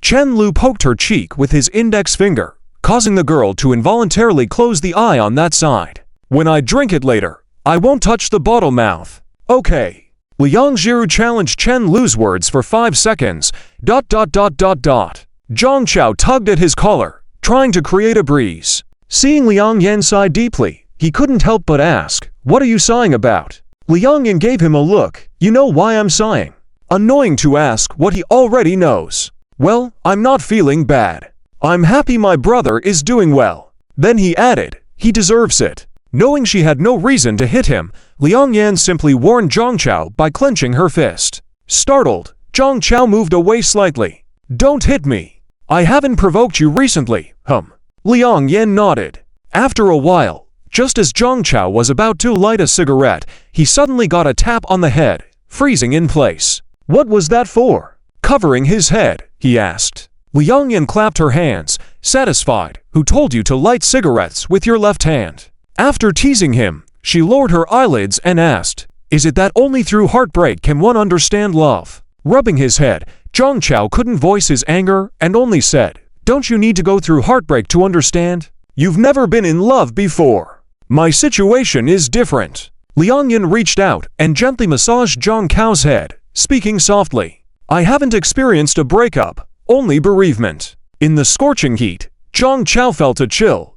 Chen Lu poked her cheek with his index finger, causing the girl to involuntarily close the eye on that side. When I drink it later, I won't touch the bottle mouth. Okay. Liang Jiru challenged Chen Lu's words for 5 seconds. Zhang Chao tugged at his collar, trying to create a breeze. Seeing Liang Yan sigh deeply, he couldn't help but ask, "What are you sighing about?" Liang Yan gave him a look. "You know why I'm sighing?" Annoying to ask what he already knows. "Well, I'm not feeling bad. I'm happy my brother is doing well." Then he added, "He deserves it." Knowing she had no reason to hit him, Liang Yan simply warned Zhang Chao by clenching her fist. Startled, Zhang Chao moved away slightly. "Don't hit me. I haven't provoked you recently, Liang Yan nodded. After a while, just as Zhang Chao was about to light a cigarette, he suddenly got a tap on the head, freezing in place. "What was that for?" Covering his head, he asked. Liang Yan clapped her hands, satisfied. "Who told you to light cigarettes with your left hand?" After teasing him, she lowered her eyelids and asked, "Is it that only through heartbreak can one understand love?" Rubbing his head, Zhang Chao couldn't voice his anger and only said, "Don't you need to go through heartbreak to understand? You've never been in love before. My situation is different." Liang Yan reached out and gently massaged Zhang Chao's head, speaking softly. "I haven't experienced a breakup, only bereavement." In the scorching heat, Zhang Chao felt a chill.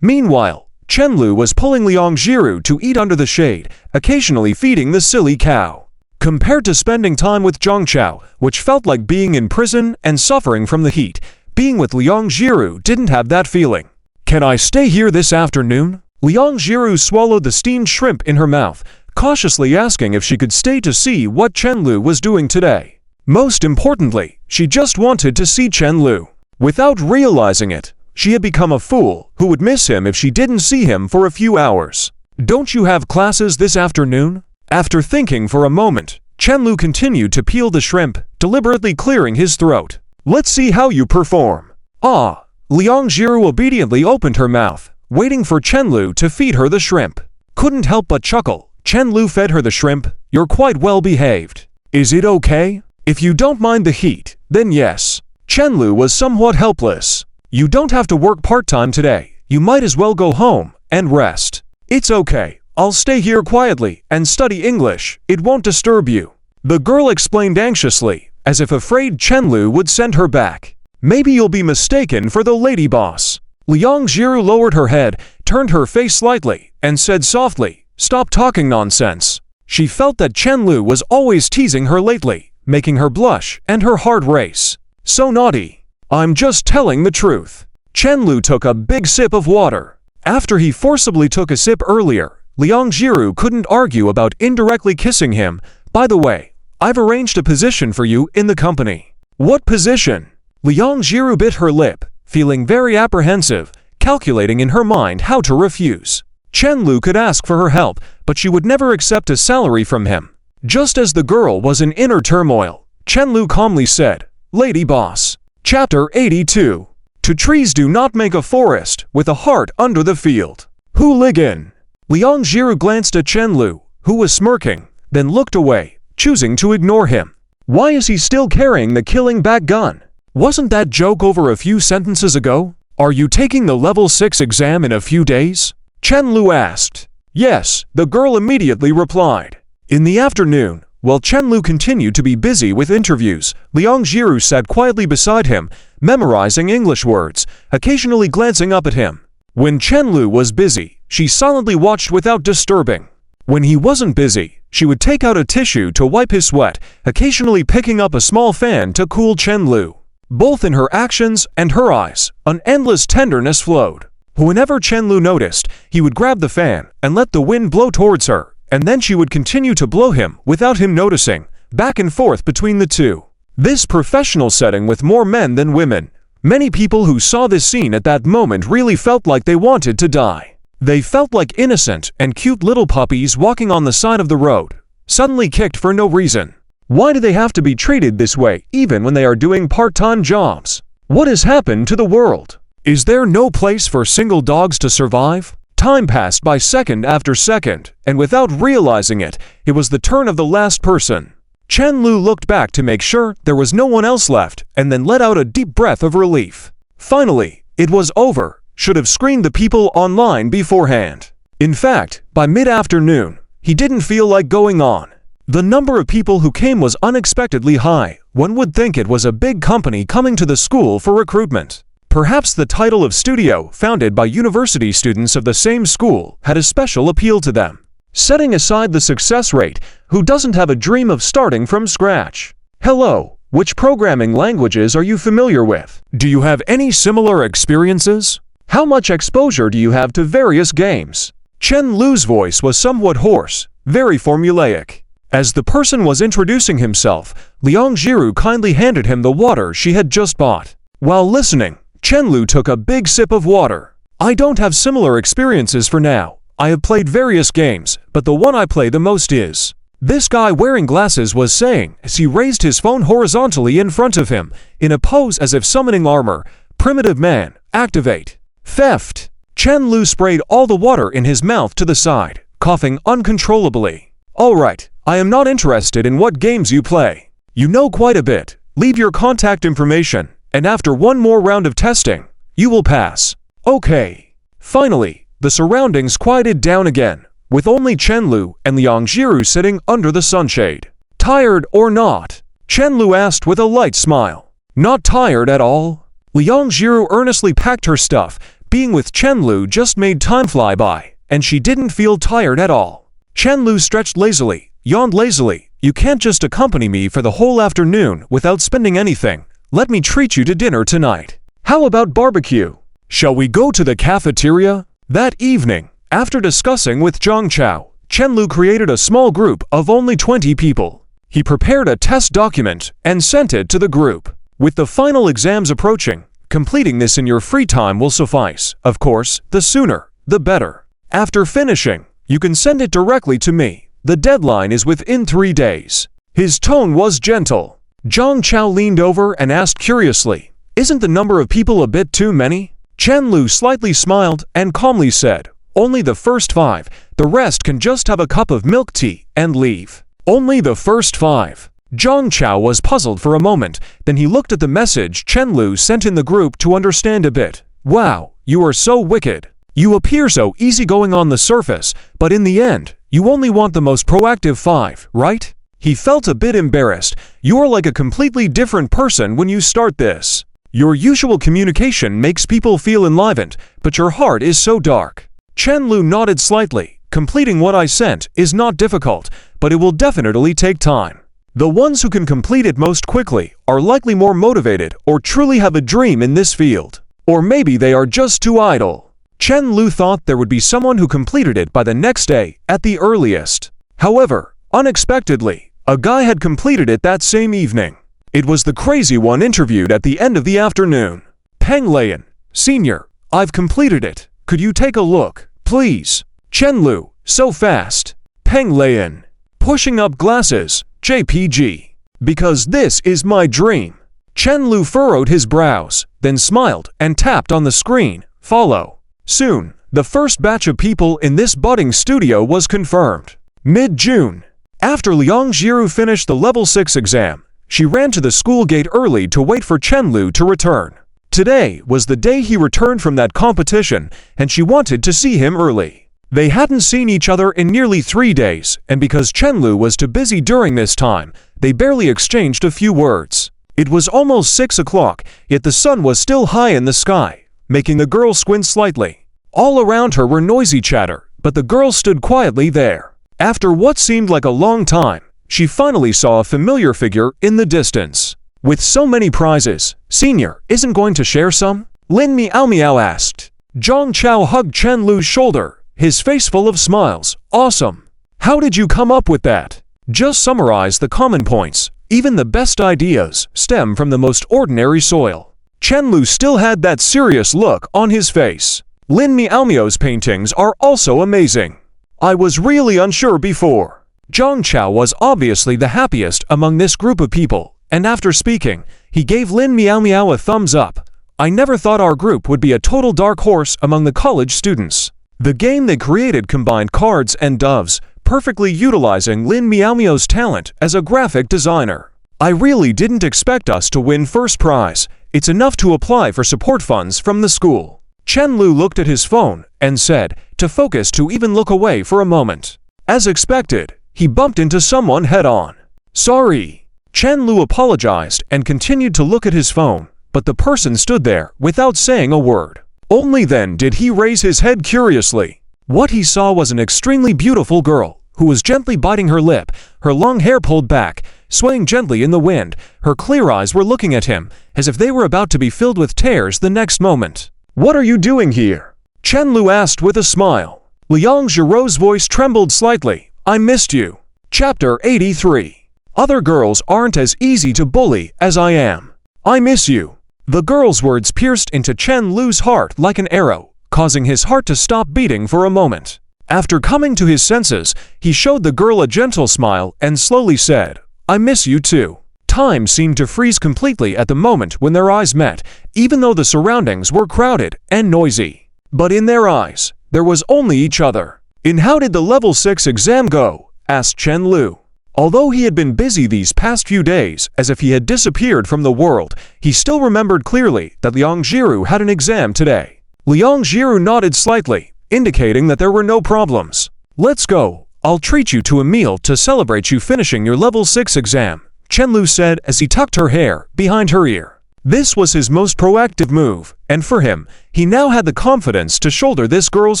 Meanwhile, Chen Lu was pulling Liang Jiru to eat under the shade, occasionally feeding the silly cow. Compared to spending time with Zhang Chao, which felt like being in prison and suffering from the heat, being with Liang Jiru didn't have that feeling. "Can I stay here this afternoon?" Liang Jiru swallowed the steamed shrimp in her mouth, cautiously asking if she could stay to see what Chen Lu was doing today. Most importantly, she just wanted to see Chen Lu. Without realizing it, she had become a fool who would miss him if she didn't see him for a few hours. "Don't you have classes this afternoon?" After thinking for a moment, Chen Lu continued to peel the shrimp, deliberately clearing his throat. "Let's see how you perform." "Ah." Liang Jiru obediently opened her mouth, waiting for Chen Lu to feed her the shrimp. Couldn't help but chuckle. Chen Lu fed her the shrimp. "You're quite well behaved. Is it okay? If you don't mind the heat, then yes." Chen Lu was somewhat helpless. "You don't have to work part-time today. You might as well go home and rest." "It's okay. I'll stay here quietly and study English. It won't disturb you." The girl explained anxiously, as if afraid Chen Lu would send her back. "Maybe you'll be mistaken for the lady boss." Liang Jiru lowered her head, turned her face slightly, and said softly, "Stop talking nonsense." She felt that Chen Lu was always teasing her lately, making her blush and her heart race. So naughty. "I'm just telling the truth." Chen Lu took a big sip of water. After he forcibly took a sip earlier, Liang Jiru couldn't argue about indirectly kissing him. "By the way, I've arranged a position for you in the company." "What position?" Liang Jiru bit her lip, feeling very apprehensive, calculating in her mind how to refuse. Chen Lu could ask for her help, but she would never accept a salary from him. Just as the girl was in inner turmoil, Chen Lu calmly said, "Lady boss." Chapter 82. To trees do not make a forest with a heart under the field. Hooligan. Liang Jiru glanced at Chen Lu, who was smirking, then looked away, choosing to ignore him. Why is he still carrying the killing back gun? Wasn't that joke over a few sentences ago? Are you taking the level 6 exam in a few days? Chen Lu asked. Yes, the girl immediately replied. In the afternoon, while Chen Lu continued to be busy with interviews, Liang Jiru sat quietly beside him, memorizing English words, occasionally glancing up at him. When Chen Lu was busy, she silently watched without disturbing. When he wasn't busy, she would take out a tissue to wipe his sweat, occasionally picking up a small fan to cool Chen Lu. Both in her actions and her eyes, an endless tenderness flowed. Whenever Chen Lu noticed, he would grab the fan and let the wind blow towards her, and then she would continue to blow him without him noticing, back and forth between the two. This professional setting with more men than women. Many people who saw this scene at that moment really felt like they wanted to die. They felt like innocent and cute little puppies walking on the side of the road, suddenly kicked for no reason. Why do they have to be treated this way even when they are doing part-time jobs? What has happened to the world? Is there no place for single dogs to survive? Time passed by second after second, and without realizing it, it was the turn of the last person. Chen Lu looked back to make sure there was no one else left and then let out a deep breath of relief. Finally, it was over. Should have screened the people online beforehand. In fact, by mid-afternoon, he didn't feel like going on. The number of people who came was unexpectedly high. One would think it was a big company coming to the school for recruitment. Perhaps the title of studio, founded by university students of the same school, had a special appeal to them. Setting aside the success rate, who doesn't have a dream of starting from scratch? Hello, which programming languages are you familiar with? Do you have any similar experiences? How much exposure do you have to various games? Chen Lu's voice was somewhat hoarse, very formulaic. As the person was introducing himself, Liang Jiru kindly handed him the water she had just bought. While listening, Chen Lu took a big sip of water. I don't have similar experiences for now. I have played various games, but the one I play the most is. This guy wearing glasses was saying as he raised his phone horizontally in front of him, in a pose as if summoning armor. Primitive man, activate. Theft. Chen Lu sprayed all the water in his mouth to the side, coughing uncontrollably. Alright, I am not interested in what games you play. You know quite a bit. Leave your contact information, and after one more round of testing, you will pass. Okay. Finally, the surroundings quieted down again, with only Chen Lu and Liang Jiru sitting under the sunshade. Tired or not? Chen Lu asked with a light smile. Not tired at all? Liang Jiru earnestly packed her stuff. Being with Chen Lu just made time fly by, and she didn't feel tired at all. Chen Lu stretched lazily, yawned lazily. You can't just accompany me for the whole afternoon without spending anything. Let me treat you to dinner tonight. How about barbecue? Shall we go to the cafeteria? That evening, after discussing with Zhang Chao, Chen Lu created a small group of only 20 people. He prepared a test document and sent it to the group. With the final exams approaching, completing this in your free time will suffice. Of course, the sooner, the better. After finishing, you can send it directly to me. The deadline is within 3 days. His tone was gentle. Zhang Chao leaned over and asked curiously, isn't the number of people a bit too many? Chen Lu slightly smiled and calmly said, only the first 5, the rest can just have a cup of milk tea and leave. Only the first 5. Zhang Chao was puzzled for a moment, then he looked at the message Chen Lu sent in the group to understand a bit. Wow, you are so wicked. You appear so easygoing on the surface, but in the end, you only want the most proactive 5, right? He felt a bit embarrassed. You are like a completely different person when you start this. Your usual communication makes people feel enlivened, but your heart is so dark. Chen Lu nodded slightly. Completing what I sent is not difficult, but it will definitely take time. The ones who can complete it most quickly are likely more motivated or truly have a dream in this field. Or maybe they are just too idle. Chen Lu thought there would be someone who completed it by the next day at the earliest. However, unexpectedly, a guy had completed it that same evening. It was the crazy one interviewed at the end of the afternoon. Peng Lian, Senior, I've completed it. Could you take a look, please? Chen Lu, so fast. Peng Lian, pushing up glasses, JPG. Because this is my dream. Chen Lu furrowed his brows, then smiled and tapped on the screen, follow. Soon, the first batch of people in this budding studio was confirmed. Mid-June. After Liang Jiru finished the level 6 exam, she ran to the school gate early to wait for Chen Lu to return. Today was the day he returned from that competition, and she wanted to see him early. They hadn't seen each other in nearly 3 days, and because Chen Lu was too busy during this time, they barely exchanged a few words. It was almost 6 o'clock, yet the sun was still high in the sky, making the girl squint slightly. All around her were noisy chatter, but the girl stood quietly there. After what seemed like a long time, she finally saw a familiar figure in the distance. With so many prizes, Senior isn't going to share some? Lin Miao asked. Zhang Chao hugged Chen Lu's shoulder, his face full of smiles. Awesome. How did you come up with that? Just summarize the common points. Even the best ideas stem from the most ordinary soil. Chen Lu still had that serious look on his face. Lin Miao's paintings are also amazing. I was really unsure before. Zhang Chao was obviously the happiest among this group of people, and after speaking, he gave Lin Miao a thumbs up. I never thought our group would be a total dark horse among the college students. The game they created combined cards and doves, perfectly utilizing Lin Miaomiao's talent as a graphic designer. I really didn't expect us to win first prize. It's enough to apply for support funds from the school. Chen Lu looked at his phone and said, to focus to even look away for a moment. As expected, he bumped into someone head-on. Sorry. Chen Lu apologized and continued to look at his phone, but the person stood there without saying a word. Only then did he raise his head curiously. What he saw was an extremely beautiful girl, who was gently biting her lip, her long hair pulled back, swaying gently in the wind. Her clear eyes were looking at him, as if they were about to be filled with tears the next moment. What are you doing here? Chen Lu asked with a smile. Liang Zhirou's voice trembled slightly. I missed you. Chapter 83. Other girls aren't as easy to bully as I am. I miss you. The girl's words pierced into Chen Lu's heart like an arrow, causing his heart to stop beating for a moment. After coming to his senses, he showed the girl a gentle smile and slowly said, I miss you too. Time seemed to freeze completely at the moment when their eyes met, even though the surroundings were crowded and noisy. But in their eyes, there was only each other. And how did the level 6 exam go? Asked Chen Lu. Although he had been busy these past few days, as if he had disappeared from the world, he still remembered clearly that Liang Zhiru had an exam today. Liang Zhiru nodded slightly, indicating that there were no problems. Let's go. I'll treat you to a meal to celebrate you finishing your level 6 exam, Chen Lu said as he tucked her hair behind her ear. This was his most proactive move, and for him, he now had the confidence to shoulder this girl's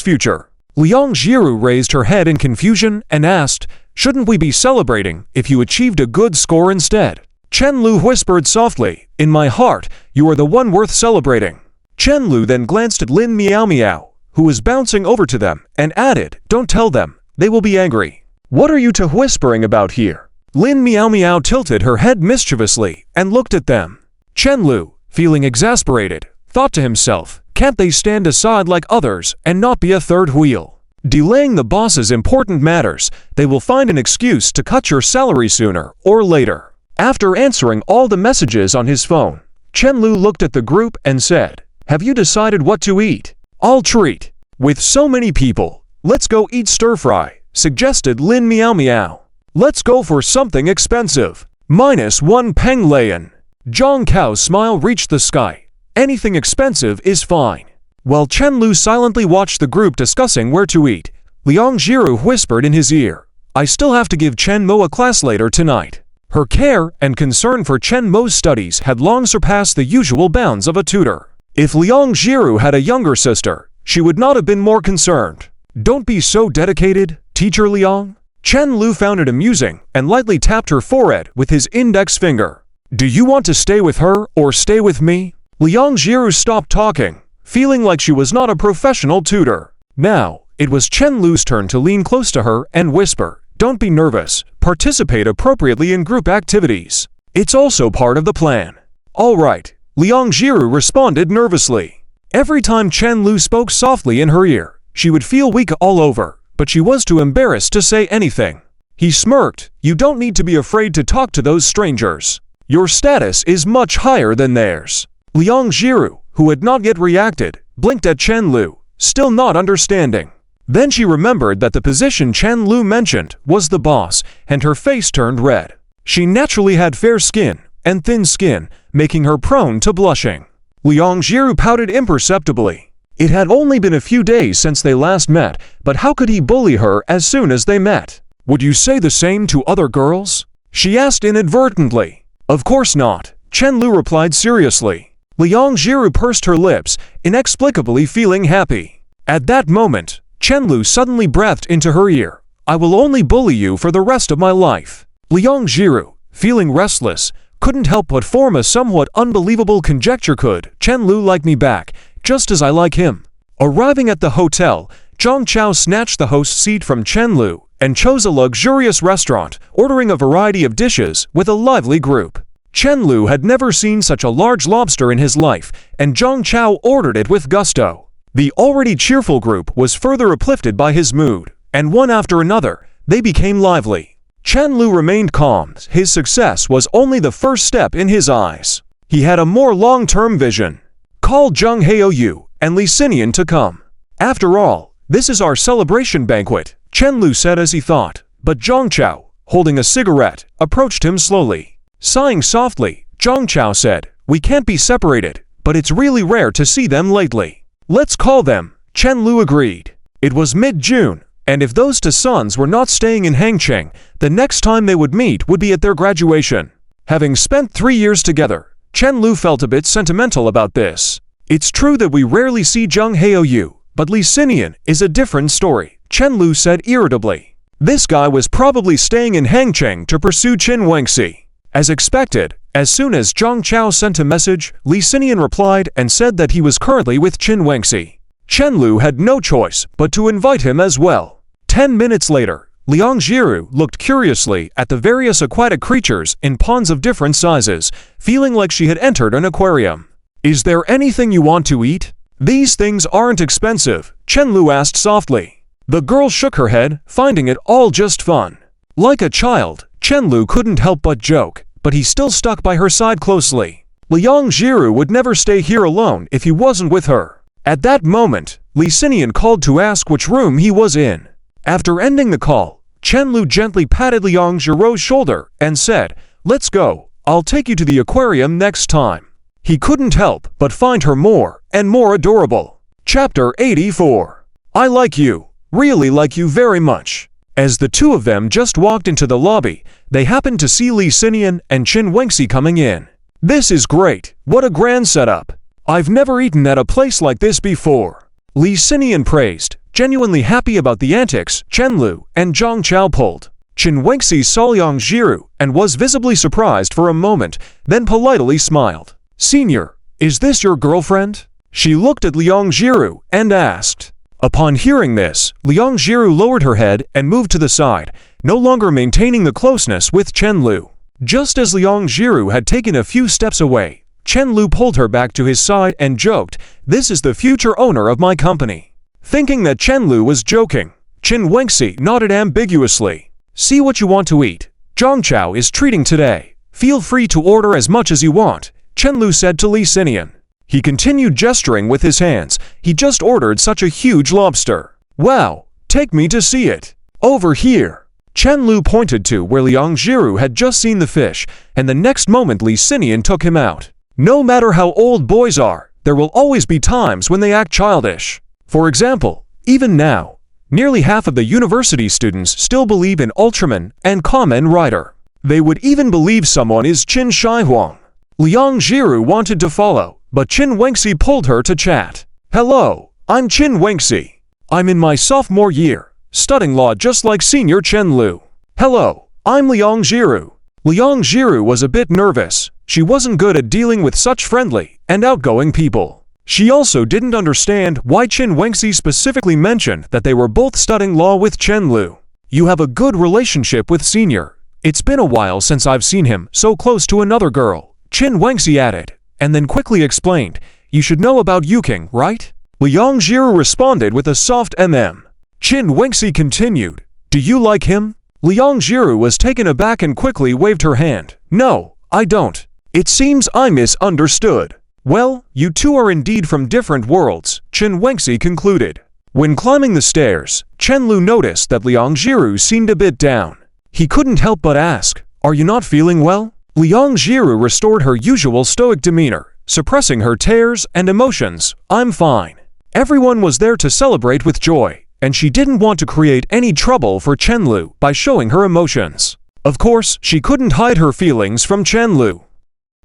future. Liang Zhiru raised her head in confusion and asked, shouldn't we be celebrating if you achieved a good score instead? Chen Lu whispered softly, in my heart, you are the one worth celebrating. Chen Lu then glanced at Lin Miaomiao, who was bouncing over to them, and added, don't tell them, they will be angry. What are you two whispering about here? Lin Miaomiao tilted her head mischievously and looked at them. Chen Lu, feeling exasperated, thought to himself, can't they stand aside like others and not be a third wheel? Delaying the boss's important matters, they will find an excuse to cut your salary sooner or later. After answering all the messages on his phone, Chen Lu looked at the group and said, have you decided what to eat? I'll treat. With so many people, let's go eat stir-fry, suggested Lin Miaomiao. Let's go for something expensive. -1 Peng Lian. Zhang Cao's smile reached the sky. Anything expensive is fine. While Chen Lu silently watched the group discussing where to eat, Liang Zhiru whispered in his ear, I still have to give Chen Mo a class later tonight. Her care and concern for Chen Mo's studies had long surpassed the usual bounds of a tutor. If Liang Zhiru had a younger sister, she would not have been more concerned. Don't be so dedicated, teacher Liang. Chen Lu found it amusing and lightly tapped her forehead with his index finger. Do you want to stay with her or stay with me? Liang Zhiru stopped talking, feeling like she was not a professional tutor. Now, it was Chen Lu's turn to lean close to her and whisper, don't be nervous, participate appropriately in group activities. It's also part of the plan. All right, Liang Zhiru responded nervously. Every time Chen Lu spoke softly in her ear, she would feel weak all over, but she was too embarrassed to say anything. He smirked, you don't need to be afraid to talk to those strangers. Your status is much higher than theirs. Liang Zhiru, who had not yet reacted, blinked at Chen Lu, still not understanding. Then she remembered that the position Chen Lu mentioned was the boss, and her face turned red. She naturally had fair skin and thin skin, making her prone to blushing. Liang Zhiru pouted imperceptibly. It had only been a few days since they last met, but how could he bully her as soon as they met? Would you say the same to other girls? She asked inadvertently. Of course not, Chen Lu replied seriously. Liang Zhiru pursed her lips, inexplicably feeling happy. At that moment, Chen Lu suddenly breathed into her ear. I will only bully you for the rest of my life. Liang Zhiru, feeling restless, couldn't help but form a somewhat unbelievable conjecture. Could Chen Lu like me back, just as I like him? Arriving at the hotel, Zhang Chao snatched the host's seat from Chen Lu and chose a luxurious restaurant, ordering a variety of dishes with a lively group. Chen Lu had never seen such a large lobster in his life, and Zhang Chao ordered it with gusto. The already cheerful group was further uplifted by his mood, and one after another, they became lively. Chen Lu remained calm. His success was only the first step in his eyes. He had a more long-term vision. Call Zheng Haoyu and Li Xinian to come. After all, this is our celebration banquet, Chen Lu said as he thought, but Zhang Chao, holding a cigarette, approached him slowly. Sighing softly, Zhang Chao said, "We can't be separated, but it's really rare to see them lately." "Let's call them," Chen Lu agreed. It was mid-June, and if those two sons were not staying in Hangcheng, the next time they would meet would be at their graduation. Having spent 3 years together, Chen Lu felt a bit sentimental about this. "It's true that we rarely see Zheng Haoyu, but Li Xinian is a different story," Chen Lu said irritably. This guy was probably staying in Hangcheng to pursue Qin Wengxi. As expected, as soon as Zhang Chao sent a message, Li Xinian replied and said that he was currently with Qin Wengxi. Chen Lu had no choice but to invite him as well. 10 minutes later, Liang Jiru looked curiously at the various aquatic creatures in ponds of different sizes, feeling like she had entered an aquarium. "Is there anything you want to eat? These things aren't expensive," Chen Lu asked softly. The girl shook her head, finding it all just fun. Like a child, Chen Lu couldn't help but joke, but he still stuck by her side closely. Liang Jiru would never stay here alone if he wasn't with her. At that moment, Li Xinian called to ask which room he was in. After ending the call, Chen Lu gently patted Liang Jiru's shoulder and said, "Let's go, I'll take you to the aquarium next time." He couldn't help but find her more and more adorable. Chapter 84. I like you, really like you very much. As the two of them just walked into the lobby, they happened to see Li Xinian and Qin Wengxi coming in. "This is great, what a grand setup. I've never eaten at a place like this before," Li Xinian praised, genuinely happy about the antics Chen Lu and Zhang Chao pulled. Qin Wengxi saw Liang Jiru and was visibly surprised for a moment, then politely smiled. "Senior, is this your girlfriend?" She looked at Liang Jiru and asked. Upon hearing this, Liang Jiru lowered her head and moved to the side, no longer maintaining the closeness with Chen Lu. Just as Liang Jiru had taken a few steps away, Chen Lu pulled her back to his side and joked, "This is the future owner of my company." Thinking that Chen Lu was joking, Qin Wengxi nodded ambiguously. "See what you want to eat. Zhang Chao is treating today. Feel free to order as much as you want," Chen Lu said to Li Xinian. He continued gesturing with his hands. He just ordered such a huge lobster. "Wow, take me to see it. Over here." Chen Lu pointed to where Liang Jiru had just seen the fish, and the next moment Li Xinian took him out. No matter how old boys are, there will always be times when they act childish. For example, even now, nearly half of the university students still believe in Ultraman and Kamen Rider. They would even believe someone is Qin Shihuang. Liang Jiru wanted to follow, but Qin Wengxi pulled her to chat. "Hello, I'm Qin Wengxi. I'm in my sophomore year, studying law just like senior Chen Lu." "Hello, I'm Liang Jiru." Liang Jiru was a bit nervous. She wasn't good at dealing with such friendly and outgoing people. She also didn't understand why Qin Wengxi specifically mentioned that they were both studying law with Chen Lu. "You have a good relationship with senior. It's been a while since I've seen him so close to another girl," Qin Wengxi added, and then quickly explained, "You should know about Yuking, right?" Liang Jiru responded with a soft mm. Qin Wengxi continued, "Do you like him?" Liang Jiru was taken aback and quickly waved her hand. "No, I don't. It seems I misunderstood." "Well, you two are indeed from different worlds," Qin Wengxi concluded. When climbing the stairs, Chen Lu noticed that Liang Jiru seemed a bit down. He couldn't help but ask, "Are you not feeling well?" Liang Jiru restored her usual stoic demeanor, suppressing her tears and emotions. "I'm fine." Everyone was there to celebrate with joy, and she didn't want to create any trouble for Chen Lu by showing her emotions. Of course, she couldn't hide her feelings from Chen Lu.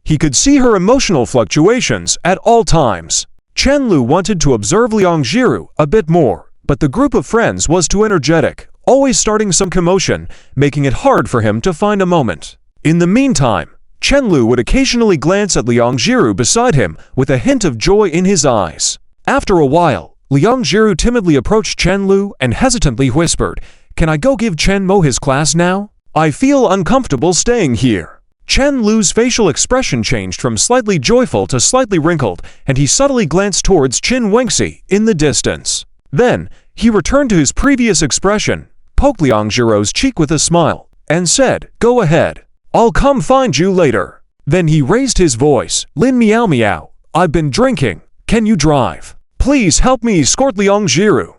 He could see her emotional fluctuations at all times. Chen Lu wanted to observe Liang Jiru a bit more, but the group of friends was too energetic, always starting some commotion, making it hard for him to find a moment. In the meantime, Chen Lu would occasionally glance at Liang Jiru beside him with a hint of joy in his eyes. After a while, Liang Jiru timidly approached Chen Lu and hesitantly whispered, "Can I go give Chen Mo his class now? I feel uncomfortable staying here." Chen Lu's facial expression changed from slightly joyful to slightly wrinkled, and he subtly glanced towards Qin Wengxi in the distance. Then, he returned to his previous expression, poked Liang Jiru's cheek with a smile, and said, "Go ahead. I'll come find you later." Then he raised his voice, "Lin Miao Miao, I've been drinking. Can you drive? Please help me escort Liang Jiru."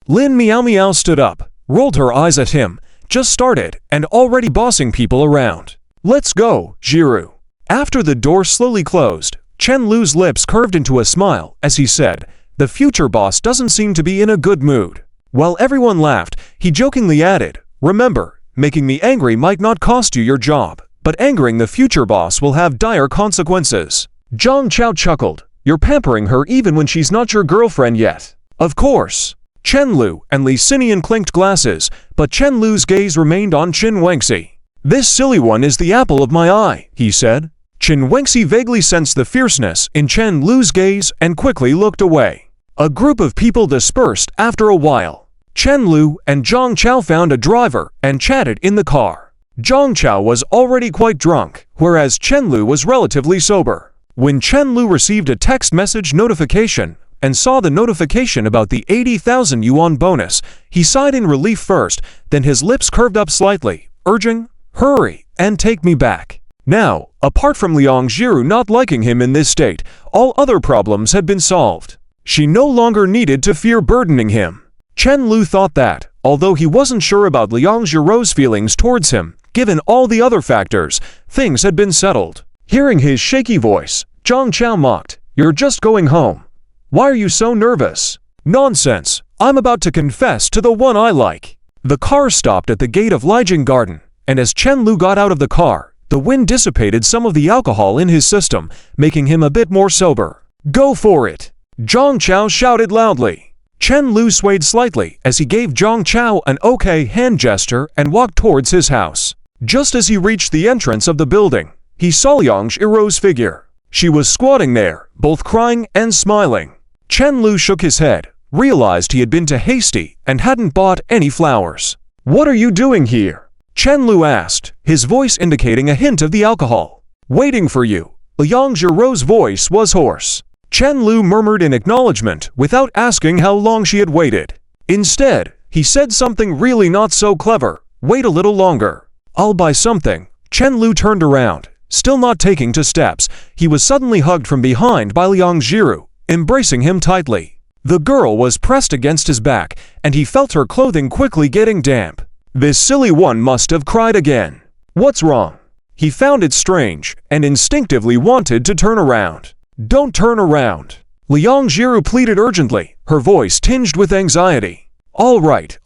Lin Miao Miao stood up, rolled her eyes at him. Just started, and already bossing people around. Let's go, Jiru. After the door slowly closed, Chen Lu's lips curved into a smile as he said, the future boss doesn't seem to be in a good mood. While everyone laughed, he jokingly added, remember, making me angry might not cost you your job, but angering the future boss will have dire consequences. Zhang Chao chuckled, you're pampering her even when she's not your girlfriend yet. Of course. Chen Lu and Li Xinian clinked glasses, but Chen Lu's gaze remained on Qin Wengxi. This silly one is the apple of my eye, he said. Qin Wengxi vaguely sensed the fierceness in Chen Lu's gaze and quickly looked away. A group of people dispersed after a while. Chen Lu and Zhang Chao found a driver and chatted in the car. Zhang Chao was already quite drunk, whereas Chen Lu was relatively sober. When Chen Lu received a text message notification, and saw the notification about the 80,000 yuan bonus, he sighed in relief first, then his lips curved up slightly, urging, hurry, and take me back. Now, apart from Liang Jiru not liking him in this state, all other problems had been solved. She no longer needed to fear burdening him. Chen Lu thought that, although he wasn't sure about Liang Jiru's feelings towards him, given all the other factors, things had been settled. Hearing his shaky voice, Zhang Chao mocked, you're just going home. Why are you so nervous? Nonsense, I'm about to confess to the one I like. The car stopped at the gate of Lijing Garden, and as Chen Lu got out of the car, the wind dissipated some of the alcohol in his system, making him a bit more sober. Go for it! Zhang Chao shouted loudly. Chen Lu swayed slightly as he gave Zhang Chao an okay hand gesture and walked towards his house. Just as he reached the entrance of the building, he saw Liang Jiru's figure. She was squatting there, both crying and smiling. Chen Lu shook his head, realized he had been too hasty and hadn't bought any flowers. What are you doing here? Chen Lu asked, his voice indicating a hint of the alcohol. Waiting for you. Liang Jiru's voice was hoarse. Chen Lu murmured in acknowledgement without asking how long she had waited. Instead, he said something really not so clever. Wait a little longer. I'll buy something. Chen Lu turned around. Still not taking 2 steps, he was suddenly hugged from behind by Liang Jiru, embracing him tightly. The girl was pressed against his back, and he felt her clothing quickly getting damp. This silly one must have cried again. What's wrong? He found it strange, and instinctively wanted to turn around. Don't turn around. Liang Jiru pleaded urgently, her voice tinged with anxiety. All right.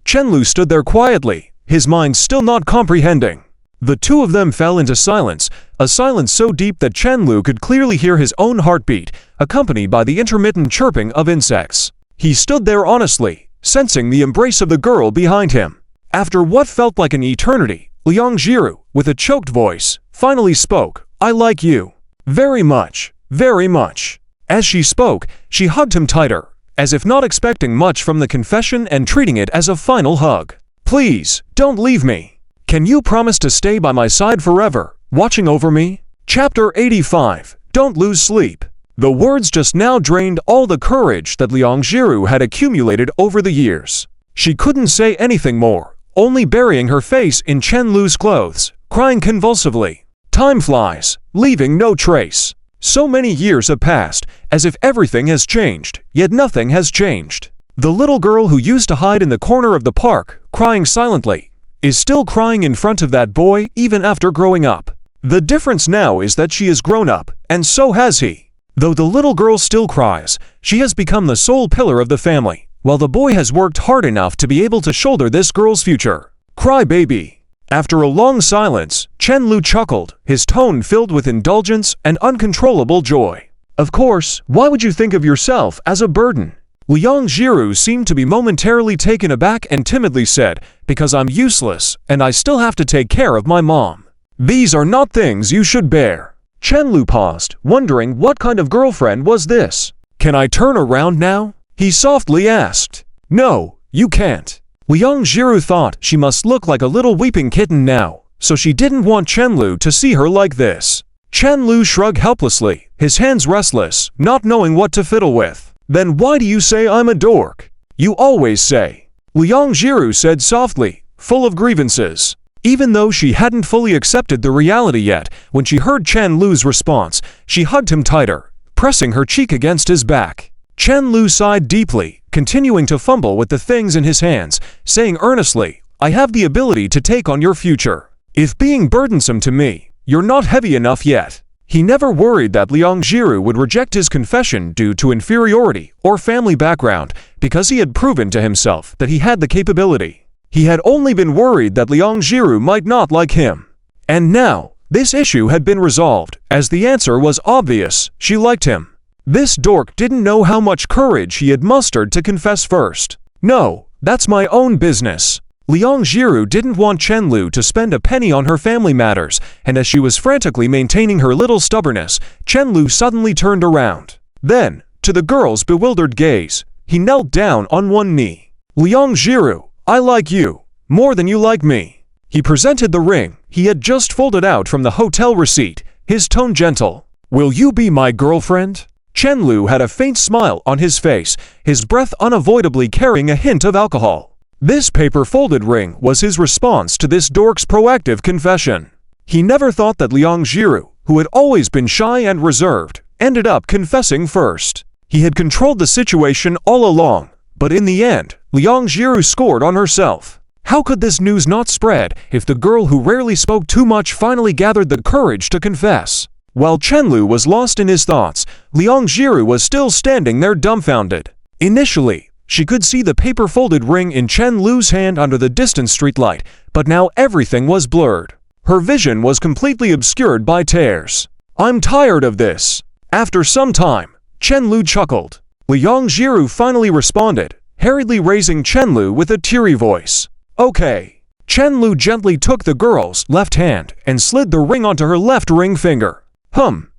Chen Lu stood there quietly, his mind still not comprehending. The two of them fell into silence, a silence so deep that Chen Lu could clearly hear his own heartbeat, accompanied by the intermittent chirping of insects. He stood there honestly, sensing the embrace of the girl behind him. After what felt like an eternity, Liang Jiru, with a choked voice, finally spoke, I like you. Very much, very much. As she spoke, she hugged him tighter, as if not expecting much from the confession and treating it as a final hug. Please, don't leave me. Can you promise to stay by my side forever, watching over me? Chapter 85. Don't lose sleep. The words just now drained all the courage that Liang Jiru had accumulated over the years. She couldn't say anything more, only burying her face in Chen Lu's clothes, crying convulsively. Time flies, leaving no trace. So many years have passed, as if everything has changed, yet nothing has changed. The little girl who used to hide in the corner of the park, crying silently, is still crying in front of that boy even after growing up. The difference now is that she is grown up, and so has he. Though the little girl still cries, she has become the sole pillar of the family, while the boy has worked hard enough to be able to shoulder this girl's future. Cry baby. After a long silence, Chen Lu chuckled, his tone filled with indulgence and uncontrollable joy. Of course, why would you think of yourself as a burden? Liang Jiru seemed to be momentarily taken aback and timidly said, because I'm useless, and I still have to take care of my mom. These are not things you should bear. Chen Lu paused, wondering what kind of girlfriend was this. Can I turn around now? He softly asked. No, you can't. Liang Jiru thought she must look like a little weeping kitten now, so she didn't want Chen Lu to see her like this. Chen Lu shrugged helplessly, his hands restless, not knowing what to fiddle with. Then why do you say I'm a dork? You always say. Liang Jiru said softly, full of grievances. Even though she hadn't fully accepted the reality yet, when she heard Chen Lu's response, she hugged him tighter, pressing her cheek against his back. Chen Lu sighed deeply, continuing to fumble with the things in his hands, saying earnestly, I have the ability to take on your future. If being burdensome to me, you're not heavy enough yet. He never worried that Liang Jiru would reject his confession due to inferiority or family background because he had proven to himself that he had the capability. He had only been worried that Liang Jiru might not like him. And now, this issue had been resolved, as the answer was obvious, she liked him. This dork didn't know how much courage he had mustered to confess first. No, that's my own business. Liang Jiru didn't want Chen Lu to spend a penny on her family matters, and as she was frantically maintaining her little stubbornness, Chen Lu suddenly turned around. Then, to the girl's bewildered gaze, he knelt down on one knee. Liang Jiru, I like you, more than you like me. He presented the ring he had just folded out from the hotel receipt, his tone gentle. Will you be my girlfriend? Chen Lu had a faint smile on his face, his breath unavoidably carrying a hint of alcohol. This paper-folded ring was his response to this dork's proactive confession. He never thought that Liang Jiru, who had always been shy and reserved, ended up confessing first. He had controlled the situation all along, but in the end, Liang Jiru scored on herself. How could this news not spread if the girl who rarely spoke too much finally gathered the courage to confess? While Chen Lu was lost in his thoughts, Liang Jiru was still standing there dumbfounded. Initially, she could see the paper-folded ring in Chen Lu's hand under the distant streetlight, but now everything was blurred. Her vision was completely obscured by tears. I'm tired of this. After some time, Chen Lu chuckled. Liang Jiru finally responded, hurriedly raising Chen Lu with a teary voice. Okay. Chen Lu gently took the girl's left hand and slid the ring onto her left ring finger.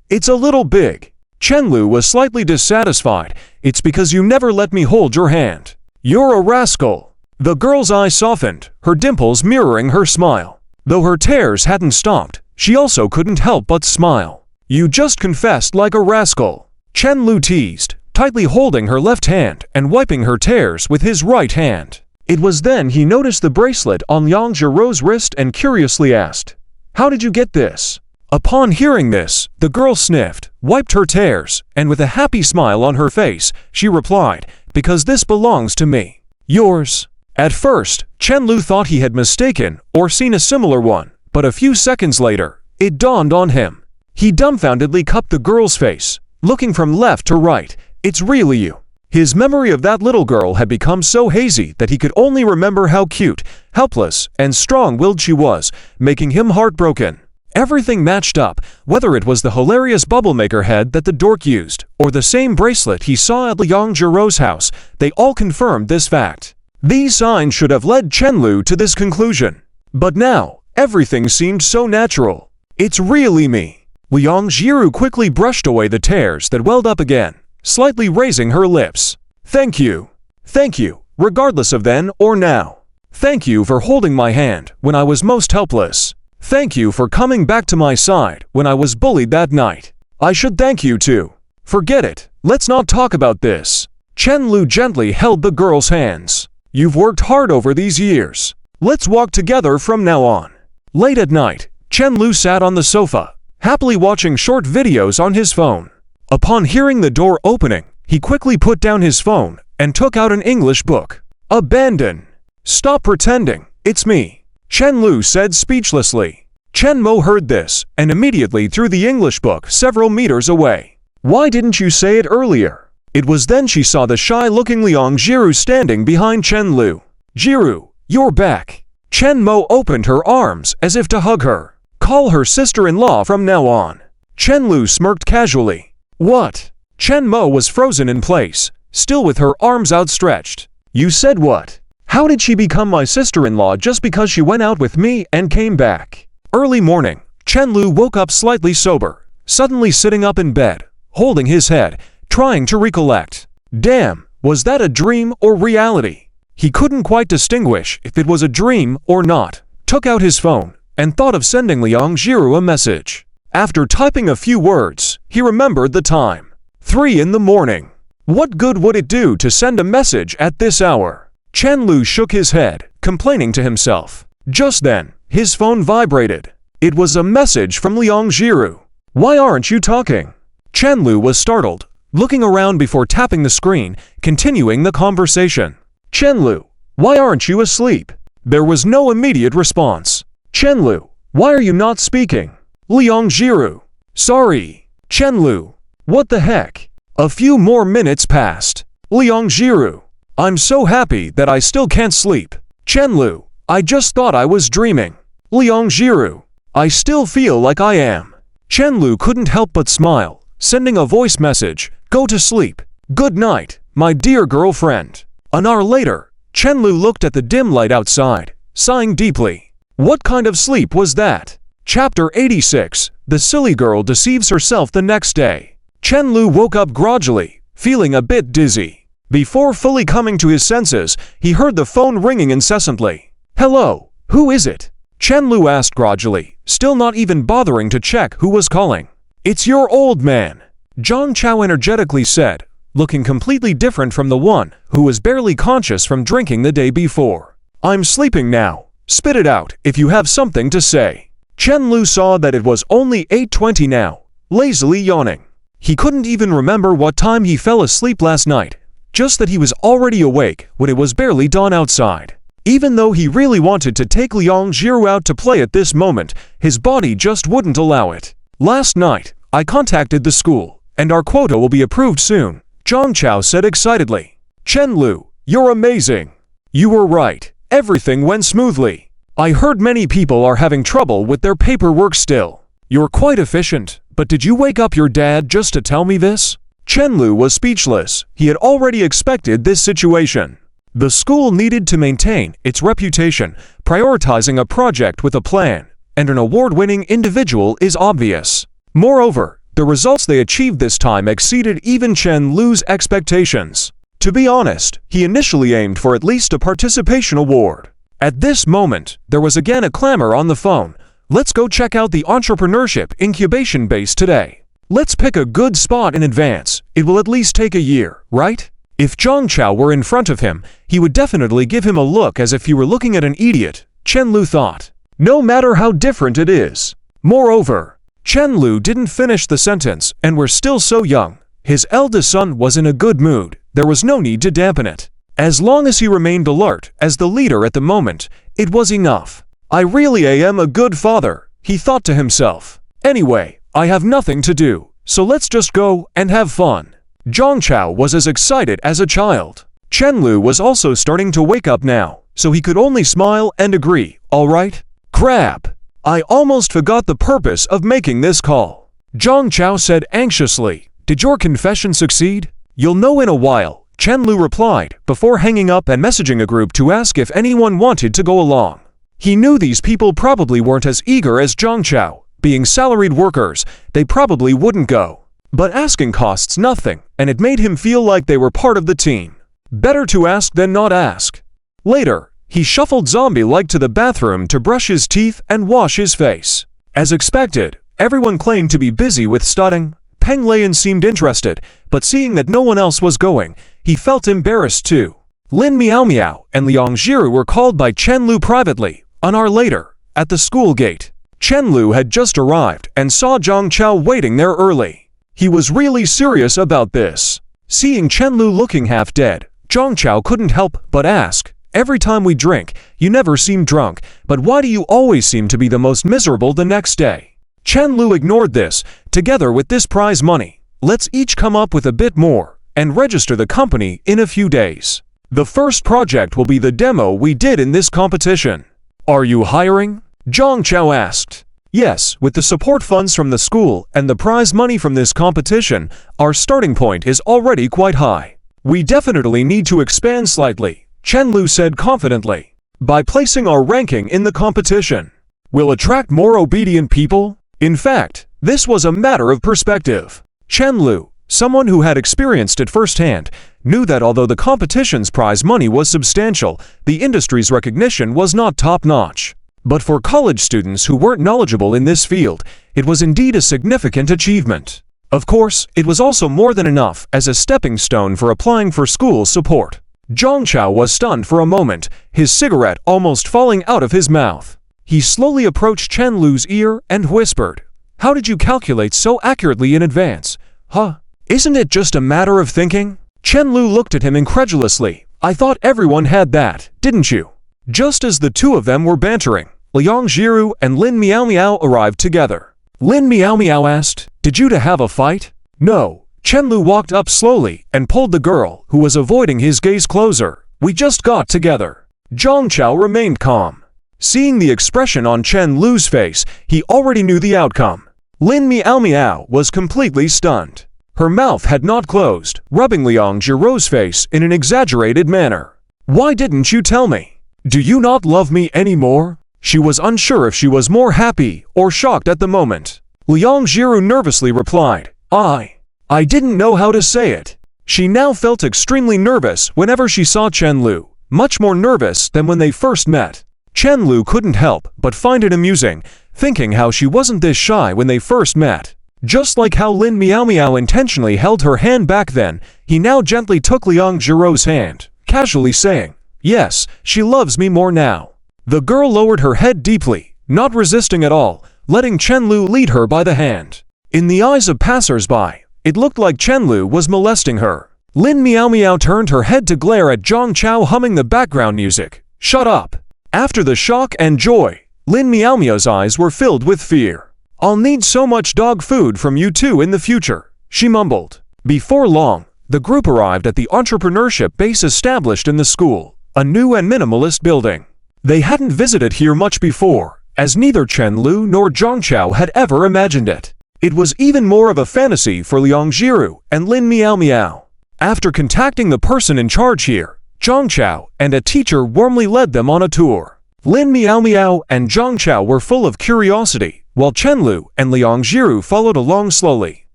It's a little big. Chen Lu was slightly dissatisfied. It's because you never let me hold your hand. You're a rascal. The girl's eyes softened, her dimples mirroring her smile. Though her tears hadn't stopped, she also couldn't help but smile. You just confessed like a rascal. Chen Lu teased, tightly holding her left hand and wiping her tears with his right hand. It was then he noticed the bracelet on Liang Jiru's wrist and curiously asked, How did you get this? Upon hearing this, the girl sniffed, wiped her tears, and with a happy smile on her face, she replied, Because this belongs to me. Yours. At first, Chen Lu thought he had mistaken or seen a similar one, but a few seconds later, it dawned on him. He dumbfoundedly cupped the girl's face, looking from left to right. It's really you. His memory of that little girl had become so hazy that he could only remember how cute, helpless, and strong-willed she was, making him heartbroken. Everything matched up, whether it was the hilarious bubble maker head that the dork used, or the same bracelet he saw at Liang Jiru's house, they all confirmed this fact. These signs should have led Chen Lu to this conclusion. But now, everything seemed so natural. It's really me. Liang Jiru quickly brushed away the tears that welled up again, slightly raising her lips. Thank you. Thank you, regardless of then or now. Thank you for holding my hand when I was most helpless. Thank you for coming back to my side when I was bullied that night. I should thank you too. Forget it. Let's not talk about this. Chen Lu gently held the girl's hands. You've worked hard over these years. Let's walk together from now on. Late at night, Chen Lu sat on the sofa, happily watching short videos on his phone. Upon hearing the door opening, he quickly put down his phone and took out an English book. Abandon. Stop pretending. It's me. Chen Lu said speechlessly. Chen Mo heard this and immediately threw the English book several meters away. Why didn't you say it earlier? It was then she saw the shy-looking Liang Jiru standing behind Chen Lu. Jiru, you're back. Chen Mo opened her arms as if to hug her. Call her sister-in-law from now on. Chen Lu smirked casually. What? Chen Mo was frozen in place, still with her arms outstretched. You said what? How did she become my sister-in-law just because she went out with me and came back? Early morning, Chen Lu woke up slightly sober, suddenly sitting up in bed, holding his head, trying to recollect. Damn, was that a dream or reality? He couldn't quite distinguish if it was a dream or not, took out his phone, and thought of sending Liang Jiru a message. After typing a few words, he remembered the time. 3 in the morning. What good would it do to send a message at this hour? Chen Lu shook his head, complaining to himself. Just then, his phone vibrated. It was a message from Liang Jiru. Why aren't you talking? Chen Lu was startled, looking around before tapping the screen, continuing the conversation. Chenlu, why aren't you asleep? There was no immediate response. Chenlu, why are you not speaking? Liangjiru, sorry. Chenlu, what the heck? A few more minutes passed. Liangjiru, I'm so happy that I still can't sleep. Chenlu, I just thought I was dreaming. Liangjiru, I still feel like I am. Chenlu couldn't help but smile, sending a voice message, go to sleep. Good night, my dear girlfriend. An hour later, Chenlu looked at the dim light outside, sighing deeply. What kind of sleep was that? Chapter 86, The Silly Girl Deceives Herself the Next Day. Chenlu woke up grudgingly, feeling a bit dizzy. Before fully coming to his senses, he heard the phone ringing incessantly. Hello, who is it? Chenlu asked grudgingly, still not even bothering to check who was calling. It's your old man, Zhang Chao energetically said, looking completely different from the one who was barely conscious from drinking the day before. I'm sleeping now. Spit it out if you have something to say. Chenlu saw that it was only 8:20 now, lazily yawning. He couldn't even remember what time he fell asleep last night, just that he was already awake when it was barely dawn outside. Even though he really wanted to take Liangjiru out to play at this moment, his body just wouldn't allow it. Last night, I contacted the school, and our quota will be approved soon, Zhang Chao said excitedly. Chenlu, you're amazing. You were right. Everything went smoothly. I heard many people are having trouble with their paperwork still. You're quite efficient, but did you wake up your dad just to tell me this? Chenlu was speechless. He had already expected this situation. The school needed to maintain its reputation, prioritizing a project with a plan, and an award-winning individual is obvious. Moreover, the results they achieved this time exceeded even Chenlu's expectations. To be honest, he initially aimed for at least a participation award. At this moment, there was again a clamor on the phone. Let's go check out the entrepreneurship incubation base today. Let's pick a good spot in advance. It will at least take a year, right? If Zhang Chao were in front of him, he would definitely give him a look as if he were looking at an idiot, Chenlu thought. No matter how different it is. Moreover, Chenlu didn't finish the sentence and were still so young. His eldest son was in a good mood. There was no need to dampen it. As long as he remained alert as the leader at the moment, it was enough. I really am a good father, he thought to himself. Anyway, I have nothing to do, so let's just go and have fun. Zhang Chao was as excited as a child. Chenlu was also starting to wake up now, so he could only smile and agree, all right? Crap! I almost forgot the purpose of making this call. Zhang Chao said anxiously, did your confession succeed? You'll know in a while, Chenlu replied, before hanging up and messaging a group to ask if anyone wanted to go along. He knew these people probably weren't as eager as Zhang Chao. Being salaried workers, they probably wouldn't go. But asking costs nothing, and it made him feel like they were part of the team. Better to ask than not ask. Later, he shuffled zombie-like to the bathroom to brush his teeth and wash his face. As expected, everyone claimed to be busy with studying. Peng Lian seemed interested, but seeing that no one else was going, he felt embarrassed too. Lin Miao Miao and Liangjiru were called by Chenlu privately, an hour later, at the school gate. Chenlu had just arrived and saw Zhang Chao waiting there early. He was really serious about this. Seeing Chenlu looking half dead, Zhang Chao couldn't help but ask, every time we drink, you never seem drunk, but why do you always seem to be the most miserable the next day? Chenlu ignored this. Together with this prize money, let's each come up with a bit more and register the company in a few days. The first project will be the demo we did in this competition. Are you hiring? Zhang Chao asked. Yes, with the support funds from the school and the prize money from this competition, our starting point is already quite high. We definitely need to expand slightly, Chenlu said confidently. By placing our ranking in the competition, we'll attract more obedient people. In fact, this was a matter of perspective. Chenlu, someone who had experienced it firsthand, knew that although the competition's prize money was substantial, the industry's recognition was not top-notch. But for college students who weren't knowledgeable in this field, it was indeed a significant achievement. Of course, it was also more than enough as a stepping stone for applying for school support. Zhang Chao was stunned for a moment, his cigarette almost falling out of his mouth. He slowly approached Chenlu's ear and whispered, "How did you calculate so accurately in advance? Huh? Isn't it just a matter of thinking? Chen Lu looked at him incredulously. I thought everyone had that, didn't you? Just as the two of them were bantering, Liang Jiru and Lin Miao Miao arrived together. Lin Miao Miao asked, "Did you two have a fight?" "No." Chen Lu walked up slowly and pulled the girl, who was avoiding his gaze, closer. "We just got together." Zhang Chao remained calm. Seeing the expression on Chen Lu's face, he already knew the outcome. Lin Miao Miao was completely stunned. Her mouth had not closed, rubbing Liang Jiru's face in an exaggerated manner. "Why didn't you tell me? Do you not love me anymore?" She was unsure if she was more happy or shocked at the moment. Liang Jiru nervously replied, I didn't know how to say it." She now felt extremely nervous whenever she saw Chen Lu, much more nervous than when they first met. Chen Lu couldn't help but find it amusing, thinking how she wasn't this shy when they first met. Just like how Lin Miao Miao intentionally held her hand back then, he now gently took Liang Jiru's hand, casually saying, "Yes, she loves me more now." The girl lowered her head deeply, not resisting at all, letting Chen Lu lead her by the hand. In the eyes of passers-by, it looked like Chen Lu was molesting her. Lin Miao Miao turned her head to glare at Zhang Chao humming the background music. "Shut up." After the shock and joy, Lin Miao Miao's eyes were filled with fear. "I'll need so much dog food from you two in the future," she mumbled. Before long, the group arrived at the entrepreneurship base established in the school, a new and minimalist building. They hadn't visited here much before, as neither Chen Lu nor Zhang Chao had ever imagined it. It was even more of a fantasy for Liang Jiru and Lin Miao Miao. After contacting the person in charge here, Zhang Chao and a teacher warmly led them on a tour. Lin Miao Miao and Zhang Chao were full of curiosity, while Chen Lu and Liang Jiru followed along slowly.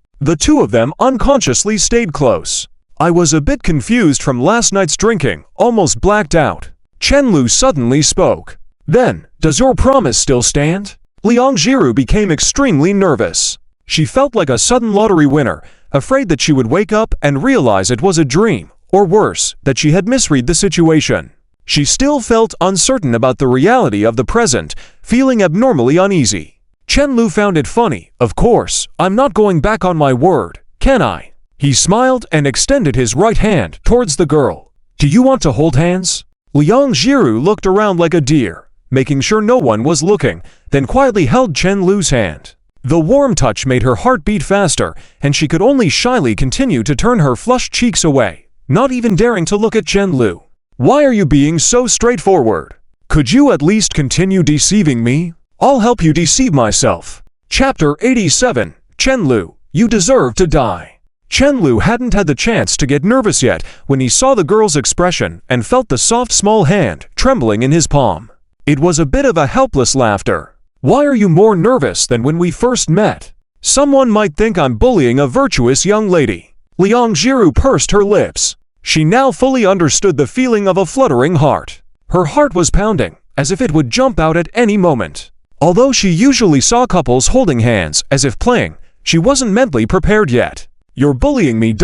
The two of them unconsciously stayed close. "I was a bit confused from last night's drinking, almost blacked out." Chen Lu suddenly spoke. "Then, does your promise still stand?" Liang Jiru became extremely nervous. She felt like a sudden lottery winner, afraid that she would wake up and realize it was a dream, or worse, that she had misread the situation. She still felt uncertain about the reality of the present, feeling abnormally uneasy. Chen Lu found it funny. "Of course, I'm not going back on my word, can I?" He smiled and extended his right hand towards the girl. "Do you want to hold hands?" Liang Jiru looked around like a deer, making sure no one was looking, then quietly held Chen Lu's hand. The warm touch made her heart beat faster, and she could only shyly continue to turn her flushed cheeks away, not even daring to look at Chen Lu. "Why are you being so straightforward? Could you at least continue deceiving me? I'll help you deceive myself." Chapter 87. Chen Lu, you deserve to die. Chen Lu hadn't had the chance to get nervous yet when he saw the girl's expression and felt the soft small hand trembling in his palm. It was a bit of a helpless laughter. "Why are you more nervous than when we first met? Someone might think I'm bullying a virtuous young lady." Liang Jiru pursed her lips. She now fully understood the feeling of a fluttering heart. Her heart was pounding, as if it would jump out at any moment. Although she usually saw couples holding hands as if playing, she wasn't mentally prepared yet. "You're bullying me,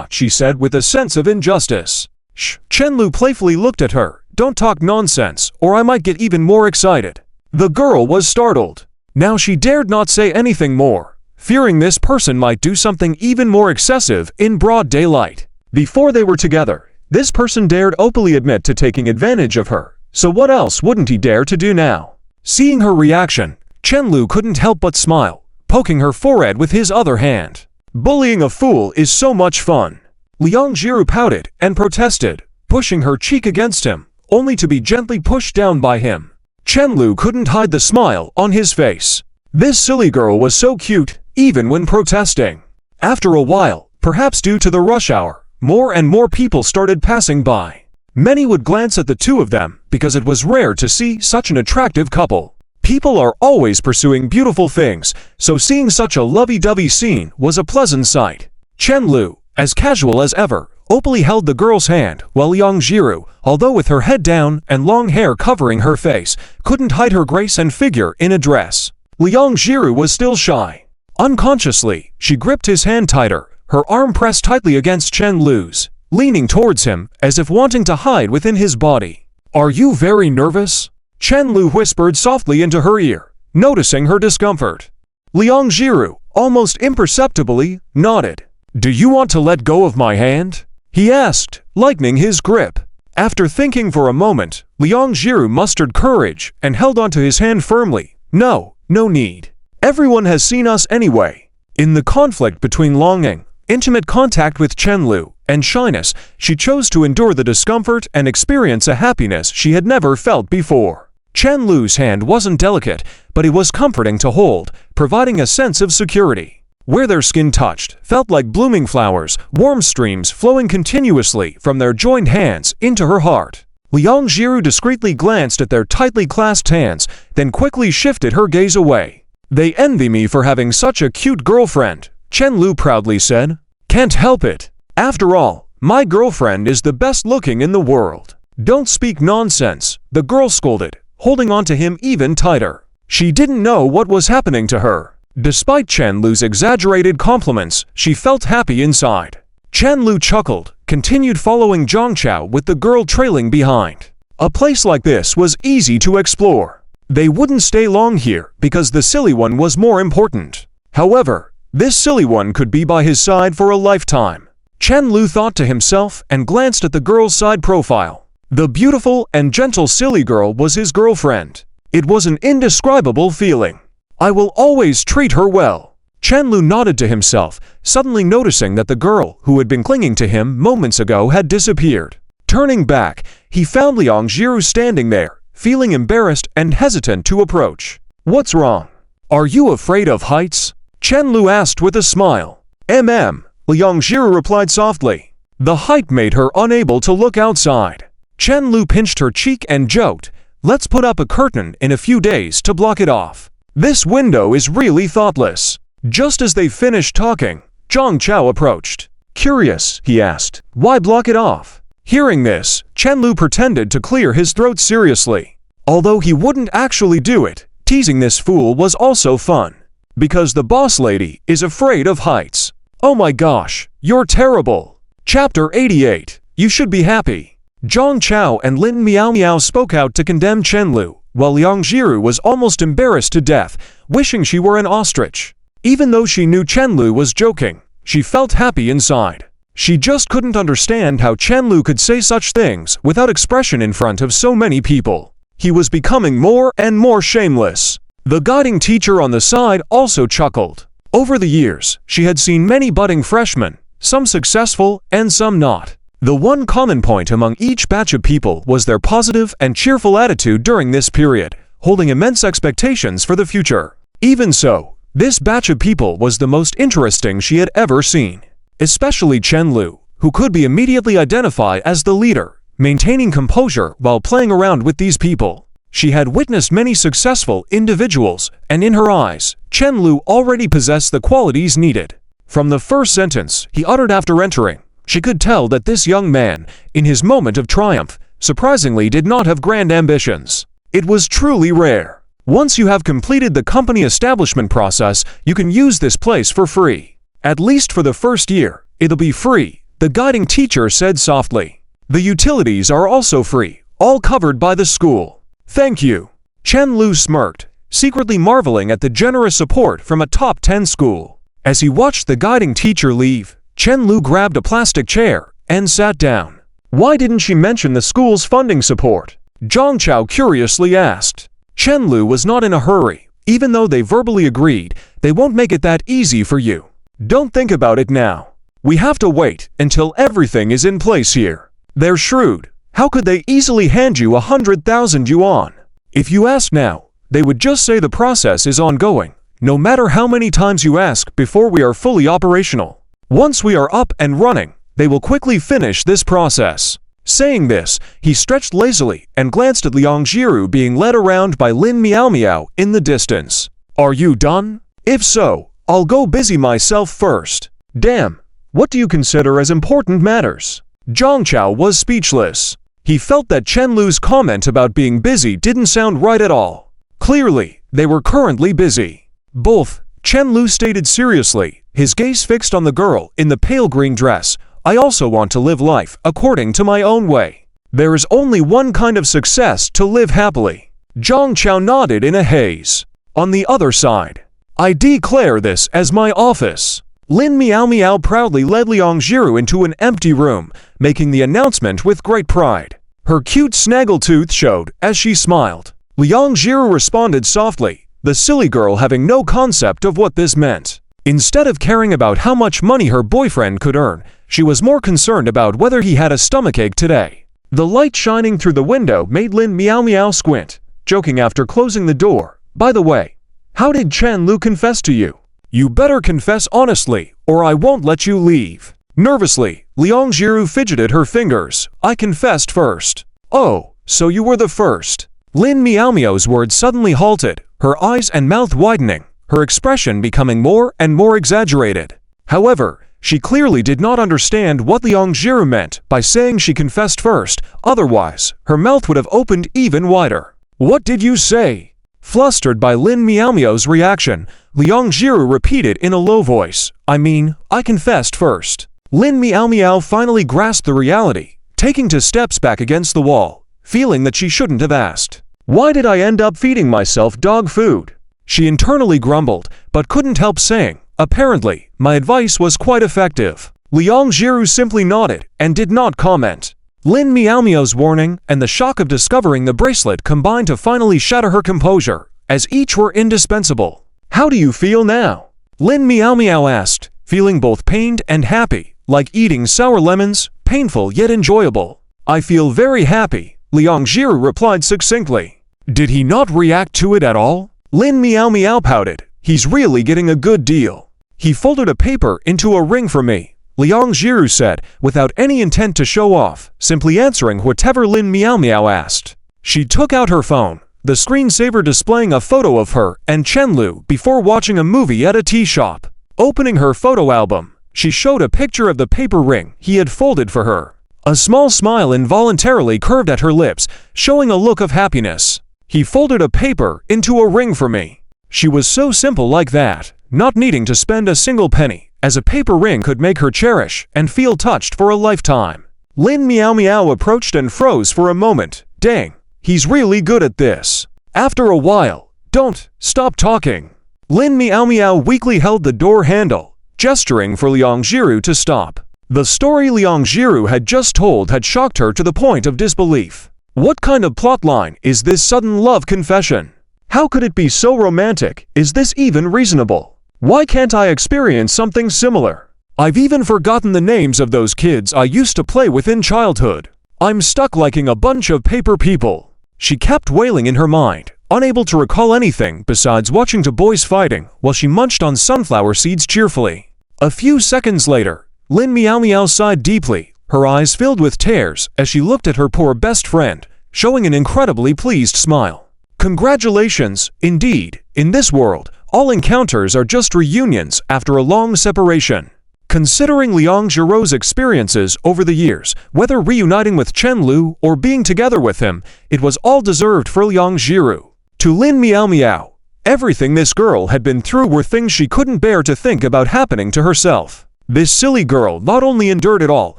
she said with a sense of injustice. "Shh." Chen Lu playfully looked at her. "Don't talk nonsense, or I might get even more excited." The girl was startled. Now she dared not say anything more, fearing this person might do something even more excessive in broad daylight. Before they were together, this person dared openly admit to taking advantage of her, so what else wouldn't he dare to do now? Seeing her reaction, Chen Lu couldn't help but smile, poking her forehead with his other hand. "Bullying a fool is so much fun." Liang Jiru pouted and protested, pushing her cheek against him, only to be gently pushed down by him. Chen Lu couldn't hide the smile on his face. This silly girl was so cute, even when protesting. After a while, perhaps due to the rush hour, more and more people started passing by. Many would glance at the two of them because it was rare to see such an attractive couple. People are always pursuing beautiful things, so seeing such a lovey-dovey scene was a pleasant sight. Chen Lu, as casual as ever, openly held the girl's hand, while Liang Jiru, although with her head down and long hair covering her face, couldn't hide her grace and figure in a dress. Liang Jiru was still shy. Unconsciously, she gripped his hand tighter, her arm pressed tightly against Chen Lu's, leaning towards him as if wanting to hide within his body. "Are you very nervous?" Chen Lu whispered softly into her ear, noticing her discomfort. Liang Jiru, almost imperceptibly, nodded. "Do you want to let go of my hand?" he asked, lightening his grip. After thinking for a moment, Liang Jiru mustered courage and held onto his hand firmly. "No, no need. Everyone has seen us anyway." In the conflict between longing, intimate contact with Chen Lu, and shyness, she chose to endure the discomfort and experience a happiness she had never felt before. Chen Lu's hand wasn't delicate, but it was comforting to hold, providing a sense of security. Where their skin touched felt like blooming flowers, warm streams flowing continuously from their joined hands into her heart. Liang Jiru discreetly glanced at their tightly clasped hands, then quickly shifted her gaze away. "They envy me for having such a cute girlfriend," Chen Lu proudly said. "Can't help it. After all, my girlfriend is the best looking in the world." "Don't speak nonsense," the girl scolded, holding on to him even tighter. She didn't know what was happening to her. Despite Chen Lu's exaggerated compliments, she felt happy inside. Chen Lu chuckled, continued following Zhang Chao with the girl trailing behind. A place like this was easy to explore. They wouldn't stay long here because the silly one was more important. However, this silly one could be by his side for a lifetime. Chen Lu thought to himself and glanced at the girl's side profile. The beautiful and gentle silly girl was his girlfriend. It was an indescribable feeling. "I will always treat her well." Chen Lu nodded to himself, suddenly noticing that the girl who had been clinging to him moments ago had disappeared. Turning back, he found Liang Jiru standing there, feeling embarrassed and hesitant to approach. "What's wrong? Are you afraid of heights?" Chen Lu asked with a smile. Liang Jiru replied softly. The height made her unable to look outside. Chen Lu pinched her cheek and joked, "Let's put up a curtain in a few days to block it off. This window is really thoughtless." Just as they finished talking, Zhang Chao approached. Curious, he asked, "Why block it off?" Hearing this, Chen Lu pretended to clear his throat seriously. Although he wouldn't actually do it, teasing this fool was also fun. Because the boss lady is afraid of heights. "Oh my gosh, you're terrible." Chapter 88. You should be happy. Zhang Chao and Lin Miao Miao spoke out to condemn Chen Lu, while Liang Jiru was almost embarrassed to death, wishing she were an ostrich. Even though she knew Chen Lu was joking, she felt happy inside. She just couldn't understand how Chen Lu could say such things without expression in front of so many people. He was becoming more and more shameless. The guiding teacher on the side also chuckled. Over the years, she had seen many budding freshmen, some successful and some not. The one common point among each batch of people was their positive and cheerful attitude during this period, holding immense expectations for the future. Even so, this batch of people was the most interesting she had ever seen. Especially Chen Lu, who could be immediately identified as the leader, maintaining composure while playing around with these people. She had witnessed many successful individuals, and in her eyes, Chen Lu already possessed the qualities needed. From the first sentence he uttered after entering, she could tell that this young man, in his moment of triumph, surprisingly did not have grand ambitions. It was truly rare. Once you have completed the company establishment process, you can use this place for free. At least for the first year, it'll be free, the guiding teacher said softly. The utilities are also free, all covered by the school. Thank you. Chen Lu smirked, secretly marveling at the generous support from a top 10 school. As he watched the guiding teacher leave, Chen Lu grabbed a plastic chair and sat down. Why didn't she mention the school's funding support? Zhang Chao curiously asked. Chen Lu was not in a hurry. Even though they verbally agreed, they won't make it that easy for you. Don't think about it now. We have to wait until everything is in place here. They're shrewd. How could they easily hand you 100,000 yuan? If you ask now, they would just say the process is ongoing, no matter how many times you ask before we are fully operational. Once we are up and running, they will quickly finish this process. Saying this, he stretched lazily and glanced at Liang Jiru being led around by Lin Miao Miao in the distance. Are you done? If so, I'll go busy myself first. Damn, what do you consider as important matters? Zhang Chao was speechless. He felt that Chen Lu's comment about being busy didn't sound right at all. Clearly, they were currently busy. Both, Chen Lu stated seriously, his gaze fixed on the girl in the pale green dress. I also want to live life according to my own way. There is only one kind of success to live happily. Zhang Chao nodded in a haze. On the other side, I declare this as my office. Lin Miao Miao proudly led Liang Jiru into an empty room, making the announcement with great pride. Her cute snaggletooth showed as she smiled. Liang Jiru responded softly, the silly girl having no concept of what this meant. Instead of caring about how much money her boyfriend could earn, she was more concerned about whether he had a stomachache today. The light shining through the window made Lin Miao Miao squint, joking after closing the door. By the way, how did Chen Lu confess to you? You better confess honestly, or I won't let you leave. Nervously, Liang Jiru fidgeted her fingers. I confessed first. Oh, so you were the first. Lin Miao Miao's words suddenly halted, her eyes and mouth widening, her expression becoming more and more exaggerated. However, she clearly did not understand what Liang Jiru meant by saying she confessed first, otherwise, her mouth would have opened even wider. What did you say? Flustered by Lin Miao Miao's reaction, Liang Jiru repeated in a low voice, I confessed first. Lin Miao Miao finally grasped the reality, taking 2 steps back against the wall, feeling that she shouldn't have asked. Why did I end up feeding myself dog food? She internally grumbled, but couldn't help saying, apparently, my advice was quite effective. Liang Jiru simply nodded and did not comment. Lin Miao Miao's warning and the shock of discovering the bracelet combined to finally shatter her composure, as each were indispensable. How do you feel now? Lin Miao Miao asked, feeling both pained and happy, like eating sour lemons, painful yet enjoyable. I feel very happy, Liang Jiru replied succinctly. Did he not react to it at all? Lin Miao Miao pouted. He's really getting a good deal. He folded a paper into a ring for me, Liang Jiru said, without any intent to show off, simply answering whatever Lin Miao Miao asked. She took out her phone, the screensaver displaying a photo of her and Chen Lu before watching a movie at a tea shop. Opening her photo album, she showed a picture of the paper ring he had folded for her. A small smile involuntarily curved at her lips, showing a look of happiness. He folded a paper into a ring for me. She was so simple like that, not needing to spend a single penny, as a paper ring could make her cherish and feel touched for a lifetime. Lin Miao Miao approached and froze for a moment. Dang, he's really good at this. After a while, don't stop talking. Lin Miao Miao weakly held the door handle, gesturing for Liang Jiru to stop. The story Liang Jiru had just told had shocked her to the point of disbelief. What kind of plotline is this sudden love confession? How could it be so romantic? Is this even reasonable? Why can't I experience something similar? I've even forgotten the names of those kids I used to play with in childhood. I'm stuck liking a bunch of paper people. She kept wailing in her mind, unable to recall anything besides watching 2 boys fighting while she munched on sunflower seeds cheerfully. A few seconds later, Lin Miao Miao sighed deeply, her eyes filled with tears as she looked at her poor best friend, showing an incredibly pleased smile. Congratulations, indeed. In this world, all encounters are just reunions after a long separation. Considering Liang Jiru's experiences over the years, whether reuniting with Chen Lu or being together with him, it was all deserved for Liang Jiru. To Lin Miao Miao, everything this girl had been through were things she couldn't bear to think about happening to herself. This silly girl not only endured it all,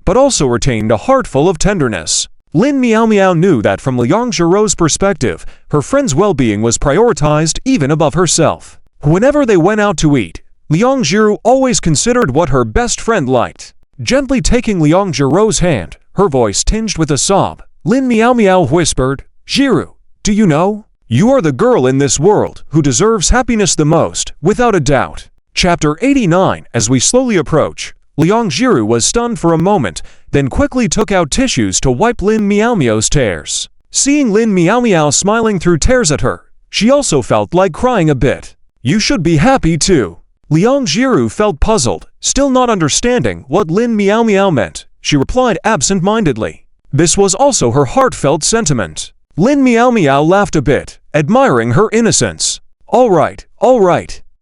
but also retained a heart full of tenderness. Lin Miao Miao knew that from Liang Jiru's perspective, her friend's well-being was prioritized even above herself. Whenever they went out to eat, Liang Jiru always considered what her best friend liked. Gently taking Liang Jiru's hand, her voice tinged with a sob, Lin Miao Miao whispered, Jiru, do you know? You are the girl in this world who deserves happiness the most, without a doubt. Chapter 89. As we slowly approach, Liang Jiru was stunned for a moment, then quickly took out tissues to wipe Lin Miao Miao's tears. Seeing Lin Miao Miao smiling through tears at her, she also felt like crying a bit. You should be happy too. Liang Jiru felt puzzled, still not understanding what Lin Miao Miao meant. She replied absent-mindedly. This was also her heartfelt sentiment. Lin Miao Miao laughed a bit, admiring her innocence. All right.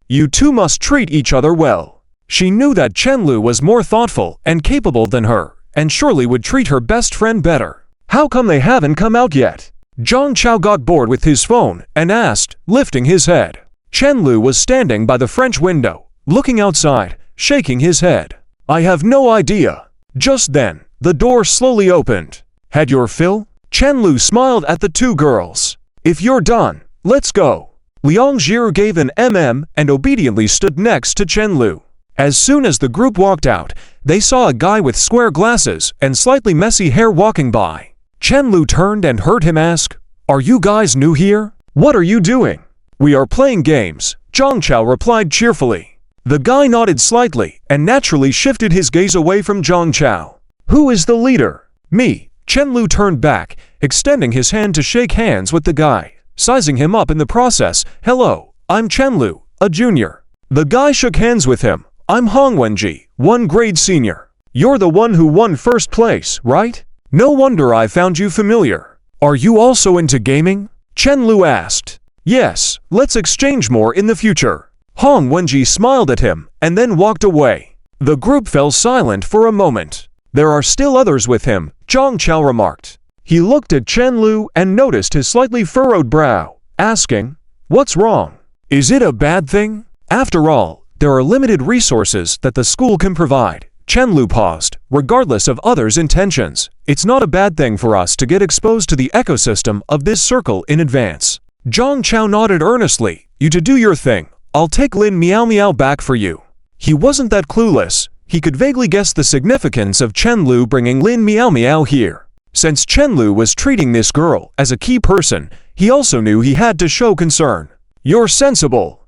You two must treat each other well. She knew that Chen Lu was more thoughtful and capable than her, and surely would treat her best friend better. How come they haven't come out yet? Zhang Chao got bored with his phone and asked, lifting his head. Chen Lu was standing by the French window, looking outside, shaking his head. I have no idea. Just then, the door slowly opened. Had your fill? Chen Lu smiled at the 2 girls. If you're done, let's go. Liang Jiru gave an and obediently stood next to Chen Lu. As soon as the group walked out, they saw a guy with square glasses and slightly messy hair walking by. Chen-Lu turned and heard him ask, "Are you guys new here? What are you doing?" "We are playing games," Zhang Chao replied cheerfully. The guy nodded slightly and naturally shifted his gaze away from Zhang Chao. "Who is the leader?" "Me." Chen-Lu turned back, extending his hand to shake hands with the guy, sizing him up in the process. "Hello, I'm Chen-Lu, a junior." The guy shook hands with him. "I'm Hong Wenji, 1 grade senior. You're the one who won first place, right? No wonder I found you familiar. Are you also into gaming?" Chen-Lu asked. "Yes, let's exchange more in the future." Hong Wenji smiled at him and then walked away. The group fell silent for a moment. "There are still others with him," Zhang Chao remarked. He looked at Chen-Lu and noticed his slightly furrowed brow, asking, "What's wrong? Is it a bad thing?" After all, there are limited resources that the school can provide. Chen-Lu paused. "Regardless of others' intentions, it's not a bad thing for us to get exposed to the ecosystem of this circle in advance." Zhang Chao nodded earnestly. "You to do your thing. I'll take Lin Miao Miao back for you." He wasn't that clueless. He could vaguely guess the significance of Chen-Lu bringing Lin Miao Miao here. Since Chen-Lu was treating this girl as a key person, he also knew he had to show concern. "You're sensible.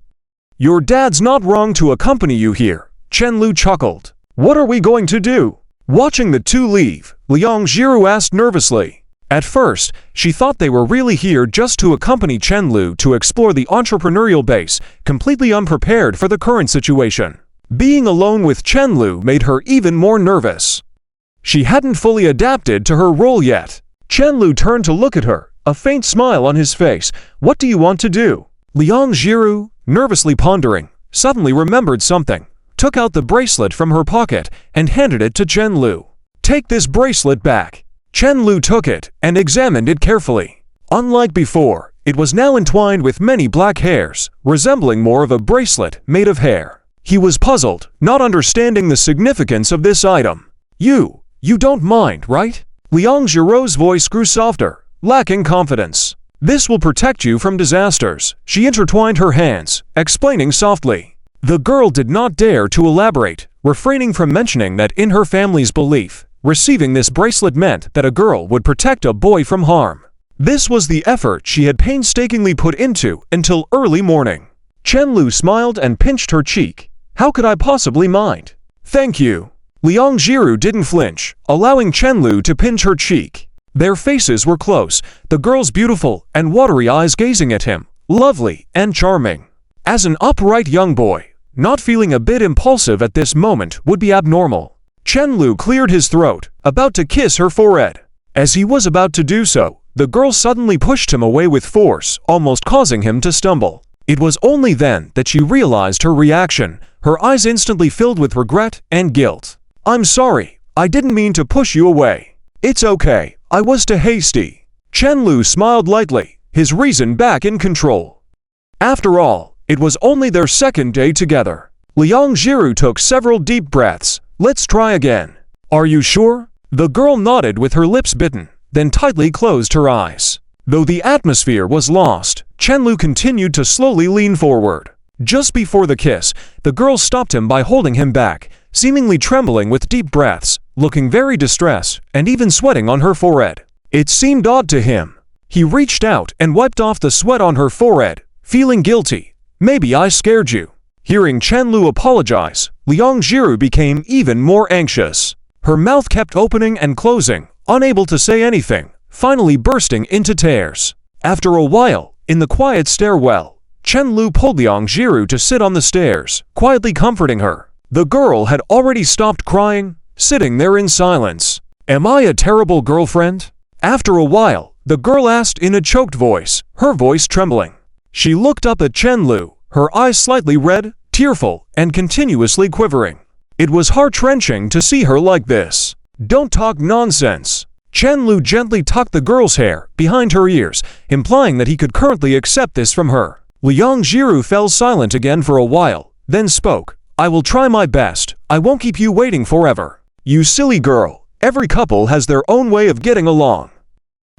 Your dad's not wrong to accompany you here," Chen-Lu chuckled. "What are we going to do?" Watching the two leave, Liang Jiru asked nervously. At first, she thought they were really here just to accompany Chen-Lu to explore the entrepreneurial base, completely unprepared for the current situation. Being alone with Chen-Lu made her even more nervous. She hadn't fully adapted to her role yet. Chen-Lu turned to look at her, a faint smile on his face. "What do you want to do?" Liang Jiru, nervously pondering, suddenly remembered something, took out the bracelet from her pocket and handed it to Chen-Lu. "Take this bracelet back." Chen-Lu took it and examined it carefully. Unlike before, it was now entwined with many black hairs, resembling more of a bracelet made of hair. He was puzzled, not understanding the significance of this item. You don't mind, right?" Liang Jiru's voice grew softer, lacking confidence. "This will protect you from disasters." She intertwined her hands, explaining softly. The girl did not dare to elaborate, refraining from mentioning that in her family's belief, receiving this bracelet meant that a girl would protect a boy from harm. This was the effort she had painstakingly put into until early morning. Chen-Lu smiled and pinched her cheek. "How could I possibly mind?" "Thank you." Liang Jiru didn't flinch, allowing Chen-Lu to pinch her cheek. Their faces were close, the girl's beautiful and watery eyes gazing at him, lovely and charming. As an upright young boy, not feeling a bit impulsive at this moment would be abnormal. Chen-Lu cleared his throat, about to kiss her forehead. As he was about to do so, the girl suddenly pushed him away with force, almost causing him to stumble. It was only then that she realized her reaction, her eyes instantly filled with regret and guilt. "I'm sorry, I didn't mean to push you away." "It's okay, I was too hasty." Chen-Lu smiled lightly, his reason back in control. After all, it was only their second day together. Liang Jiru took several deep breaths. "Let's try again." "Are you sure?" The girl nodded with her lips bitten, then tightly closed her eyes. Though the atmosphere was lost, Chen-Lu continued to slowly lean forward. Just before the kiss, the girl stopped him by holding him back, seemingly trembling with deep breaths, looking very distressed, and even sweating on her forehead. It seemed odd to him. He reached out and wiped off the sweat on her forehead, feeling guilty. "Maybe I scared you." Hearing Chen-Lu apologize, Liang Jiru became even more anxious. Her mouth kept opening and closing, unable to say anything, finally bursting into tears. After a while, in the quiet stairwell, Chen-Lu pulled Liang Jiru to sit on the stairs, quietly comforting her. The girl had already stopped crying, sitting there in silence. "Am I a terrible girlfriend?" After a while, the girl asked in a choked voice, her voice trembling. She looked up at Chen-Lu, her eyes slightly red, tearful, and continuously quivering. It was heart-wrenching to see her like this. "Don't talk nonsense." Chen-Lu gently tucked the girl's hair behind her ears, implying that he could currently accept this from her. Liang Jiru fell silent again for a while, then spoke. "I will try my best. I won't keep you waiting forever." "You silly girl. Every couple has their own way of getting along.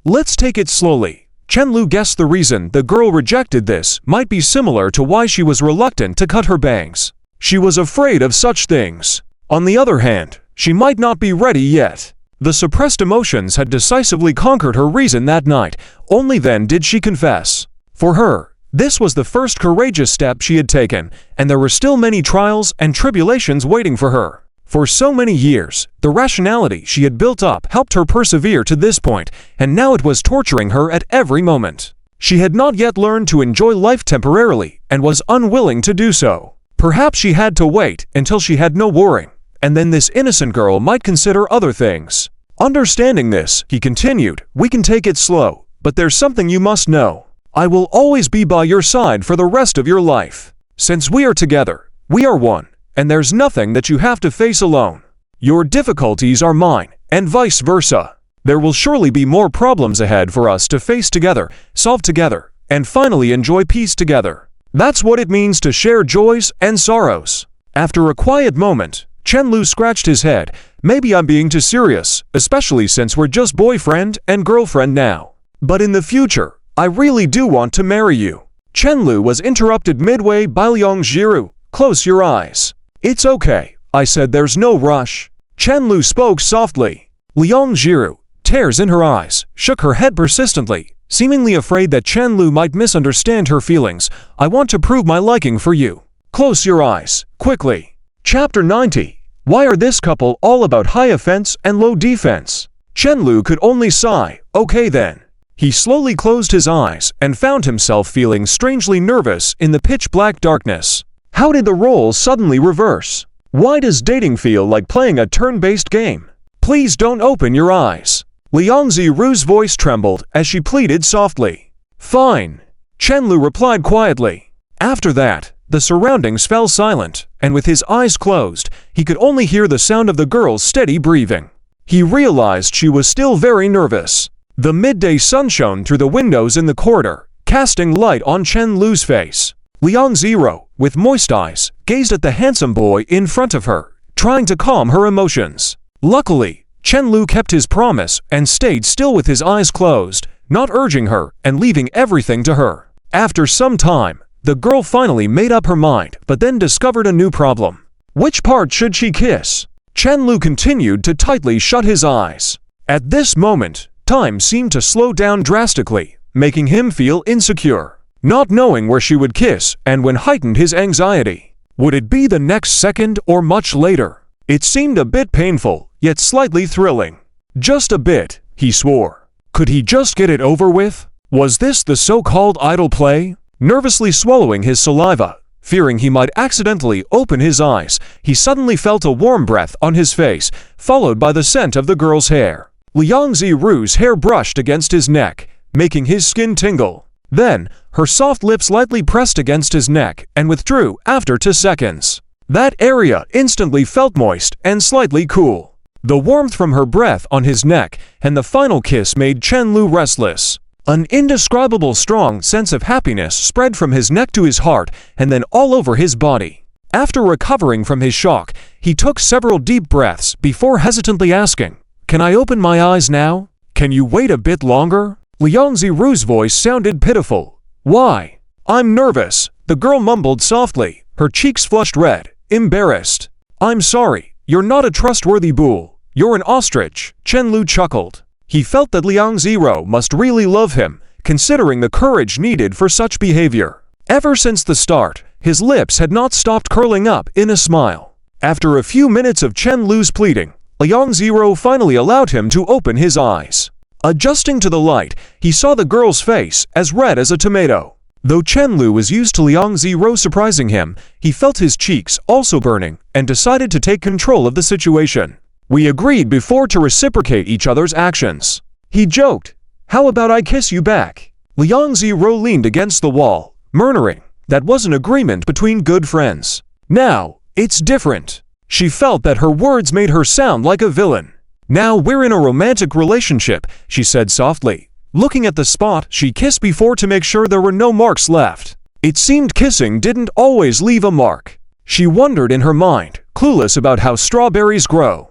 Let's take it slowly." Chen-Lu guessed the reason the girl rejected this might be similar to why she was reluctant to cut her bangs. She was afraid of such things. On the other hand, she might not be ready yet. The suppressed emotions had decisively conquered her reason that night. Only then did she confess. For her, this was the first courageous step she had taken, and there were still many trials and tribulations waiting for her. For so many years, the rationality she had built up helped her persevere to this point, and now it was torturing her at every moment. She had not yet learned to enjoy life temporarily, and was unwilling to do so. Perhaps she had to wait until she had no worrying, and then this innocent girl might consider other things. Understanding this, he continued, "We can take it slow, but there's something you must know. I will always be by your side for the rest of your life. Since we are together, we are one, and there's nothing that you have to face alone. Your difficulties are mine, and vice versa. There will surely be more problems ahead for us to face together, solve together, and finally enjoy peace together. That's what it means to share joys and sorrows." After a quiet moment, Chen-Lu scratched his head. "Maybe I'm being too serious, especially since we're just boyfriend and girlfriend now. But in the future, I really do want to marry you." Chen-Lu was interrupted midway by Liang Jiru. "Close your eyes." "It's okay," I said, "there's no rush." Chen-Lu spoke softly. Liang Jiru, tears in her eyes, shook her head persistently, seemingly afraid that Chen-Lu might misunderstand her feelings. "I want to prove my liking for you. Close your eyes, quickly." Chapter 90. Why are this couple all about high offense and low defense? Chen-Lu could only sigh. "Okay then." He slowly closed his eyes and found himself feeling strangely nervous in the pitch-black darkness. How did the roles suddenly reverse? Why does dating feel like playing a turn-based game? "Please don't open your eyes." Liang Ziru's voice trembled as she pleaded softly. "Fine," Chen-Lu replied quietly. After that, the surroundings fell silent, and with his eyes closed, he could only hear the sound of the girl's steady breathing. He realized she was still very nervous. The midday sun shone through the windows in the corridor, casting light on Chen-Lu's face. Liang Ziru, with moist eyes, gazed at the handsome boy in front of her, trying to calm her emotions. Luckily, Chen-Lu kept his promise and stayed still with his eyes closed, not urging her and leaving everything to her. After some time, the girl finally made up her mind, but then discovered a new problem. Which part should she kiss? Chen-Lu continued to tightly shut his eyes. At this moment, time seemed to slow down drastically, making him feel insecure. Not knowing where she would kiss and when heightened his anxiety. Would it be the next second or much later? It seemed a bit painful, yet slightly thrilling. Just a bit, he swore. Could he just get it over with? Was this the so-called idle play? Nervously swallowing his saliva, fearing he might accidentally open his eyes, he suddenly felt a warm breath on his face, followed by the scent of the girl's hair. Liang Ziru's hair brushed against his neck, making his skin tingle. Then, her soft lips lightly pressed against his neck and withdrew after 2 seconds. That area instantly felt moist and slightly cool. The warmth from her breath on his neck and the final kiss made Chen-Lu restless. An indescribable strong sense of happiness spread from his neck to his heart and then all over his body. After recovering from his shock, he took several deep breaths before hesitantly asking, "Can I open my eyes now? Can you wait a bit longer?" Liang Ziru's voice sounded pitiful. "Why?" "I'm nervous," the girl mumbled softly, her cheeks flushed red, embarrassed. "I'm sorry, you're not a trustworthy bull. You're an ostrich," Chen-Lu chuckled. He felt that Liang Ziru must really love him, considering the courage needed for such behavior. Ever since the start, his lips had not stopped curling up in a smile. After a few minutes of Chen-Lu's pleading, Liang Ziru finally allowed him to open his eyes. Adjusting to the light, he saw the girl's face as red as a tomato. Though Chen-Lu was used to Liang Ziru surprising him, he felt his cheeks also burning and decided to take control of the situation. "We agreed before to reciprocate each other's actions," he joked. "How about I kiss you back?" Liang Ziru leaned against the wall, murmuring, "That was an agreement between good friends. Now, it's different." She felt that her words made her sound like a villain. "Now we're in a romantic relationship," she said softly, looking at the spot she kissed before to make sure there were no marks left. It seemed kissing didn't always leave a mark. She wondered in her mind, clueless about how strawberries grow.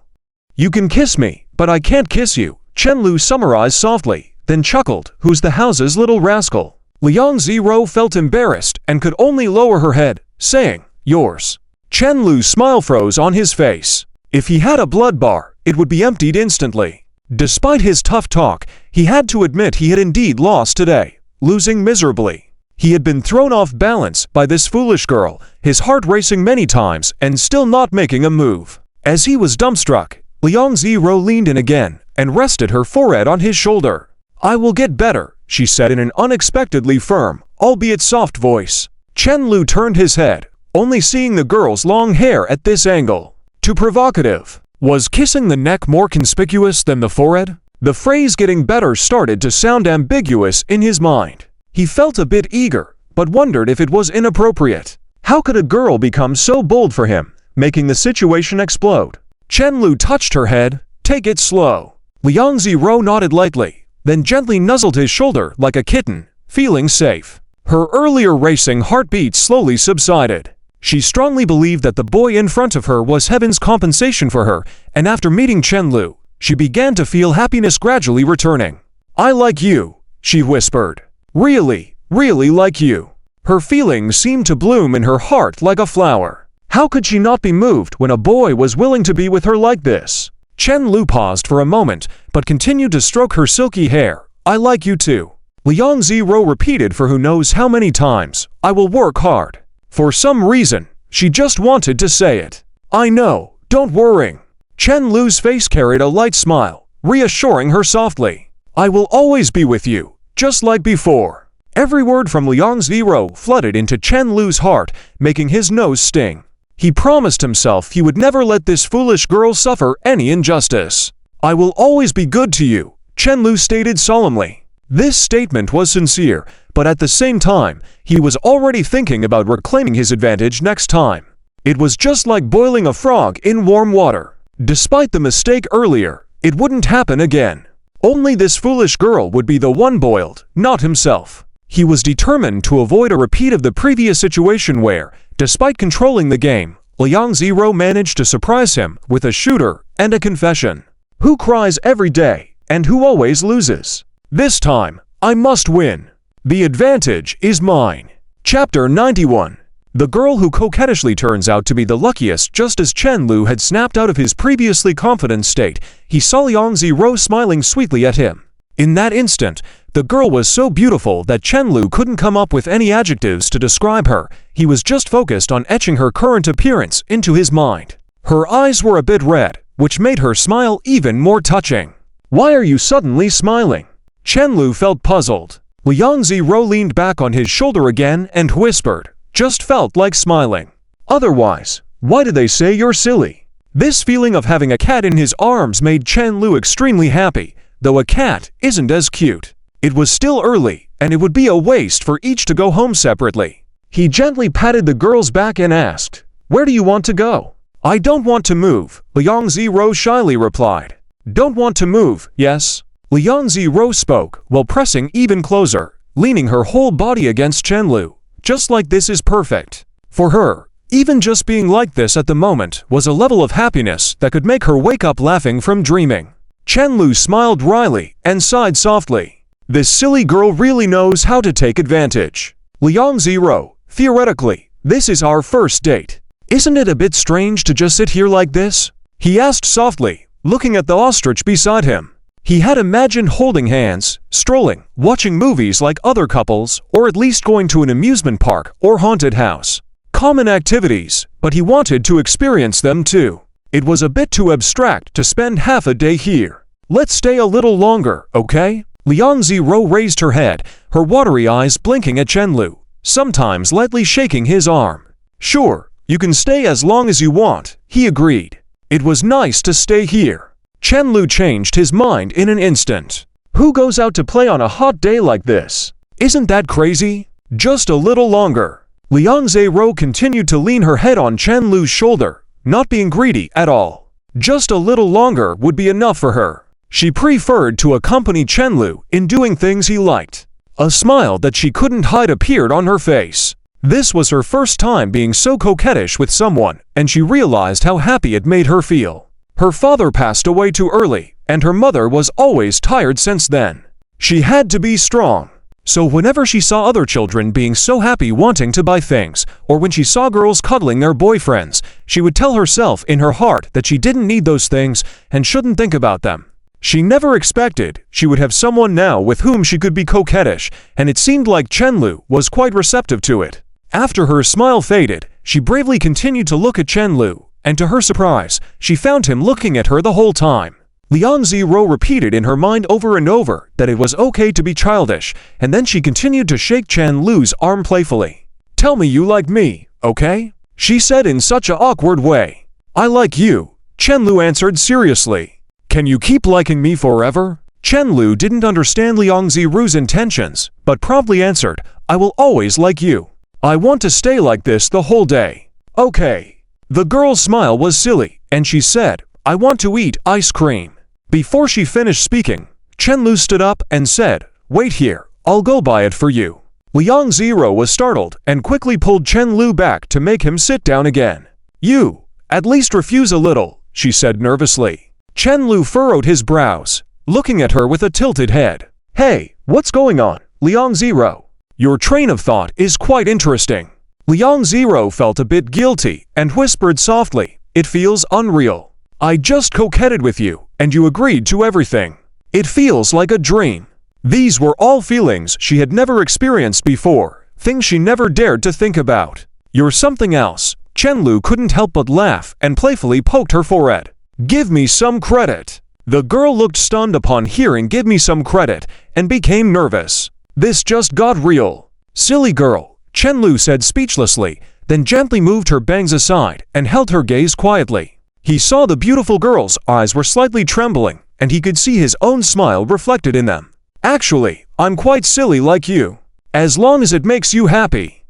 "You can kiss me, but I can't kiss you," Chen-Lu summarized softly, then chuckled, "Who's the house's little rascal?" Liang Ziru felt embarrassed and could only lower her head, saying, "Yours." Chen Lu's smile froze on his face. If he had a blood bar, it would be emptied instantly. Despite his tough talk, he had to admit he had indeed lost today, losing miserably. He had been thrown off balance by this foolish girl, his heart racing many times and still not making a move. As he was dumbstruck, Liang Ziro leaned in again and rested her forehead on his shoulder. "I will get better," she said in an unexpectedly firm, albeit soft voice. Chen Lu turned his head, only seeing the girl's long hair at this angle. Too provocative. Was kissing the neck more conspicuous than the forehead? The phrase "getting better" started to sound ambiguous in his mind. He felt a bit eager, but wondered if it was inappropriate. How could a girl become so bold for him, making the situation explode? Chen Lu touched her head. "Take it slow." Liang Ziro nodded lightly, then gently nuzzled his shoulder like a kitten, feeling safe. Her earlier racing heartbeat slowly subsided. She strongly believed that the boy in front of her was heaven's compensation for her, and after meeting Chen Lu, she began to feel happiness gradually returning. "I like you," she whispered. "Really, really like you." Her feelings seemed to bloom in her heart like a flower. How could she not be moved when a boy was willing to be with her like this? Chen Lu paused for a moment, but continued to stroke her silky hair. "I like you too." Liang Ziro repeated for who knows how many times, "I will work hard." For some reason, she just wanted to say it. "I know, don't worry." Chen Lu's face carried a light smile, reassuring her softly. "I will always be with you, just like before." Every word from Liang Ziro flooded into Chen Lu's heart, making his nose sting. He promised himself he would never let this foolish girl suffer any injustice. "I will always be good to you," Chen Lu stated solemnly. This statement was sincere, but at the same time, he was already thinking about reclaiming his advantage next time. It was just like boiling a frog in warm water. Despite the mistake earlier, it wouldn't happen again. Only this foolish girl would be the one boiled, not himself. He was determined to avoid a repeat of the previous situation where, despite controlling the game, Liang Ziro managed to surprise him with a shooter and a confession. Who cries every day, and who always loses? This time, I must win. The advantage is mine. Chapter 91. The girl who coquettishly turns out to be the luckiest. Just as Chen Lu had snapped out of his previously confident state, he saw Liang Ziro smiling sweetly at him. In that instant, the girl was so beautiful that Chen Lu couldn't come up with any adjectives to describe her. He was just focused on etching her current appearance into his mind. Her eyes were a bit red, which made her smile even more touching. "Why are you suddenly smiling?" Chen Lu felt puzzled. Liang Ziro leaned back on his shoulder again and whispered, "Just felt like smiling. Otherwise, why do they say you're silly?" This feeling of having a cat in his arms made Chen Lu extremely happy, though a cat isn't as cute. It was still early, and it would be a waste for each to go home separately. He gently patted the girl's back and asked, "Where do you want to go?" "I don't want to move," Liang Ziro shyly replied. "Don't want to move, yes?" Liang Ziro spoke while pressing even closer, leaning her whole body against Chen Lu. Just like this is perfect. For her, even just being like this at the moment was a level of happiness that could make her wake up laughing from dreaming. Chen Lu smiled wryly and sighed softly. This silly girl really knows how to take advantage. "Liang Ziro, theoretically, this is our first date. Isn't it a bit strange to just sit here like this?" he asked softly, looking at the ostrich beside him. He had imagined holding hands, strolling, watching movies like other couples, or at least going to an amusement park or haunted house. Common activities, but he wanted to experience them too. It was a bit too abstract to spend half a day here. "Let's stay a little longer, okay?" Liang Ziro raised her head, her watery eyes blinking at Chen Lu, sometimes lightly shaking his arm. "Sure, you can stay as long as you want," he agreed. It was nice to stay here. Chen Lu changed his mind in an instant. Who goes out to play on a hot day like this? Isn't that crazy? Just a little longer. Liang Ziro continued to lean her head on Chen Lu's shoulder, not being greedy at all. Just a little longer would be enough for her. She preferred to accompany Chen Lu in doing things he liked. A smile that she couldn't hide appeared on her face. This was her first time being so coquettish with someone, and she realized how happy it made her feel. Her father passed away too early, and her mother was always tired since then. She had to be strong. So whenever she saw other children being so happy wanting to buy things, or when she saw girls cuddling their boyfriends, she would tell herself in her heart that she didn't need those things and shouldn't think about them. She never expected she would have someone now with whom she could be coquettish, and it seemed like Chenlu was quite receptive to it. After her smile faded, she bravely continued to look at Chenlu, and to her surprise, she found him looking at her the whole time. Liang Ziro repeated in her mind over and over that it was okay to be childish, and then she continued to shake Chenlu's arm playfully. "Tell me you like me, okay?" she said in such an awkward way. "I like you," Chenlu answered seriously. "Can you keep liking me forever?" Chenlu didn't understand Liang Ziru's intentions, but promptly answered, "I will always like you. I want to stay like this the whole day." "Okay." The girl's smile was silly, and she said, "I want to eat ice cream." Before she finished speaking, Chenlu stood up and said, "Wait here, I'll go buy it for you." Liang Ziro was startled and quickly pulled Chenlu back to make him sit down again. "You, at least refuse a little," she said nervously. Chenlu furrowed his brows, looking at her with a tilted head. "Hey, what's going on, Liang Ziro? Your train of thought is quite interesting." Liang Ziro felt a bit guilty and whispered softly, "It feels unreal. I just coquetted with you, and you agreed to everything. It feels like a dream." These were all feelings she had never experienced before, things she never dared to think about. "You're something else." Chenlu couldn't help but laugh and playfully poked her forehead. "Give me some credit." The girl looked stunned upon hearing "give me some credit" and became nervous. This just got real. "Silly girl," Chenlu said speechlessly, then gently moved her bangs aside and held her gaze quietly. He saw the beautiful girl's eyes were slightly trembling, and he could see his own smile reflected in them. "Actually, I'm quite silly like you. As long as it makes you happy."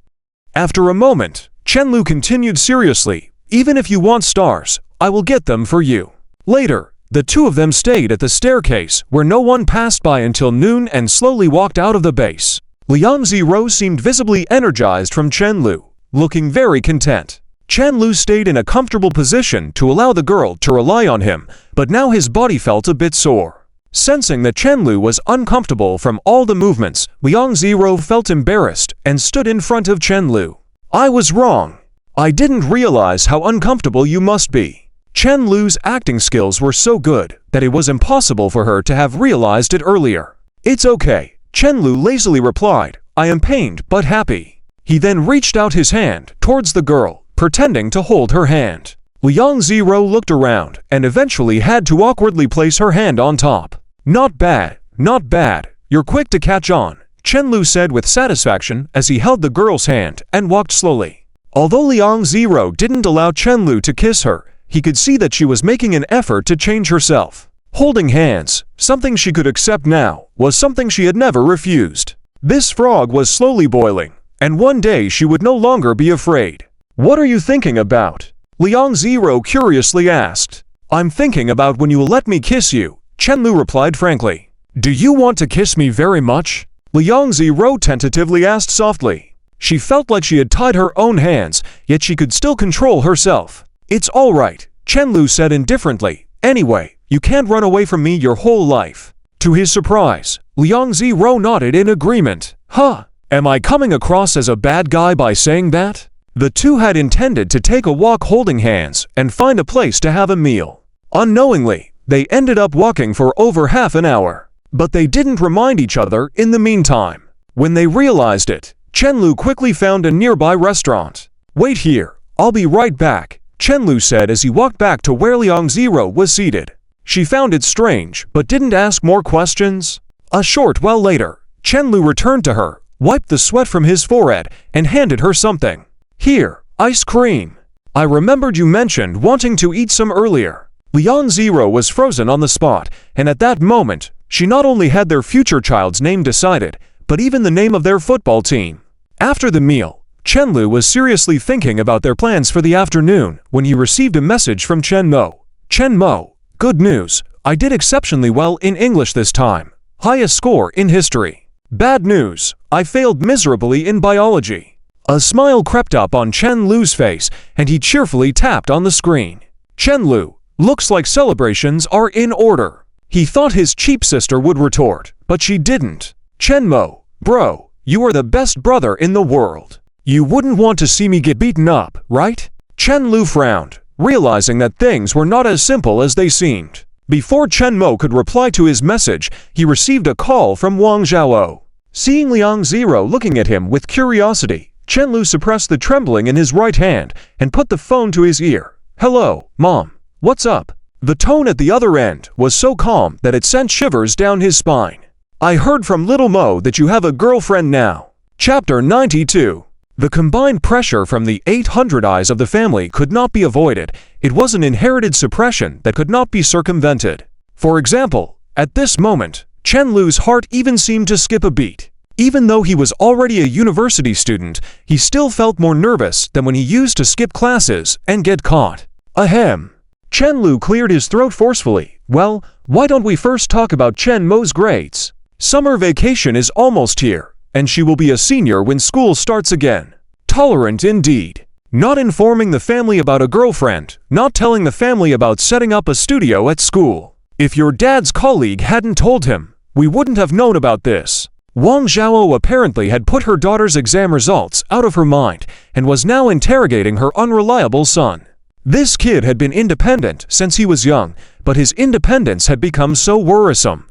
After a moment, Chenlu continued seriously, "Even if you want stars, I will get them for you." Later, the two of them stayed at the staircase where no one passed by until noon and slowly walked out of the base. Liang Ziro seemed visibly energized from Chenlu, looking very content. Chenlu stayed in a comfortable position to allow the girl to rely on him, but now his body felt a bit sore. Sensing that Chenlu was uncomfortable from all the movements, Liang Ziro felt embarrassed and stood in front of Chenlu. "I was wrong. I didn't realize how uncomfortable you must be." Chenlu's acting skills were so good that it was impossible for her to have realized it earlier. "It's okay," Chenlu lazily replied, "I am pained but happy." He then reached out his hand towards the girl, pretending to hold her hand. Liang Ziro looked around and eventually had to awkwardly place her hand on top. "Not bad, not bad. You're quick to catch on," Chenlu said with satisfaction as he held the girl's hand and walked slowly. Although Liang Ziro didn't allow Chenlu to kiss her, he could see that she was making an effort to change herself. Holding hands, something she could accept now, was something she had never refused. This frog was slowly boiling, and one day she would no longer be afraid. "What are you thinking about?" Liang Ziro curiously asked. "I'm thinking about when you will let me kiss you," Chenlu replied frankly. "Do you want to kiss me very much?" Liang Ziro tentatively asked softly. She felt like she had tied her own hands, yet she could still control herself. "It's all right," Chenlu said indifferently. "Anyway, you can't run away from me your whole life." To his surprise, Liang Ziro nodded in agreement. "Huh, am I coming across as a bad guy by saying that?" The two had intended to take a walk holding hands and find a place to have a meal. Unknowingly, they ended up walking for over half an hour. But they didn't remind each other in the meantime. When they realized it, Chenlu quickly found a nearby restaurant. "Wait here, I'll be right back," Chenlu said as he walked back to where Liang Ziro was seated. She found it strange, but didn't ask more questions. A short while later, Chenlu returned to her, wiped the sweat from his forehead, and handed her something. "Here, ice cream. I remembered you mentioned wanting to eat some earlier." Liang Ziro was frozen on the spot, and at that moment, she not only had their future child's name decided, but even the name of their football team. After the meal, Chenlu was seriously thinking about their plans for the afternoon when he received a message from Chen Mo. "Chen Mo, good news. I did exceptionally well in English this time. Highest score in history. Bad news. I failed miserably in biology." A smile crept up on Chen Lu's face, and he cheerfully tapped on the screen. "Chen Lu, looks like celebrations are in order." He thought his cheap sister would retort, but she didn't. "Chen Mo, Bro, you are the best brother in the world. You wouldn't want to see me get beaten up, right? Chen Lu frowned, realizing that things were not as simple as they seemed. Before Chen Mo could reply to his message, he received a call from Wang Zhao. Seeing Liang Zero looking at him with curiosity, Chen Lu suppressed the trembling in his right hand and put the phone to his ear. Hello, Mom. What's up? The tone at the other end was so calm that it sent shivers down his spine. I heard from little Mo that you have a girlfriend now. Chapter 92. The combined pressure from the 800 eyes of the family could not be avoided. It was an inherited suppression that could not be circumvented. For example, at this moment, Chen Lu's heart even seemed to skip a beat. Even though he was already a university student, he still felt more nervous than when he used to skip classes and get caught. Ahem. Chen Lu cleared his throat forcefully. Well, why don't we first talk about Chen Mo's grades? Summer vacation is almost here, and she will be a senior when school starts again. Tolerant indeed. Not informing the family about a girlfriend, not telling the family about setting up a studio at school. If your dad's colleague hadn't told him, we wouldn't have known about this. Wang Zhao apparently had put her daughter's exam results out of her mind and was now interrogating her unreliable son. This kid had been independent since he was young, but his independence had become so worrisome.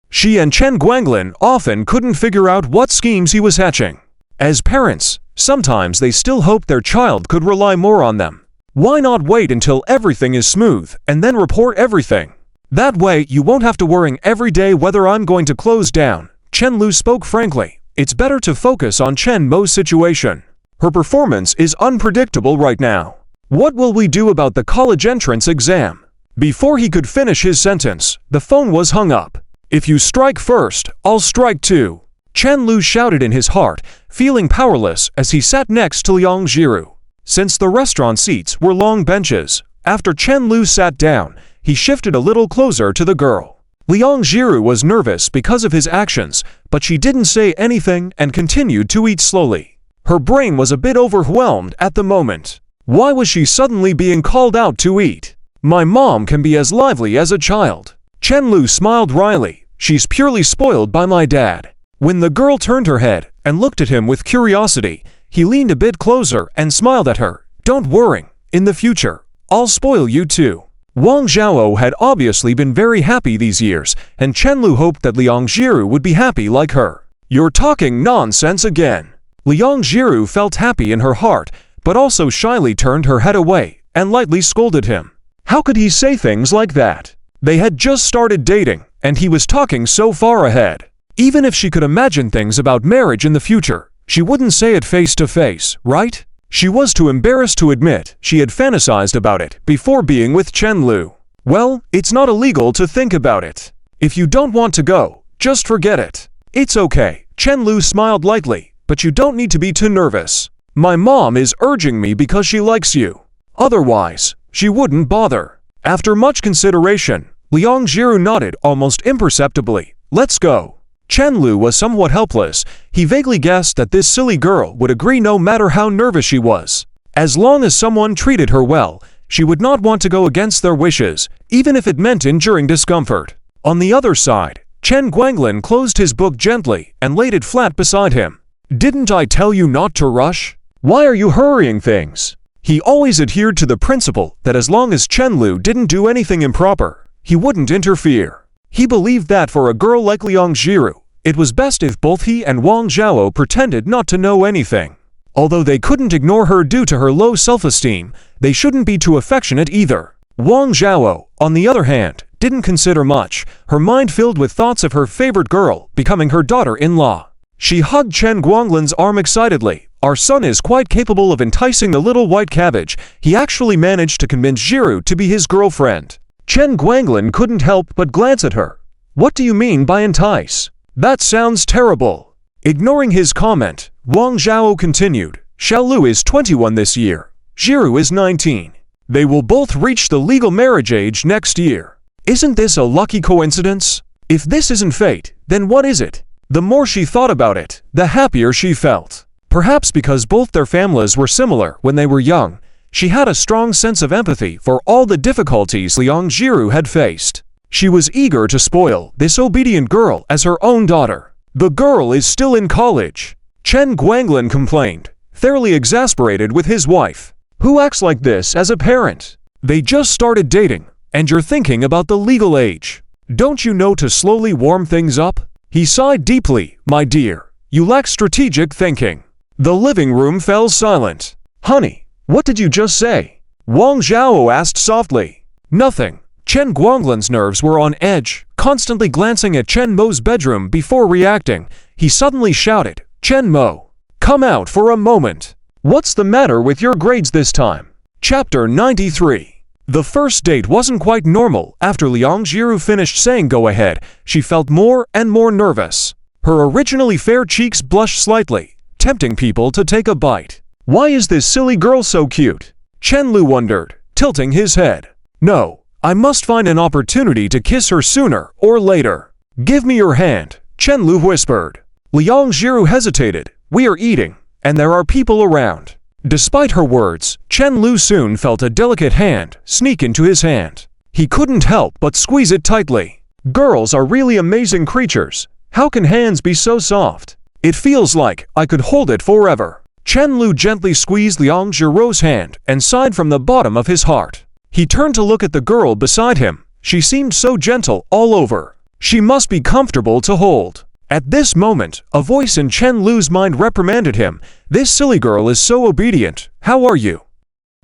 She and Chen Guanglin often couldn't figure out what schemes he was hatching. As parents, sometimes they still hoped their child could rely more on them. Why not wait until everything is smooth and then report everything? That way you won't have to worry every day whether I'm going to close down. Chen Lu spoke frankly. It's better to focus on Chen Mo's situation. Her performance is unpredictable right now. What will we do about the college entrance exam? Before he could finish his sentence, the phone was hung up. If you strike first, I'll strike too. Chen Lu shouted in his heart, feeling powerless as he sat next to Liang Zhiru. Since the restaurant seats were long benches, after Chen Lu sat down, he shifted a little closer to the girl. Liang Zhiru was nervous because of his actions, but she didn't say anything and continued to eat slowly. Her brain was a bit overwhelmed at the moment. Why was she suddenly being called out to eat? My mom can be as lively as a child. Chen Lu smiled wryly. She's purely spoiled by my dad. When the girl turned her head and looked at him with curiosity, he leaned a bit closer and smiled at her. Don't worry. In the future, I'll spoil you too. Wang Zhao had obviously been very happy these years, and Chen Lu hoped that Liang Zhiru would be happy like her. You're talking nonsense again. Liang Zhiru felt happy in her heart, but also shyly turned her head away and lightly scolded him. How could he say things like that? They had just started dating, and he was talking so far ahead. Even if she could imagine things about marriage in the future, she wouldn't say it face to face, right? She was too embarrassed to admit she had fantasized about it before being with Chen Lu. Well, it's not illegal to think about it. If you don't want to go, just forget it. It's okay. Chen Lu smiled lightly, but you don't need to be too nervous. My mom is urging me because she likes you. Otherwise, she wouldn't bother. After much consideration, Liang Zhiru nodded almost imperceptibly. Let's go. Chen Lu was somewhat helpless. He vaguely guessed that this silly girl would agree no matter how nervous she was. As long as someone treated her well, she would not want to go against their wishes, even if it meant enduring discomfort. On the other side, Chen Guanglin closed his book gently and laid it flat beside him. Didn't I tell you not to rush? Why are you hurrying things? He always adhered to the principle that as long as Chen Lu didn't do anything improper, he wouldn't interfere. He believed that for a girl like Liang Zhiru, it was best if both he and Wang Zhao pretended not to know anything. Although they couldn't ignore her due to her low self-esteem, they shouldn't be too affectionate either. Wang Zhao, on the other hand, didn't consider much, her mind filled with thoughts of her favorite girl becoming her daughter-in-law. She hugged Chen Guanglin's arm excitedly. Our son is quite capable of enticing the little white cabbage. He actually managed to convince Zhiru to be his girlfriend. Chen Guanglin couldn't help but glance at her. What do you mean by entice? That sounds terrible. Ignoring his comment, Wang Zhao continued. Xiaolu is 21 this year. Zhiru is 19. They will both reach the legal marriage age next year. Isn't this a lucky coincidence? If this isn't fate, then what is it? The more she thought about it, the happier she felt. Perhaps because both their families were similar when they were young, she had a strong sense of empathy for all the difficulties Liang Zhiru had faced. She was eager to spoil this obedient girl as her own daughter. The girl is still in college, Chen Guanglin complained, thoroughly exasperated with his wife. Who acts like this as a parent? They just started dating, and you're thinking about the legal age. Don't you know to slowly warm things up? He sighed deeply. My dear, you lack strategic thinking. The living room fell silent. Honey, what did you just say? Wang Zhao asked softly. Nothing. Chen Guanglin's nerves were on edge, constantly glancing at Chen Mo's bedroom before reacting. He suddenly shouted, Chen Mo, come out for a moment. What's the matter with your grades this time? Chapter 93. The first date wasn't quite normal. After Liang Jiru finished saying go ahead, she felt more and more nervous. Her originally fair cheeks blushed slightly, tempting people to take a bite. Why is this silly girl so cute? Chen Lu wondered, tilting his head. No, I must find an opportunity to kiss her sooner or later. Give me your hand, Chen Lu whispered. Liang Jiru hesitated. We are eating, and there are people around. Despite her words, Chen Lu soon felt a delicate hand sneak into his hand. He couldn't help but squeeze it tightly. Girls are really amazing creatures. How can hands be so soft? It feels like I could hold it forever. Chen Lu gently squeezed Liang Jiru's hand and sighed from the bottom of his heart. He turned to look at the girl beside him. She seemed so gentle all over. She must be comfortable to hold. At this moment, a voice in Chen Lu's mind reprimanded him. This silly girl is so obedient. How are you?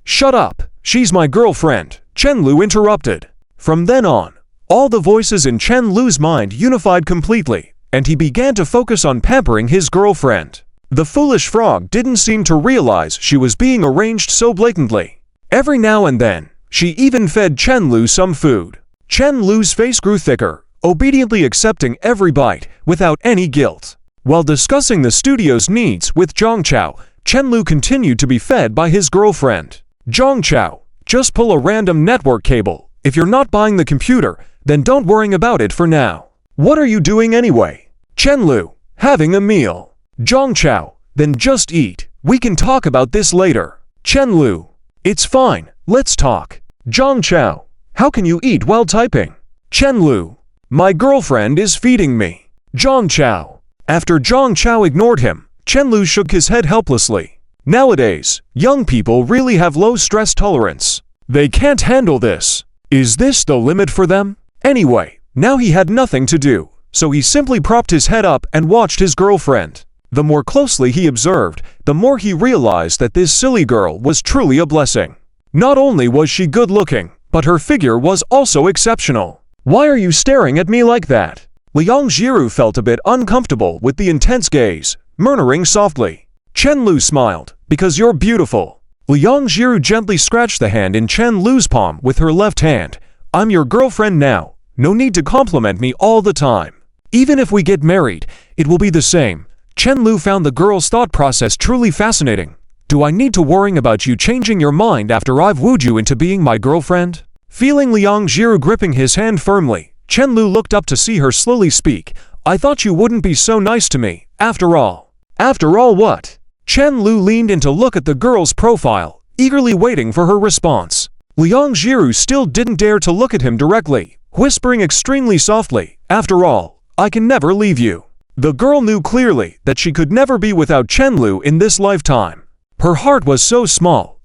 Shut up. She's my girlfriend, Chen Lu interrupted. From then on, all the voices in Chen Lu's mind unified completely, and he began to focus on pampering his girlfriend. The foolish frog didn't seem to realize she was being arranged so blatantly. Every now and then, she even fed Chen Lu some food. Chen Lu's face grew thicker, obediently accepting every bite without any guilt. While discussing the studio's needs with Zhang Chao, Chen Lu continued to be fed by his girlfriend. Zhang Chao, just pull a random network cable. If you're not buying the computer, then don't worry about it for now. What are you doing anyway? Chen Lu, having a meal. Zhang Chao, then just eat. We can talk about this later. Chen Lu, it's fine, let's talk. Zhang Chao, how can you eat while typing? Chen Lu, my girlfriend is feeding me. Zhang Chao. After Zhang Chao ignored him, Chen Lu shook his head helplessly. Nowadays, young people really have low stress tolerance. They can't handle this. Is this the limit for them? Anyway, now he had nothing to do, so he simply propped his head up and watched his girlfriend. The more closely he observed, the more he realized that this silly girl was truly a blessing. Not only was she good-looking, but her figure was also exceptional. Why are you staring at me like that? Liang Jiru felt a bit uncomfortable with the intense gaze, murmuring softly. Chen Lu smiled, because you're beautiful. Liang Jiru gently scratched the hand in Chen Lu's palm with her left hand. I'm your girlfriend now. No need to compliment me all the time. Even if we get married, it will be the same. Chen Lu found the girl's thought process truly fascinating. Do I need to worry about you changing your mind after I've wooed you into being my girlfriend? Feeling Liang Jiru gripping his hand firmly, Chen Lu looked up to see her slowly speak. I thought you wouldn't be so nice to me, after all. After all what? Chen Lu leaned in to look at the girl's profile, eagerly waiting for her response. Liang Jiru still didn't dare to look at him directly, whispering extremely softly, after all, I can never leave you. The girl knew clearly that she could never be without Chen Lu in this lifetime. Her heart was so small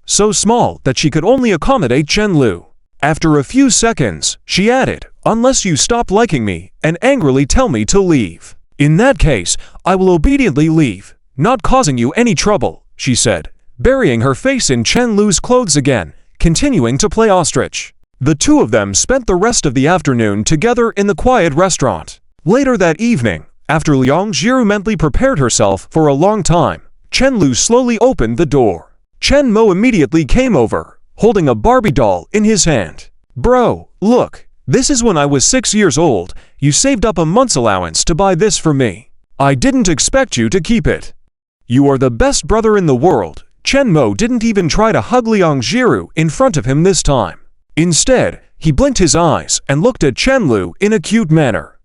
that she could only accommodate Chen Lu. After a few seconds, she added, unless you stop liking me and angrily tell me to leave. In that case, I will obediently leave, not causing you any trouble, she said, burying her face in Chen Lu's clothes again, continuing to play ostrich. The two of them spent the rest of the afternoon together in the quiet restaurant. Later that evening, after Liang Jiru mentally prepared herself for a long time, Chen Lu slowly opened the door. Chen Mo immediately came over, holding a Barbie doll in his hand. Bro, look, this is when I was 6 years old. You saved up a month's allowance to buy this for me. I didn't expect you to keep it. You are the best brother in the world. Chen Mo didn't even try to hug Liang Jiru in front of him this time. Instead, he blinked his eyes and looked at Chen Lu in a cute manner.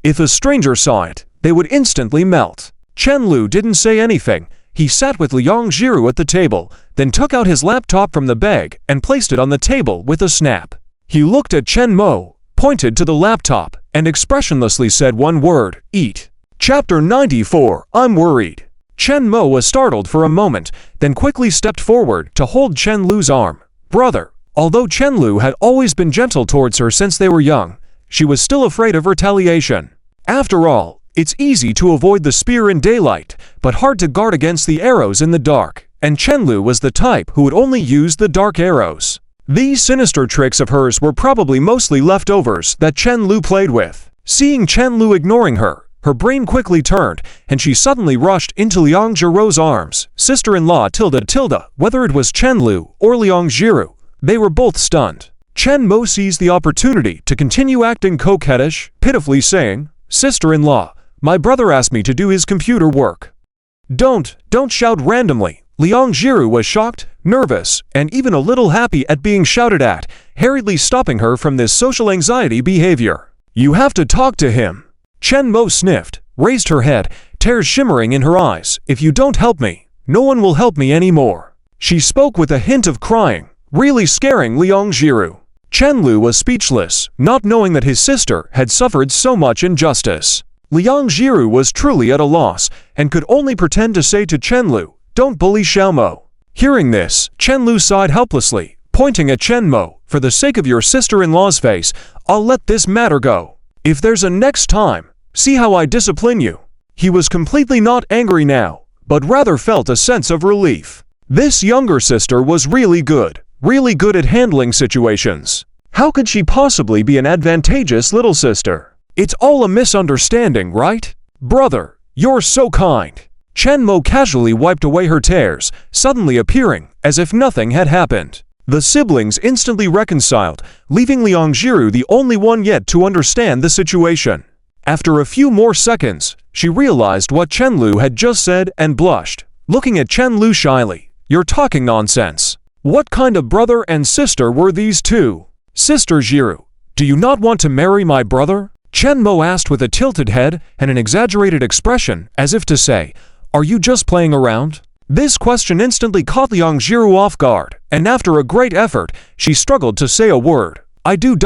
If a stranger saw it, they would instantly melt. Chen Lu didn't say anything. He sat with Liang Jiru at the table, then took out his laptop from the bag and placed it on the table with a snap. He looked at Chen Mo, pointed to the laptop, and expressionlessly said one word, eat. Chapter 94. I'm worried. Chen Mo was startled for a moment, then quickly stepped forward to hold Chen Lu's arm. Brother. Although Chen Lu had always been gentle towards her since they were young, she was still afraid of retaliation. After all, it's easy to avoid the spear in daylight, but hard to guard against the arrows in the dark, and Chen Lu was the type who would only use the dark arrows. These sinister tricks of hers were probably mostly leftovers that Chen Lu played with. Seeing Chen Lu ignoring her, her brain quickly turned, and she suddenly rushed into Liang Jiru's arms. Sister-in-law tilde. Whether it was Chen Lu or Liang Jiru, they were both stunned. Chen Mo seized the opportunity to continue acting coquettish, pitifully saying, "Sister-in-law, my brother asked me to do his computer work." Don't shout randomly. Liang Jiru was shocked, nervous, and even a little happy at being shouted at, hurriedly stopping her from this social anxiety behavior. You have to talk to him. Chen Mo sniffed, raised her head, tears shimmering in her eyes. If you don't help me, no one will help me anymore. She spoke with a hint of crying, really scaring Liang Jiru. Chen Lu was speechless, not knowing that his sister had suffered so much injustice. Liang Jiru was truly at a loss, and could only pretend to say to Chen Lu, "Don't bully Xiao Mo." Hearing this, Chen Lu sighed helplessly, pointing at Chen Mo, "For the sake of your sister-in-law's face, I'll let this matter go. If there's a next time, see how I discipline you." He was completely not angry now, but rather felt a sense of relief. This younger sister was really good at handling situations. How could she possibly be an advantageous little sister? It's all a misunderstanding, right? Brother, you're so kind. Chen Mo casually wiped away her tears, suddenly appearing as if nothing had happened. The siblings instantly reconciled, leaving Liang Jiru the only one yet to understand the situation. After a few more seconds, she realized what Chen Lu had just said and blushed, looking at Chen Lu shyly. "You're talking nonsense. What kind of brother and sister were these two?" "Sister Jiru, do you not want to marry my brother?" Chen Mo asked with a tilted head and an exaggerated expression, as if to say, "Are you just playing around?" This question instantly caught Liang Jiru off guard, and after a great effort, she struggled to say a word. "I do.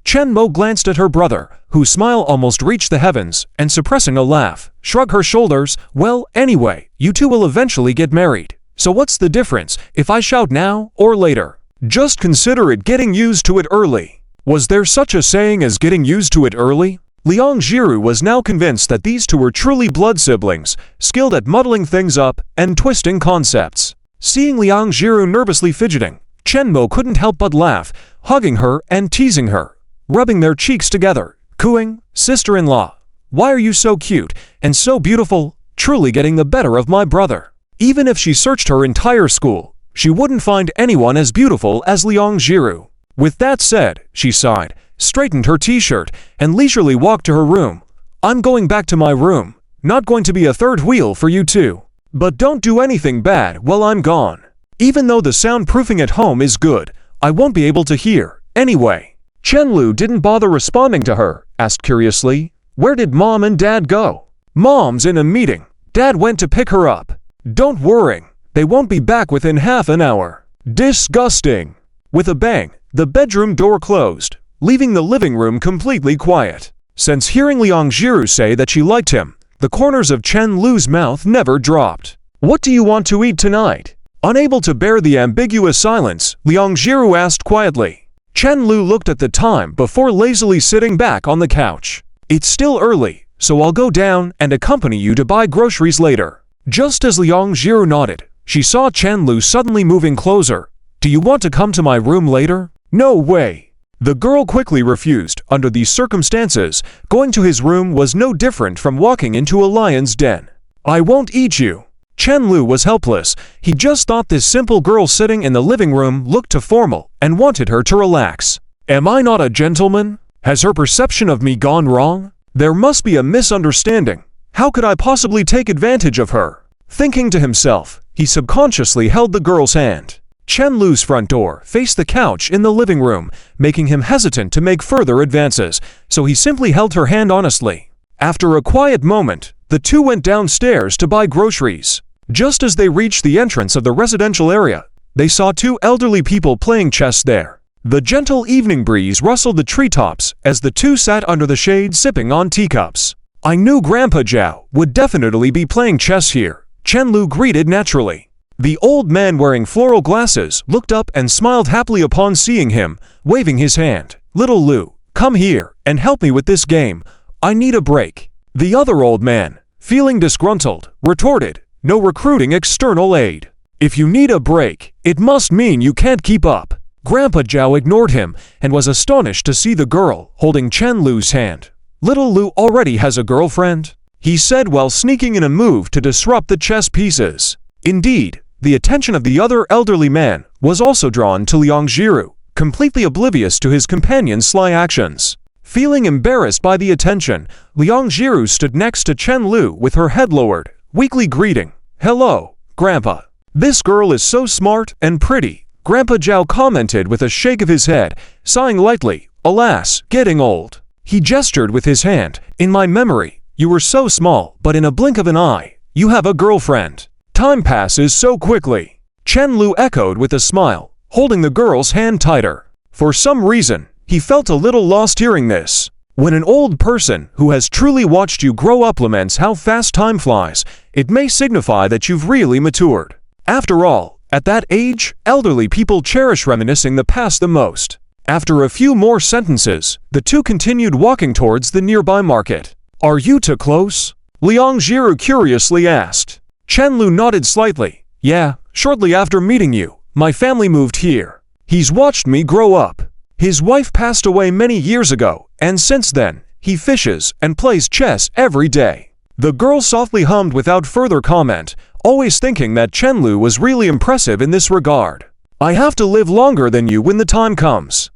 Chen Mo glanced at her brother, whose smile almost reached the heavens, and suppressing a laugh, shrugged her shoulders. "Well, anyway, you two will eventually get married. So what's the difference if I shout now or later? Just consider it getting used to it early." Was there such a saying as getting used to it early? Liang Jiru was now convinced that these two were truly blood siblings, skilled at muddling things up and twisting concepts. Seeing Liang Jiru nervously fidgeting, Chen Mo couldn't help but laugh, hugging her and teasing her, rubbing their cheeks together, cooing, "Sister-in-law, why are you so cute and so beautiful, truly getting the better of my brother." Even if she searched her entire school, she wouldn't find anyone as beautiful as Liang Jiru. With that said, she sighed, straightened her t-shirt, and leisurely walked to her room. "I'm going back to my room. Not going to be a third wheel for you two. But don't do anything bad while I'm gone. Even though the soundproofing at home is good, I won't be able to hear, anyway." Chen Lu didn't bother responding to her, asked curiously, "Where did Mom and Dad go?" "Mom's in a meeting. Dad went to pick her up. Don't worry, they won't be back within half an hour." Disgusting. With a bang, the bedroom door closed, leaving the living room completely quiet. Since hearing Liang Jiru say that she liked him, the corners of Chen Lu's mouth never dropped. "What do you want to eat tonight?" Unable to bear the ambiguous silence, Liang Jiru asked quietly. Chen Lu looked at the time before lazily sitting back on the couch. "It's still early, so I'll go down and accompany you to buy groceries later." Just as Liang Jiru nodded, she saw Chen Lu suddenly moving closer. "Do you want to come to my room later?" "No way." The girl quickly refused. Under these circumstances, going to his room was no different from walking into a lion's den. "I won't eat you." Chen Lu was helpless. He just thought this simple girl sitting in the living room looked too formal and wanted her to relax. Am I not a gentleman? Has her perception of me gone wrong? There must be a misunderstanding. How could I possibly take advantage of her? Thinking to himself, he subconsciously held the girl's hand. Chen Lu's front door faced the couch in the living room, making him hesitant to make further advances, so he simply held her hand honestly. After a quiet moment, the two went downstairs to buy groceries. Just as they reached the entrance of the residential area, they saw two elderly people playing chess there. The gentle evening breeze rustled the treetops as the two sat under the shade sipping on teacups. I knew Grandpa Zhao would definitely be playing chess here, Chen Lu greeted naturally. The old man wearing floral glasses looked up and smiled happily upon seeing him, waving his hand. Little Lu, come here and help me with this game. I need a break. The other old man, feeling disgruntled, retorted, no recruiting external aid. If you need a break, it must mean you can't keep up. Grandpa Zhao ignored him and was astonished to see the girl holding Chen Lu's hand. Little Lu already has a girlfriend, he said while sneaking in a move to disrupt the chess pieces. Indeed, the attention of the other elderly man was also drawn to Liang Zhiru, completely oblivious to his companion's sly actions. Feeling embarrassed by the attention, Liang Zhiru stood next to Chen Lu with her head lowered, weakly greeting, "Hello, Grandpa. This girl is so smart and pretty," Grandpa Zhao commented with a shake of his head, sighing lightly, "Alas, getting old." He gestured with his hand, "In my memory, you were so small, but in a blink of an eye, you have a girlfriend. Time passes so quickly." Chen Lu echoed with a smile, holding the girl's hand tighter. For some reason, he felt a little lost hearing this. When an old person who has truly watched you grow up laments how fast time flies, it may signify that you've really matured. After all, at that age, elderly people cherish reminiscing the past the most. After a few more sentences, the two continued walking towards the nearby market. "Are you too close?" Liang Zhiru curiously asked. Chen Lu nodded slightly. "Yeah, shortly after meeting you, my family moved here. He's watched me grow up. His wife passed away many years ago, and since then, he fishes and plays chess every day." The girl softly hummed without further comment, always thinking that Chen Lu was really impressive in this regard. "I have to live longer than you when the time comes."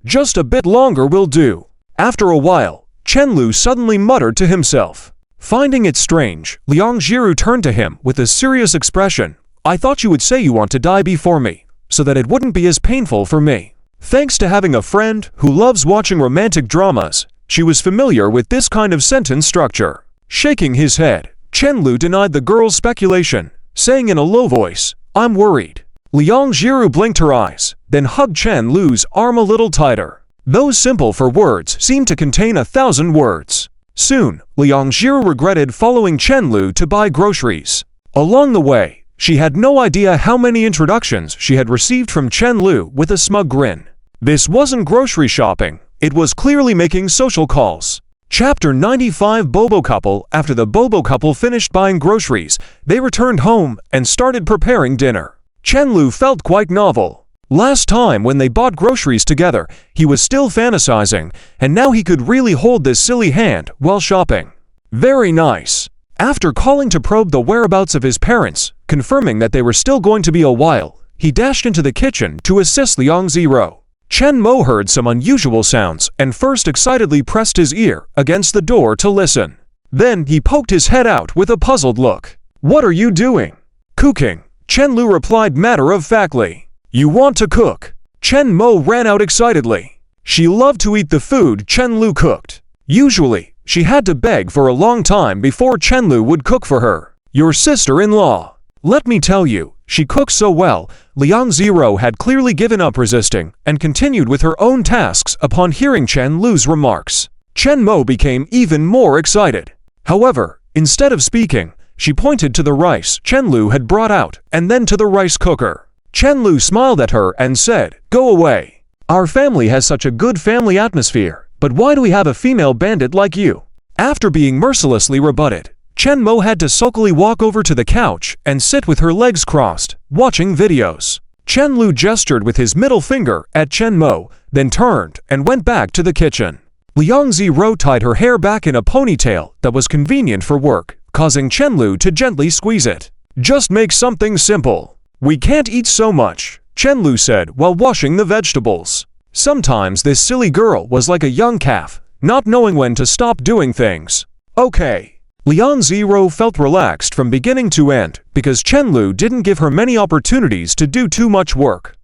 Just a bit longer will do. After a while, Chen Lu suddenly muttered to himself. Finding it strange, Liang Zhiru turned to him with a serious expression. "I thought you would say you want to die before me, so that it wouldn't be as painful for me." Thanks to having a friend who loves watching romantic dramas, she was familiar with this kind of sentence structure. Shaking his head, Chen Lu denied the girl's speculation, saying in a low voice, "I'm worried." Liang Zhiru blinked her eyes, then hugged Chen Lu's arm a little tighter. Those simple for words seemed to contain 1,000 words. Soon, Liang Zhiru regretted following Chen Lu to buy groceries. Along the way, she had no idea how many introductions she had received from Chen Lu with a smug grin. This wasn't grocery shopping, it was clearly making social calls. Chapter 95 Bobo Couple. After the Bobo couple finished buying groceries, they returned home and started preparing dinner. Chen Lu felt quite novel. Last time when they bought groceries together, he was still fantasizing, and now he could really hold this silly hand while shopping. Very nice. After calling to probe the whereabouts of his parents, confirming that they were still going to be a while, he dashed into the kitchen to assist Liang Zhiru. Chen Mo heard some unusual sounds and first excitedly pressed his ear against the door to listen. Then he poked his head out with a puzzled look. "What are you doing?" "Cooking," Chen Lu replied matter-of-factly. "You want to cook?" Chen Mo ran out excitedly. She loved to eat the food Chen Lu cooked. Usually, she had to beg for a long time before Chen Lu would cook for her. "Your sister-in-law. Let me tell you, she cooks so well." Liang Zhiru had clearly given up resisting and continued with her own tasks upon hearing Chen Lu's remarks. Chen Mo became even more excited. However, instead of speaking, she pointed to the rice Chen Lu had brought out and then to the rice cooker. Chen Lu smiled at her and said, "Go away. Our family has such a good family atmosphere, but why do we have a female bandit like you?" After being mercilessly rebutted, Chen Mo had to sulkily walk over to the couch and sit with her legs crossed, watching videos. Chen Lu gestured with his middle finger at Chen Mo, then turned and went back to the kitchen. Liang Zhiru tied her hair back in a ponytail that was convenient for work, causing Chen Lu to gently squeeze it. "Just make something simple. We can't eat so much," Chen Lu said while washing the vegetables. Sometimes this silly girl was like a young calf, not knowing when to stop doing things. "Okay." Liang Zhiru felt relaxed from beginning to end because Chen Lu didn't give her many opportunities to do too much work.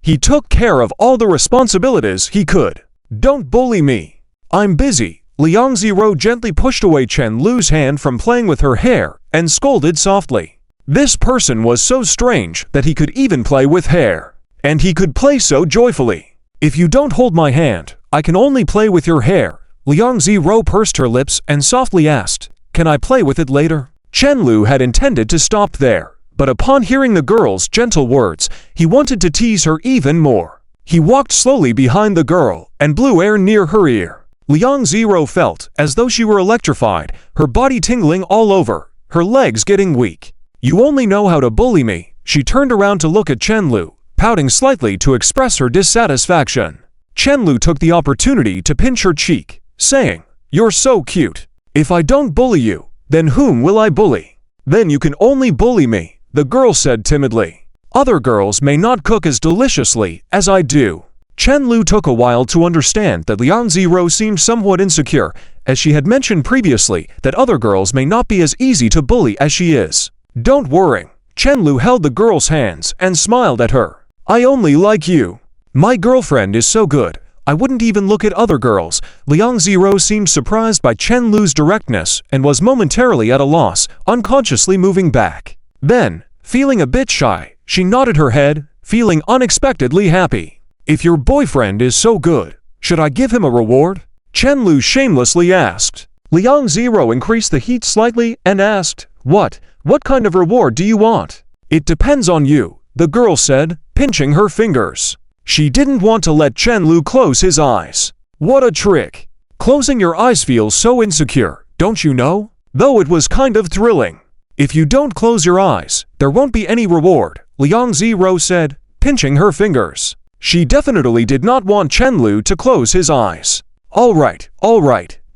He took care of all the responsibilities he could. "Don't bully me. I'm busy." Liang Zhiru gently pushed away Chen Lu's hand from playing with her hair and scolded softly. This person was so strange that he could even play with hair. And he could play so joyfully. "If you don't hold my hand, I can only play with your hair," Liang Ziro pursed her lips and softly asked, "Can I play with it later?" Chen Lu had intended to stop there, but upon hearing the girl's gentle words, he wanted to tease her even more. He walked slowly behind the girl and blew air near her ear. Liang Ziro felt as though she were electrified, her body tingling all over, her legs getting weak. "You only know how to bully me." She turned around to look at Chen Lu, pouting slightly to express her dissatisfaction. Chen Lu took the opportunity to pinch her cheek, saying, "You're so cute. If I don't bully you, then whom will I bully?" "Then you can only bully me," the girl said timidly. "Other girls may not cook as deliciously as I do." Chen Lu took a while to understand that Liang Ziro seemed somewhat insecure, as she had mentioned previously that other girls may not be as easy to bully as she is. "Don't worry." Chen Lu held the girl's hands and smiled at her. "I only like you. My girlfriend is so good, I wouldn't even look at other girls." Liang Ziro seemed surprised by Chen Lu's directness and was momentarily at a loss, unconsciously moving back. Then, feeling a bit shy, she nodded her head, feeling unexpectedly happy. "If your boyfriend is so good, should I give him a reward?" Chen Lu shamelessly asked. Liang Ziro increased the heat slightly and asked, What kind of reward do you want?" "It depends on you," the girl said, pinching her fingers. She didn't want to let Chen Lu close his eyes. What a trick! Closing your eyes feels so insecure, don't you know? Though it was kind of thrilling. "If you don't close your eyes, there won't be any reward," Liang Ziro said, pinching her fingers. She definitely did not want Chen Lu to close his eyes. All right.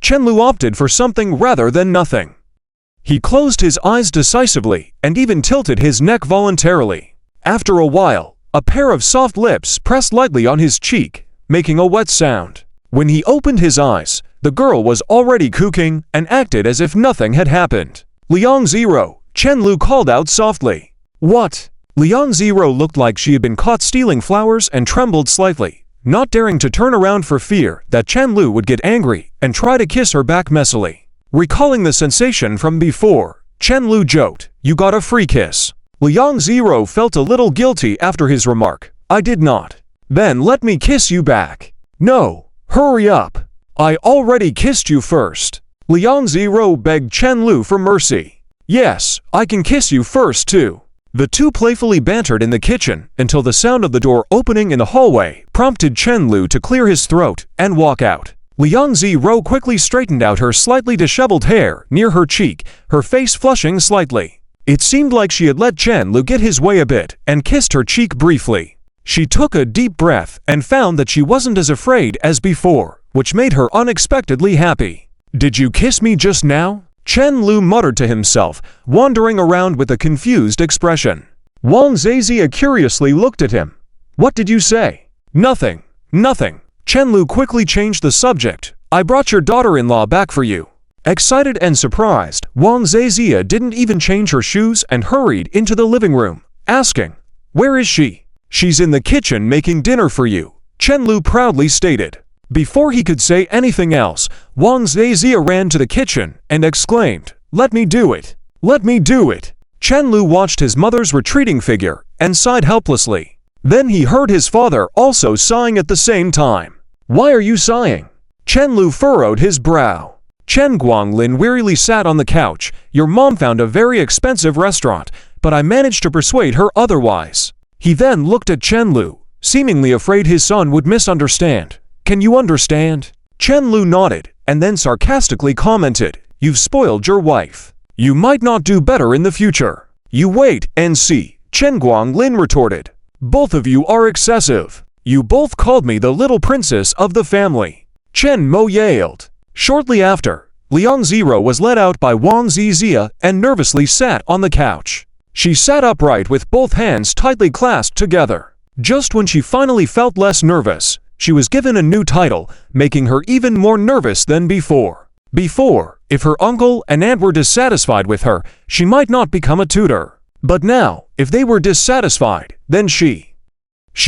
Chen Lu opted for something rather than nothing. He closed his eyes decisively and even tilted his neck voluntarily. After a while, a pair of soft lips pressed lightly on his cheek, making a wet sound. When he opened his eyes, the girl was already cooking and acted as if nothing had happened. "Liang Ziro," Chen Lu called out softly. "What?" Liang Ziro looked like she had been caught stealing flowers and trembled slightly, not daring to turn around for fear that Chen Lu would get angry and try to kiss her back messily. Recalling the sensation from before, Chen Lu joked, "You got a free kiss." Liang Ziro felt a little guilty after his remark. "I did not." "Then let me kiss you back." "No, hurry up. I already kissed you first." Liang Ziro begged Chen Lu for mercy. "Yes, I can kiss you first too." The two playfully bantered in the kitchen until the sound of the door opening in the hallway prompted Chen Lu to clear his throat and walk out. Liang Ziro quickly straightened out her slightly disheveled hair near her cheek, her face flushing slightly. It seemed like she had let Chen Lu get his way a bit and kissed her cheek briefly. She took a deep breath and found that she wasn't as afraid as before, which made her unexpectedly happy. "Did you kiss me just now?" Chen Lu muttered to himself, wandering around with a confused expression. Wang Zizia curiously looked at him. "What did you say?" Nothing. Chen Lu quickly changed the subject. "I brought your daughter-in-law back for you." Excited and surprised, Wang Zizia didn't even change her shoes and hurried into the living room, asking, "Where is she?" "She's in the kitchen making dinner for you," Chen Lu proudly stated. Before he could say anything else, Wang Zizia ran to the kitchen and exclaimed, "Let me do it! Let me do it!" Chen Lu watched his mother's retreating figure and sighed helplessly. Then he heard his father also sighing at the same time. "Why are you sighing?" Chen Lu furrowed his brow. Chen Guanglin wearily sat on the couch. "Your mom found a very expensive restaurant, but I managed to persuade her otherwise." He then looked at Chen Lu, seemingly afraid his son would misunderstand. "Can you understand?" Chen Lu nodded and then sarcastically commented, "You've spoiled your wife. You might not do better in the future." "You wait and see," Chen Guanglin retorted. "Both of you are excessive. You both called me the little princess of the family." Chen Mo yelled. Shortly after, Liang Ziro was led out by Wang Zizia and nervously sat on the couch. She sat upright with both hands tightly clasped together. Just when she finally felt less nervous, she was given a new title, making her even more nervous than before. If her uncle and aunt were dissatisfied with her, she might not become a tutor. But now, if they were dissatisfied, then she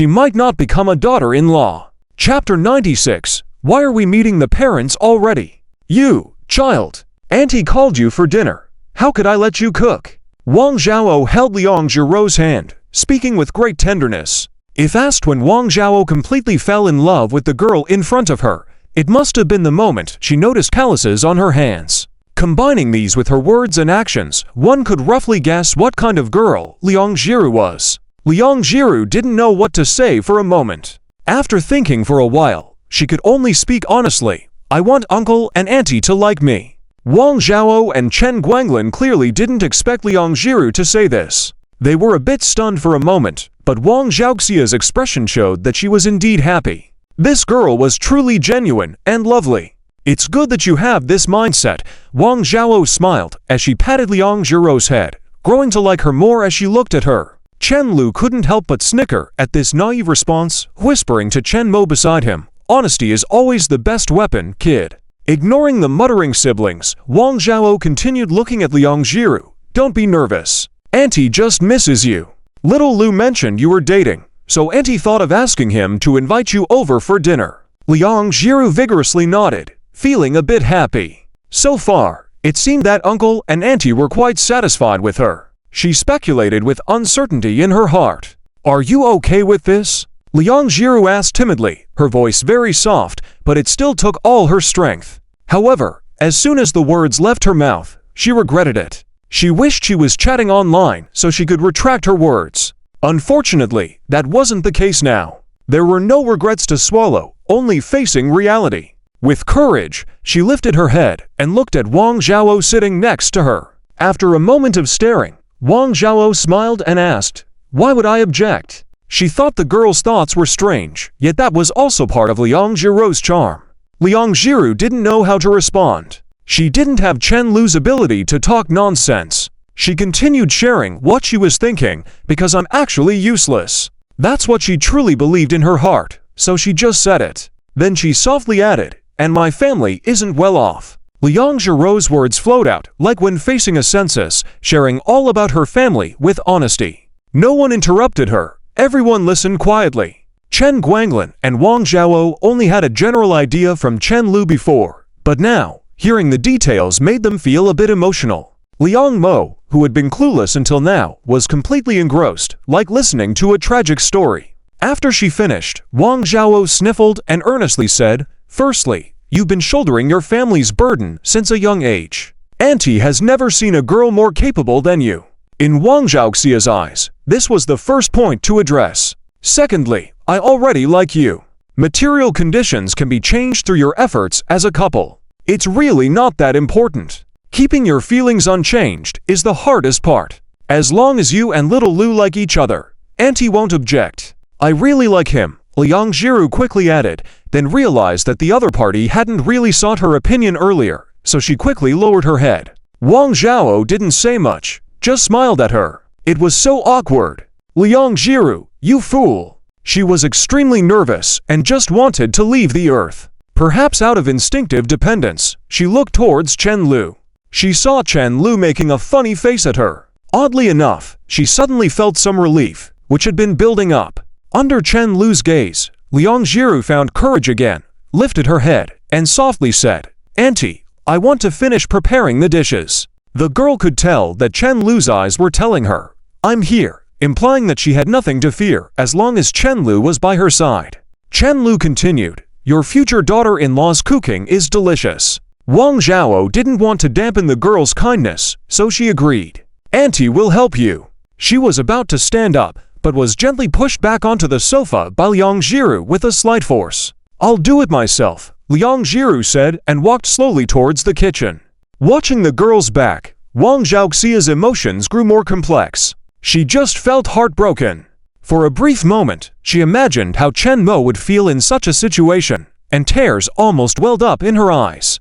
might not become a daughter-in-law. Chapter 96. Why are we meeting the parents already? "You, child. Auntie called you for dinner. How could I let you cook?" Wang Zhao held Liang Ziro's hand, speaking with great tenderness. If asked when Wang Zhao completely fell in love with the girl in front of her, It must have been the moment she noticed calluses on her hands. Combining these with her words and actions, one could roughly guess what kind of girl Liang Jiru was. Liang Jiru didn't know what to say for a moment. After thinking for a while, she could only speak honestly. I want uncle and auntie to like me. Wang Zhao and Chen Guanglin clearly didn't expect Liang Jiru to say this. They were a bit stunned for a moment, but Wang Zhaoxia's expression showed that she was indeed happy. This girl was truly genuine and lovely. It's good that you have this mindset, Wang Zhao smiled as she patted Liang Jiru's head, growing to like her more as she looked at her. Chen Lu couldn't help but snicker at this naive response, whispering to Chen Mo beside him, "Honesty is always the best weapon, kid." Ignoring the muttering siblings, Wang Zhao continued looking at Liang Jiru. "Don't be nervous. Auntie just misses you. Little Lu mentioned you were dating, so Auntie thought of asking him to invite you over for dinner." Liang Jiru vigorously nodded, feeling a bit happy. So far, it seemed that uncle and auntie were quite satisfied with her. She speculated with uncertainty in her heart. "Are you okay with this?" Liang Jiru asked timidly, her voice very soft, but it still took all her strength. However, as soon as the words left her mouth, she regretted it. She wished she was chatting online so she could retract her words. Unfortunately, that wasn't the case now. There were no regrets to swallow, only facing reality. With courage, she lifted her head and looked at Wang Zhao sitting next to her. After a moment of staring, Wang Zhao smiled and asked, "Why would I object?" She thought the girl's thoughts were strange, yet that was also part of Liang Jiru's charm. Liang Jiru didn't know how to respond. She didn't have Chen Lu's ability to talk nonsense. She continued sharing what she was thinking, because I'm actually useless. That's what she truly believed in her heart, so she just said it. Then she softly added, "And my family isn't well off." Liang Jiru's words flowed out like when facing a census, sharing all about her family with honesty. No one interrupted her. Everyone listened quietly. Chen Guanglin and Wang Zhao only had a general idea from Chen Lu before, but now, hearing the details made them feel a bit emotional. Liang Mo, who had been clueless until now, was completely engrossed, like listening to a tragic story. After she finished, Wang Zhao sniffled and earnestly said, "Firstly, you've been shouldering your family's burden since a young age. Auntie has never seen a girl more capable than you." In Wang Zhaoxia's eyes, this was the first point to address. Secondly, I already like you. Material conditions can be changed through your efforts as a couple. It's really not that important. Keeping your feelings unchanged is the hardest part. As long as you and little Lu like each other, Auntie won't object. I really like him, Liang Jiru quickly added, then realized that the other party hadn't really sought her opinion earlier, so she quickly lowered her head. Wang Zhao didn't say much, just smiled at her. It was so awkward. "Liang Jiru, you fool." She was extremely nervous and just wanted to leave the earth. Perhaps out of instinctive dependence, she looked towards Chen Lu. She saw Chen Lu making a funny face at her. Oddly enough, she suddenly felt some relief, which had been building up. Under Chen Lu's gaze, Liang Jiru found courage again, lifted her head, and softly said, "Auntie, I want to finish preparing the dishes." The girl could tell that Chen Lu's eyes were telling her, "I'm here," implying that she had nothing to fear as long as Chen Lu was by her side. Chen Lu continued, "Your future daughter-in-law's cooking is delicious." Wang Zhao didn't want to dampen the girl's kindness, so she agreed. "Auntie will help you." She was about to stand up, but was gently pushed back onto the sofa by Liang Jiru with a slight force. "I'll do it myself," Liang Jiru said and walked slowly towards the kitchen. Watching the girl's back, Wang Zhaoxia's emotions grew more complex. She just felt heartbroken. For a brief moment, she imagined how Chen Mo would feel in such a situation, and tears almost welled up in her eyes.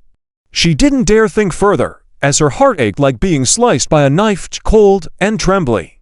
She didn't dare think further, as her heart ached like being sliced by a knife, cold and trembly.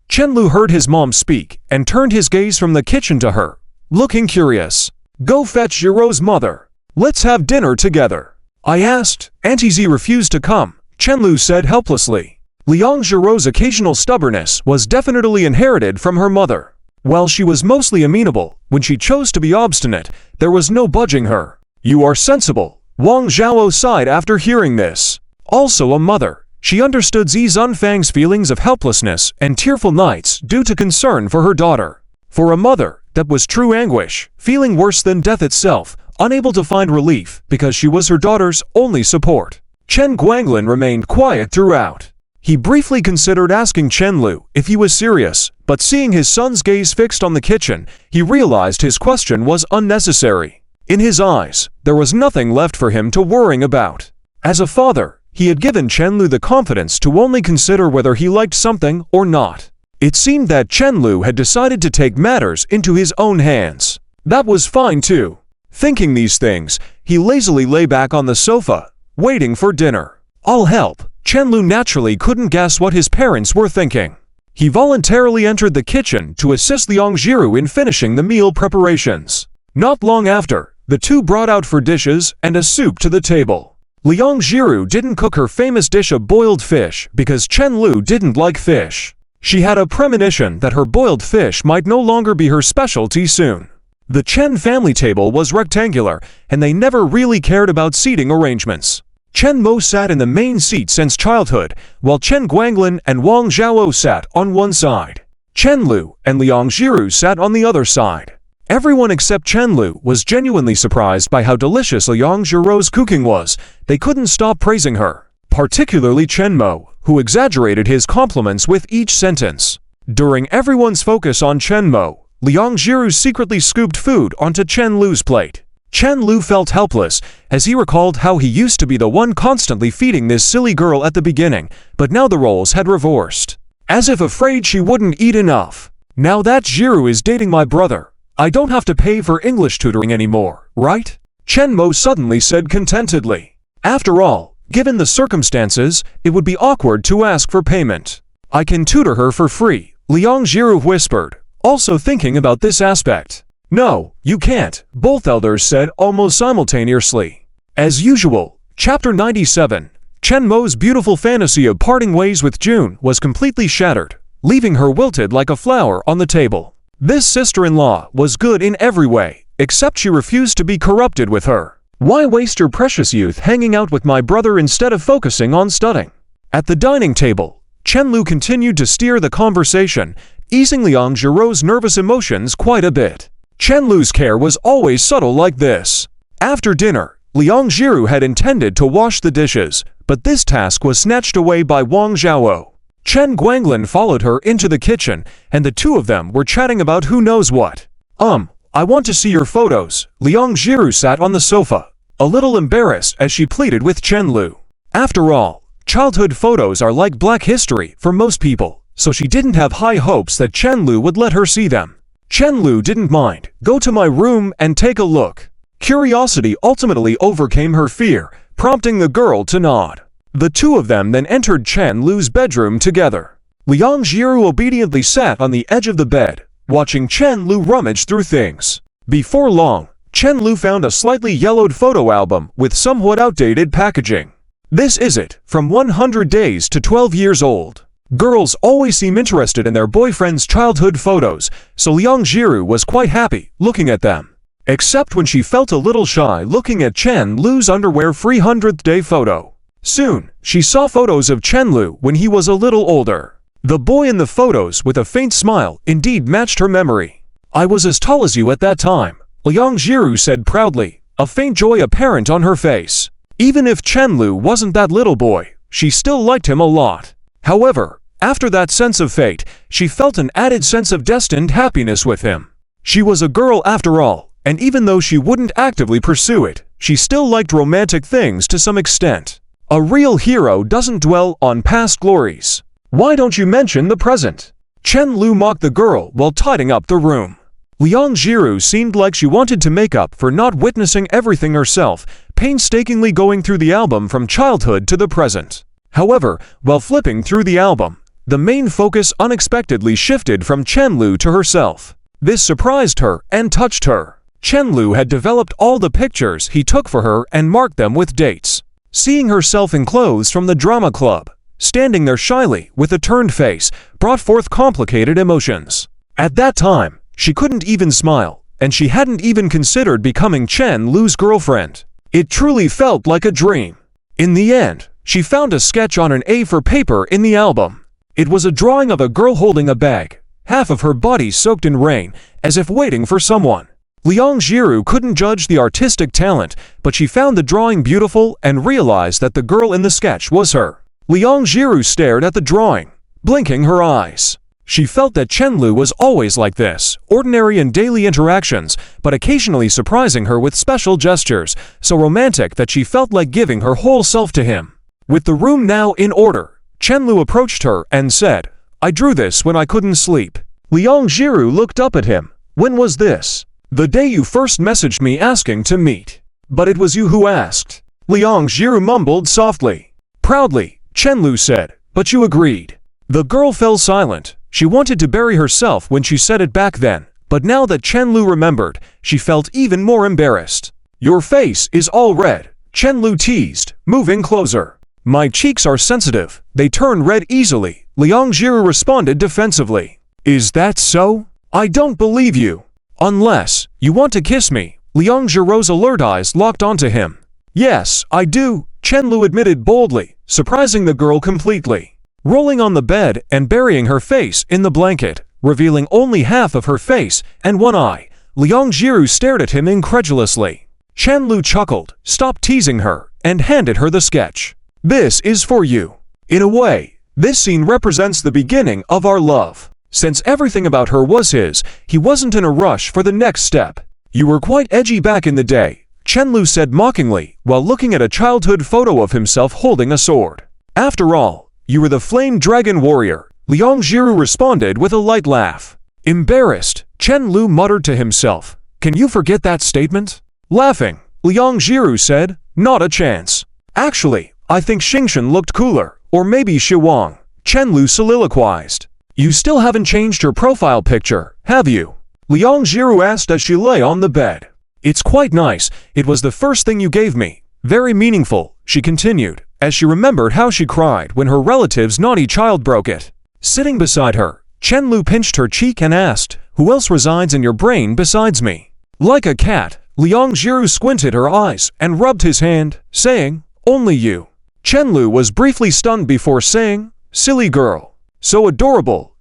Chen Lu heard his mom speak and turned his gaze from the kitchen to her, looking curious. "Go fetch Jiro's mother. Let's have dinner together." "I asked, Auntie Z refused to come," Chen Lu said helplessly. Liang Jiro's occasional stubbornness was definitely inherited from her mother. While she was mostly amenable, when she chose to be obstinate, there was no budging her. "You are sensible," Wang Zhao sighed after hearing this. Also a mother, she understood Zi Zunfang's feelings of helplessness and tearful nights due to concern for her daughter. For a mother, that was true anguish, feeling worse than death itself, unable to find relief because she was her daughter's only support. Chen Guanglin remained quiet throughout. He briefly considered asking Chen Lu if he was serious, but seeing his son's gaze fixed on the kitchen, he realized his question was unnecessary. In his eyes, there was nothing left for him to worry about. As a father, he had given Chen Lu the confidence to only consider whether he liked something or not. It seemed that Chen Lu had decided to take matters into his own hands. That was fine too. Thinking these things, he lazily lay back on the sofa, waiting for dinner. "I'll help." Chen Lu naturally couldn't guess what his parents were thinking. He voluntarily entered the kitchen to assist Liang Jiru in finishing the meal preparations. Not long after, the two brought out four dishes and a soup to the table. Liang Jiru didn't cook her famous dish of boiled fish because Chen Lu didn't like fish. She had a premonition that her boiled fish might no longer be her specialty soon. The Chen family table was rectangular, and they never really cared about seating arrangements. Chen Mo sat in the main seat since childhood, while Chen Guanglin and Wang Zhao sat on one side. Chen Lu and Liang Jiru sat on the other side. Everyone except Chen Lu was genuinely surprised by how delicious Liang Jiru's cooking was. They couldn't stop praising her, particularly Chen Mo, who exaggerated his compliments with each sentence. During everyone's focus on Chen Mo, Liang Jiru secretly scooped food onto Chen Lu's plate. Chen Lu felt helpless, as he recalled how he used to be the one constantly feeding this silly girl at the beginning, but now the roles had reversed. As if afraid she wouldn't eat enough. "Now that Jiru is dating my brother, I don't have to pay for English tutoring anymore, right?" Chen Mo suddenly said contentedly. After all, given the circumstances, it would be awkward to ask for payment. "I can tutor her for free," Liang Jiru whispered, also thinking about this aspect. "No, you can't," both elders said almost simultaneously. As usual, Chapter 97, Chen Mo's beautiful fantasy of parting ways with June was completely shattered, leaving her wilted like a flower on the table. This sister-in-law was good in every way, except she refused to be corrupted with her. "Why waste your precious youth hanging out with my brother instead of focusing on studying?" At the dining table, Chen Lu continued to steer the conversation, easing Liang Jiru's nervous emotions quite a bit. Chen Lu's care was always subtle like this. After dinner, Liang Jiru had intended to wash the dishes, but this task was snatched away by Wang Zhao. Chen Guanglin followed her into the kitchen, and the two of them were chatting about who knows what. I want to see your photos." Liang Jiru sat on the sofa, a little embarrassed as she pleaded with Chen Lu. After all, childhood photos are like black history for most people, so she didn't have high hopes that Chen Lu would let her see them. Chen Lu didn't mind. "Go to my room and take a look." Curiosity ultimately overcame her fear, prompting the girl to nod. The two of them then entered Chen Lu's bedroom together. Liang Jiru obediently sat on the edge of the bed, watching Chen Lu rummage through things. Before long, Chen Lu found a slightly yellowed photo album with somewhat outdated packaging. "This is it, from 100 days to 12 years old." Girls always seem interested in their boyfriend's childhood photos, so Liang Jiru was quite happy looking at them. Except when she felt a little shy looking at Chen Lu's underwear 300th day photo. Soon, she saw photos of Chen Lu when he was a little older. The boy in the photos with a faint smile indeed matched her memory. "I was as tall as you at that time," Liang Jiru said proudly, a faint joy apparent on her face. Even if Chen Lu wasn't that little boy, she still liked him a lot. However, after that sense of fate, she felt an added sense of destined happiness with him. She was a girl after all, and even though she wouldn't actively pursue it, she still liked romantic things to some extent. A real hero doesn't dwell on past glories. "Why don't you mention the present?" Chen Lu mocked the girl while tidying up the room. Liang Jiru seemed like she wanted to make up for not witnessing everything herself, painstakingly going through the album from childhood to the present. However, while flipping through the album, the main focus unexpectedly shifted from Chen Lu to herself. This surprised her and touched her. Chen Lu had developed all the pictures he took for her and marked them with dates. Seeing herself in clothes from the drama club, standing there shyly with a turned face, brought forth complicated emotions. At that time, she couldn't even smile, and she hadn't even considered becoming Chen Lu's girlfriend. It truly felt like a dream. In the end, she found a sketch on an A4 paper in the album. It was a drawing of a girl holding a bag, half of her body soaked in rain, as if waiting for someone. Liang Jiru couldn't judge the artistic talent, but she found the drawing beautiful and realized that the girl in the sketch was her. Liang Jiru stared at the drawing, blinking her eyes. She felt that Chenlu was always like this, ordinary in daily interactions, but occasionally surprising her with special gestures, so romantic that she felt like giving her whole self to him. With the room now in order, Chenlu approached her and said, "I drew this when I couldn't sleep." Liang Jiru looked up at him. "When was this?" "The day you first messaged me asking to meet." "But it was you who asked." Liang Jiru mumbled softly. Proudly, Chenlu said, "But you agreed." The girl fell silent. She wanted to bury herself when she said it back then, but now that Chenlu remembered, she felt even more embarrassed. "Your face is all red," Chenlu teased, moving closer. "My cheeks are sensitive, they turn red easily," Liang Jiru responded defensively. "Is that so? I don't believe you. Unless you want to kiss me." Liang Jiru's alert eyes locked onto him. "Yes, I do," Chenlu admitted boldly, surprising the girl completely. Rolling on the bed and burying her face in the blanket, revealing only half of her face and one eye, Liang Jiru stared at him incredulously. Chenlu chuckled, stopped teasing her, and handed her the sketch. "This is for you. In a way, this scene represents the beginning of our love." Since everything about her was his, he wasn't in a rush for the next step. "You were quite edgy back in the day," Chenlu said mockingly, while looking at a childhood photo of himself holding a sword. "After all, you were the flame dragon warrior," Liang Jiru responded with a light laugh. Embarrassed, Chenlu muttered to himself, "Can you forget that statement?" Laughing, Liang Jiru said, "Not a chance. Actually, I think Xingshan looked cooler, or maybe Shiwang," Chenlu soliloquized. "You still haven't changed your profile picture, have you?" Liang Jiru asked as she lay on the bed. "It's quite nice, it was the first thing you gave me. Very meaningful," she continued, as she remembered how she cried when her relative's naughty child broke it. Sitting beside her, Chenlu pinched her cheek and asked, "Who else resides in your brain besides me?" Like a cat, Liang Jiru squinted her eyes and rubbed his hand, saying, "Only you." Chenlu was briefly stunned before saying, "Silly girl. So adorable, ...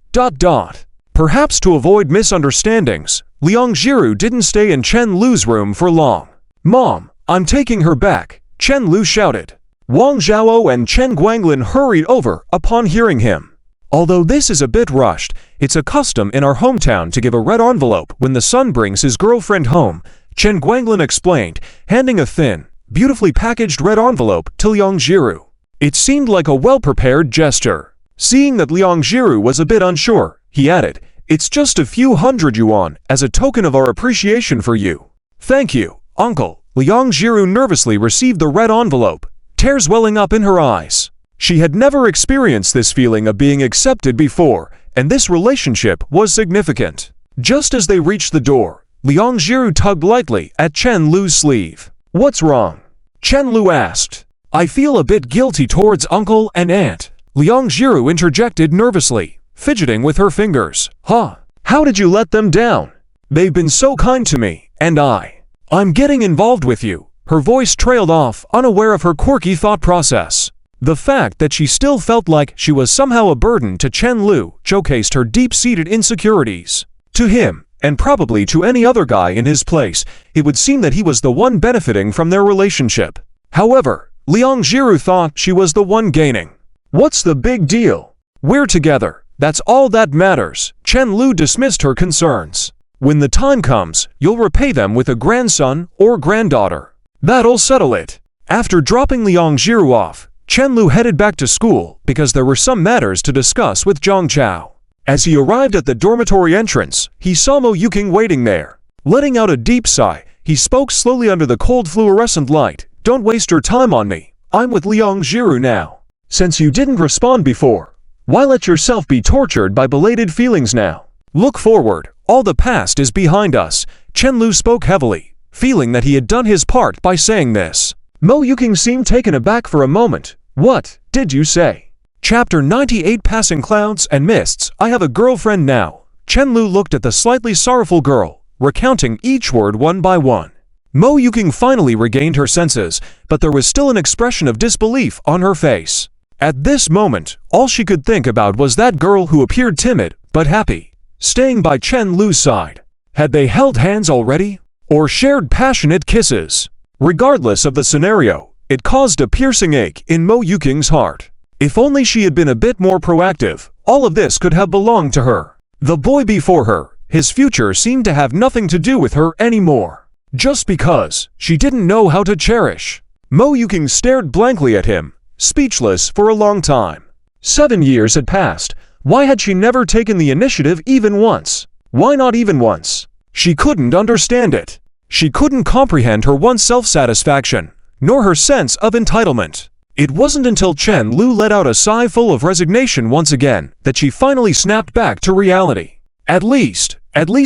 Perhaps to avoid misunderstandings, Liang Jiru didn't stay in Chenlu's room for long. "Mom, I'm taking her back," Chenlu shouted. Wang Zhao and Chen Guanglin hurried over upon hearing him. Although this is a bit rushed, it's a custom in our hometown to give a red envelope when the son brings his girlfriend home, Chen Guanglin explained, handing a thin, beautifully packaged red envelope to Liang Jiru. It seemed like a well-prepared gesture. Seeing that Liang Jiru was a bit unsure, he added, "It's just a few hundred yuan as a token of our appreciation for you." "Thank you, uncle." Liang Jiru nervously received the red envelope, tears welling up in her eyes. She had never experienced this feeling of being accepted before, and this relationship was significant. Just as they reached the door, Liang Jiru tugged lightly at Chenlu's sleeve. "What's wrong?" Chenlu asked. "I feel a bit guilty towards uncle and aunt," Liang Jiru interjected nervously, fidgeting with her fingers. "Huh? How did you let them down? They've been so kind to me, and I'm getting involved with you." Her voice trailed off, unaware of her quirky thought process. The fact that she still felt like she was somehow a burden to Chenlu showcased her deep-seated insecurities. To him, and probably to any other guy in his place, it would seem that he was the one benefiting from their relationship. However, Liang Jiru thought she was the one gaining. "What's the big deal? We're together. That's all that matters." Chenlu dismissed her concerns. "When the time comes, you'll repay them with a grandson or granddaughter. That'll settle it." After dropping Liang Jiru off, Chenlu headed back to school because there were some matters to discuss with Zhang Chao. As he arrived at the dormitory entrance, he saw Mo Yuking waiting there. Letting out a deep sigh, he spoke slowly under the cold fluorescent light. "Don't waste your time on me. I'm with Liang Jiru now. Since you didn't respond before, why let yourself be tortured by belated feelings now? Look forward, all the past is behind us." Chenlu spoke heavily, feeling that he had done his part by saying this. Mo Yuking seemed taken aback for a moment. "What did you say?" Chapter 98 Passing Clouds and Mists. "I have a girlfriend now." Chenlu looked at the slightly sorrowful girl, recounting each word one by one. Mo Yuking finally regained her senses, but there was still an expression of disbelief on her face. At this moment, all she could think about was that girl who appeared timid, but happy, staying by Chenlu's side. Had they held hands already? or shared passionate kisses. Regardless of the scenario, it caused a piercing ache in Mo Yuking's heart. If only she had been a bit more proactive, all of this could have belonged to her. The boy before her, his future seemed to have nothing to do with her anymore. Just because she didn't know how to cherish. Mo Yuking stared blankly at him, speechless for a long time. 7 years had passed. Why had she never taken the initiative even once? Why not even once? She couldn't understand it. She couldn't comprehend her own self-satisfaction, nor her sense of entitlement. It wasn't until Chen Lu let out a sigh full of resignation once again that she finally snapped back to reality. At least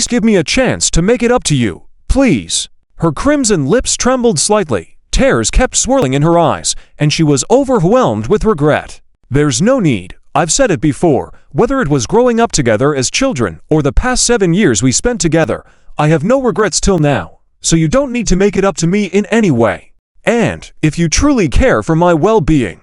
give me a chance to make it up to you, please. Her crimson lips trembled slightly, tears kept swirling in her eyes, and she was overwhelmed with regret. There's no need, I've said it before, whether it was growing up together as children or the past 7 years we spent together, I have no regrets till now, so you don't need to make it up to me in any way. And, if you truly care for my well-being,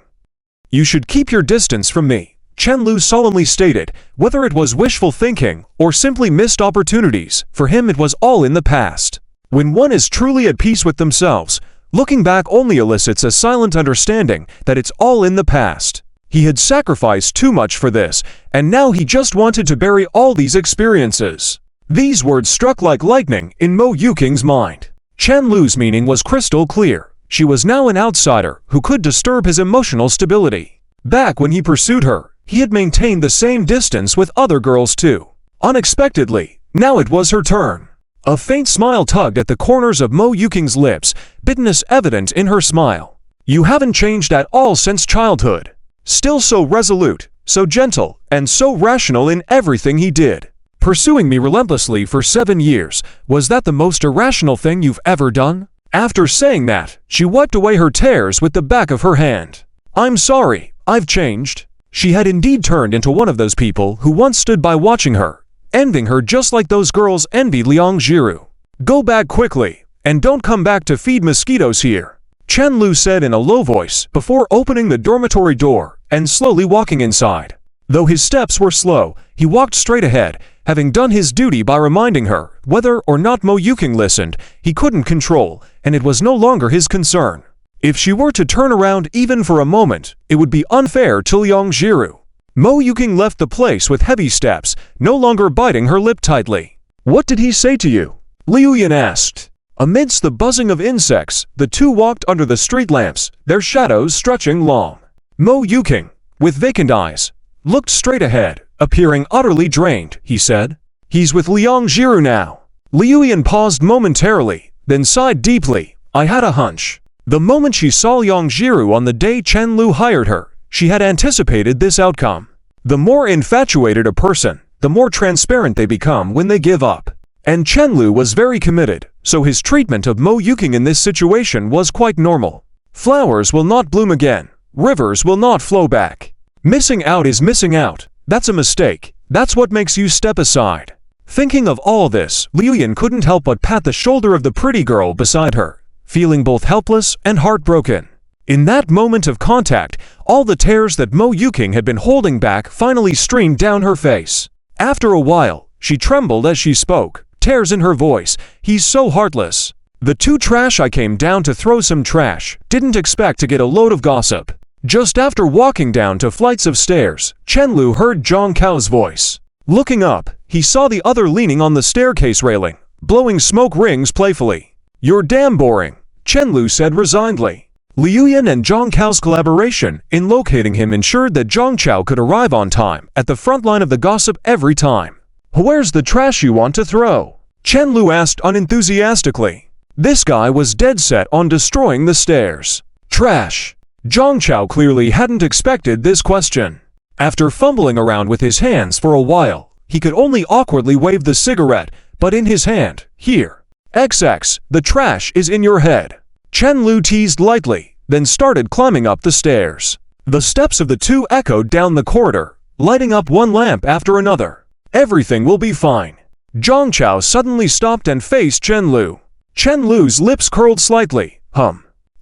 you should keep your distance from me, Chen Lu solemnly stated. Whether it was wishful thinking or simply missed opportunities, for him it was all in the past. When one is truly at peace with themselves, looking back only elicits a silent understanding that it's all in the past. He had sacrificed too much for this, and now he just wanted to bury all these experiences. These words struck like lightning in Mo Yuking's mind. Chen Lu's meaning was crystal clear. She was now an outsider who could disturb his emotional stability. Back when he pursued her, he had maintained the same distance with other girls too. Unexpectedly, now it was her turn. A faint smile tugged at the corners of Mo Yuking's lips, bitterness evident in her smile. You haven't changed at all since childhood. Still so resolute, so gentle, and so rational in everything he did. Pursuing me relentlessly for 7 years, was that the most irrational thing you've ever done? After saying that, she wiped away her tears with the back of her hand. I'm sorry, I've changed. She had indeed turned into one of those people who once stood by watching her, envying her just like those girls envied Liang Jiru. Go back quickly, and don't come back to feed mosquitoes here, Chen Lu said in a low voice before opening the dormitory door and slowly walking inside. Though his steps were slow, he walked straight ahead, having done his duty by reminding her. Whether or not Mo Yuking listened, he couldn't control, and it was no longer his concern. If she were to turn around even for a moment, it would be unfair to Liang Jiru. Mo Yuking left the place with heavy steps, no longer biting her lip tightly. What did he say to you? Liu Yan asked. Amidst the buzzing of insects, the two walked under the street lamps, their shadows stretching long. Mo Yuking, with vacant eyes, looked straight ahead, appearing utterly drained. He said, He's with Liang Jiru now. Liu Yan paused momentarily, then sighed deeply. I had a hunch. The moment she saw Liang Jiru on the day Chen Lu hired her, she had anticipated this outcome. The more infatuated a person, the more transparent they become when they give up. And Chen Lu was very committed, so his treatment of Mo Yuking in this situation was quite normal. Flowers will not bloom again. Rivers will not flow back. Missing out is missing out. That's a mistake. That's what makes you step aside. Thinking of all this, Liu Yan couldn't help but pat the shoulder of the pretty girl beside her, feeling both helpless and heartbroken. In that moment of contact, all the tears that Mo Yuking had been holding back finally streamed down her face. After a while, she trembled as she spoke, tears in her voice. He's so heartless. The two trash I came down to throw some trash, didn't expect to get a load of gossip. Just after walking down 2 flights of stairs, Chen Lu heard Zhang Cao's voice. Looking up, he saw the other leaning on the staircase railing, blowing smoke rings playfully. You're damn boring, Chen Lu said resignedly. Liu Yan and Zhang Cao's collaboration in locating him ensured that Zhang Cao could arrive on time at the front line of the gossip every time. Where's the trash you want to throw? Chen Lu asked unenthusiastically. This guy was dead set on destroying the stairs. Trash. Zhang Cao clearly hadn't expected this question. After fumbling around with his hands for a while, he could only awkwardly wave the cigarette, but in his hand, here. XX, the trash is in your head. Chen Lu teased lightly, then started climbing up the stairs. The steps of the two echoed down the corridor, lighting up one lamp after another. Everything will be fine. Zhang Cao suddenly stopped and faced Chen Lu. Chen Lu's lips curled slightly.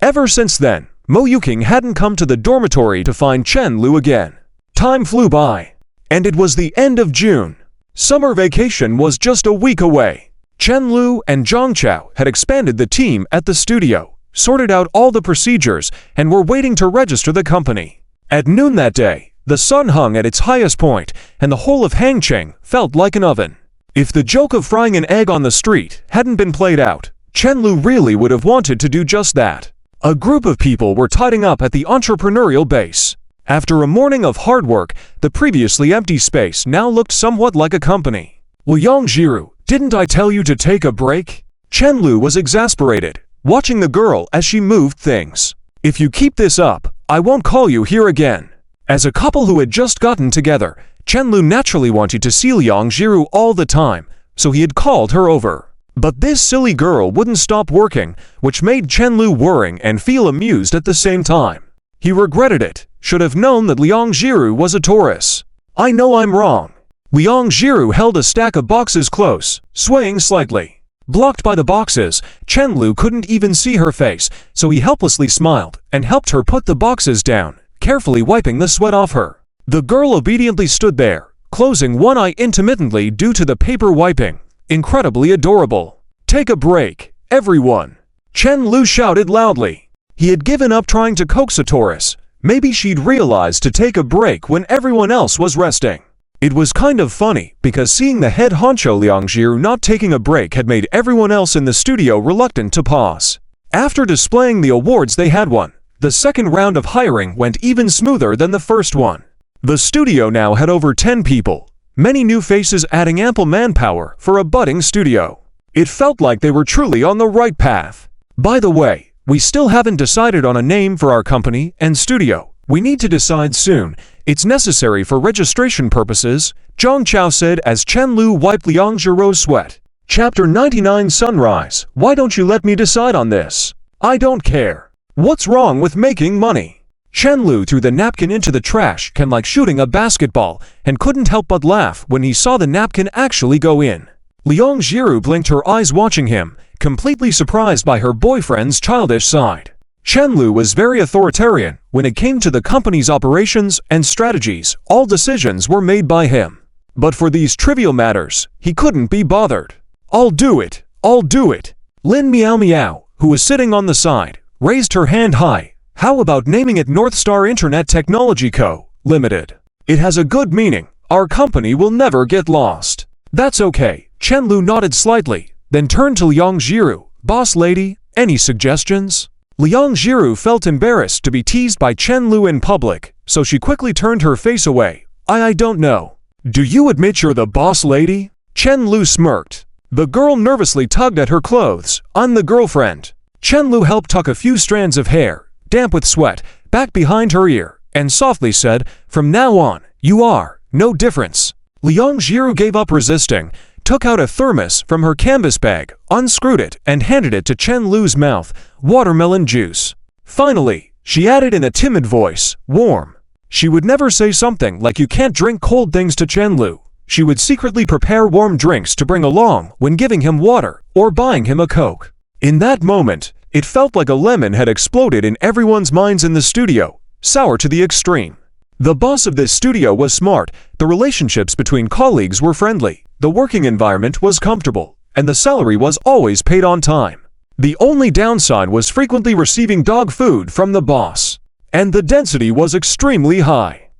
Ever since then, Mo Yuking hadn't come to the dormitory to find Chen Lu again. Time flew by, and it was the end of June. Summer vacation was just a week away. Chen Lu and Zhang Chao had expanded the team at the studio, sorted out all the procedures, and were waiting to register the company. At noon that day, the sun hung at its highest point, and the whole of Hangcheng felt like an oven. If the joke of frying an egg on the street hadn't been played out, Chen Lu really would have wanted to do just that. A group of people were tidying up at the entrepreneurial base. After a morning of hard work, the previously empty space now looked somewhat like a company. Liang Jiru, didn't I tell you to take a break? Chen Lu was exasperated, watching the girl as she moved things. If you keep this up, I won't call you here again. As a couple who had just gotten together, Chen Lu naturally wanted to see Liang Jiru all the time, so he had called her over. But this silly girl wouldn't stop working, which made Chen Lu worrying and feel amused at the same time. He regretted it, should have known that Liang Jiru was a Taurus. I know I'm wrong. Liang Jiru held a stack of boxes close, swaying slightly. Blocked by the boxes, Chen Lu couldn't even see her face, so he helplessly smiled and helped her put the boxes down, carefully wiping the sweat off her. The girl obediently stood there, closing one eye intermittently due to the paper wiping. Incredibly adorable. Take a break, everyone. Chen Lu shouted loudly. He had given up trying to coax a Taurus. Maybe she'd realized to take a break when everyone else was resting. It was kind of funny, because seeing the head honcho Liang Jiru not taking a break had made everyone else in the studio reluctant to pause. After displaying the awards they had won, the second round of hiring went even smoother than the first one. The studio now had over 10 people, many new faces adding ample manpower for a budding studio. It felt like they were truly on the right path. By the way, we still haven't decided on a name for our company and studio. We need to decide soon. It's necessary for registration purposes, Zhang Chao said as Chen Lu wiped Liang Jiru's sweat. Chapter 99 Sunrise. Why don't you let me decide on this? I don't care. What's wrong with making money? Chen Lu threw the napkin into the trash can like shooting a basketball and couldn't help but laugh when he saw the napkin actually go in. Liang Jiru blinked her eyes watching him, completely surprised by her boyfriend's childish side. Chen Lu was very authoritarian when it came to the company's operations and strategies. All decisions were made by him. But for these trivial matters, he couldn't be bothered. I'll do it. I'll do it. Lin Miao Miao, who was sitting on the side, raised her hand high. How about naming it North Star Internet Technology Co., Limited? It has a good meaning. Our company will never get lost. That's okay. Chen Lu nodded slightly, then turned to Liang Jiru. Boss lady, any suggestions? Liang Jiru felt embarrassed to be teased by Chen Lu in public, so she quickly turned her face away. I don't know. Do you admit you're the boss lady? Chen Lu smirked. The girl nervously tugged at her clothes. I'm the girlfriend. Chen Lu helped tuck a few strands of hair, damp with sweat, back behind her ear, and softly said, from now on, you are. No difference. Liang Jiru gave up resisting, took out a thermos from her canvas bag, unscrewed it, and handed it to Chen Lu's mouth. Watermelon juice. Finally, she added in a timid voice, warm. She would never say something like you can't drink cold things to Chen Lu. She would secretly prepare warm drinks to bring along when giving him water or buying him a Coke. In that moment, it felt like a lemon had exploded in everyone's minds in the studio, sour to the extreme. The boss of this studio was smart, the relationships between colleagues were friendly, the working environment was comfortable, and the salary was always paid on time. The only downside was frequently receiving dog food from the boss, and the density was extremely high.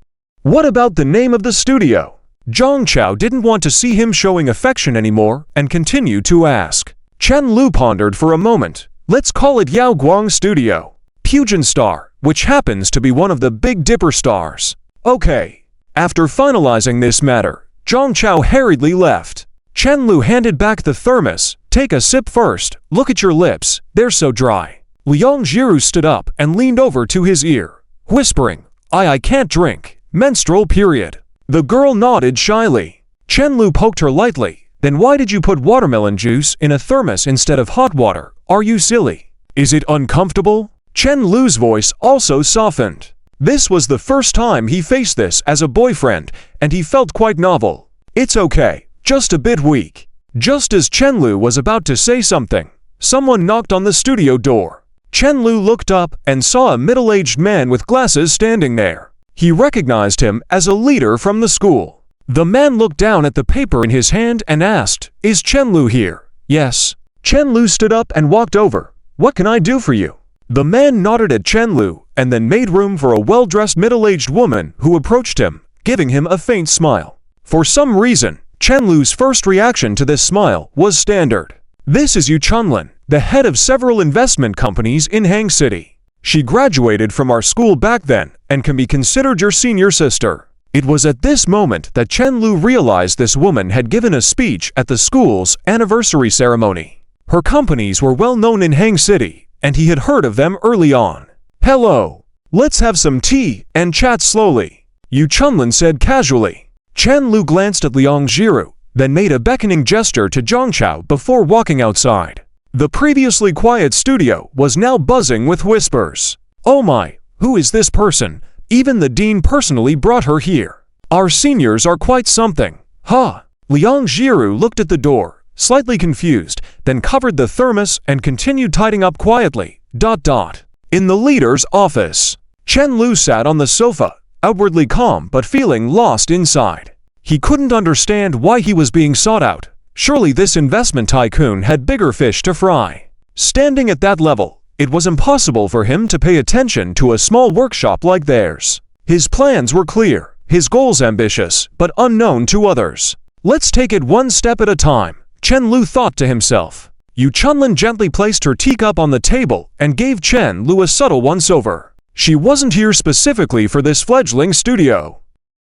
What about the name of the studio? Zhang Chao didn't want to see him showing affection anymore and continued to ask. Chen Lu pondered for a moment. Let's call it Yao Guang Studio. Pujan Star, which happens to be one of the Big Dipper stars. Okay. After finalizing this matter, Zhang Chao hurriedly left. Chen Lu handed back the thermos. Take a sip first. Look at your lips. They're so dry. Liang Jiru stood up and leaned over to his ear, whispering, I can't drink. Menstrual period. The girl nodded shyly. Chen Lu poked her lightly. Then why did you put watermelon juice in a thermos instead of hot water? Are you silly? Is it uncomfortable? Chen Lu's voice also softened. This was the first time he faced this as a boyfriend, and he felt quite novel. It's okay, just a bit weak. Just as Chen Lu was about to say something, someone knocked on the studio door. Chen Lu looked up and saw a middle-aged man with glasses standing there. He recognized him as a leader from the school. The man looked down at the paper in his hand and asked, Is Chen Lu here? Yes. Chen Lu stood up and walked over. What can I do for you? The man nodded at Chen Lu and then made room for a well-dressed middle-aged woman who approached him, giving him a faint smile. For some reason, Chen Lu's first reaction to this smile was standard. This is Yu Chunlin, the head of several investment companies in Hang City. She graduated from our school back then and can be considered your senior sister. It was at this moment that Chen Lu realized this woman had given a speech at the school's anniversary ceremony. Her companies were well known in Hang City, and he had heard of them early on. Hello. Let's have some tea and chat slowly, Yu Chunlin said casually. Chen Lu glanced at Liang Jiru, then made a beckoning gesture to Zhang Chao before walking outside. The previously quiet studio was now buzzing with whispers. Oh my, who is this person? Even the dean personally brought her here. Our seniors are quite something. Huh? Liang Jiru looked at the door, slightly confused, then covered the thermos and continued tidying up quietly. In the leader's office, Chen Lu sat on the sofa, outwardly calm but feeling lost inside. He couldn't understand why he was being sought out. Surely this investment tycoon had bigger fish to fry. Standing at that level, it was impossible for him to pay attention to a small workshop like theirs. His plans were clear, his goals ambitious, but unknown to others. Let's take it one step at a time, Chen Lu thought to himself. Yu Chunlin gently placed her teacup on the table and gave Chen Lu a subtle once-over. She wasn't here specifically for this fledgling studio.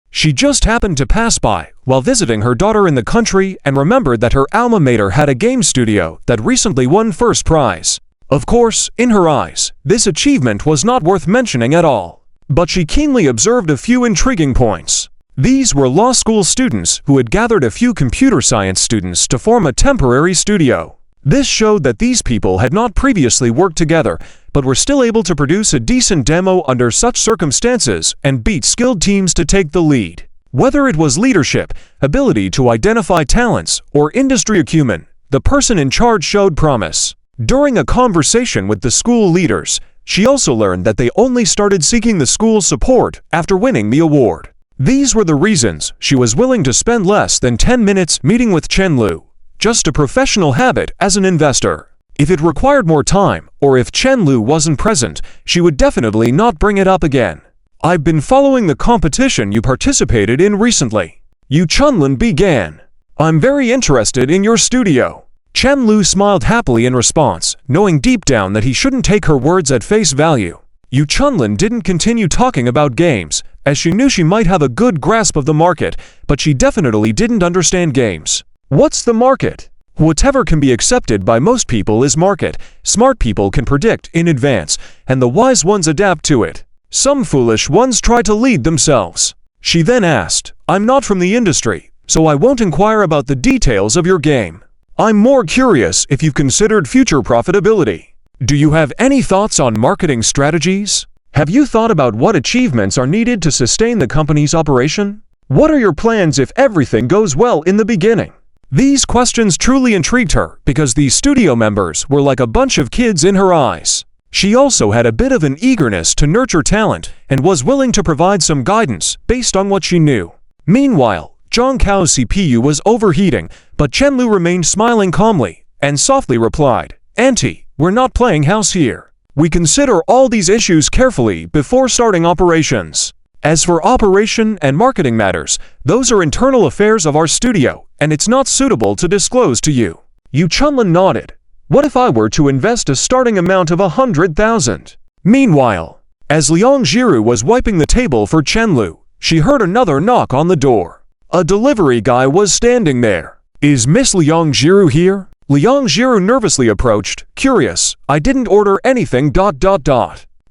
She just happened to pass by while visiting her daughter in the country and remembered that her alma mater had a game studio that recently won first prize. Of course, in her eyes, this achievement was not worth mentioning at all. But she keenly observed a few intriguing points. These were law school students who had gathered a few computer science students to form a temporary studio. This showed that these people had not previously worked together, but were still able to produce a decent demo under such circumstances and beat skilled teams to take the lead. Whether it was leadership, ability to identify talents, or industry acumen, the person in charge showed promise. During a conversation with the school leaders, she also learned that they only started seeking the school's support after winning the award. These were the reasons she was willing to spend less than 10 minutes meeting with Chen Lu. Just a professional habit as an investor. If it required more time, or if Chen Lu wasn't present, she would definitely not bring it up again. I've been following the competition you participated in recently. Yu Chunlin began. I'm very interested in your studio. Chen Lu smiled happily in response, knowing deep down that he shouldn't take her words at face value. Yu Chunlin didn't continue talking about games, as she knew she might have a good grasp of the market, but she definitely didn't understand games. What's the market? Whatever can be accepted by most people is market. Smart people can predict in advance, and the wise ones adapt to it. Some foolish ones try to lead themselves. She then asked, I'm not from the industry, so I won't inquire about the details of your game. I'm more curious if you've considered future profitability. Do you have any thoughts on marketing strategies? Have you thought about what achievements are needed to sustain the company's operation? What are your plans if everything goes well in the beginning? These questions truly intrigued her because these studio members were like a bunch of kids in her eyes. She also had a bit of an eagerness to nurture talent and was willing to provide some guidance based on what she knew. Meanwhile, Zhang Cao's CPU was overheating, but Chen Lu remained smiling calmly and softly replied, Auntie, we're not playing house here. We consider all these issues carefully before starting operations. As for operation and marketing matters, those are internal affairs of our studio, and it's not suitable to disclose to you. Yu Chunlin nodded. What if I were to invest a starting amount of 100,000? Meanwhile, as Liang Jiru was wiping the table for Chen Lu, she heard another knock on the door. A delivery guy was standing there. Is Miss Liang Jiru here? Liang Jiru nervously approached, curious. I didn't order anything.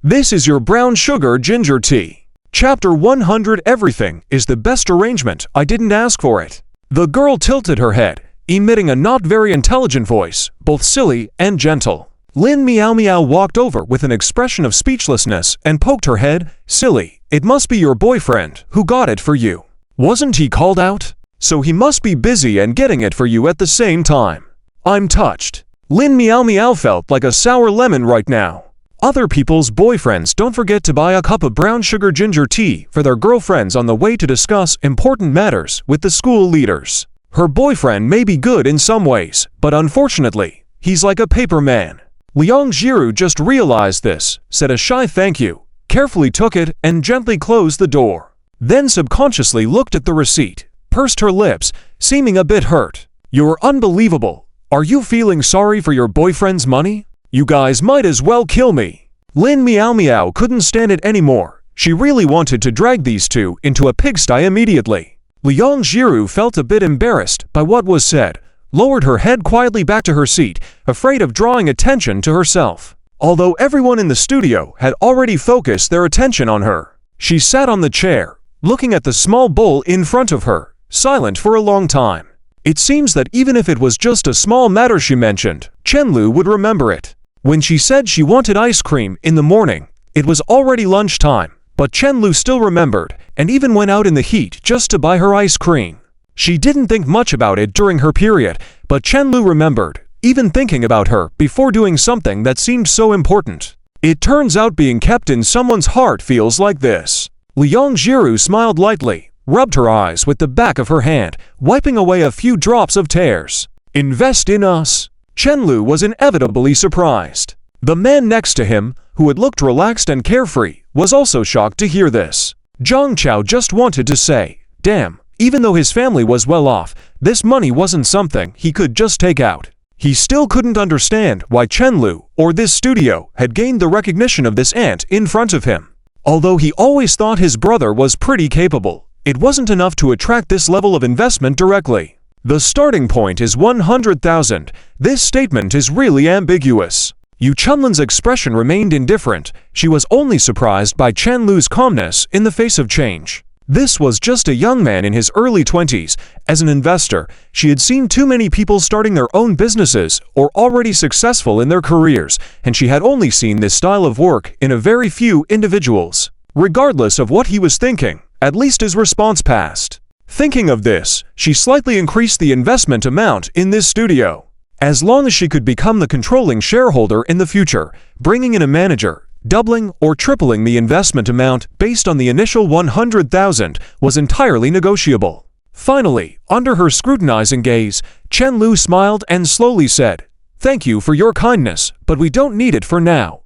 This is your brown sugar ginger tea. Chapter 100 Everything is the best arrangement. I didn't ask for it. The girl tilted her head, emitting a not very intelligent voice, both silly and gentle. Lin Meow Meow walked over with an expression of speechlessness and poked her head. Silly, it must be your boyfriend who got it for you. Wasn't he called out? So he must be busy and getting it for you at the same time. I'm touched. Lin Meow Meow felt like a sour lemon right now. Other people's boyfriends don't forget to buy a cup of brown sugar ginger tea for their girlfriends on the way to discuss important matters with the school leaders. Her boyfriend may be good in some ways, but unfortunately, he's like a paper man. Liang Jiru just realized this, said a shy thank you, carefully took it, and gently closed the door. Then subconsciously looked at the receipt, pursed her lips, seeming a bit hurt. You're unbelievable. Are you feeling sorry for your boyfriend's money? You guys might as well kill me. Lin Meow Meow couldn't stand it anymore. She really wanted to drag these two into a pigsty immediately. Liang Jiru felt a bit embarrassed by what was said, lowered her head quietly back to her seat, afraid of drawing attention to herself. Although everyone in the studio had already focused their attention on her, she sat on the chair, looking at the small bowl in front of her, silent for a long time. It seems that even if it was just a small matter she mentioned, Chenlu would remember it. When she said she wanted ice cream in the morning, it was already lunchtime, but Chenlu still remembered and even went out in the heat just to buy her ice cream. She didn't think much about it during her period, but Chenlu remembered, even thinking about her before doing something that seemed so important. It turns out being kept in someone's heart feels like this. Liang Jiru smiled lightly, rubbed her eyes with the back of her hand, wiping away a few drops of tears. Invest in us. Chenlu was inevitably surprised. The man next to him, who had looked relaxed and carefree, was also shocked to hear this. Zhang Chao just wanted to say, damn, even though his family was well off, this money wasn't something he could just take out. He still couldn't understand why Chenlu, or this studio, had gained the recognition of this ant in front of him. Although he always thought his brother was pretty capable, it wasn't enough to attract this level of investment directly. The starting point is 100,000. This statement is really ambiguous. Yu Chunlin's expression remained indifferent. She was only surprised by Chenlu's calmness in the face of change. This was just a young man in his early 20s. As an investor, she had seen too many people starting their own businesses or already successful in their careers, and she had only seen this style of work in a very few individuals. Regardless of what he was thinking, at least his response passed. Thinking of this, she slightly increased the investment amount in this studio. As long as she could become the controlling shareholder in the future, bringing in a manager, doubling or tripling the investment amount based on the initial 100,000 was entirely negotiable. Finally, under her scrutinizing gaze, Chenlu smiled and slowly said, "Thank you for your kindness, but we don't need it for now."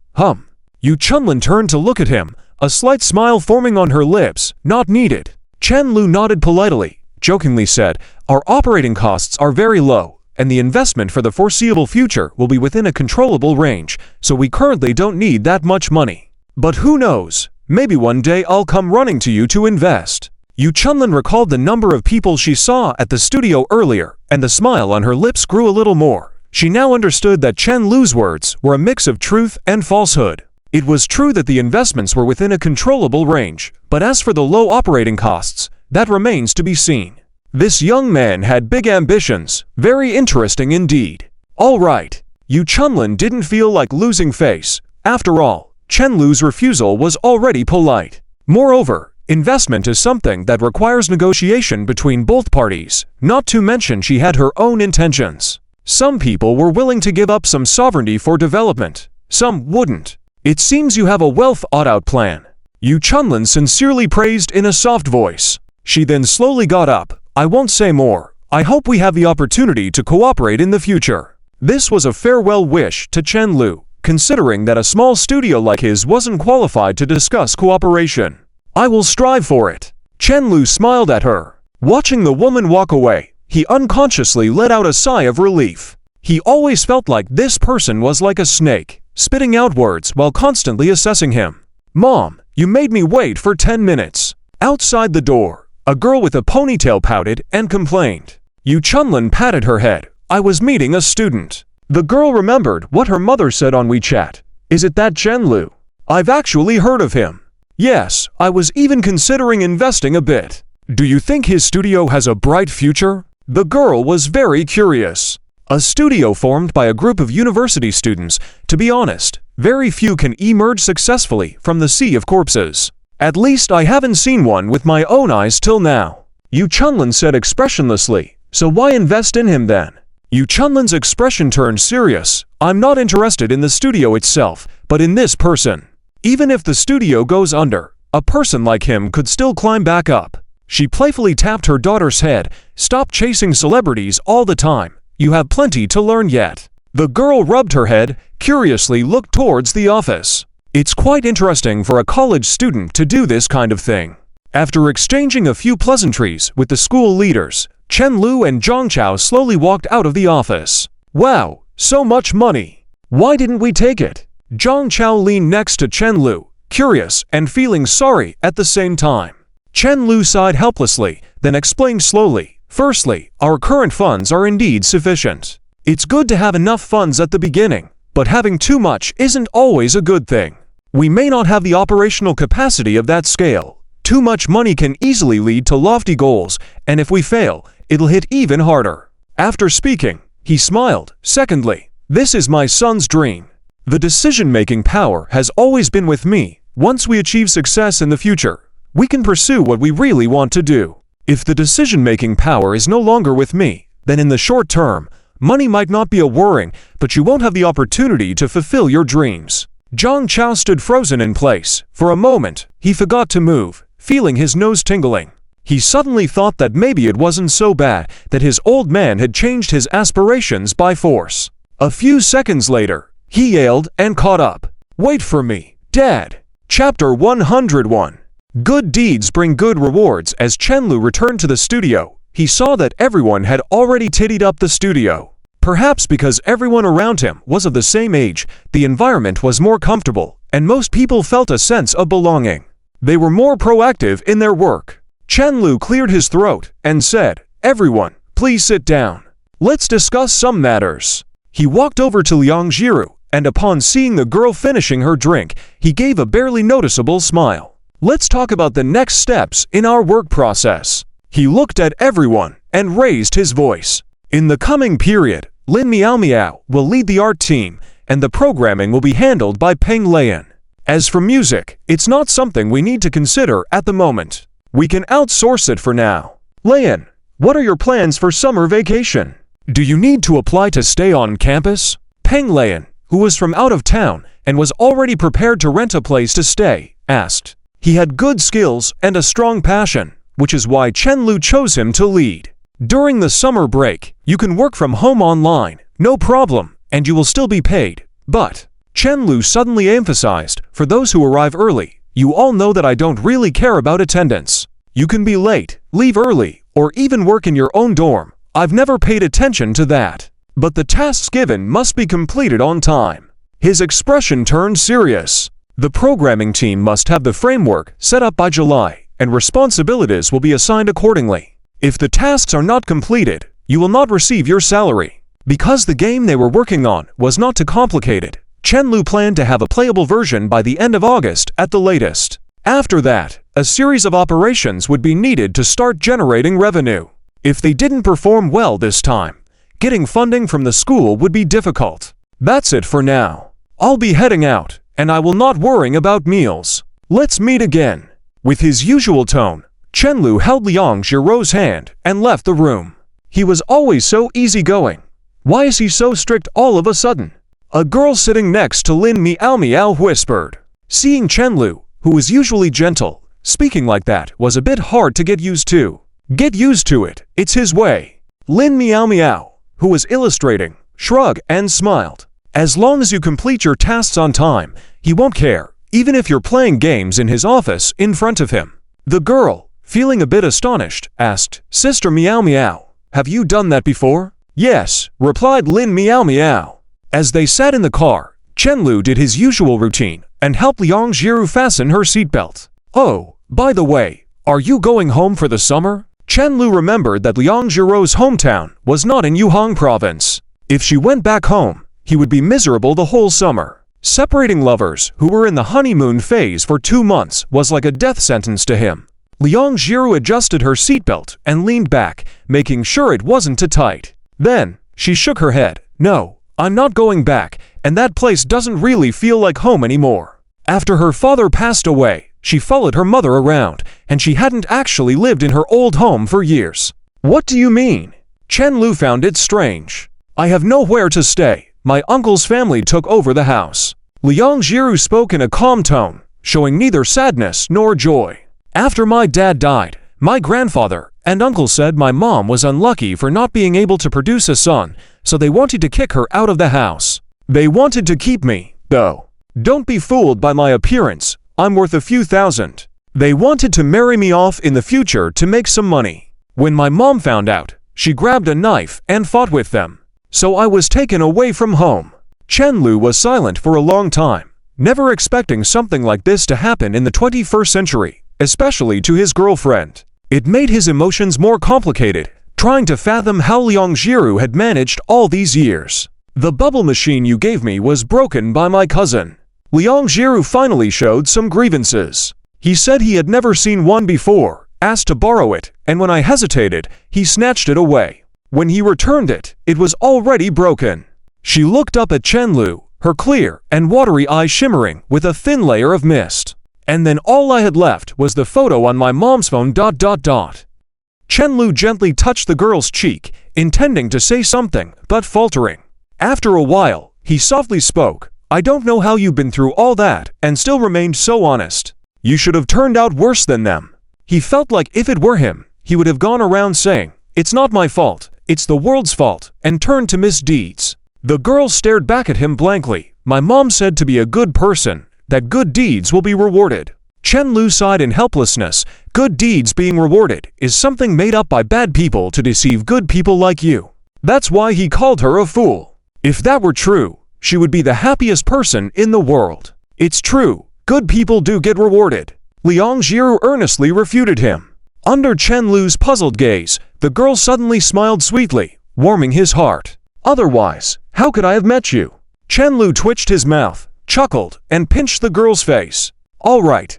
Yu Chunlin turned to look at him, a slight smile forming on her lips. "Not needed." Chenlu nodded politely, jokingly said, "Our operating costs are very low, and the investment for the foreseeable future will be within a controllable range, so we currently don't need that much money. But who knows, maybe one day I'll come running to you to invest." Yu Chunlin recalled the number of people she saw at the studio earlier, and the smile on her lips grew a little more. She now understood that Chenlu's words were a mix of truth and falsehood. It was true that the investments were within a controllable range, but as for the low operating costs, that remains to be seen. This young man had big ambitions, very interesting indeed. All right. Yu Chunlin didn't feel like losing face. After all, Chenlu's refusal was already polite. Moreover, investment is something that requires negotiation between both parties, not to mention she had her own intentions. Some people were willing to give up some sovereignty for development, some wouldn't. It seems you have a well-thought-out plan. Yu Chunlin sincerely praised in a soft voice. She then slowly got up. "I won't say more. I hope we have the opportunity to cooperate in the future." This was a farewell wish to Chenlu, considering that a small studio like his wasn't qualified to discuss cooperation. "I will strive for it." Chenlu smiled at her. Watching the woman walk away, he unconsciously let out a sigh of relief. He always felt like this person was like a snake, spitting out words while constantly assessing him. "Mom, you made me wait for 10 minutes. Outside the door, a girl with a ponytail pouted and complained. Yu Chunlin patted her head. "I was meeting a student." The girl remembered what her mother said on WeChat. "Is it that Chenlu? I've actually heard of him. Yes, I was even considering investing a bit. Do you think his studio has a bright future?" The girl was very curious. A studio formed by a group of university students. To be honest, very few can emerge successfully from the sea of corpses. At least I haven't seen one with my own eyes till now. Yu Chunlin said expressionlessly. "So why invest in him then?" Yu Chunlin's expression turned serious. "I'm not interested in the studio itself, but in this person. Even if the studio goes under, a person like him could still climb back up. She playfully tapped her daughter's head. "Stop chasing celebrities all the time. You have plenty to learn yet." The girl rubbed her head, curiously looked towards the office. It's quite interesting for a college student to do this kind of thing. After exchanging a few pleasantries with the school leaders, Chen Lu and Zhang Chao slowly walked out of the office. "Wow, so much money. Why didn't we take it?" Zhang Chao leaned next to Chen Lu, curious and feeling sorry at the same time. Chen Lu sighed helplessly, then explained slowly, "Firstly, our current funds are indeed sufficient. It's good to have enough funds at the beginning, but having too much isn't always a good thing. We may not have the operational capacity of that scale. Too much money can easily lead to lofty goals, and if we fail, it'll hit even harder." After speaking, he smiled. "Secondly, this is my son's dream. The decision-making power has always been with me. Once we achieve success in the future, we can pursue what we really want to do. If the decision-making power is no longer with me, then in the short term, money might not be a worry, but you won't have the opportunity to fulfill your dreams." Zhang Chao stood frozen in place. For a moment, he forgot to move, feeling his nose tingling. He suddenly thought that maybe it wasn't so bad that his old man had changed his aspirations by force. A few seconds later, he yelled and caught up. "Wait for me, Dad." Chapter 101. Good deeds bring good rewards. As Chen Lu returned to the studio, he saw that everyone had already tidied up the studio. Perhaps because everyone around him was of the same age, the environment was more comfortable, and most people felt a sense of belonging. They were more proactive in their work. Chen Lu cleared his throat and said, "Everyone, please sit down. Let's discuss some matters." He walked over to Liang Jiru, and upon seeing the girl finishing her drink, he gave a barely noticeable smile. "Let's talk about the next steps in our work process." He looked at everyone and raised his voice. "In the coming period, Lin Miao Miao will lead the art team, and the programming will be handled by Peng Lian. As for music, it's not something we need to consider at the moment. We can outsource it for now. Lian, what are your plans for summer vacation? Do you need to apply to stay on campus?" Peng Lian, who was from out of town and was already prepared to rent a place to stay, asked. He had good skills and a strong passion, which is why Chen Lu chose him to lead. "During the summer break, you can work from home online, no problem, and you will still be paid. But," Chen Lu suddenly emphasized, "for those who arrive early, you all know that I don't really care about attendance. You can be late, leave early, or even work in your own dorm. I've never paid attention to that. But the tasks given must be completed on time." His expression turned serious. "The programming team must have the framework set up by July, and responsibilities will be assigned accordingly. If the tasks are not completed, you will not receive your salary." Because the game they were working on was not too complicated, Chen Lu planned to have a playable version by the end of August at the latest. After that, a series of operations would be needed to start generating revenue. If they didn't perform well this time, getting funding from the school would be difficult. "That's it for now. I'll be heading out, and I will not worry about meals. Let's meet again." With his usual tone, Chen Lu held Liang Jiru's hand and left the room. He was always so easygoing. Why is he so strict all of a sudden? A girl sitting next to Lin Miao Miao whispered. Seeing Chen Lu, who was usually gentle, speaking like that was a bit hard to get used to. "Get used to it, it's his way." Lin Miao Miao, who was illustrating, shrugged and smiled. As long as you complete your tasks on time, he won't care, even if you're playing games in his office in front of him. The girl, feeling a bit astonished, asked, "Sister Miao Miao, have you done that before?" "Yes," replied Lin Miao Miao. As they sat in the car, Chen Lu did his usual routine and helped Liang Jiru fasten her seatbelt. "Oh, by the way, are you going home for the summer?" Chen Lu remembered that Liang Jiru's hometown was not in Yuhang province. If she went back home, he would be miserable the whole summer. Separating lovers who were in the honeymoon phase for 2 months was like a death sentence to him. Liang Jiru adjusted her seatbelt and leaned back, making sure it wasn't too tight. Then, she shook her head. "No, I'm not going back, and that place doesn't really feel like home anymore." After her father passed away, she followed her mother around, and she hadn't actually lived in her old home for years. "What do you mean?" Chen Lu found it strange. "I have nowhere to stay. My uncle's family took over the house." Liang Jiru spoke in a calm tone, showing neither sadness nor joy. "After my dad died, My grandfather and uncle said my mom was unlucky for not being able to produce a son, so they wanted to kick her out of the house. They wanted to keep me, though. Don't be fooled by my appearance. I'm worth a few thousand. They wanted to marry me off in the future to make some money. When my mom found out, she grabbed a knife and fought with them. So I was taken away from home. Chen Lu was silent for a long time, never expecting something like this to happen in the 21st century, especially to his girlfriend. It made his emotions more complicated, trying to fathom how Liang Jiru had managed all these years. The bubble machine you gave me was broken by my cousin. Liang Jiru finally showed some grievances. He said he had never seen one before, asked to borrow it, and when I hesitated, he snatched it away. When he returned it, it was already broken. She looked up at Chen Lu, her clear and watery eyes shimmering with a thin layer of mist. And then all I had left was the photo on my mom's phone. Chen Lu gently touched the girl's cheek, intending to say something, but faltering. After a while, he softly spoke. I don't know how you've been through all that and still remained so honest. You should have turned out worse than them. He felt like if it were him, he would have gone around saying, it's not my fault, it's the world's fault, and turned to misdeeds. The girl stared back at him blankly. My mom said to be a good person, that good deeds will be rewarded. Chen Lu sighed in helplessness. Good deeds being rewarded is something made up by bad people to deceive good people like you. That's why he called her a fool. If that were true, she would be the happiest person in the world. It's true, good people do get rewarded. Liang Jiru earnestly refuted him. Under Chen Lu's puzzled gaze, the girl suddenly smiled sweetly, warming his heart. Otherwise, how could I have met you? Chen Lu twitched his mouth, chuckled, and pinched the girl's face. All right,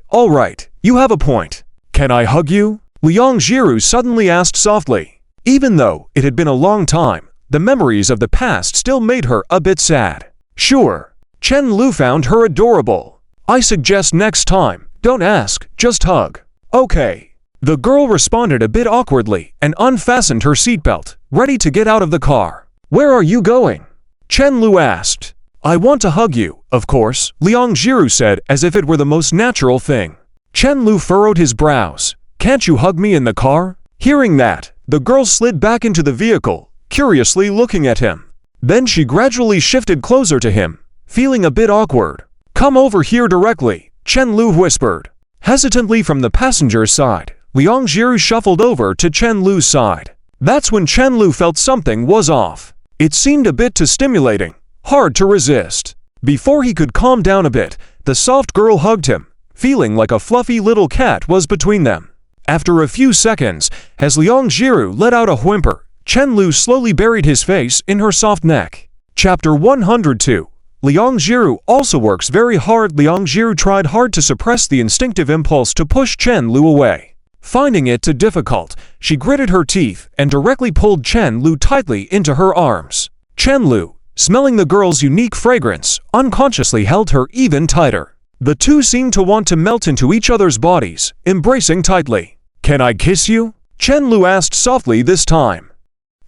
you have a point. Can I hug you? Liang Jiru suddenly asked softly. Even though it had been a long time, the memories of the past still made her a bit sad. Sure. Chen Lu found her adorable. I suggest next time, don't ask, just hug. Okay. The girl responded a bit awkwardly and unfastened her seatbelt, ready to get out of the car. Where are you going? Chen Lu asked. I want to hug you, of course, Liang Jiru said as if it were the most natural thing. Chen Lu furrowed his brows. Can't you hug me in the car? Hearing that, the girl slid back into the vehicle, curiously looking at him. Then she gradually shifted closer to him, feeling a bit awkward. Come over here directly, Chen Lu whispered. Hesitantly from the passenger's side, Liang Jiru shuffled over to Chen Lu's side. That's when Chen Lu felt something was off. It seemed a bit too stimulating, hard to resist. Before he could calm down a bit, the soft girl hugged him, feeling like a fluffy little cat was between them. After a few seconds, as Liang Jiru let out a whimper, Chen Lu slowly buried his face in her soft neck. Chapter 102. Liang Jiru also works very hard. Liang Jiru tried hard to suppress the instinctive impulse to push Chen Lu away. Finding it too difficult, she gritted her teeth and directly pulled Chen Lu tightly into her arms. Chen Lu, smelling the girl's unique fragrance, unconsciously held her even tighter. The two seemed to want to melt into each other's bodies, embracing tightly. Can I kiss you? Chen Lu asked softly this time.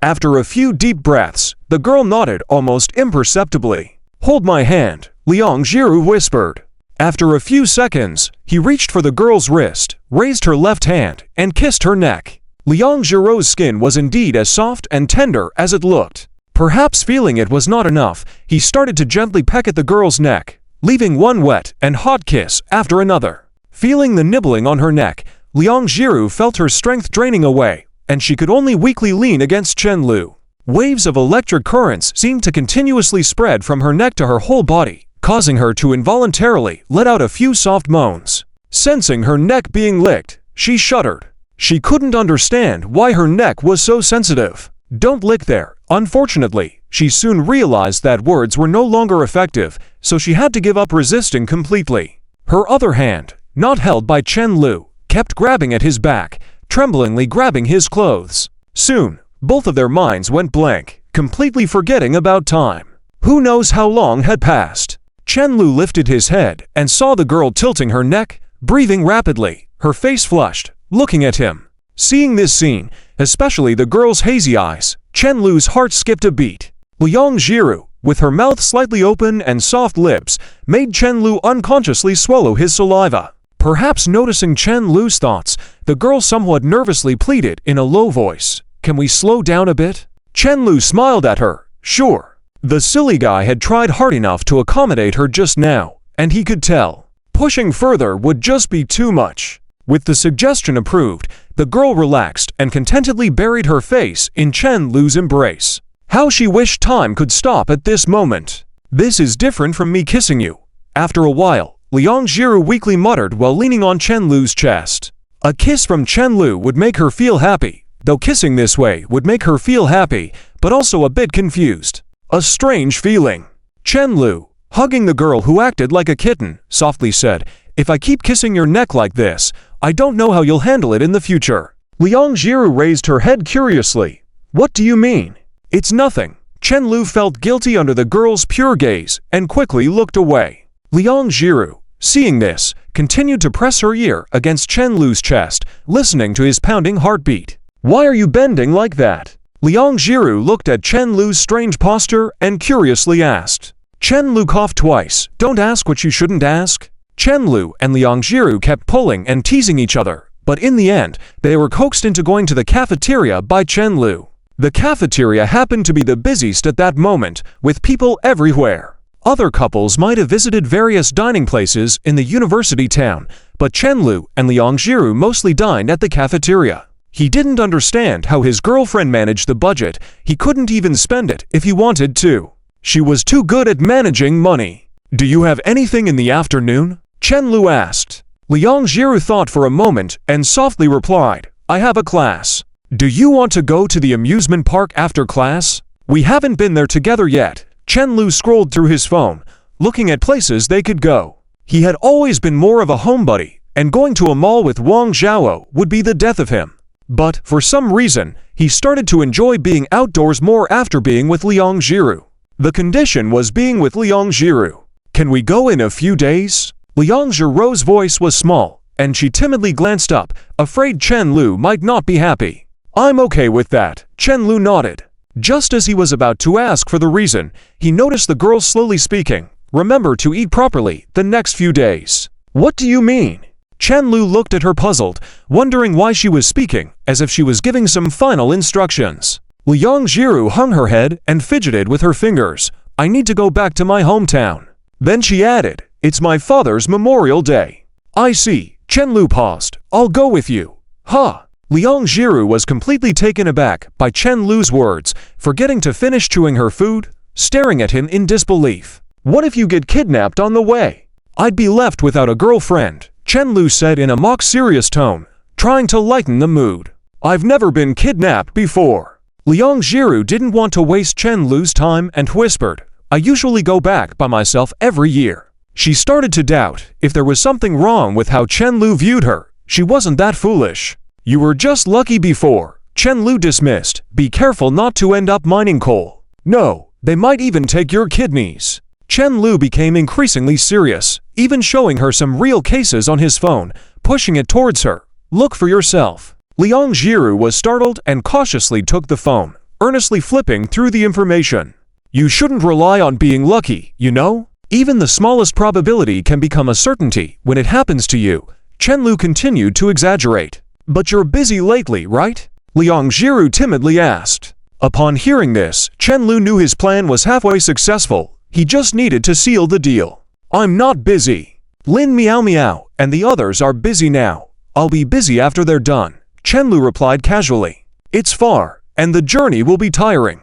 After a few deep breaths, the girl nodded almost imperceptibly. Hold my hand, Liang Jiru whispered. After a few seconds, he reached for the girl's wrist, raised her left hand, and kissed her neck. Liang Jiru's skin was indeed as soft and tender as it looked. Perhaps feeling it was not enough, he started to gently peck at the girl's neck, leaving one wet and hot kiss after another. Feeling the nibbling on her neck, Liang Jiru felt her strength draining away, and she could only weakly lean against Chen Lu. Waves of electric currents seemed to continuously spread from her neck to her whole body, causing her to involuntarily let out a few soft moans. Sensing her neck being licked, she shuddered. She couldn't understand why her neck was so sensitive. Don't lick there. Unfortunately, she soon realized that words were no longer effective, so she had to give up resisting completely. Her other hand, not held by Chen Lu, kept grabbing at his back, tremblingly grabbing his clothes. Soon, both of their minds went blank, completely forgetting about time. Who knows how long had passed? Chen Lu lifted his head and saw the girl tilting her neck, breathing rapidly, her face flushed, looking at him. Seeing this scene, especially the girl's hazy eyes, Chen Lu's heart skipped a beat. Liang Jiru, with her mouth slightly open and soft lips, made Chen Lu unconsciously swallow his saliva. Perhaps noticing Chen Lu's thoughts, the girl somewhat nervously pleaded in a low voice, "Can we slow down a bit?" Chen Lu smiled at her. Sure. The silly guy had tried hard enough to accommodate her just now, and he could tell. Pushing further would just be too much. With the suggestion approved, the girl relaxed and contentedly buried her face in Chen Lu's embrace. How she wished time could stop at this moment. "This is different from me kissing you." After a while, Liang Jiru weakly muttered while leaning on Chen Lu's chest. A kiss from Chen Lu would make her feel happy, though kissing this way would make her feel happy, but also a bit confused. A strange feeling. Chen Lu, hugging the girl who acted like a kitten, softly said, "If I keep kissing your neck like this, I don't know how you'll handle it in the future." Liang Jiru raised her head curiously. "What do you mean?" "It's nothing." Chen Lu felt guilty under the girl's pure gaze and quickly looked away. Liang Jiru, seeing this, continued to press her ear against Chen Lu's chest, listening to his pounding heartbeat. "Why are you bending like that?" Liang Jiru looked at Chen Lu's strange posture and curiously asked. Chen Lu coughed twice. "Don't ask what you shouldn't ask." Chen Lu and Liang Jiru kept pulling and teasing each other, but in the end, they were coaxed into going to the cafeteria by Chen Lu. The cafeteria happened to be the busiest at that moment, with people everywhere. Other couples might have visited various dining places in the university town, but Chen Lu and Liang Jiru mostly dined at the cafeteria. He didn't understand how his girlfriend managed the budget. He couldn't even spend it if he wanted to. She was too good at managing money. "Do you have anything in the afternoon?" Chen Lu asked. Liang Jiru thought for a moment and softly replied, "I have a class." "Do you want to go to the amusement park after class?" "We haven't been there together yet." Chen Lu scrolled through his phone, looking at places they could go. He had always been more of a homebody, and going to a mall with Wang Zhao would be the death of him. But, for some reason, he started to enjoy being outdoors more after being with Liang Jiru. The condition was being with Liang Jiru. "Can we go in a few days?" Liang Jiru's voice was small, and she timidly glanced up, afraid Chen Lu might not be happy. "I'm okay with that," Chen Lu nodded. Just as he was about to ask for the reason, he noticed the girl slowly speaking, "Remember to eat properly the next few days." "What do you mean?" Chen Lu looked at her puzzled, wondering why she was speaking, as if she was giving some final instructions. Liang Jiru hung her head and fidgeted with her fingers. "I need to go back to my hometown." Then she added, "It's my father's Memorial Day." "I see." Chen Lu paused. "I'll go with you." "Huh." Liang Jiru was completely taken aback by Chen Lu's words, forgetting to finish chewing her food, staring at him in disbelief. "What if you get kidnapped on the way?" "I'd be left without a girlfriend," Chen Lu said in a mock-serious tone, trying to lighten the mood. "I've never been kidnapped before." Liang Jiru didn't want to waste Chen Lu's time and whispered, "I usually go back by myself every year." She started to doubt if there was something wrong with how Chen Lu viewed her. She wasn't that foolish. "You were just lucky before," Chen Lu dismissed. "Be careful not to end up mining coal. No, they might even take your kidneys." Chen Lu became increasingly serious, even showing her some real cases on his phone, pushing it towards her. "Look for yourself." Liang Jiru was startled and cautiously took the phone, earnestly flipping through the information. "You shouldn't rely on being lucky, you know? Even the smallest probability can become a certainty when it happens to you," Chen Lu continued to exaggerate. "But you're busy lately, right?" Liang Jiru timidly asked. Upon hearing this, Chen Lu knew his plan was halfway successful. He just needed to seal the deal. "I'm not busy. Lin Meow Meow and the others are busy now. I'll be busy after they're done," Chen Lu replied casually. "It's far, and the journey will be tiring."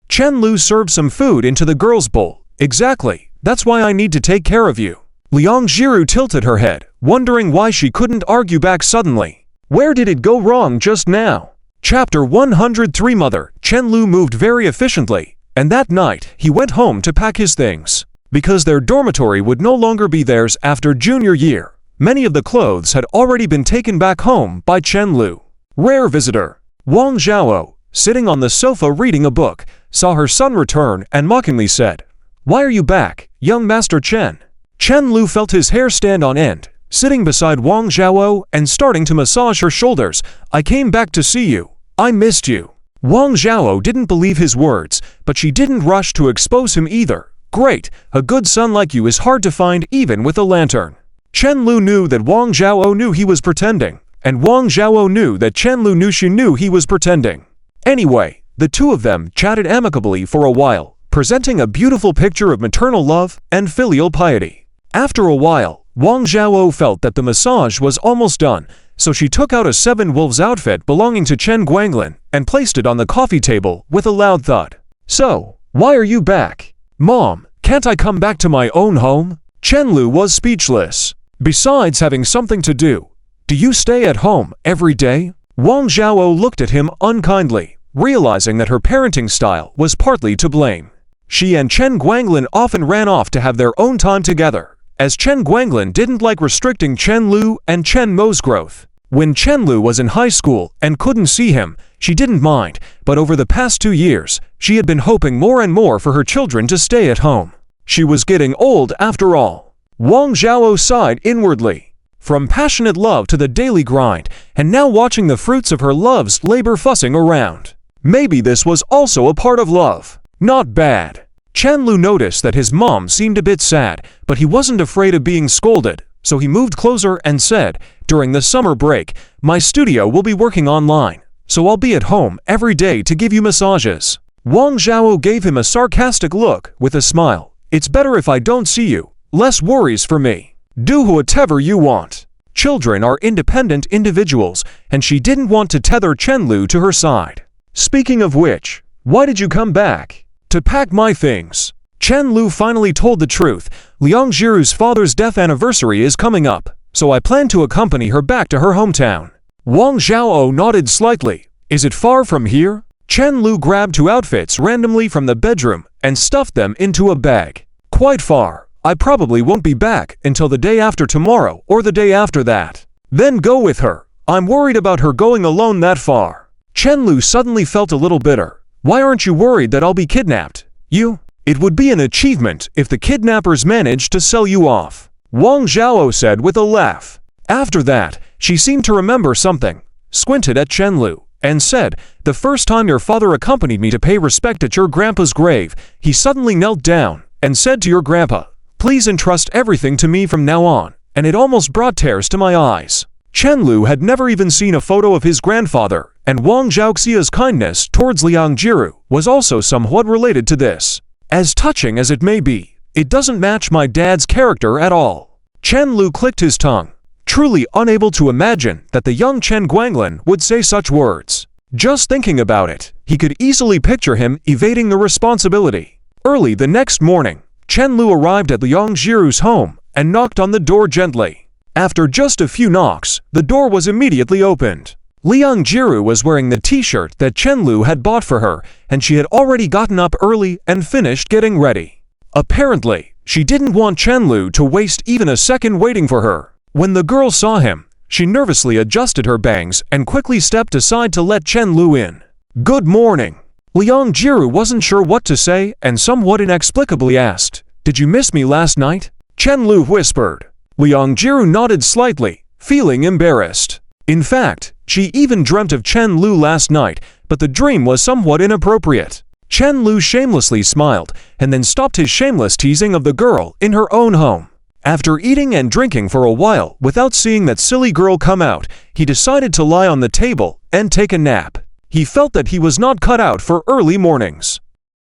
Chen Lu served some food into the girl's bowl. "Exactly, that's why I need to take care of you." Liang Jiru tilted her head, wondering why she couldn't argue back suddenly. Where did it go wrong just now? Chapter 103. Mother. Chen Lu moved very efficiently, and that night he went home to pack his things. Because their dormitory would no longer be theirs after junior year, many of the clothes had already been taken back home by Chen Lu. Rare visitor. Wang Zhao, sitting on the sofa reading a book, saw her son return and mockingly said, "Why are you back, young Master Chen?" Chen Lu felt his hair stand on end, sitting beside Wang Zhao and starting to massage her shoulders. "I came back to see you. I missed you." Wang Zhao didn't believe his words, but she didn't rush to expose him either. "Great, a good son like you is hard to find even with a lantern." Chen Lu knew that Wang Zhao knew he was pretending, and Wang Zhao knew that Chen Lu knew she knew he was pretending. Anyway, the two of them chatted amicably for a while, presenting a beautiful picture of maternal love and filial piety. After a while, Wang Zhao felt that the massage was almost done, so she took out a Seven Wolves outfit belonging to Chen Guanglin and placed it on the coffee table with a loud thud. "So, why are you back? Mom, can't I come back to my own home?" Chen Lu was speechless. "Besides having something to do you stay at home every day?" Wang Zhao looked at him unkindly, realizing that her parenting style was partly to blame. She and Chen Guanglin often ran off to have their own time together, as Chen Guanglin didn't like restricting Chen Lu and Chen Mo's growth. When Chen Lu was in high school and couldn't see him, she didn't mind, but over the past 2 years, she had been hoping more and more for her children to stay at home. She was getting old after all. Wang Zhao sighed inwardly. From passionate love to the daily grind, and now watching the fruits of her love's labor fussing around. Maybe this was also a part of love. Not bad. Chen Lu noticed that his mom seemed a bit sad, but he wasn't afraid of being scolded, so he moved closer and said, "During the summer break, my studio will be working online, so I'll be at home every day to give you massages." Wang Zhao gave him a sarcastic look with a smile. "It's better if I don't see you. Less worries for me. Do whatever you want." Children are independent individuals, and she didn't want to tether Chen Lu to her side. "Speaking of which, why did you come back?" "To pack my things." Chen Lu finally told the truth. Liang Jiru's father's death anniversary is coming up, so I plan to accompany her back to her hometown. Wang Zhao nodded slightly. "Is it far from here?" Chen Lu grabbed 2 outfits randomly from the bedroom and stuffed them into a bag. "Quite far. I probably won't be back until the day after tomorrow or the day after that." "Then go with her. I'm worried about her going alone that far." Chen Lu suddenly felt a little bitter. "Why aren't you worried that I'll be kidnapped? It would be an achievement if the kidnappers managed to sell you off," Wang Zhao said with a laugh. After that, she seemed to remember something, squinted at Chen Lu, and said, "The first time your father accompanied me to pay respect at your grandpa's grave, he suddenly knelt down and said to your grandpa, 'Please entrust everything to me from now on,' and it almost brought tears to my eyes." Chen Lu had never even seen a photo of his grandfather, and Wang Zhaoxia's kindness towards Liang Jiru was also somewhat related to this. "As touching as it may be, it doesn't match my dad's character at all." Chen Lu clicked his tongue, truly unable to imagine that the young Chen Guanglin would say such words. Just thinking about it, he could easily picture him evading the responsibility. Early the next morning, Chen Lu arrived at Liang Jiru's home and knocked on the door gently. After just a few knocks, the door was immediately opened. Liang Jiru was wearing the t-shirt that Chen Lu had bought for her, and she had already gotten up early and finished getting ready. Apparently, she didn't want Chen Lu to waste even a second waiting for her. When the girl saw him, she nervously adjusted her bangs and quickly stepped aside to let Chen Lu in. "Good morning." Liang Jiru wasn't sure what to say and somewhat inexplicably asked, "Did you miss me last night?" Chen Lu whispered. Liang Jiru nodded slightly, feeling embarrassed. In fact, she even dreamt of Chen Lu last night, but the dream was somewhat inappropriate. Chen Lu shamelessly smiled and then stopped his shameless teasing of the girl in her own home. After eating and drinking for a while without seeing that silly girl come out, he decided to lie on the table and take a nap. He felt that he was not cut out for early mornings.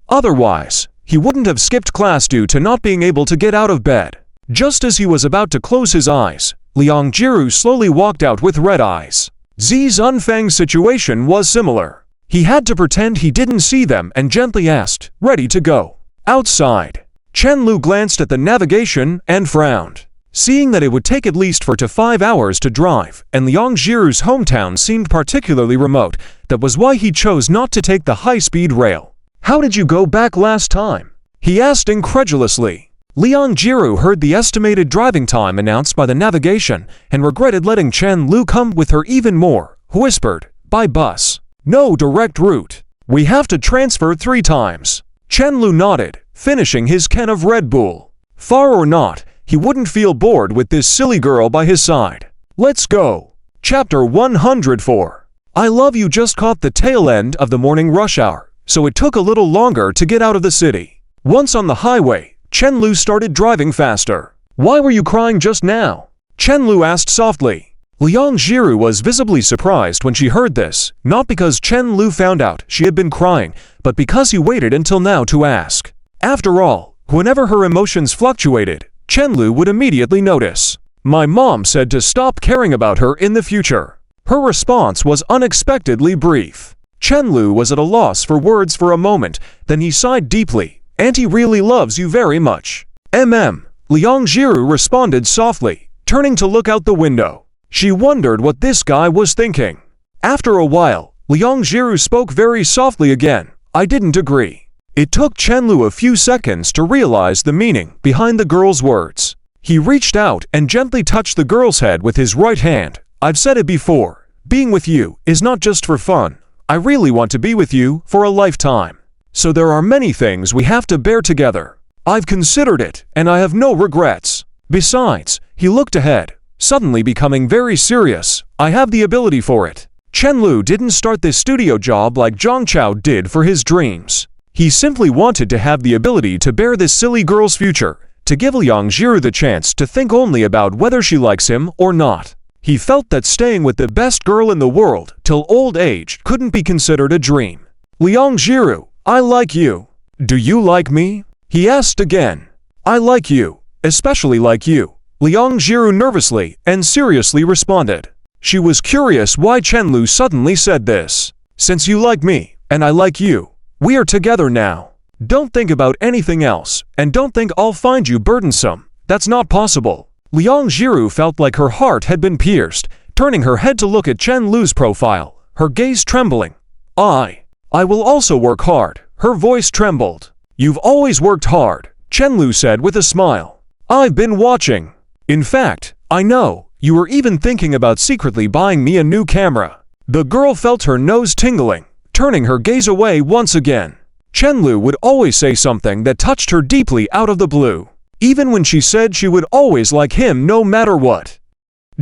Otherwise, he wouldn't have skipped class due to not being able to get out of bed. Just as he was about to close his eyes, Liang Jiru slowly walked out with red eyes. Zi Zunfang's situation was similar. He had to pretend he didn't see them and gently asked, "Ready to go?" Outside, Chen Lu glanced at the navigation and frowned. Seeing that it would take at least 4 to 5 hours to drive, and Liang Jiru's hometown seemed particularly remote, that was why he chose not to take the high-speed rail. "How did you go back last time?" he asked incredulously. Liang Jiru heard the estimated driving time announced by the navigation and regretted letting Chen Lu come with her even more, whispered, "By bus. No direct route. We have to transfer 3 times." Chen Lu nodded, finishing his can of Red Bull. Far or not, he wouldn't feel bored with this silly girl by his side. Let's go. Chapter 104. I Love You just caught the tail end of the morning rush hour, so it took a little longer to get out of the city. Once on the highway, Chen Lu started driving faster. "Why were you crying just now?" Chen Lu asked softly. Liang Jiru was visibly surprised when she heard this, not because Chen Lu found out she had been crying, but because he waited until now to ask. After all, whenever her emotions fluctuated, Chen Lu would immediately notice. My mom said to stop caring about her in the future. Her response was unexpectedly brief. Chen Lu was at a loss for words for a moment, then he sighed deeply. Auntie really loves you very much. Liang Jiru responded softly, turning to look out the window. She wondered what this guy was thinking. After a while, Liang Jiru spoke very softly again. I didn't agree. It took Chen Lu a few seconds to realize the meaning behind the girl's words. He reached out and gently touched the girl's head with his right hand. I've said it before, being with you is not just for fun. I really want to be with you for a lifetime. So there are many things we have to bear together. I've considered it, and I have no regrets. Besides, he looked ahead, suddenly becoming very serious. I have the ability for it. Chen Lu didn't start this studio job like Zhang Chao did for his dreams. He simply wanted to have the ability to bear this silly girl's future, to give Liang Jiru the chance to think only about whether she likes him or not. He felt that staying with the best girl in the world till old age couldn't be considered a dream. Liang Jiru, I like you. Do you like me? He asked again. I like you, especially like you. Liang Jiru nervously and seriously responded. She was curious why Chen Lu suddenly said this. Since you like me, and I like you, we are together now. Don't think about anything else, and don't think I'll find you burdensome. That's not possible. Liang Jiru felt like her heart had been pierced, turning her head to look at Chen Lu's profile, her gaze trembling. I will also work hard. Her voice trembled. You've always worked hard, Chen Lu said with a smile. I've been watching. In fact, I know, you were even thinking about secretly buying me a new camera. The girl felt her nose tingling, turning her gaze away once again. Chen Lu would always say something that touched her deeply out of the blue, even when she said she would always like him no matter what.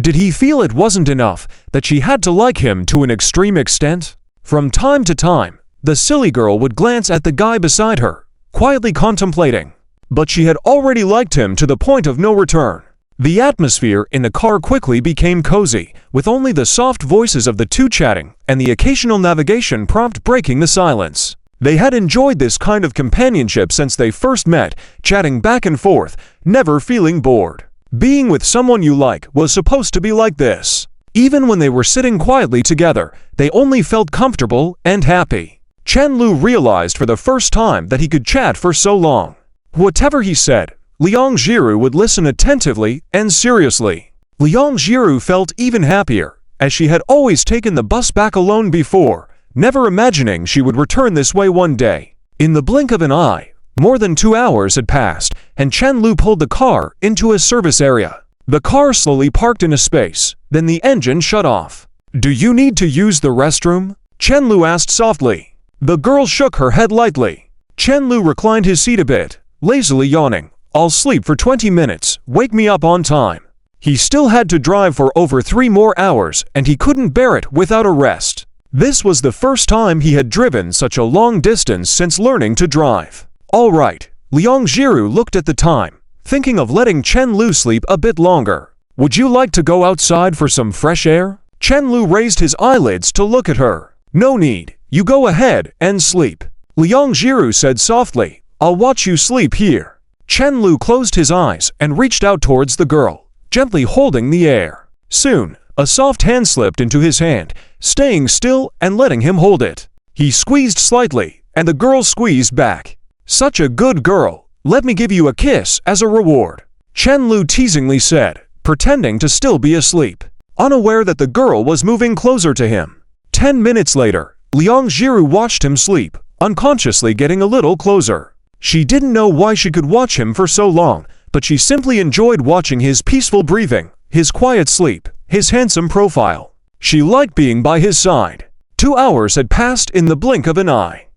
Did he feel it wasn't enough, that she had to like him to an extreme extent? From time to time, the silly girl would glance at the guy beside her, quietly contemplating. But she had already liked him to the point of no return. The atmosphere in the car quickly became cozy, with only the soft voices of the two chatting and the occasional navigation prompt breaking the silence. They had enjoyed this kind of companionship since they first met, chatting back and forth, never feeling bored. Being with someone you like was supposed to be like this. Even when they were sitting quietly together, they only felt comfortable and happy. Chen Lu realized for the first time that he could chat for so long. Whatever he said, Liang Jiru would listen attentively and seriously. Liang Jiru felt even happier, as she had always taken the bus back alone before, never imagining she would return this way one day. In the blink of an eye, more than 2 hours had passed, and Chen Lu pulled the car into a service area. The car slowly parked in a space, then the engine shut off. Do you need to use the restroom? Chen Lu asked softly. The girl shook her head lightly. Chen Lu reclined his seat a bit, lazily yawning. I'll sleep for 20 minutes, wake me up on time. He still had to drive for over 3 more hours, and he couldn't bear it without a rest. This was the first time he had driven such a long distance since learning to drive. All right, Liang Jiru looked at the time, thinking of letting Chen Lu sleep a bit longer. Would you like to go outside for some fresh air? Chen Lu raised his eyelids to look at her. No need, you go ahead and sleep. Liang Jiru said softly, I'll watch you sleep here. Chen Lu closed his eyes and reached out towards the girl, gently holding the air. Soon, a soft hand slipped into his hand, staying still and letting him hold it. He squeezed slightly, and the girl squeezed back. Such a good girl, let me give you a kiss as a reward, Chen Lu teasingly said, pretending to still be asleep, unaware that the girl was moving closer to him. 10 minutes later, Liang Jiru watched him sleep, unconsciously getting a little closer. She didn't know why she could watch him for so long, but she simply enjoyed watching his peaceful breathing, his quiet sleep, his handsome profile. She liked being by his side. 2 hours had passed in the blink of an eye.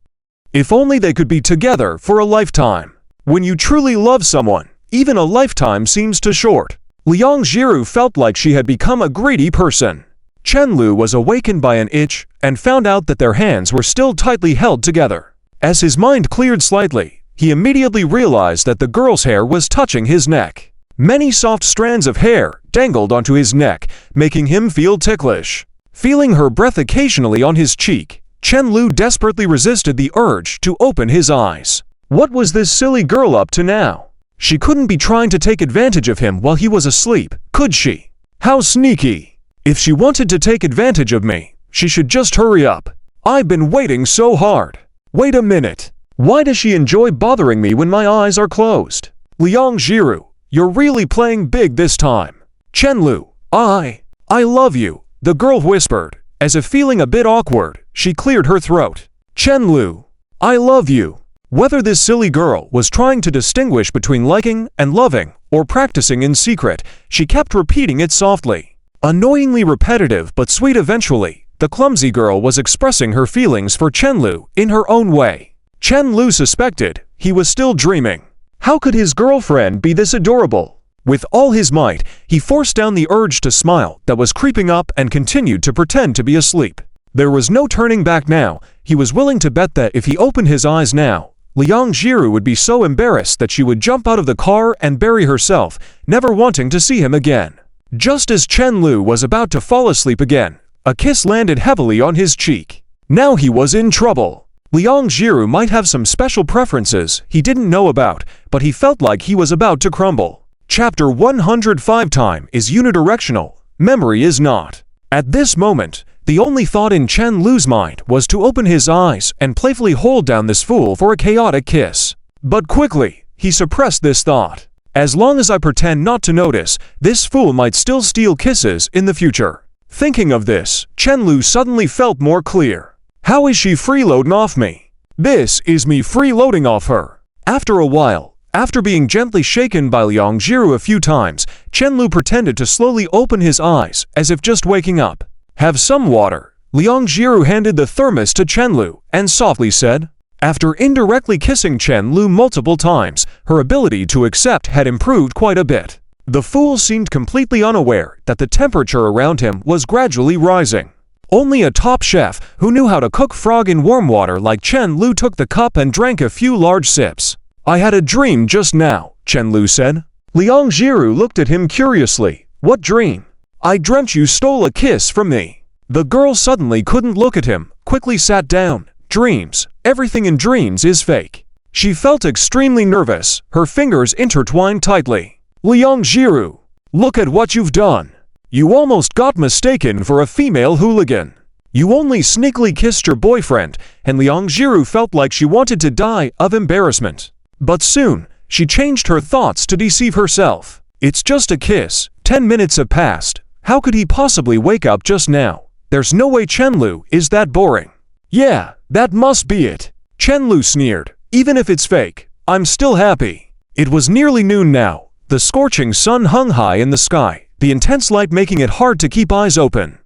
If only they could be together for a lifetime. When you truly love someone, even a lifetime seems too short. Liang Jiru felt like she had become a greedy person. Chen Lu was awakened by an itch and found out that their hands were still tightly held together. As his mind cleared slightly, he immediately realized that the girl's hair was touching his neck. Many soft strands of hair dangled onto his neck, making him feel ticklish. Feeling her breath occasionally on his cheek, Chen-Lu desperately resisted the urge to open his eyes. What was this silly girl up to now? She couldn't be trying to take advantage of him while he was asleep, could she? How sneaky! If she wanted to take advantage of me, she should just hurry up. I've been waiting so hard. Wait a minute. Why does she enjoy bothering me when my eyes are closed? Liang Jiru, you're really playing big this time. Chen-Lu, I love you, the girl whispered. As if feeling a bit awkward, she cleared her throat. Chen-Lu, I love you. Whether this silly girl was trying to distinguish between liking and loving, or practicing in secret, she kept repeating it softly. Annoyingly repetitive but sweet eventually, the clumsy girl was expressing her feelings for Chen-Lu in her own way. Chen-Lu suspected he was still dreaming. How could his girlfriend be this adorable? With all his might, he forced down the urge to smile that was creeping up and continued to pretend to be asleep. There was no turning back now. He was willing to bet that if he opened his eyes now, Liang Jiru would be so embarrassed that she would jump out of the car and bury herself, never wanting to see him again. Just as Chen-Lu was about to fall asleep again, a kiss landed heavily on his cheek. Now he was in trouble. Liang Jiru might have some special preferences he didn't know about, but he felt like he was about to crumble. Chapter 105 Time is unidirectional, memory is not. At this moment, the only thought in Chen-Lu's mind was to open his eyes and playfully hold down this fool for a chaotic kiss. But quickly, he suppressed this thought. As long as I pretend not to notice, this fool might still steal kisses in the future. Thinking of this, Chen-Lu suddenly felt more clear. How is she freeloading off me? This is me freeloading off her. After a while, after being gently shaken by Liang Jiru a few times, Chen-Lu pretended to slowly open his eyes as if just waking up. Have some water. Liang Jiru handed the thermos to Chen-Lu and softly said. After indirectly kissing Chen-Lu multiple times, her ability to accept had improved quite a bit. The fool seemed completely unaware that the temperature around him was gradually rising. Only a top chef who knew how to cook frog in warm water like Chen-Lu took the cup and drank a few large sips. I had a dream just now, Chen-Lu said. Liang Jiru looked at him curiously. What dream? I dreamt you stole a kiss from me. The girl suddenly couldn't look at him, quickly sat down. Dreams. Everything in dreams is fake. She felt extremely nervous, her fingers intertwined tightly. Liang Jiru, look at what you've done. You almost got mistaken for a female hooligan. You only sneakily kissed your boyfriend, and Liang Jiru felt like she wanted to die of embarrassment. But soon, she changed her thoughts to deceive herself. It's just a kiss. 10 minutes have passed. How could he possibly wake up just now? There's no way Chen-Lu is that boring. Yeah, that must be it. Chen-Lu sneered. Even if it's fake, I'm still happy. It was nearly noon now. The scorching sun hung high in the sky, the intense light making it hard to keep eyes open.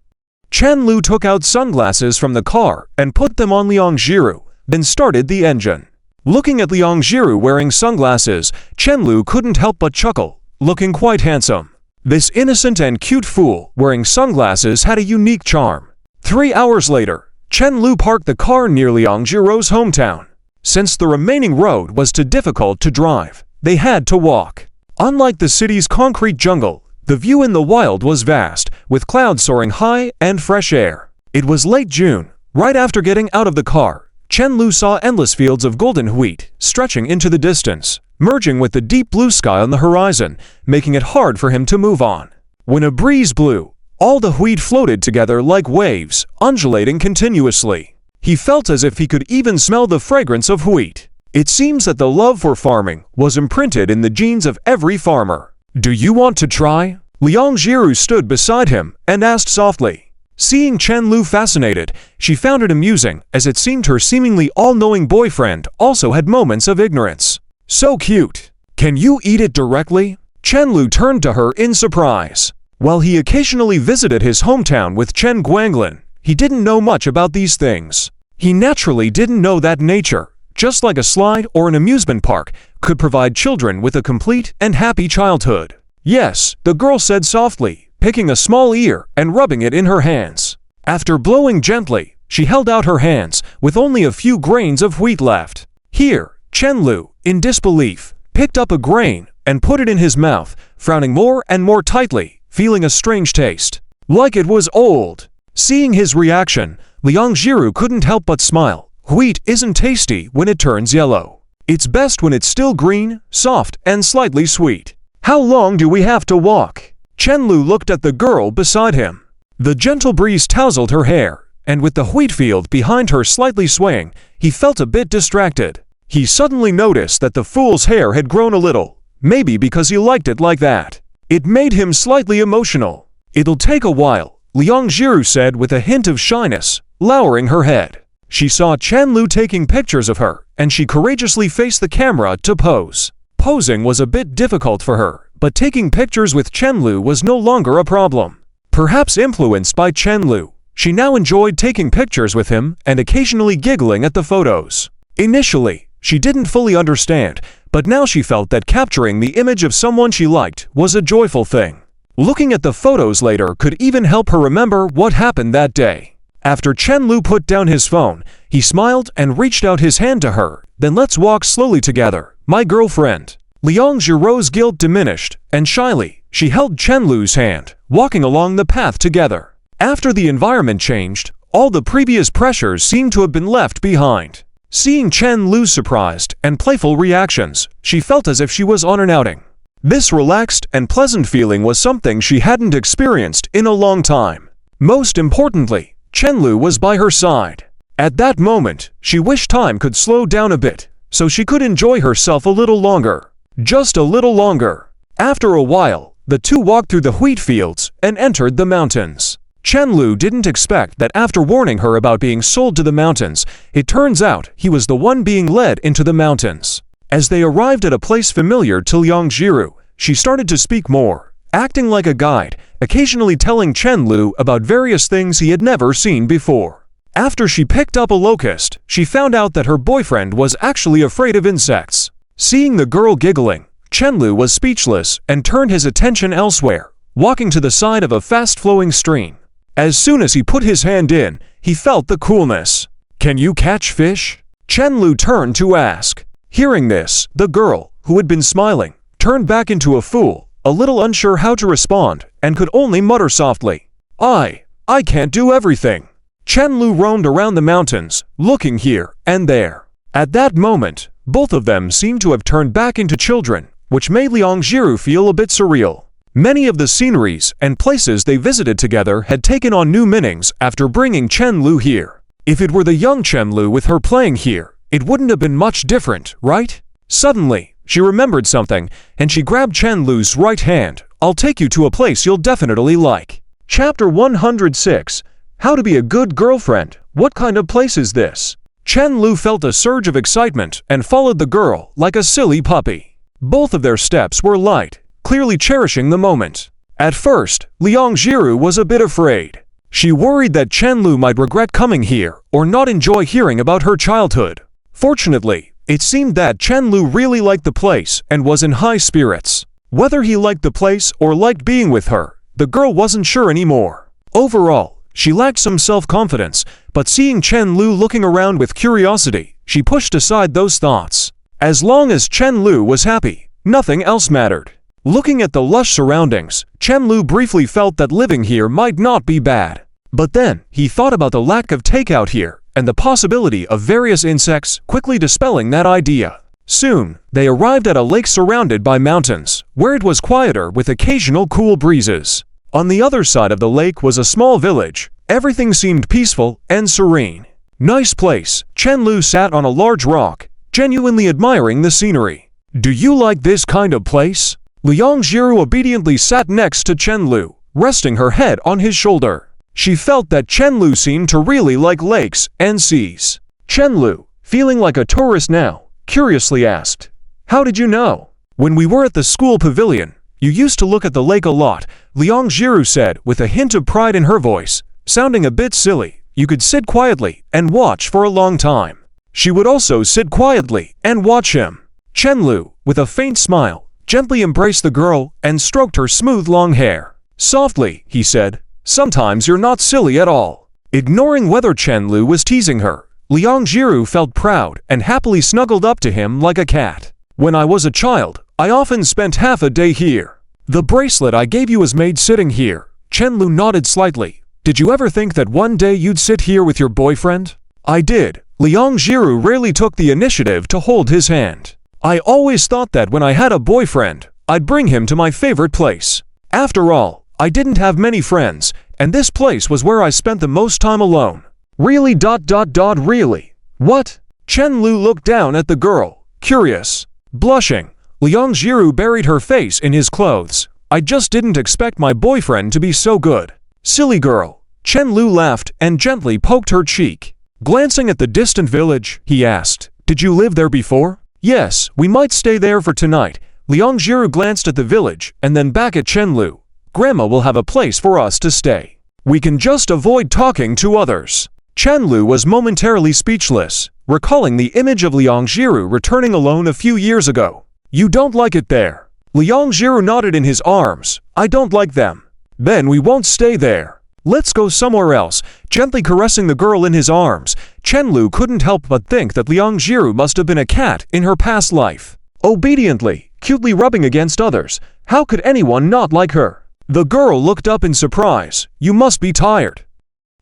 Chen-Lu took out sunglasses from the car and put them on Liang Jiru, then started the engine. Looking at Liang Jiru wearing sunglasses, Chen-Lu couldn't help but chuckle, looking quite handsome. This innocent and cute fool wearing sunglasses had a unique charm. 3 hours later, Chen-Lu parked the car near Liang Jiru's hometown. Since the remaining road was too difficult to drive, they had to walk. Unlike the city's concrete jungle, the view in the wild was vast, with clouds soaring high and fresh air. It was late June. Right after getting out of the car, Chen-Lu saw endless fields of golden wheat stretching into the distance, merging with the deep blue sky on the horizon, making it hard for him to move on. When a breeze blew, all the wheat floated together like waves, undulating continuously. He felt as if he could even smell the fragrance of wheat. It seems that the love for farming was imprinted in the genes of every farmer. Do you want to try? Liang Jiru stood beside him and asked softly. Seeing Chen-Lu fascinated, she found it amusing as it seemed her seemingly all-knowing boyfriend also had moments of ignorance. So cute. Can you eat it directly? Chen-Lu turned to her in surprise. While he occasionally visited his hometown with Chen Guanglin, he didn't know much about these things. He naturally didn't know that nature, just like a slide or an amusement park, could provide children with a complete and happy childhood. Yes, the girl said softly, picking a small ear and rubbing it in her hands. After blowing gently, she held out her hands, with only a few grains of wheat left. Here, Chen-Lu, in disbelief, picked up a grain and put it in his mouth, frowning more and more tightly, feeling a strange taste. Like it was old. Seeing his reaction, Liang Jiru couldn't help but smile. Wheat isn't tasty when it turns yellow. It's best when it's still green, soft, and slightly sweet. How long do we have to walk? Chenlu looked at the girl beside him. The gentle breeze tousled her hair, and with the wheat field behind her slightly swaying, he felt a bit distracted. He suddenly noticed that the fool's hair had grown a little, maybe because he liked it like that. It made him slightly emotional. It'll take a while, Liang Jiru said with a hint of shyness, lowering her head. She saw Chenlu taking pictures of her, and she courageously faced the camera to pose. Posing was a bit difficult for her, but taking pictures with Chenlu was no longer a problem. Perhaps influenced by Chenlu, she now enjoyed taking pictures with him and occasionally giggling at the photos. Initially, she didn't fully understand, but now she felt that capturing the image of someone she liked was a joyful thing. Looking at the photos later could even help her remember what happened that day. After Chenlu put down his phone, he smiled and reached out his hand to her. Then let's walk slowly together, my girlfriend. Liang Jiru's guilt diminished, and shyly, she held Chenlu's hand, walking along the path together. After the environment changed, all the previous pressures seemed to have been left behind. Seeing Chenlu's surprised and playful reactions, she felt as if she was on an outing. This relaxed and pleasant feeling was something she hadn't experienced in a long time. Most importantly, Chenlu was by her side. At that moment, she wished time could slow down a bit, so she could enjoy herself a little longer. Just a little longer. After a while, the two walked through the wheat fields and entered the mountains. Chenlu didn't expect that after warning her about being sold to the mountains, it turns out he was the one being led into the mountains. As they arrived at a place familiar to Liang Jiru, she started to speak more, acting like a guide, occasionally telling Chenlu about various things he had never seen before. After she picked up a locust, she found out that her boyfriend was actually afraid of insects. Seeing the girl giggling, Chenlu was speechless and turned his attention elsewhere, walking to the side of a fast-flowing stream. As soon as he put his hand in, he felt the coolness. "Can you catch fish?" Chenlu turned to ask. Hearing this, the girl, who had been smiling, turned back into a fool, a little unsure how to respond, and could only mutter softly, I can't do everything." Chenlu roamed around the mountains, looking here and there. At that moment, both of them seemed to have turned back into children, which made Liang Jiru feel a bit surreal. Many of the sceneries and places they visited together had taken on new meanings after bringing Chenlu here. If it were the young Chenlu with her playing here, it wouldn't have been much different, right? Suddenly, she remembered something, and she grabbed Chenlu's right hand. "I'll take you to a place you'll definitely like." Chapter 106. How to be a good girlfriend. What kind of place is this? Chenlu felt a surge of excitement and followed the girl like a silly puppy. Both of their steps were light, clearly cherishing the moment. At first, Liang Jiru was a bit afraid. She worried that Chenlu might regret coming here or not enjoy hearing about her childhood. Fortunately, it seemed that Chenlu really liked the place and was in high spirits. Whether he liked the place or liked being with her, the girl wasn't sure anymore. Overall, she lacked some self-confidence, but seeing Chenlu looking around with curiosity, she pushed aside those thoughts. As long as Chenlu was happy, nothing else mattered. Looking at the lush surroundings, Chenlu briefly felt that living here might not be bad. But then, he thought about the lack of takeout here, and the possibility of various insects, quickly dispelling that idea. Soon, they arrived at a lake surrounded by mountains, where it was quieter with occasional cool breezes. On the other side of the lake was a small village. Everything seemed peaceful and serene. Nice place. Chenlu sat on a large rock, genuinely admiring the scenery. "Do you like this kind of place?" Liang Jiru obediently sat next to Chenlu, resting her head on his shoulder. She felt that Chenlu seemed to really like lakes and seas. Chenlu, feeling like a tourist now, curiously asked, "How did you know?" "When we were at the school pavilion, you used to look at the lake a lot," Liang Jiru said with a hint of pride in her voice, sounding a bit silly. "You could sit quietly and watch for a long time." She would also sit quietly and watch him. Chenlu, with a faint smile, gently embraced the girl and stroked her smooth long hair. Softly, he said, "Sometimes you're not silly at all." Ignoring whether Chenlu was teasing her, Liang Jiru felt proud and happily snuggled up to him like a cat. "When I was a child, I often spent half a day here. The bracelet I gave you was made sitting here. Chenlu nodded slightly. Did you ever think that one day you'd sit here with your boyfriend? I did. Liang Jiru rarely took the initiative to hold his hand. I always thought that when I had a boyfriend, I'd bring him to my favorite place. After all, I didn't have many friends, and this place was where I spent the most time alone. Really? Really? What? Chenlu looked down at the girl, curious. Blushing, Liang Jiru buried her face in his clothes. I just didn't expect my boyfriend to be so good. Silly girl. Chenlu laughed and gently poked her cheek. Glancing at the distant village, he asked, "Did you live there before?" "Yes, we might stay there for tonight." Liang Jiru glanced at the village and then back at Chenlu. "Grandma will have a place for us to stay. We can just avoid talking to others." Chenlu was momentarily speechless, recalling the image of Liang Jiru returning alone a few years ago. "You don't like it there?" Liang Jiru nodded in his arms. "I don't like them." "Then we won't stay there. Let's go somewhere else." Gently caressing the girl in his arms, Chenlu couldn't help but think that Liang Jiru must have been a cat in her past life. Obediently, cutely rubbing against others, how could anyone not like her? The girl looked up in surprise. "You must be tired."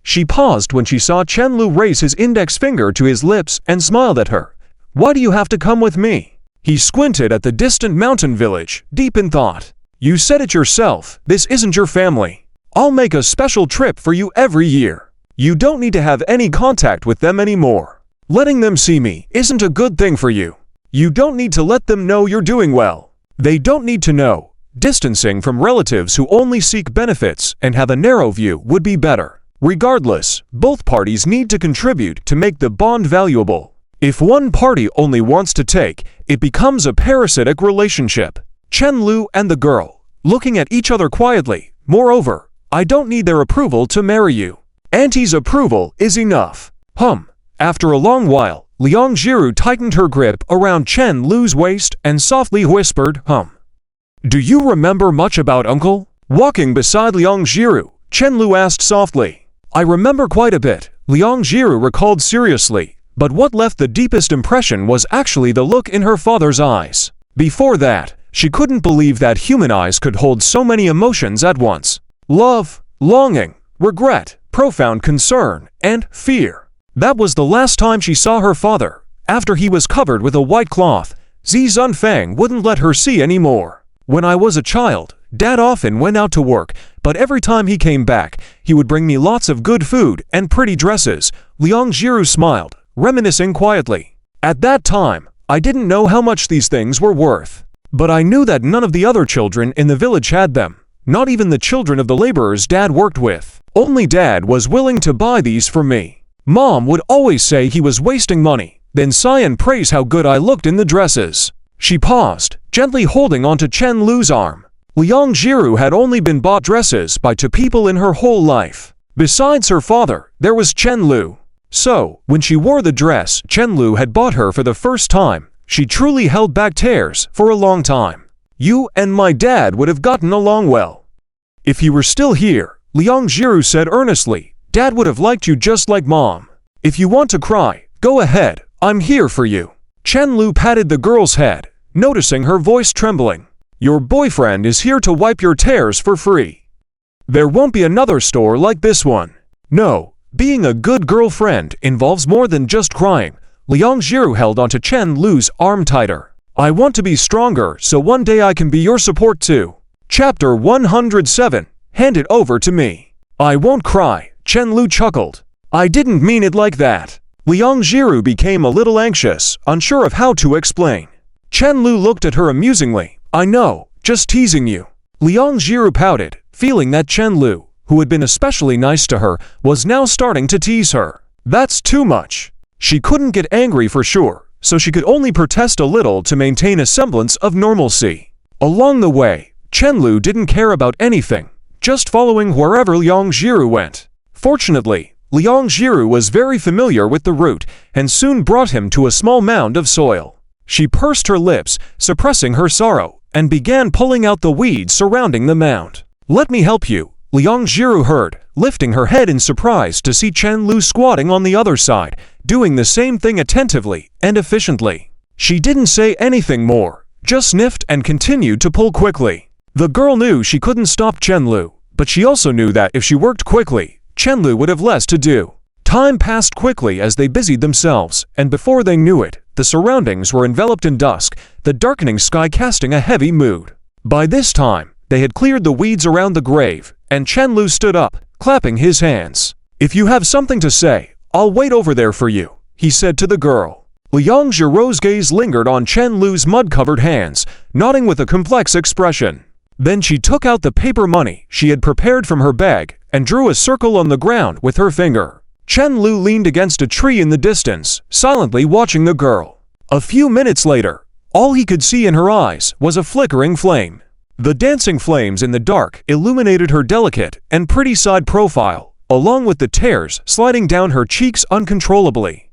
She paused when she saw Chenlu raise his index finger to his lips and smiled at her. "Why do you have to come with me?" He squinted at the distant mountain village, deep in thought. "You said it yourself, this isn't your family. I'll make a special trip for you every year. You don't need to have any contact with them anymore. Letting them see me isn't a good thing for you. You don't need to let them know you're doing well. They don't need to know. Distancing from relatives who only seek benefits and have a narrow view would be better. Regardless, both parties need to contribute to make the bond valuable. If one party only wants to take, it becomes a parasitic relationship." Chenlu and the girl, looking at each other quietly. "Moreover, I don't need their approval to marry you. Auntie's approval is enough." After a long while, Liang Jiru tightened her grip around Chenlu's waist and softly whispered, "Do you remember much about Uncle?" Walking beside Liang Jiru, Chenlu asked softly. "I remember quite a bit," Liang Jiru recalled seriously, but what left the deepest impression was actually the look in her father's eyes. Before that, she couldn't believe that human eyes could hold so many emotions at once. Love, longing, regret, profound concern, and fear. That was the last time she saw her father. After he was covered with a white cloth, Zi Zunfang wouldn't let her see anymore. "When I was a child, Dad often went out to work, but every time he came back, he would bring me lots of good food and pretty dresses." Liang Jiru smiled, reminiscing quietly. "At that time, I didn't know how much these things were worth. But I knew that none of the other children in the village had them. Not even the children of the laborers Dad worked with. Only Dad was willing to buy these for me. Mom would always say he was wasting money, then sigh and praise how good I looked in the dresses." She paused, gently holding onto Chenlu's arm. Liang Jiru had only been bought dresses by two people in her whole life. Besides her father, there was Chenlu. So, when she wore the dress Chenlu had bought her for the first time, she truly held back tears for a long time. "You and my dad would have gotten along well. If he were still here," Liang Jiru said earnestly. "Dad would have liked you just like Mom. If you want to cry, go ahead, I'm here for you." Chenlu patted the girl's head, noticing her voice trembling. "Your boyfriend is here to wipe your tears for free. There won't be another store like this one." "No, being a good girlfriend involves more than just crying." Liang Jiru held onto Chenlu's arm tighter. "I want to be stronger so one day I can be your support too." Chapter 107. Hand it over to me. "I won't cry," Chenlu chuckled. "I didn't mean it like that." Liang Jiru became a little anxious, unsure of how to explain. Chenlu looked at her amusingly. "I know, just teasing you." Liang Jiru pouted, feeling that Chenlu, who had been especially nice to her, was now starting to tease her. That's too much. She couldn't get angry for sure, so she could only protest a little to maintain a semblance of normalcy. Along the way, Chenlu didn't care about anything, just following wherever Liang Jiru went. Fortunately, Liang Jiru was very familiar with the route and soon brought him to a small mound of soil. She pursed her lips, suppressing her sorrow, and began pulling out the weeds surrounding the mound. "Let me help you," Liang Jiru heard, lifting her head in surprise to see Chenlu squatting on the other side, doing the same thing attentively and efficiently. She didn't say anything more, just sniffed and continued to pull quickly. The girl knew she couldn't stop Chen-Lu, but she also knew that if she worked quickly, Chen-Lu would have less to do. Time passed quickly as they busied themselves, and before they knew it, the surroundings were enveloped in dusk, the darkening sky casting a heavy mood. By this time, they had cleared the weeds around the grave, and Chen-Lu stood up, clapping his hands. "If you have something to say, I'll wait over there for you," he said to the girl. Liang Jiru's gaze lingered on Chen-Lu's mud-covered hands, nodding with a complex expression. Then she took out the paper money she had prepared from her bag and drew a circle on the ground with her finger. Chen-Lu leaned against a tree in the distance, silently watching the girl. A few minutes later, all he could see in her eyes was a flickering flame. The dancing flames in the dark illuminated her delicate and pretty side profile, along with the tears sliding down her cheeks uncontrollably.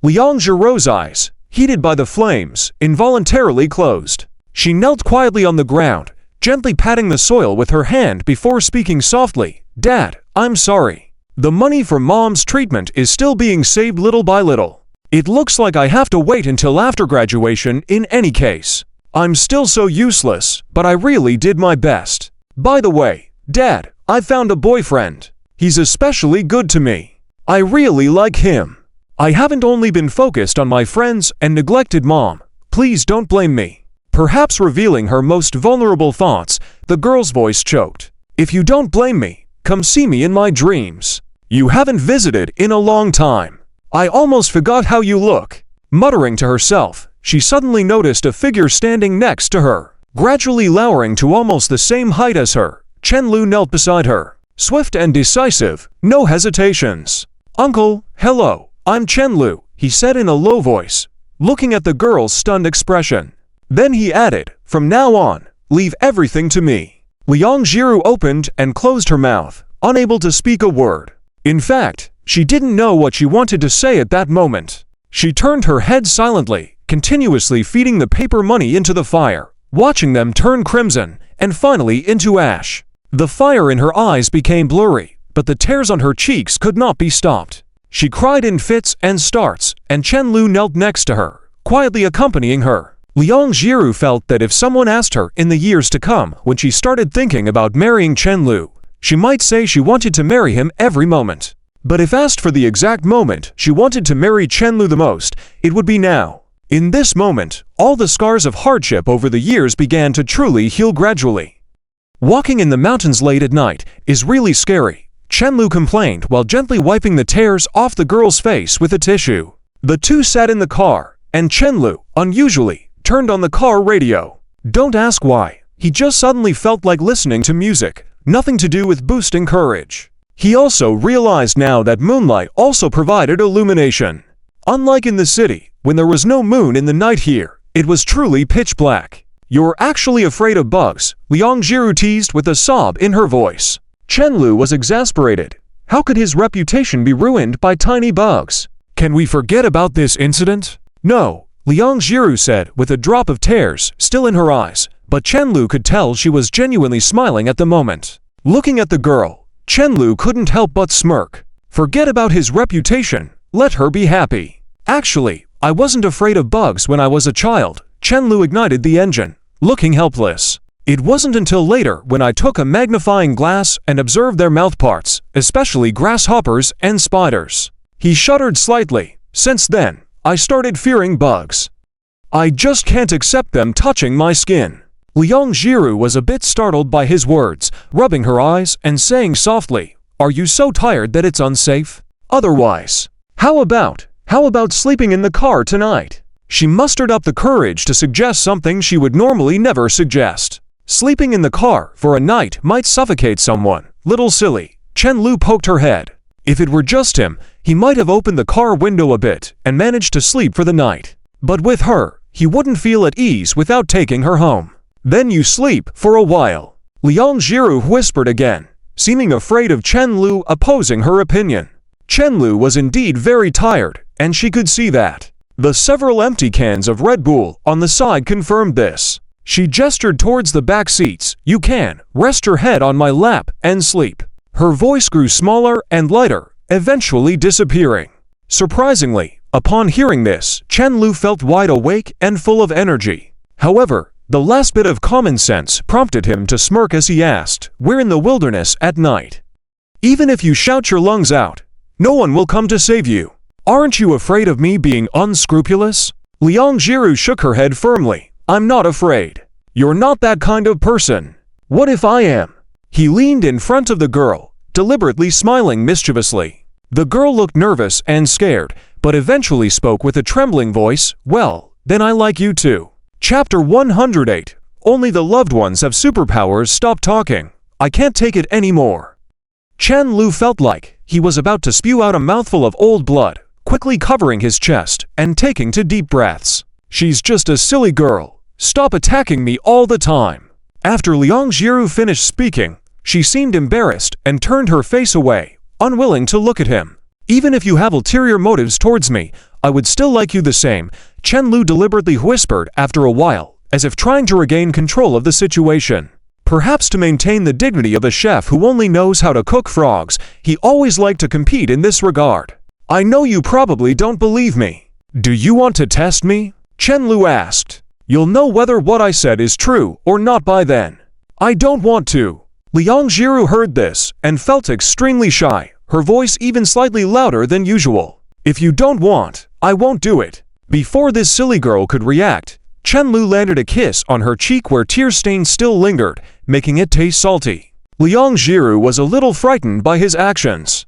Liang Jiru's eyes, heated by the flames, involuntarily closed. She knelt quietly on the ground, gently patting the soil with her hand before speaking softly, "Dad, I'm sorry. The money for Mom's treatment is still being saved little by little. It looks like I have to wait until after graduation in any case. I'm still so useless, but I really did my best. By the way, Dad, I found a boyfriend. He's especially good to me. I really like him. I haven't only been focused on my friends and neglected Mom. Please don't blame me." Perhaps revealing her most vulnerable thoughts, the girl's voice choked. "If you don't blame me, come see me in my dreams. You haven't visited in a long time. I almost forgot how you look." Muttering to herself, she suddenly noticed a figure standing next to her. Gradually lowering to almost the same height as her, Chen-Lu knelt beside her. Swift and decisive, no hesitations. "Uncle, hello, I'm Chen-Lu," he said in a low voice, looking at the girl's stunned expression. Then he added, "From now on, leave everything to me." Liang Jiru opened and closed her mouth, unable to speak a word. In fact, she didn't know what she wanted to say at that moment. She turned her head silently, continuously feeding the paper money into the fire, watching them turn crimson, and finally into ash. The fire in her eyes became blurry, but the tears on her cheeks could not be stopped. She cried in fits and starts, and Chen-Lu knelt next to her, quietly accompanying her. Liang Jiru felt that if someone asked her in the years to come when she started thinking about marrying Chen-Lu, she might say she wanted to marry him every moment. But if asked for the exact moment she wanted to marry Chen-Lu the most, it would be now. In this moment, all the scars of hardship over the years began to truly heal gradually. "Walking in the mountains late at night is really scary," Chen-Lu complained while gently wiping the tears off the girl's face with a tissue. The two sat in the car, and Chen-Lu, unusually, turned on the car radio. Don't ask why, he just suddenly felt like listening to music. Nothing to do with boosting courage. He also realized now that moonlight also provided illumination. Unlike in the city, when there was no moon in the night here, it was truly pitch black. "You're actually afraid of bugs," Liang Jiru teased with a sob in her voice. Chen-Lu was exasperated. How could his reputation be ruined by tiny bugs? "Can we forget about this incident?" "No," Liang Jiru said with a drop of tears still in her eyes. But Chen-Lu could tell she was genuinely smiling at the moment. Looking at the girl, Chen-Lu couldn't help but smirk. Forget about his reputation, let her be happy. "Actually, I wasn't afraid of bugs when I was a child." Chen-Lu ignited the engine, looking helpless. "It wasn't until later when I took a magnifying glass and observed their mouthparts, especially grasshoppers and spiders." He shuddered slightly. "Since then, I started fearing bugs. I just can't accept them touching my skin." Liang Jiru was a bit startled by his words, rubbing her eyes and saying softly, "Are you so tired that it's unsafe? Otherwise, how about sleeping in the car tonight?" She mustered up the courage to suggest something she would normally never suggest. Sleeping in the car for a night might suffocate someone. Little silly. Chen-Lu poked her head. If it were just him, he might have opened the car window a bit and managed to sleep for the night. But with her, he wouldn't feel at ease without taking her home. "Then you sleep for a while," Liang Jiru whispered again, seeming afraid of Chen-Lu opposing her opinion. Chen-Lu was indeed very tired, and she could see that. The several empty cans of Red Bull on the side confirmed this. She gestured towards the back seats. "You can rest your head on my lap and sleep." Her voice grew smaller and lighter, eventually disappearing. Surprisingly, upon hearing this, Chen-Lu felt wide awake and full of energy. However, The last bit of common sense prompted him to smirk as he asked, "We're in the wilderness at night. Even if you shout your lungs out, no one will come to save you. Aren't you afraid of me being unscrupulous?" Liang Jiru shook her head firmly. "I'm not afraid. You're not that kind of person. What if I am?" He leaned in front of the girl, deliberately smiling mischievously. The girl looked nervous and scared, but eventually spoke with a trembling voice, "Well, then I like you too." Chapter 108. Only the loved ones have superpowers. Stop talking. I can't take it anymore. Chen Lu felt like he was about to spew out a mouthful of old blood, quickly covering his chest and taking 2 deep breaths. "She's just a silly girl. Stop attacking me all the time." After Liang Jiru finished speaking, she seemed embarrassed and turned her face away, unwilling to look at him. "Even if you have ulterior motives towards me, I would still like you the same," Chen Lu deliberately whispered after a while, as if trying to regain control of the situation. Perhaps to maintain the dignity of a chef who only knows how to cook frogs, he always liked to compete in this regard. "I know you probably don't believe me. Do you want to test me?" Chen Lu asked. "You'll know whether what I said is true or not by then." "I don't want to." Liang Jiru heard this and felt extremely shy, her voice even slightly louder than usual. "If you don't want, I won't do it." Before this silly girl could react, Chen Lu landed a kiss on her cheek where tear stains still lingered, making it taste salty. Liang Jiru was a little frightened by his actions.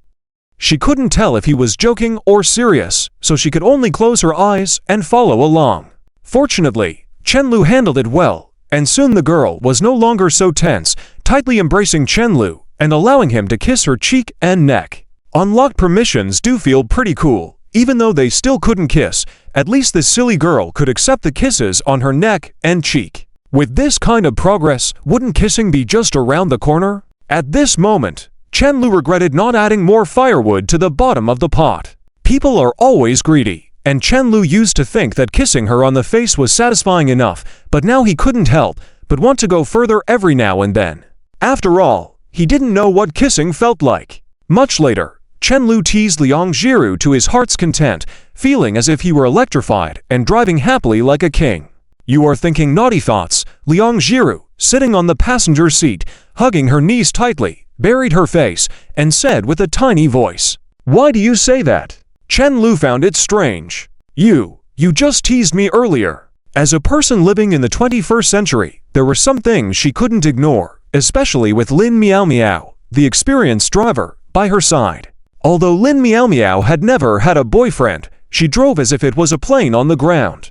She couldn't tell if he was joking or serious, so she could only close her eyes and follow along. Fortunately, Chen Lu handled it well, and soon the girl was no longer so tense, tightly embracing Chen Lu and allowing him to kiss her cheek and neck. Unlocked permissions do feel pretty cool. Even though they still couldn't kiss, at least this silly girl could accept the kisses on her neck and cheek. With this kind of progress, wouldn't kissing be just around the corner? At this moment, Chen Lu regretted not adding more firewood to the bottom of the pot. People are always greedy, and Chen Lu used to think that kissing her on the face was satisfying enough, but now he couldn't help but want to go further every now and then. After all, he didn't know what kissing felt like. Much later, Chen Lu teased Liang Jiru to his heart's content, feeling as if he were electrified and driving happily like a king. "You are thinking naughty thoughts." Liang Jiru, sitting on the passenger seat, hugging her knees tightly, buried her face and said with a tiny voice, "Why do you say that?" Chen Lu found it strange. You just teased me earlier." As a person living in the 21st century, there were some things she couldn't ignore, especially with Lin Miao Miao, the experienced driver, by her side. Although Lin Miao Miao had never had a boyfriend, she drove as if it was a plane on the ground.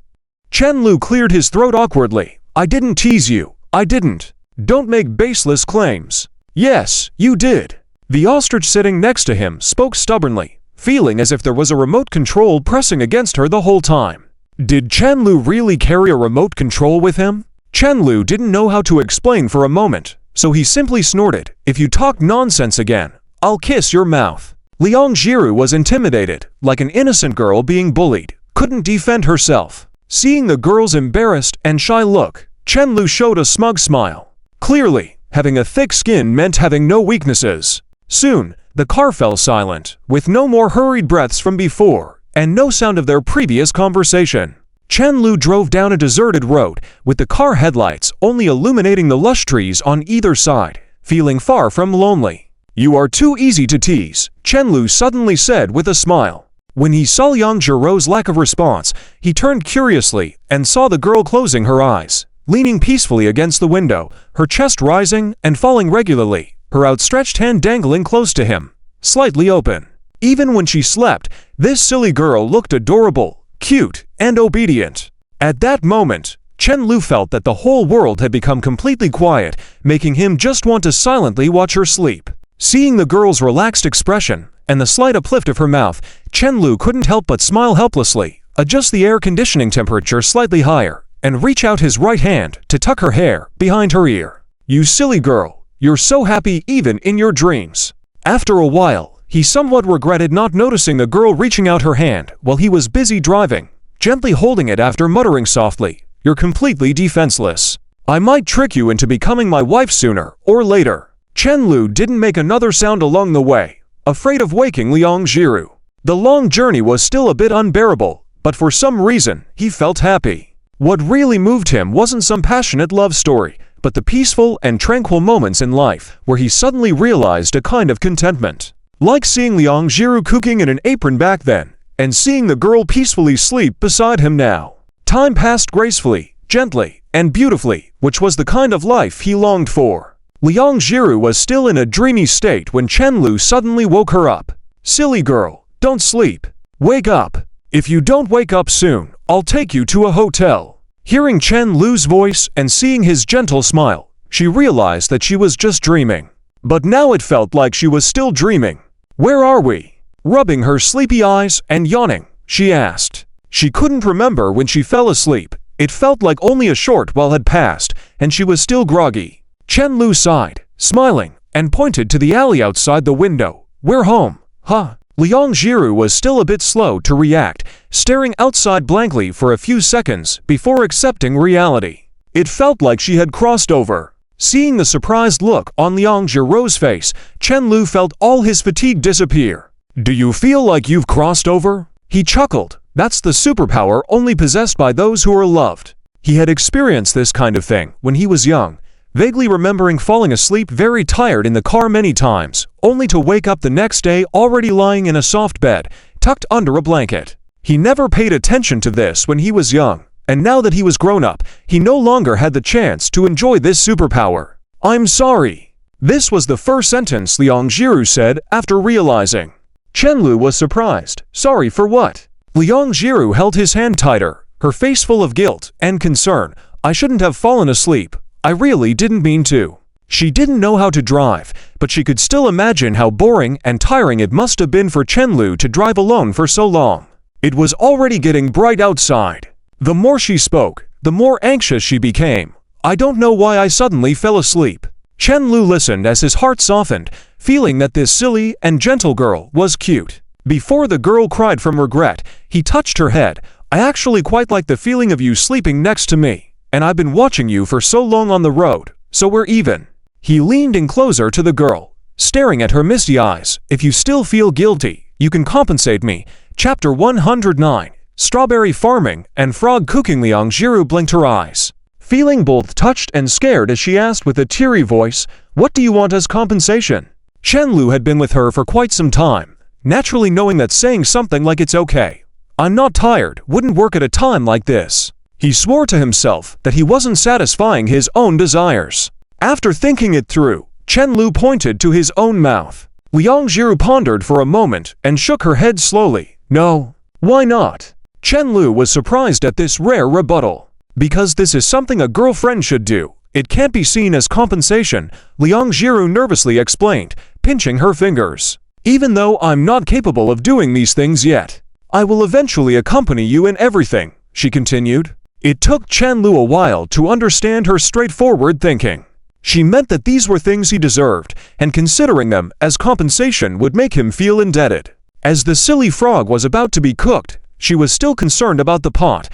Chen Lu cleared his throat awkwardly. "I didn't tease you. I didn't. Don't make baseless claims." "Yes, you did." The ostrich sitting next to him spoke stubbornly, feeling as if there was a remote control pressing against her the whole time. Did Chen Lu really carry a remote control with him? Chen Lu didn't know how to explain for a moment, so he simply snorted, "If you talk nonsense again, I'll kiss your mouth." Liang Jiru was intimidated, like an innocent girl being bullied, couldn't defend herself. Seeing the girl's embarrassed and shy look, Chen Lu showed a smug smile. Clearly, having a thick skin meant having no weaknesses. Soon, the car fell silent, with no more hurried breaths from before, and no sound of their previous conversation. Chen Lu drove down a deserted road, with the car headlights only illuminating the lush trees on either side, feeling far from lonely. "You are too easy to tease," Chen Lu suddenly said with a smile. When he saw Liang Jiru's lack of response, he turned curiously and saw the girl closing her eyes, leaning peacefully against the window, her chest rising and falling regularly, her outstretched hand dangling close to him, slightly open. Even when she slept, this silly girl looked adorable, cute, and obedient. At that moment, Chen Lu felt that the whole world had become completely quiet, making him just want to silently watch her sleep. Seeing the girl's relaxed expression and the slight uplift of her mouth, Chen Lu couldn't help but smile helplessly, adjust the air conditioning temperature slightly higher, and reach out his right hand to tuck her hair behind her ear. "You silly girl, you're so happy even in your dreams." After a while, he somewhat regretted not noticing the girl reaching out her hand while he was busy driving, gently holding it after muttering softly, "You're completely defenseless. I might trick you into becoming my wife sooner or later." Chen Lu didn't make another sound along the way, afraid of waking Liang Jiru. The long journey was still a bit unbearable, but for some reason, he felt happy. What really moved him wasn't some passionate love story, but the peaceful and tranquil moments in life where he suddenly realized a kind of contentment. Like seeing Liang Jiru cooking in an apron back then, and seeing the girl peacefully sleep beside him now. Time passed gracefully, gently, and beautifully, which was the kind of life he longed for. Liang Jiru was still in a dreamy state when Chen Lu suddenly woke her up. "Silly girl, don't sleep. Wake up. If you don't wake up soon, I'll take you to a hotel." Hearing Chen Lu's voice and seeing his gentle smile, she realized that she was just dreaming. But now it felt like she was still dreaming. "Where are we?" Rubbing her sleepy eyes and yawning, she asked. She couldn't remember when she fell asleep. It felt like only a short while had passed, and she was still groggy. Chen Lu sighed, smiling, and pointed to the alley outside the window. "We're home, huh?" Liang Jiru was still a bit slow to react, staring outside blankly for a few seconds before accepting reality. It felt like she had crossed over. Seeing the surprised look on Liang Jiru's face, Chen Lu felt all his fatigue disappear. "Do you feel like you've crossed over?" He chuckled. That's the superpower only possessed by those who are loved. He had experienced this kind of thing when he was young, vaguely remembering falling asleep very tired in the car many times, only to wake up the next day already lying in a soft bed, tucked under a blanket. He never paid attention to this when he was young, and now that he was grown up, he no longer had the chance to enjoy this superpower. "I'm sorry." This was the first sentence Liang Jiru said after realizing. Chen Lu was surprised. "Sorry for what?" Liang Jiru held his hand tighter, her face full of guilt and concern. "I shouldn't have fallen asleep. I really didn't mean to." She didn't know how to drive, but she could still imagine how boring and tiring it must have been for Chen Lu to drive alone for so long. It was already getting bright outside. The more she spoke, the more anxious she became. "I don't know why I suddenly fell asleep." Chen Lu listened as his heart softened, feeling that this silly and gentle girl was cute. Before the girl cried from regret, he touched her head. "I actually quite like the feeling of you sleeping next to me, and I've been watching you for so long on the road, so we're even." He leaned in closer to the girl, staring at her misty eyes. "If you still feel guilty, you can compensate me." Chapter 109. Strawberry Farming and Frog Cooking. Liang Jiru blinked her eyes, feeling both touched and scared as she asked with a teary voice, "What do you want as compensation?" Chen Lu had been with her for quite some time, naturally knowing that saying something like "it's okay, I'm not tired" wouldn't work at a time like this. He swore to himself that he wasn't satisfying his own desires. After thinking it through, Chen Lu pointed to his own mouth. Liang Jiru pondered for a moment and shook her head slowly. "No. Why not?" Chen Lu was surprised at this rare rebuttal. "Because this is something a girlfriend should do. It can't be seen as compensation," Liang Jiru nervously explained, pinching her fingers. "Even though I'm not capable of doing these things yet, I will eventually accompany you in everything," she continued. It took Chen Lu a while to understand her straightforward thinking. She meant that these were things he deserved, and considering them as compensation would make him feel indebted. As the silly frog was about to be cooked, she was still concerned about the pot.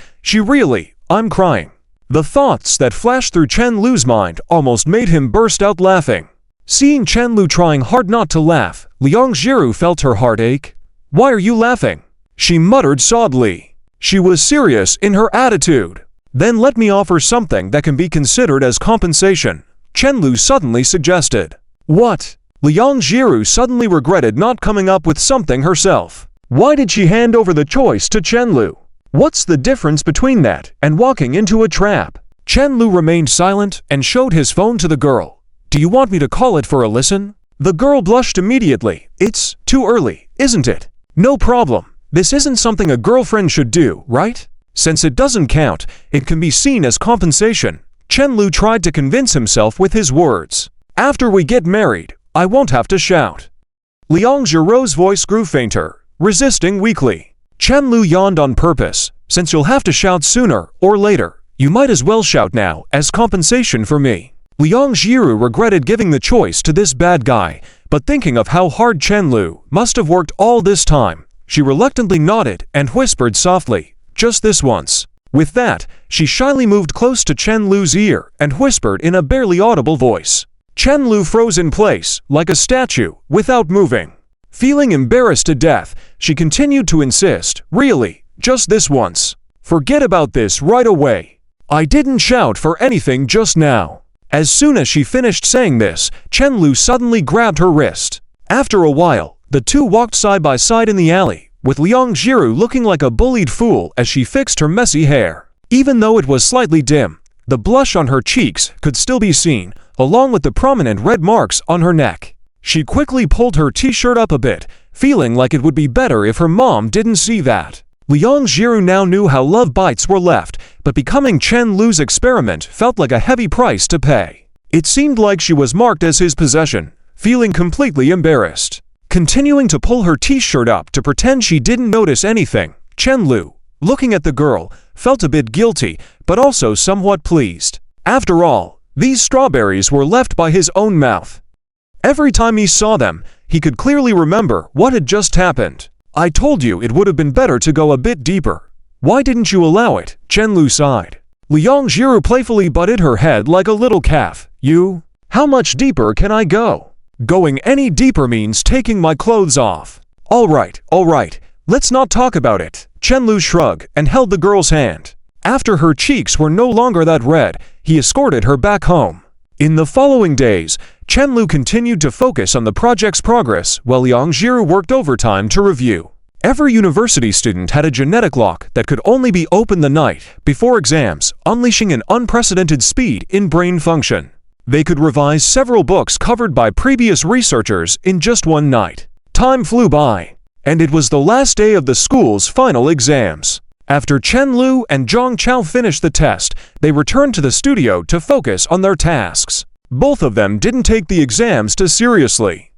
I'm crying." The thoughts that flashed through Chen Lu's mind almost made him burst out laughing. Seeing Chen Lu trying hard not to laugh, Liang Jiru felt her heart ache. "Why are you laughing?" she muttered sadly. She was serious in her attitude. "Then let me offer something that can be considered as compensation," Chen Lu suddenly suggested. "What?" Liang Jiru suddenly regretted not coming up with something herself. Why did she hand over the choice to Chen Lu? What's the difference between that and walking into a trap? Chen Lu remained silent and showed his phone to the girl. "Do you want me to call it for a listen?" The girl blushed immediately. "It's too early, isn't it?" "No problem. This isn't something a girlfriend should do, right? Since it doesn't count, it can be seen as compensation." Chen Lu tried to convince himself with his words. "After we get married, I won't have to shout." Liang Jiru's voice grew fainter, resisting weakly. Chen Lu yawned on purpose. "Since you'll have to shout sooner or later, you might as well shout now as compensation for me." Liang Jiru regretted giving the choice to this bad guy, but thinking of how hard Chen Lu must have worked all this time, she reluctantly nodded and whispered softly, "Just this once." With that, she shyly moved close to Chen Lu's ear and whispered in a barely audible voice. Chen Lu froze in place, like a statue, without moving. Feeling embarrassed to death, she continued to insist, "Really, just this once. Forget about this right away." I didn't shout for anything just now." As soon as she finished saying this, Chen-Lu suddenly grabbed her wrist. After a while, the two walked side by side in the alley, with Liang Jiru looking like a bullied fool as she fixed her messy hair. Even though it was slightly dim, the blush on her cheeks could still be seen, along with the prominent red marks on her neck. She quickly pulled her t-shirt up a bit, feeling like it would be better if her mom didn't see that. Liang Jiru now knew how love bites were left, but becoming Chen-Lu's experiment felt like a heavy price to pay. It seemed like she was marked as his possession, feeling completely embarrassed. Continuing to pull her t-shirt up to pretend she didn't notice anything, Chen-Lu, looking at the girl, felt a bit guilty, but also somewhat pleased. After all, these strawberries were left by his own mouth. Every time he saw them, he could clearly remember what had just happened. "I told you it would have been better to go a bit deeper. Why didn't you allow it?" Chen-Lu sighed. Liang Jiru playfully butted her head like a little calf. How much deeper can I go? Going any deeper means taking my clothes off." All right, let's not talk about it." Chen-Lu shrugged and held the girl's hand. After her cheeks were no longer that red, he escorted her back home. In the following days, Chen-Lu continued to focus on the project's progress while Liang Jiru worked overtime to review. Every university student had a genetic lock that could only be opened the night before exams, unleashing an unprecedented speed in brain function. They could revise several books covered by previous researchers in just one night. Time flew by, and it was the last day of the school's final exams. After Chen-Lu and Zhang Chao finished the test, they returned to the studio to focus on their tasks. Both of them didn't take the exams too seriously.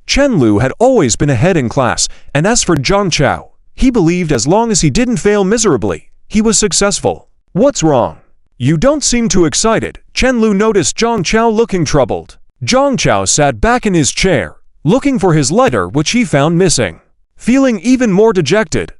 Chen-Lu had always been ahead in class, and as for Zhang Chao, he believed as long as he didn't fail miserably, he was successful. "What's wrong? You don't seem too excited." Chen-Lu noticed Zhang Chao looking troubled. Zhang Chao sat back in his chair, looking for his lighter which he found missing. Feeling even more dejected,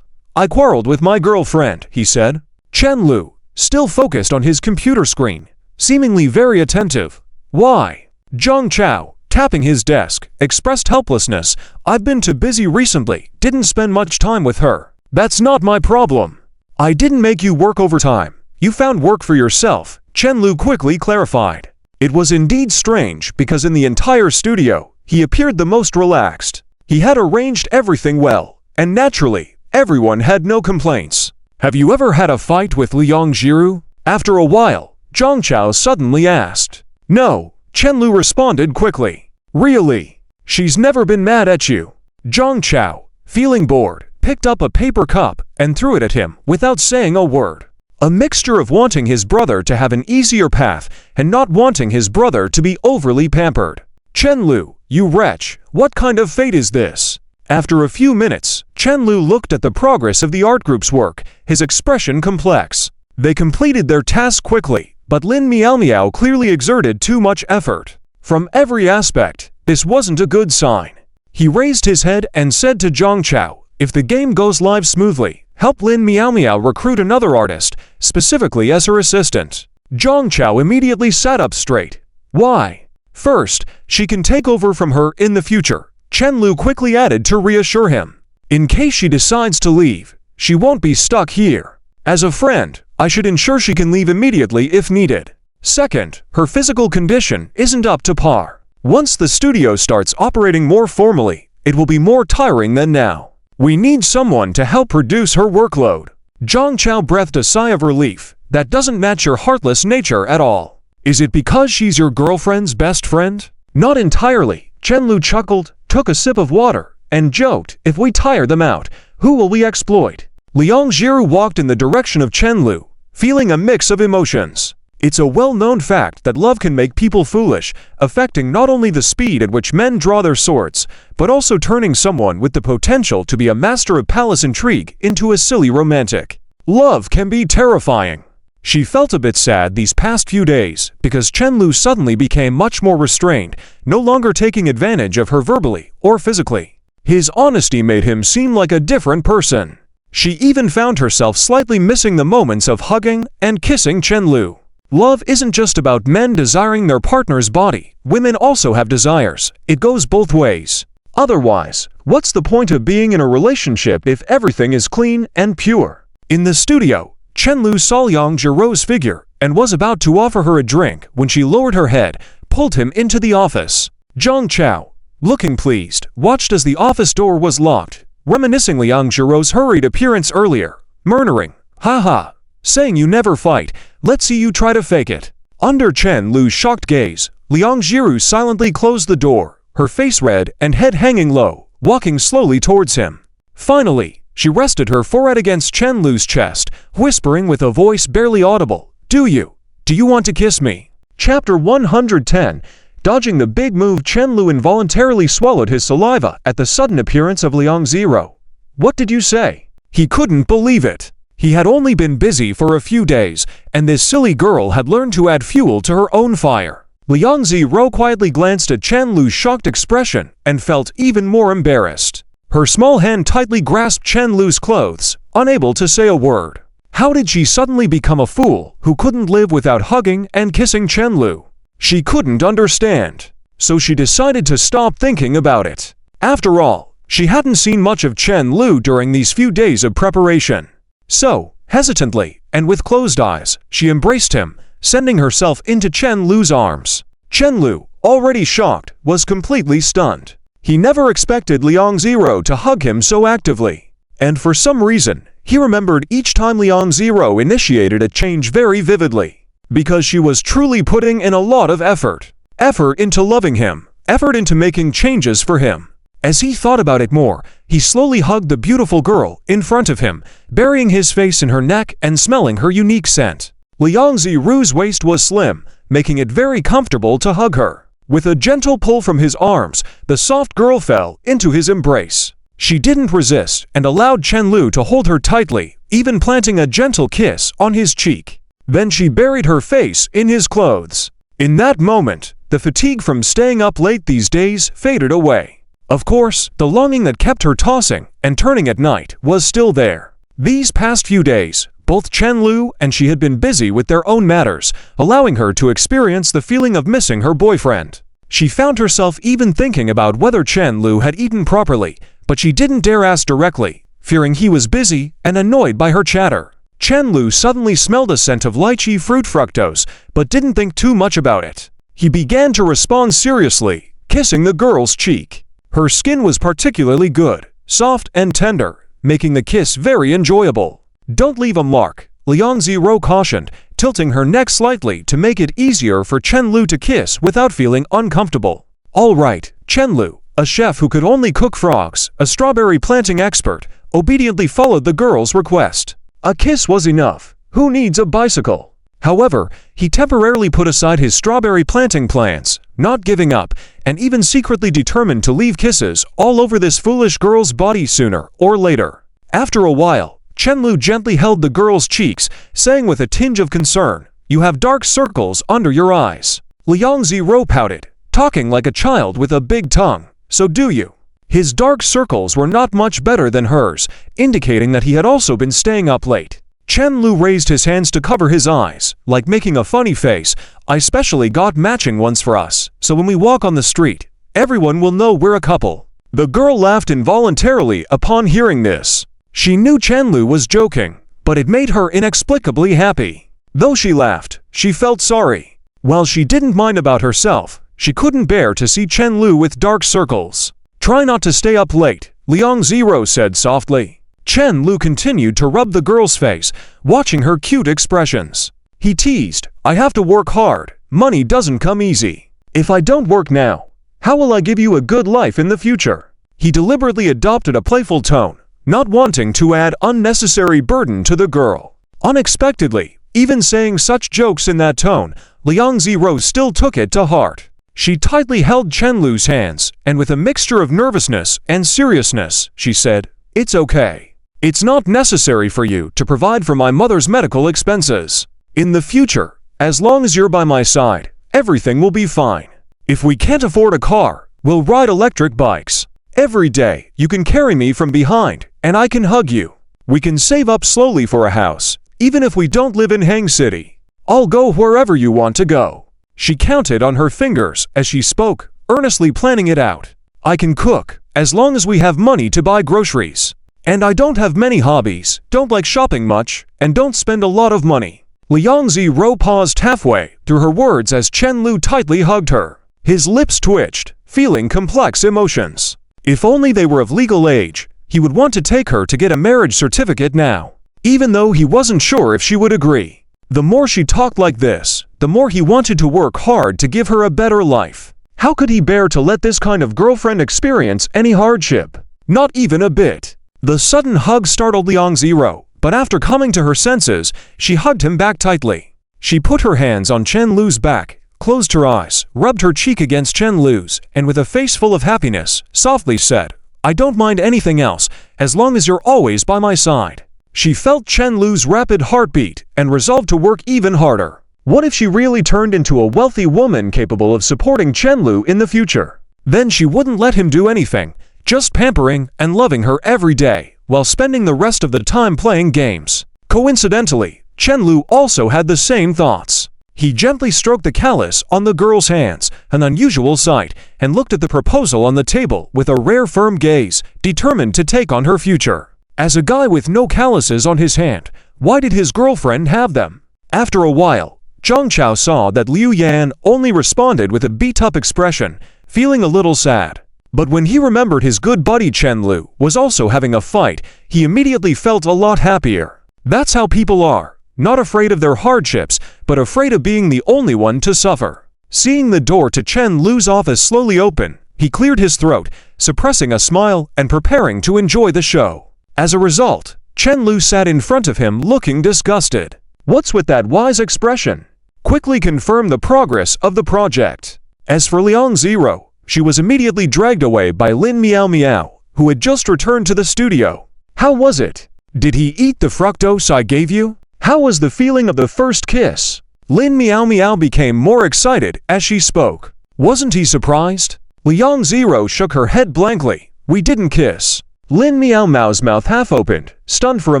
"I quarreled with my girlfriend," he said. Chen-Lu, still focused on his computer screen, seemingly very attentive. "Why?" Zhang Chao, tapping his desk, expressed helplessness. "I've been too busy recently, didn't spend much time with her." "That's not my problem. I didn't make you work overtime. You found work for yourself," Chen-Lu quickly clarified. It was indeed strange because in the entire studio, he appeared the most relaxed. He had arranged everything well, and naturally, everyone had no complaints. "Have you ever had a fight with Liang Jiru?" After a while, Zhang Chao suddenly asked. "No," Chen-Lu responded quickly. "Really? She's never been mad at you?" Zhang Chao, feeling bored, picked up a paper cup and threw it at him without saying a word. A mixture of wanting his brother to have an easier path and not wanting his brother to be overly pampered. "Chen-Lu, you wretch, what kind of fate is this?" After a few minutes, Chen-Lu looked at the progress of the art group's work, his expression complex. They completed their task quickly, but Lin Miao Miao clearly exerted too much effort. From every aspect, this wasn't a good sign. He raised his head and said to Zhang Chao, "If the game goes live smoothly, help Lin Miao Miao recruit another artist, specifically as her assistant." Zhang Chao immediately sat up straight. "Why?" "First, she can take over from her in the future," Chen-Lu quickly added to reassure him. "In case she decides to leave, she won't be stuck here. As a friend, I should ensure she can leave immediately if needed. Second, her physical condition isn't up to par. Once the studio starts operating more formally, it will be more tiring than now. We need someone to help reduce her workload." Zhang Chao breathed a sigh of relief. "That doesn't match your heartless nature at all. Is it because she's your girlfriend's best friend?" "Not entirely," Chen-Lu chuckled, took a sip of water, and joked, "If we tire them out, who will we exploit?" Liang Jiru walked in the direction of Chen-Lu, feeling a mix of emotions. It's a well-known fact that love can make people foolish, affecting not only the speed at which men draw their swords, but also turning someone with the potential to be a master of palace intrigue into a silly romantic. Love can be terrifying. She felt a bit sad these past few days because Chen-Lu suddenly became much more restrained, no longer taking advantage of her verbally or physically. His honesty made him seem like a different person. She even found herself slightly missing the moments of hugging and kissing Chen-Lu. Love isn't just about men desiring their partner's body. Women also have desires. It goes both ways. Otherwise, what's the point of being in a relationship if everything is clean and pure? In the studio, Chen Lu saw Liang Jiro's figure and was about to offer her a drink when she lowered her head, pulled him into the office. Zhang Chao, looking pleased, watched as the office door was locked, reminiscing Liang Jiro's hurried appearance earlier, murmuring, "Haha, saying you never fight, let's see you try to fake it." Under Chen Lu's shocked gaze, Liang Jiru silently closed the door, her face red and head hanging low, walking slowly towards him. Finally, she rested her forehead against Chen Lu's chest, whispering with a voice barely audible, Do you want to kiss me?" Chapter 110. Dodging the big move, Chen Lu involuntarily swallowed his saliva at the sudden appearance of Liang Ziro. "What did you say?" He couldn't believe it. He had only been busy for a few days, and this silly girl had learned to add fuel to her own fire. Liang Ziro quietly glanced at Chen Lu's shocked expression and felt even more embarrassed. Her small hand tightly grasped Chen Lu's clothes, unable to say a word. How did she suddenly become a fool who couldn't live without hugging and kissing Chen Lu? She couldn't understand, so she decided to stop thinking about it. After all, she hadn't seen much of Chen Lu during these few days of preparation. So, hesitantly, and with closed eyes, she embraced him, sending herself into Chen Lu's arms. Chen Lu, already shocked, was completely stunned. He never expected Liang Ziro to hug him so actively. And for some reason, he remembered each time Liang Ziro initiated a change very vividly. Because she was truly putting in a lot of effort. Effort into loving him. Effort into making changes for him. As he thought about it more, he slowly hugged the beautiful girl in front of him, burying his face in her neck and smelling her unique scent. Liang Ziru's waist was slim, making it very comfortable to hug her. With a gentle pull from his arms, the soft girl fell into his embrace. She didn't resist and allowed Chen Lu to hold her tightly, even planting a gentle kiss on his cheek. Then she buried her face in his clothes. In that moment, the fatigue from staying up late these days faded away. Of course, the longing that kept her tossing and turning at night was still there. These past few days, both Chen Lu and she had been busy with their own matters, allowing her to experience the feeling of missing her boyfriend. She found herself even thinking about whether Chen Lu had eaten properly, but she didn't dare ask directly, fearing he was busy and annoyed by her chatter. Chen Lu suddenly smelled a scent of lychee fruit fructose, but didn't think too much about it. He began to respond seriously, kissing the girl's cheek. Her skin was particularly good, soft and tender, making the kiss very enjoyable. "Don't leave a mark," Liang Ziro cautioned, tilting her neck slightly to make it easier for Chen Lu to kiss without feeling uncomfortable. "All right," Chen Lu, a chef who could only cook frogs, a strawberry planting expert, obediently followed the girl's request. A kiss was enough. Who needs a bicycle? However, he temporarily put aside his strawberry planting plans, not giving up, and even secretly determined to leave kisses all over this foolish girl's body sooner or later. After a while, Chen Lu gently held the girl's cheeks, saying with a tinge of concern, "You have dark circles under your eyes." Liang Ziro pouted, talking like a child with a big tongue. "So do you?" His dark circles were not much better than hers, indicating that he had also been staying up late. Chen Lu raised his hands to cover his eyes, like making a funny face. "I specially got matching ones for us, so when we walk on the street, everyone will know we're a couple." The girl laughed involuntarily upon hearing this. She knew Chen Lu was joking, but it made her inexplicably happy. Though she laughed, she felt sorry. While she didn't mind about herself, she couldn't bear to see Chen Lu with dark circles. "Try not to stay up late," Liang Ziro said softly. Chen Lu continued to rub the girl's face, watching her cute expressions. He teased, "I have to work hard. Money doesn't come easy. If I don't work now, how will I give you a good life in the future?" He deliberately adopted a playful tone, not wanting to add unnecessary burden to the girl. Unexpectedly, even saying such jokes in that tone, Liang Ziro still took it to heart. She tightly held Chen Lu's hands, and with a mixture of nervousness and seriousness, she said, "It's okay. It's not necessary for you to provide for my mother's medical expenses. In the future, as long as you're by my side, everything will be fine. If we can't afford a car, we'll ride electric bikes. Every day, you can carry me from behind, and I can hug you. We can save up slowly for a house, even if we don't live in Hang City. I'll go wherever you want to go." She counted on her fingers as she spoke, earnestly planning it out. "I can cook, as long as we have money to buy groceries. And I don't have many hobbies, don't like shopping much, and don't spend a lot of money. Liang Ziro paused halfway through her words as Chen Lu tightly hugged her. His lips twitched, feeling complex emotions. If only they were of legal age, he would want to take her to get a marriage certificate now, even though he wasn't sure if she would agree. The more she talked like this, the more he wanted to work hard to give her a better life. How could he bear to let this kind of girlfriend experience any hardship? Not even a bit. The sudden hug startled Liang Ziro, but after coming to her senses, she hugged him back tightly. She put her hands on Chen Lu's back, closed her eyes, rubbed her cheek against Chen Lu's, and with a face full of happiness, softly said, "I don't mind anything else, as long as you're always by my side." She felt Chen Lu's rapid heartbeat and resolved to work even harder. What if she really turned into a wealthy woman capable of supporting Chen Lu in the future? Then she wouldn't let him do anything, just pampering and loving her every day, while spending the rest of the time playing games. Coincidentally, Chen Lu also had the same thoughts. He gently stroked the callus on the girl's hands, an unusual sight, and looked at the proposal on the table with a rare firm gaze, determined to take on her future. As a guy with no calluses on his hand, why did his girlfriend have them? After a while, Zhang Chao saw that Liu Yan only responded with a beat-up expression, feeling a little sad. But when he remembered his good buddy Chen Lu was also having a fight, he immediately felt a lot happier. That's how people are, not afraid of their hardships, but afraid of being the only one to suffer. Seeing the door to Chen Lu's office slowly open, he cleared his throat, suppressing a smile and preparing to enjoy the show. As a result, Chen Lu sat in front of him looking disgusted. What's with that wise expression? Quickly confirm the progress of the project. As for Liang Ziro, she was immediately dragged away by Lin Miao Miao, who had just returned to the studio. How was it? Did he eat the fructose I gave you? How was the feeling of the first kiss? Lin Miao Miao became more excited as she spoke. Wasn't he surprised? Liang Ziro shook her head blankly. We didn't kiss. Lin Miao Miao's mouth half opened, stunned for a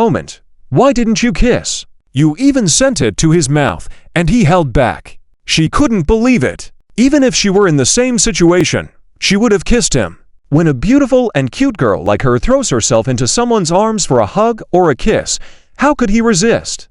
moment. Why didn't you kiss? You even sent it to his mouth, and he held back. She couldn't believe it. Even if she were in the same situation, she would have kissed him. When a beautiful and cute girl like her throws herself into someone's arms for a hug or a kiss, how could he resist?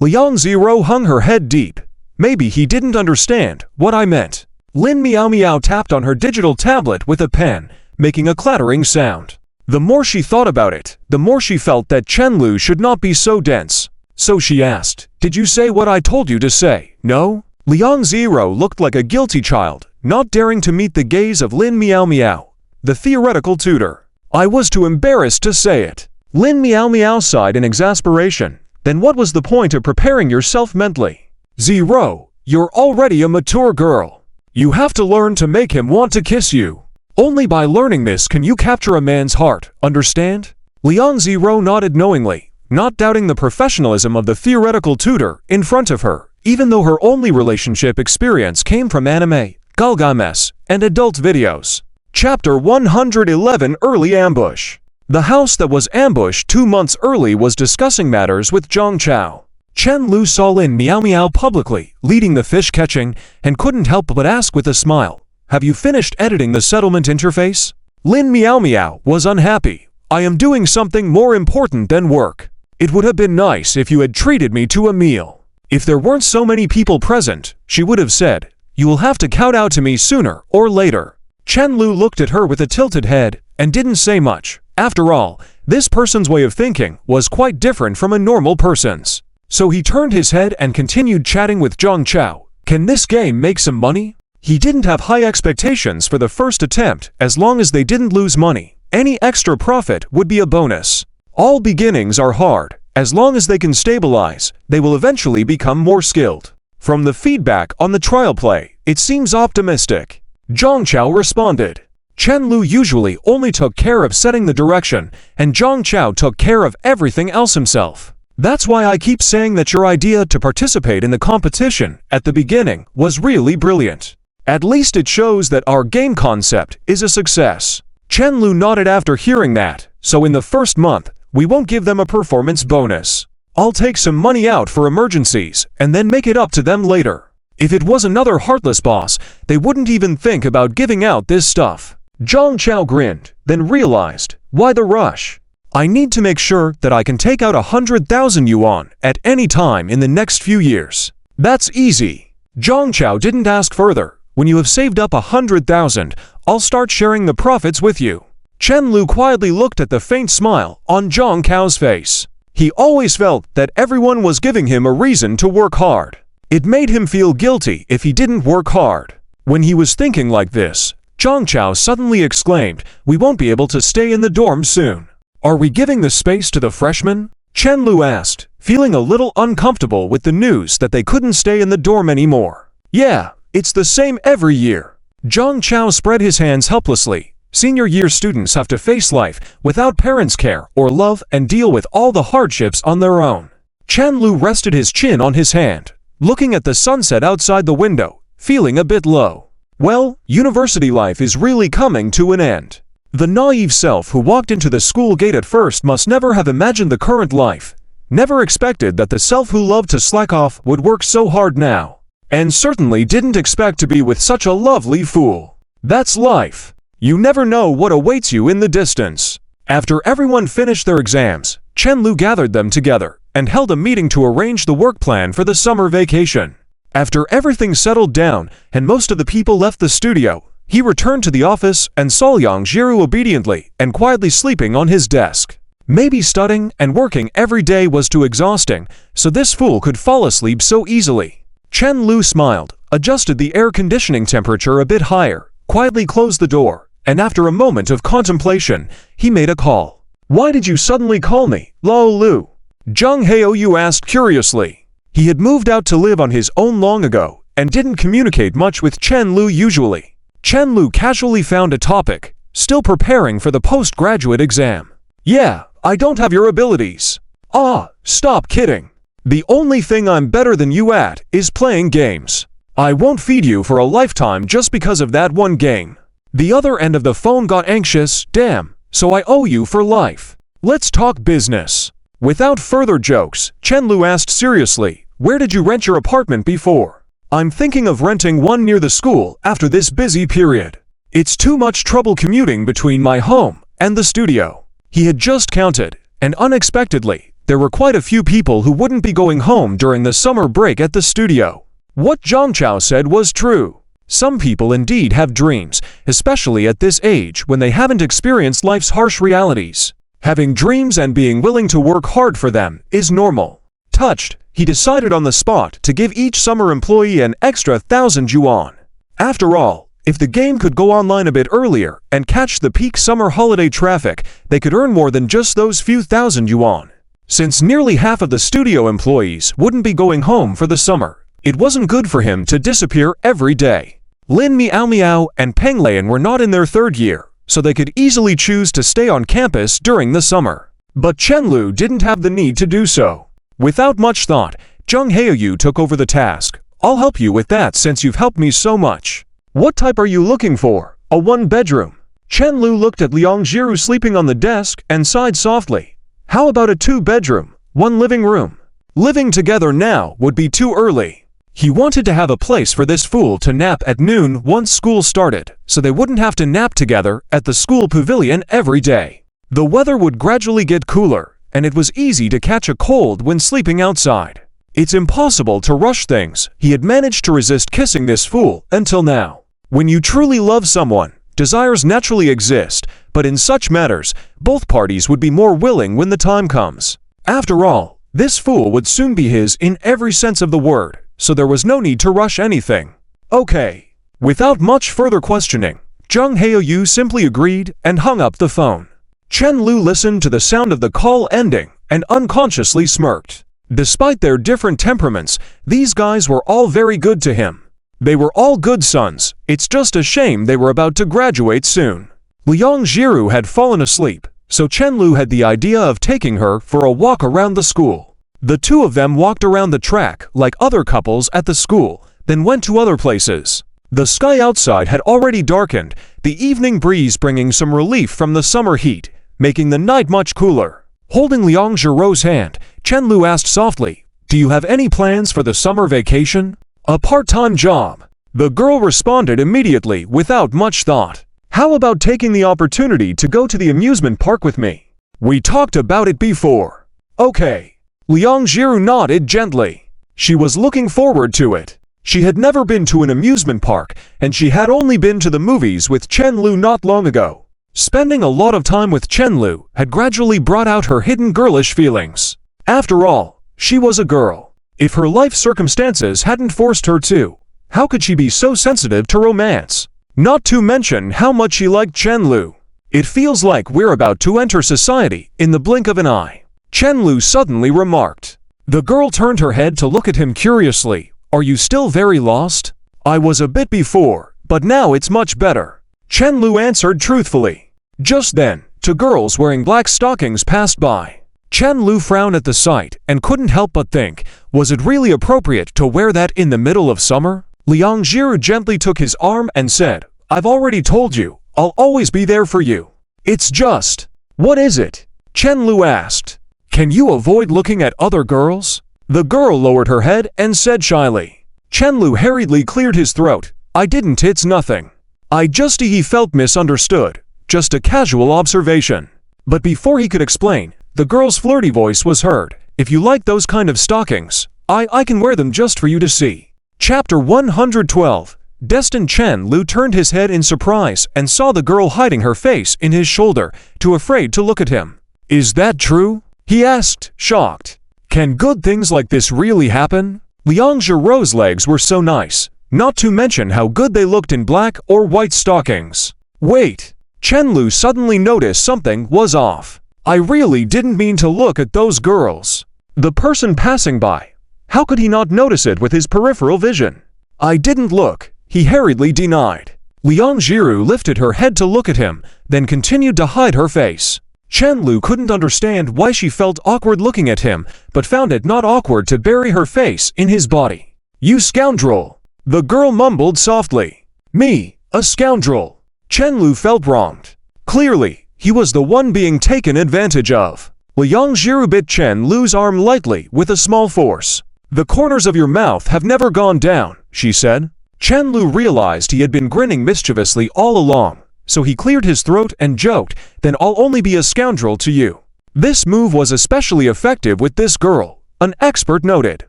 Liang Ziro hung her head deep. Maybe he didn't understand what I meant. Lin Miao Miao tapped on her digital tablet with a pen, making a clattering sound. The more she thought about it, the more she felt that Chen Lu should not be so dense. So she asked, "Did you say what I told you to say? No?" Liang Ziro looked like a guilty child, not daring to meet the gaze of Lin Miao Miao, the theoretical tutor. I was too embarrassed to say it. Lin Miao Miao sighed in exasperation. Then what was the point of preparing yourself mentally? Ziro, you're already a mature girl. You have to learn to make him want to kiss you. Only by learning this can you capture a man's heart, understand? Liang Ziro nodded knowingly, not doubting the professionalism of the theoretical tutor in front of her, even though her only relationship experience came from anime, galgames, and adult videos. Chapter 111 Early Ambush. The house that was ambushed 2 months early was discussing matters with Zhang Chao. Chen Lu saw Lin Miao Miao publicly leading the fish catching and couldn't help but ask with a smile, "Have you finished editing the settlement interface?" Lin Miao Miao was unhappy. "I am doing something more important than work. It would have been nice if you had treated me to a meal." If there weren't so many people present, she would have said, "You will have to kowtow to me sooner or later." Chen Lu looked at her with a tilted head and didn't say much. After all, this person's way of thinking was quite different from a normal person's. So he turned his head and continued chatting with Zhang Chao. Can this game make some money? He didn't have high expectations for the first attempt as long as they didn't lose money. Any extra profit would be a bonus. All beginnings are hard. As long as they can stabilize, they will eventually become more skilled. From the feedback on the trial play, it seems optimistic. Zhang Chao responded. Chen Lu usually only took care of setting the direction, and Zhang Chao took care of everything else himself. That's why I keep saying that your idea to participate in the competition at the beginning was really brilliant. At least it shows that our game concept is a success. Chen Lu nodded after hearing that, so in the first month, we won't give them a performance bonus. I'll take some money out for emergencies and then make it up to them later. If it was another heartless boss, they wouldn't even think about giving out this stuff. Zhang Chao grinned, then realized, why the rush? I need to make sure that I can take out 100,000 yuan at any time in the next few years. That's easy. Zhang Chao didn't ask further. When you have saved up 100,000, I'll start sharing the profits with you. Chen Lu quietly looked at the faint smile on Zhang Chao's face. He always felt that everyone was giving him a reason to work hard. It made him feel guilty if he didn't work hard. When he was thinking like this, Zhang Chao suddenly exclaimed, "We won't be able to stay in the dorm soon. Are we giving the space to the freshmen?" Chen Lu asked, feeling a little uncomfortable with the news that they couldn't stay in the dorm anymore. "Yeah, it's the same every year." Zhang Chao spread his hands helplessly. Senior year students have to face life without parents' care or love and deal with all the hardships on their own. Chen Lu rested his chin on his hand, looking at the sunset outside the window, feeling a bit low. Well, university life is really coming to an end. The naive self who walked into the school gate at first must never have imagined the current life, never expected that the self who loved to slack off would work so hard now, and certainly didn't expect to be with such a lovely fool. That's life. You never know what awaits you in the distance. After everyone finished their exams, Chen Lu gathered them together and held a meeting to arrange the work plan for the summer vacation. After everything settled down and most of the people left the studio, he returned to the office and saw Liang Jiru obediently and quietly sleeping on his desk. Maybe studying and working every day was too exhausting, so this fool could fall asleep so easily. Chen Lu smiled, adjusted the air conditioning temperature a bit higher, quietly closed the door, and after a moment of contemplation, he made a call. "Why did you suddenly call me, Lao Lu?" Zhang Haoyu asked curiously. He had moved out to live on his own long ago and didn't communicate much with Chen Lu usually. Chen Lu casually found a topic, still preparing for the postgraduate exam. "Yeah, I don't have your abilities." "Ah, stop kidding. The only thing I'm better than you at is playing games. I won't feed you for a lifetime just because of that one game." The other end of the phone got anxious. "Damn, so I owe you for life. Let's talk business." Without further jokes, Chen Lu asked seriously, "Where did you rent your apartment before?" "I'm thinking of renting one near the school after this busy period. It's too much trouble commuting between my home and the studio." He had just counted, and unexpectedly, there were quite a few people who wouldn't be going home during the summer break at the studio. What Zhang Chao said was true. Some people indeed have dreams, especially at this age when they haven't experienced life's harsh realities. Having dreams and being willing to work hard for them is normal. Touched, he decided on the spot to give each summer employee an extra 1,000 yuan. After all, if the game could go online a bit earlier and catch the peak summer holiday traffic, they could earn more than just those few thousand yuan. Since nearly half of the studio employees wouldn't be going home for the summer, it wasn't good for him to disappear every day. Lin Miao Miao and Peng Lian were not in their third year, so they could easily choose to stay on campus during the summer. But Chen Lu didn't have the need to do so. Without much thought, Zhang Haoyu took over the task. "I'll help you with that since you've helped me so much. What type are you looking for? A one-bedroom?" Chen Lu looked at Liang Jiru sleeping on the desk and sighed softly. "How about a two-bedroom, one living room?" Living together now would be too early. He wanted to have a place for this fool to nap at noon once school started, so they wouldn't have to nap together at the school pavilion every day. The weather would gradually get cooler, and it was easy to catch a cold when sleeping outside. It's impossible to rush things. He had managed to resist kissing this fool until now. When you truly love someone, desires naturally exist, but in such matters, both parties would be more willing when the time comes. After all, this fool would soon be his in every sense of the word, so there was no need to rush anything. "Okay." Without much further questioning, Zhang Haoyu simply agreed and hung up the phone. Chen Lu listened to the sound of the call ending and unconsciously smirked. Despite their different temperaments, these guys were all very good to him. They were all good sons. It's just a shame they were about to graduate soon. Liang Jiru had fallen asleep, so Chen Lu had the idea of taking her for a walk around the school. The two of them walked around the track like other couples at the school, then went to other places. The sky outside had already darkened, the evening breeze bringing some relief from the summer heat, making the night much cooler. Holding Liang Jiru's hand, Chen Lu asked softly, "Do you have any plans for the summer vacation?" "A part-time job." The girl responded immediately without much thought. "How about taking the opportunity to go to the amusement park with me?" We talked about it before. Okay. Liang Jiru nodded gently. She was looking forward to it. She had never been to an amusement park, and she had only been to the movies with Chen Lu not long ago. Spending a lot of time with Chen Lu had gradually brought out her hidden girlish feelings. After all, she was a girl. If her life circumstances hadn't forced her to, how could she be so sensitive to romance? Not to mention how much she liked Chen Lu. It feels like we're about to enter society in the blink of an eye, Chen Lu suddenly remarked. The girl turned her head to look at him curiously. Are you still very lost? I was a bit before, but now it's much better, Chen Lu answered truthfully. Just then, two girls wearing black stockings passed by. Chen Lu frowned at the sight and couldn't help but think, was it really appropriate to wear that in the middle of summer? Liang Jiru gently took his arm and said, I've already told you, I'll always be there for you. It's just… What is it? Chen Lu asked. Can you avoid looking at other girls? The girl lowered her head and said shyly. Chen Lu hurriedly cleared his throat. I didn't, it's nothing. He felt misunderstood. Just a casual observation. But before he could explain, the girl's flirty voice was heard. If you like those kind of stockings, I can wear them just for you to see. Chapter 112. Destined. Chen Lu turned his head in surprise and saw the girl hiding her face in his shoulder, too afraid to look at him. Is that true? He asked, shocked. Can good things like this really happen? Liang Jiru's legs were so nice, not to mention how good they looked in black or white stockings. Wait, Chen Lu suddenly noticed something was off. I really didn't mean to look at those girls. The person passing by. How could he not notice it with his peripheral vision? I didn't look, he hurriedly denied. Liang Jiru lifted her head to look at him, then continued to hide her face. Chen Lu couldn't understand why she felt awkward looking at him, but found it not awkward to bury her face in his body. You scoundrel! The girl mumbled softly. Me, a scoundrel? Chen Lu felt wronged. Clearly, he was the one being taken advantage of. Liang Jiru bit Chen Lu's arm lightly with a small force. The corners of your mouth have never gone down, she said. Chen Lu realized he had been grinning mischievously all along. So he cleared his throat and joked, then I'll only be a scoundrel to you. This move was especially effective with this girl, an expert noted.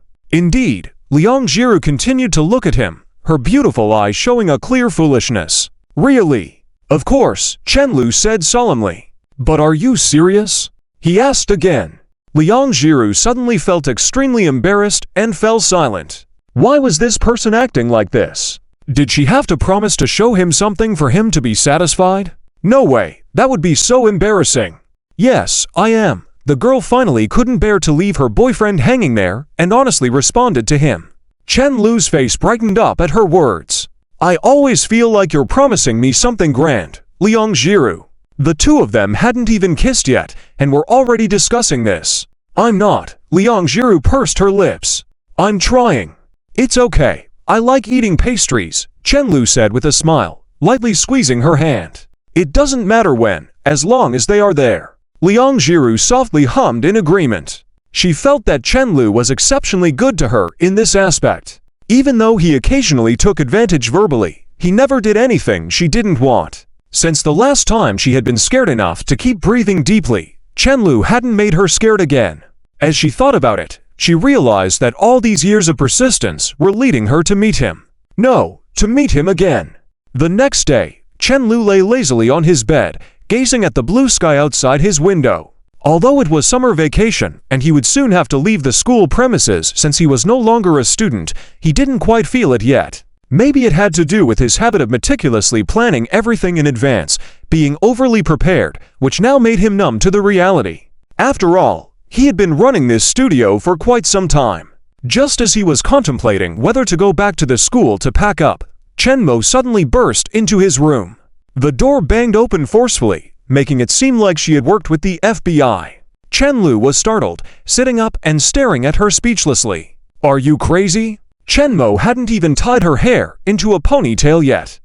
Indeed, Liang Jiru continued to look at him, her beautiful eyes showing a clear foolishness. Really? Of course, Chen Lu said solemnly. But are you serious? He asked again. Liang Jiru suddenly felt extremely embarrassed and fell silent. Why was this person acting like this? Did she have to promise to show him something for him to be satisfied? No way, that would be so embarrassing. Yes, I am. The girl finally couldn't bear to leave her boyfriend hanging there and honestly responded to him. Chen Lu's face brightened up at her words. I always feel like you're promising me something grand, Liang Jiru. The two of them hadn't even kissed yet and were already discussing this. I'm not. Liang Jiru pursed her lips. I'm trying. It's okay. I like eating pastries, Chen Lu said with a smile, lightly squeezing her hand. It doesn't matter when, as long as they are there. Liang Jiru softly hummed in agreement. She felt that Chen Lu was exceptionally good to her in this aspect. Even though he occasionally took advantage verbally, he never did anything she didn't want. Since the last time she had been scared enough to keep breathing deeply, Chen Lu hadn't made her scared again. As she thought about it, she realized that all these years of persistence were leading her to meet him. No, to meet him again. The next day, Chen Lu lay lazily on his bed, gazing at the blue sky outside his window. Although it was summer vacation and he would soon have to leave the school premises since he was no longer a student, he didn't quite feel it yet. Maybe it had to do with his habit of meticulously planning everything in advance, being overly prepared, which now made him numb to the reality. After all, he had been running this studio for quite some time. Just as he was contemplating whether to go back to the school to pack up, Chen Mo suddenly burst into his room. The door banged open forcefully, making it seem like she had worked with the FBI. Chen Lu was startled, sitting up and staring at her speechlessly. Are you crazy? Chen Mo hadn't even tied her hair into a ponytail yet.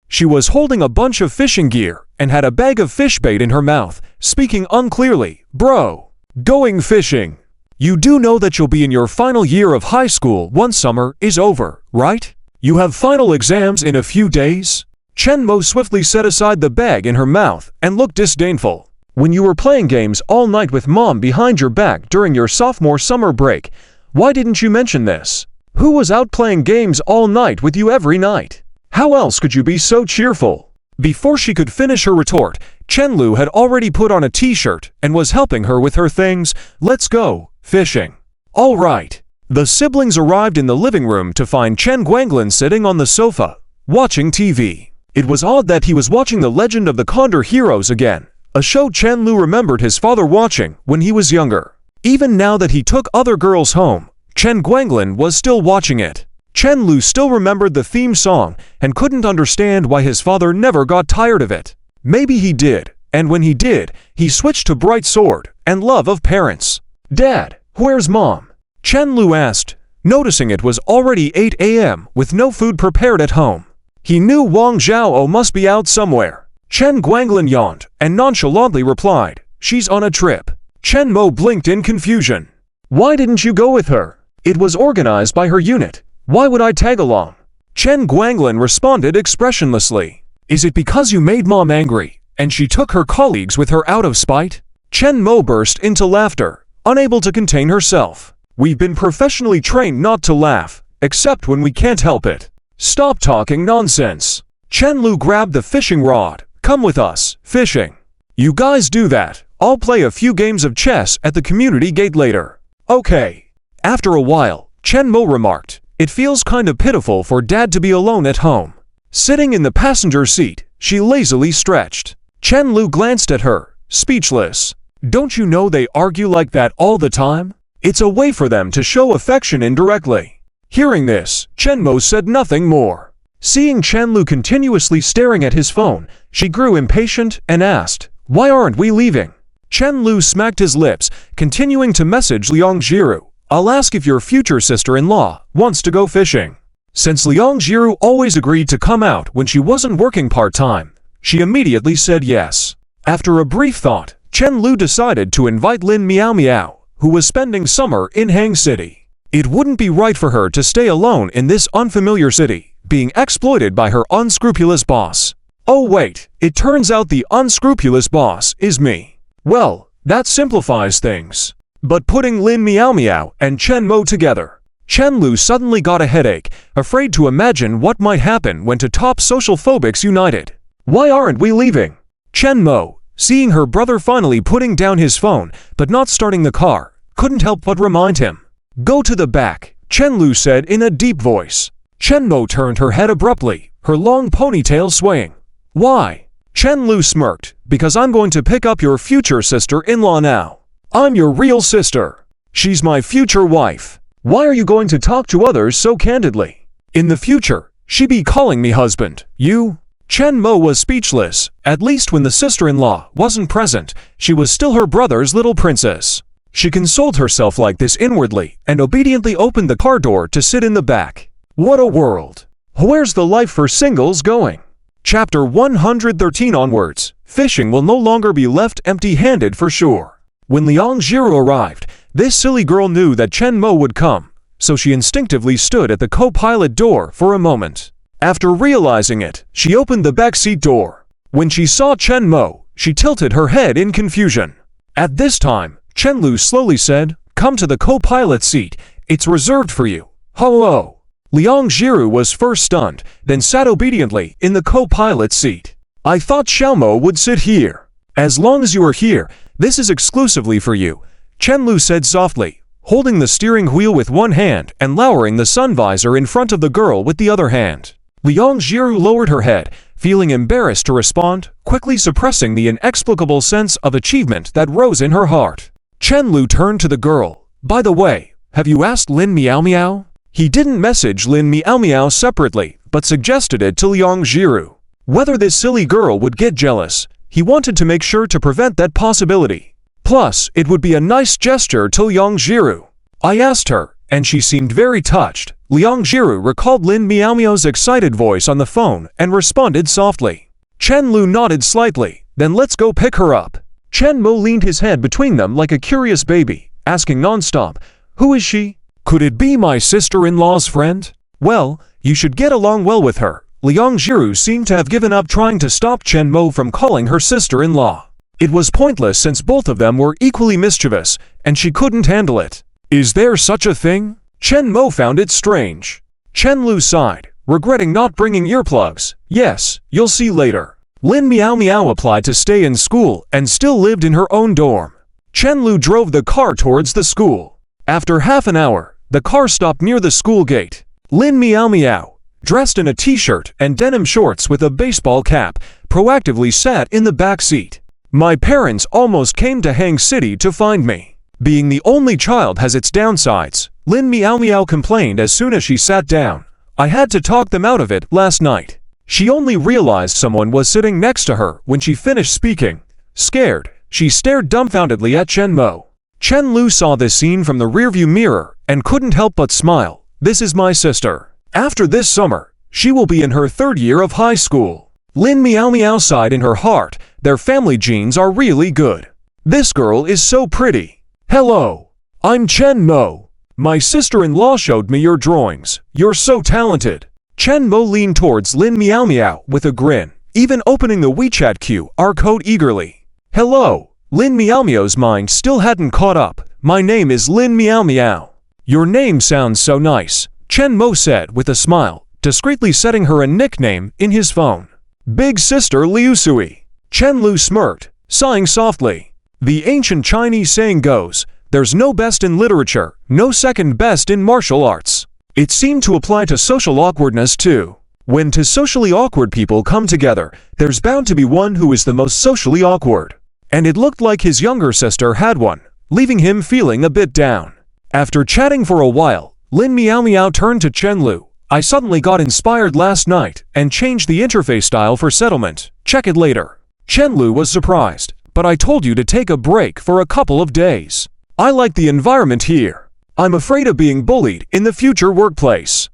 She was holding a bunch of fishing gear and had a bag of fish bait in her mouth, speaking unclearly. Bro. Going fishing. You do know that you'll be in your final year of high school once summer is over, right? You have final exams in a few days? Chen Mo swiftly set aside the bag in her mouth and looked disdainful. When you were playing games all night with mom behind your back during your sophomore summer break, why didn't you mention this? Who was out playing games all night with you every night? How else could you be so cheerful? Before she could finish her retort, Chenlu had already put on a t-shirt and was helping her with her things. Let's go fishing. All right. The siblings arrived in the living room to find Chen Guanglin sitting on the sofa, watching TV. It was odd that he was watching The Legend of the Condor Heroes again, a show Chenlu remembered his father watching when he was younger. Even now that he took other girls home, Chen Guanglin was still watching it. Chenlu still remembered the theme song and couldn't understand why his father never got tired of it. Maybe he did, and when he did, he switched to Bright Sword and Love of Parents. Dad, where's Mom? Chenlu asked, noticing it was already 8 a.m. with no food prepared at home. He knew Wang Zhao must be out somewhere. Chen Guanglin yawned and nonchalantly replied, she's on a trip. Chen Mo blinked in confusion. Why didn't you go with her? It was organized by her unit. Why would I tag along? Chen Guanglin responded expressionlessly. Is it because you made Mom angry, and she took her colleagues with her out of spite? Chen Mo burst into laughter, unable to contain herself. We've been professionally trained not to laugh, except when we can't help it. Stop talking nonsense. Chenlu grabbed the fishing rod. Come with us, fishing. You guys do that. I'll play a few games of chess at the community gate later. Okay. After a while, Chen Mo remarked, it feels kind of pitiful for Dad to be alone at home. Sitting in the passenger seat, she lazily stretched. Chenlu glanced at her, speechless. Don't you know they argue like that all the time? It's a way for them to show affection indirectly. Hearing this, Chen Mo said nothing more. Seeing Chenlu continuously staring at his phone, she grew impatient and asked, why aren't we leaving? Chenlu smacked his lips, continuing to message Liang Jiru. I'll ask if your future sister-in-law wants to go fishing. Since Liang Jiru always agreed to come out when she wasn't working part-time, she immediately said yes. After a brief thought, Chenlu decided to invite Lin Miao Miao, who was spending summer in Hang City. It wouldn't be right for her to stay alone in this unfamiliar city, being exploited by her unscrupulous boss. Oh wait, it turns out the unscrupulous boss is me. Well, that simplifies things. But putting Lin Miao Miao and Chen Mo together, Chenlu suddenly got a headache, afraid to imagine what might happen when two top social phobics united. Why aren't we leaving? Chen Mo, seeing her brother finally putting down his phone but not starting the car, couldn't help but remind him. Go to the back, Chenlu said in a deep voice. Chen Mo turned her head abruptly, her long ponytail swaying. Why? Chenlu smirked, because I'm going to pick up your future sister-in-law now. I'm your real sister. She's my future wife. Why are you going to talk to others so candidly? In the future, she be calling me husband. You? Chen Mo was speechless. At least when the sister-in-law wasn't present, she was still her brother's little princess. She consoled herself like this inwardly and obediently opened the car door to sit in the back. What a world. Where's the life for singles going? Chapter 113 onwards. Fishing will no longer be left empty-handed for sure. When Liang Jiru arrived, this silly girl knew that Chen Mo would come, so she instinctively stood at the co-pilot door for a moment. After realizing it, she opened the backseat door. When she saw Chen Mo, she tilted her head in confusion. At this time, Chenlu slowly said, come to the co-pilot seat, it's reserved for you. Hello. Liang Jiru was first stunned, then sat obediently in the co-pilot seat. I thought Xiaomo would sit here. As long as you are here, this is exclusively for you, Chenlu said softly, holding the steering wheel with one hand and lowering the sun visor in front of the girl with the other hand. Liang Jiru lowered her head, feeling embarrassed to respond, quickly suppressing the inexplicable sense of achievement that rose in her heart. Chenlu turned to the girl. By the way, have you asked Lin Miao Miao? He didn't message Lin Miao Miao separately, but suggested it to Liang Jiru. Whether this silly girl would get jealous, he wanted to make sure to prevent that possibility. Plus, it would be a nice gesture to Liang Jiru. I asked her, and she seemed very touched. Liang Jiru recalled Lin Miao Miao's excited voice on the phone and responded softly. Chenlu nodded slightly, then let's go pick her up. Chen Mo leaned his head between them like a curious baby, asking nonstop, who is she? Could it be my sister-in-law's friend? Well, you should get along well with her. Liang Jiru seemed to have given up trying to stop Chen Mo from calling her sister-in-law. It was pointless since both of them were equally mischievous, and she couldn't handle it. Is there such a thing? Chen Mo found it strange. Chen Lu sighed, regretting not bringing earplugs. Yes, you'll see later. Lin Miao Miao applied to stay in school and still lived in her own dorm. Chen Lu drove the car towards the school. After half an hour, the car stopped near the school gate. Lin Miao Miao, dressed in a t-shirt and denim shorts with a baseball cap, proactively sat in the back seat. My parents almost came to Hang City to find me. Being the only child has its downsides, Lin Miao Miao complained as soon as she sat down. I had to talk them out of it last night. She only realized someone was sitting next to her when she finished speaking. Scared, she stared dumbfoundedly at Chen Mo. Chen Lu saw this scene from the rearview mirror and couldn't help but smile. This is my sister. After this summer, she will be in her 3rd year of high school. Lin Miao Miao sighed in her heart. Their family genes are really good. This girl is so pretty. Hello, I'm Chen Mo. My sister-in-law showed me your drawings. You're so talented. Chen Mo leaned towards Lin Miao Miao with a grin, even opening the WeChat QR code eagerly. Hello. Lin Miao Miao's mind still hadn't caught up. My name is Lin Miao Miao. Your name sounds so nice, Chen Mo said with a smile, discreetly setting her a nickname in his phone. Big Sister Liu Sui. Chen Lu smirked, sighing softly. The ancient Chinese saying goes, there's no best in literature, no second best in martial arts. It seemed to apply to social awkwardness too. When two socially awkward people come together, there's bound to be one who is the most socially awkward. And it looked like his younger sister had one, leaving him feeling a bit down. After chatting for a while, Lin Miao Miao turned to Chen Lu. I suddenly got inspired last night and changed the interface style for settlement. Check it later. Chen Lu was surprised, but I told you to take a break for a couple of days. I like the environment here. I'm afraid of being bullied in the future workplace.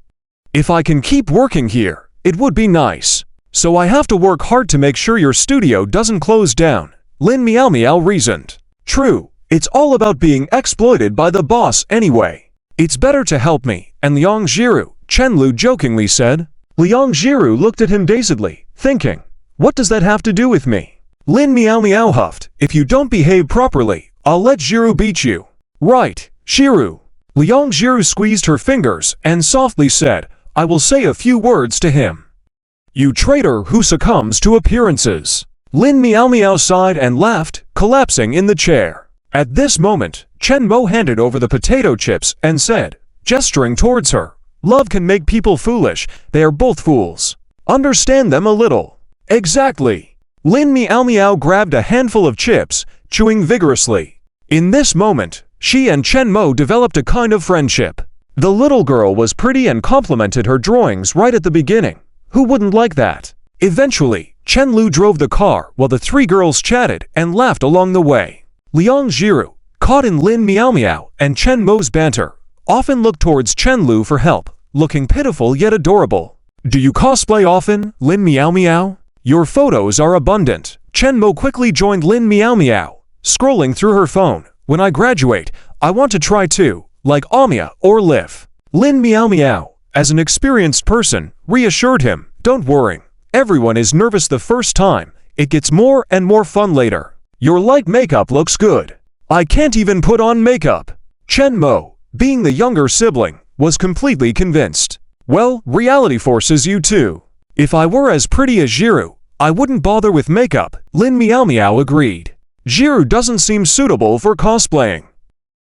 If I can keep working here, it would be nice. So I have to work hard to make sure your studio doesn't close down, Lin Miao Miao reasoned. True, it's all about being exploited by the boss anyway. It's better to help me, and Liang Jiru, Chen Lu jokingly said. Liang Jiru looked at him dazedly, thinking, what does that have to do with me? Lin Miao Miao huffed, if you don't behave properly, I'll let Jiru beat you. Right, Jiru. Liang Jiru squeezed her fingers and softly said, I will say a few words to him. You traitor who succumbs to appearances. Lin Miao Miao sighed and laughed, collapsing in the chair. At this moment, Chen Mo handed over the potato chips and said, gesturing towards her, love can make people foolish, they are both fools. Understand them a little. Exactly. Lin Miao Miao grabbed a handful of chips, chewing vigorously. In this moment, she and Chen Mo developed a kind of friendship. The little girl was pretty and complimented her drawings right at the beginning. Who wouldn't like that? Eventually, Chen Lu drove the car while the 3 girls chatted and laughed along the way. Liang Jiru, caught in Lin Miao Miao and Chen Mo's banter, often looked towards Chen Lu for help, looking pitiful yet adorable. Do you cosplay often, Lin Miao Miao? Your photos are abundant. Chen Mo quickly joined Lin Miao Miao, scrolling through her phone. When I graduate, I want to try too, like Amia or Lif. Lin Miao Miao, as an experienced person, reassured him, don't worry. Everyone is nervous the first time. It gets more and more fun later. Your light makeup looks good. I can't even put on makeup. Chen Mo, being the younger sibling, was completely convinced. Well, reality forces you too. If I were as pretty as Jiru, I wouldn't bother with makeup, Lin Miao Miao agreed. Jiru doesn't seem suitable for cosplaying.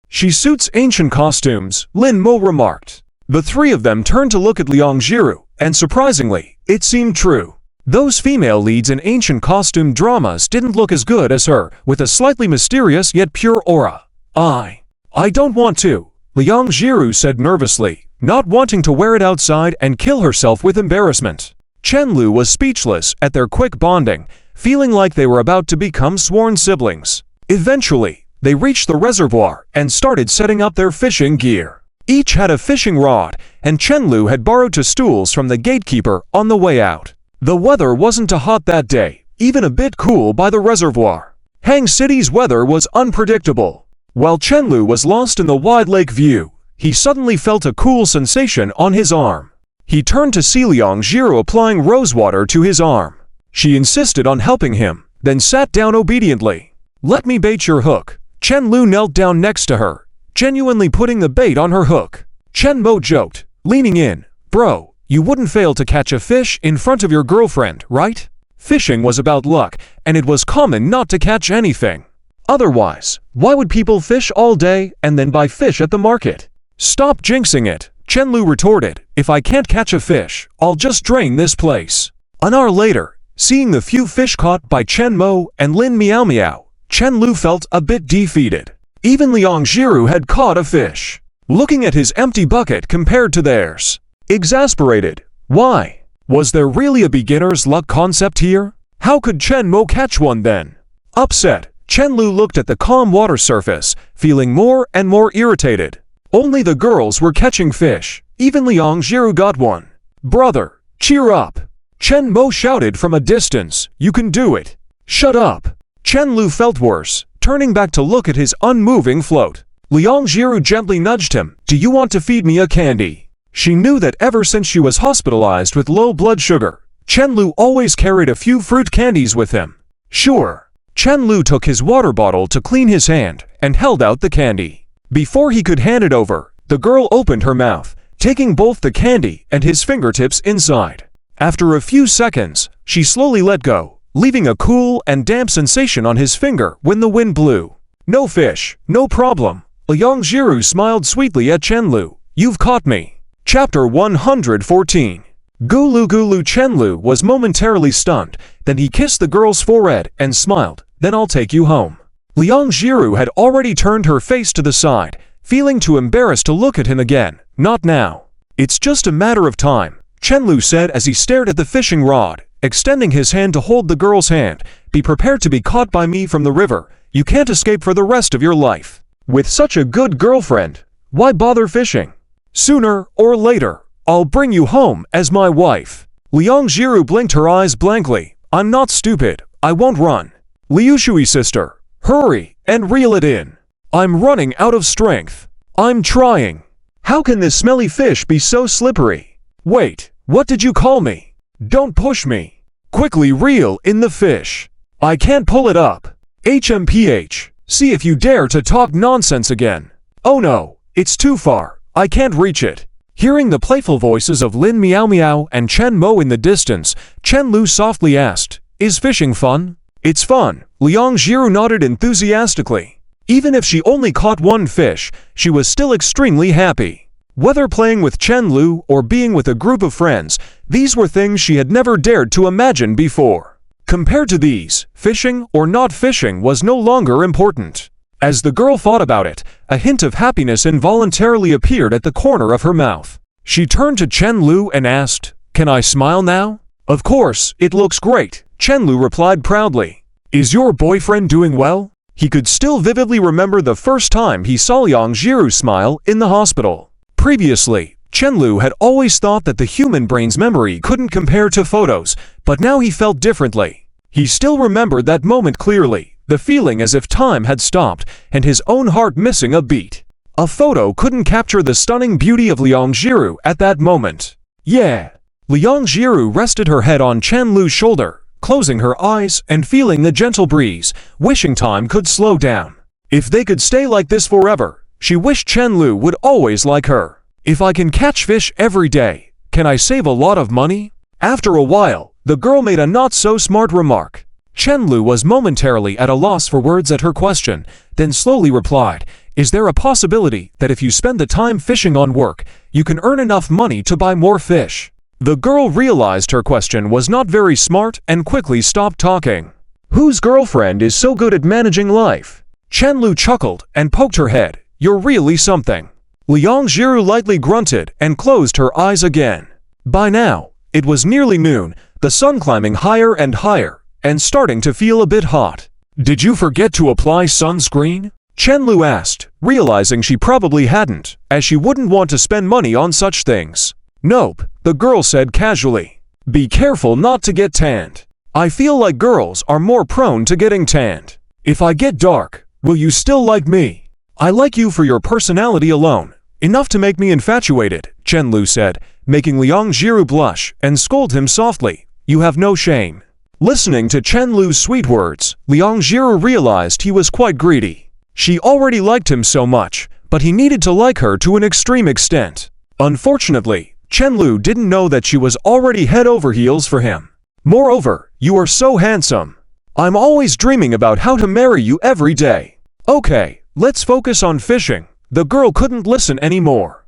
She suits ancient costumes, Lin Mo remarked. The 3 of them turned to look at Liang Jiru, and surprisingly, it seemed true. Those female leads in ancient costume dramas didn't look as good as her, with a slightly mysterious yet pure aura. I don't want to, Liang Jiru said nervously, not wanting to wear it outside and kill herself with embarrassment. Chen Lu was speechless at their quick bonding, feeling like they were about to become sworn siblings. Eventually, they reached the reservoir and started setting up their fishing gear. Each had a fishing rod, and Chen Lu had borrowed 2 stools from the gatekeeper on the way out. The weather wasn't too hot that day, even a bit cool by the reservoir. Hang City's weather was unpredictable. While Chen Lu was lost in the wide lake view, he suddenly felt a cool sensation on his arm. He turned to see Liang Jiru applying rosewater to his arm. She insisted on helping him, then sat down obediently. Let me bait your hook. Chen Lu knelt down next to her, genuinely putting the bait on her hook. Chen Mo joked, leaning in, "Bro, you wouldn't fail to catch a fish in front of your girlfriend, right?" Fishing was about luck, and it was common not to catch anything. Otherwise, why would people fish all day and then buy fish at the market? "Stop jinxing it," Chen Lu retorted. "If I can't catch a fish, I'll just drain this place." An hour later, seeing the few fish caught by Chen Mo and Lin Miao Miao, Chen Lu felt a bit defeated. Even Liang Jiru had caught a fish. Looking at his empty bucket compared to theirs, exasperated. Why? Was there really a beginner's luck concept here? How could Chen Mo catch one then? Upset, Chen Lu looked at the calm water surface, feeling more and more irritated. Only the girls were catching fish. Even Liang Jiru got one. "Brother, cheer up!" Chen Mo shouted from a distance. "You can do it!" "Shut up!" Chen Lu felt worse, turning back to look at his unmoving float. Liang Jiru gently nudged him. "Do you want to feed me a candy?" She knew that ever since she was hospitalized with low blood sugar, Chen Lu always carried a few fruit candies with him. "Sure." Chen Lu took his water bottle to clean his hand and held out the candy. Before he could hand it over, the girl opened her mouth, taking both the candy and his fingertips inside. After a few seconds, she slowly let go, leaving a cool and damp sensation on his finger when the wind blew. "No fish, no problem." Liang Jiru smiled sweetly at Chen Lu. "You've caught me." Chapter 114. Gulu Gulu. Chen Lu was momentarily stunned, then he kissed the girl's forehead and smiled. "Then I'll take you home." Liang Jiru had already turned her face to the side, feeling too embarrassed to look at him again. "Not now. It's just a matter of time," Chen Lu said as he stared at the fishing rod, extending his hand to hold the girl's hand. "Be prepared to be caught by me from the river. You can't escape for the rest of your life. With such a good girlfriend, why bother fishing? Sooner or later, I'll bring you home as my wife." Liang Jiru blinked her eyes blankly. "I'm not stupid. I won't run." "Liu Shui sister, hurry and reel it in. I'm running out of strength. I'm trying. How can this smelly fish be so slippery? Wait, what did you call me? Don't push me. Quickly reel in the fish. I can't pull it up. HMPH, see if you dare to talk nonsense again. Oh no, it's too far. I can't reach it." Hearing the playful voices of Lin Miao Miao and Chen Mo in the distance, Chen Lu softly asked, "Is fishing fun?" "It's fun," Liang Jiru nodded enthusiastically. Even if she only caught one fish, she was still extremely happy. Whether playing with Chen Lu or being with a group of friends, these were things she had never dared to imagine before. Compared to these, fishing or not fishing was no longer important. As the girl thought about it, a hint of happiness involuntarily appeared at the corner of her mouth. She turned to Chen Lu and asked, "Can I smile now?" "Of course, it looks great," Chen Lu replied proudly. "Is your boyfriend doing well?" He could still vividly remember the first time he saw Liang Jiru smile in the hospital. Previously, Chen Lu had always thought that the human brain's memory couldn't compare to photos, but now he felt differently. He still remembered that moment clearly, the feeling as if time had stopped and his own heart missing a beat. A photo couldn't capture the stunning beauty of Liang Jiru at that moment. "Yeah." Liang Jiru rested her head on Chen Lu's shoulder, closing her eyes and feeling the gentle breeze, wishing time could slow down. If they could stay like this forever, she wished Chen Lu would always like her. "If I can catch fish every day, can I save a lot of money?" After a while, the girl made a not-so-smart remark. Chen Lu was momentarily at a loss for words at her question, then slowly replied, "Is there a possibility that if you spend the time fishing on work, you can earn enough money to buy more fish?" The girl realized her question was not very smart and quickly stopped talking. "Whose girlfriend is so good at managing life?" Chen Lu chuckled and poked her head. "You're really something." Liang Jiru lightly grunted and closed her eyes again. By now, it was nearly noon, the sun climbing higher and higher, and starting to feel a bit hot. "Did you forget to apply sunscreen?" Chen Lu asked, realizing she probably hadn't, as she wouldn't want to spend money on such things. "Nope," the girl said casually. "Be careful not to get tanned. I feel like girls are more prone to getting tanned. If I get dark, will you still like me?" "I like you for your personality alone, enough to make me infatuated," Chen Lu said, making Liang Jiru blush and scold him softly. "You have no shame." Listening to Chen Lu's sweet words, Liang Jiru realized he was quite greedy. She already liked him so much, but he needed to like her to an extreme extent. Unfortunately, Chen Lu didn't know that she was already head over heels for him. Moreover, you are so handsome. I'm always dreaming about how to marry you every day. Okay, let's focus on fishing. The girl couldn't listen anymore.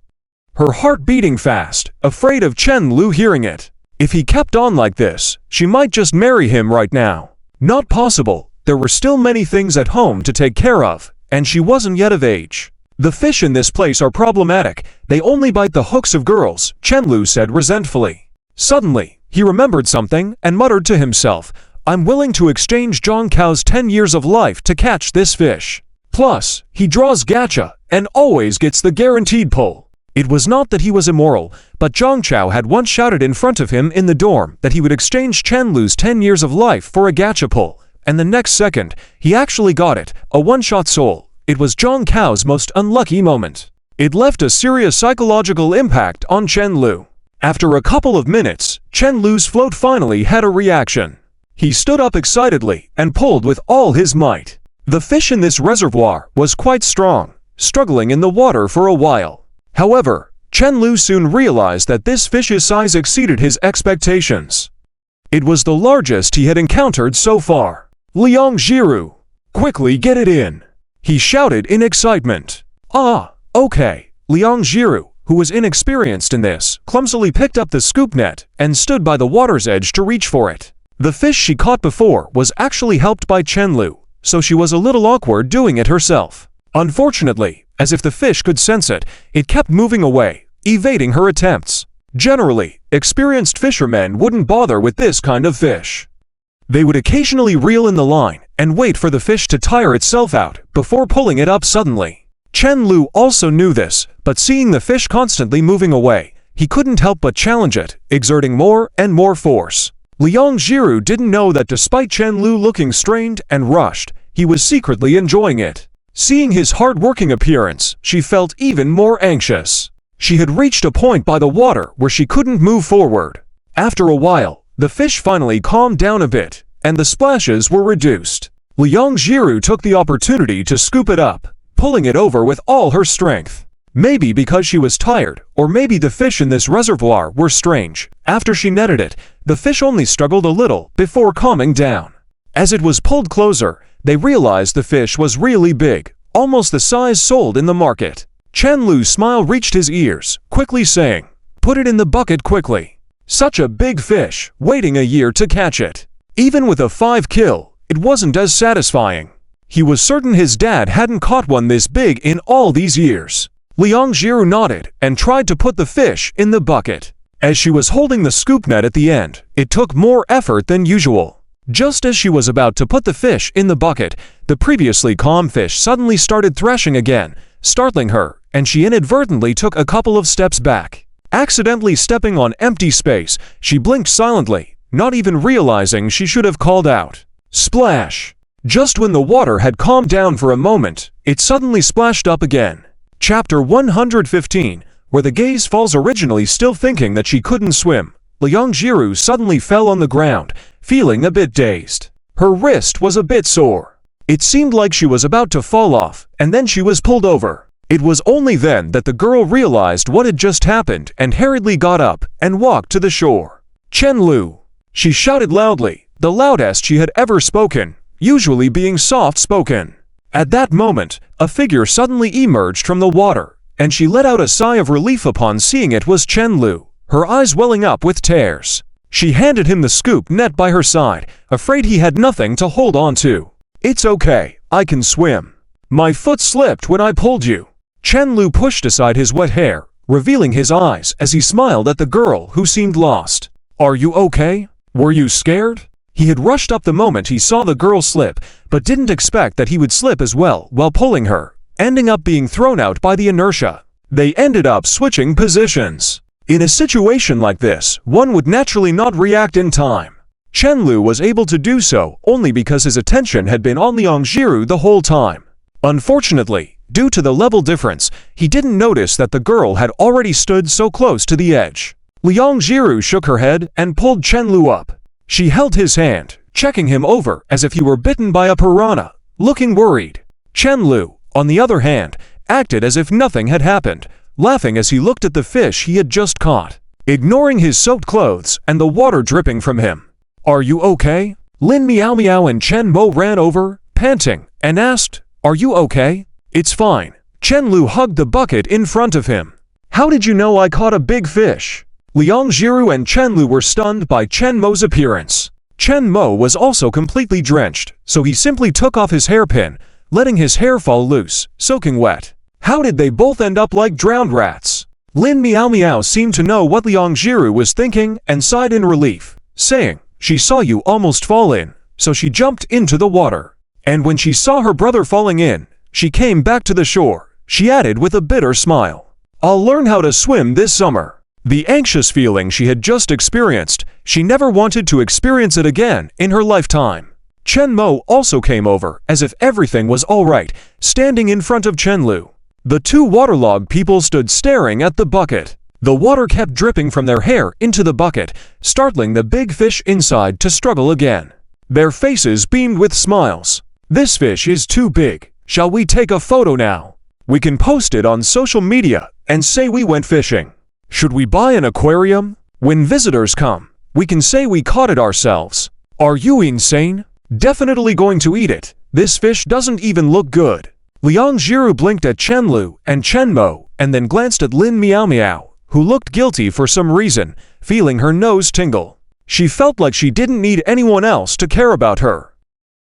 Her heart beating fast, afraid of Chen Lu hearing it. If he kept on like this, she might just marry him right now. Not possible. There were still many things at home to take care of, and she wasn't yet of age. The fish in this place are problematic. They only bite the hooks of girls, Chen Lu said resentfully. Suddenly, he remembered something and muttered to himself, I'm willing to exchange Zhang Cao's 10 years of life to catch this fish. Plus, he draws gacha and always gets the guaranteed pull. It was not that he was immoral, but Zhang Chao had once shouted in front of him in the dorm that he would exchange Chen Lu's 10 years of life for a gacha pull, and the next second, he actually got it, a one-shot soul. It was Zhang Cao's most unlucky moment. It left a serious psychological impact on Chen Lu. After a couple of minutes, Chen Lu's float finally had a reaction. He stood up excitedly and pulled with all his might. The fish in this reservoir was quite strong, struggling in the water for a while. However, Chen Lu soon realized that this fish's size exceeded his expectations. It was the largest he had encountered so far. Liang Jiru, quickly get it in! He shouted in excitement. Ah, okay. Liang Jiru, who was inexperienced in this, clumsily picked up the scoop net and stood by the water's edge to reach for it. The fish she caught before was actually helped by Chen Lu, so she was a little awkward doing it herself. Unfortunately, as if the fish could sense it, it kept moving away, evading her attempts. Generally, experienced fishermen wouldn't bother with this kind of fish. They would occasionally reel in the line and wait for the fish to tire itself out before pulling it up suddenly. Chen Lu also knew this, but seeing the fish constantly moving away, he couldn't help but challenge it, exerting more and more force. Liang Jiru didn't know that despite Chen Lu looking strained and rushed, he was secretly enjoying it. Seeing his hard-working appearance, she felt even more anxious. She had reached a point by the water where she couldn't move forward. After a while, the fish finally calmed down a bit, and the splashes were reduced. Liang Jiru took the opportunity to scoop it up, pulling it over with all her strength. Maybe because she was tired, or maybe the fish in this reservoir were strange. After she netted it, the fish only struggled a little before calming down. As it was pulled closer, they realized the fish was really big, almost the size sold in the market. Chen Lu's smile reached his ears, quickly saying, "Put it in the bucket quickly." Such a big fish, waiting a year to catch it. Even with a 5 kill, it wasn't as satisfying. He was certain his dad hadn't caught one this big in all these years. Liang Jiru nodded and tried to put the fish in the bucket. As she was holding the scoop net at the end, it took more effort than usual. Just as she was about to put the fish in the bucket, the previously calm fish suddenly started thrashing again, startling her, and she inadvertently took a couple of steps back. Accidentally stepping on empty space, she blinked silently, not even realizing she should have called out. Splash! Just when the water had calmed down for a moment, it suddenly splashed up again. Chapter 115, where the gaze falls. Originally still thinking that she couldn't swim, Liang Jiru suddenly fell on the ground, feeling a bit dazed. Her wrist was a bit sore. It seemed like she was about to fall off, and then she was pulled over. It was only then that the girl realized what had just happened and hurriedly got up and walked to the shore. Chen Lu! She shouted loudly, the loudest she had ever spoken, usually being soft-spoken. At that moment, a figure suddenly emerged from the water, and she let out a sigh of relief upon seeing it was Chen Lu, her eyes welling up with tears. She handed him the scoop net by her side, afraid he had nothing to hold on to. It's okay, I can swim. My foot slipped when I pulled you. Chen Lu pushed aside his wet hair, revealing his eyes as he smiled at the girl who seemed lost. Are you okay? Were you scared? He had rushed up the moment he saw the girl slip, but didn't expect that he would slip as well while pulling her, ending up being thrown out by the inertia. They ended up switching positions. In a situation like this, one would naturally not react in time. Chen Lu was able to do so only because his attention had been on Liang Jiru the whole time. Unfortunately, due to the level difference, he didn't notice that the girl had already stood so close to the edge. Liang Jiru shook her head and pulled Chen Lu up. She held his hand, checking him over as if he were bitten by a piranha, looking worried. Chen Lu, on the other hand, acted as if nothing had happened, laughing as he looked at the fish he had just caught, ignoring his soaked clothes and the water dripping from him. "Are you okay?" Lin Miao Miao and Chen Mo ran over, panting, and asked, "Are you okay?" "It's fine." Chen Lu hugged the bucket in front of him. "How did you know I caught a big fish?" Liang Jiru and Chen Lu were stunned by Chen Mo's appearance. Chen Mo was also completely drenched, so he simply took off his hairpin, letting his hair fall loose, soaking wet. How did they both end up like drowned rats? Lin Miao Miao seemed to know what Liang Jiru was thinking and sighed in relief, saying, "She saw you almost fall in, so she jumped into the water. And when she saw her brother falling in, she came back to the shore," she added with a bitter smile. "I'll learn how to swim this summer." The anxious feeling she had just experienced, she never wanted to experience it again in her lifetime. Chen Mo also came over, as if everything was all right, standing in front of Chen Lu. The two waterlogged people stood staring at the bucket. The water kept dripping from their hair into the bucket, startling the big fish inside to struggle again. Their faces beamed with smiles. "This fish is too big. Shall we take a photo now? We can post it on social media and say we went fishing. Should we buy an aquarium? When visitors come, we can say we caught it ourselves. Are you insane? Definitely going to eat it. This fish doesn't even look good." Liang Jiru blinked at Chen Lu and Chen Mo and then glanced at Lin Miao Miao, who looked guilty for some reason, feeling her nose tingle. She felt like she didn't need anyone else to care about her.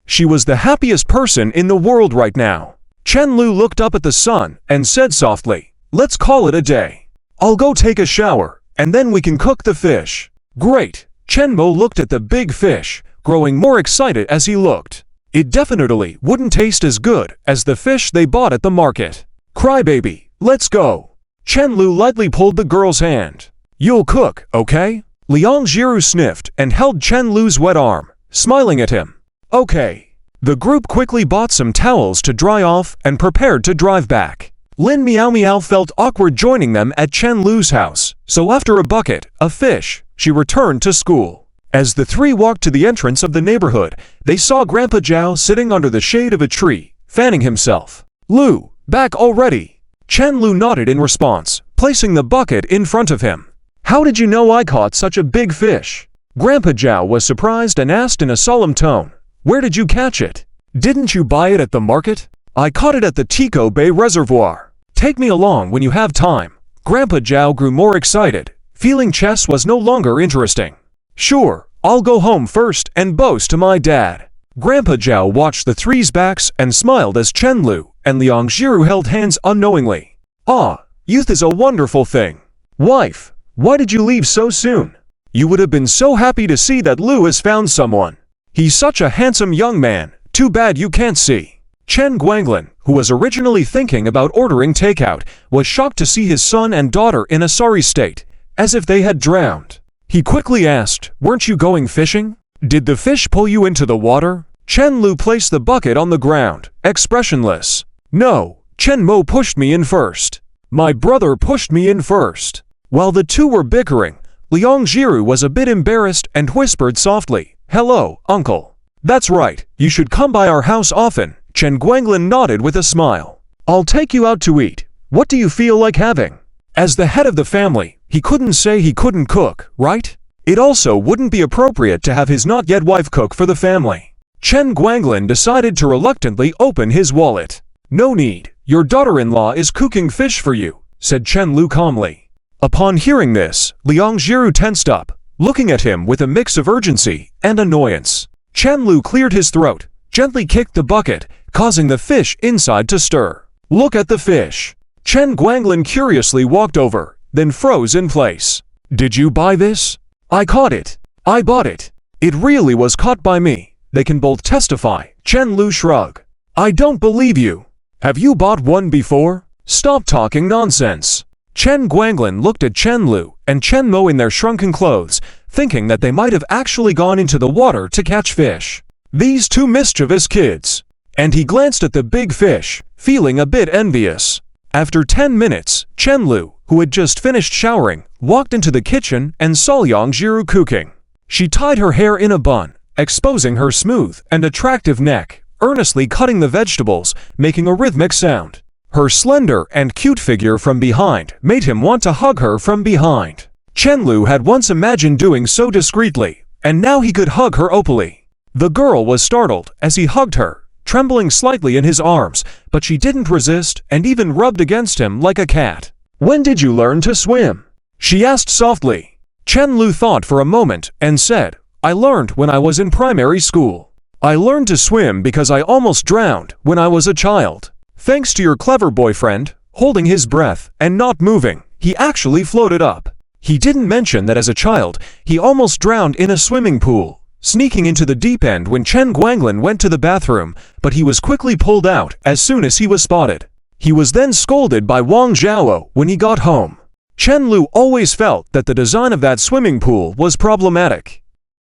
She was the happiest person in the world right now. Chen Lu looked up at the sun and said softly, "Let's call it a day. I'll go take a shower, and then we can cook the fish." "Great." Chen Mo looked at the big fish, growing more excited as he looked. It definitely wouldn't taste as good as the fish they bought at the market. "Crybaby, let's go." Chen Lu lightly pulled the girl's hand. "You'll cook, okay?" Liang Jiru sniffed and held Chen Lu's wet arm, smiling at him. "Okay." The group quickly bought some towels to dry off and prepared to drive back. Lin Miao Miao felt awkward joining them at Chen Lu's house, so after a bucket of fish, she returned to school. As the three walked to the entrance of the neighborhood, they saw Grandpa Zhao sitting under the shade of a tree, fanning himself. "Lu, back already?" Chen Lu nodded in response, placing the bucket in front of him. "How did you know I caught such a big fish?" Grandpa Zhao was surprised and asked in a solemn tone, "Where did you catch it? Didn't you buy it at the market?" "I caught it at the Tico Bay Reservoir. Take me along when you have time." Grandpa Zhao grew more excited, feeling chess was no longer interesting. "Sure, I'll go home first and boast to my dad." Grandpa Zhao watched the three's backs and smiled as Chen Lu and Liang Jiru held hands unknowingly. "Ah, youth is a wonderful thing. Wife, why did you leave so soon? You would have been so happy to see that Lu has found someone. He's such a handsome young man, too bad you can't see." Chen Guanglin, who was originally thinking about ordering takeout, was shocked to see his son and daughter in a sorry state, as if they had drowned. He quickly asked, "Weren't you going fishing? Did the fish pull you into the water?" Chen Lu placed the bucket on the ground, expressionless. "No, Chen Mo pushed me in first. My brother pushed me in first." While the two were bickering, Liang Jiru was a bit embarrassed and whispered softly, "Hello, uncle." "That's right, you should come by our house often." Chen Guanglin nodded with a smile. "I'll take you out to eat. What do you feel like having?" As the head of the family, he couldn't say he couldn't cook, right? It also wouldn't be appropriate to have his not-yet wife cook for the family. Chen Guanglin decided to reluctantly open his wallet. "No need, your daughter-in-law is cooking fish for you," said Chen Lu calmly. Upon hearing this, Liang Jiru tensed up, looking at him with a mix of urgency and annoyance. Chen Lu cleared his throat, gently kicked the bucket, causing the fish inside to stir. "Look at the fish." Chen Guanglin curiously walked over, then froze in place. "Did you buy this?" "I caught it. I bought it. It really was caught by me. They can both testify." Chen Lu shrugged. "I don't believe you. Have you bought one before? Stop talking nonsense." Chen Guanglin looked at Chen Lu and Chen Mo in their shrunken clothes, thinking that they might have actually gone into the water to catch fish. These two mischievous kids. And he glanced at the big fish, feeling a bit envious. After 10 minutes, Chen Lu, who had just finished showering, walked into the kitchen and saw Liang Jiru cooking. She tied her hair in a bun exposing her smooth and attractive neck, earnestly cutting the vegetables, making a rhythmic sound. Her slender and cute figure from behind made him want to hug her from behind. Chen-Lu had once imagined doing so discreetly, and now he could hug her openly. The girl was startled as he hugged her, trembling slightly in his arms, but she didn't resist and even rubbed against him like a cat. "When did you learn to swim?" she asked softly. Chen-Lu thought for a moment and said, "I learned when I was in primary school. I learned to swim because I almost drowned when I was a child. Thanks to your clever boyfriend, holding his breath and not moving, he actually floated up." He didn't mention that as a child, he almost drowned in a swimming pool, sneaking into the deep end when Chen Guanglin went to the bathroom, but he was quickly pulled out as soon as he was spotted. He was then scolded by Wang Zhao when he got home. Chen-Lu always felt that the design of that swimming pool was problematic.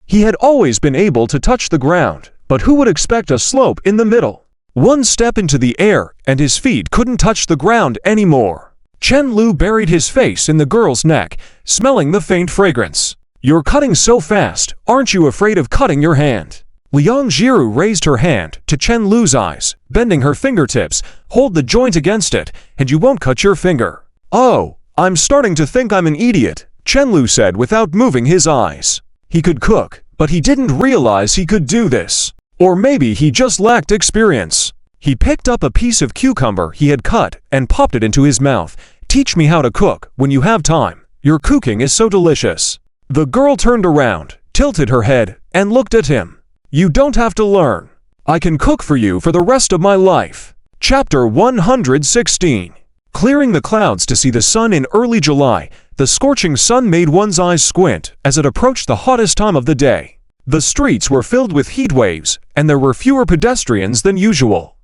He had always been able to touch the ground, but who would expect a slope in the middle? One step into the air and his feet couldn't touch the ground anymore. Chen-Lu buried his face in the girl's neck, smelling the faint fragrance. "You're cutting so fast, aren't you afraid of cutting your hand?" Liang Jiru raised her hand to Chen-Lu's eyes, bending her fingertips. "Hold the joint against it, and you won't cut your finger." "Oh, I'm starting to think I'm an idiot," Chen-Lu said without moving his eyes. He could cook, but he didn't realize he could do this. Or maybe he just lacked experience. He picked up a piece of cucumber he had cut and popped it into his mouth. "Teach me how to cook when you have time. Your cooking is so delicious." The girl turned around, tilted her head, and looked at him. "You don't have to learn. I can cook for you for the rest of my life." Chapter 116. Clearing the clouds to see the sun in early July, the scorching sun made one's eyes squint as it approached the hottest time of the day. The streets were filled with heat waves, and there were fewer pedestrians than usual.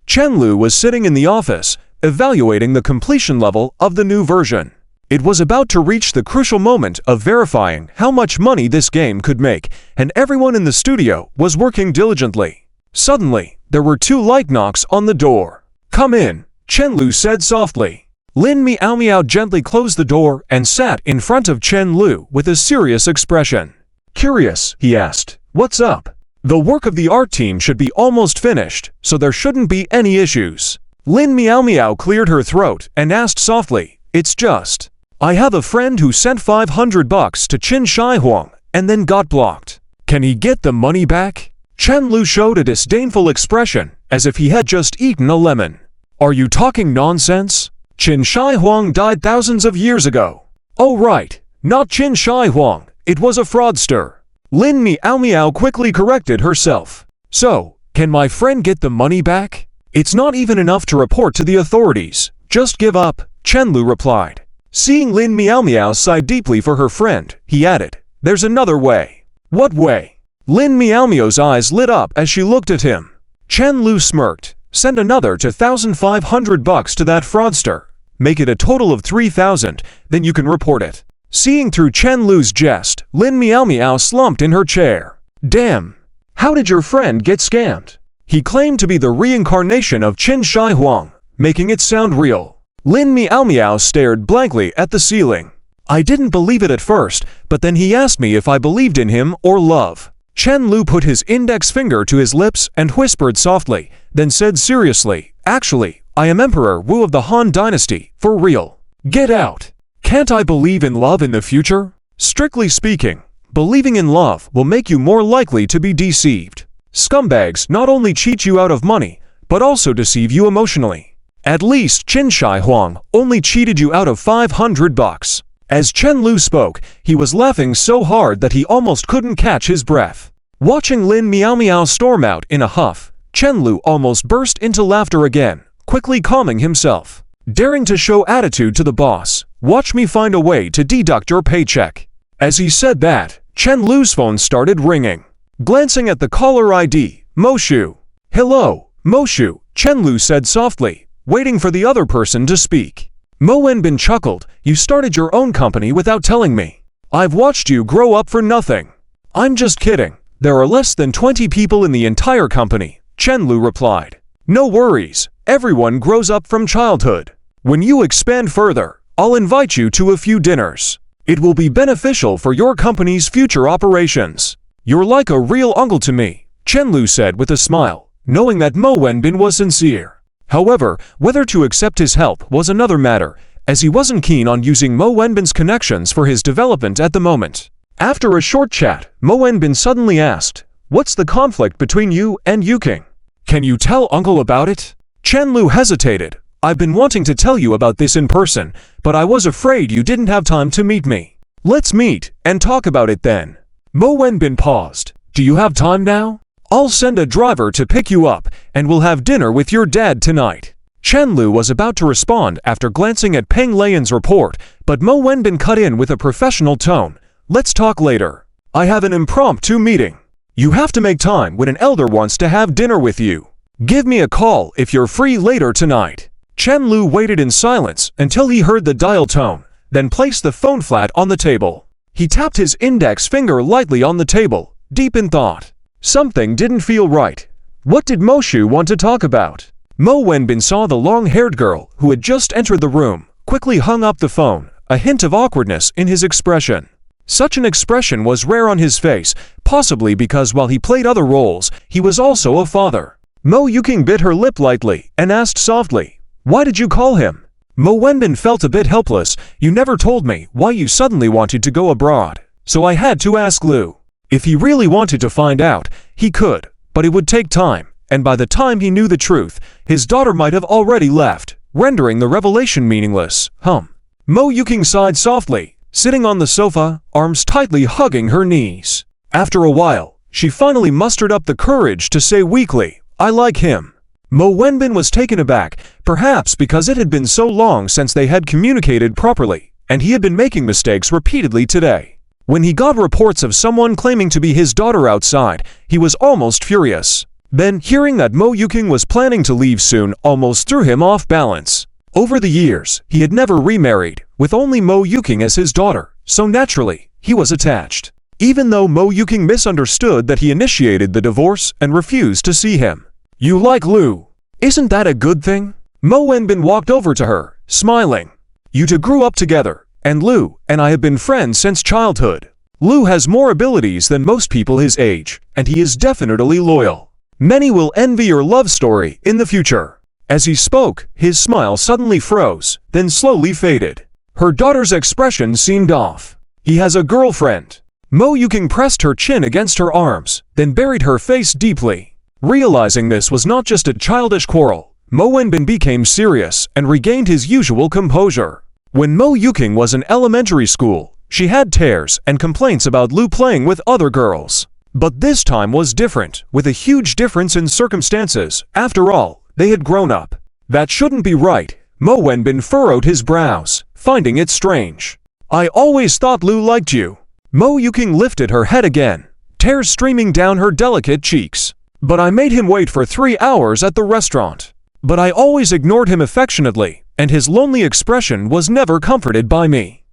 Chen-Lu was sitting in the office, evaluating the completion level of the new version. It was about to reach the crucial moment of verifying how much money this game could make, and everyone in the studio was working diligently. Suddenly, there were 2 light knocks on the door. "Come in," Chen-Lu said softly. Lin Miao Miao gently closed the door and sat in front of Chen-Lu with a serious expression. "Curious," he asked, "what's up?" "The work of the art team should be almost finished, so there shouldn't be any issues." Lin Miao Miao cleared her throat and asked softly, "It's just, I have a friend who sent $500 to Qin Shi Huang and then got blocked. Can he get the money back?" Chen-Lu showed a disdainful expression, as if he had just eaten a lemon. "Are you talking nonsense? Qin Shi Huang died thousands of years ago." "Oh right, not Qin Shi Huang, it was a fraudster." Lin Miao Miao quickly corrected herself. "So, can my friend get the money back?" "It's not even enough to report to the authorities. Just give up," Chen-Lu replied. Seeing Lin Miao Miao sigh deeply for her friend, he added, "There's another way." "What way?" Lin Miao Miao's eyes lit up as she looked at him. Chen-Lu smirked. "Send another $2,500 to that fraudster. Make it a total of 3,000, then you can report it." Seeing through Chen-Lu's jest, Lin Miao Miao slumped in her chair. "Damn! How did your friend get scammed?" "He claimed to be the reincarnation of Qin Shi Huang, making it sound real." Lin Miao Miao stared blankly at the ceiling. "I didn't believe it at first, but then he asked me if I believed in him or love." Chen-Lu put his index finger to his lips and whispered softly, then said seriously, "Actually, I am Emperor Wu of the Han Dynasty, for real." "Get out! Can't I believe in love in the future?" "Strictly speaking, believing in love will make you more likely to be deceived. Scumbags not only cheat you out of money, but also deceive you emotionally. At least Qin Shi Huang only cheated you out of $500. As Chen-Lu spoke, he was laughing so hard that he almost couldn't catch his breath. Watching Lin Miao Miao storm out in a huff, Chen-Lu almost burst into laughter again, quickly calming himself. Daring to show attitude to the boss, "Watch me find a way to deduct your paycheck." As he said that, Chen-Lu's phone started ringing. Glancing at the caller ID, "Moshu." "Hello, Moshu," Chen-Lu said softly, waiting for the other person to speak. Mo Wenbin chuckled, "You started your own company without telling me. I've watched you grow up for nothing." "I'm just kidding. There are less than 20 people in the entire company," Chen-Lu replied. "No worries, everyone grows up from childhood. When you expand further, I'll invite you to a few dinners. It will be beneficial for your company's future operations." "You're like a real uncle to me," Chenlu said with a smile, knowing that Mo Wenbin was sincere. However, whether to accept his help was another matter, as he wasn't keen on using Mo Wenbin's connections for his development at the moment. After a short chat, Mo Wenbin suddenly asked, "What's the conflict between you and Yuking? Can you tell uncle about it?" Chenlu hesitated. "I've been wanting to tell you about this in person, but I was afraid you didn't have time to meet me. Let's meet and talk about it then." Mo Wenbin paused. "Do you have time now? I'll send a driver to pick you up, and we'll have dinner with your dad tonight." Chenlu was about to respond after glancing at Peng Leian's report, but Mo Wenbin cut in with a professional tone. "Let's talk later. I have an impromptu meeting. You have to make time when an elder wants to have dinner with you. Give me a call if you're free later tonight." Chenlu waited in silence until he heard the dial tone, then placed the phone flat on the table. He tapped his index finger lightly on the table, deep in thought. Something didn't feel right. What did Mo Shu want to talk about? Mo Wenbin saw the long-haired girl who had just entered the room, quickly hung up the phone, a hint of awkwardness in his expression. Such an expression was rare on his face, possibly because while he played other roles, he was also a father. Mo Yuking bit her lip lightly and asked softly, "Why did you call him?" Mo Wenbin felt a bit helpless. "You never told me why you suddenly wanted to go abroad, so I had to ask Lu. If he really wanted to find out, he could, but it would take time, and by the time he knew the truth, his daughter might have already left, rendering the revelation meaningless." Mo Yuking sighed softly, sitting on the sofa, arms tightly hugging her knees. After a while, she finally mustered up the courage to say weakly, "I like him." Mo Wenbin was taken aback, perhaps because it had been so long since they had communicated properly, and he had been making mistakes repeatedly today. When he got reports of someone claiming to be his daughter outside, he was almost furious. Then, hearing that Mo Yuking was planning to leave soon almost threw him off balance. Over the years, he had never remarried, with only Mo Yuking as his daughter, so naturally, he was attached. Even though Mo Yuking misunderstood that he initiated the divorce and refused to see him. "You like Lu. Isn't that a good thing?" Mo Wenbin walked over to her, smiling. "You two grew up together, and Lu and I have been friends since childhood. Lu has more abilities than most people his age, and he is definitely loyal. Many will envy your love story in the future." As he spoke, his smile suddenly froze, then slowly faded. Her daughter's expression seemed off. "He has a girlfriend." Mo Yuking pressed her chin against her arms, then buried her face deeply. Realizing this was not just a childish quarrel, Mo Wenbin became serious and regained his usual composure. When Mo Yuking was in elementary school, she had tears and complaints about Lu playing with other girls. But this time was different, with a huge difference in circumstances. After all, they had grown up. That shouldn't be right. Mo Wenbin furrowed his brows, finding it strange. "I always thought Lu liked you." Mo Yuking lifted her head again, tears streaming down her delicate cheeks. "But I made him wait for 3 hours at the restaurant. But I always ignored him affectionately, and his lonely expression was never comforted by me.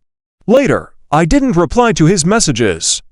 Later, I didn't reply to his messages.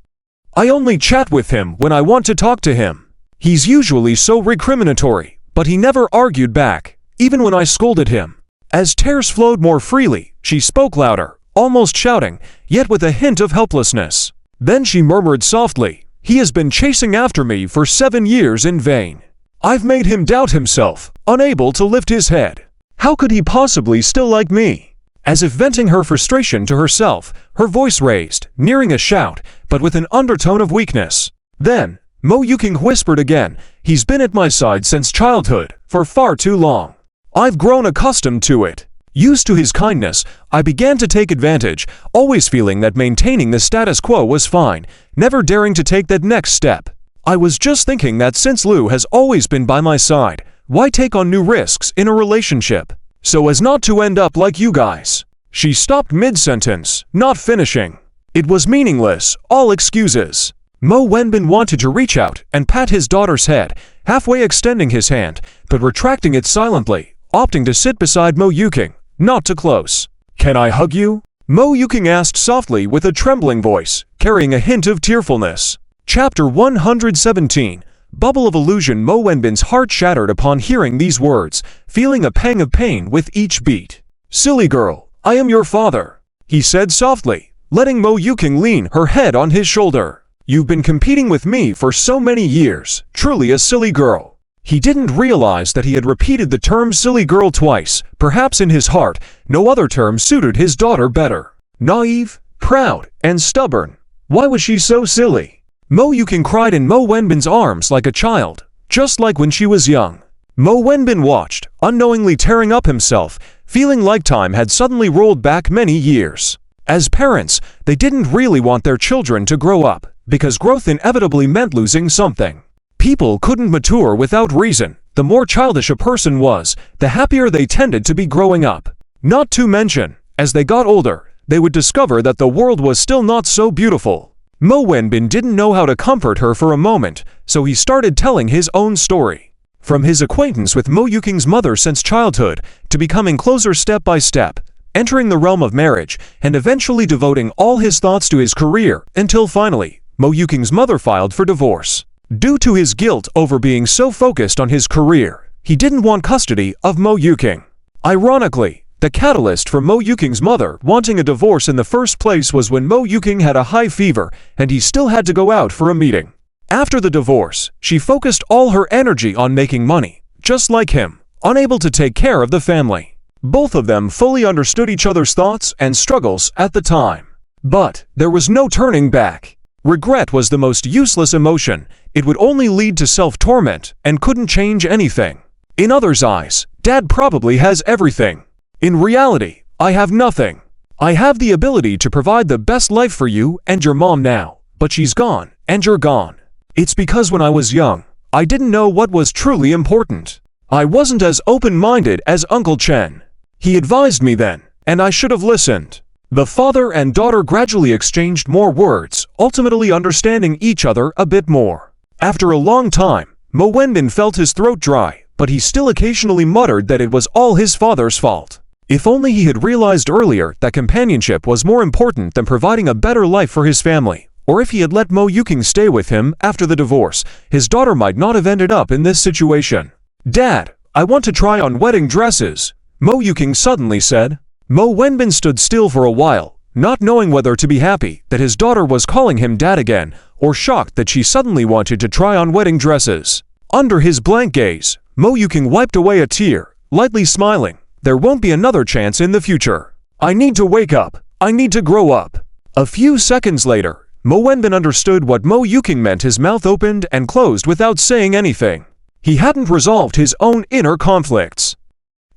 I only chat with him when I want to talk to him. He's usually so recriminatory, but he never argued back, even when I scolded him." As tears flowed more freely, she spoke louder, almost shouting, yet with a hint of helplessness. Then she murmured softly, "He has been chasing after me for 7 years in vain. I've made him doubt himself, unable to lift his head. How could he possibly still like me?" As if venting her frustration to herself, her voice raised, nearing a shout, but with an undertone of weakness. Then, Mo Yuking whispered again, "He's been at my side since childhood, for far too long. I've grown accustomed to it. Used to his kindness, I began to take advantage, always feeling that maintaining the status quo was fine, never daring to take that next step. I was just thinking that since Lu has always been by my side, why take on new risks in a relationship? So as not to end up like you guys." She stopped mid-sentence, not finishing. It was meaningless, all excuses. Mo Wenbin wanted to reach out and pat his daughter's head, halfway extending his hand, but retracting it silently, opting to sit beside Mo Yuking, not too close. "Can I hug you?" Mo Yuking asked softly with a trembling voice, carrying a hint of tearfulness. Chapter 117. Bubble of Illusion. Mo Wenbin's heart shattered upon hearing these words, feeling a pang of pain with each beat. "Silly girl, I am your father," he said softly, letting Mo Yuking lean her head on his shoulder. You've been competing with me for so many years, truly a silly girl. He didn't realize that he had repeated the term silly girl twice. Perhaps in his heart, no other term suited his daughter better. Naive, proud, and stubborn. Why was she so silly? Mo Yuking cried in Mo Wenbin's arms like a child, just like when she was young. Mo Wenbin watched, unknowingly tearing up himself, feeling like time had suddenly rolled back many years. As parents, they didn't really want their children to grow up, because growth inevitably meant losing something. People couldn't mature without reason. The more childish a person was, the happier they tended to be growing up. Not to mention, as they got older, they would discover that the world was still not so beautiful. Mo Wenbin didn't know how to comfort her for a moment, so he started telling his own story. From his acquaintance with Mo Yuking's mother since childhood, to becoming closer step by step, entering the realm of marriage, and eventually devoting all his thoughts to his career, until finally, Mo Yuking's mother filed for divorce. Due to his guilt over being so focused on his career, he didn't want custody of Mo Yuking. Ironically, the catalyst for Mo Yuking's mother wanting a divorce in the first place was when Mo Yuking had a high fever and he still had to go out for a meeting. After the divorce, she focused all her energy on making money, just like him, unable to take care of the family. Both of them fully understood each other's thoughts and struggles at the time. But there was no turning back. Regret was the most useless emotion. It would only lead to self-torment and couldn't change anything. In others' eyes, Dad probably has everything. In reality, I have nothing. I have the ability to provide the best life for you and your mom now, but she's gone, and you're gone. It's because when I was young, I didn't know what was truly important. I wasn't as open-minded as Uncle Chen. He advised me then, and I should have listened. The father and daughter gradually exchanged more words, ultimately understanding each other a bit more. After a long time, Mo Wenbin felt his throat dry, but he still occasionally muttered that it was all his father's fault. If only he had realized earlier that companionship was more important than providing a better life for his family, or if he had let Mo Yuking stay with him after the divorce, his daughter might not have ended up in this situation. Dad, I want to try on wedding dresses, Mo Yuking suddenly said. Mo Wenbin stood still for a while, not knowing whether to be happy that his daughter was calling him dad again, or shocked that she suddenly wanted to try on wedding dresses. Under his blank gaze, Mo Yuking wiped away a tear, lightly smiling. There won't be another chance in the future. I need to wake up. I need to grow up. A few seconds later, Mo Wenbin understood what Mo Yuking meant. His mouth opened and closed without saying anything. He hadn't resolved his own inner conflicts.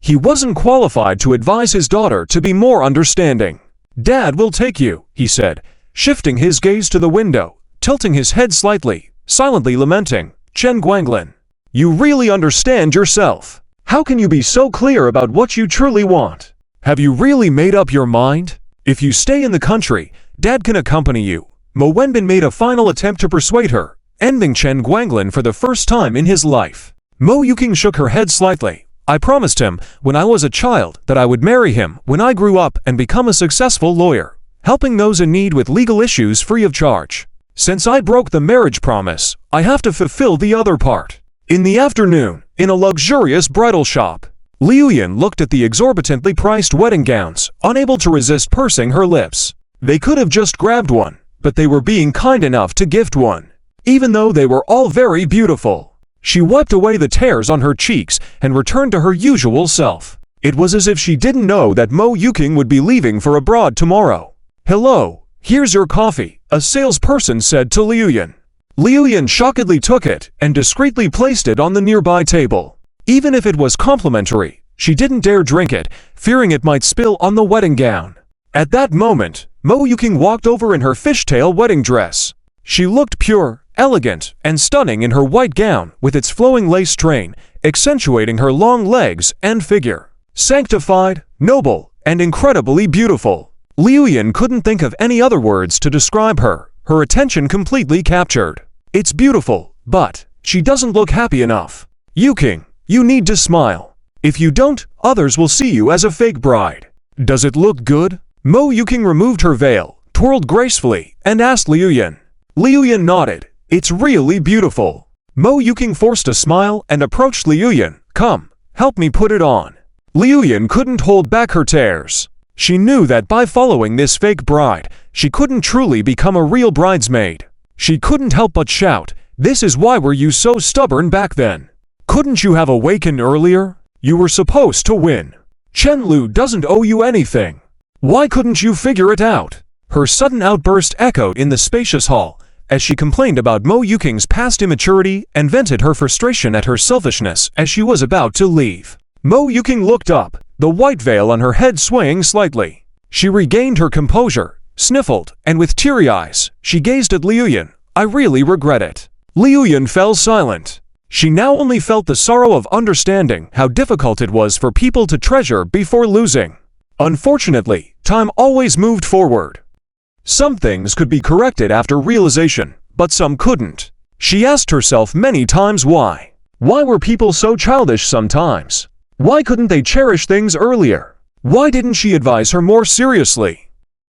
He wasn't qualified to advise his daughter to be more understanding. Dad will take you, he said, shifting his gaze to the window, tilting his head slightly, silently lamenting. Chen Guanglin, you really understand yourself. How can you be so clear about what you truly want? Have you really made up your mind? If you stay in the country, Dad can accompany you. Mo Wenbin made a final attempt to persuade her, ending Chen Guanglin for the first time in his life. Mo Yuking shook her head slightly. I promised him, when I was a child, that I would marry him when I grew up and become a successful lawyer, helping those in need with legal issues free of charge. Since I broke the marriage promise, I have to fulfill the other part. In the afternoon, in a luxurious bridal shop, Liu Yan looked at the exorbitantly priced wedding gowns, unable to resist pursing her lips. They could have just grabbed one, but they were being kind enough to gift one, even though they were all very beautiful. She wiped away the tears on her cheeks and returned to her usual self. It was as if she didn't know that Mo Yuking would be leaving for abroad tomorrow. Hello, here's your coffee, a salesperson said to Liu Yan. Liu Yan shockedly took it and discreetly placed it on the nearby table. Even if it was complimentary, she didn't dare drink it, fearing it might spill on the wedding gown. At that moment, Mo Yuking walked over in her fishtail wedding dress. She looked pure, elegant, and stunning in her white gown with its flowing lace train, accentuating her long legs and figure. Sanctified, noble, and incredibly beautiful. Liu Yan couldn't think of any other words to describe her, her attention completely captured. It's beautiful, but she doesn't look happy enough. Yuking, you need to smile. If you don't, others will see you as a fake bride. Does it look good? Mo Yuking removed her veil, twirled gracefully, and asked Liu Yan. Liu Yan nodded. It's really beautiful. Mo Yuking forced a smile and approached Liu Yan. Come, help me put it on. Liu Yan couldn't hold back her tears. She knew that by following this fake bride, she couldn't truly become a real bridesmaid. She couldn't help but shout, "This is why were you so stubborn back then? Couldn't you have awakened earlier? You were supposed to win. Chen-Lu doesn't owe you anything. Why couldn't you figure it out?" Her sudden outburst echoed in the spacious hall as she complained about Mo Yuking's past immaturity and vented her frustration at her selfishness as she was about to leave. Mo Yuking looked up, the white veil on her head swaying slightly. She regained her composure, sniffled, and with teary eyes, she gazed at Liuyan. "I really regret it." Liuyan fell silent. She now only felt the sorrow of understanding how difficult it was for people to treasure before losing. Unfortunately, time always moved forward. Some things could be corrected after realization, but some couldn't. She asked herself many times why. Why were people so childish sometimes? Why couldn't they cherish things earlier? Why didn't she advise her more seriously?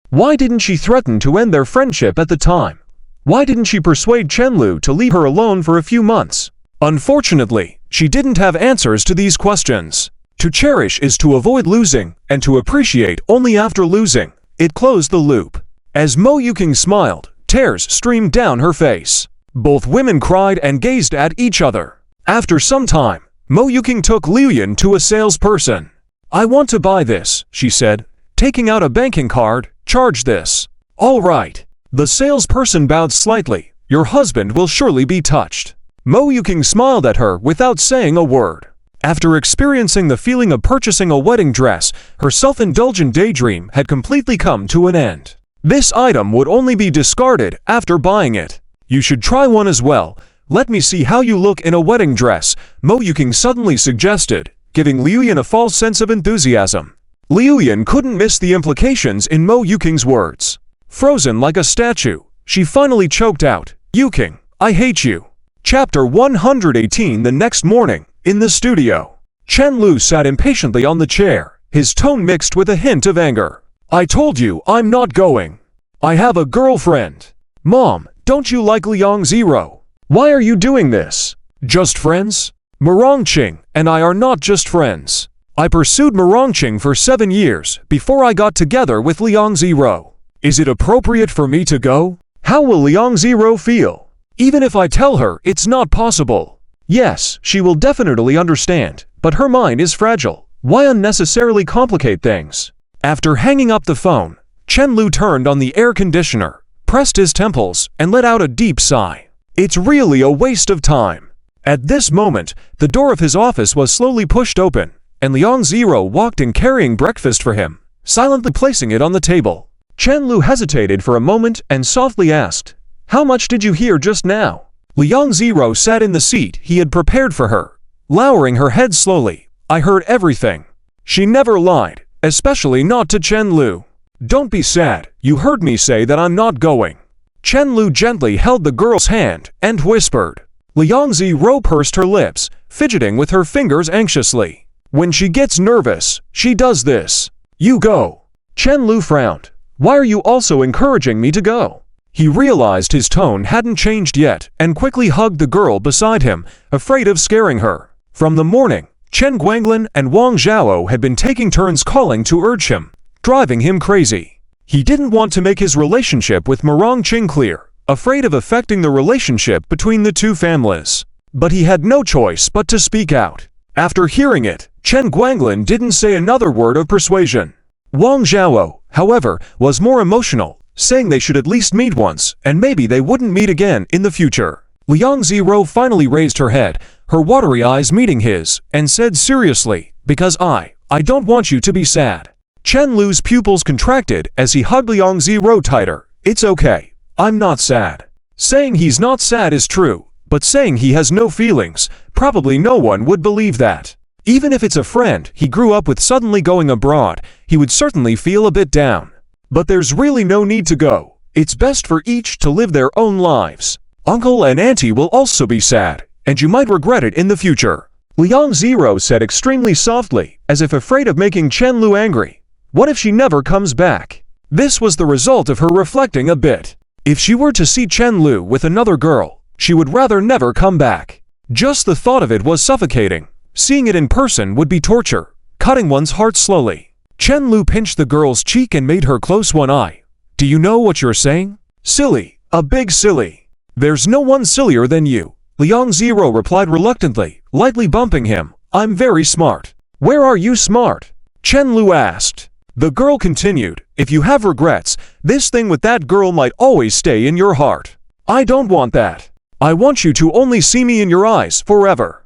Why didn't she threaten to end their friendship at the time? Why didn't she persuade Chen-Lu to leave her alone for a few months? Unfortunately, she didn't have answers to these questions. To cherish is to avoid losing, and to appreciate only after losing. It closed the loop. As Mo Yuking smiled, tears streamed down her face. Both women cried and gazed at each other. After some time, Mo Yuking took Liuyan to a salesperson. "I want to buy this," she said, taking out a banking card. "Charge this." "All right." The salesperson bowed slightly. "Your husband will surely be touched." Mo Yuking smiled at her without saying a word. After experiencing the feeling of purchasing a wedding dress, her self-indulgent daydream had completely come to an end. This item would only be discarded after buying it. "You should try one as well. Let me see how you look in a wedding dress," Mo Yuking suddenly suggested, giving Liuyan a false sense of enthusiasm. Liuyan couldn't miss the implications in Mo Yuking's words. Frozen like a statue, she finally choked out, "Yuking, I hate you." Chapter 118. The next morning, in the studio, Chen-Lu sat impatiently on the chair, his tone mixed with a hint of anger. "I told you I'm not going. I have a girlfriend. Mom, don't you like Liang Zero? Why are you doing this? Just friends? Marongqing and I are not just friends. I pursued Marongqing for 7 years before I got together with Liang Zero. Is it appropriate for me to go? How will Liang Zero feel? Even if I tell her it's not possible. Yes, she will definitely understand, but her mind is fragile. Why unnecessarily complicate things?" After hanging up the phone, Chen-Lu turned on the air conditioner, pressed his temples, and let out a deep sigh. It's really a waste of time. At this moment, the door of his office was slowly pushed open, and Liang Zero walked in carrying breakfast for him, silently placing it on the table. Chen-Lu hesitated for a moment and softly asked, "How much did you hear just now?" Liang Zero sat in the seat he had prepared for her, lowering her head slowly. "I heard everything." She never lied, especially not to Chen-Lu. "Don't be sad, you heard me say that I'm not going." Chen-Lu gently held the girl's hand and whispered. Liang Zero pursed her lips, fidgeting with her fingers anxiously. "When she gets nervous, she does this. You go." Chen-Lu frowned. "Why are you also encouraging me to go?" He realized his tone hadn't changed yet and quickly hugged the girl beside him, afraid of scaring her. From the morning, Chen Guanglin and Wang Zhao had been taking turns calling to urge him, driving him crazy. He didn't want to make his relationship with Marongqing clear, afraid of affecting the relationship between the two families. But he had no choice but to speak out. After hearing it, Chen Guanglin didn't say another word of persuasion. Wang Zhao, however, was more emotional, saying they should at least meet once, and maybe they wouldn't meet again in the future. Liang Zero finally raised her head, her watery eyes meeting his, and said seriously, "Because I don't want you to be sad." Chen-Lu's pupils contracted as he hugged Liang Zero tighter. "It's okay. I'm not sad." Saying he's not sad is true, but saying he has no feelings, probably no one would believe that. Even if it's a friend he grew up with suddenly going abroad, he would certainly feel a bit down. But there's really no need to go. It's best for each to live their own lives. Uncle and auntie will also be sad, and you might regret it in the future. Liang Zero said extremely softly, as if afraid of making Chen-Lu angry. What if she never comes back? This was the result of her reflecting a bit. If she were to see Chen-Lu with another girl, she would rather never come back. Just the thought of it was suffocating. Seeing it in person would be torture, cutting one's heart slowly. Chen-Lu pinched the girl's cheek and made her close one eye. "Do you know what you're saying? Silly, a big silly." There's no one sillier than you. Liang Zero replied reluctantly, lightly bumping him. I'm very smart. Where are you smart? Chen Lu asked. The girl continued, if you have regrets, this thing with that girl might always stay in your heart. I don't want that. I want you to only see me in your eyes forever.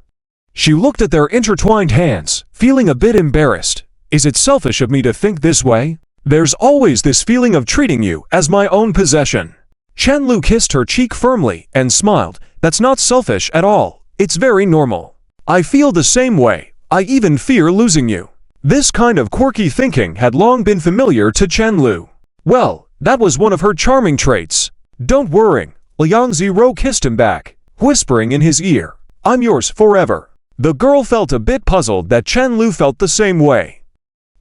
She looked at their intertwined hands, feeling a bit embarrassed. Is it selfish of me to think this way? There's always this feeling of treating you as my own possession. Chen Lu kissed her cheek firmly and smiled. That's not selfish at all. It's very normal. I feel the same way. I even fear losing you. This kind of quirky thinking had long been familiar to Chen Lu. Well, that was one of her charming traits. Don't worry. Liang Zero kissed him back, whispering in his ear, I'm yours forever. The girl felt a bit puzzled that Chen Lu felt the same way.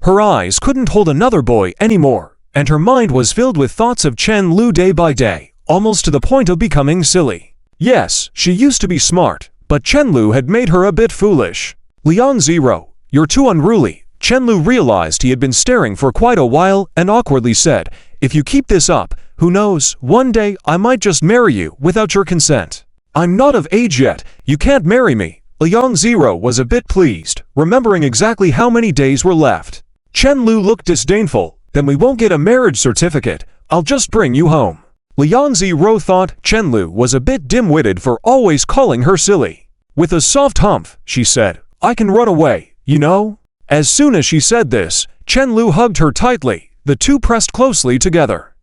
Her eyes couldn't hold another boy anymore, and her mind was filled with thoughts of Chen Lu day by day, almost to the point of becoming silly. Yes, she used to be smart, but Chen Lu had made her a bit foolish. Liang Zero, you're too unruly. Chen Lu realized he had been staring for quite a while and awkwardly said, if you keep this up, who knows, one day I might just marry you without your consent. I'm not of age yet, you can't marry me. Liang Zero was a bit pleased, remembering exactly how many days were left. Chen Lu looked disdainful, then we won't get a marriage certificate, I'll just bring you home. Liang Zero thought Chen Lu was a bit dim-witted for always calling her silly. With a soft humph, she said, I can run away, you know? As soon as she said this, Chen Lu hugged her tightly, the two pressed closely together.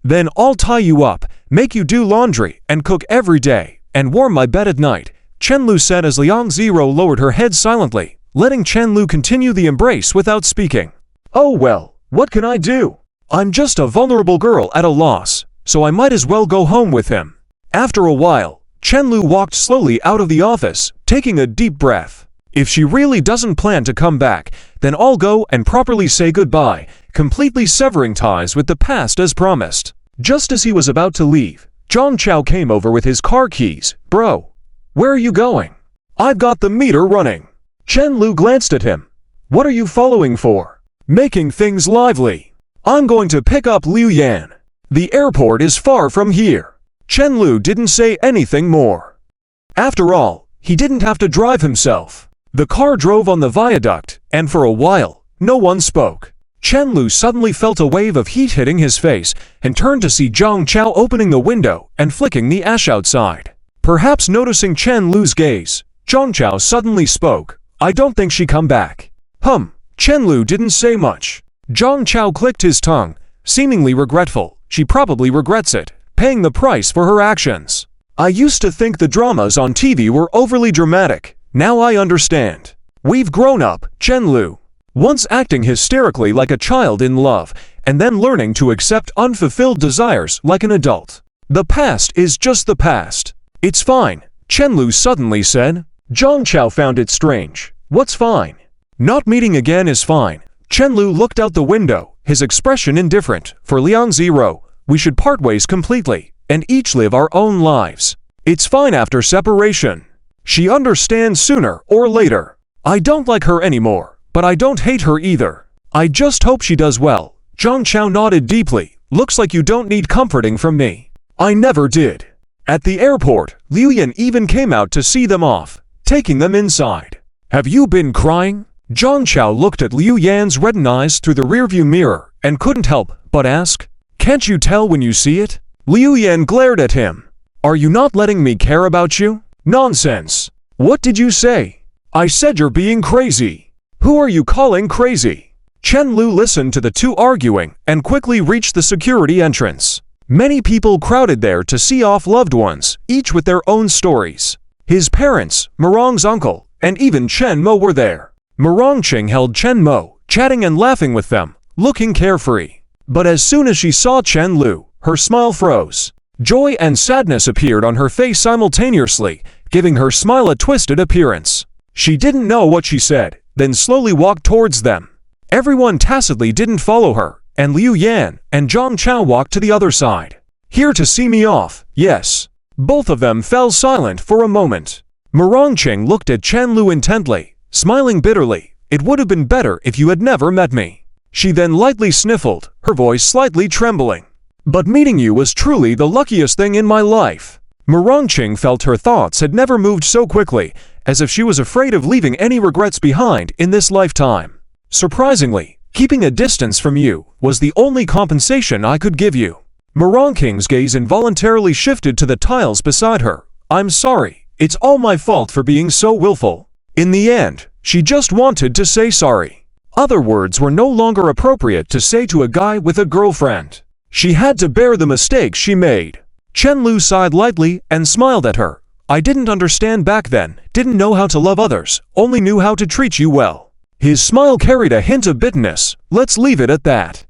Then I'll tie you up, make you do laundry, and cook every day, and warm my bed at night, Chen Lu said as Liang Zero lowered her head silently, letting Chen Lu continue the embrace without speaking. Oh well, what can I do? I'm just a vulnerable girl at a loss, so I might as well go home with him. After a while, Chen Lu walked slowly out of the office, taking a deep breath. If she really doesn't plan to come back, then I'll go and properly say goodbye, completely severing ties with the past as promised. Just as he was about to leave, Zhang Chao came over with his car keys. Bro, where are you going? I've got the meter running. Chen Lu glanced at him. What are you following for? Making things lively. I'm going to pick up Liu Yan. The airport is far from here. Chen Lu didn't say anything more. After all, he didn't have to drive himself. The car drove on the viaduct, and for a while, no one spoke. Chen Lu suddenly felt a wave of heat hitting his face and turned to see Zhang Chao opening the window and flicking the ash outside. Perhaps noticing Chen Lu's gaze, Zhang Chao suddenly spoke. I don't think she come back. Chen Lu didn't say much. Zhang Chao clicked his tongue, seemingly regretful. She probably regrets it, paying the price for her actions. I used to think the dramas on TV were overly dramatic. Now I understand. We've grown up, Chen Lu. Once acting hysterically like a child in love, and then learning to accept unfulfilled desires like an adult. The past is just the past. It's fine, Chen Lu suddenly said. Zhang Chao found it strange. What's fine? Not meeting again is fine. Chen Lu looked out the window, his expression indifferent. For Liang Zero, we should part ways completely, and each live our own lives. It's fine after separation. She understands sooner or later. I don't like her anymore, but I don't hate her either. I just hope she does well. Zhang Chao nodded deeply. Looks like you don't need comforting from me. I never did. At the airport, Liu Yan even came out to see them off, taking them inside. Have you been crying? Zhang Chao looked at Liu Yan's reddened eyes through the rearview mirror and couldn't help but ask, can't you tell when you see it? Liu Yan glared at him. Are you not letting me care about you? Nonsense. What did you say? I said you're being crazy. Who are you calling crazy? Chen Lu listened to the two arguing and quickly reached the security entrance. Many people crowded there to see off loved ones, each with their own stories. His parents, Merong's uncle, and even Chen Mo were there. Merong Qing held Chen Mo, chatting and laughing with them, looking carefree. But as soon as she saw Chen Lu, her smile froze. Joy and sadness appeared on her face simultaneously, giving her smile a twisted appearance. She didn't know what she said, then slowly walked towards them. Everyone tacitly didn't follow her, and Liu Yan and Zhang Chao walked to the other side. Here to see me off, yes. Both of them fell silent for a moment. Merong Qing looked at Chen Lu intently, smiling bitterly. It would have been better if you had never met me. She then lightly sniffled, her voice slightly trembling. But meeting you was truly the luckiest thing in my life. Murongqing felt her thoughts had never moved so quickly, as if she was afraid of leaving any regrets behind in this lifetime. Surprisingly, keeping a distance from you was the only compensation I could give you. Murongqing's gaze involuntarily shifted to the tiles beside her. I'm sorry, it's all my fault for being so willful. In the end, she just wanted to say sorry. Other words were no longer appropriate to say to a guy with a girlfriend. She had to bear the mistakes she made. Chen-Lu sighed lightly and smiled at her. I didn't understand back then, didn't know how to love others, only knew how to treat you well. His smile carried a hint of bitterness. Let's leave it at that.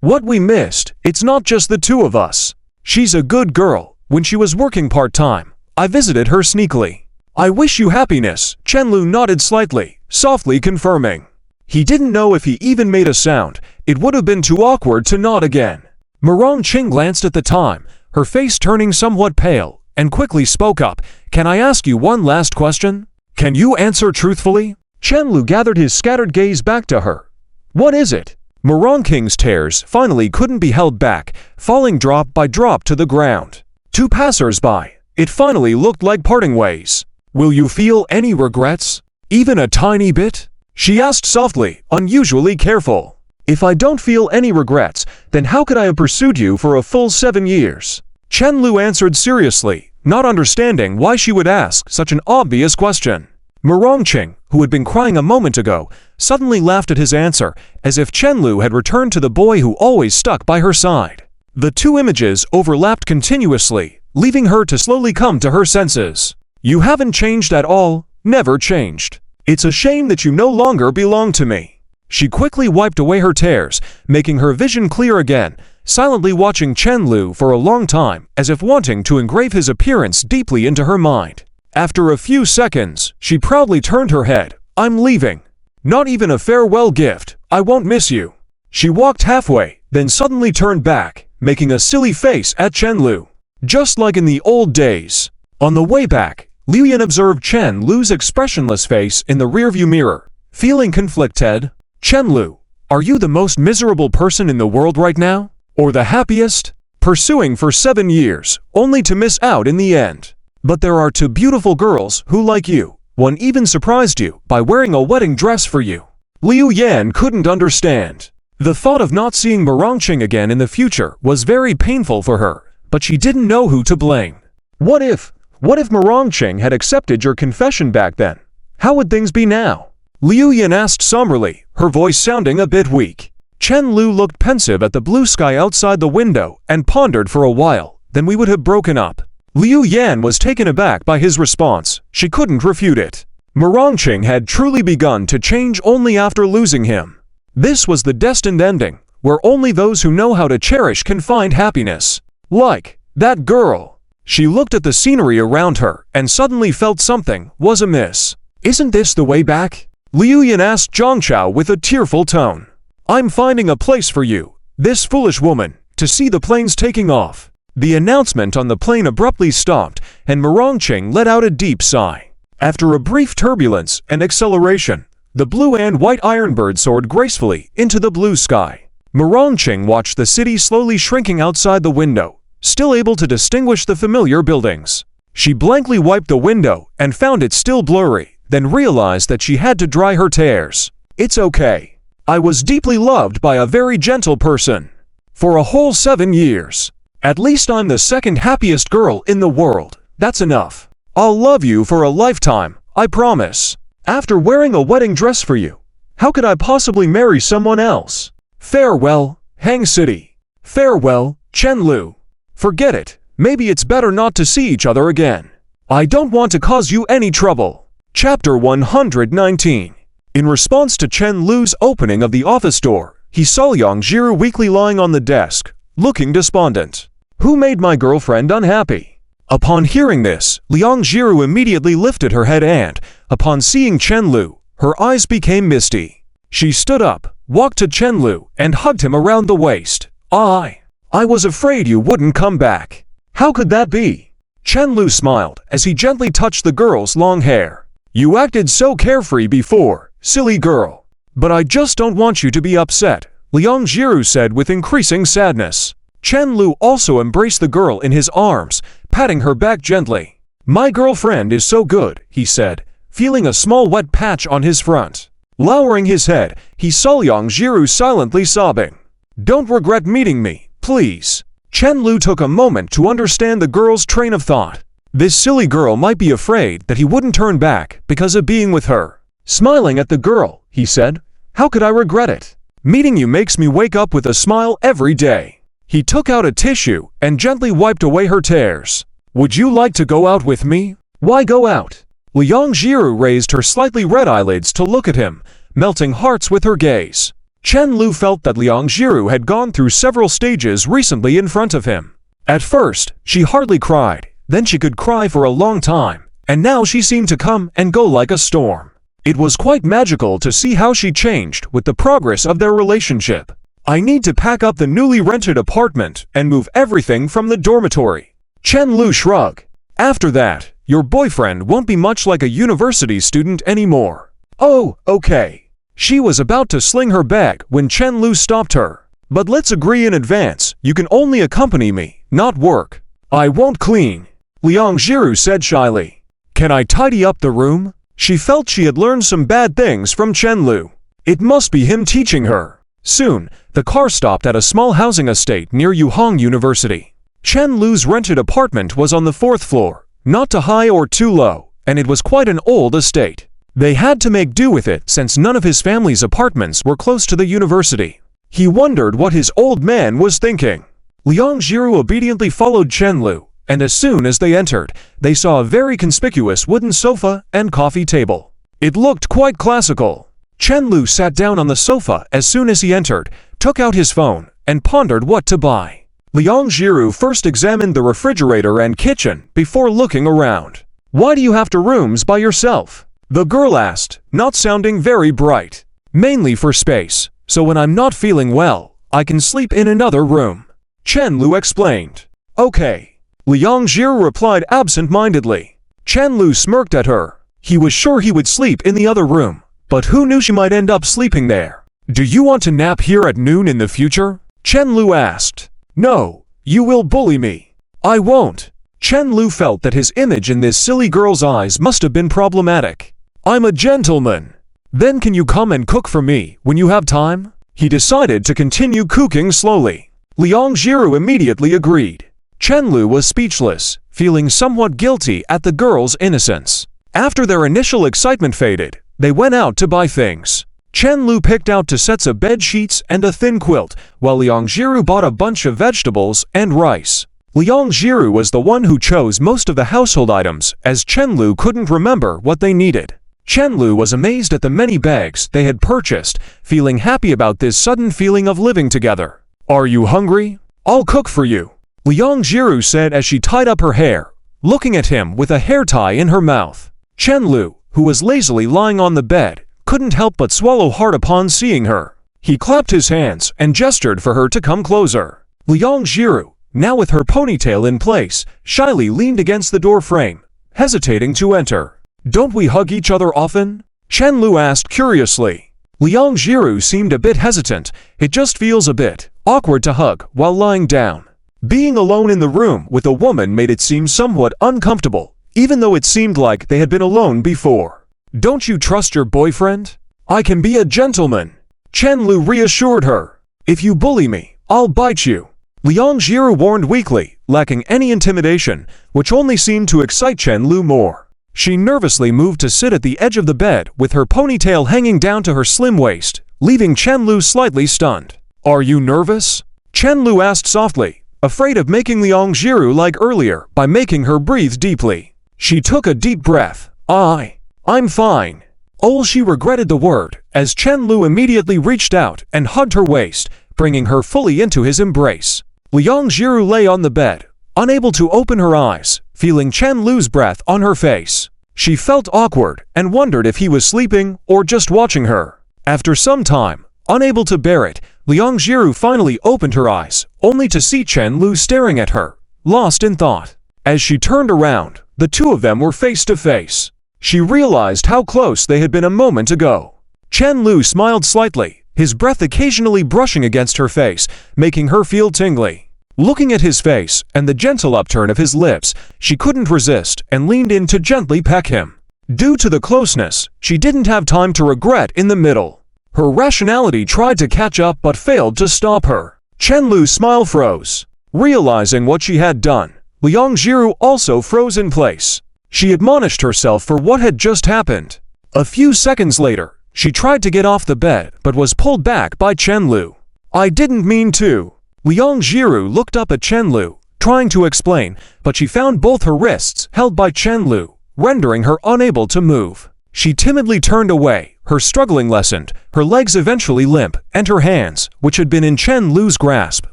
What we missed, it's not just the two of us. She's a good girl. When she was working part-time, I visited her sneakily. I wish you happiness. Chen-Lu nodded slightly, softly confirming. He didn't know if he even made a sound. It would have been too awkward to nod again. Murongqing glanced at the time, her face turning somewhat pale, and quickly spoke up. Can I ask you one last question? Can you answer truthfully? Chen-Lu gathered his scattered gaze back to her. What is it? Murongqing's tears finally couldn't be held back, falling drop by drop to the ground. To passers-by, it finally looked like parting ways. Will you feel any regrets? Even a tiny bit? She asked softly, unusually careful. If I don't feel any regrets, then how could I have pursued you for a full 7 years? Chen-Lu answered seriously, not understanding why she would ask such an obvious question. Murongqing, who had been crying a moment ago, suddenly laughed at his answer, as if Chen-Lu had returned to the boy who always stuck by her side. The two images overlapped continuously, leaving her to slowly come to her senses. You haven't changed at all, never changed. It's a shame that you no longer belong to me. She quickly wiped away her tears, making her vision clear again, silently watching Chen-Lu for a long time, as if wanting to engrave his appearance deeply into her mind. After a few seconds, she proudly turned her head. I'm leaving. Not even a farewell gift. I won't miss you. She walked halfway, then suddenly turned back, making a silly face at Chen-Lu. Just like in the old days. On the way back, Liu Yan observed Chen-Lu's expressionless face in the rearview mirror. Feeling conflicted, Chen-Lu, are you the most miserable person in the world right now? Or the happiest? Pursuing for 7 years, only to miss out in the end. But there are two beautiful girls who like you. One even surprised you by wearing a wedding dress for you. Liu Yan couldn't understand. The thought of not seeing Murongqing again in the future was very painful for her, but she didn't know who to blame. What if Murongqing had accepted your confession back then? How would things be now? Liu Yan asked somberly, her voice sounding a bit weak. Chen-Lu looked pensive at the blue sky outside the window and pondered for a while. Then we would have broken up. Liu Yan was taken aback by his response. She couldn't refute it. Murongqing had truly begun to change only after losing him. This was the destined ending, where only those who know how to cherish can find happiness. Like that girl. She looked at the scenery around her and suddenly felt something was amiss. Isn't this the way back? Liu Yan asked Zhangchao with a tearful tone. I'm finding a place for you, this foolish woman, to see the planes taking off. The announcement on the plane abruptly stopped, and Murongqing let out a deep sigh. After a brief turbulence and acceleration, the blue and white ironbird soared gracefully into the blue sky. Murongqing watched the city slowly shrinking outside the window, still able to distinguish the familiar buildings. She blankly wiped the window and found it still blurry, then realized that she had to dry her tears. It's okay. I was deeply loved by a very gentle person. For a whole 7 years. At least I'm the second happiest girl in the world. That's enough. I'll love you for a lifetime, I promise. After wearing a wedding dress for you, how could I possibly marry someone else? Farewell, Hang City. Farewell, Chen-Lu. Forget it. Maybe it's better not to see each other again. I don't want to cause you any trouble. Chapter 119. In response to Chen-Lu's opening of the office door, he saw Liang Zhiru weakly lying on the desk, looking despondent. Who made my girlfriend unhappy? Upon hearing this, Liang Zhiru immediately lifted her head and, upon seeing Chen-Lu, her eyes became misty. She stood up, walked to Chen-Lu, and hugged him around the waist. I was afraid you wouldn't come back. How could that be? Chen-Lu smiled as he gently touched the girl's long hair. You acted so carefree before, silly girl. But I just don't want you to be upset, Liang Zhiru said with increasing sadness. Chen Lu also embraced the girl in his arms, patting her back gently. "My girlfriend is so good," he said, feeling a small wet patch on his front. Lowering his head, he saw Liang Jiru silently sobbing. "Don't regret meeting me, please." Chen Lu took a moment to understand the girl's train of thought. This silly girl might be afraid that he wouldn't turn back because of being with her. Smiling at the girl, he said, "How could I regret it? Meeting you makes me wake up with a smile every day." He took out a tissue and gently wiped away her tears. "Would you like to go out with me?" "Why go out?" Liang Jiru raised her slightly red eyelids to look at him, melting hearts with her gaze. Chen Lu felt that Liang Jiru had gone through several stages recently in front of him. At first, she hardly cried, then she could cry for a long time, and now she seemed to come and go like a storm. It was quite magical to see how she changed with the progress of their relationship. "I need to pack up the newly rented apartment and move everything from the dormitory." Chen Lu shrugged. "After that, your boyfriend won't be much like a university student anymore." "Oh, okay." She was about to sling her bag when Chen Lu stopped her. "But let's agree in advance, you can only accompany me, not work." "I won't clean," Liang Jiru said shyly. "Can I tidy up the room?" She felt she had learned some bad things from Chen Lu. It must be him teaching her. Soon, the car stopped at a small housing estate near Yuhang University. Chen Lu's rented apartment was on the 4th floor, not too high or too low, and it was quite an old estate. They had to make do with it since none of his family's apartments were close to the university. He wondered what his old man was thinking. Liang Jiru obediently followed Chen Lu, and as soon as they entered, they saw a very conspicuous wooden sofa and coffee table. It looked quite classical. Chen Lu sat down on the sofa as soon as he entered, took out his phone, and pondered what to buy. Liang Jiru first examined the refrigerator and kitchen before looking around. "Why do you have to rooms by yourself?" the girl asked, not sounding very bright. "Mainly for space, so when I'm not feeling well, I can sleep in another room," Chen Lu explained. "Okay," Liang Jiru replied absent-mindedly. Chen Lu smirked at her. He was sure he would sleep in the other room, but who knew she might end up sleeping there? "Do you want to nap here at noon in the future?" Chen Lu asked. "No, you will bully me." "I won't." Chen Lu felt that his image in this silly girl's eyes must have been problematic. "I'm a gentleman." "Then can you come and cook for me when you have time?" He decided to continue cooking slowly. Liang Jiru immediately agreed. Chen Lu was speechless, feeling somewhat guilty at the girl's innocence. After their initial excitement faded, they went out to buy things. Chen Lu picked out 2 sets of bed sheets and a thin quilt, while Liang Jiru bought a bunch of vegetables and rice. Liang Jiru was the one who chose most of the household items, as Chen Lu couldn't remember what they needed. Chen Lu was amazed at the many bags they had purchased, feeling happy about this sudden feeling of living together. "Are you hungry? I'll cook for you," Liang Jiru said as she tied up her hair, looking at him with a hair tie in her mouth. Chen Lu, who was lazily lying on the bed, couldn't help but swallow hard upon seeing her. He clapped his hands and gestured for her to come closer. Liang Jiru, now with her ponytail in place, shyly leaned against the door frame, hesitating to enter. "Don't we hug each other often?" Chen Lu asked curiously. Liang Jiru seemed a bit hesitant. "It just feels a bit awkward to hug while lying down." Being alone in the room with a woman made it seem somewhat uncomfortable, even though it seemed like they had been alone before. "Don't you trust your boyfriend?" "I can be a gentleman," Chen Lu reassured her. "If you bully me, I'll bite you," Liang Jiru warned weakly, lacking any intimidation, which only seemed to excite Chen Lu more. She nervously moved to sit at the edge of the bed with her ponytail hanging down to her slim waist, leaving Chen Lu slightly stunned. "Are you nervous?" Chen Lu asked softly, afraid of making Liang Jiru like earlier by making her breathe deeply. She took a deep breath. I'm fine." Oh, she regretted the word, as Chen Lu immediately reached out and hugged her waist, bringing her fully into his embrace. Liang Jiru lay on the bed, unable to open her eyes, feeling Chen Lu's breath on her face. She felt awkward and wondered if he was sleeping or just watching her. After some time, unable to bear it, Liang Jiru finally opened her eyes, only to see Chen Lu staring at her, lost in thought. As she turned around, the two of them were face to face. She realized how close they had been a moment ago. Chen Lu smiled slightly, his breath occasionally brushing against her face, making her feel tingly. Looking at his face and the gentle upturn of his lips, she couldn't resist and leaned in to gently peck him. Due to the closeness, she didn't have time to regret in the middle. Her rationality tried to catch up but failed to stop her. Chenlu's smile froze. Realizing what she had done, Liang Jiru also froze in place. She admonished herself for what had just happened. A few seconds later, she tried to get off the bed but was pulled back by Chenlu. "I didn't mean to." Liang Jiru looked up at Chenlu, trying to explain, but she found both her wrists held by Chenlu, rendering her unable to move. She timidly turned away, her struggling lessened, her legs eventually limp, and her hands, which had been in Chenlu's grasp,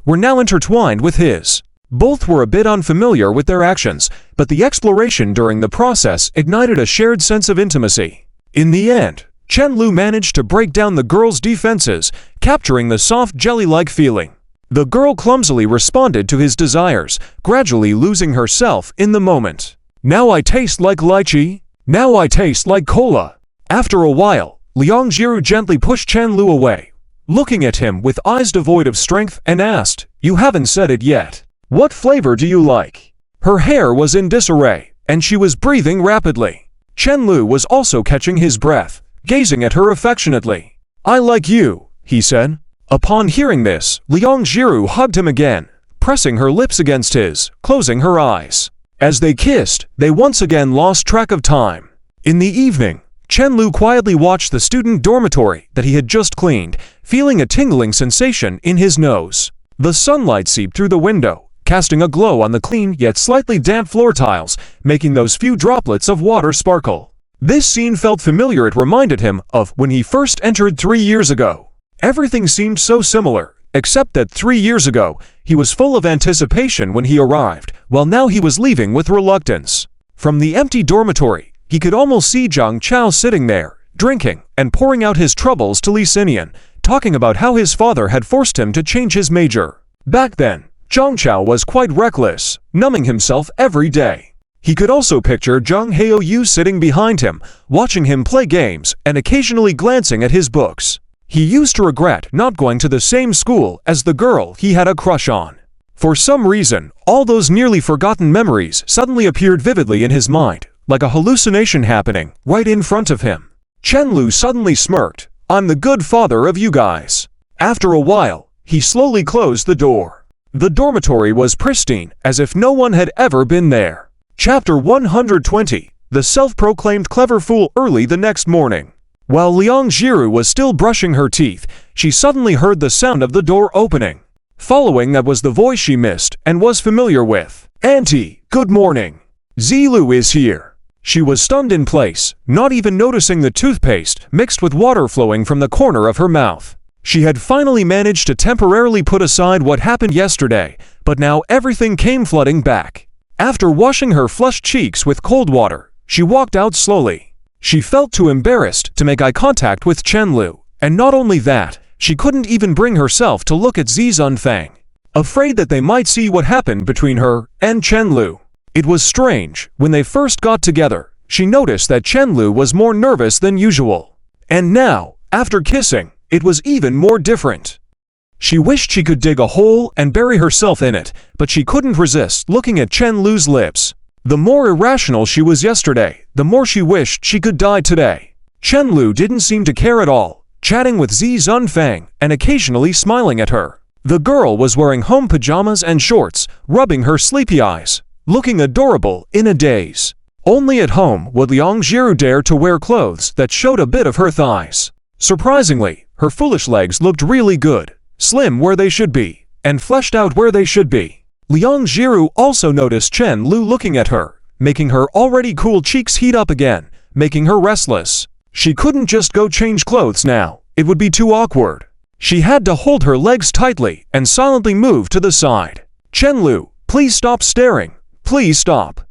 were now intertwined with his. Both were a bit unfamiliar with their actions, but the exploration during the process ignited a shared sense of intimacy. In the end, Chenlu managed to break down the girl's defenses, capturing the soft jelly-like feeling. The girl clumsily responded to his desires, gradually losing herself in the moment. "Now I taste like lychee. Now I taste like cola." After a while, Liang Jiru gently pushed Chenlu away, looking at him with eyes devoid of strength, and asked, "You haven't said it yet. What flavor do you like?" Her hair was in disarray, and she was breathing rapidly. Chenlu was also catching his breath, gazing at her affectionately. "I like you," he said. Upon hearing this, Liang Jiru hugged him again, pressing her lips against his, closing her eyes. As they kissed, they once again lost track of time. In the evening, Chenlu quietly watched the student dormitory that he had just cleaned, feeling a tingling sensation in his nose. The sunlight seeped through the window, casting a glow on the clean yet slightly damp floor tiles, making those few droplets of water sparkle. This scene felt familiar. It reminded him of when he first entered 3 years ago. Everything seemed so similar, except that 3 years ago, he was full of anticipation when he arrived, while now he was leaving with reluctance. From the empty dormitory, he could almost see Zhang Chao sitting there, drinking, and pouring out his troubles to Li Xinian, talking about how his father had forced him to change his major. Back then, Zhang Chao was quite reckless, numbing himself every day. He could also picture Zhang Haoyu sitting behind him, watching him play games and occasionally glancing at his books. He used to regret not going to the same school as the girl he had a crush on. For some reason, all those nearly forgotten memories suddenly appeared vividly in his mind, like a hallucination happening right in front of him. Chenlu suddenly smirked. "I'm the good father of you guys." After a while, he slowly closed the door. The dormitory was pristine, as if no one had ever been there. Chapter 120. The self-proclaimed clever fool. Early the next morning, while Liang Jiru was still brushing her teeth, she suddenly heard the sound of the door opening. Following that was the voice she missed and was familiar with. "Auntie, good morning. Zilu is here." She was stunned in place, not even noticing the toothpaste mixed with water flowing from the corner of her mouth. She had finally managed to temporarily put aside what happened yesterday, but now everything came flooding back. After washing her flushed cheeks with cold water, she walked out slowly. She felt too embarrassed to make eye contact with Chenlu, and not only that, she couldn't even bring herself to look at Zhizunfang, afraid that they might see what happened between her and Chenlu. It was strange. When they first got together, she noticed that Chenlu was more nervous than usual. And now, after kissing, it was even more different. She wished she could dig a hole and bury herself in it, but she couldn't resist looking at Chenlu's lips. The more irrational she was yesterday, the more she wished she could die today. Chenlu didn't seem to care at all, chatting with Zhizunfang and occasionally smiling at her. The girl was wearing home pajamas and shorts, rubbing her sleepy eyes, looking adorable in a daze. Only at home would Liang Jiru dare to wear clothes that showed a bit of her thighs. Surprisingly, her foolish legs looked really good, slim where they should be, and fleshed out where they should be. Liang Jiru also noticed Chenlu looking at her, making her already cool cheeks heat up again, making her restless. She couldn't just go change clothes now, it would be too awkward. She had to hold her legs tightly and silently move to the side. "Chenlu, please stop staring. Please stop.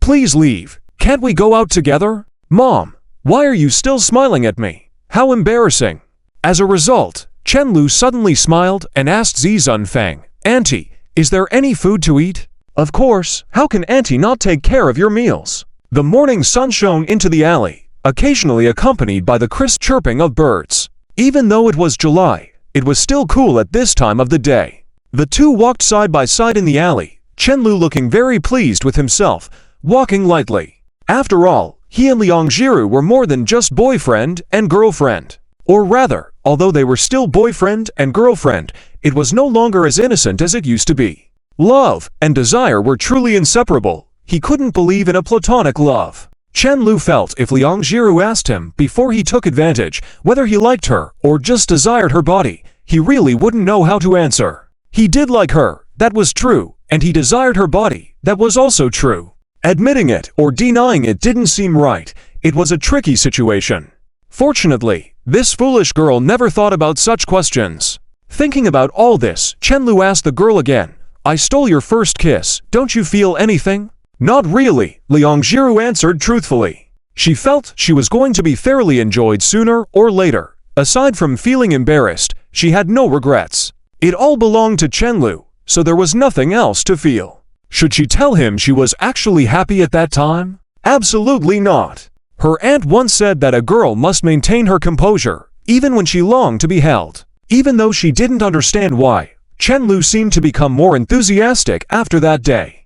Please leave. Can't we go out together? Mom, why are you still smiling at me? How embarrassing." As a result, Chenlu suddenly smiled and asked Zhizunfang, "Auntie, is there any food to eat?" "Of course, how can Auntie not take care of your meals?" The morning sun shone into the alley, occasionally accompanied by the crisp chirping of birds. Even though it was July, it was still cool at this time of the day. The two walked side by side in the alley, Chen-Lu looking very pleased with himself, walking lightly. After all, he and Liang Jiru were more than just boyfriend and girlfriend. Or rather, although they were still boyfriend and girlfriend, it was no longer as innocent as it used to be. Love and desire were truly inseparable. He couldn't believe in a platonic love. Chen-Lu felt if Liang Jiru asked him before he took advantage whether he liked her or just desired her body, he really wouldn't know how to answer. He did like her, that was true, and he desired her body, that was also true. Admitting it or denying it didn't seem right. It was a tricky situation. Fortunately, this foolish girl never thought about such questions. Thinking about all this, Chen-Lu asked the girl again, "I stole your first kiss, don't you feel anything?" "Not really," Liang Jiru answered truthfully. She felt she was going to be thoroughly enjoyed sooner or later. Aside from feeling embarrassed, she had no regrets. It all belonged to Chen-Lu, so there was nothing else to feel. Should she tell him she was actually happy at that time? Absolutely not. Her aunt once said that a girl must maintain her composure, even when she longed to be held. Even though she didn't understand why, Chen-Lu seemed to become more enthusiastic after that day.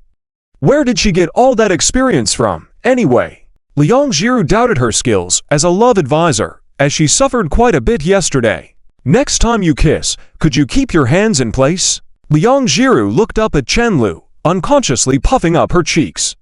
Where did she get all that experience from, anyway? Liang Jiru doubted her skills as a love advisor, as she suffered quite a bit yesterday. "Next time you kiss, could you keep your hands in place?" Liang Jiru looked up at Chen-Lu, unconsciously puffing up her cheeks.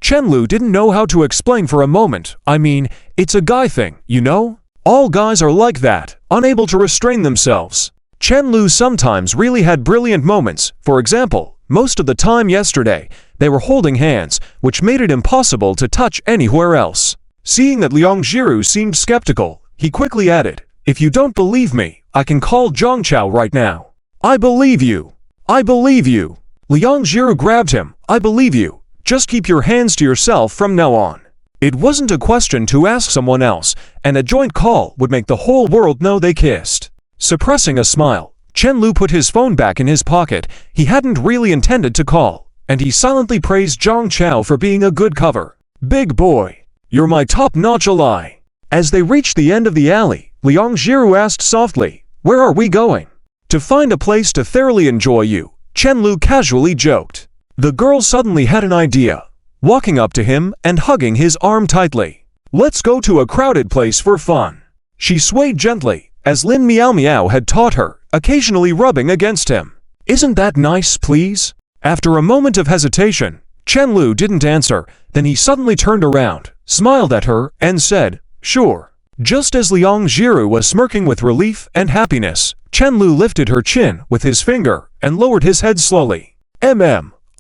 Chen-Lu didn't know how to explain for a moment. I mean, it's a guy thing, you know? All guys are like that, unable to restrain themselves. Chen-Lu sometimes really had brilliant moments. For example, most of the time yesterday, they were holding hands, which made it impossible to touch anywhere else. Seeing that Liang Jiru seemed skeptical, he quickly added, "If you don't believe me, I can call Zhangchao right now." "I believe you. I believe you." Liang Jiru grabbed him. "I believe you. Just keep your hands to yourself from now on." It wasn't a question to ask someone else, and a joint call would make the whole world know they kissed. Suppressing a smile, Chen-Lu put his phone back in his pocket. He hadn't really intended to call, and he silently praised Zhangchao for being a good cover. "Big boy, you're my top-notch ally." As they reached the end of the alley, Liang Jiru asked softly, "Where are we going?" "To find a place to thoroughly enjoy you," Chen-Lu casually joked. The girl suddenly had an idea, walking up to him and hugging his arm tightly. "Let's go to a crowded place for fun." She swayed gently, as Lin Miao Miao had taught her, occasionally rubbing against him. "Isn't that nice, please?" After a moment of hesitation, Chen-Lu didn't answer. Then he suddenly turned around, smiled at her, and said, "Sure." Just as Liang Jiru was smirking with relief and happiness, Chen-Lu lifted her chin with his finger and lowered his head slowly.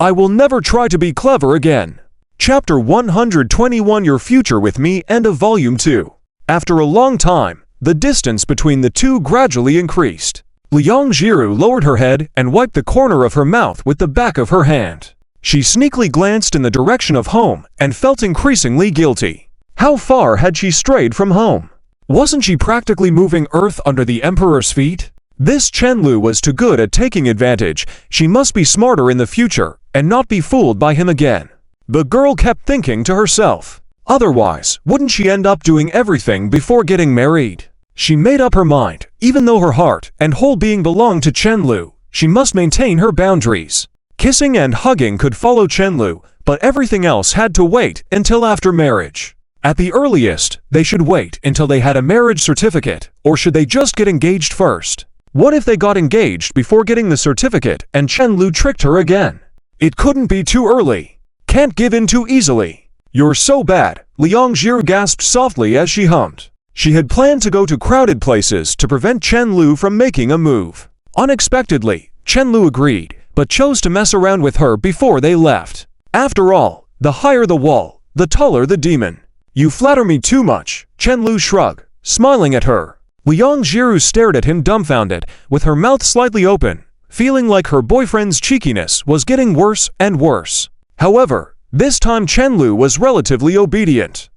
I will never try to be clever again. Chapter 121 Your Future with Me End of Volume 2. After a long time, the distance between the two gradually increased. Liang Jiru lowered her head and wiped the corner of her mouth with the back of her hand. She sneakily glanced in the direction of home and felt increasingly guilty. How far had she strayed from home? Wasn't she practically moving Earth under the Emperor's feet? This Chen-Lu was too good at taking advantage. She must be smarter in the future and not be fooled by him again. The girl kept thinking to herself. Otherwise, wouldn't she end up doing everything before getting married? She made up her mind. Even though her heart and whole being belonged to Chen-Lu, she must maintain her boundaries. Kissing and hugging could follow Chen-Lu, but everything else had to wait until after marriage. At the earliest, they should wait until they had a marriage certificate, or should they just get engaged first? What if they got engaged before getting the certificate and Chen-Lu tricked her again? It couldn't be too early. Can't give in too easily. You're so bad, Liang Jiru gasped softly as she hummed. She had planned to go to crowded places to prevent Chen-Lu from making a move. Unexpectedly, Chen-Lu agreed, but chose to mess around with her before they left. After all, the higher the wall, the taller the demon. You flatter me too much, Chen-Lu shrugged, smiling at her. Liang Jiru stared at him dumbfounded, with her mouth slightly open, feeling like her boyfriend's cheekiness was getting worse and worse. However, this time Chen-Lu was relatively obedient.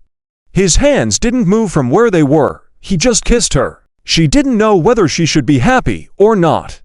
His hands didn't move from where they were, he just kissed her. She didn't know whether she should be happy or not.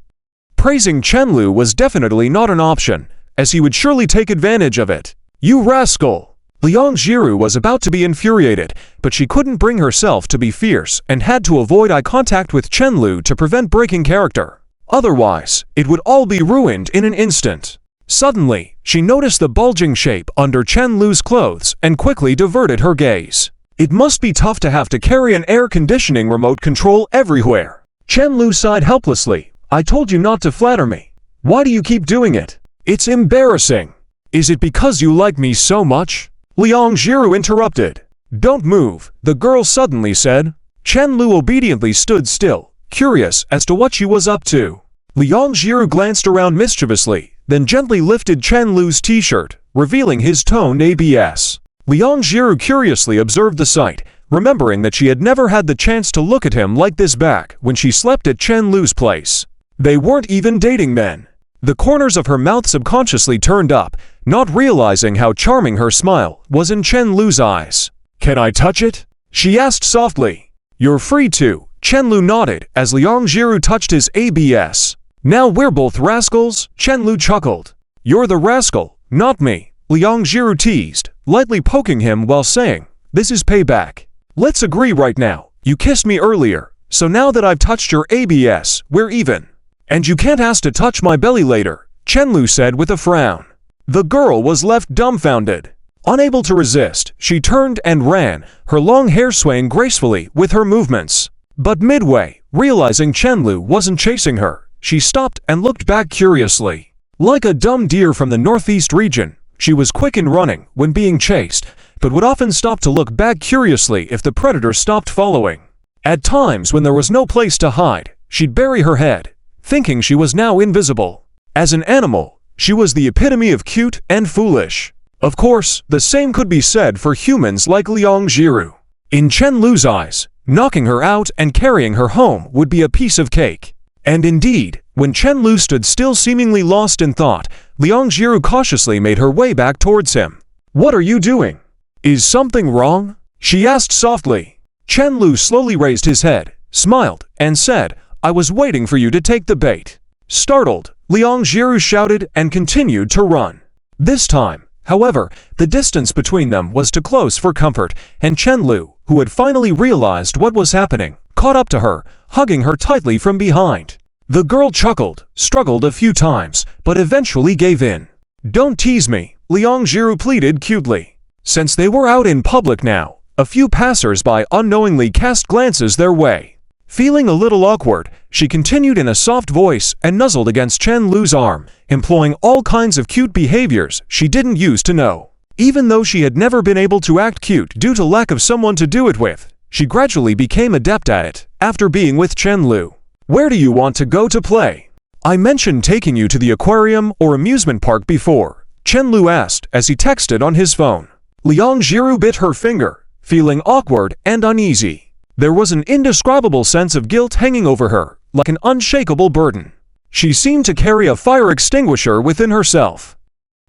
Praising Chen-Lu was definitely not an option, as he would surely take advantage of it. You rascal! Liang Jiru was about to be infuriated, but she couldn't bring herself to be fierce and had to avoid eye contact with Chen-Lu to prevent breaking character. Otherwise, it would all be ruined in an instant. Suddenly, she noticed the bulging shape under Chen Lu's clothes and quickly diverted her gaze. It must be tough to have to carry an air conditioning remote control everywhere. Chen Lu sighed helplessly. I told you not to flatter me. Why do you keep doing it? It's embarrassing. Is it because you like me so much? Liang Jiru interrupted. Don't move, the girl suddenly said. Chen Lu obediently stood still, curious as to what she was up to. Liang Jiru glanced around mischievously, then gently lifted Chen Lu's t-shirt, revealing his toned ABS. Liang Jiru curiously observed the sight, remembering that she had never had the chance to look at him like this back when she slept at Chen Lu's place. They weren't even dating then. The corners of her mouth subconsciously turned up, not realizing how charming her smile was in Chen Lu's eyes. Can I touch it? She asked softly. You're free to. Chen Lu nodded as Liang Jiru touched his ABS. Now we're both rascals, Chen Lu chuckled. You're the rascal, not me, Liang Jiru teased, lightly poking him while saying, this is payback. Let's agree right now, you kissed me earlier, so now that I've touched your ABS, we're even. And you can't ask to touch my belly later, Chen Lu said with a frown. The girl was left dumbfounded. Unable to resist, she turned and ran, her long hair swaying gracefully with her movements. But midway, realizing Chen Lu wasn't chasing her, she stopped and looked back curiously. Like a dumb deer from the northeast region, she was quick in running when being chased, but would often stop to look back curiously if the predator stopped following. At times when there was no place to hide, she'd bury her head, thinking she was now invisible. As an animal, she was the epitome of cute and foolish. Of course, the same could be said for humans like Liang Jiru. In Chen Lu's eyes, knocking her out and carrying her home would be a piece of cake. And indeed, when Chen Lu stood still seemingly lost in thought, Liang Jiru cautiously made her way back towards him. What are you doing? Is something wrong? She asked softly. Chen Lu slowly raised his head, smiled, and said, I was waiting for you to take the bait. Startled, Liang Jiru shouted and continued to run. This time, however, the distance between them was too close for comfort, and Chen Lu, who had finally realized what was happening, caught up to her, hugging her tightly from behind. The girl chuckled, struggled a few times, but eventually gave in. Don't tease me, Liang Jiru pleaded cutely. Since they were out in public now, a few passers-by unknowingly cast glances their way. Feeling a little awkward, she continued in a soft voice and nuzzled against Chen Lu's arm, employing all kinds of cute behaviors she didn't used to know. Even though she had never been able to act cute due to lack of someone to do it with, she gradually became adept at it, after being with Chen Lu. Where do you want to go to play? I mentioned taking you to the aquarium or amusement park before, Chen Lu asked as he texted on his phone. Liang Jiru bit her finger, feeling awkward and uneasy. There was an indescribable sense of guilt hanging over her, like an unshakable burden. She seemed to carry a fire extinguisher within herself.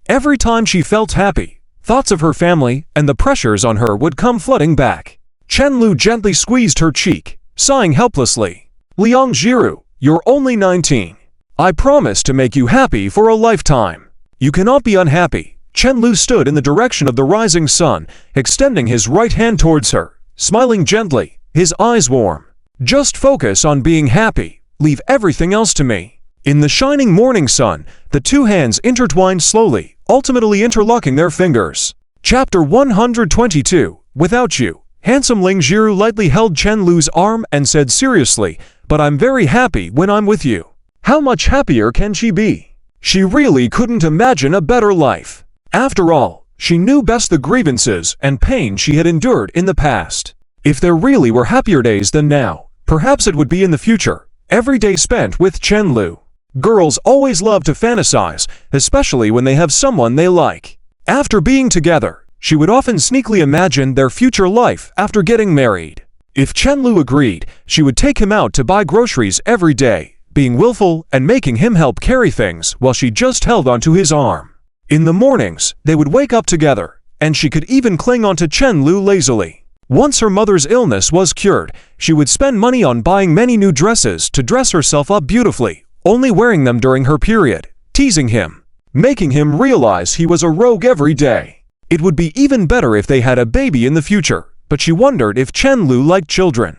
Every time she felt happy, thoughts of her family and the pressures on her would come flooding back. Chen Lu gently squeezed her cheek, sighing helplessly. Liang Jiru, you're only 19. I promise to make you happy for a lifetime. You cannot be unhappy. Chen Lu stood in the direction of the rising sun, extending his right hand towards her, smiling gently, his eyes warm. Just focus on being happy. Leave everything else to me. In the shining morning sun, the two hands intertwined slowly, ultimately interlocking their fingers. Chapter 122, Without You. Handsome Liang Jiru lightly held Chen Lu's arm and said seriously, but I'm very happy when I'm with you. How much happier can she be? She really couldn't imagine a better life. After all, she knew best the grievances and pain she had endured in the past. If there really were happier days than now, perhaps it would be in the future, every day spent with Chen Lu. Girls always love to fantasize, especially when they have someone they like. After being together, she would often sneakily imagine their future life after getting married. If Chen Lu agreed, she would take him out to buy groceries every day, being willful and making him help carry things while she just held onto his arm. In the mornings, they would wake up together, and she could even cling onto Chen Lu lazily. Once her mother's illness was cured, she would spend money on buying many new dresses to dress herself up beautifully, only wearing them during her period, teasing him, making him realize he was a rogue every day. It would be even better if they had a baby in the future, but she wondered if Chen Lu liked children.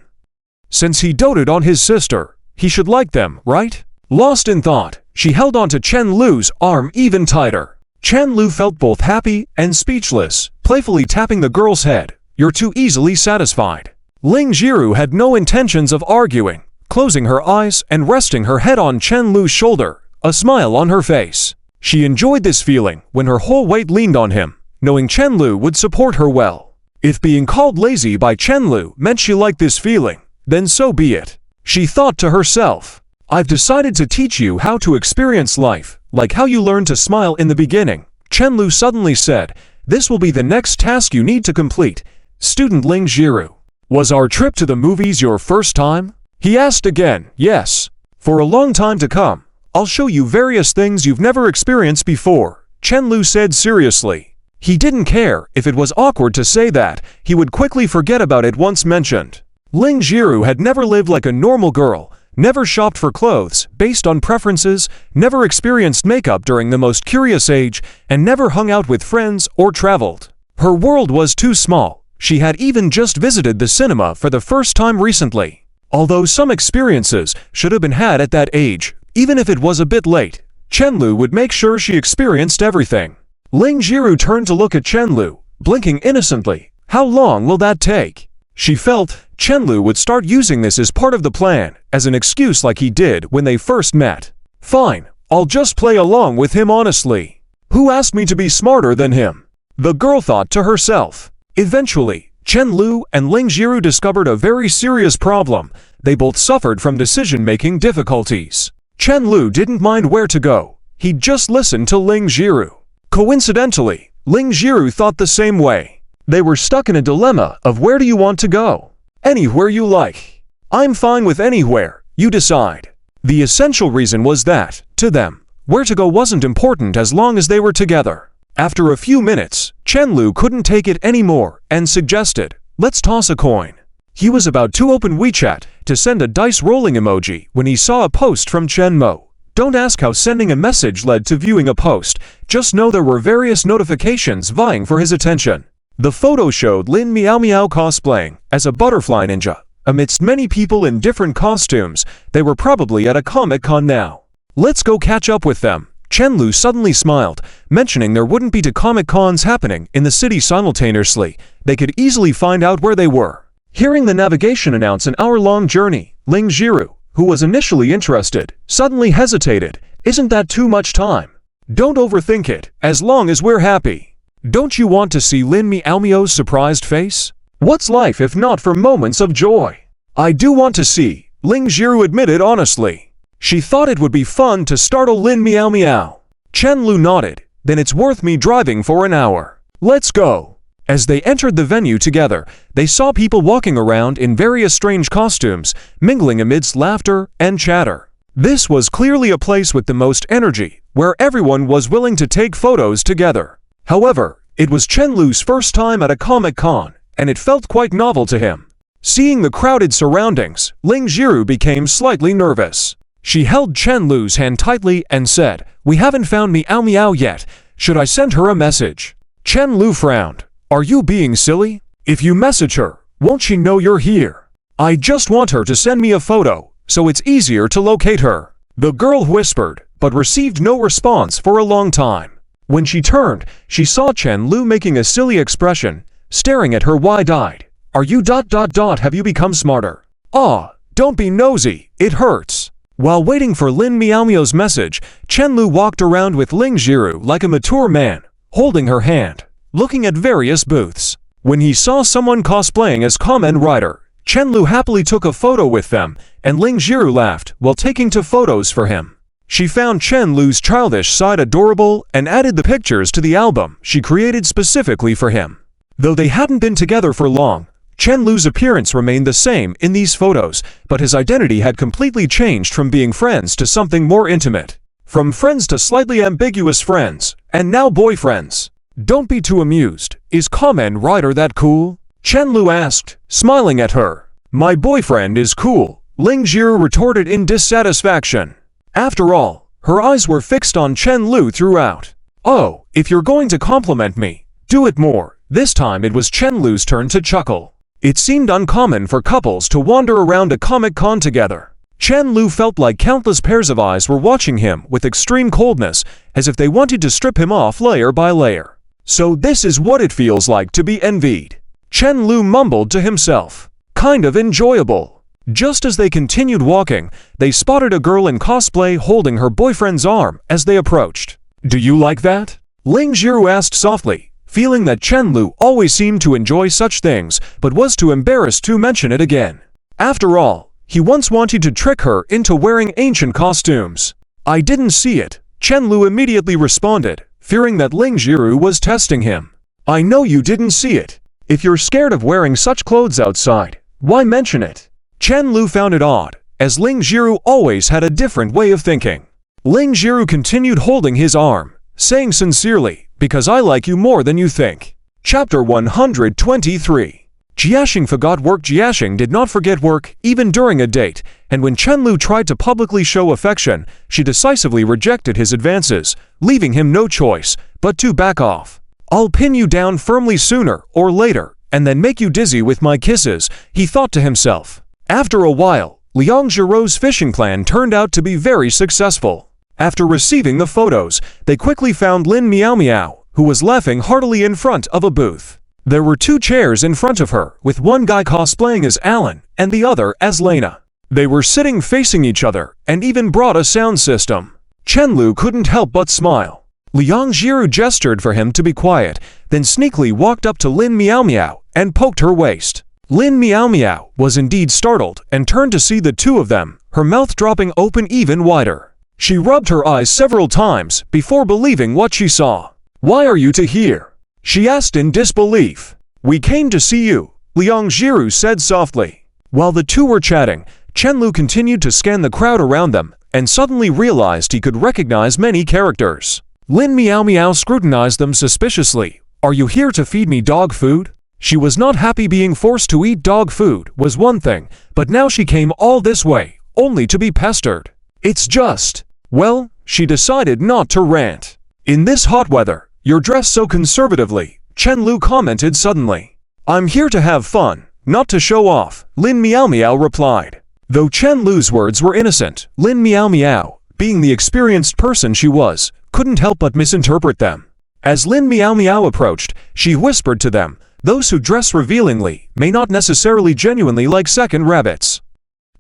Since he doted on his sister, he should like them, right? Lost in thought, she held onto Chen Lu's arm even tighter. Chen Lu felt both happy and speechless, playfully tapping the girl's head. "You're too easily satisfied." Ling Jiru had no intentions of arguing, closing her eyes and resting her head on Chen Lu's shoulder, a smile on her face. She enjoyed this feeling when her whole weight leaned on him, knowing Chen Lu would support her well. If being called lazy by Chen Lu meant she liked this feeling, then so be it. She thought to herself, "I've decided to teach you how to experience life, like how you learned to smile in the beginning." Chen Lu suddenly said, "This will be the next task you need to complete." Student Ling Jiru. "Was our trip to the movies your first time?" He asked again. "Yes. For a long time to come, I'll show you various things you've never experienced before," Chen Lu said seriously. He didn't care if it was awkward to say that, he would quickly forget about it once mentioned. Ling Jiru had never lived like a normal girl, never shopped for clothes based on preferences, never experienced makeup during the most curious age, and never hung out with friends or traveled. Her world was too small. She had even just visited the cinema for the first time recently. Although some experiences should have been had at that age, even if it was a bit late, Chen Lu would make sure she experienced everything. Ling Jiru turned to look at Chen Lu, blinking innocently. How long will that take? She felt Chen Lu would start using this as part of the plan, as an excuse like he did when they first met. "Fine, I'll just play along with him honestly. Who asked me to be smarter than him?" The girl thought to herself. Eventually, Chen Lu and Ling Jiru discovered a very serious problem. They both suffered from decision-making difficulties. Chen Lu didn't mind where to go. He'd just listened to Ling Jiru. Coincidentally, Ling Jiru thought the same way. They were stuck in a dilemma of where do you want to go? Anywhere you like. I'm fine with anywhere, you decide. The essential reason was that, to them, where to go wasn't important as long as they were together. After a few minutes, Chen Lu couldn't take it anymore and suggested, "Let's toss a coin." He was about to open WeChat to send a dice rolling emoji when he saw a post from Chen Mo. Don't ask how sending a message led to viewing a post, just know there were various notifications vying for his attention. The photo showed Lin Miao Miao cosplaying as a butterfly ninja. Amidst many people in different costumes, they were probably at a Comic-Con now. "Let's go catch up with them." Chen Lu suddenly smiled, mentioning there wouldn't be two Comic-Cons happening in the city simultaneously. They could easily find out where they were. Hearing the navigation announce an hour-long journey, Ling Jiru, who was initially interested, suddenly hesitated. "Isn't that too much time?" "Don't overthink it, as long as we're happy." "Don't you want to see Lin Miao Miao's surprised face? What's life if not for moments of joy?" "I do want to see," Ling Jiru admitted honestly. She thought it would be fun to startle Lin Miao Miao. Chen Lu nodded. "Then it's worth me driving for an hour. Let's go." As they entered the venue together, they saw people walking around in various strange costumes, mingling amidst laughter and chatter. This was clearly a place with the most energy, where everyone was willing to take photos together. However, it was Chen Lu's first time at a Comic-Con, and it felt quite novel to him. Seeing the crowded surroundings, Ling Jiru became slightly nervous. She held Chen Lu's hand tightly and said, "We haven't found Miao Miao yet. Should I send her a message?" Chen Lu frowned. "Are you being silly? If you message her, won't she know you're here? I just want her to send me a photo, so it's easier to locate her." The girl whispered, but received no response for a long time. When she turned, she saw Chen Lu making a silly expression, staring at her wide-eyed. "Are you ... have you become smarter?" "Ah, don't be nosy, it hurts." While waiting for Lin Miao Miao's message, Chen Lu walked around with Ling Jiru like a mature man, holding her hand, looking at various booths. When he saw someone cosplaying as Kamen Rider, Chen Lu happily took a photo with them, and Ling Jiru laughed while taking two photos for him. She found Chen Lu's childish side adorable and added the pictures to the album she created specifically for him. Though they hadn't been together for long, Chen Lu's appearance remained the same in these photos, but his identity had completely changed from being friends to something more intimate. From friends to slightly ambiguous friends, and now boyfriends. "Don't be too amused. Is Kamen Rider that cool?" Chen Lu asked, smiling at her. "My boyfriend is cool," Ling Jiru retorted in dissatisfaction. After all, her eyes were fixed on Chen Lu throughout. "Oh, if you're going to compliment me, do it more." This time it was Chen Lu's turn to chuckle. It seemed uncommon for couples to wander around a Comic-Con together. Chen Lu felt like countless pairs of eyes were watching him with extreme coldness, as if they wanted to strip him off layer by layer. So this is what it feels like to be envied. Chen Lu mumbled to himself. Kind of enjoyable. Just as they continued walking, they spotted a girl in cosplay holding her boyfriend's arm as they approached. Do you like that? Ling Jiru asked softly, feeling that Chen Lu always seemed to enjoy such things but was too embarrassed to mention it again. After all, he once wanted to trick her into wearing ancient costumes. I didn't see it, Chen Lu immediately responded, fearing that Ling Jiru was testing him. I know you didn't see it. If you're scared of wearing such clothes outside, why mention it? Chen Lu found it odd, as Ling Jiru always had a different way of thinking. Ling Jiru continued holding his arm, saying sincerely, because I like you more than you think. Chapter 123. Jiaxing forgot work. Jiaxing did not forget work even during a date, and when Chen Lu tried to publicly show affection, she decisively rejected his advances, leaving him no choice but to back off. I'll pin you down firmly sooner or later, and then make you dizzy with my kisses, he thought to himself. After a while, Liang Zhirou's fishing plan turned out to be very successful. After receiving the photos, they quickly found Lin Miao Miao, who was laughing heartily in front of a booth. There were 2 chairs in front of her, with one guy cosplaying as Alan and the other as Lena. They were sitting facing each other and even brought a sound system. Chen Lu couldn't help but smile. Liang Jiru gestured for him to be quiet, then sneakily walked up to Lin Miao Miao and poked her waist. Lin Miao Miao was indeed startled and turned to see the 2 of them, her mouth dropping open even wider. She rubbed her eyes several times before believing what she saw. Why are you 2 here? She asked in disbelief. We came to see you, Liang Jiru said softly. While the 2 were chatting, Chen Lu continued to scan the crowd around them and suddenly realized he could recognize many characters. Lin Miao Miao scrutinized them suspiciously. Are you here to feed me dog food? She was not happy. Being forced to eat dog food was one thing, but now she came all this way, only to be pestered. It's just… Well, she decided not to rant. In this hot weather, you're dressed so conservatively, Chen Lu commented suddenly. I'm here to have fun, not to show off, Lin Miao Miao replied. Though Chen Lu's words were innocent, Lin Miao Miao, being the experienced person she was, couldn't help but misinterpret them. As Lin Miao Miao approached, she whispered to them, those who dress revealingly may not necessarily genuinely like second rabbits.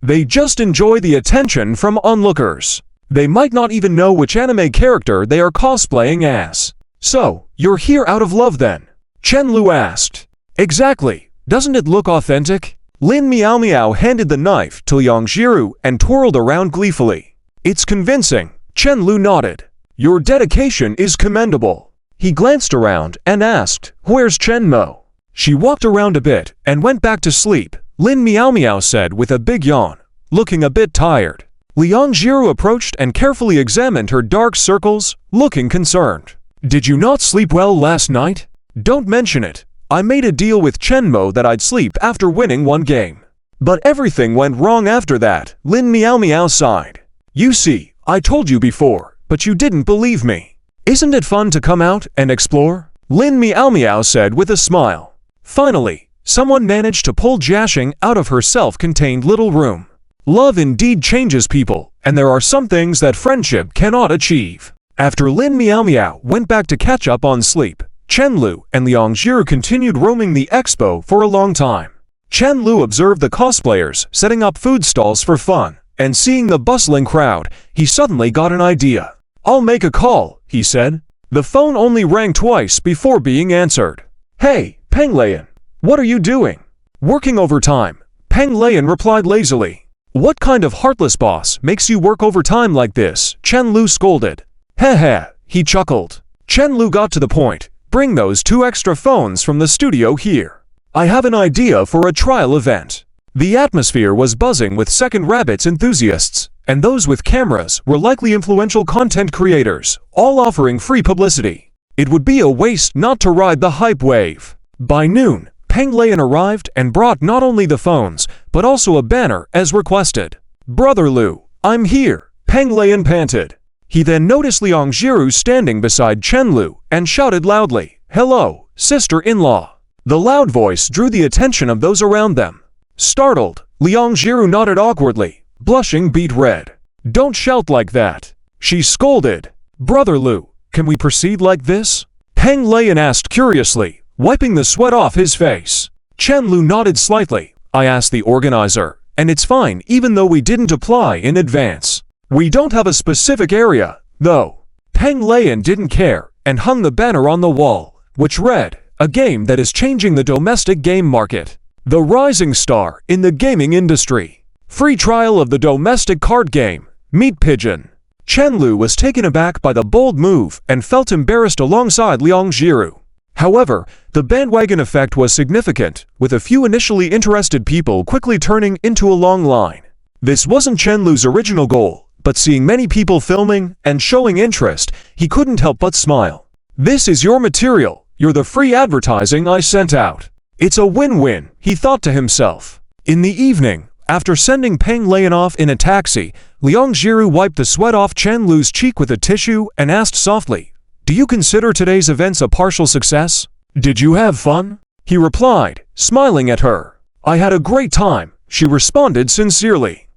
They just enjoy the attention from onlookers. They might not even know which anime character they are cosplaying as. So, you're here out of love then? Chen Lu asked. Exactly. Doesn't it look authentic? Lin Miao Miao handed the knife to Liang Jiru and twirled around gleefully. It's convincing, Chen Lu nodded. Your dedication is commendable. He glanced around and asked, where's Chen Mo? She walked around a bit and went back to sleep, Lin Miao Miao said with a big yawn, looking a bit tired. Liang Jiru approached and carefully examined her dark circles, looking concerned. Did you not sleep well last night? Don't mention it. I made a deal with Chen Mo that I'd sleep after winning 1 game. But everything went wrong after that, Lin Miao Miao sighed. You see, I told you before, but you didn't believe me. Isn't it fun to come out and explore? Lin Miao Miao said with a smile. Finally, someone managed to pull Jiaxing out of her self-contained little room. Love indeed changes people, and there are some things that friendship cannot achieve. After Lin Miao Miao went back to catch up on sleep, Chen Lu and Liang Jiru continued roaming the expo for a long time. Chen Lu observed the cosplayers setting up food stalls for fun, and seeing the bustling crowd, he suddenly got an idea. I'll make a call, he said. The phone only rang twice before being answered. Hey, Peng Lian, what are you doing? Working overtime, Peng Lian replied lazily. What kind of heartless boss makes you work overtime like this? Chen Lu scolded. Heh, he chuckled. Chen Lu got to the point. Bring those 2 extra phones from the studio here. I have an idea for a trial event. The atmosphere was buzzing with second rabbits enthusiasts, and those with cameras were likely influential content creators, all offering free publicity. It would be a waste not to ride the hype wave. By noon, Peng Lian arrived and brought not only the phones, but also a banner as requested. Brother Lu, I'm here, Peng Lian panted. He then noticed Liang Jiru standing beside Chen Lu and shouted loudly, Hello, sister-in-law. The loud voice drew the attention of those around them. Startled, Liang Jiru nodded awkwardly, blushing beet red. "Don't shout like that," she scolded. "Brother Lu, can we proceed like this?" Peng Lian asked curiously, wiping the sweat off his face. Chen Lu nodded slightly. "I asked the organizer, and it's fine even though we didn't apply in advance. We don't have a specific area, though." Peng Lian didn't care and hung the banner on the wall, which read, "A game that is changing the domestic game market. The rising star in the gaming industry. Free trial of the domestic card game, Meat Pigeon." Chen Lu was taken aback by the bold move and felt embarrassed alongside Liang Jiru. However, the bandwagon effect was significant, with a few initially interested people quickly turning into a long line. This wasn't Chen Lu's original goal, but seeing many people filming and showing interest, he couldn't help but smile. "This is your material. You're the free advertising I sent out. It's a win-win," he thought to himself. In the evening, after sending Peng Lian off in a taxi, Liang Jiru wiped the sweat off Chen Lu's cheek with a tissue and asked softly, "Do you consider today's events a partial success? Did you have fun?" He replied, smiling at her. "I had a great time," she responded sincerely.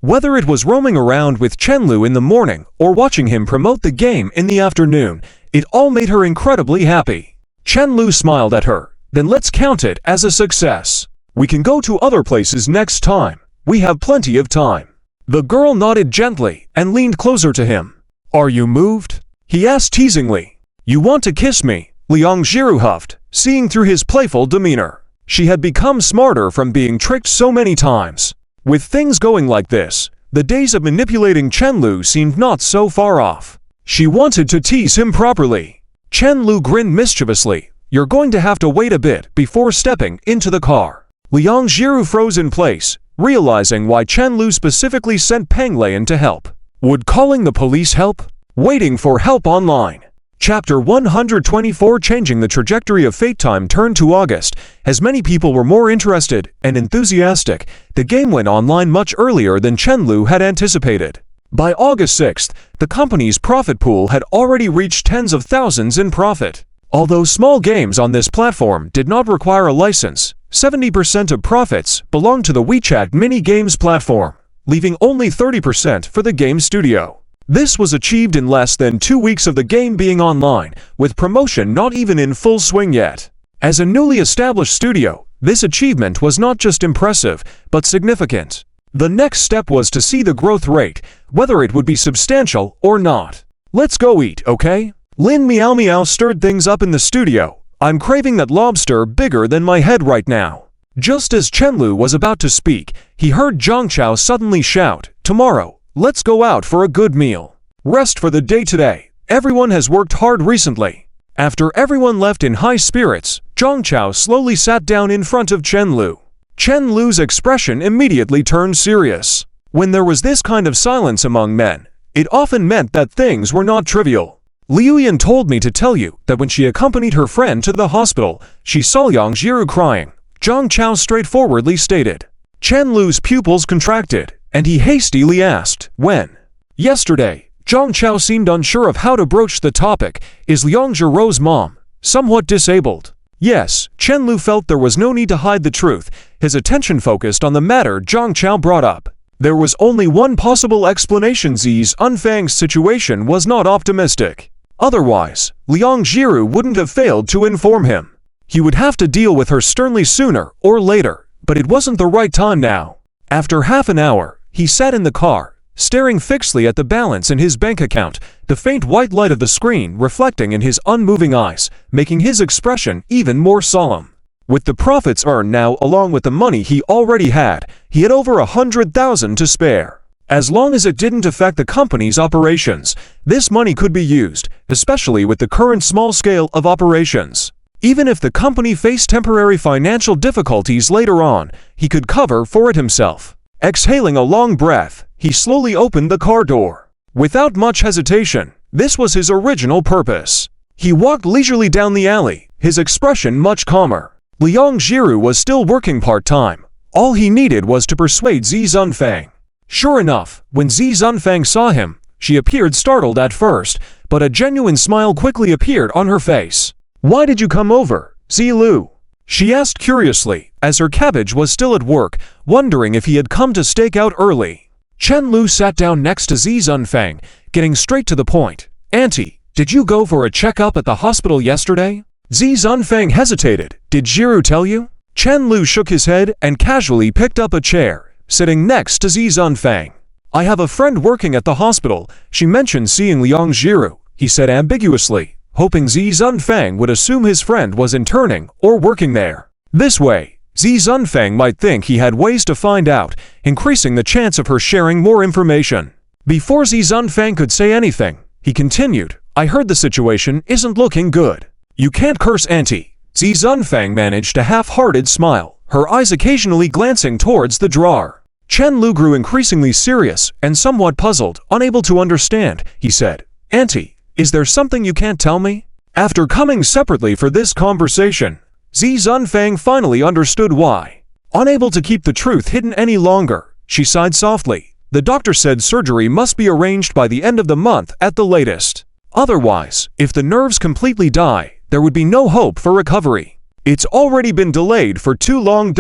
Whether it was roaming around with Chen Lu in the morning or watching him promote the game in the afternoon, it all made her incredibly happy. Chen Lu smiled at her. "Then let's count it as a success. We can go to other places next time. We have plenty of time." The girl nodded gently and leaned closer to him. "Are you moved?" he asked teasingly. "You want to kiss me?" Liang Jiru huffed, seeing through his playful demeanor. She had become smarter from being tricked so many times. With things going like this, the days of manipulating Chen Lu seemed not so far off. She wanted to tease him properly. Chen Lu grinned mischievously. "You're going to have to wait a bit before stepping into the car." Liang Jiru froze in place, realizing why Chen Lu specifically sent Peng Lian to help. Would calling the police help? Waiting for help online. Chapter 124 Changing the trajectory of Fate. Time turned to August. As many people were more interested and enthusiastic, the game went online much earlier than Chen Lu had anticipated. By August 6th, the company's profit pool had already reached tens of thousands in profit. Although small games on this platform did not require a license, 70% of profits belonged to the WeChat mini games platform, leaving only 30% for the game studio. This was achieved in less than 2 weeks of the game being online, with promotion not even in full swing yet. As a newly established studio, this achievement was not just impressive, but significant. The next step was to see the growth rate, whether it would be substantial or not. "Let's go eat, okay?" Lin Meow Meow stirred things up in the studio. "I'm craving that lobster bigger than my head right now." Just as Chen Lu was about to speak, he heard Zhang Chao suddenly shout, "Tomorrow, let's go out for a good meal. Rest for the day today. Everyone has worked hard recently." After everyone left in high spirits, Zhang Chao slowly sat down in front of Chen Lu. Chen Lu's expression immediately turned serious. When there was this kind of silence among men, it often meant that things were not trivial. "Liu Yan told me to tell you that when she accompanied her friend to the hospital, she saw Liang Jiru crying," Zhang Chao straightforwardly stated. Chen Lu's pupils contracted, and he hastily asked, "When?" "Yesterday." Zhang Chao seemed unsure of how to broach the topic. "Is Liang Jiru's mom somewhat disabled?" "Yes." Chen Lu felt there was no need to hide the truth. His attention focused on the matter Zhang Chao brought up. There was only one possible explanation: Zi's Unfang's situation was not optimistic. Otherwise, Liang Jiru wouldn't have failed to inform him. He would have to deal with her sternly sooner or later, but it wasn't the right time now. After half an hour, he sat in the car, staring fixedly at the balance in his bank account, the faint white light of the screen reflecting in his unmoving eyes, making his expression even more solemn. With the profits earned now along with the money he already had, he had over 100,000 to spare. As long as it didn't affect the company's operations, this money could be used, especially with the current small scale of operations. Even if the company faced temporary financial difficulties later on, he could cover for it himself. Exhaling a long breath, he slowly opened the car door. Without much hesitation, this was his original purpose. He walked leisurely down the alley, his expression much calmer. Liang Jiru was still working part-time. All he needed was to persuade Zi Zunfang. Sure enough, when Zi Zunfang saw him, she appeared startled at first, but a genuine smile quickly appeared on her face. "Why did you come over, Zi Lu?" she asked curiously, as her cabbage was still at work, wondering if he had come to stake out early. Chen Lu sat down next to Zi Zunfang, getting straight to the point. "Auntie, did you go for a checkup at the hospital yesterday?" Zi Zunfang hesitated. "Did Jiru tell you?" Chen Lu shook his head and casually picked up a chair, sitting next to Zi Zunfang. "I have a friend working at the hospital. She mentioned seeing Liang Jiru," he said ambiguously, hoping Zi Zunfang would assume his friend was interning or working there. This way, Zi Zunfang might think he had ways to find out, increasing the chance of her sharing more information. Before Zi Zunfang could say anything, he continued, "I heard the situation isn't looking good." "You can't curse, Auntie." Zi Zunfang managed a half-hearted smile, her eyes occasionally glancing towards the drawer. Chen Lu grew increasingly serious and somewhat puzzled, unable to understand. He said, "Auntie, is there something you can't tell me?" After coming separately for this conversation, Zi Zunfang finally understood why. Unable to keep the truth hidden any longer, she sighed softly. "The doctor said surgery must be arranged by the end of the month at the latest. Otherwise, if the nerves completely die, there would be no hope for recovery. It's already been delayed for too long.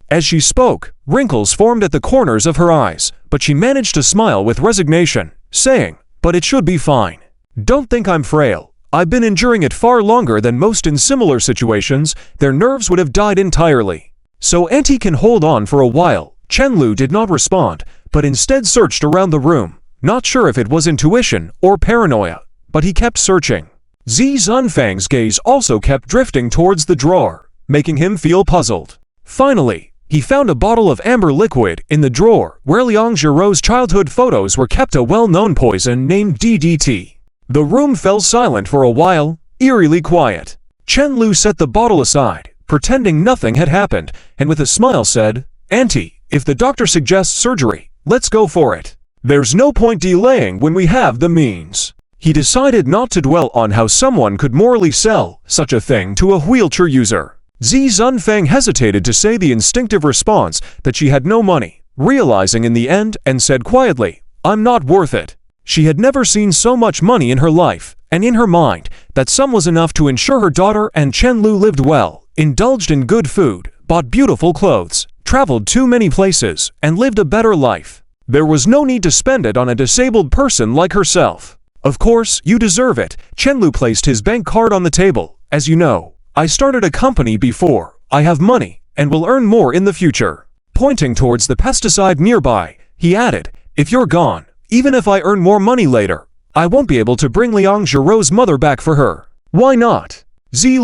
As she spoke, wrinkles formed at the corners of her eyes, but she managed to smile with resignation, saying, "But it should be fine. Don't think I'm frail. I've been enduring it far longer than most in similar situations. Their nerves would have died entirely. So Auntie can hold on for a while." Chen Lu did not respond, but instead searched around the room, not sure if it was intuition or paranoia, but he kept searching. Zi Zunfang's gaze also kept drifting towards the drawer, making him feel puzzled. Finally, he found a bottle of amber liquid in the drawer where Liang Jiru's childhood photos were kept, a well-known poison named DDT. The room fell silent for a while, eerily quiet. Chen Lu set the bottle aside, pretending nothing had happened, and with a smile said, "Auntie, if the doctor suggests surgery, let's go for it. There's no point delaying when we have the means." He decided not to dwell on how someone could morally sell such a thing to a wheelchair user. Zi Zunfang hesitated to say the instinctive response that she had no money, realizing in the end, and said quietly, "I'm not worth it." She had never seen so much money in her life, and in her mind, that sum was enough to ensure her daughter and Chen Lu lived well, indulged in good food, bought beautiful clothes, traveled to many places, and lived a better life. There was no need to spend it on a disabled person like herself. "Of course, you deserve it." Chen Lu placed his bank card on the table. "As you know, I started a company before. I have money, and will earn more in the future." Pointing towards the pesticide nearby, he added, "If you're gone, even if I earn more money later, I won't be able to bring Liang Jiru's mother back for her." "Why not?" Zi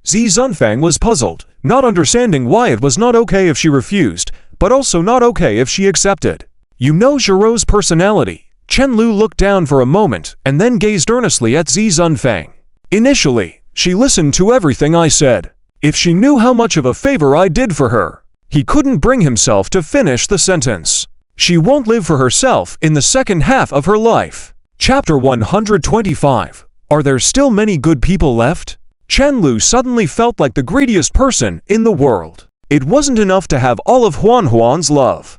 Zunfang was puzzled, not understanding why it was not okay if she refused, but also not okay if she accepted. "You know Jiru's personality." Chen Lu looked down for a moment and then gazed earnestly at Zi Zunfang. "Initially, she listened to everything I said. If she knew how much of a favor I did for her." He couldn't bring himself to finish the sentence. "She won't live for herself in the second half of her life." Chapter 125. Are there still many good people left? Chen Lu suddenly felt like the greediest person in the world. It wasn't enough to have all of Huan's love.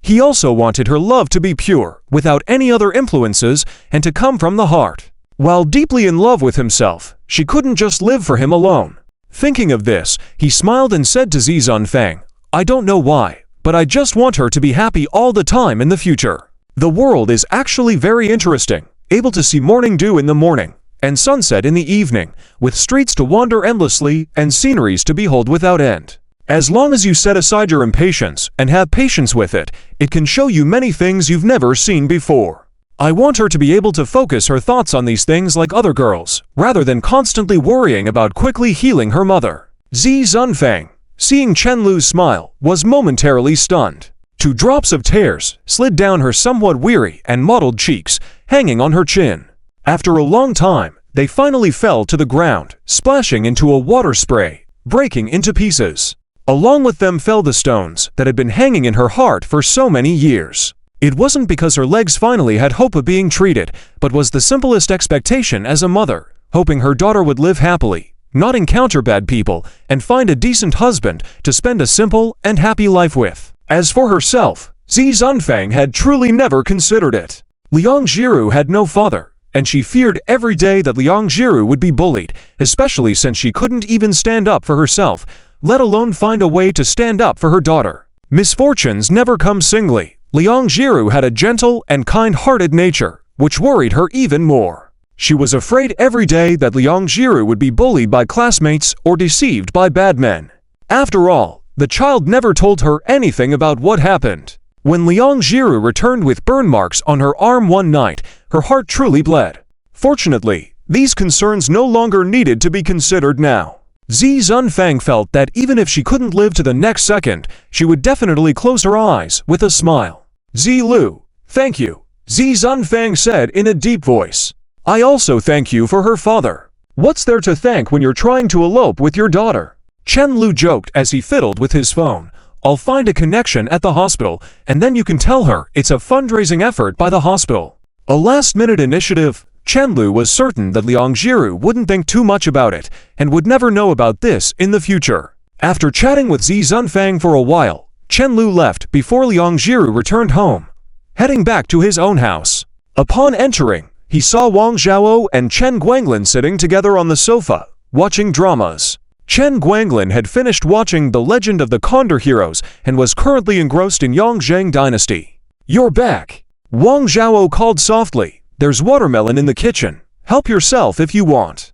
He also wanted her love to be pure, without any other influences, and to come from the heart. While deeply in love with himself, she couldn't just live for him alone. Thinking of this, he smiled and said to Zi Zunfang, "I don't know why, but I just want her to be happy all the time in the future. The world is actually very interesting, able to see morning dew in the morning, and sunset in the evening, with streets to wander endlessly and sceneries to behold without end. As long as you set aside your impatience and have patience with it, it can show you many things you've never seen before. I want her to be able to focus her thoughts on these things like other girls, rather than constantly worrying about quickly healing her mother." Zi Zunfang, seeing Chen Lu's smile, was momentarily stunned. 2 drops of tears slid down her somewhat weary and mottled cheeks, hanging on her chin. After a long time, they finally fell to the ground, splashing into a water spray, breaking into pieces. Along with them fell the stones that had been hanging in her heart for so many years. It wasn't because her legs finally had hope of being treated, but was the simplest expectation as a mother, hoping her daughter would live happily, not encounter bad people, and find a decent husband to spend a simple and happy life with. As for herself, Zi Zunfang had truly never considered it. Liang Jiru had no father, and she feared every day that Liang Jiru would be bullied, especially since she couldn't even stand up for herself, let alone find a way to stand up for her daughter. Misfortunes never come singly, Liang Jiru had a gentle and kind-hearted nature, which worried her even more. She was afraid every day that Liang Jiru would be bullied by classmates or deceived by bad men. After all, the child never told her anything about what happened. When Liang Jiru returned with burn marks on her arm one night, her heart truly bled. Fortunately, these concerns no longer needed to be considered now. Zi Zunfang felt that even if she couldn't live to the next second, she would definitely close her eyes with a smile. "Zi Lu, thank you," Zi Zunfang said in a deep voice. "I also thank you for her father. What's there to thank when you're trying to elope with your daughter?" Chen Lu joked as he fiddled with his phone. "I'll find a connection at the hospital, and then you can tell her it's a fundraising effort by the hospital." A last-minute initiative. Chen Lu was certain that Liang Jiru wouldn't think too much about it and would never know about this in the future. After chatting with Zi Zunfang for a while, Chen Lu left before Liang Jiru returned home, heading back to his own house. Upon entering, he saw Wang Zhao and Chen Guanglin sitting together on the sofa, watching dramas. Chen Guanglin had finished watching The Legend of the Condor Heroes and was currently engrossed in Yongzheng Dynasty. "You're back," Wang Zhao called softly. "There's watermelon in the kitchen. Help yourself if you want."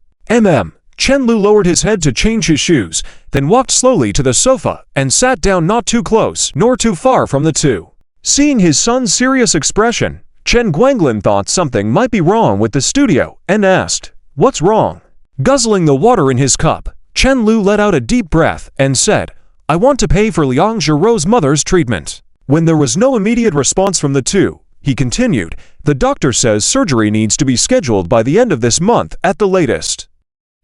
Chen Lu lowered his head to change his shoes, then walked slowly to the sofa and sat down not too close nor too far from the two. Seeing his son's serious expression, Chen Guanglin thought something might be wrong with the studio and asked, "What's wrong?" Guzzling the water in his cup, Chen Lu let out a deep breath and said, "I want to pay for Liang Jiru's mother's treatment." When there was no immediate response from the two, he continued, "The doctor says surgery needs to be scheduled by the end of this month at the latest.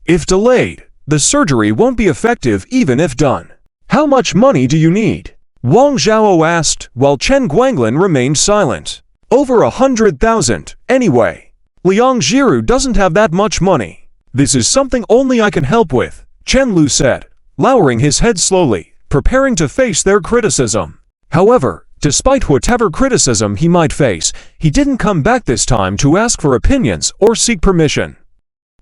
If delayed, the surgery won't be effective even if done." "How much money do you need?" Wang Zhao asked, while Chen Guanglin remained silent. "Over 100,000, anyway. Liang Jiru doesn't have that much money. This is something only I can help with," Chen Lu said, lowering his head slowly, preparing to face their criticism. However, despite whatever criticism he might face, he didn't come back this time to ask for opinions or seek permission.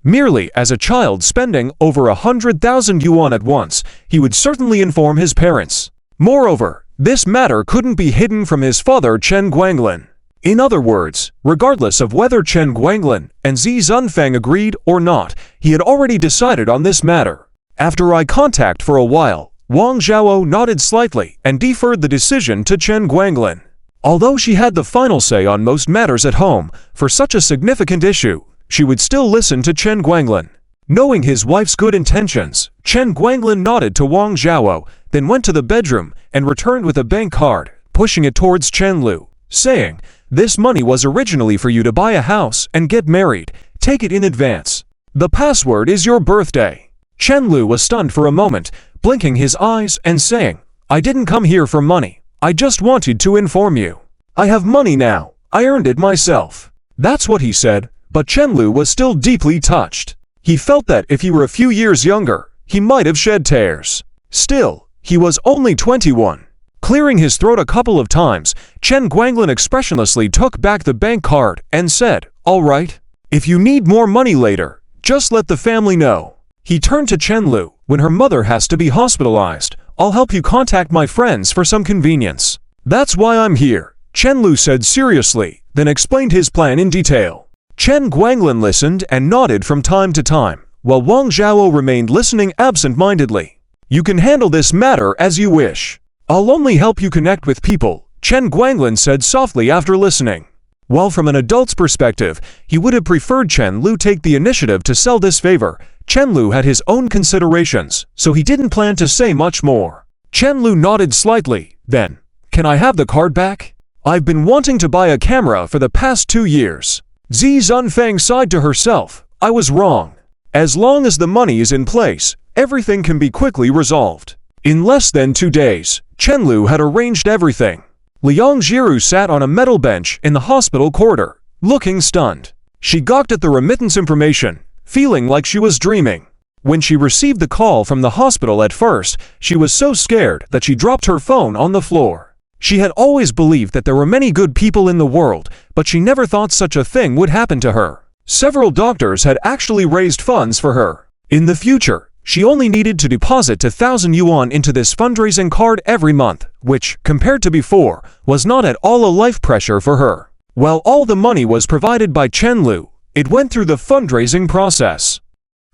Merely as a child spending over 100,000 yuan at once, he would certainly inform his parents. Moreover, this matter couldn't be hidden from his father Chen Guanglin. In other words, regardless of whether Chen Guanglin and Zi Zunfang agreed or not, he had already decided on this matter. After eye contact for a while, Wang Zhao nodded slightly and deferred the decision to Chen Guanglin. Although she had the final say on most matters at home, for such a significant issue, she would still listen to Chen Guanglin. Knowing his wife's good intentions, Chen Guanglin nodded to Wang Zhao, then went to the bedroom and returned with a bank card, pushing it towards Chen Lu, saying, "This money was originally for you to buy a house and get married. Take it in advance. The password is your birthday." Chen Lu was stunned for a moment, blinking his eyes and saying, "I didn't come here for money. I just wanted to inform you. I have money now. I earned it myself." That's what he said, but Chen Lu was still deeply touched. He felt that if he were a few years younger, he might have shed tears. Still, he was only 21. Clearing his throat a couple of times, Chen Guanglin expressionlessly took back the bank card and said, "All right. If you need more money later, just let the family know." He turned to Chen Lu, "When her mother has to be hospitalized, I'll help you contact my friends for some convenience." "That's why I'm here," Chen Lu said seriously, then explained his plan in detail. Chen Guanglin listened and nodded from time to time, while Wang Zhao remained listening absent-mindedly. "You can handle this matter as you wish. I'll only help you connect with people," Chen Guanglin said softly after listening. While from an adult's perspective, he would have preferred Chen Lu take the initiative to sell this favor, Chen Lu had his own considerations, so he didn't plan to say much more. Chen Lu nodded slightly, then, "Can I have the card back? I've been wanting to buy a camera for the past 2 years." Zi Zunfang sighed to herself, "I was wrong. As long as the money is in place, everything can be quickly resolved." In less than 2 days, Chen Lu had arranged everything. Liang Jiru sat on a metal bench in the hospital corridor, looking stunned. She gawked at the remittance information, feeling like she was dreaming. When she received the call from the hospital at first, she was so scared that she dropped her phone on the floor. She had always believed that there were many good people in the world, but she never thought such a thing would happen to her. Several doctors had actually raised funds for her. In the future, She only needed to deposit 2,000 yuan into this fundraising card every month, which, compared to before, was not at all a life pressure for her. While all the money was provided by Chen Lu, it went through the fundraising process.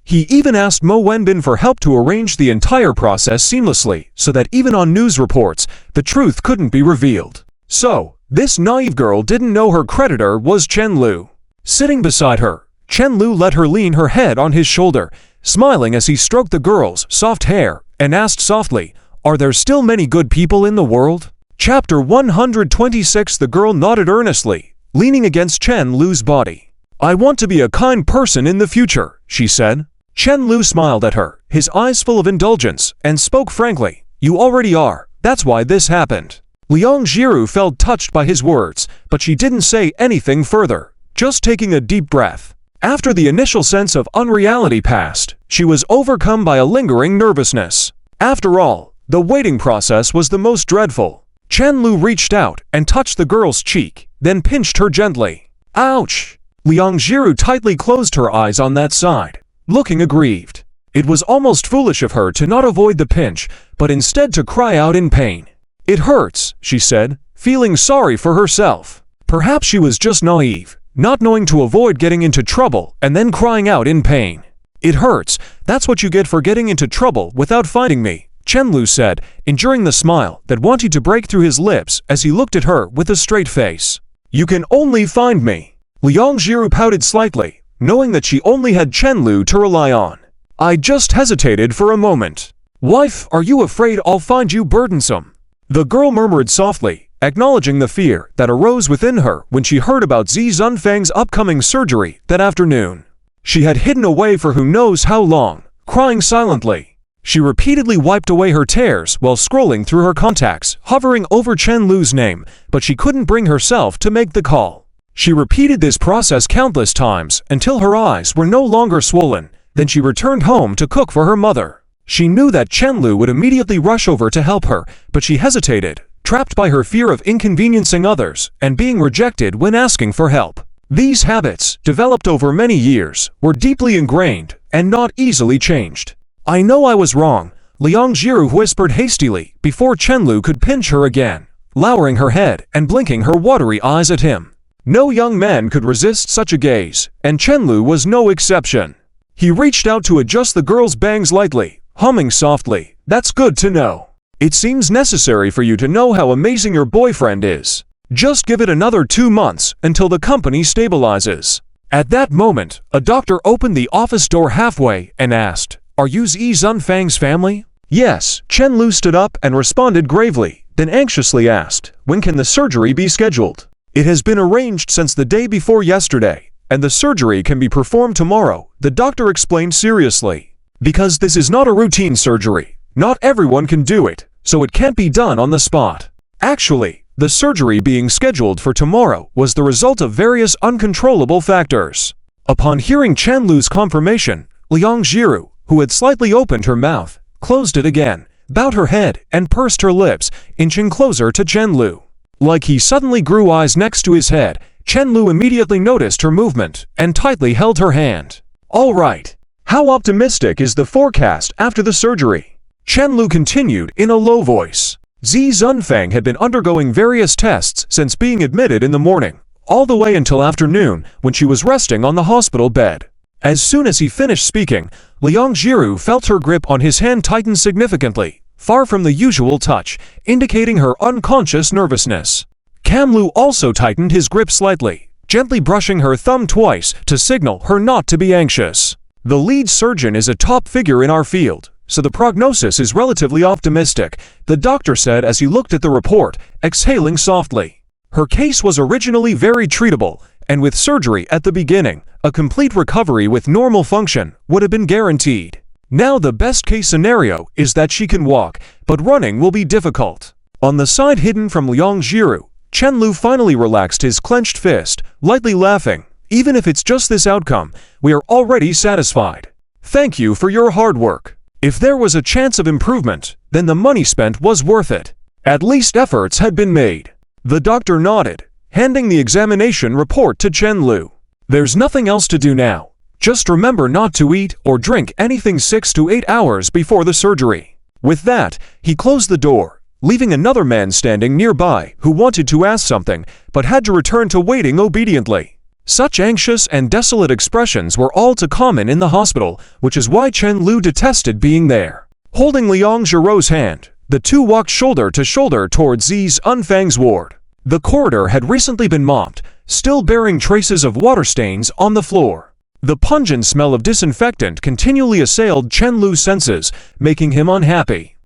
He even asked Mo Wenbin for help to arrange the entire process seamlessly so that even on news reports, the truth couldn't be revealed. So, this naive girl didn't know her creditor was Chen Lu. Sitting beside her, Chen Lu let her lean her head on his shoulder, smiling as he stroked the girl's soft hair, and asked softly, "Are there still many good people in the world?" Chapter 126. The girl nodded earnestly, leaning against Chen Lu's body. "I want to be a kind person in the future," she said. Chen Lu smiled at her, his eyes full of indulgence, and spoke frankly, "You already are, that's why this happened." Liang Jiru felt touched by his words, but she didn't say anything further, just taking a deep breath. After the initial sense of unreality passed, she was overcome by a lingering nervousness. After all, the waiting process was the most dreadful. Chen Lu reached out and touched the girl's cheek, then pinched her gently. "Ouch!" Liang Jiru tightly closed her eyes on that side, looking aggrieved. It was almost foolish of her to not avoid the pinch, but instead to cry out in pain. "It hurts," she said, feeling sorry for herself. Perhaps she was just naive, not knowing to avoid getting into trouble and then crying out in pain. "It hurts, that's what you get for getting into trouble without finding me," Chen Lu said, enduring the smile that wanted to break through his lips as he looked at her with a straight face. "You can only find me." Liang Jiru pouted slightly, knowing that she only had Chen Lu to rely on. "I just hesitated for a moment. Wife, are you afraid I'll find you burdensome?" The girl murmured softly, acknowledging the fear that arose within her when she heard about Zi Zunfang's upcoming surgery that afternoon. She had hidden away for who knows how long, crying silently. She repeatedly wiped away her tears while scrolling through her contacts, hovering over Chen Lu's name, but she couldn't bring herself to make the call. She repeated this process countless times until her eyes were no longer swollen. Then she returned home to cook for her mother. She knew that Chen Lu would immediately rush over to help her, but she hesitated, trapped by her fear of inconveniencing others and being rejected when asking for help. These habits, developed over many years, were deeply ingrained and not easily changed. "I know I was wrong," Liang Jiru whispered hastily before Chen Lu could pinch her again, lowering her head and blinking her watery eyes at him. No young man could resist such a gaze, and Chen Lu was no exception. He reached out to adjust the girl's bangs lightly, humming softly, "That's good to know. It seems necessary for you to know how amazing your boyfriend is. Just give it another 2 months until the company stabilizes." At that moment, a doctor opened the office door halfway and asked, "Are you Zi Zunfang's family?" "Yes," Chen Lu stood up and responded gravely, then anxiously asked, "When can the surgery be scheduled?" "It has been arranged since the day before yesterday, and the surgery can be performed tomorrow," the doctor explained seriously. "Because this is not a routine surgery, not everyone can do it, so it can't be done on the spot. Actually, the surgery being scheduled for tomorrow was the result of various uncontrollable factors." Upon hearing Chen Lu's confirmation, Liang Jiru, who had slightly opened her mouth, closed it again, bowed her head, and pursed her lips, inching closer to Chen Lu. Like he suddenly grew eyes next to his head, Chen Lu immediately noticed her movement and tightly held her hand. "All right. How optimistic is the forecast after the surgery?" Chen Lu continued in a low voice. Zi Zunfang had been undergoing various tests since being admitted in the morning, all the way until afternoon when she was resting on the hospital bed. As soon as he finished speaking, Liang Jiru felt her grip on his hand tighten significantly, far from the usual touch, indicating her unconscious nervousness. Lu also tightened his grip slightly, gently brushing her thumb twice to signal her not to be anxious. "The lead surgeon is a top figure in our field, so the prognosis is relatively optimistic," the doctor said as he looked at the report, exhaling softly. Her case was originally very treatable, and with surgery at the beginning, a complete recovery with normal function would have been guaranteed. Now the best-case scenario is that she can walk, but running will be difficult. On the side hidden from Liang Jiru, Chen Lu finally relaxed his clenched fist, lightly laughing. "Even if it's just this outcome, we are already satisfied. Thank you for your hard work. If there was a chance of improvement, then the money spent was worth it. At least efforts had been made." The doctor nodded, handing the examination report to Chen Lu. "There's nothing else to do now. Just remember not to eat or drink anything 6 to 8 hours before the surgery." With that, he closed the door, leaving another man standing nearby who wanted to ask something but had to return to waiting obediently. Such anxious and desolate expressions were all too common in the hospital, which is why Chen Lu detested being there. Holding Liang Zhirou's hand, the two walked shoulder to shoulder towards Zi's Unfang's ward. The corridor had recently been mopped, still bearing traces of water stains on the floor. The pungent smell of disinfectant continually assailed Chen Lu's senses, making him unhappy.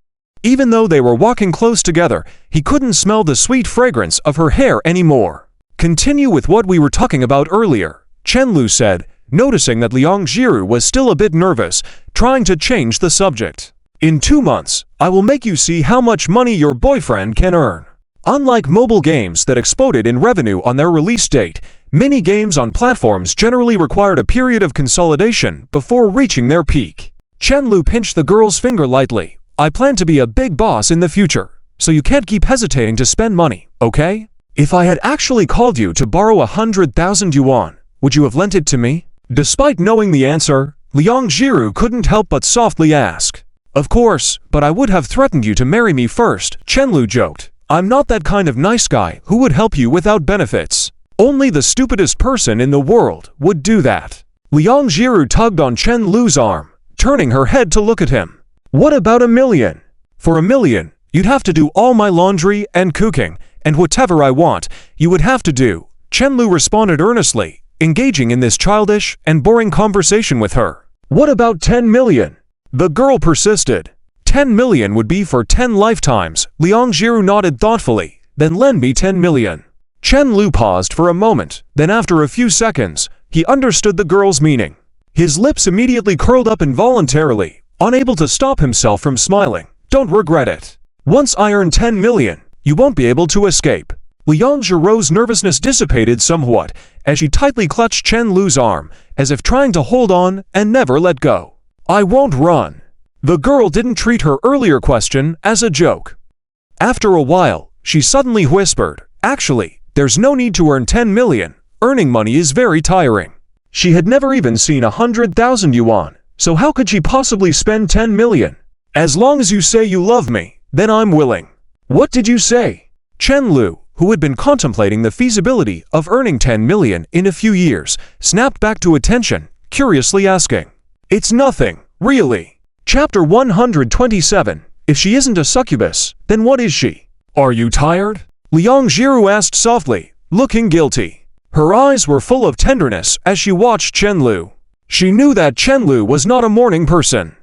Even though they were walking close together, he couldn't smell the sweet fragrance of her hair anymore. "Continue with what we were talking about earlier," Chen Lu said, noticing that Liang Zhirou was still a bit nervous, trying to change the subject. "In 2 months, I will make you see how much money your boyfriend can earn." Unlike mobile games that exploded in revenue on their release date, mini-games on platforms generally required a period of consolidation before reaching their peak. Chen Lu pinched the girl's finger lightly. "I plan to be a big boss in the future, so you can't keep hesitating to spend money, okay? If I had actually called you to borrow 100,000 yuan, would you have lent it to me?" Despite knowing the answer, Liang Zhirou couldn't help but softly ask. "Of course, but I would have threatened you to marry me first," Chen Lu joked. "I'm not that kind of nice guy who would help you without benefits. Only the stupidest person in the world would do that." Liang Zhirou tugged on Chen Lu's arm, turning her head to look at him. "What about 1 million? For 1 million, you'd have to do all my laundry and cooking, and whatever I want, you would have to do," Chen Lu responded earnestly, engaging in this childish and boring conversation with her. "What about 10 million? The girl persisted. 10 million would be for 10 lifetimes, Liang Zhirou nodded thoughtfully. "Then lend me 10 million. Chen Lu paused for a moment, then after a few seconds, he understood the girl's meaning. His lips immediately curled up involuntarily, unable to stop himself from smiling. "Don't regret it. Once I earn 10 million, you won't be able to escape." Liang Zhirou's nervousness dissipated somewhat as she tightly clutched Chen Lu's arm, as if trying to hold on and never let go. "I won't run." The girl didn't treat her earlier question as a joke. After a while, she suddenly whispered, "Actually, there's no need to earn 10 million. Earning money is very tiring." She had never even seen 100,000 yuan, so how could she possibly spend 10 million? "As long as you say you love me, then I'm willing." "What did you say?" Chen Lu, who had been contemplating the feasibility of earning 10 million in a few years, snapped back to attention, curiously asking. "It's nothing, really." Chapter 127. If she isn't a succubus, then what is she? "Are you tired?" Liang Zhirou asked softly, looking guilty. Her eyes were full of tenderness as she watched Chen Lu. She knew that Chen Lu was not a morning person.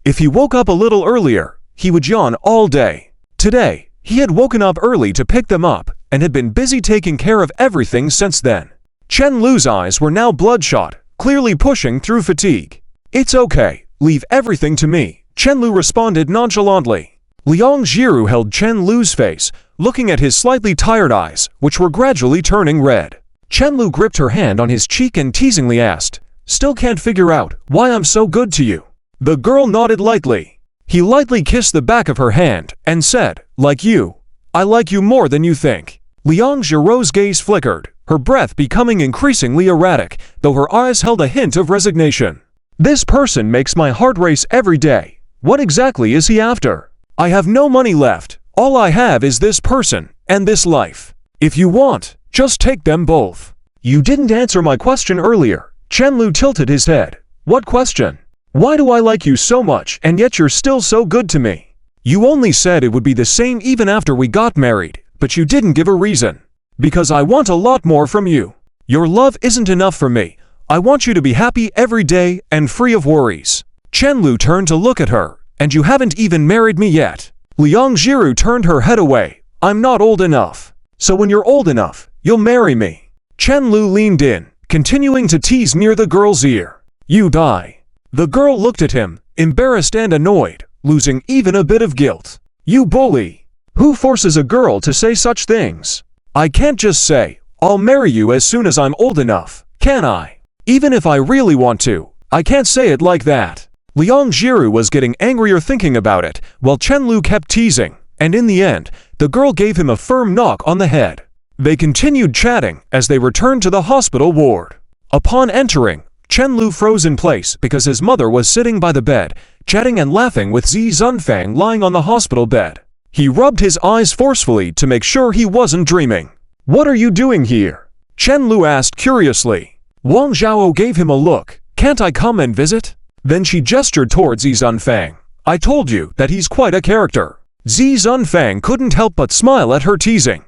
If he woke up a little earlier, he would yawn all day. Today, he had woken up early to pick them up and had been busy taking care of everything since then. Chen Lu's eyes were now bloodshot, clearly pushing through fatigue. "It's okay. Leave everything to me," Chen Lu responded nonchalantly. Liang Zhirou held Chen Lu's face, looking at his slightly tired eyes, which were gradually turning red. Chen Lu gripped her hand on his cheek and teasingly asked, "Still can't figure out why I'm so good to you?" The girl nodded lightly. He lightly kissed the back of her hand and said, "Like you. I like you more than you think." Liang Zhirou's gaze flickered, her breath becoming increasingly erratic, though her eyes held a hint of resignation. "This person makes my heart race every day. What exactly is he after? I have no money left. All I have is this person and this life. If you want, just take them both." "You didn't answer my question earlier." Chen Lu tilted his head. "What question? Why do I like you so much and yet you're still so good to me?" "You only said it would be the same even after we got married, but you didn't give a reason." "Because I want a lot more from you. Your love isn't enough for me. I want you to be happy every day and free of worries." Chen Lu turned to look at her. "And you haven't even married me yet." Liang Zhirou turned her head away. "I'm not old enough. So when you're old enough, you'll marry me." Chen Lu leaned in, continuing to tease near the girl's ear. "You die." The girl looked at him, embarrassed and annoyed, losing even a bit of guilt. "You bully. Who forces a girl to say such things? I can't just say, 'I'll marry you as soon as I'm old enough,' can I? Even if I really want to, I can't say it like that." Liang Zhirou was getting angrier thinking about it, while Chen Lu kept teasing, and in the end, the girl gave him a firm knock on the head. They continued chatting as they returned to the hospital ward. Upon entering, Chen Lu froze in place because his mother was sitting by the bed, chatting and laughing with Zi Zunfang lying on the hospital bed. He rubbed his eyes forcefully to make sure he wasn't dreaming. "What are you doing here?" Chen Lu asked curiously. Wang Zhao gave him a look. "Can't I come and visit?" Then she gestured towards Zi Zunfang. "I told you that he's quite a character." Zi Zunfang couldn't help but smile at her teasing,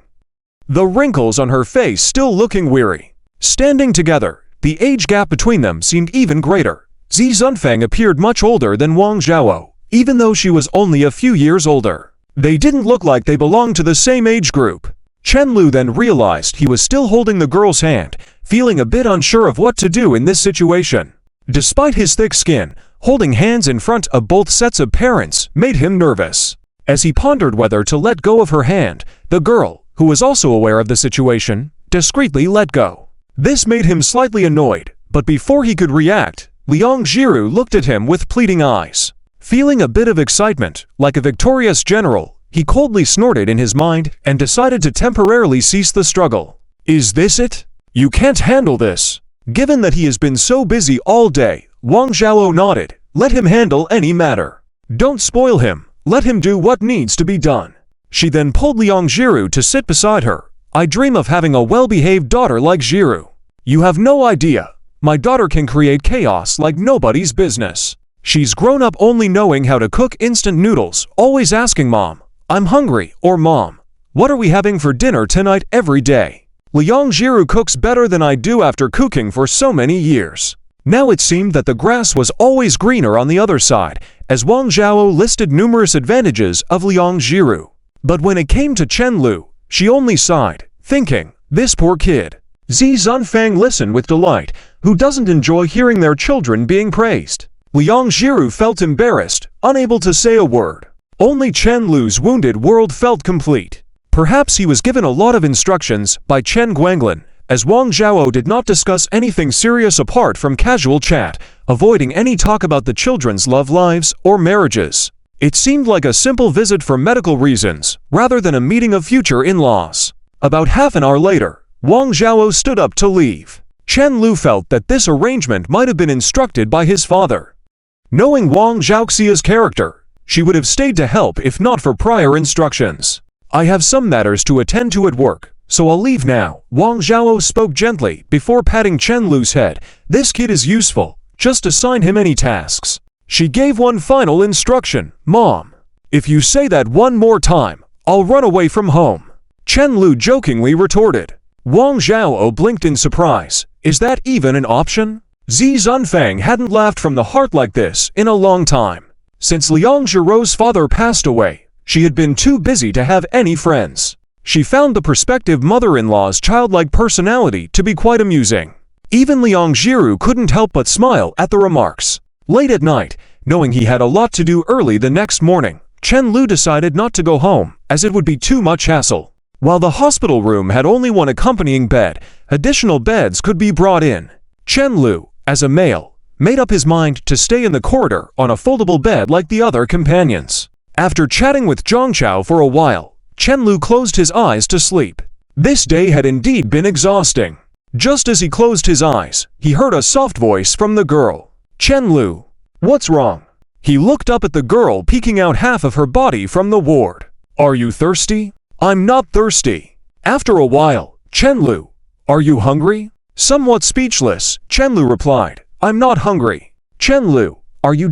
the wrinkles on her face still looking weary. Standing together, the age gap between them seemed even greater. Zi Zunfang appeared much older than Wang Zhao, even though she was only a few years older. They didn't look like they belonged to the same age group. Chen Lu then realized he was still holding the girl's hand, feeling a bit unsure of what to do in this situation. Despite his thick skin, holding hands in front of both sets of parents made him nervous. As he pondered whether to let go of her hand, the girl, who was also aware of the situation, discreetly let go. This made him slightly annoyed, but before he could react, Liang Jiru looked at him with pleading eyes. Feeling a bit of excitement, like a victorious general, he coldly snorted in his mind and decided to temporarily cease the struggle. "Is this it? You can't handle this." Given that he has been so busy all day, Wang Zhao nodded. "Let him handle any matter. Don't spoil him. Let him do what needs to be done." She then pulled Liang Jiru to sit beside her. "I dream of having a well-behaved daughter like Jiru. You have no idea. My daughter can create chaos like nobody's business. She's grown up only knowing how to cook instant noodles, always asking Mom, 'I'm hungry,' or 'Mom, what are we having for dinner tonight?' every day. Liang Jiru cooks better than I do after cooking for so many years." Now it seemed that the grass was always greener on the other side, as Wang Zhao listed numerous advantages of Liang Jiru. But when it came to Chen Lu, she only sighed, thinking, "This poor kid." Zi Zunfang listened with delight. Who doesn't enjoy hearing their children being praised? Liang Jiru felt embarrassed, unable to say a word. Only Chen Lu's wounded world felt complete. Perhaps he was given a lot of instructions by Chen Guanglin, as Wang Zhao did not discuss anything serious apart from casual chat, avoiding any talk about the children's love lives or marriages. It seemed like a simple visit for medical reasons, rather than a meeting of future in-laws. About half an hour later, Wang Zhao stood up to leave. Chen Lu felt that this arrangement might have been instructed by his father. Knowing Wang Zhaoxia's character, she would have stayed to help if not for prior instructions. "I have some matters to attend to at work, so I'll leave now." Wang Zhao spoke gently before patting Chen Lu's head. "This kid is useful, just assign him any tasks." She gave one final instruction. "Mom, if you say that one more time, I'll run away from home." Chen Lu jokingly retorted. Wang Zhao blinked in surprise. Is that even an option? Zi Zunfang hadn't laughed from the heart like this in a long time. Since Liang Jiru's father passed away, she had been too busy to have any friends. She found the prospective mother-in-law's childlike personality to be quite amusing. Even Liang Jiru couldn't help but smile at the remarks. Late at night, knowing he had a lot to do early the next morning, Chen Lu decided not to go home, as it would be too much hassle. While the hospital room had only one accompanying bed, additional beds could be brought in. Chen Lu, as a male, made up his mind to stay in the corridor on a foldable bed like the other companions. After chatting with Zhang Chao for a while, Chen Lu closed his eyes to sleep. This day had indeed been exhausting. Just as he closed his eyes, he heard a soft voice from the girl. "Chen Lu, what's wrong?" He looked up at the girl peeking out half of her body from the ward. "Are you thirsty?" "I'm not thirsty." After a while, "Chen Lu, are you hungry?" Somewhat speechless, Chen Lu replied, "I'm not hungry." "Chen Lu, are you ...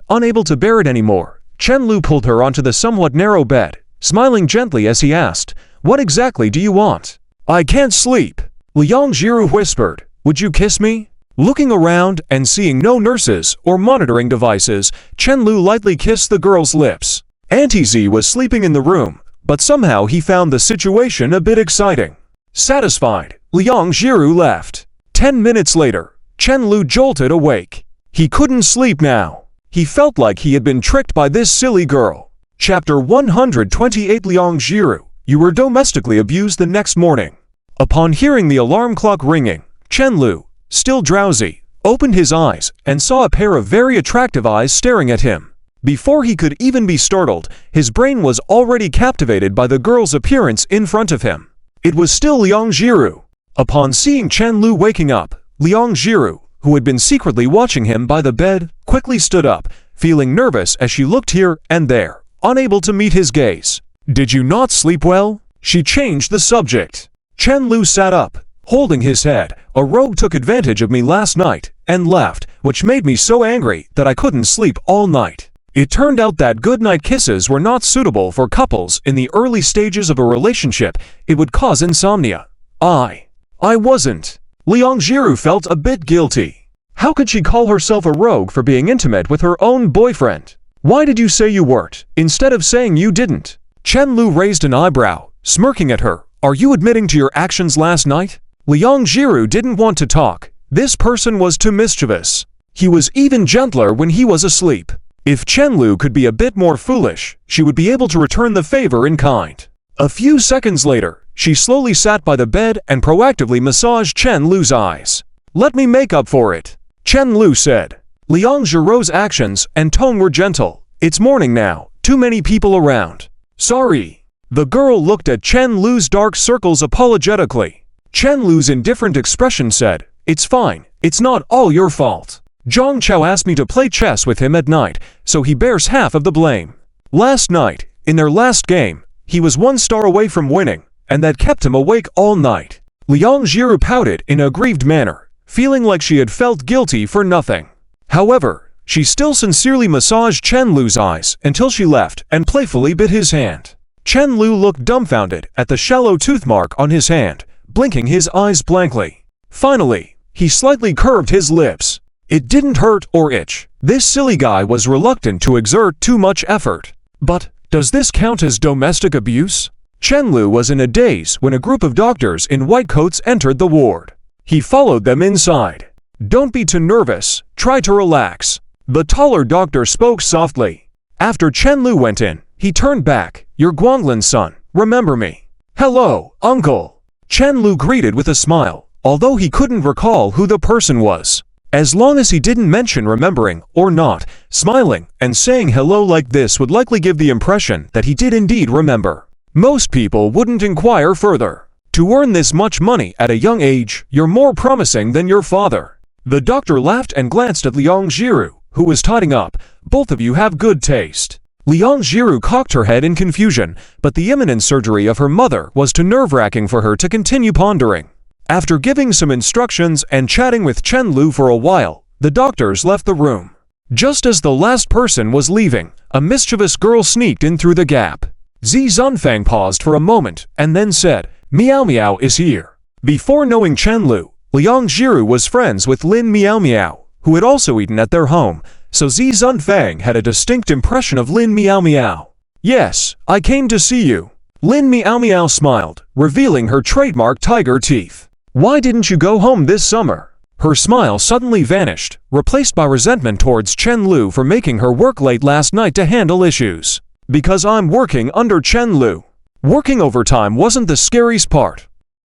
unable to bear it anymore?" Chen Lu pulled her onto the somewhat narrow bed, smiling gently as he asked, "What exactly do you want?" "I can't sleep." Liang Jiru whispered, "Would you kiss me?" Looking around and seeing no nurses or monitoring devices, Chen Lu lightly kissed the girl's lips. Auntie Z was sleeping in the room, but somehow he found the situation a bit exciting. Satisfied, Liang Jiru left. 10 minutes later, Chen Lu jolted awake. He couldn't sleep now. He felt like he had been tricked by this silly girl. Chapter 128. Liang Jiru, you were domestically abused the next morning. Upon hearing the alarm clock ringing, Chen Lu, still drowsy, opened his eyes and saw a pair of very attractive eyes staring at him. Before he could even be startled, his brain was already captivated by the girl's appearance in front of him. It was still Liang Jiru. Upon seeing Chen Lu waking up, Liang Jiru, who had been secretly watching him by the bed, quickly stood up, feeling nervous as she looked here and there, unable to meet his gaze. "Did you not sleep well?" She changed the subject. Chen Lu sat up, holding his head. "A rogue took advantage of me last night and left, which made me so angry that I couldn't sleep all night. It turned out that goodnight kisses were not suitable for couples in the early stages of a relationship. It would cause insomnia. I wasn't." Liang Jiru felt a bit guilty. How could she call herself a rogue for being intimate with her own boyfriend? "Why did you say you weren't, instead of saying you didn't?" Chen Lu raised an eyebrow, smirking at her. "Are you admitting to your actions last night?" Liang Jiru didn't want to talk. This person was too mischievous. He was even gentler when he was asleep. If Chen Lu could be a bit more foolish, she would be able to return the favor in kind. A few seconds later, she slowly sat by the bed and proactively massaged Chen Lu's eyes. "Let me make up for it," Chen Lu said. Liang Jiru's actions and tone were gentle. "It's morning now, too many people around." "Sorry." The girl looked at Chen Lu's dark circles apologetically. Chen Lu's indifferent expression said, "It's fine, it's not all your fault. Zhang Chao asked me to play chess with him at night, so he bears half of the blame. Last night, in their last game, he was 1 star away from winning, and that kept him awake all night." Liang Jiru pouted in a grieved manner, feeling like she had felt guilty for nothing. However, she still sincerely massaged Chen Lu's eyes until she left and playfully bit his hand. Chen Lu looked dumbfounded at the shallow tooth mark on his hand, blinking his eyes blankly. Finally, he slightly curved his lips. It didn't hurt or itch. This silly guy was reluctant to exert too much effort. But, does this count as domestic abuse? Chen Lu was in a daze when a group of doctors in white coats entered the ward. He followed them inside. "Don't be too nervous, try to relax," the taller doctor spoke softly. After Chen Lu went in, he turned back. "You're Guanglin's son, remember me?" "Hello, uncle." Chen Lu greeted with a smile, although he couldn't recall who the person was. As long as he didn't mention remembering or not, smiling and saying hello like this would likely give the impression that he did indeed remember. Most people wouldn't inquire further. "To earn this much money at a young age, you're more promising than your father." The doctor laughed and glanced at Liang Jiru, who was totting up. "Both of you have good taste." Liang Jiru cocked her head in confusion, but the imminent surgery of her mother was too nerve-wracking for her to continue pondering. After giving some instructions and chatting with Chen Lu for a while, the doctors left the room. Just as the last person was leaving, a mischievous girl sneaked in through the gap. Zi Zunfang paused for a moment and then said, "Miao Miao is here." Before knowing Chen Lu, Liang Jiru was friends with Lin Miao Miao, who had also eaten at their home, so Zi Zunfang had a distinct impression of Lin Miao Miao. "Yes, I came to see you." Lin Miao Miao smiled, revealing her trademark tiger teeth. "Why didn't you go home this summer?" Her smile suddenly vanished, replaced by resentment towards Chen Lu for making her work late last night to handle issues. "Because I'm working under Chen Lu." Working overtime wasn't the scariest part.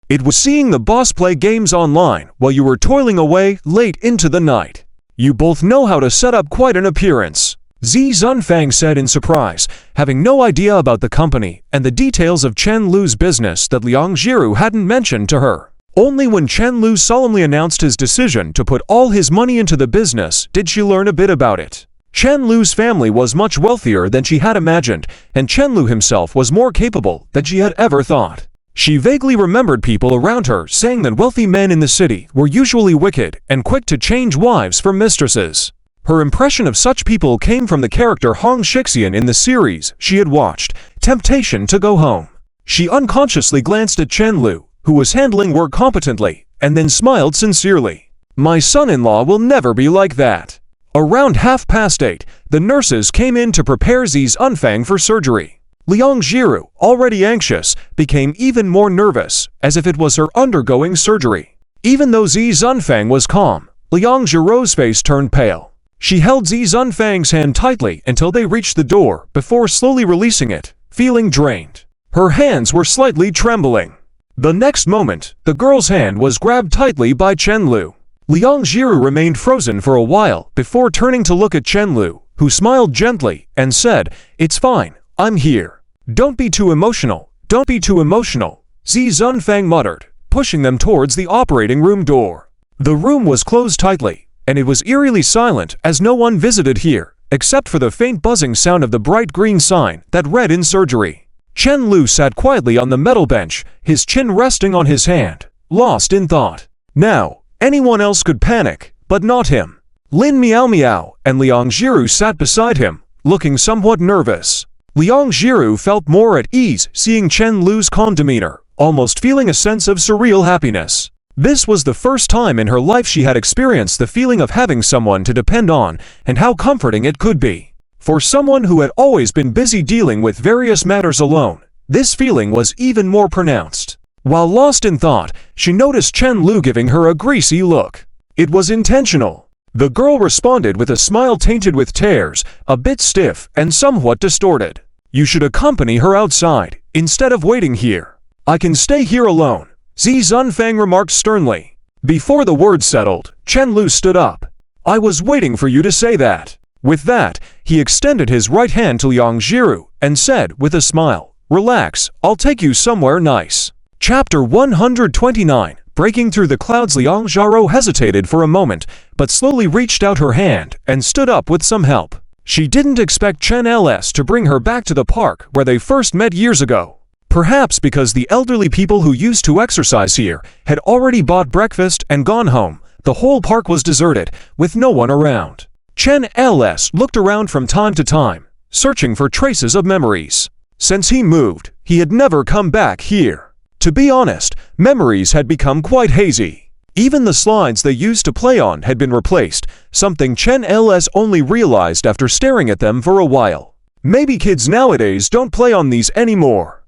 It was seeing the boss play games online while you were toiling away late into the night. "You both know how to set up quite an appearance," Zi Zunfang said in surprise, having no idea about the company and the details of Chen Lu's business that Liang Jiru hadn't mentioned to her. Only when Chen Lu solemnly announced his decision to put all his money into the business did she learn a bit about it. Chen Lu's family was much wealthier than she had imagined, and Chen Lu himself was more capable than she had ever thought. She vaguely remembered people around her saying that wealthy men in the city were usually wicked and quick to change wives for mistresses. Her impression of such people came from the character Hong Shixian in the series she had watched, Temptation to Go Home. She unconsciously glanced at Chen Lu, who was handling work competently, and then smiled sincerely. "My son-in-law will never be like that." Around 8:30, the nurses came in to prepare Zi Zunfang for surgery. Liang Jiru, already anxious, became even more nervous, as if it was her undergoing surgery. Even though Zi Zunfang was calm, Liang Jiru's face turned pale. She held Zi Zunfang's hand tightly until they reached the door before slowly releasing it, feeling drained. Her hands were slightly trembling. The next moment, the girl's hand was grabbed tightly by Chen Lu. Liang Jiru remained frozen for a while before turning to look at Chen Lu, who smiled gently and said, "It's fine, I'm here." "Don't be too emotional, don't be too emotional," Zi Zunfang muttered, pushing them towards the operating room door. The room was closed tightly, and it was eerily silent as no one visited here, except for the faint buzzing sound of the bright green sign that read "in surgery." Chen Lu sat quietly on the metal bench, his chin resting on his hand, lost in thought. Now, anyone else could panic, but not him. Lin Miao Miao and Liang Jiru sat beside him, looking somewhat nervous. Liang Jiru felt more at ease seeing Chen Lu's calm demeanor, almost feeling a sense of surreal happiness. This was the first time in her life she had experienced the feeling of having someone to depend on, and how comforting it could be. For someone who had always been busy dealing with various matters alone, this feeling was even more pronounced. While lost in thought, she noticed Chen Lu giving her a greasy look. It was intentional. The girl responded with a smile tainted with tears, a bit stiff and somewhat distorted. "You should accompany her outside, instead of waiting here." "I can stay here alone," Zi Zunfang remarked sternly. Before the words settled, Chen Lu stood up. "I was waiting for you to say that." With that, he extended his right hand to Liang Jiru and said with a smile, "Relax, I'll take you somewhere nice." Chapter 129. Breaking through the clouds. Liang Jiru hesitated for a moment, but slowly reached out her hand and stood up with some help. She didn't expect Chen LS to bring her back to the park where they first met years ago. Perhaps because the elderly people who used to exercise here had already bought breakfast and gone home, the whole park was deserted, with no one around. Chen LS looked around from time to time, searching for traces of memories. Since he moved, he had never come back here. To be honest, memories had become quite hazy. Even the slides they used to play on had been replaced, something Chen LS only realized after staring at them for a while. Maybe kids nowadays don't play on these anymore.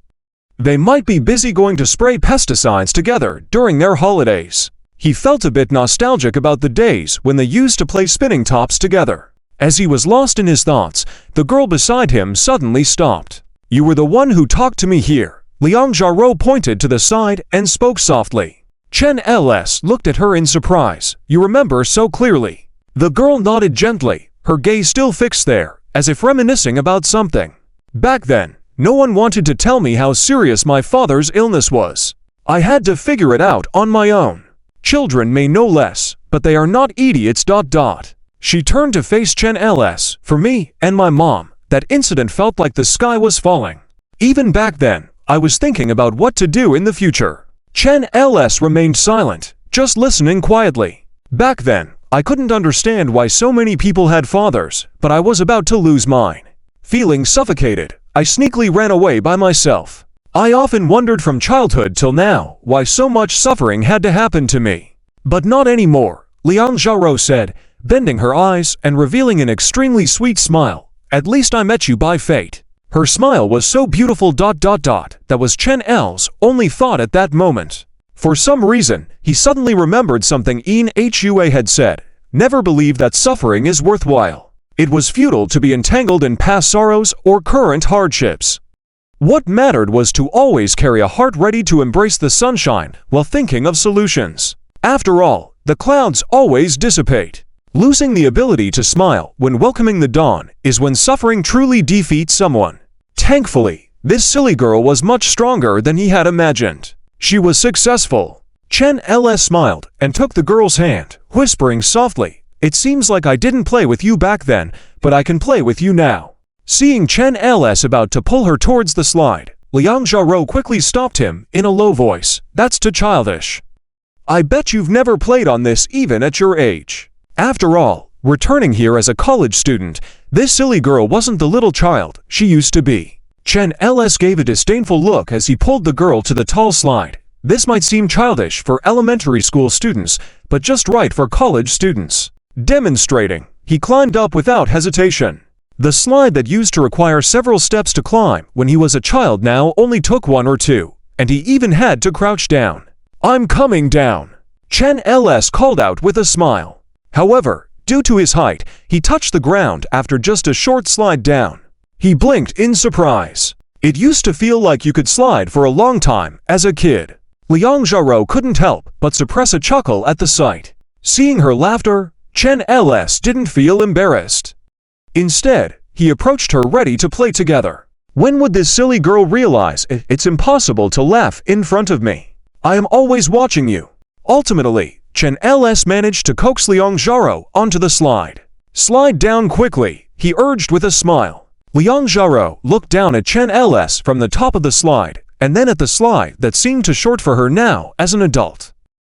They might be busy going to spray pesticides together during their holidays. He felt a bit nostalgic about the days when they used to play spinning tops together. As he was lost in his thoughts, the girl beside him suddenly stopped. "You were the one who talked to me here." Liang Jiru pointed to the side and spoke softly. Chen LS looked at her in surprise. "You remember so clearly." The girl nodded gently, her gaze still fixed there, as if reminiscing about something. "Back then, no one wanted to tell me how serious my father's illness was. I had to figure it out on my own. Children may know less, but they are not idiots. She turned to face Chen LS. "For me and my mom, that incident felt like the sky was falling. Even back then, I was thinking about what to do in the future." Chen LS remained silent, just listening quietly. "Back then, I couldn't understand why so many people had fathers, but I was about to lose mine. Feeling suffocated, I sneakily ran away by myself. I often wondered from childhood till now why so much suffering had to happen to me. But not anymore," Liang Jiru said, bending her eyes and revealing an extremely sweet smile. "At least I met you by fate." Her smile was so beautiful. That was Chen L's only thought at that moment. For some reason, he suddenly remembered something Yin Hua had said. Never believe that suffering is worthwhile. It was futile to be entangled in past sorrows or current hardships. What mattered was to always carry a heart ready to embrace the sunshine while thinking of solutions. After all, the clouds always dissipate. Losing the ability to smile when welcoming the dawn is when suffering truly defeats someone. Thankfully, this silly girl was much stronger than he had imagined. She was successful. Chen LS smiled and took the girl's hand, whispering softly, "It seems like I didn't play with you back then, but I can play with you now." Seeing Chen LS about to pull her towards the slide, Liang Jiru quickly stopped him in a low voice. "That's too childish. I bet you've never played on this even at your age." After all, returning here as a college student, this silly girl wasn't the little child she used to be. Chen LS gave a disdainful look as he pulled the girl to the tall slide. This might seem childish for elementary school students, but just right for college students. Demonstrating, he climbed up without hesitation. The slide that used to require several steps to climb when he was a child now only took one or two, and he even had to crouch down. "I'm coming down," Chen LS called out with a smile. However, due to his height, he touched the ground after just a short slide down. He blinked in surprise. It used to feel like you could slide for a long time as a kid. Liang Jiru couldn't help but suppress a chuckle at the sight. Seeing her laughter, Chen LS didn't feel embarrassed. Instead, he approached her ready to play together. "When would this silly girl realize it's impossible to laugh in front of me? I am always watching you." Ultimately, Chen LS managed to coax Liang Xiaoro onto the slide. "Slide down quickly," he urged with a smile. Liang Xiaoro looked down at Chen LS from the top of the slide, and then at the slide that seemed too short for her now as an adult.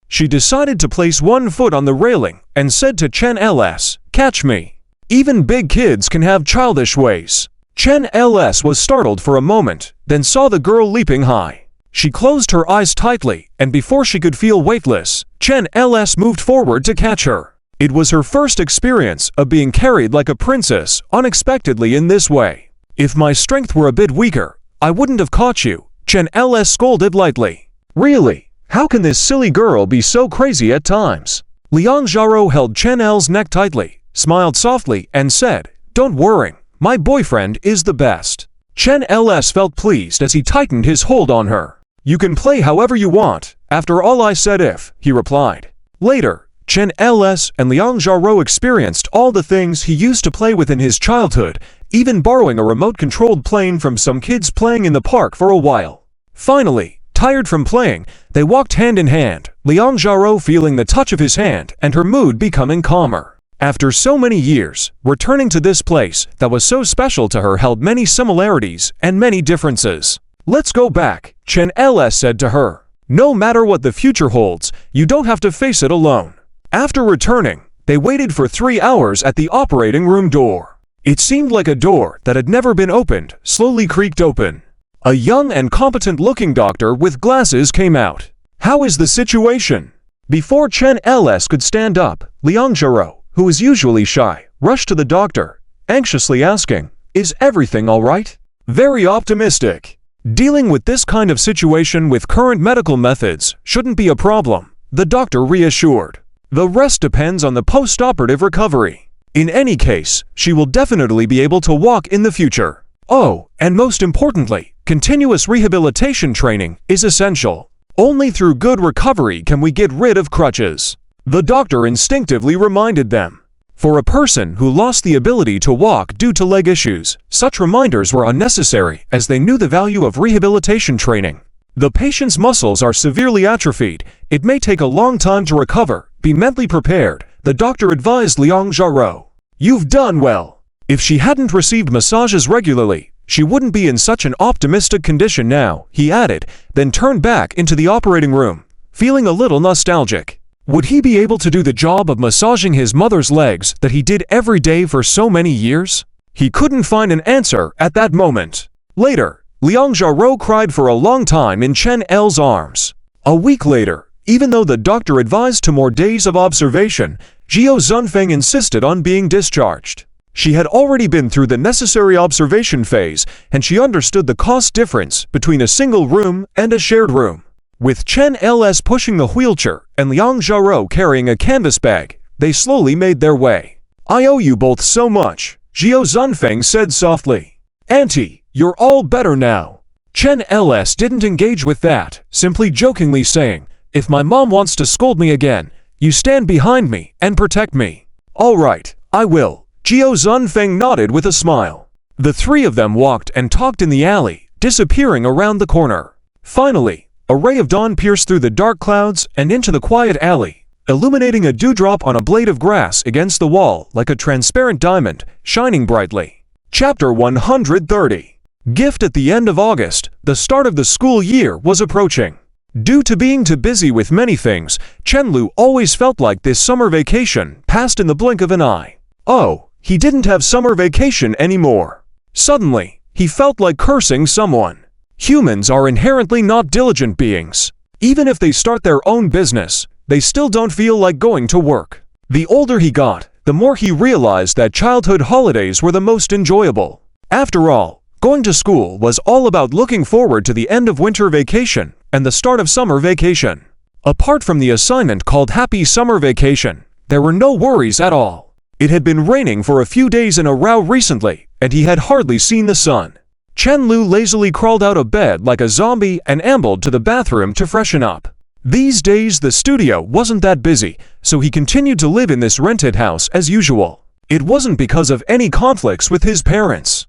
She decided to place one foot on the railing and said to Chen LS, "Catch me." Even big kids can have childish ways. Chen LS was startled for a moment, then saw the girl leaping high. She closed her eyes tightly, and before she could feel weightless, Chen LS moved forward to catch her. It was her first experience of being carried like a princess unexpectedly in this way. "If my strength were a bit weaker, I wouldn't have caught you," Chen LS scolded lightly. "Really? How can this silly girl be so crazy at times?" Liang Xiaoro held Chen L's neck tightly, smiled softly, and said, "Don't worry, my boyfriend is the best." Chen LS felt pleased as he tightened his hold on her. "You can play however you want, after all I said if," he replied. Later, Chen LS and Liang Xiaoro experienced all the things he used to play with in his childhood, even borrowing a remote-controlled plane from some kids playing in the park for a while. Finally, tired from playing, they walked hand in hand, Liang Xiaoro feeling the touch of his hand and her mood becoming calmer. After so many years, returning to this place that was so special to her held many similarities and many differences. "Let's go back," Chen LS said to her. "No matter what the future holds, you don't have to face it alone." After returning, they waited for 3 hours at the operating room door. It seemed like a door that had never been opened slowly creaked open. A young and competent-looking doctor with glasses came out. "How is the situation?" Before Chen LS could stand up, Liang Xiaoro, who was usually shy, rushed to the doctor, anxiously asking, "Is everything all right?" "Very optimistic. Dealing with this kind of situation with current medical methods shouldn't be a problem," the doctor reassured. "The rest depends on the post-operative recovery. In any case, she will definitely be able to walk in the future. Oh, and most importantly, continuous rehabilitation training is essential. Only through good recovery can we get rid of crutches," the doctor instinctively reminded them. For a person who lost the ability to walk due to leg issues, such reminders were unnecessary as they knew the value of rehabilitation training. The patient's muscles are severely atrophied. It may take a long time to recover. Be mentally prepared, the doctor advised Liang Xiaoro. "You've done well." If she hadn't received massages regularly, she wouldn't be in such an optimistic condition now, he added, then turned back into the operating room, feeling a little nostalgic. Would he be able to do the job of massaging his mother's legs that he did every day for so many years? He couldn't find an answer at that moment. Later, Liang Xiaoro cried for a long time in Chen L's arms. A week later, even though the doctor advised to more days of observation, Jiao Zunfeng insisted on being discharged. She had already been through the necessary observation phase, and she understood the cost difference between a single room and a shared room. With Chen LS pushing the wheelchair and Liang Xiaoro carrying a canvas bag, they slowly made their way. "I owe you both so much," Jiao Zunfeng said softly. "Auntie, you're all better now." Chen LS didn't engage with that, simply jokingly saying, "If my mom wants to scold me again, you stand behind me and protect me." "All right, I will," Jiao Zunfeng nodded with a smile. The three of them walked and talked in the alley, disappearing around the corner. Finally, a ray of dawn pierced through the dark clouds and into the quiet alley, illuminating a dewdrop on a blade of grass against the wall like a transparent diamond, shining brightly. Chapter 130. Gift. At the end of August, the start of the school year was approaching. Due to being too busy with many things, Chenlu always felt like this summer vacation passed in the blink of an eye. Oh, he didn't have summer vacation anymore. Suddenly, he felt like cursing someone. Humans are inherently not diligent beings. Even if they start their own business, they still don't feel like going to work. The older he got, the more he realized that childhood holidays were the most enjoyable. After all, going to school was all about looking forward to the end of winter vacation and the start of summer vacation. Apart from the assignment called Happy Summer Vacation, there were no worries at all. It had been raining for a few days in a row recently, and he had hardly seen the sun. Chenlu lazily crawled out of bed like a zombie and ambled to the bathroom to freshen up. These days the studio wasn't that busy, so he continued to live in this rented house as usual. It wasn't because of any conflicts with his parents.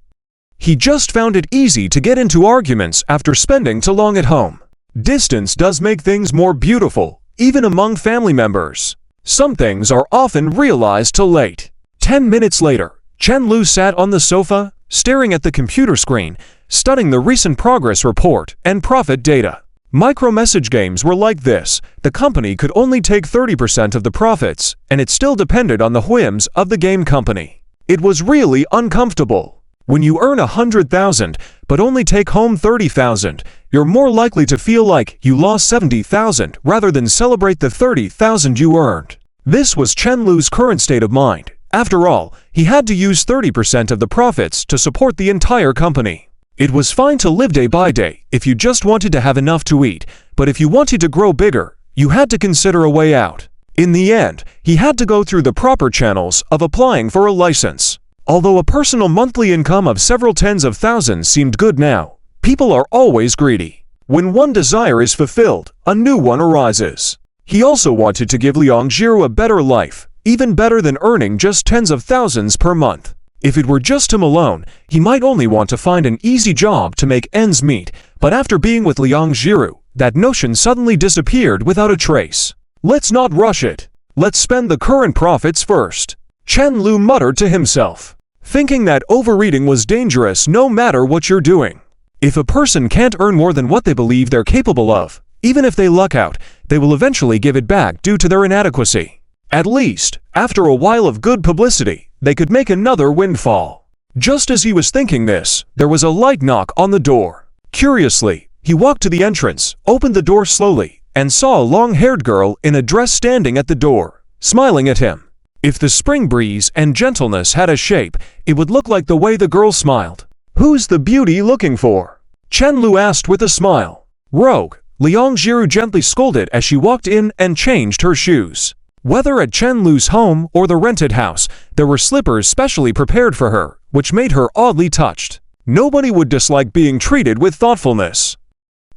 He just found it easy to get into arguments after spending too long at home. Distance does make things more beautiful, even among family members. Some things are often realized too late. 10 minutes later, Chen Lu sat on the sofa, staring at the computer screen, studying the recent progress report and profit data. Micro-message games were like this. The company could only take 30% of the profits, and it still depended on the whims of the game company. It was really uncomfortable. When you earn 100,000 but only take home 30,000, you're more likely to feel like you lost 70,000 rather than celebrate the 30,000 you earned. This was Chen Lu's current state of mind. After all, he had to use 30% of the profits to support the entire company. It was fine to live day by day if you just wanted to have enough to eat, but if you wanted to grow bigger, you had to consider a way out. In the end, he had to go through the proper channels of applying for a license. Although a personal monthly income of several tens of thousands seemed good now, people are always greedy. When one desire is fulfilled, a new one arises. He also wanted to give Liang Jiru a better life, even better than earning just tens of thousands per month. If it were just him alone, he might only want to find an easy job to make ends meet, but after being with Liang Jiru, that notion suddenly disappeared without a trace. Let's not rush it. Let's spend the current profits first, Chen Lu muttered to himself, thinking that overeating was dangerous no matter what you're doing. If a person can't earn more than what they believe they're capable of, even if they luck out, they will eventually give it back due to their inadequacy. At least, after a while of good publicity, they could make another windfall. Just as he was thinking this, there was a light knock on the door. Curiously, he walked to the entrance, opened the door slowly, and saw a long-haired girl in a dress standing at the door, smiling at him. If the spring breeze and gentleness had a shape, it would look like the way the girl smiled. "Who's the beauty looking for?" Chen Lu asked with a smile. "Rogue," Liang Jiru gently scolded as she walked in and changed her shoes. Whether at Chen Lu's home or the rented house, there were slippers specially prepared for her, which made her oddly touched. Nobody would dislike being treated with thoughtfulness.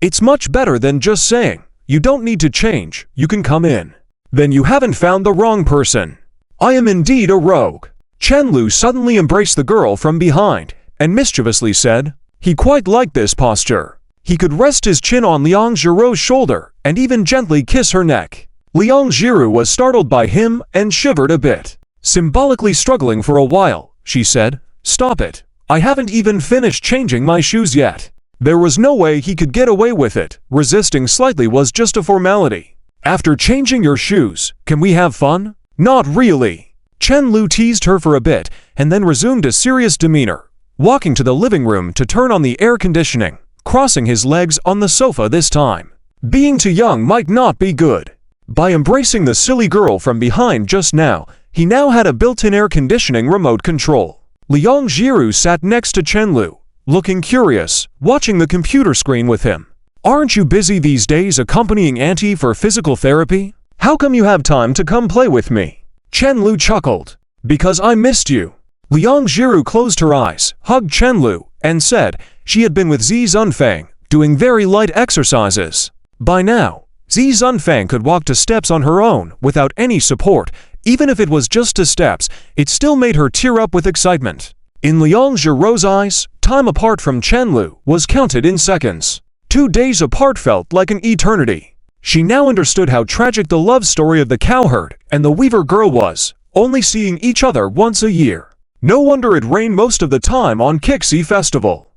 It's much better than just saying, "You don't need to change, you can come in." Then you haven't found the wrong person. I am indeed a rogue. Chen Lu suddenly embraced the girl from behind and mischievously said. He quite liked this posture. He could rest his chin on Liang Jiru's shoulder and even gently kiss her neck. Liang Jiru was startled by him and shivered a bit. Symbolically struggling for a while, she said, "Stop it. I haven't even finished changing my shoes yet." There was no way he could get away with it. Resisting slightly was just a formality. "After changing your shoes, can we have fun?" "Not really." Chen Lu teased her for a bit and then resumed a serious demeanor, walking to the living room to turn on the air conditioning, crossing his legs on the sofa this time. Being too young might not be good. By embracing the silly girl from behind just now, he now had a built-in air conditioning remote control. Liang Jiru sat next to Chen Lu, looking curious, watching the computer screen with him. "Aren't you busy these days accompanying Auntie for physical therapy? How come you have time to come play with me?" Chen Lu chuckled. "Because I missed you." Liang Jiru closed her eyes, hugged Chen Lu, and said she had been with Zi Zunfang, doing very light exercises. By now, Zi Zunfang could walk 2 steps on her own without any support. Even if it was just 2 steps, it still made her tear up with excitement. In Liang Jiru's eyes, time apart from Chen Lu was counted in seconds. 2 days apart felt like an eternity. She now understood how tragic the love story of the cowherd and the weaver girl was, only seeing each other once a year. No wonder it rained most of the time on Kixi Festival.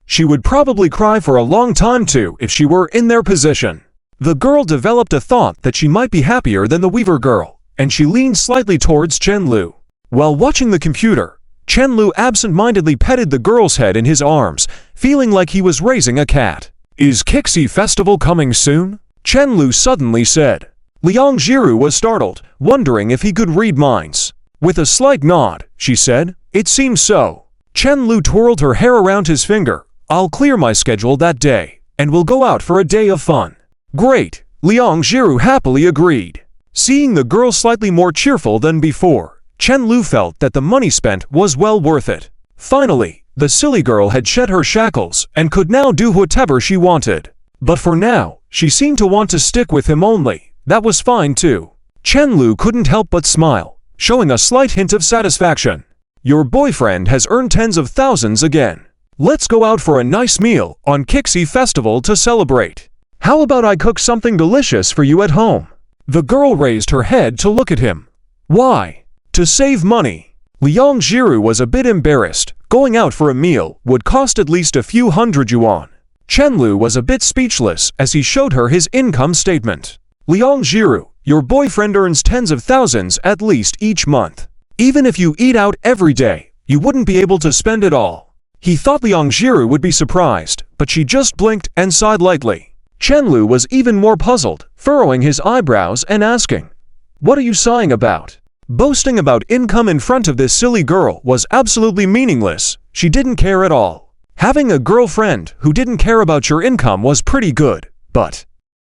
She would probably cry for a long time too if she were in their position. The girl developed a thought that she might be happier than the weaver girl, and she leaned slightly towards Chen Lu. While watching the computer, Chen Lu absent-mindedly petted the girl's head in his arms, feeling like he was raising a cat. "Is Kixi Festival coming soon?" Chen Lu suddenly said. Liang Jiru was startled, wondering if he could read minds. With a slight nod, she said, "It seems so." Chen Lu twirled her hair around his finger. "I'll clear my schedule that day, and we'll go out for a day of fun." "Great," Liang Jiru happily agreed. Seeing the girl slightly more cheerful than before, Chen Lu felt that the money spent was well worth it. Finally, the silly girl had shed her shackles and could now do whatever she wanted. But for now, she seemed to want to stick with him only. That was fine too. Chen Lu couldn't help but smile, showing a slight hint of satisfaction. "Your boyfriend has earned tens of thousands again. Let's go out for a nice meal on Kixi Festival to celebrate. How about I cook something delicious for you at home?" The girl raised her head to look at him. Why? To save money. Liang Jiru was a bit embarrassed. Going out for a meal would cost at least a few hundred yuan. Chenlu was a bit speechless as he showed her his income statement. Liang Jiru, your boyfriend earns tens of thousands at least each month. Even if you eat out every day, you wouldn't be able to spend it all. He thought Liang Jiru would be surprised, but she just blinked and sighed lightly. Chenlu was even more puzzled, furrowing his eyebrows and asking, "What are you sighing about?" Boasting about income in front of this silly girl was absolutely meaningless. She didn't care at all. Having a girlfriend who didn't care about your income was pretty good, but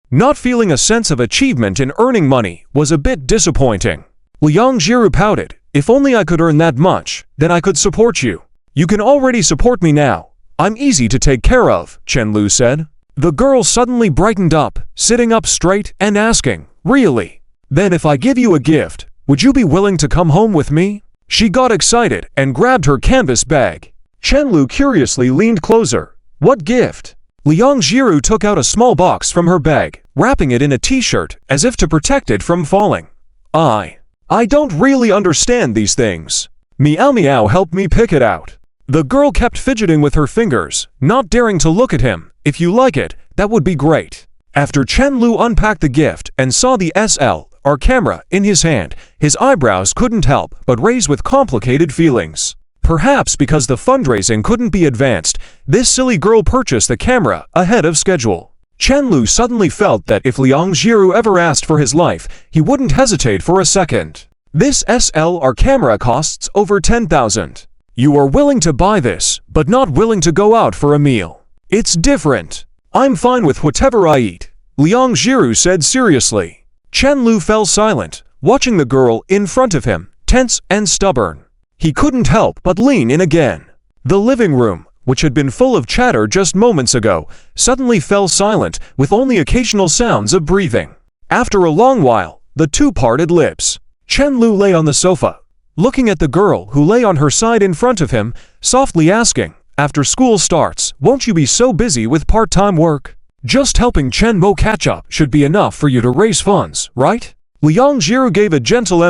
not feeling a sense of achievement in earning money was a bit disappointing. Liang Jiru pouted, "If only I could earn that much, then I could support you. You can already support me now. I'm easy to take care of," Chenlu said. The girl suddenly brightened up, sitting up straight and asking, "Really? Then if I give you a gift, would you be willing to come home with me?" She got excited and grabbed her canvas bag. Chenlu curiously leaned closer. "What gift?" Liang Jiru took out a small box from her bag, wrapping it in a t-shirt as if to protect it from falling. I don't really understand these things. Meow Meow helped me pick it out." The girl kept fidgeting with her fingers, not daring to look at him. "If you like it, that would be great." After Chenlu unpacked the gift and saw the SLR camera in his hand, his eyebrows couldn't help but raise with complicated feelings. Perhaps because the fundraising couldn't be advanced, this silly girl purchased the camera ahead of schedule. Chenlu suddenly felt that if Liang Jiru ever asked for his life, he wouldn't hesitate for a second. This SLR camera costs over 10,000. You are willing to buy this, but not willing to go out for a meal. It's different. I'm fine with whatever I eat, Liang Jiru said seriously. Chenlu fell silent, watching the girl in front of him, tense and stubborn. He couldn't help but lean in again. The living room, which had been full of chatter just moments ago, suddenly fell silent with only occasional sounds of breathing. After a long while, the two parted lips. Chenlu lay on the sofa, looking at the girl who lay on her side in front of him, softly asking, "After school starts, won't you be so busy with part-time work? Just helping Chen Mo catch up should be enough for you to raise funds, right?" Liang Jiru gave a gentle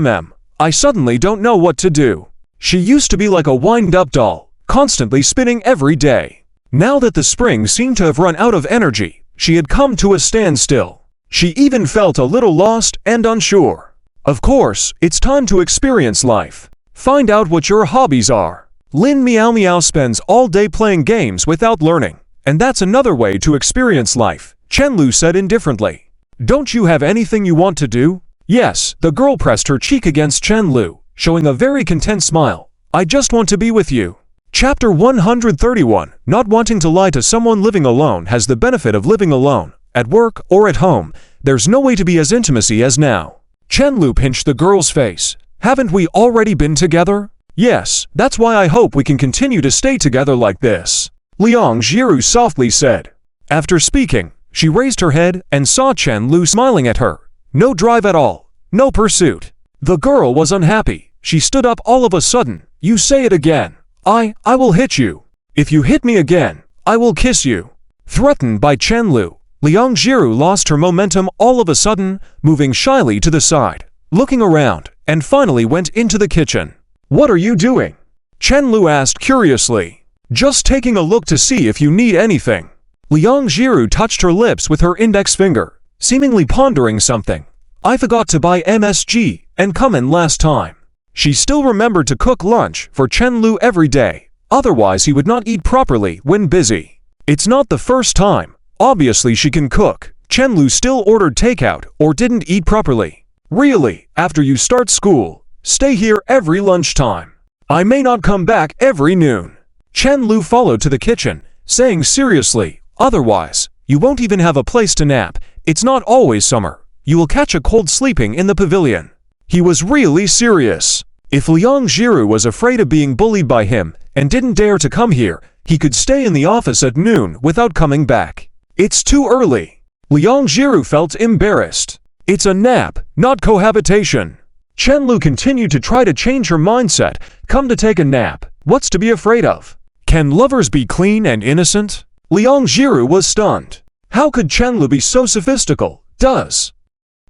"I suddenly don't know what to do." She used to be like a wind-up doll, constantly spinning every day. Now that the spring seemed to have run out of energy, she had come to a standstill. She even felt a little lost and unsure. Of course, it's time to experience life. Find out what your hobbies are. Lin Meow Meow spends all day playing games without learning, and that's another way to experience life, Chenlu said indifferently. Don't you have anything you want to do? Yes, the girl pressed her cheek against Chenlu, showing a very content smile. I just want to be with you. Chapter 131. Not wanting to lie to someone living alone has the benefit of living alone. At work or at home, there's no way to be as intimacy as now. Chenlu pinched the girl's face. Haven't we already been together? Yes, that's why I hope we can continue to stay together like this, Liang Jiru softly said. After speaking, she raised her head and saw Chenlu smiling at her. No drive at all. No pursuit. The girl was unhappy. She stood up all of a sudden. You say it again. I will hit you. If you hit me again, I will kiss you. Threatened by Chenlu, Liang Jiru lost her momentum all of a sudden, moving shyly to the side, looking around, and finally went into the kitchen. What are you doing? Chenlu asked curiously. Just taking a look to see if you need anything. Liang Jiru touched her lips with her index finger, seemingly pondering something. I forgot to buy MSG and cumin last time. She still remembered to cook lunch for Chenlu every day, otherwise he would not eat properly when busy. It's not the first time. Obviously she can cook. Chenlu still ordered takeout or didn't eat properly. Really, after you start school, stay here every lunchtime. I may not come back every noon. Chenlu followed to the kitchen, saying seriously, otherwise, you won't even have a place to nap. It's not always summer. You will catch a cold sleeping in the pavilion. He was really serious. If Liang Jiru was afraid of being bullied by him and didn't dare to come here, he could stay in the office at noon without coming back. It's too early. Liang Jiru felt embarrassed. It's a nap, not cohabitation. Chenlu continued to try to change her mindset. Come to take a nap. What's to be afraid of? Can lovers be clean and innocent? Liang Jiru was stunned. How could Chenlu be so sophistical? Does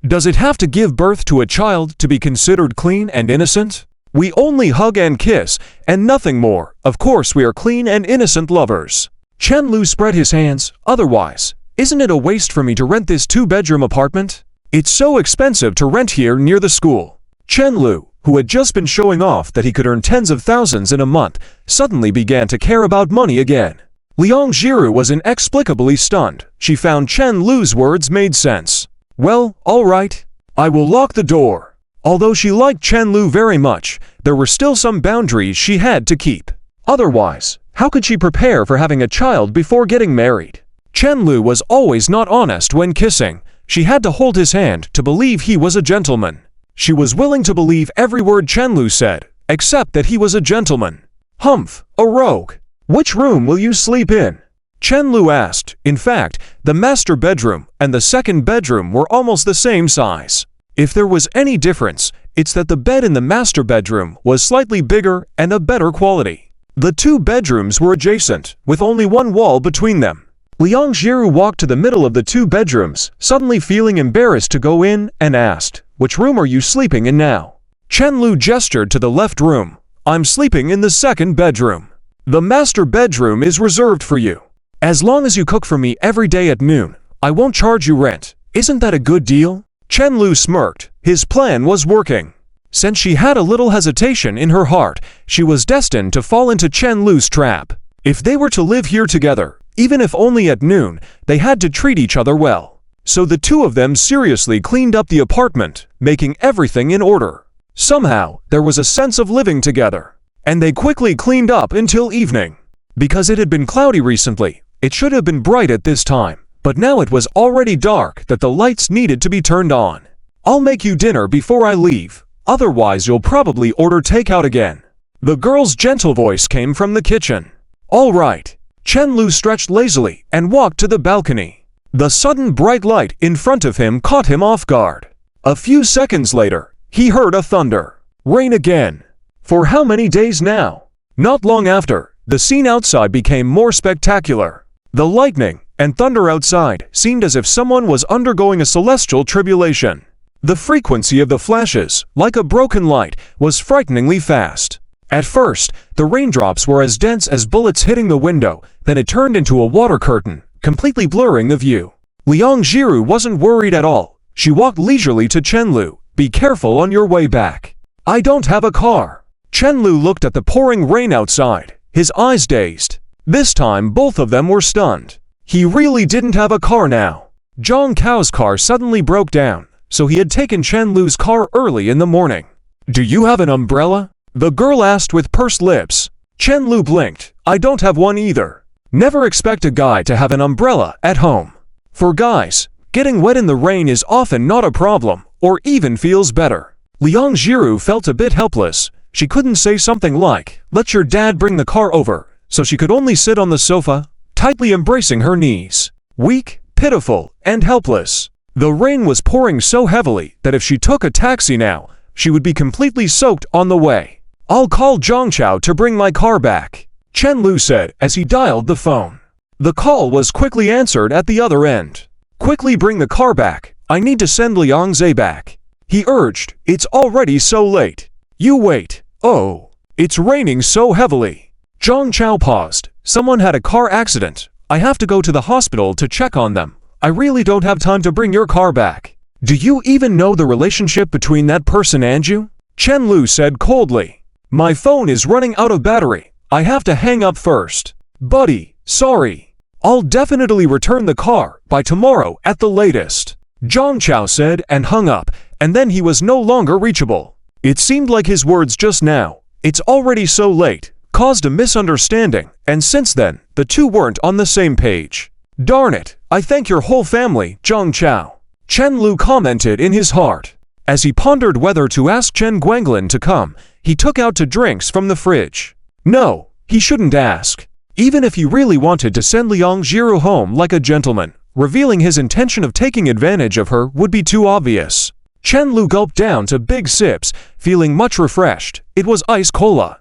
Does it have to give birth to a child to be considered clean and innocent? We only hug and kiss, and nothing more. Of course we are clean and innocent lovers. Chen Lu spread his hands. Otherwise, isn't it a waste for me to rent this 2-bedroom apartment? It's so expensive to rent here near the school. Chen Lu, who had just been showing off that he could earn tens of thousands in a month, suddenly began to care about money again. Liang Jiru was inexplicably stunned. She found Chen Lu's words made sense. Well, all right. I will lock the door. Although she liked Chen Lu very much, there were still some boundaries she had to keep. Otherwise, how could she prepare for having a child before getting married? Chen Lu was always not honest when kissing. She had to hold his hand to believe he was a gentleman. She was willing to believe every word Chen Lu said, except that he was a gentleman. Humph, a rogue. Which room will you sleep in? Chen Lu asked. In fact, the master bedroom and the second bedroom were almost the same size. If there was any difference, it's that the bed in the master bedroom was slightly bigger and of better quality. The 2 bedrooms were adjacent, with only one wall between them. Liang Jiru walked to the middle of the 2 bedrooms, suddenly feeling embarrassed to go in, and asked, "Which room are you sleeping in now?" Chen Lu gestured to the left room. "I'm sleeping in the second bedroom. The master bedroom is reserved for you. As long as you cook for me every day at noon, I won't charge you rent. Isn't that a good deal?" Chen Lu smirked. His plan was working. Since she had a little hesitation in her heart, she was destined to fall into Chen Lu's trap. If they were to live here together, even if only at noon, they had to treat each other well. So the 2 of them seriously cleaned up the apartment, making everything in order. Somehow, there was a sense of living together. And they quickly cleaned up until evening. Because it had been cloudy recently, it should have been bright at this time, but now it was already dark that the lights needed to be turned on. "I'll make you dinner before I leave, otherwise you'll probably order takeout again." The girl's gentle voice came from the kitchen. "All right." Chen Lu stretched lazily and walked to the balcony. The sudden bright light in front of him caught him off guard. A few seconds later, he heard a thunder. Rain again. For how many days now? Not long after, the scene outside became more spectacular. The lightning and thunder outside seemed as if someone was undergoing a celestial tribulation. The frequency of the flashes, like a broken light, was frighteningly fast. At first, the raindrops were as dense as bullets hitting the window, then it turned into a water curtain, completely blurring the view. Liang Jiru wasn't worried at all. She walked leisurely to Chen Lu. "Be careful on your way back. I don't have a car." Chen Lu looked at the pouring rain outside, his eyes dazed. This time both of them were stunned. He really didn't have a car now. Zhang Cao's car suddenly broke down, so he had taken Chen Lu's car early in the morning. "Do you have an umbrella?" the girl asked with pursed lips. Chen Lu blinked. "I don't have one either." Never expect a guy to have an umbrella at home. For guys, getting wet in the rain is often not a problem, or even feels better. Liang Jiru felt a bit helpless. She couldn't say something like, "Let your dad bring the car over," so she could only sit on the sofa, tightly embracing her knees. Weak, pitiful, and helpless. The rain was pouring so heavily that if she took a taxi now, she would be completely soaked on the way. "I'll call Zhangchao to bring my car back," Chen Lu said as he dialed the phone. The call was quickly answered at the other end. "Quickly bring the car back. I need to send Liang Zhe back," he urged. "It's already so late." "You wait. Oh, it's raining so heavily." Zhangchao paused. "Someone had a car accident. I have to go to the hospital to check on them. I really don't have time to bring your car back." "Do you even know the relationship between that person and you?" Chen Lu said coldly. "My phone is running out of battery. I have to hang up first. Buddy, sorry. I'll definitely return the car by tomorrow at the latest," Zhangchao said and hung up, and then he was no longer reachable. It seemed like his words just now, "It's already so late," caused a misunderstanding, and since then, the two weren't on the same page. "Darn it, I thank your whole family, Zhangchao," Chen Lu commented in his heart. As he pondered whether to ask Chen Guanglin to come, he took out 2 drinks from the fridge. No, he shouldn't ask. Even if he really wanted to send Liang Jiru home like a gentleman, revealing his intention of taking advantage of her would be too obvious. Chen Lu gulped down 2 big sips, feeling much refreshed. It was ice cola.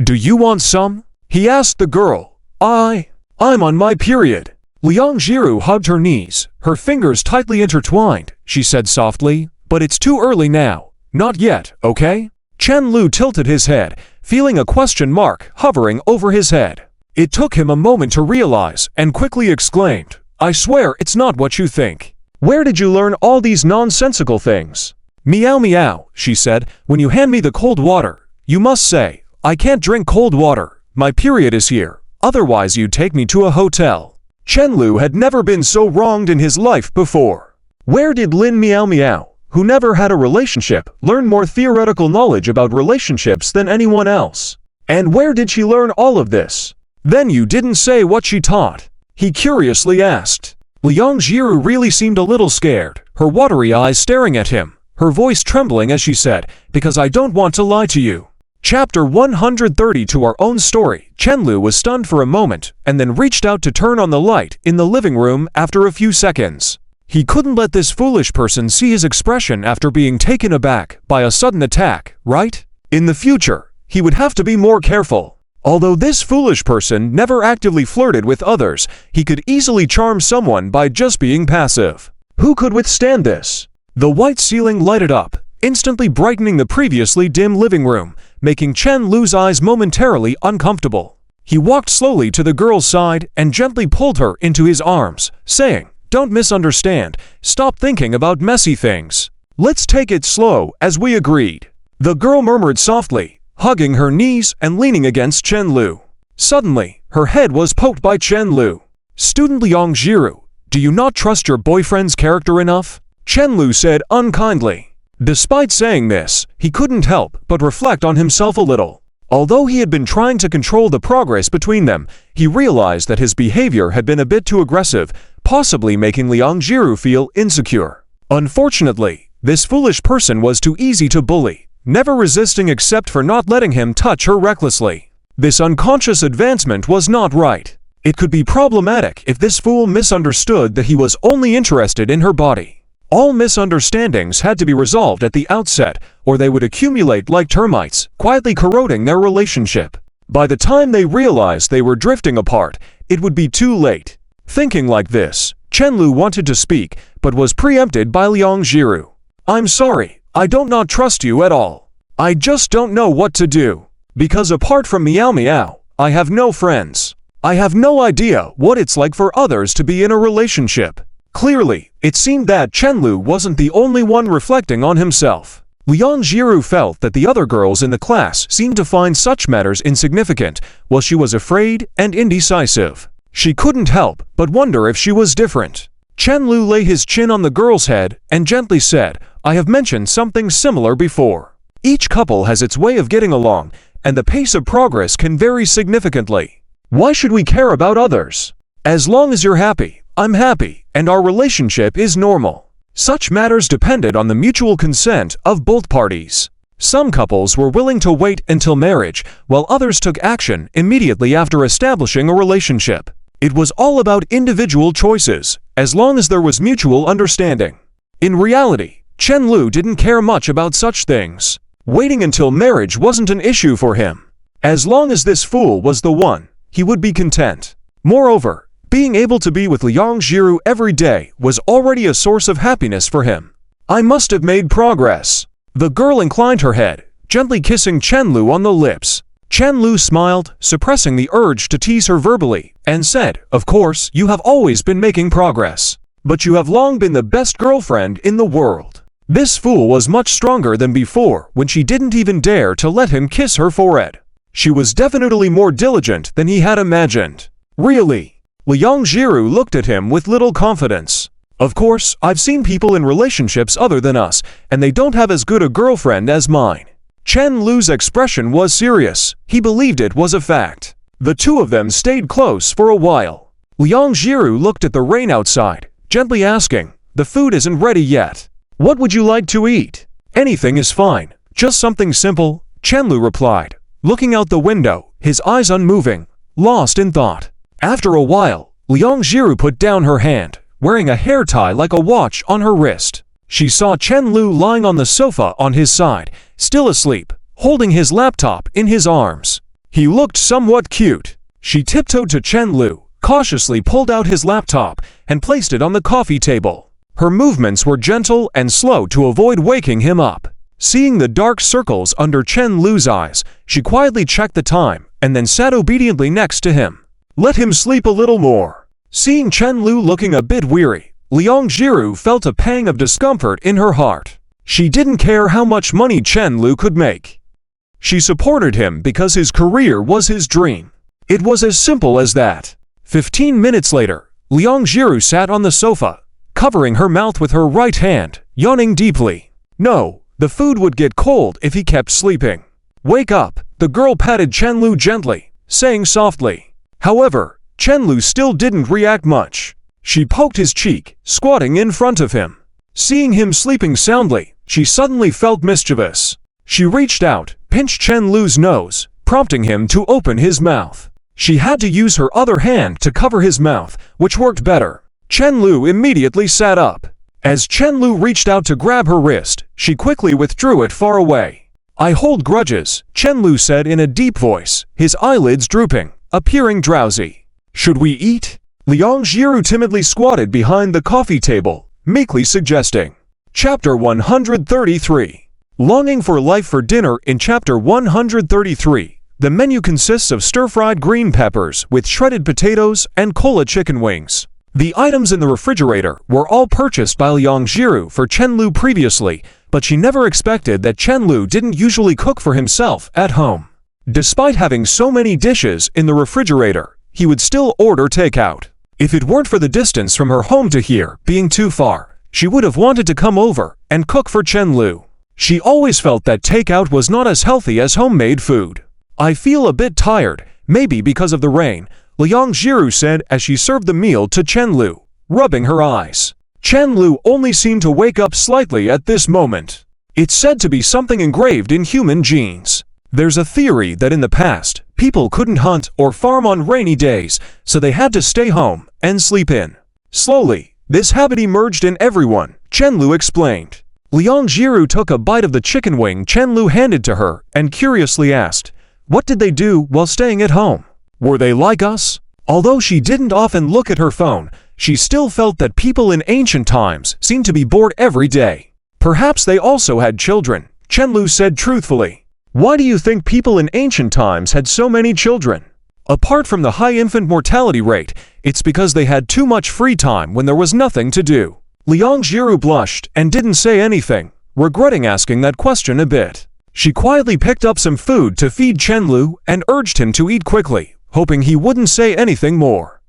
"Do you want some?" he asked the girl. I'm on my period." Liang Jiru hugged her knees, her fingers tightly intertwined. She said softly, "But it's too early now. Not yet, okay?" Chen Lu tilted his head, feeling a question mark hovering over his head. It took him a moment to realize and quickly exclaimed, "I swear it's not what you think. Where did you learn all these nonsensical things?" "Meow meow," she said, "when you hand me the cold water, you must say, 'I can't drink cold water. My period is here. Otherwise you'd take me to a hotel.'" Chen Lu had never been so wronged in his life before. Where did Lin Meow Meow, who never had a relationship, learn more theoretical knowledge about relationships than anyone else? And where did she learn all of this? "Then you didn't say what she taught?" he curiously asked. Liang Jiru really seemed a little scared, her watery eyes staring at him, her voice trembling as she said, "Because I don't want to lie to you." Chapter 130. To our own story. Chen Lu was stunned for a moment, and then reached out to turn on the light in the living room after a few seconds. He couldn't let this foolish person see his expression after being taken aback by a sudden attack, right? In the future, he would have to be more careful. Although this foolish person never actively flirted with others, he could easily charm someone by just being passive. Who could withstand this? The white ceiling lighted up, instantly brightening the previously dim living room, making Chen Lu's eyes momentarily uncomfortable. He walked slowly to the girl's side and gently pulled her into his arms, saying, "Don't misunderstand. Stop thinking about messy things. Let's take it slow, as we agreed." The girl murmured softly, hugging her knees and leaning against Chen Lu. Suddenly, her head was poked by Chen Lu. "Student Liang Jiru, do you not trust your boyfriend's character enough?" Chen Lu said unkindly. Despite saying this, he couldn't help but reflect on himself a little. Although he had been trying to control the progress between them, he realized that his behavior had been a bit too aggressive, possibly making Liang Jiru feel insecure. Unfortunately, this foolish person was too easy to bully, never resisting except for not letting him touch her recklessly. This unconscious advancement was not right. It could be problematic if this fool misunderstood that he was only interested in her body. All misunderstandings had to be resolved at the outset, or they would accumulate like termites, quietly corroding their relationship. By the time they realized they were drifting apart, it would be too late. Thinking like this, Chen Lu wanted to speak, but was preempted by Liang Jiru. "I'm sorry, I don't not trust you at all. I just don't know what to do. Because apart from Meow Meow, I have no friends. I have no idea what it's like for others to be in a relationship." Clearly, it seemed that Chen Lu wasn't the only one reflecting on himself. Liang Jiru felt that the other girls in the class seemed to find such matters insignificant, while she was afraid and indecisive. She couldn't help but wonder if she was different. Chen Lu lay his chin on the girl's head and gently said, "I have mentioned something similar before. Each couple has its way of getting along, and the pace of progress can vary significantly. Why should we care about others? As long as you're happy, I'm happy, and our relationship is normal." Such matters depended on the mutual consent of both parties. Some couples were willing to wait until marriage, while others took action immediately after establishing a relationship. It was all about individual choices, as long as there was mutual understanding. In reality, Chen Lu didn't care much about such things. Waiting until marriage wasn't an issue for him. As long as this fool was the one, he would be content. Moreover, being able to be with Liang Jiru every day was already a source of happiness for him. "I must have made progress." The girl inclined her head, gently kissing Chen Lu on the lips. Chen Lu smiled, suppressing the urge to tease her verbally, and said, "Of course, you have always been making progress. But you have long been the best girlfriend in the world." This fool was much stronger than before when she didn't even dare to let him kiss her forehead. She was definitely more diligent than he had imagined. Really? Liang Jiru looked at him with little confidence. "Of course, I've seen people in relationships other than us, and they don't have as good a girlfriend as mine." Chen Lu's expression was serious. He believed it was a fact. The two of them stayed close for a while. Liang Jiru looked at the rain outside, gently asking, "The food isn't ready yet. What would you like to eat?" "Anything is fine. Just something simple," Chen Lu replied, looking out the window, his eyes unmoving, lost in thought. After a while, Liang Jiru put down her hand, wearing a hair tie like a watch on her wrist. She saw Chen Lu lying on the sofa on his side, still asleep, holding his laptop in his arms. He looked somewhat cute. She tiptoed to Chen Lu, cautiously pulled out his laptop and placed it on the coffee table. Her movements were gentle and slow to avoid waking him up. Seeing the dark circles under Chen Lu's eyes, she quietly checked the time and then sat obediently next to him. Let him sleep a little more. Seeing Chen Lu looking a bit weary, Liang Jiru felt a pang of discomfort in her heart. She didn't care how much money Chen Lu could make. She supported him because his career was his dream. It was as simple as that. 15 minutes later, Liang Jiru sat on the sofa, covering her mouth with her right hand, yawning deeply. No, the food would get cold if he kept sleeping. Wake up, the girl patted Chen Lu gently, saying softly. However, Chen Lu still didn't react much. She poked his cheek, squatting in front of him. Seeing him sleeping soundly, she suddenly felt mischievous. She reached out, pinched Chen Lu's nose, prompting him to open his mouth. She had to use her other hand to cover his mouth, which worked better. Chen Lu immediately sat up. As Chen Lu reached out to grab her wrist, she quickly withdrew it far away. I hold grudges, Chen Lu said in a deep voice, his eyelids drooping, appearing drowsy. Should we eat? Liang Jiru timidly squatted behind the coffee table, meekly suggesting. Chapter 133. Longing for life for dinner. In Chapter 133, the menu consists of stir-fried green peppers with shredded potatoes and cola chicken wings. The items in the refrigerator were all purchased by Liang Jiru for Chen Lu previously, but she never expected that Chen Lu didn't usually cook for himself at home. Despite having so many dishes in the refrigerator, he would still order takeout. If it weren't for the distance from her home to here being too far, she would have wanted to come over and cook for Chen Lu. She always felt that takeout was not as healthy as homemade food. I feel a bit tired, maybe because of the rain, Liang Jiru said as she served the meal to Chen Lu, rubbing her eyes. Chen Lu only seemed to wake up slightly at this moment. It's said to be something engraved in human genes. There's a theory that in the past, people couldn't hunt or farm on rainy days, so they had to stay home and sleep in. Slowly, this habit emerged in everyone, Chen Lu explained. Liang Jiru took a bite of the chicken wing Chen Lu handed to her and curiously asked, what did they do while staying at home? Were they like us? Although she didn't often look at her phone, she still felt that people in ancient times seemed to be bored every day. Perhaps they also had children, Chen Lu said truthfully. Why do you think people in ancient times had so many children? Apart from the high infant mortality rate, it's because they had too much free time when there was nothing to do. Liang Jiru blushed and didn't say anything, regretting asking that question a bit. She quietly picked up some food to feed Chen Lu and urged him to eat quickly, hoping he wouldn't say anything more.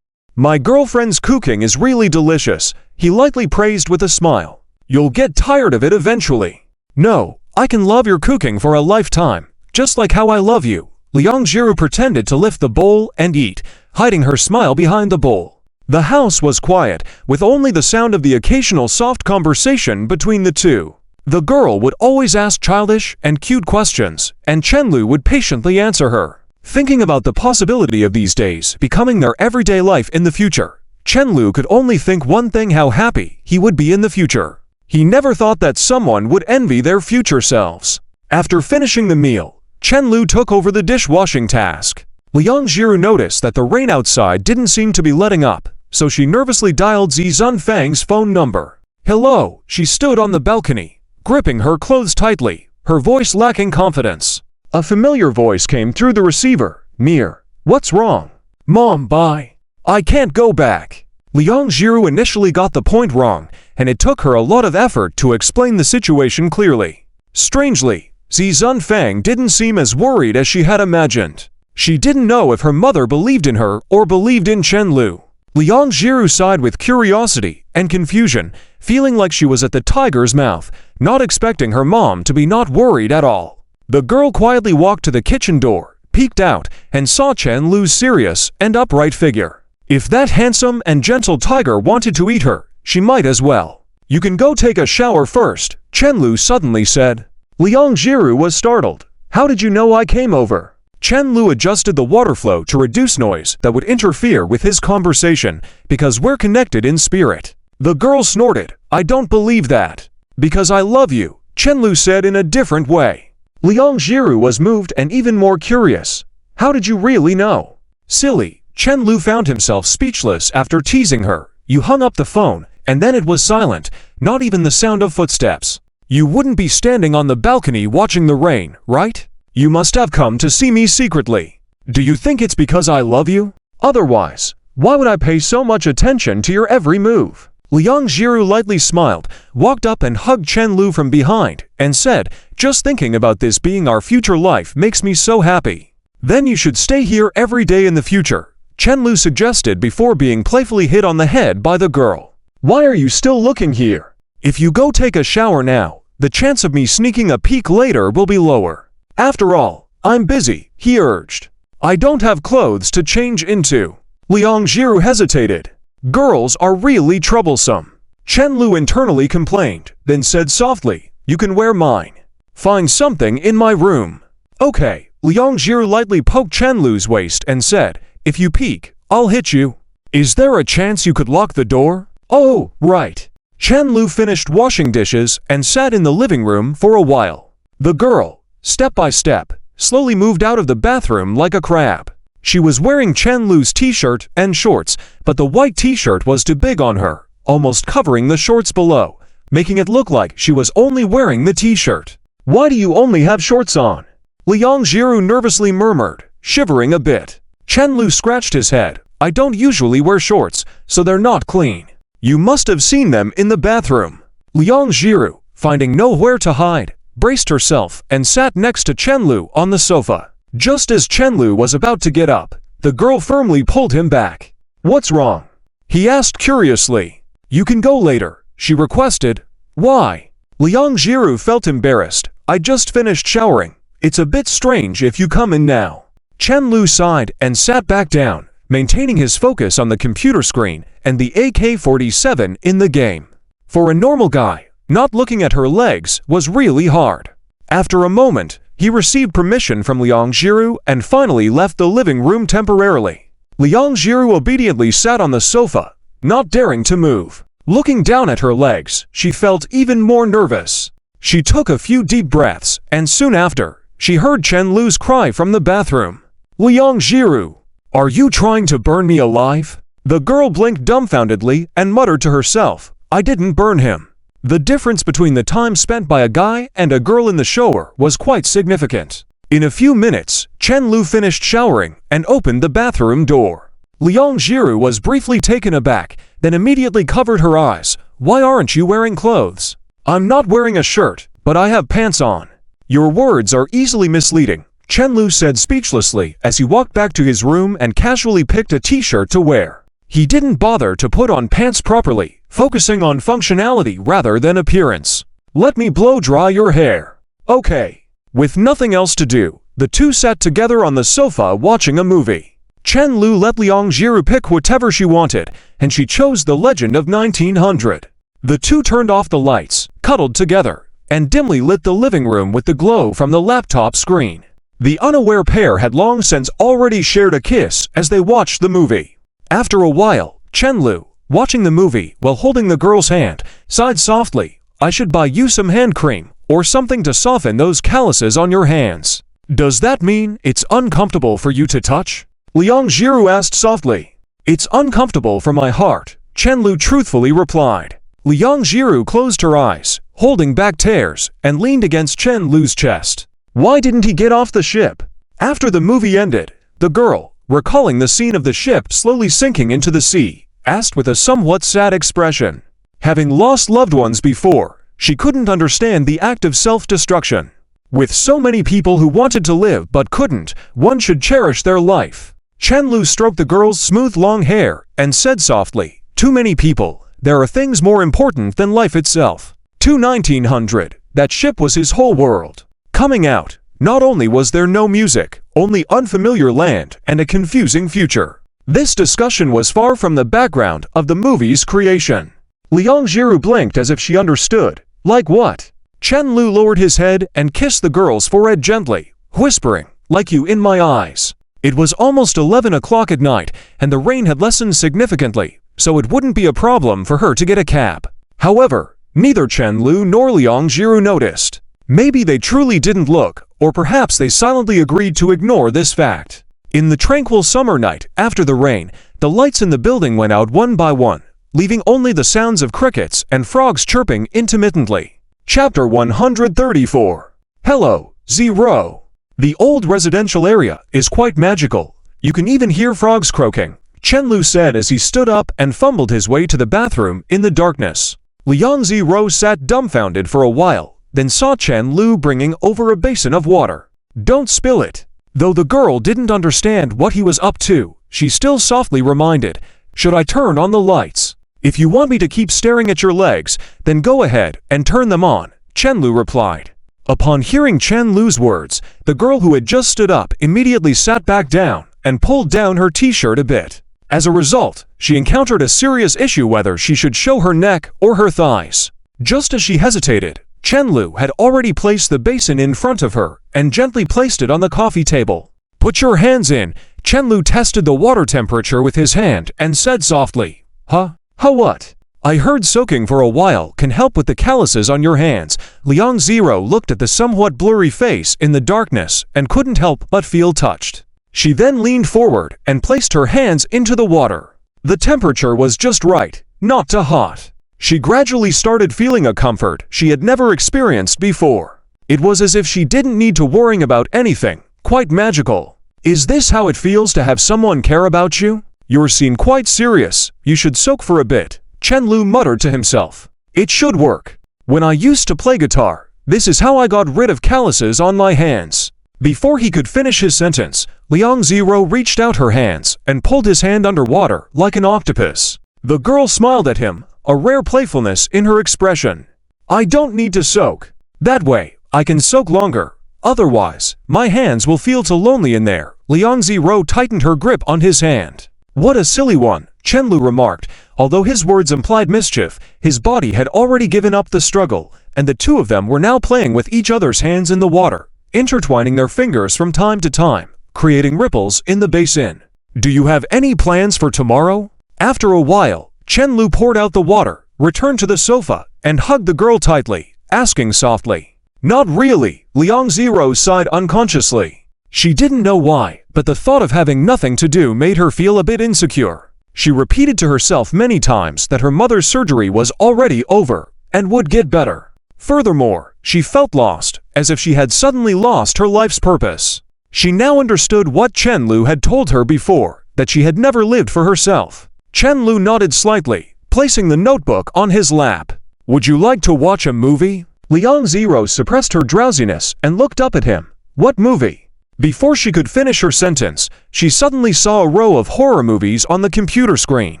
My girlfriend's cooking is really delicious, he lightly praised with a smile. You'll get tired of it eventually. No, I can love your cooking for a lifetime, just like how I love you. Liang Jiru pretended to lift the bowl and eat, hiding her smile behind the bowl. The house was quiet, with only the sound of the occasional soft conversation between the two. The girl would always ask childish and cute questions, and Chen Lu would patiently answer her. Thinking about the possibility of these days becoming their everyday life in the future, Chen Lu could only think one thing: how happy he would be in the future. He never thought that someone would envy their future selves. After finishing the meal, Chen Lu took over the dishwashing task. Liang Jiru noticed that the rain outside didn't seem to be letting up, so she nervously dialed Zizun Fang's phone number. Hello, she stood on the balcony, gripping her clothes tightly, her voice lacking confidence. A familiar voice came through the receiver. Mir, what's wrong? Mom, bye. I can't go back. Liang Jiru initially got the point wrong, and it took her a lot of effort to explain the situation clearly. Strangely, Zizun Fang didn't seem as worried as she had imagined. She didn't know if her mother believed in her or believed in Chen Lu. Liang Jiru sighed with curiosity and confusion, feeling like she was at the tiger's mouth, not expecting her mom to be not worried at all. The girl quietly walked to the kitchen door, peeked out, and saw Chen Lu's serious and upright figure. If that handsome and gentle tiger wanted to eat her, she might as well. You can go take a shower first, Chen Lu suddenly said. Liang Jiru was startled. How did you know I came over? Chen Lu adjusted the water flow to reduce noise that would interfere with his conversation, because we're connected in spirit. The girl snorted. I don't believe that. Because I love you, Chen Lu said in a different way. Liang Jiru was moved and even more curious. How did you really know? Silly, Chen Lu found himself speechless after teasing her. You hung up the phone, and then it was silent, not even the sound of footsteps. You wouldn't be standing on the balcony watching the rain, right? You must have come to see me secretly. Do you think it's because I love you? Otherwise, why would I pay so much attention to your every move? Liang Jiru lightly smiled, walked up and hugged Chen Lu from behind, and said, just thinking about this being our future life makes me so happy. Then you should stay here every day in the future, Chen Lu suggested before being playfully hit on the head by the girl. Why are you still looking here? If you go take a shower now, the chance of me sneaking a peek later will be lower. After all, I'm busy, he urged. I don't have clothes to change into. Liang Jiru hesitated. Girls are really troublesome. Chen Lu internally complained, then said softly, you can wear mine. Find something in my room. Okay, Liang Jiru lightly poked Chen Lu's waist and said, if you peek, I'll hit you. Is there a chance you could lock the door? Oh, right. Chen Lu finished washing dishes and sat in the living room for a while. The girl, step by step, slowly moved out of the bathroom like a crab. She was wearing Chen Lu's t-shirt and shorts, but the white t-shirt was too big on her, almost covering the shorts below, making it look like she was only wearing the t-shirt. Why do you only have shorts on? Liang Jiru nervously murmured, shivering a bit. Chen Lu scratched his head. I don't usually wear shorts, so they're not clean. You must have seen them in the bathroom. Liang Jiru, finding nowhere to hide, braced herself and sat next to Chen Lu on the sofa. Just as Chen Lu was about to get up, the girl firmly pulled him back. What's wrong? He asked curiously. You can go later, she requested. Why? Liang Jiru felt embarrassed. I just finished showering. It's a bit strange if you come in now. Chen Lu sighed and sat back down, maintaining his focus on the computer screen and the AK-47 in the game. For a normal guy, not looking at her legs was really hard. After a moment, he received permission from Liang Jiru and finally left the living room temporarily. Liang Jiru obediently sat on the sofa, not daring to move. Looking down at her legs, she felt even more nervous. She took a few deep breaths, and soon after, she heard Chen Lu's cry from the bathroom. Liang Jiru, are you trying to burn me alive? The girl blinked dumbfoundedly and muttered to herself, I didn't burn him. The difference between the time spent by a guy and a girl in the shower was quite significant. In a few minutes, Chen Lu finished showering and opened the bathroom door. Liang Jiru was briefly taken aback, then immediately covered her eyes. Why aren't you wearing clothes? I'm not wearing a shirt, but I have pants on. Your words are easily misleading, Chen Lu said speechlessly as he walked back to his room and casually picked a t-shirt to wear. He didn't bother to put on pants properly, focusing on functionality rather than appearance. Let me blow dry your hair. Okay. With nothing else to do, the two sat together on the sofa watching a movie. Chen Lu let Liang Jiru pick whatever she wanted, and she chose The Legend of 1900. The two turned off the lights, cuddled together, and dimly lit the living room with the glow from the laptop screen. The unaware pair had long since already shared a kiss as they watched the movie. After a while, Chen Lu, watching the movie while holding the girl's hand, sighed softly, I should buy you some hand cream or something to soften those calluses on your hands. Does that mean it's uncomfortable for you to touch? Liang Jiru asked softly. It's uncomfortable for my heart, Chen Lu truthfully replied. Liang Jiru closed her eyes, holding back tears, and leaned against Chen Lu's chest. Why didn't he get off the ship? After the movie ended, the girl, recalling the scene of the ship slowly sinking into the sea, asked with a somewhat sad expression. Having lost loved ones before, she couldn't understand the act of self-destruction. With so many people who wanted to live but couldn't, one should cherish their life. Chen Lu stroked the girl's smooth long hair and said softly, too many people, there are things more important than life itself. 1900, that ship was his whole world. Coming out, not only was there no music, only unfamiliar land and a confusing future. This discussion was far from the background of the movie's creation. Liang Jiru blinked as if she understood. Like what? Chen Lu lowered his head and kissed the girl's forehead gently, whispering, like you in my eyes. It was almost 11 o'clock at night, and the rain had lessened significantly, so it wouldn't be a problem for her to get a cab. However, neither Chen Lu nor Liang Jiru noticed. Maybe they truly didn't look, or perhaps they silently agreed to ignore this fact. In the tranquil summer night, after the rain, the lights in the building went out one by one, leaving only the sounds of crickets and frogs chirping intermittently. Chapter 134. Hello, Zero. The old residential area is quite magical. You can even hear frogs croaking, Chenlu said as he stood up and fumbled his way to the bathroom in the darkness. Liang Zero sat dumbfounded for a while, then saw Chenlu bringing over a basin of water. Don't spill it. Though the girl didn't understand what he was up to, she still softly reminded, should I turn on the lights? If you want me to keep staring at your legs, then go ahead and turn them on, Chenlu replied. Upon hearing Chenlu's words, the girl who had just stood up immediately sat back down and pulled down her t-shirt a bit. As a result, she encountered a serious issue whether she should show her neck or her thighs. Just as she hesitated, Chenlu had already placed the basin in front of her and gently placed it on the coffee table. Put your hands in. Chenlu tested the water temperature with his hand and said softly, Huh? What? I heard soaking for a while can help with the calluses on your hands. Liang Zero looked at the somewhat blurry face in the darkness and couldn't help but feel touched. She then leaned forward and placed her hands into the water. The temperature was just right, not too hot. She gradually started feeling a comfort she had never experienced before. It was as if she didn't need to worry about anything, quite magical. Is this how it feels to have someone care about you? You seem quite serious, you should soak for a bit, Chenlu muttered to himself. It should work. When I used to play guitar, this is how I got rid of calluses on my hands. Before he could finish his sentence, Liang Zero reached out her hands and pulled his hand underwater like an octopus. The girl smiled at him, a rare playfulness in her expression. I don't need to soak. That way, I can soak longer. Otherwise, my hands will feel too lonely in there. Liang Zero tightened her grip on his hand. What a silly one, Chenlu remarked. Although his words implied mischief, his body had already given up the struggle, and the two of them were now playing with each other's hands in the water, intertwining their fingers from time to time, creating ripples in the basin. Do you have any plans for tomorrow? After a while, Chenlu poured out the water, returned to the sofa, and hugged the girl tightly, asking softly. Not really, Liang Zero sighed unconsciously. She didn't know why, but the thought of having nothing to do made her feel a bit insecure. She repeated to herself many times that her mother's surgery was already over and would get better. Furthermore, she felt lost, as if she had suddenly lost her life's purpose. She now understood what Chenlu had told her before, that she had never lived for herself. Chenlu nodded slightly, placing the notebook on his lap. Would you like to watch a movie? Liang Zero suppressed her drowsiness and looked up at him. What movie? Before she could finish her sentence, she suddenly saw a row of horror movies on the computer screen.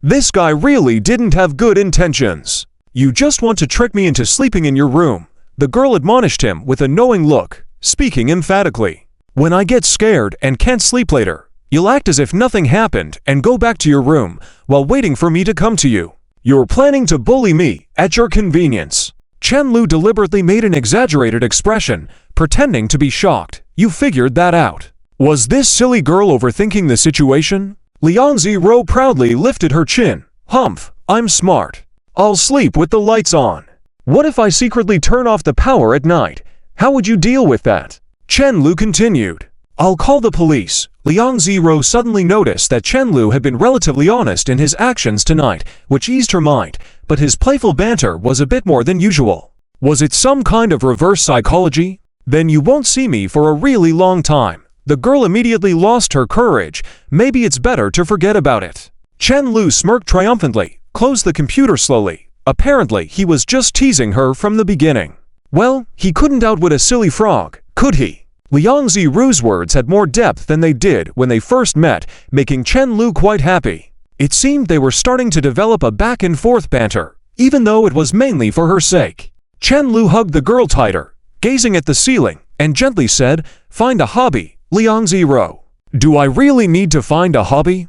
This guy really didn't have good intentions. You just want to trick me into sleeping in your room, the girl admonished him with a knowing look, speaking emphatically. When I get scared and can't sleep later, you'll act as if nothing happened and go back to your room while waiting for me to come to you. You're planning to bully me at your convenience. Chenlu deliberately made an exaggerated expression, pretending to be shocked. You figured that out. Was this silly girl overthinking the situation? Liang Zero proudly lifted her chin. Humph, I'm smart. I'll sleep with the lights on. What if I secretly turn off the power at night? How would you deal with that? Chenlu continued. I'll call the police. Liang Zero suddenly noticed that Chenlu had been relatively honest in his actions tonight, which eased her mind, but his playful banter was a bit more than usual. Was it some kind of reverse psychology? Then you won't see me for a really long time. The girl immediately lost her courage. Maybe it's better to forget about it. Chenlu smirked triumphantly, closed the computer slowly. Apparently, he was just teasing her from the beginning. Well, he couldn't outwit a silly frog, could he? Liang Ziru's words had more depth than they did when they first met, making Chenlu quite happy. It seemed they were starting to develop a back-and-forth banter, even though it was mainly for her sake. Chenlu hugged the girl tighter, gazing at the ceiling, and gently said, Find a hobby, Liang Zero. Do I really need to find a hobby?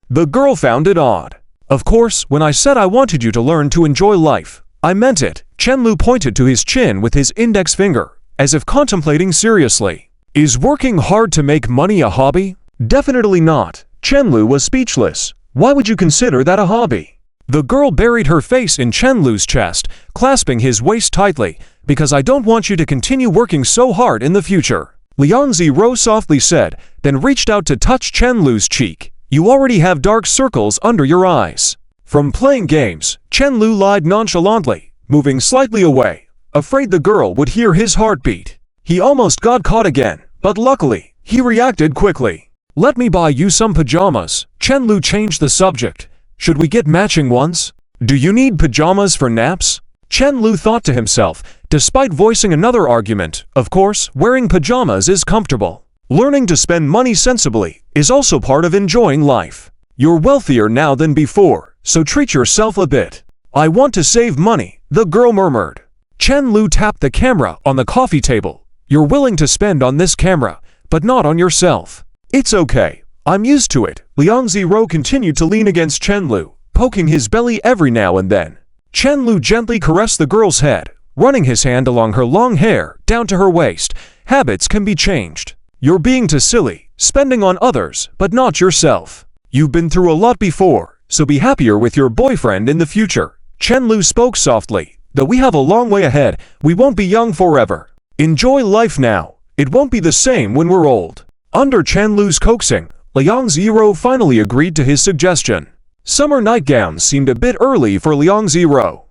The girl found it odd. Of course, when I said I wanted you to learn to enjoy life, I meant it. Chenlu pointed to his chin with his index finger, as if contemplating seriously. Is working hard to make money a hobby? Definitely not. Chenlu was speechless. Why would you consider that a hobby? The girl buried her face in Chenlu's chest, clasping his waist tightly, because I don't want you to continue working so hard in the future. Liang Ziro softly said, then reached out to touch Chen Lu's cheek. You already have dark circles under your eyes. From playing games, Chen Lu lied nonchalantly, moving slightly away, afraid the girl would hear his heartbeat. He almost got caught again, but luckily, he reacted quickly. Let me buy you some pajamas. Chen Lu changed the subject. Should we get matching ones? Do you need pajamas for naps? Chen Lu thought to himself, despite voicing another argument. Of course, wearing pajamas is comfortable. Learning to spend money sensibly is also part of enjoying life. You're wealthier now than before, so treat yourself a bit. I want to save money, the girl murmured. Chen Lu tapped the camera on the coffee table. You're willing to spend on this camera, but not on yourself. It's okay. I'm used to it. Liang Ziro continued to lean against Chen Lu, poking his belly every now and then. Chen Lu gently caressed the girl's head, running his hand along her long hair down to her waist. Habits can be changed. You're being too silly, spending on others, but not yourself. You've been through a lot before, so be happier with your boyfriend in the future. Chen Lu spoke softly. Though we have a long way ahead, we won't be young forever. Enjoy life now. It won't be the same when we're old. Under Chen Lu's coaxing, Liang Ziro finally agreed to his suggestion. Summer nightgowns seemed a bit early for Liang Ziro.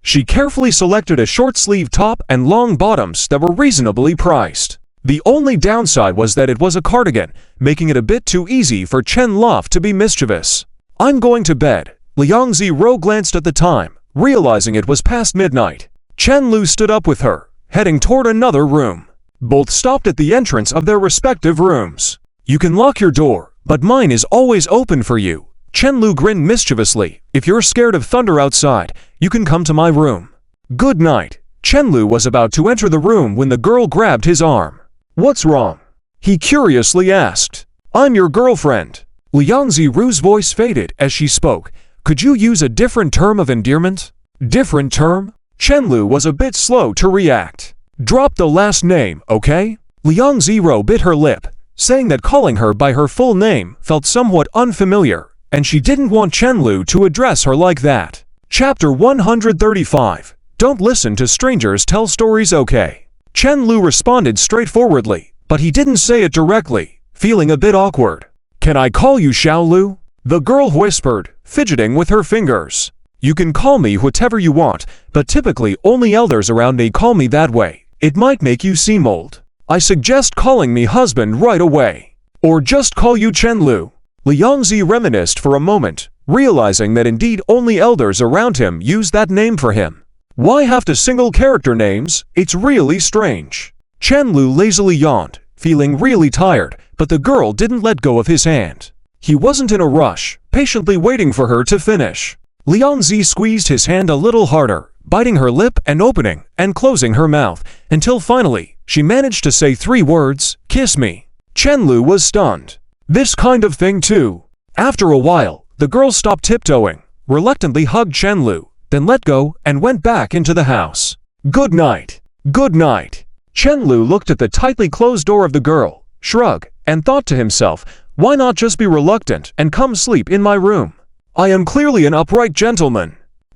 She carefully selected a short-sleeve top and long bottoms that were reasonably priced. The only downside was that it was a cardigan, making it a bit too easy for Chen Luff to be mischievous. I'm going to bed. Liang Ziro glanced at the time, realizing it was past midnight. Chen Lu stood up with her, heading toward another room. Both stopped at the entrance of their respective rooms. You can lock your door, but mine is always open for you. Chen Lu grinned mischievously. If you're scared of thunder outside, you can come to my room. Good night. Chen Lu was about to enter the room when the girl grabbed his arm. What's wrong? He curiously asked. I'm your girlfriend. Liang Ziru's voice faded as she spoke. Could you use a different term of endearment? Different term? Chen Lu was a bit slow to react. Drop the last name, okay? Liang Ziro bit her lip, saying that calling her by her full name felt somewhat unfamiliar, and she didn't want Chen Lu to address her like that. Chapter 135. Don't listen to strangers tell stories, okay? Chen Lu responded straightforwardly, but he didn't say it directly, feeling a bit awkward. Can I call you Xiao Lu? The girl whispered, fidgeting with her fingers. You can call me whatever you want, but typically only elders around me call me that way. It might make you seem old. I suggest calling me husband right away. Or just call you Chen Lu. Liang Zi reminisced for a moment, realizing that indeed only elders around him use that name for him. Why have to single character names? It's really strange. Chen Lu lazily yawned, feeling really tired, but the girl didn't let go of his hand. He wasn't in a rush, patiently waiting for her to finish. Liang Zi squeezed his hand a little harder, biting her lip and opening and closing her mouth, until finally, she managed to say 3 words, kiss me. Chen Lu was stunned. This kind of thing too. After a while, the girl stopped tiptoeing, reluctantly hugged Chen Lu, then let go and went back into the house. Good night. Good night. Chen Lu looked at the tightly closed door of the girl, shrugged, and thought to himself, why not just be reluctant and come sleep in my room? I am clearly an upright gentleman.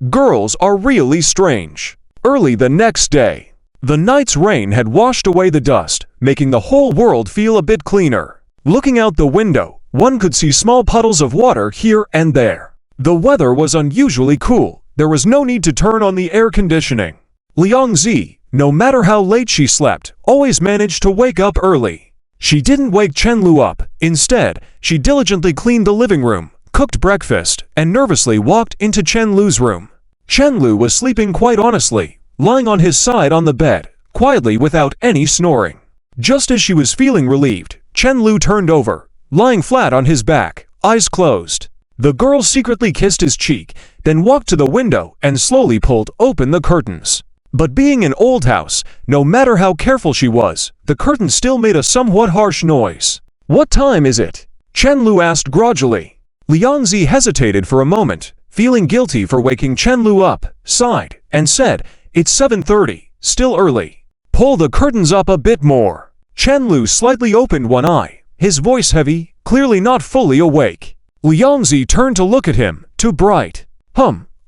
Girls are really strange. Early the next day, the night's rain had washed away the dust, making the whole world feel a bit cleaner. Looking out the window, one could see small puddles of water here and there. The weather was unusually cool. There was no need to turn on the air conditioning. Liang Zi, no matter how late she slept, always managed to wake up early. She didn't wake Chen Lu up. Instead, she diligently cleaned the living room, cooked breakfast, and nervously walked into Chen Lu's room. Chen Lu was sleeping quite honestly, lying on his side on the bed, quietly without any snoring. Just as she was feeling relieved, Chen Lu turned over, lying flat on his back, eyes closed. The girl secretly kissed his cheek, then walked to the window and slowly pulled open the curtains. But being an old house, no matter how careful she was, the curtain still made a somewhat harsh noise. What time is it? Chen Lu asked grudgingly. Liang Zi hesitated for a moment, feeling guilty for waking Chen Lu up, sighed, and said, It's 7:30, still early. Pull the curtains up a bit more. Chen Lu slightly opened one eye, his voice heavy, clearly not fully awake. Liang Zi turned to look at him, too bright.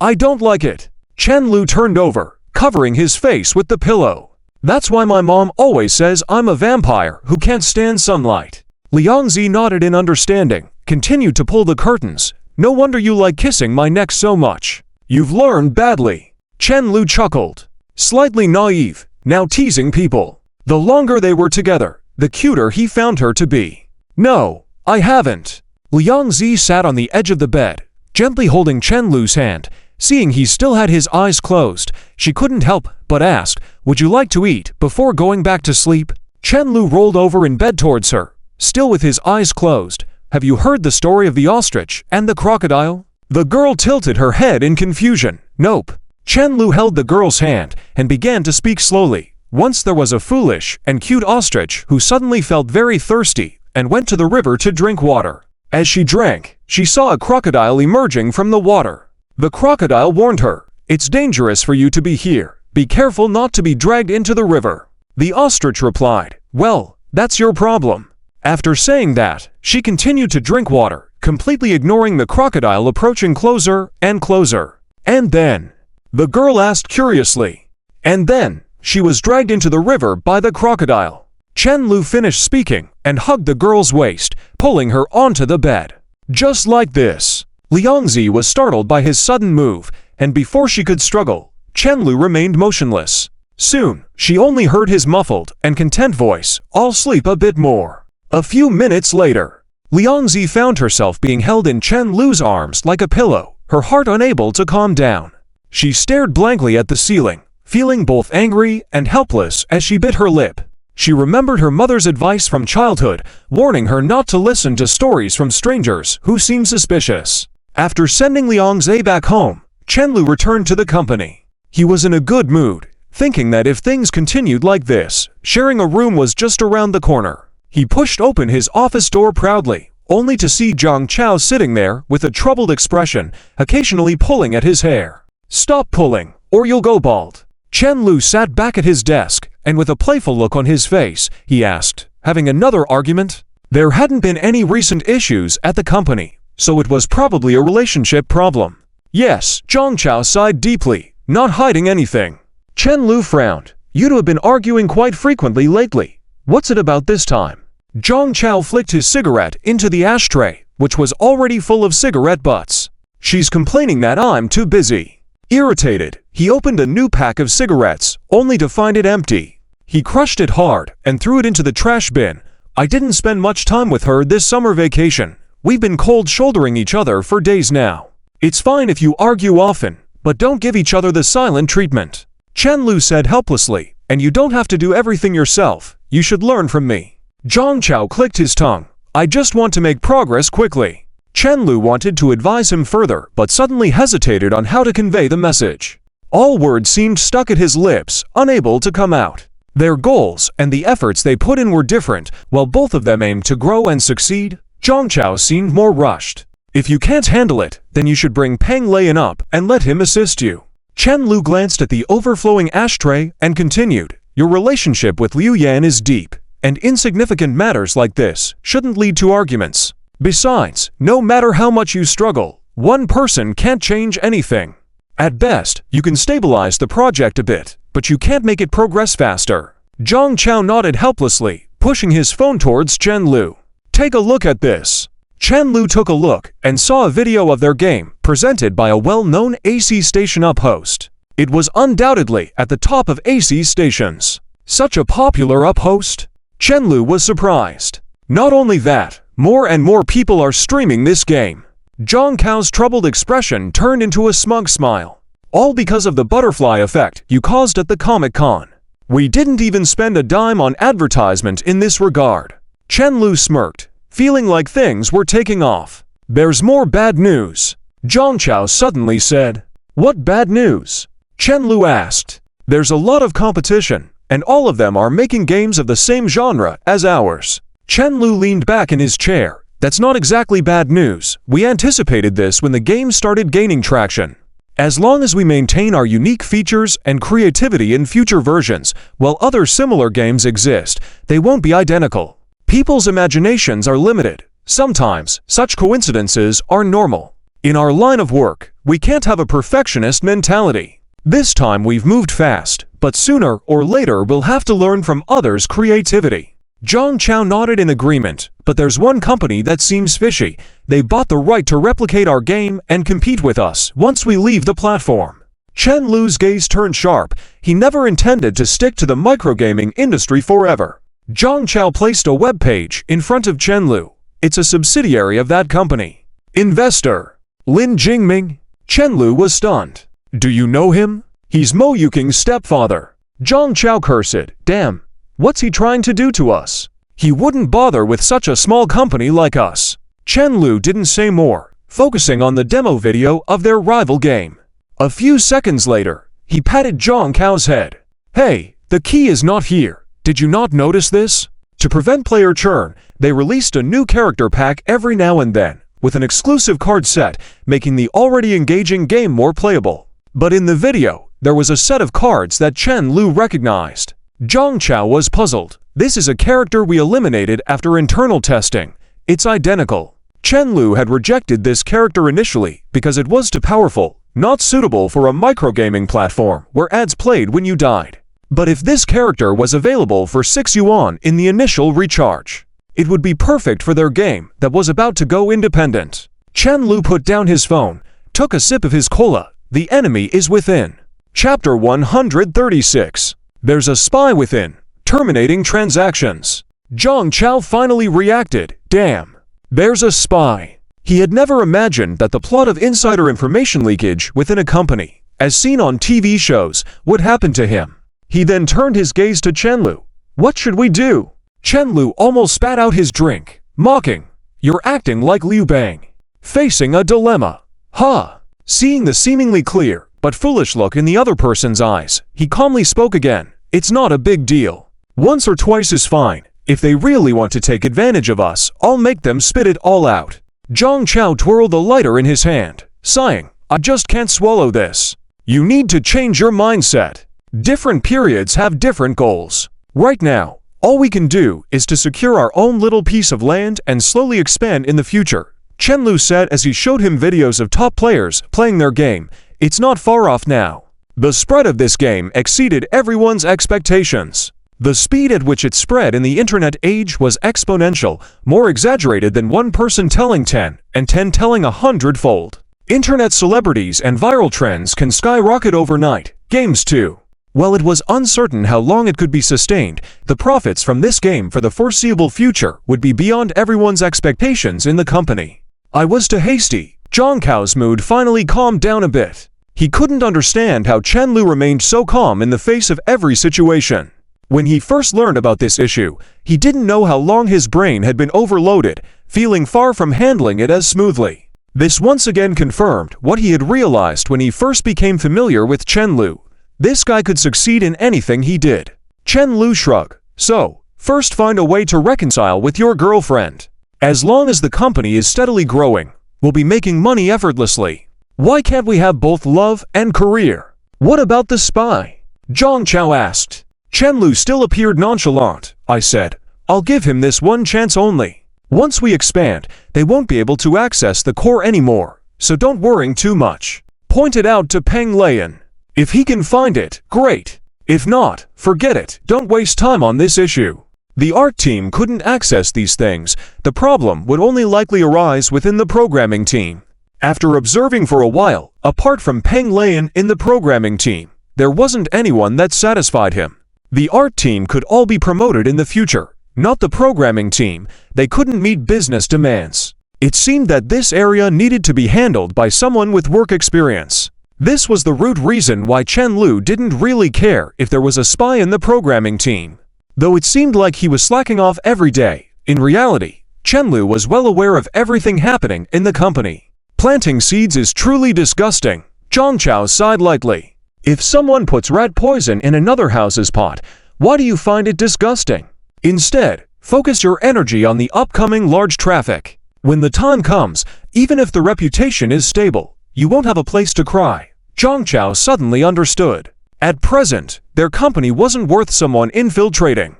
I don't like it. Chen Lu turned over, covering his face with the pillow. That's why my mom always says I'm a vampire who can't stand sunlight. Liangzi nodded in understanding, continued to pull the curtains. No wonder you like kissing my neck so much. You've learned badly. Chen Lu chuckled. Slightly naive, now teasing people. The longer they were together, the cuter he found her to be. No, I haven't. Liangzi sat on the edge of the bed, gently holding Chen Lu's hand. Seeing he still had his eyes closed, she couldn't help but ask, would you like to eat before going back to sleep? Chen Lu rolled over in bed towards her, still with his eyes closed. Have you heard the story of the ostrich and the crocodile? The girl tilted her head in confusion. Nope. Chen Lu held the girl's hand and began to speak slowly. Once there was a foolish and cute ostrich who suddenly felt very thirsty and went to the river to drink water. As she drank, she saw a crocodile emerging from the water. The crocodile warned her, "It's dangerous for you to be here. Be careful not to be dragged into the river." The ostrich replied, "Well, that's your problem." After saying that, she continued to drink water, completely ignoring the crocodile approaching closer and closer. And then, the girl asked curiously, and then, she was dragged into the river by the crocodile. Chen Lu finished speaking and hugged the girl's waist, pulling her onto the bed. Just like this. Liangzi was startled by his sudden move, and before she could struggle, Chen Lu remained motionless. Soon, she only heard his muffled and content voice, "I'll sleep a bit more." A few minutes later, Liangzi found herself being held in Chen Lu's arms like a pillow, her heart unable to calm down. She stared blankly at the ceiling, feeling both angry and helpless as she bit her lip. She remembered her mother's advice from childhood, warning her not to listen to stories from strangers who seemed suspicious. After sending Liangzi back home, Chen Lu returned to the company. He was in a good mood, thinking that if things continued like this, sharing a room was just around the corner. He pushed open his office door proudly, only to see Zhang Chao sitting there with a troubled expression, occasionally pulling at his hair. "Stop pulling, or you'll go bald." Chen Lu sat back at his desk, and with a playful look on his face, he asked, "Having another argument?" There hadn't been any recent issues at the company, so it was probably a relationship problem. Yes, Zhang Chao sighed deeply, not hiding anything. Chen Lu frowned. "You'd have been arguing quite frequently lately. What's it about this time?" Zhang Chao flicked his cigarette into the ashtray, which was already full of cigarette butts. "She's complaining that I'm too busy." Irritated, he opened a new pack of cigarettes, only to find it empty. He crushed it hard and threw it into the trash bin. "I didn't spend much time with her this summer vacation. We've been cold-shouldering each other for days now. It's fine if you argue often, but don't give each other the silent treatment." Chen Lu said helplessly, "And you don't have to do everything yourself. You should learn from me." Zhang Chao clicked his tongue. "I just want to make progress quickly." Chen Lu wanted to advise him further, but suddenly hesitated on how to convey the message. All words seemed stuck at his lips, unable to come out. Their goals and the efforts they put in were different, while both of them aimed to grow and succeed. Zhang Chao seemed more rushed. "If you can't handle it, then you should bring Peng Leian up and let him assist you." Chen Lu glanced at the overflowing ashtray and continued, "Your relationship with Liu Yan is deep, and insignificant matters like this shouldn't lead to arguments. Besides, no matter how much you struggle, one person can't change anything. At best, you can stabilize the project a bit, but you can't make it progress faster." Zhang Chao nodded helplessly, pushing his phone towards Chen Lu. "Take a look at this." Chen Lu took a look and saw a video of their game, presented by a well-known AC station up host. It was undoubtedly at the top of AC stations. Such a popular up host? Chen Lu was surprised. Not only that, more and more people are streaming this game. Zhang Chao's troubled expression turned into a smug smile. "All because of the butterfly effect you caused at the Comic-Con. We didn't even spend a dime on advertisement in this regard." Chen Lu smirked, feeling like things were taking off. "There's more bad news," Zhang Chao suddenly said. "What bad news?" Chen Lu asked. "There's a lot of competition, and all of them are making games of the same genre as ours." Chen Lu leaned back in his chair. "That's not exactly bad news. We anticipated this when the game started gaining traction. As long as we maintain our unique features and creativity in future versions, while other similar games exist, they won't be identical. People's imaginations are limited. Sometimes, such coincidences are normal. In our line of work, we can't have a perfectionist mentality. This time we've moved fast, but sooner or later we'll have to learn from others' creativity. Zhang Chao nodded in agreement, but there's one company that seems fishy. They bought the right to replicate our game and compete with us once we leave the platform. Chen Lu's gaze turned sharp. He never intended to stick to the microgaming industry forever. Zhang Chao placed a web page in front of Chen Lu. It's a subsidiary of that company. Investor. Lin Jingming. Chen Lu was stunned. Do you know him? He's Mo Yuking's stepfather. Zhang Chao cursed. Damn. What's he trying to do to us? He wouldn't bother with such a small company like us. Chen Lu didn't say more, focusing on the demo video of their rival game. A few seconds later, he patted Zhang Chao's head. Hey, the key is not here. Did you not notice this? To prevent player churn, they released a new character pack every now and then, with an exclusive card set, making the already engaging game more playable. But in the video, there was a set of cards that Chen Lu recognized. Zhang Chao was puzzled. This is a character we eliminated after internal testing. It's identical. Chen Lu had rejected this character initially because it was too powerful, not suitable for a microgaming platform where ads played when you died. But if this character was available for 6 yuan in the initial recharge, it would be perfect for their game that was about to go independent. Chen Lu put down his phone, took a sip of his cola. The enemy is within. Chapter 136. There's a spy within. Terminating transactions. Zhang Chao finally reacted. Damn. There's a spy. He had never imagined that the plot of insider information leakage within a company, as seen on TV shows, would happen to him. He then turned his gaze to Chen Lu. What should we do? Chen Lu almost spat out his drink, mocking. You're acting like Liu Bang. Facing a dilemma. Ha! Seeing the seemingly clear but foolish look in the other person's eyes, he calmly spoke again. It's not a big deal. Once or twice is fine. If they really want to take advantage of us, I'll make them spit it all out. Zhang Chao twirled the lighter in his hand, sighing, I just can't swallow this. You need to change your mindset. Different periods have different goals. Right now, all we can do is to secure our own little piece of land and slowly expand in the future. Chen Lu said as he showed him videos of top players playing their game. It's not far off now. The spread of this game exceeded everyone's expectations. The speed at which it spread in the internet age was exponential, more exaggerated than one person telling 10 and 10 telling 100-fold. Internet celebrities and viral trends can skyrocket overnight. Games too. While it was uncertain how long it could be sustained, the profits from this game for the foreseeable future would be beyond everyone's expectations in the company. I was too hasty. Zhang Chao's mood finally calmed down a bit. He couldn't understand how Chen Lu remained so calm in the face of every situation. When he first learned about this issue, he didn't know how long his brain had been overloaded, feeling far from handling it as smoothly. This once again confirmed what he had realized when he first became familiar with Chen Lu. This guy could succeed in anything he did. Chen Lu shrugged. So, first find a way to reconcile with your girlfriend. As long as the company is steadily growing, we'll be making money effortlessly. Why can't we have both love and career? What about the spy? Zhang Chao asked. Chen Lu still appeared nonchalant. I said, I'll give him this one chance only. Once we expand, they won't be able to access the core anymore, so don't worry too much. Pointed out to Peng Lian. If he can find it, great. If not, forget it. Don't waste time on this issue. The art team couldn't access these things. The problem would only likely arise within the programming team. After observing for a while, apart from Peng Lian in the programming team, there wasn't anyone that satisfied him. The art team could all be promoted in the future, not the programming team. They couldn't meet business demands. It seemed that this area needed to be handled by someone with work experience. This was the root reason why Chen Lu didn't really care if there was a spy in the programming team. Though it seemed like he was slacking off every day, in reality, Chen Lu was well aware of everything happening in the company. Planting seeds is truly disgusting. Zhang Chao sighed lightly. If someone puts rat poison in another house's pot, why do you find it disgusting? Instead, focus your energy on the upcoming large traffic. When the time comes, even if the reputation is stable, you won't have a place to cry. Zhang Chao suddenly understood. At present, their company wasn't worth someone infiltrating.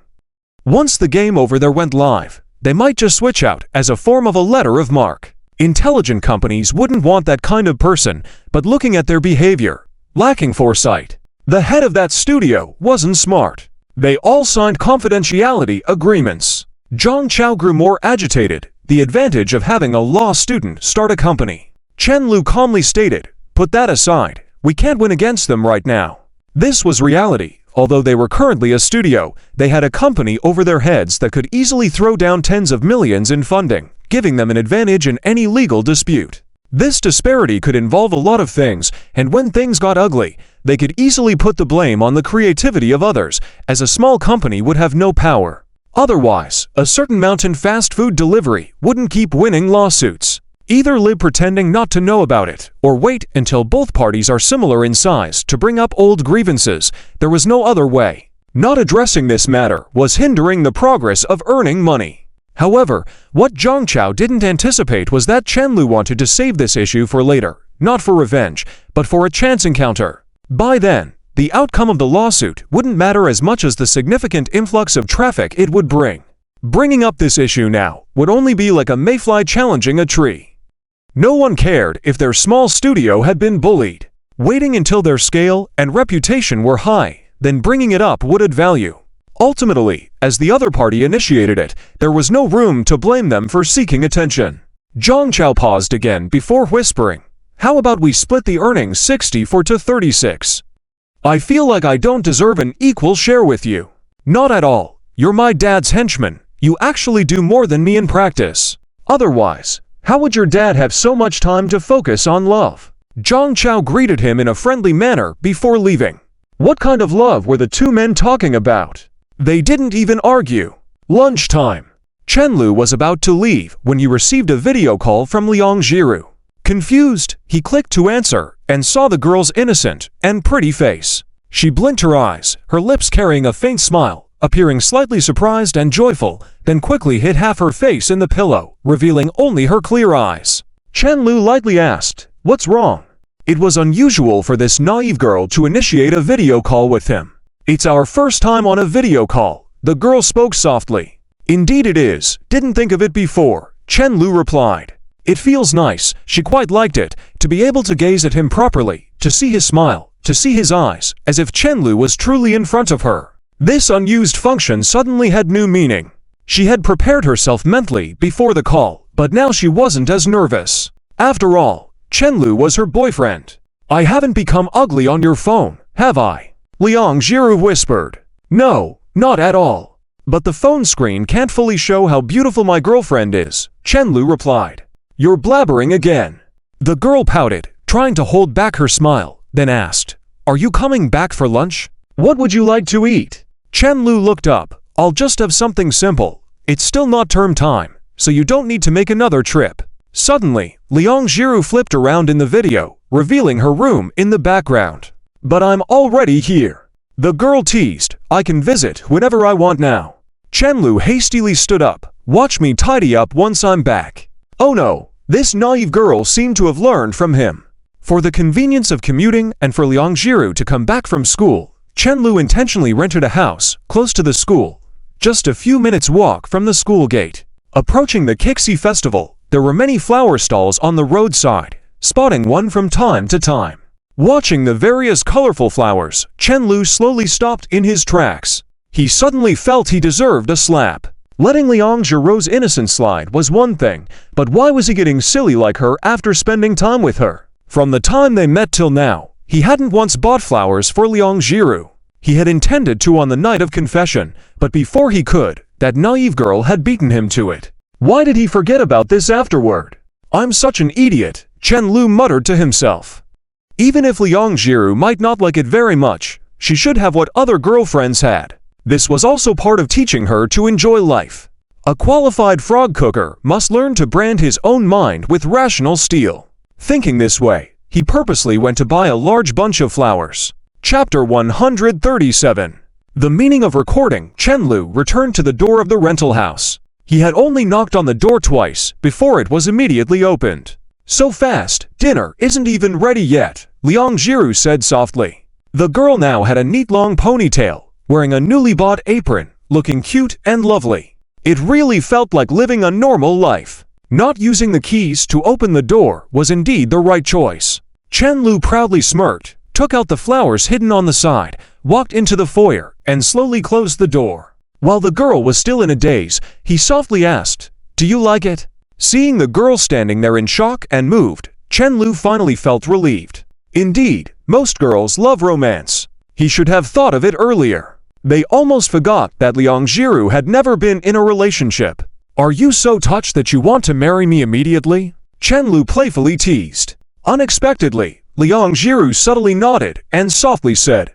Once the game over there went live, they might just switch out as a form of a letter of marque. Intelligent companies wouldn't want that kind of person, but looking at their behavior, lacking foresight. The head of that studio wasn't smart. They all signed confidentiality agreements. Zhang Chao grew more agitated, the advantage of having a law student start a company. Chen Lu calmly stated, "Put that aside, we can't win against them right now." This was reality. Although they were currently a studio, they had a company over their heads that could easily throw down tens of millions in funding, giving them an advantage in any legal dispute. This disparity could involve a lot of things, and when things got ugly, they could easily put the blame on the creativity of others, as a small company would have no power. Otherwise, a certain mountain fast food delivery wouldn't keep winning lawsuits. Either live pretending not to know about it, or wait until both parties are similar in size to bring up old grievances. There was no other way. Not addressing this matter was hindering the progress of earning money. However, what Zhang Chao didn't anticipate was that Chen Lu wanted to save this issue for later, not for revenge, but for a chance encounter. By then, the outcome of the lawsuit wouldn't matter as much as the significant influx of traffic it would bring. Bringing up this issue now would only be like a mayfly challenging a tree. No one cared if their small studio had been bullied. Waiting until their scale and reputation were high, then bringing it up would add value. Ultimately, as the other party initiated it, there was no room to blame them for seeking attention. Zhang Chao paused again before whispering, "How about we split the earnings 64 to 36? I feel like I don't deserve an equal share with you." "Not at all. You're my dad's henchman. You actually do more than me in practice. Otherwise, how would your dad have so much time to focus on love?" Zhang Chao greeted him in a friendly manner before leaving. What kind of love were the two men talking about? They didn't even argue. Lunchtime. Chen Lu was about to leave when he received a video call from Liang Jiru. Confused, he clicked to answer and saw the girl's innocent and pretty face. She blinked her eyes, her lips carrying a faint smile, appearing slightly surprised and joyful, then quickly hid half her face in the pillow, revealing only her clear eyes. Chen Lu lightly asked, "What's wrong?" It was unusual for this naive girl to initiate a video call with him. "It's our first time on a video call," the girl spoke softly. "Indeed it is, didn't think of it before," Chen Lu replied. It feels nice, she quite liked it, to be able to gaze at him properly, to see his smile, to see his eyes, as if Chen Lu was truly in front of her. This unused function suddenly had new meaning. She had prepared herself mentally before the call, but now she wasn't as nervous. After all, Chen Lu was her boyfriend. "I haven't become ugly on your phone, have I?" Liang Jiru whispered. "No, not at all. But the phone screen can't fully show how beautiful my girlfriend is," Chen Lu replied. "You're blabbering again." The girl pouted, trying to hold back her smile, then asked, "Are you coming back for lunch? What would you like to eat?" Chen Lu looked up. "I'll just have something simple. It's still not term time, so you don't need to make another trip." Suddenly, Liang Jiru flipped around in the video, revealing her room in the background. "But I'm already here." The girl teased, "I can visit whenever I want now." Chen Lu hastily stood up. "Watch me tidy up once I'm back." Oh no, this naive girl seemed to have learned from him. For the convenience of commuting and for Liang Jiru to come back from school, Chen Lu intentionally rented a house close to the school, just a few minutes' walk from the school gate. Approaching the Kixi festival, there were many flower stalls on the roadside, spotting one from time to time. Watching the various colorful flowers, Chen Lu slowly stopped in his tracks. He suddenly felt he deserved a slap. Letting Liang Jiru's innocence slide was one thing, but why was he getting silly like her after spending time with her? From the time they met till now, he hadn't once bought flowers for Liang Jiru. He had intended to on the night of confession, but before he could, that naive girl had beaten him to it. Why did he forget about this afterward? "I'm such an idiot," Chen Lu muttered to himself. Even if Liang Jiru might not like it very much, she should have what other girlfriends had. This was also part of teaching her to enjoy life. A qualified frog cooker must learn to brand his own mind with rational steel. Thinking this way, he purposely went to buy a large bunch of flowers. Chapter 137. The meaning of recording. Chen Lu returned to the door of the rental house. He had only knocked on the door twice before it was immediately opened. "So fast, dinner isn't even ready yet," Liang Jiru said softly. The girl now had a neat long ponytail, wearing a newly bought apron, looking cute and lovely. It really felt like living a normal life. Not using the keys to open the door was indeed the right choice. Chen Lu proudly smirked, took out the flowers hidden on the side, walked into the foyer, and slowly closed the door. While the girl was still in a daze, he softly asked, "Do you like it?" Seeing the girl standing there in shock and moved, Chen-Lu finally felt relieved. Indeed, most girls love romance. He should have thought of it earlier. They almost forgot that Liang Jiru had never been in a relationship. "Are you so touched that you want to marry me immediately?" Chen-Lu playfully teased. Unexpectedly, Liang Jiru subtly nodded and softly said,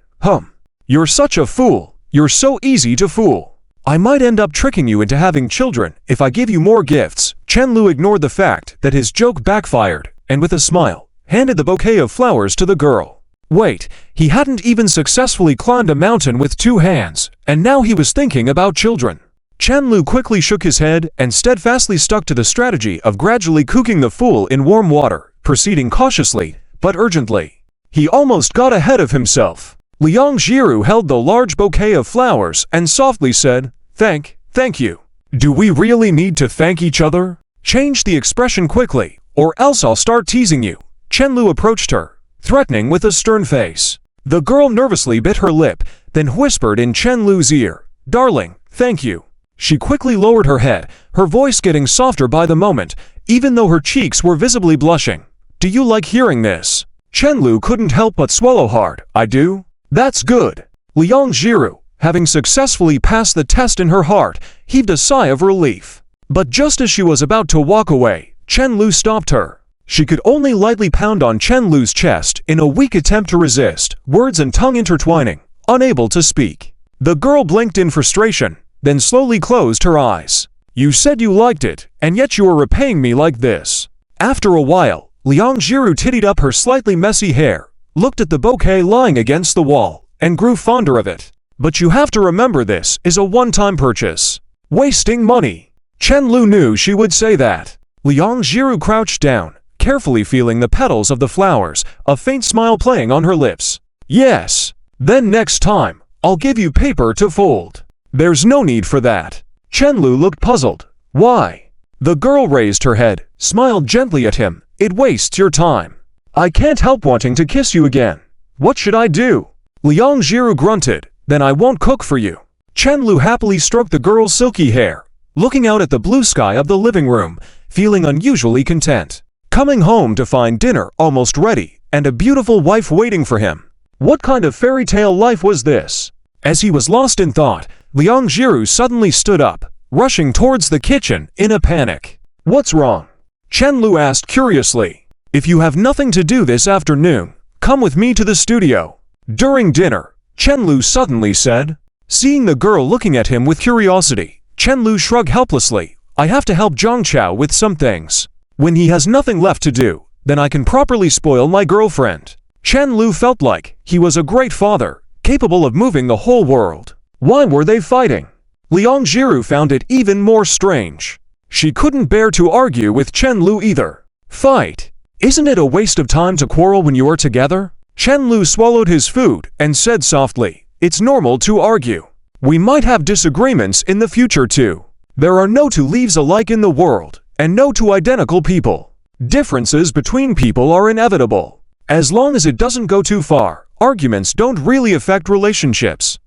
You're such a fool. You're so easy to fool. I might end up tricking you into having children if I give you more gifts." Chen-Lu ignored the fact that his joke backfired, and with a smile, handed the bouquet of flowers to the girl. Wait, he hadn't even successfully climbed a mountain with 2 hands, and now he was thinking about children. Chen-Lu quickly shook his head and steadfastly stuck to the strategy of gradually cooking the fool in warm water, proceeding cautiously, but urgently. He almost got ahead of himself. Liang Jiru held the large bouquet of flowers and softly said, Thank you. Do we really need to thank each other? Change the expression quickly, or else I'll start teasing you. Chen-Lu approached her, threatening with a stern face. The girl nervously bit her lip, then whispered in Chen-Lu's ear, "Darling, thank you." She quickly lowered her head, her voice getting softer by the moment, even though her cheeks were visibly blushing. "Do you like hearing this?" Chen-Lu couldn't help but swallow hard. "I do." "That's good." Liang Jiru, having successfully passed the test in her heart, heaved a sigh of relief. But just as she was about to walk away, Chen-Lu stopped her. She could only lightly pound on Chen-Lu's chest in a weak attempt to resist, words and tongue intertwining, unable to speak. The girl blinked in frustration, then slowly closed her eyes. "You said you liked it, and yet you are repaying me like this." After a while, Liang Jiru tittied up her slightly messy hair, looked at the bouquet lying against the wall, and grew fonder of it. "But you have to remember this is a one-time purchase. Wasting money." Chen-Lu knew she would say that. Liang Jiru crouched down, carefully feeling the petals of the flowers, a faint smile playing on her lips. "Yes. Then next time, I'll give you paper to fold." "There's no need for that." Chen-Lu looked puzzled. "Why?" The girl raised her head, smiled gently at him. "It wastes your time." "I can't help wanting to kiss you again. What should I do?" Liang Jiru grunted. "Then I won't cook for you." Chen-Lu happily stroked the girl's silky hair, looking out at the blue sky of the living room, feeling unusually content. Coming home to find dinner almost ready, and a beautiful wife waiting for him. What kind of fairy tale life was this? As he was lost in thought, Liang Jiru suddenly stood up, rushing towards the kitchen in a panic. "What's wrong?" Chen-Lu asked curiously. "If you have nothing to do this afternoon, come with me to the studio." During dinner, Chen-Lu suddenly said. Seeing the girl looking at him with curiosity, Chen-Lu shrugged helplessly. "I have to help Zhangqiao with some things. When he has nothing left to do, then I can properly spoil my girlfriend." Chen-Lu felt like he was a great father, capable of moving the whole world. Why were they fighting? Liang Jiru found it even more strange. She couldn't bear to argue with Chen-Lu either. Fight? Isn't it a waste of time to quarrel when you are together? Chen-Lu swallowed his food and said softly, "It's normal to argue. We might have disagreements in the future too. There are no two leaves alike in the world, and no two identical people. Differences between people are inevitable. As long as it doesn't go too far, arguments don't really affect relationships.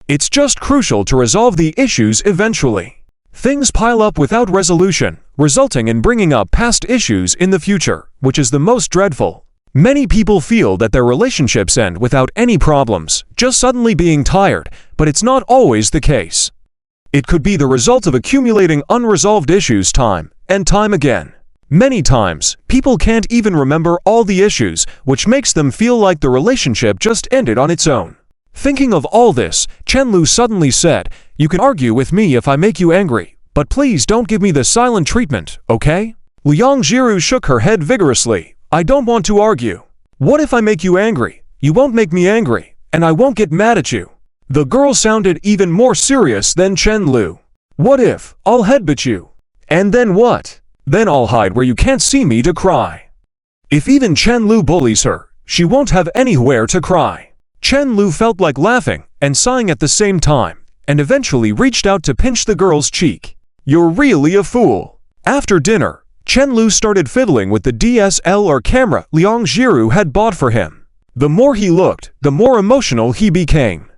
It's just crucial to resolve the issues eventually. Things pile up without resolution, resulting in bringing up past issues in the future, which is the most dreadful. Many people feel that their relationships end without any problems, just suddenly being tired, but it's not always the case. It could be the result of accumulating unresolved issues time and time again. Many times, people can't even remember all the issues, which makes them feel like the relationship just ended on its own. Thinking of all this, Chen-Lu suddenly said, "You can argue with me if I make you angry, but please don't give me the silent treatment, okay?" Liang Jiru shook her head vigorously. "I don't want to argue. What if I make you angry? You won't make me angry, and I won't get mad at you." The girl sounded even more serious than Chen-Lu. "What if I'll headbutt you? And then what? Then I'll hide where you can't see me to cry." If even Chen-Lu bullies her, she won't have anywhere to cry. Chen-Lu felt like laughing and sighing at the same time, and eventually reached out to pinch the girl's cheek. "You're really a fool." After dinner, Chen-Lu started fiddling with the DSLR camera Liang Jiru had bought for him. The more he looked, the more emotional he became.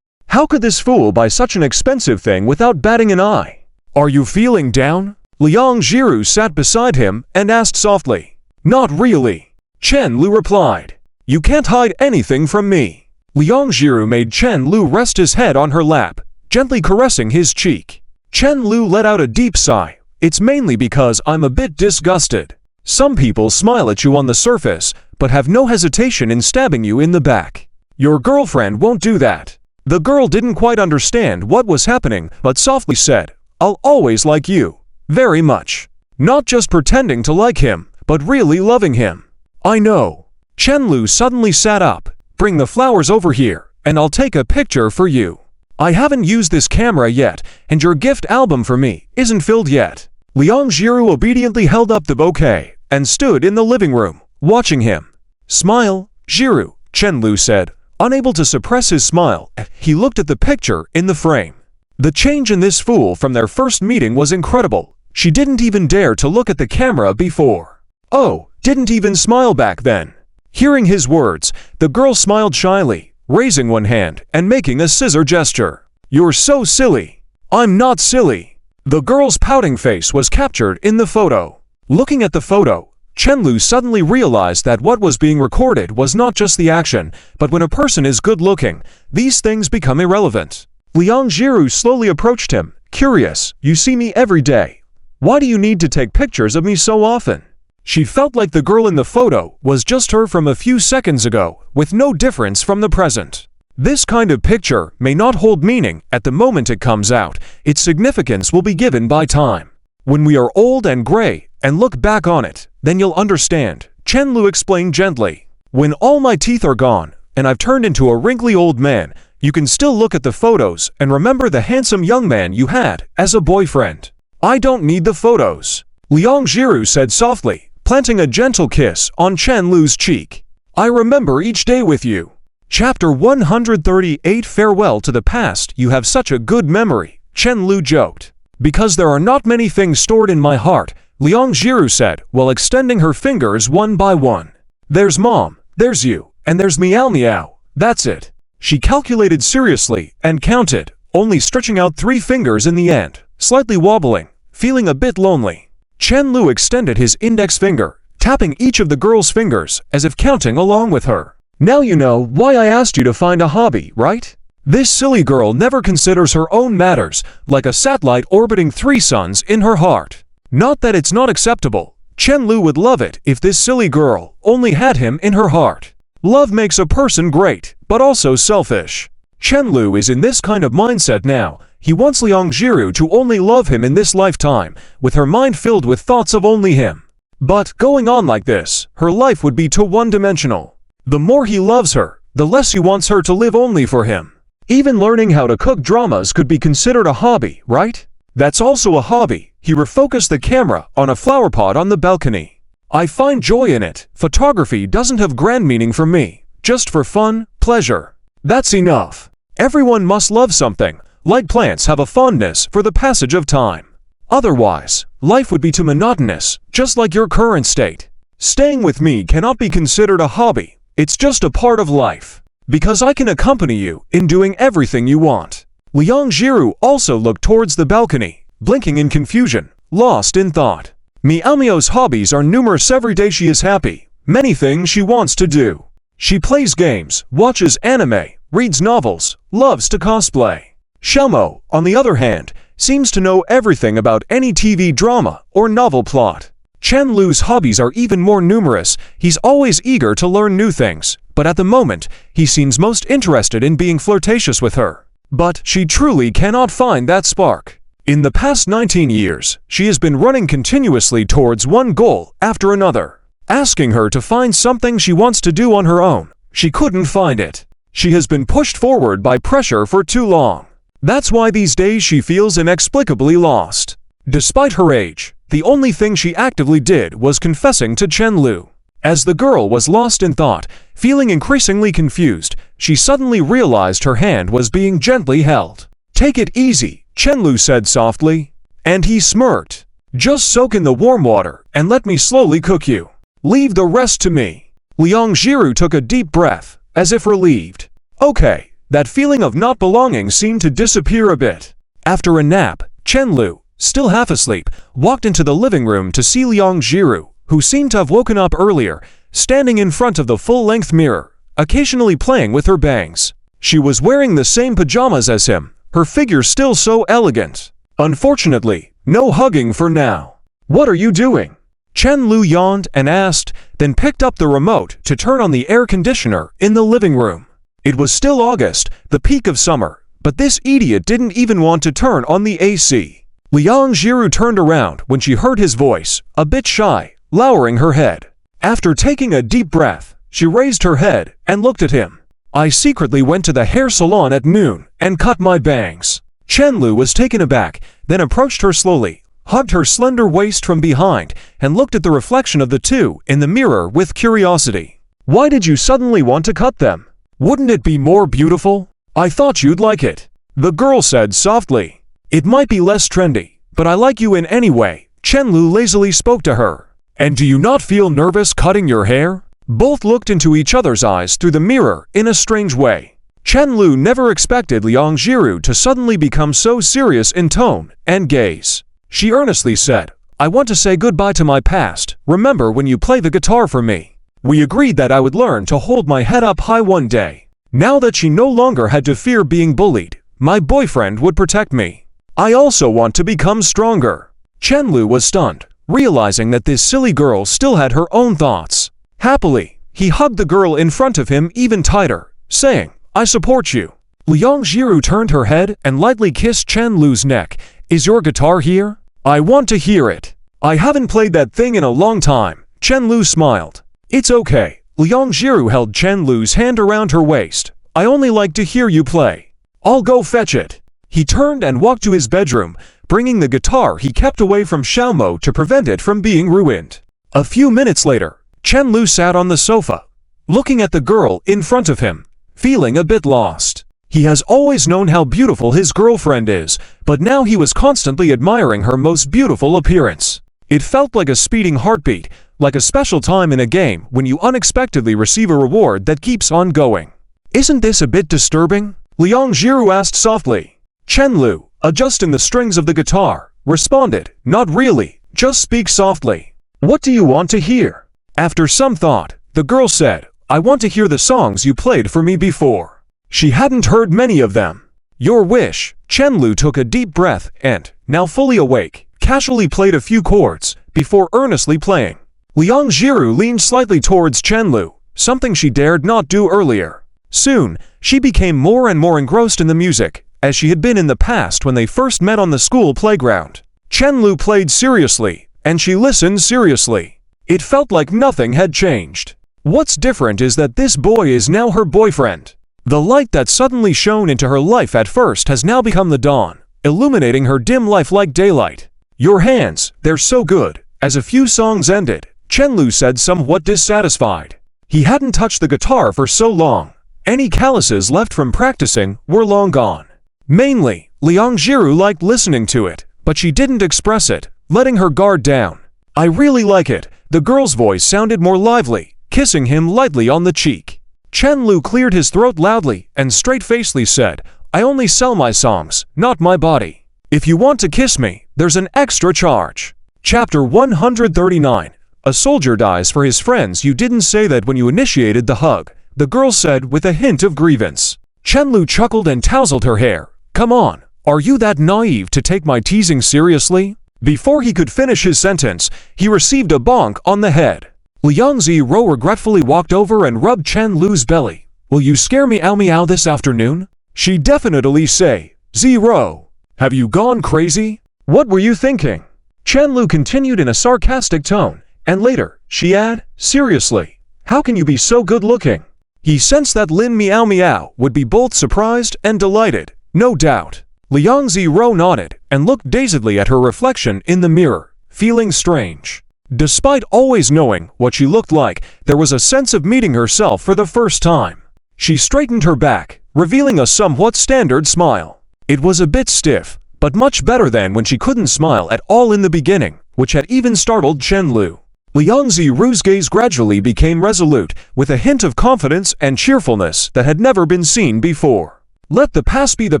How could this fool buy such an expensive thing without batting an eye? Are you feeling down? Liang Jiru sat beside him and asked softly. Not really. Chen Lu replied. You can't hide anything from me. Liang Jiru made Chen Lu rest his head on her lap, gently caressing his cheek. Chen Lu let out a deep sigh. It's mainly because I'm a bit disgusted. Some people smile at you on the surface, but have no hesitation in stabbing you in the back. Your girlfriend won't do that. The girl didn't quite understand what was happening, but softly said, I'll always like you. Very much. Not just pretending to like him, but really loving him. I know. Chen Lu suddenly sat up. Bring the flowers over here, and I'll take a picture for you. I haven't used this camera yet, and your gift album for me isn't filled yet. Liang Jiru obediently held up the bouquet and stood in the living room, watching him. Smile, Jiru, Chen Lu said. Unable to suppress his smile, he looked at the picture in the frame. The change in this fool from their first meeting was incredible. She didn't even dare to look at the camera before. Oh, didn't even smile back then. Hearing his words, the girl smiled shyly, raising one hand and making a scissor gesture. You're so silly. I'm not silly. The girl's pouting face was captured in the photo. Looking at the photo, Chen Lu suddenly realized that what was being recorded was not just the action, but when a person is good-looking, these things become irrelevant. Liang Jiru slowly approached him, curious. You see me every day. Why do you need to take pictures of me so often? She felt like the girl in the photo was just her from a few seconds ago, with no difference from the present. This kind of picture may not hold meaning at the moment it comes out. Its significance will be given by time. When we are old and gray and look back on it, then you'll understand, Chen Lu explained gently. When all my teeth are gone and I've turned into a wrinkly old man, you can still look at the photos and remember the handsome young man you had as a boyfriend. I don't need the photos. Liang Jiru said softly, planting a gentle kiss on Chen Lu's cheek. I remember each day with you. Chapter 138 Farewell to the past. You have such a good memory, Chen Lu joked. Because there are not many things stored in my heart, Liang Jiru said, while extending her fingers one by one. There's Mom, there's you, and there's Meow Meow. That's it. She calculated seriously and counted, only stretching out 3 fingers in the end, slightly wobbling, feeling a bit lonely. Chen Lu extended his index finger, tapping each of the girl's fingers as if counting along with her. Now you know why I asked you to find a hobby, right? This silly girl never considers her own matters, like a satellite orbiting 3 suns in her heart. Not that it's not acceptable. Chen Lu would love it if this silly girl only had him in her heart. Love makes a person great, but also selfish. Chen Lu is in this kind of mindset now. He wants Liang Jiru to only love him in this lifetime, with her mind filled with thoughts of only him. But going on like this, her life would be too one-dimensional. The more he loves her, the less he wants her to live only for him. Even learning how to cook dramas could be considered a hobby, right? That's also a hobby. He refocused the camera on a flower pot on the balcony. I find joy in it. Photography doesn't have grand meaning for me, just for fun, pleasure. That's enough. Everyone must love something, like plants have a fondness for the passage of time. Otherwise, life would be too monotonous, just like your current state. Staying with me cannot be considered a hobby. It's just a part of life. Because I can accompany you in doing everything you want. Liang Jiru also looked towards the balcony, blinking in confusion, lost in thought. Meow Meow's hobbies are numerous. Every day she is happy. Many things she wants to do. She plays games, watches anime, reads novels, loves to cosplay. Xiaomo, on the other hand, seems to know everything about any TV drama or novel plot. Chen Lu's hobbies are even more numerous. He's always eager to learn new things, but at the moment, he seems most interested in being flirtatious with her. But she truly cannot find that spark. In the past 19 years, she has been running continuously towards one goal after another. Asking her to find something she wants to do on her own, she couldn't find it. She has been pushed forward by pressure for too long. That's why these days she feels inexplicably lost. Despite her age, the only thing she actively did was confessing to Chen Lu. As the girl was lost in thought, feeling increasingly confused, she suddenly realized her hand was being gently held. Take it easy, Chen Lu said softly. And he smirked. Just soak in the warm water and let me slowly cook you. Leave the rest to me. Liang Jiru took a deep breath, as if relieved. Okay, that feeling of not belonging seemed to disappear a bit. After a nap, Chen Lu, still half asleep, walked into the living room to see Liang Jiru, who seemed to have woken up earlier, standing in front of the full-length mirror, occasionally playing with her bangs. She was wearing the same pajamas as him, her figure still so elegant. Unfortunately, no hugging for now. What are you doing? Chen Lu yawned and asked, then picked up the remote to turn on the air conditioner in the living room. It was still August, the peak of summer, but this idiot didn't even want to turn on the AC. Liang Jiru turned around when she heard his voice, a bit shy, lowering her head. After taking a deep breath, she raised her head and looked at him. I secretly went to the hair salon at noon and cut my bangs. Chen Lu was taken aback, then approached her slowly, hugged her slender waist from behind, and looked at the reflection of the two in the mirror with curiosity. Why did you suddenly want to cut them? Wouldn't it be more beautiful? I thought you'd like it. The girl said softly. It might be less trendy, but I like you in any way, Chen Lu lazily spoke to her. And do you not feel nervous cutting your hair? Both looked into each other's eyes through the mirror in a strange way. Chen Lu never expected Liang Jiru to suddenly become so serious in tone and gaze. She earnestly said, I want to say goodbye to my past. Remember when you play the guitar for me? We agreed that I would learn to hold my head up high one day. Now that she no longer had to fear being bullied, my boyfriend would protect me. I also want to become stronger. Chen Lu was stunned, realizing that this silly girl still had her own thoughts. Happily, he hugged the girl in front of him even tighter, saying, I support you. Liang Jiru turned her head and lightly kissed Chen Lu's neck. Is your guitar here? I want to hear it. I haven't played that thing in a long time. Chen Lu smiled. It's okay. Liang Jiru held Chen Lu's hand around her waist. I only like to hear you play. I'll go fetch it. He turned and walked to his bedroom, bringing the guitar he kept away from Xiaomo to prevent it from being ruined. A few minutes later, Chen Lu sat on the sofa, looking at the girl in front of him, feeling a bit lost. He has always known how beautiful his girlfriend is, but now he was constantly admiring her most beautiful appearance. It felt like a speeding heartbeat, like a special time in a game when you unexpectedly receive a reward that keeps on going. Isn't this a bit disturbing? Liang Jiru asked softly. Chen Lu, adjusting the strings of the guitar, responded, Not really, just speak softly. What do you want to hear? After some thought, the girl said, I want to hear the songs you played for me before. She hadn't heard many of them. Your wish. Chen Lu took a deep breath and, now fully awake, casually played a few chords, before earnestly playing. Liang Jiru leaned slightly towards Chen Lu, something she dared not do earlier. Soon, she became more and more engrossed in the music, as she had been in the past when they first met on the school playground. Chen Lu played seriously, and she listened seriously. It felt like nothing had changed. What's different is that this boy is now her boyfriend. The light that suddenly shone into her life at first has now become the dawn, illuminating her dim life like daylight. Your hands, they're so good. As a few songs ended, Chen Lu said somewhat dissatisfied. He hadn't touched the guitar for so long. Any calluses left from practicing were long gone. Mainly, Liang Jiru liked listening to it, but she didn't express it, letting her guard down. I really like it. The girl's voice sounded more lively, kissing him lightly on the cheek. Chen Lu cleared his throat loudly and straight-facedly said, I only sell my songs, not my body. If you want to kiss me, there's an extra charge. Chapter 139. A soldier dies for his friends. You didn't say that when you initiated the hug, the girl said with a hint of grievance. Chen Lu chuckled and tousled her hair. Come on, are you that naive to take my teasing seriously? Before he could finish his sentence, he received a bonk on the head. Liang Ziru regretfully walked over and rubbed Chen Lu's belly. Will you scare me meow this afternoon? She definitely say, Zero. Have you gone crazy? What were you thinking? Chen Lu continued in a sarcastic tone, and later, she added, seriously, how can you be so good looking? He sensed that Lin Meow would be both surprised and delighted, no doubt. Liang Ziru nodded and looked dazedly at her reflection in the mirror, feeling strange. Despite always knowing what she looked like, there was a sense of meeting herself for the first time. She straightened her back, revealing a somewhat standard smile. It was a bit stiff, but much better than when she couldn't smile at all in the beginning, which had even startled Chen Lu. Liang Ziru's gaze gradually became resolute, with a hint of confidence and cheerfulness that had never been seen before. Let the past be the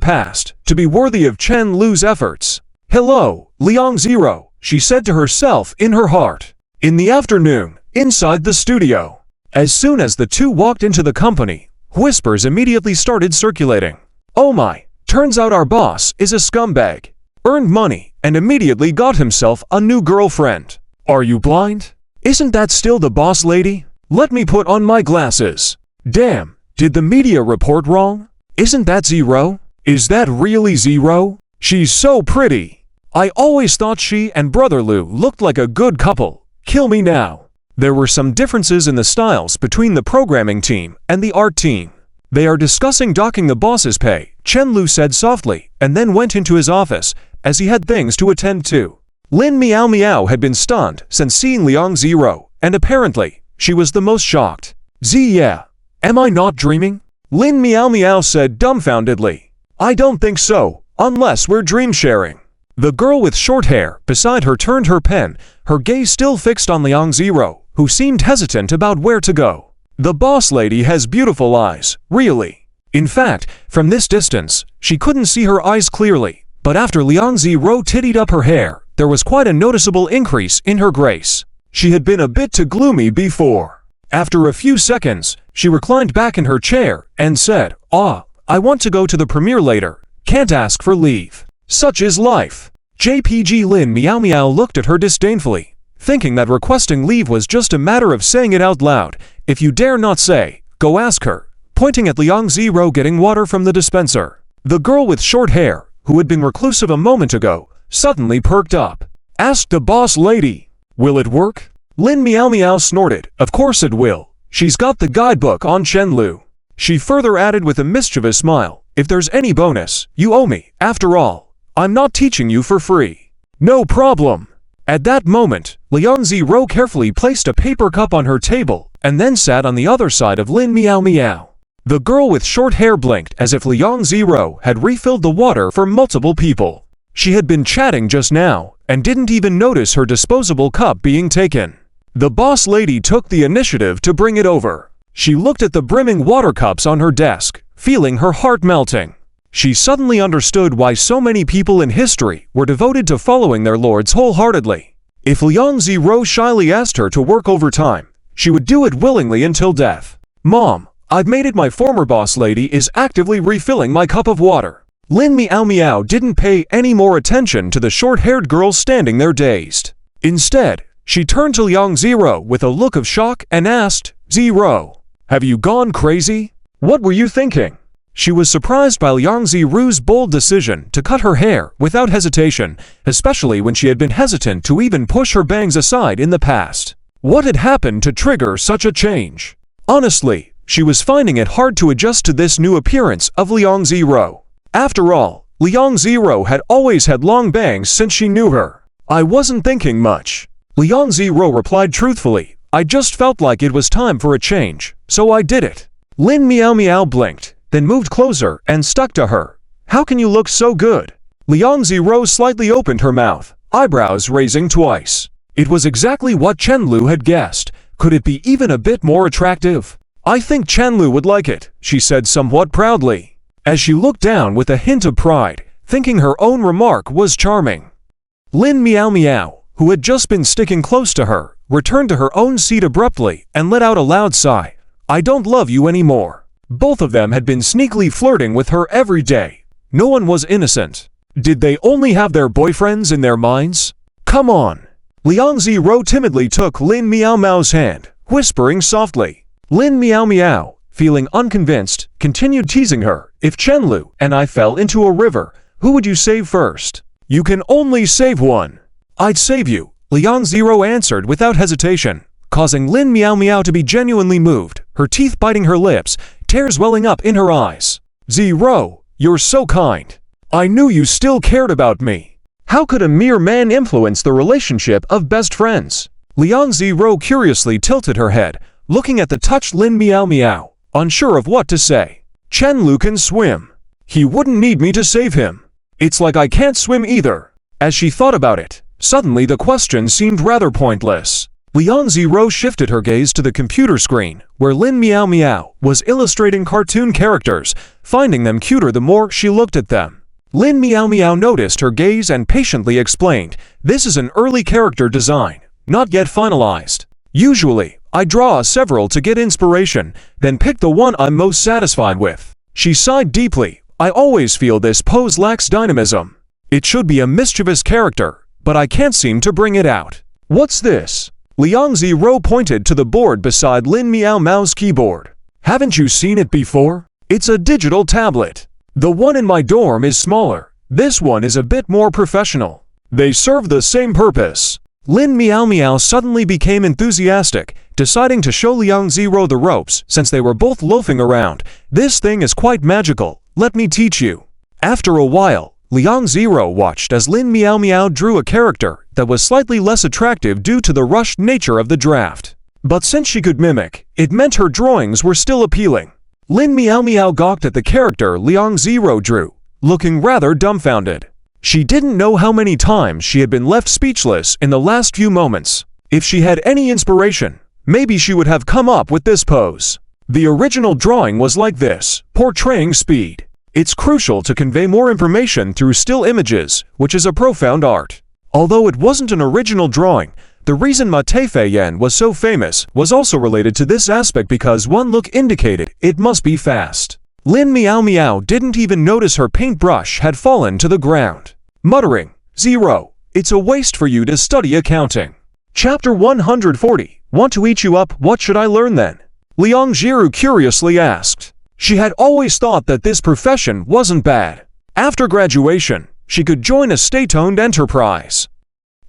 past, to be worthy of Chen Lu's efforts. "Hello, Liang Ziru," she said to herself in her heart. In the afternoon, inside the studio, as soon as the two walked into the company, whispers immediately started circulating. "Oh my, turns out our boss is a scumbag. Earned money and immediately got himself a new girlfriend. Are you blind? Isn't that still the boss lady? Let me put on my glasses. Damn, did the media report wrong? Isn't that Zero? Is that really Zero? She's so pretty. I always thought she and Brother Lu looked like a good couple. Kill me now." There were some differences in the styles between the programming team and the art team. "They are discussing docking the boss's pay," Chen Lu said softly, and then went into his office, as he had things to attend to. Lin Miao Miao had been stunned since seeing Liang Ziru, and apparently, she was the most shocked. Yeah. Am I not dreaming?" Lin Miao Miao said dumbfoundedly. "I don't think so, unless we're dream sharing." The girl with short hair beside her turned her pen, her gaze still fixed on Liang Ziru, who seemed hesitant about where to go. "The boss lady has beautiful eyes, really. In fact, from this distance, she couldn't see her eyes clearly, but after Liang Ziru tittied up her hair, there was quite a noticeable increase in her grace. She had been a bit too gloomy before. After a few seconds, she reclined back in her chair and said, I want to go to the premiere later. Can't ask for leave. Such is life." JPG Lin Miao Miao looked at her disdainfully, thinking that requesting leave was just a matter of saying it out loud. "If you dare not say, go ask her," pointing at Liang Ziru getting water from the dispenser. The girl with short hair, who had been reclusive a moment ago, suddenly perked up. "Ask the boss lady. Will it work?" Lin Miao Miao snorted. "Of course it will. She's got the guidebook on Chen Lu." She further added with a mischievous smile, "If there's any bonus, you owe me. After all, I'm not teaching you for free." "No problem." At that moment, Liang Ziru carefully placed a paper cup on her table, and then sat on the other side of Lin Miao Miao. The girl with short hair blinked as if Liang Ziru had refilled the water for multiple people. She had been chatting just now, and didn't even notice her disposable cup being taken. The boss lady took the initiative to bring it over. She looked at the brimming water cups on her desk, feeling her heart melting. She suddenly understood why so many people in history were devoted to following their lords wholeheartedly. If Liang Ziru shyly asked her to work overtime, she would do it willingly until death. "Mom, I've made it. My former boss lady is actively refilling my cup of water." Lin Miao Miao didn't pay any more attention to the short-haired girl standing there dazed. Instead, she turned to Liang Ziru with a look of shock and asked, "Ziru, have you gone crazy? What were you thinking?" She was surprised by Liang Ziru's bold decision to cut her hair without hesitation, especially when she had been hesitant to even push her bangs aside in the past. What had happened to trigger such a change? Honestly, she was finding it hard to adjust to this new appearance of Liang Ziru. After all, Liang Ziru had always had long bangs since she knew her. "I wasn't thinking much." Liang Ziru replied truthfully, "I just felt like it was time for a change, so I did it." Lin Miao Miao blinked, then moved closer and stuck to her. "How can you look so good?" Liang Ziru slightly opened her mouth, eyebrows raising twice. It was exactly what Chen Lu had guessed. Could it be even a bit more attractive? "I think Chen Lu would like it," she said somewhat proudly, as she looked down with a hint of pride, thinking her own remark was charming. Lin Miao Miao, who had just been sticking close to her, returned to her own seat abruptly and let out a loud sigh. "I don't love you anymore." Both of them had been sneakily flirting with her every day. No one was innocent. Did they only have their boyfriends in their minds? "Come on." Liang Ziru timidly took Lin Miao Miao's hand, whispering softly. Lin Miao Miao, feeling unconvinced, continued teasing her. "If Chen Lu and I fell into a river, who would you save first?" "You can only save one." "I'd save you," Liang Ziru answered without hesitation, causing Lin Miao Miao to be genuinely moved, her teeth biting her lips, tears welling up in her eyes. "Ziru, you're so kind. I knew you still cared about me. How could a mere man influence the relationship of best friends?" Liang Ziru curiously tilted her head, looking at the touched Lin Miao Miao, unsure of what to say. "Chen Lu can swim. He wouldn't need me to save him. It's like I can't swim either." As she thought about it, suddenly the question seemed rather pointless. Liang Zero shifted her gaze to the computer screen, where Lin Meow Meow was illustrating cartoon characters, finding them cuter the more she looked at them. Lin Meow Meow noticed her gaze and patiently explained, "This is an early character design, not yet finalized. Usually, I draw several to get inspiration, then pick the one I'm most satisfied with." She sighed deeply. "I always feel this pose lacks dynamism. It should be a mischievous character, but I can't seem to bring it out." "What's this?" Liang Zero pointed to the board beside Lin Meow Meow's keyboard. "Haven't you seen it before? It's a digital tablet. The one in my dorm is smaller. This one is a bit more professional. They serve the same purpose." Lin Meow Meow suddenly became enthusiastic, deciding to show Liang Zero the ropes since they were both loafing around. "This thing is quite magical. Let me teach you." After a while, Liang Zero watched as Lin Meow Meow drew a character that was slightly less attractive due to the rushed nature of the draft. But since she could mimic, it meant her drawings were still appealing. Lin Meow Meow gawked at the character Liang Zero drew, looking rather dumbfounded. She didn't know how many times she had been left speechless in the last few moments. If she had any inspiration, maybe she would have come up with this pose. The original drawing was like this, portraying speed. It's crucial to convey more information through still images, which is a profound art. Although it wasn't an original drawing, the reason Ma Teifeiyan was so famous was also related to this aspect because one look indicated it must be fast. Lin Meow Meow didn't even notice her paintbrush had fallen to the ground. Muttering, "Zero, it's a waste for you to study accounting." Chapter 140, "Want to eat you up, what should I learn then?" Liang Zhiru curiously asked. She had always thought that this profession wasn't bad. After graduation, she could join a state-owned enterprise.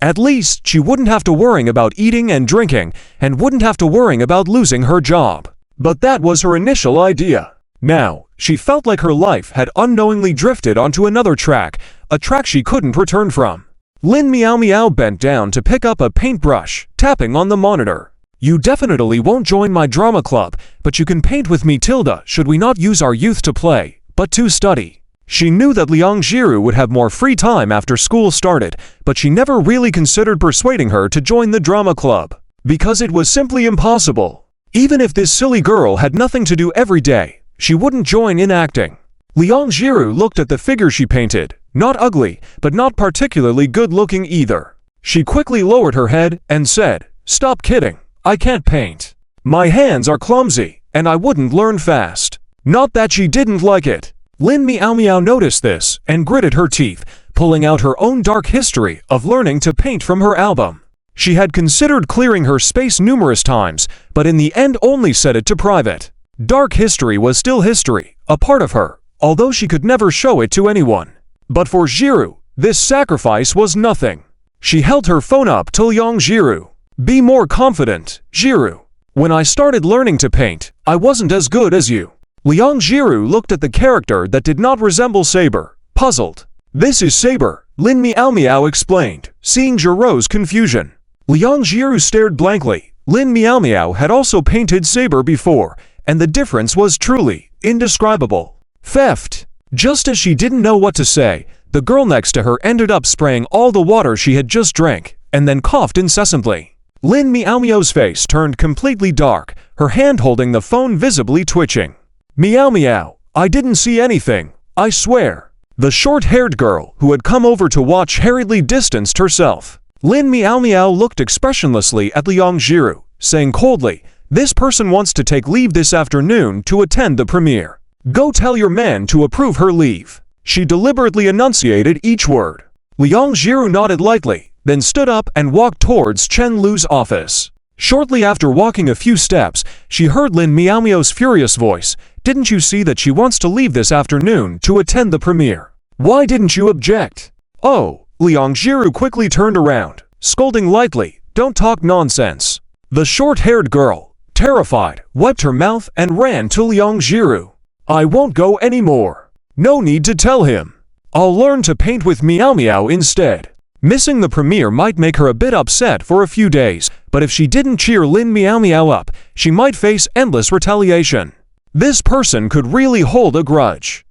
At least, she wouldn't have to worry about eating and drinking, and wouldn't have to worry about losing her job. But that was her initial idea. Now, she felt like her life had unknowingly drifted onto another track, a track she couldn't return from. Lin Meow Meow bent down to pick up a paintbrush, tapping on the monitor. "You definitely won't join my drama club, but you can paint with me Tilda should we not use our youth to play, but to study." She knew that Liang Zhiru would have more free time after school started, but she never really considered persuading her to join the drama club, because it was simply impossible. Even if this silly girl had nothing to do every day, she wouldn't join in acting. Liang Zhiru looked at the figure she painted, not ugly, but not particularly good-looking either. She quickly lowered her head and said, "Stop kidding. I can't paint. My hands are clumsy, and I wouldn't learn fast." Not that she didn't like it. Lin Meow Meow noticed this and gritted her teeth, pulling out her own dark history of learning to paint from her album. She had considered clearing her space numerous times, but in the end only set it to private. Dark history was still history, a part of her, although she could never show it to anyone. But for Zhiru, this sacrifice was nothing. She held her phone up to Liang Zhiru. "Be more confident, Zhiru. When I started learning to paint, I wasn't as good as you." Liang Zhiru looked at the character that did not resemble Saber, puzzled. "This is Saber," Lin Meow Meow explained, seeing Zhiru's confusion. Liang Zhiru stared blankly. Lin Meow Meow had also painted Saber before, and the difference was truly indescribable. Theft. Just as she didn't know what to say, the girl next to her ended up spraying all the water she had just drank, and then coughed incessantly. Lin Meow Meow's face turned completely dark, her hand holding the phone visibly twitching. "Meow Meow, I didn't see anything, I swear." The short-haired girl who had come over to watch hurriedly distanced herself. Lin Meow Meow looked expressionlessly at Liang Zhiru, saying coldly, "This person wants to take leave this afternoon to attend the premiere. Go tell your man to approve her leave." She deliberately enunciated each word. Liang Zhiru nodded lightly, then stood up and walked towards Chen Lu's office. Shortly after walking a few steps, she heard Lin Meow Meow's furious voice. "Didn't you see that she wants to leave this afternoon to attend the premiere? Why didn't you object?" "Oh," Liang Zhiru quickly turned around, scolding lightly, "Don't talk nonsense." The short-haired girl, terrified, wiped her mouth and ran to Liang Zhiru. "I won't go anymore. No need to tell him. I'll learn to paint with Meow Meow instead." Missing the premiere might make her a bit upset for a few days, but if she didn't cheer Lin Meow Meow up, she might face endless retaliation. This person could really hold a grudge.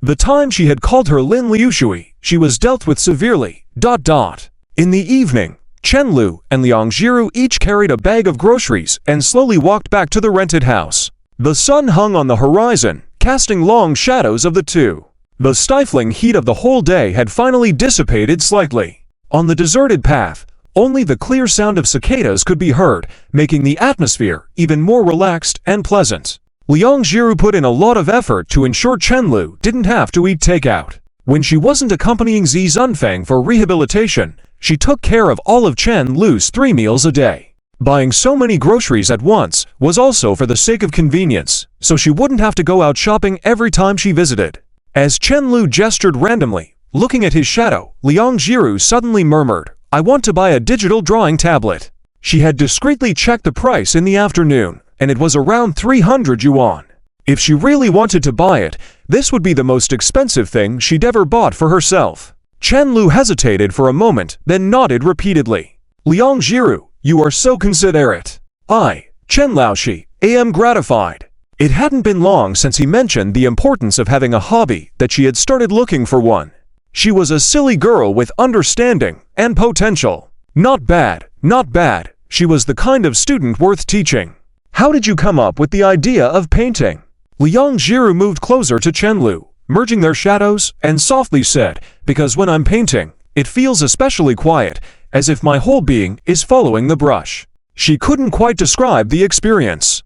The time she had called her Lin Liushui, she was dealt with severely. In the evening, Chen Lu and Liang Jiru each carried a bag of groceries and slowly walked back to the rented house. The sun hung on the horizon, casting long shadows of the two. The stifling heat of the whole day had finally dissipated slightly. On the deserted path, only the clear sound of cicadas could be heard, making the atmosphere even more relaxed and pleasant. Liang Jiru put in a lot of effort to ensure Chen Lu didn't have to eat takeout. When she wasn't accompanying Zi Zunfang for rehabilitation, she took care of all of Chen Lu's 3 meals a day. Buying so many groceries at once was also for the sake of convenience, so she wouldn't have to go out shopping every time she visited. As Chen Lu gestured randomly, looking at his shadow, Liang Jiru suddenly murmured, "I want to buy a digital drawing tablet." She had discreetly checked the price in the afternoon, and it was around 300 yuan. If she really wanted to buy it, this would be the most expensive thing she'd ever bought for herself. Chen Lu hesitated for a moment, then nodded repeatedly. "Liang Jiru, you are so considerate. I, Chen Laoshi, am gratified." It hadn't been long since he mentioned the importance of having a hobby that she had started looking for one. She was a silly girl with understanding and potential. Not bad, not bad. She was the kind of student worth teaching. "How did you come up with the idea of painting?" Liang Jiru moved closer to Chen Lu, merging their shadows, and softly said, "Because when I'm painting, it feels especially quiet, as if my whole being is following the brush." She couldn't quite describe the experience.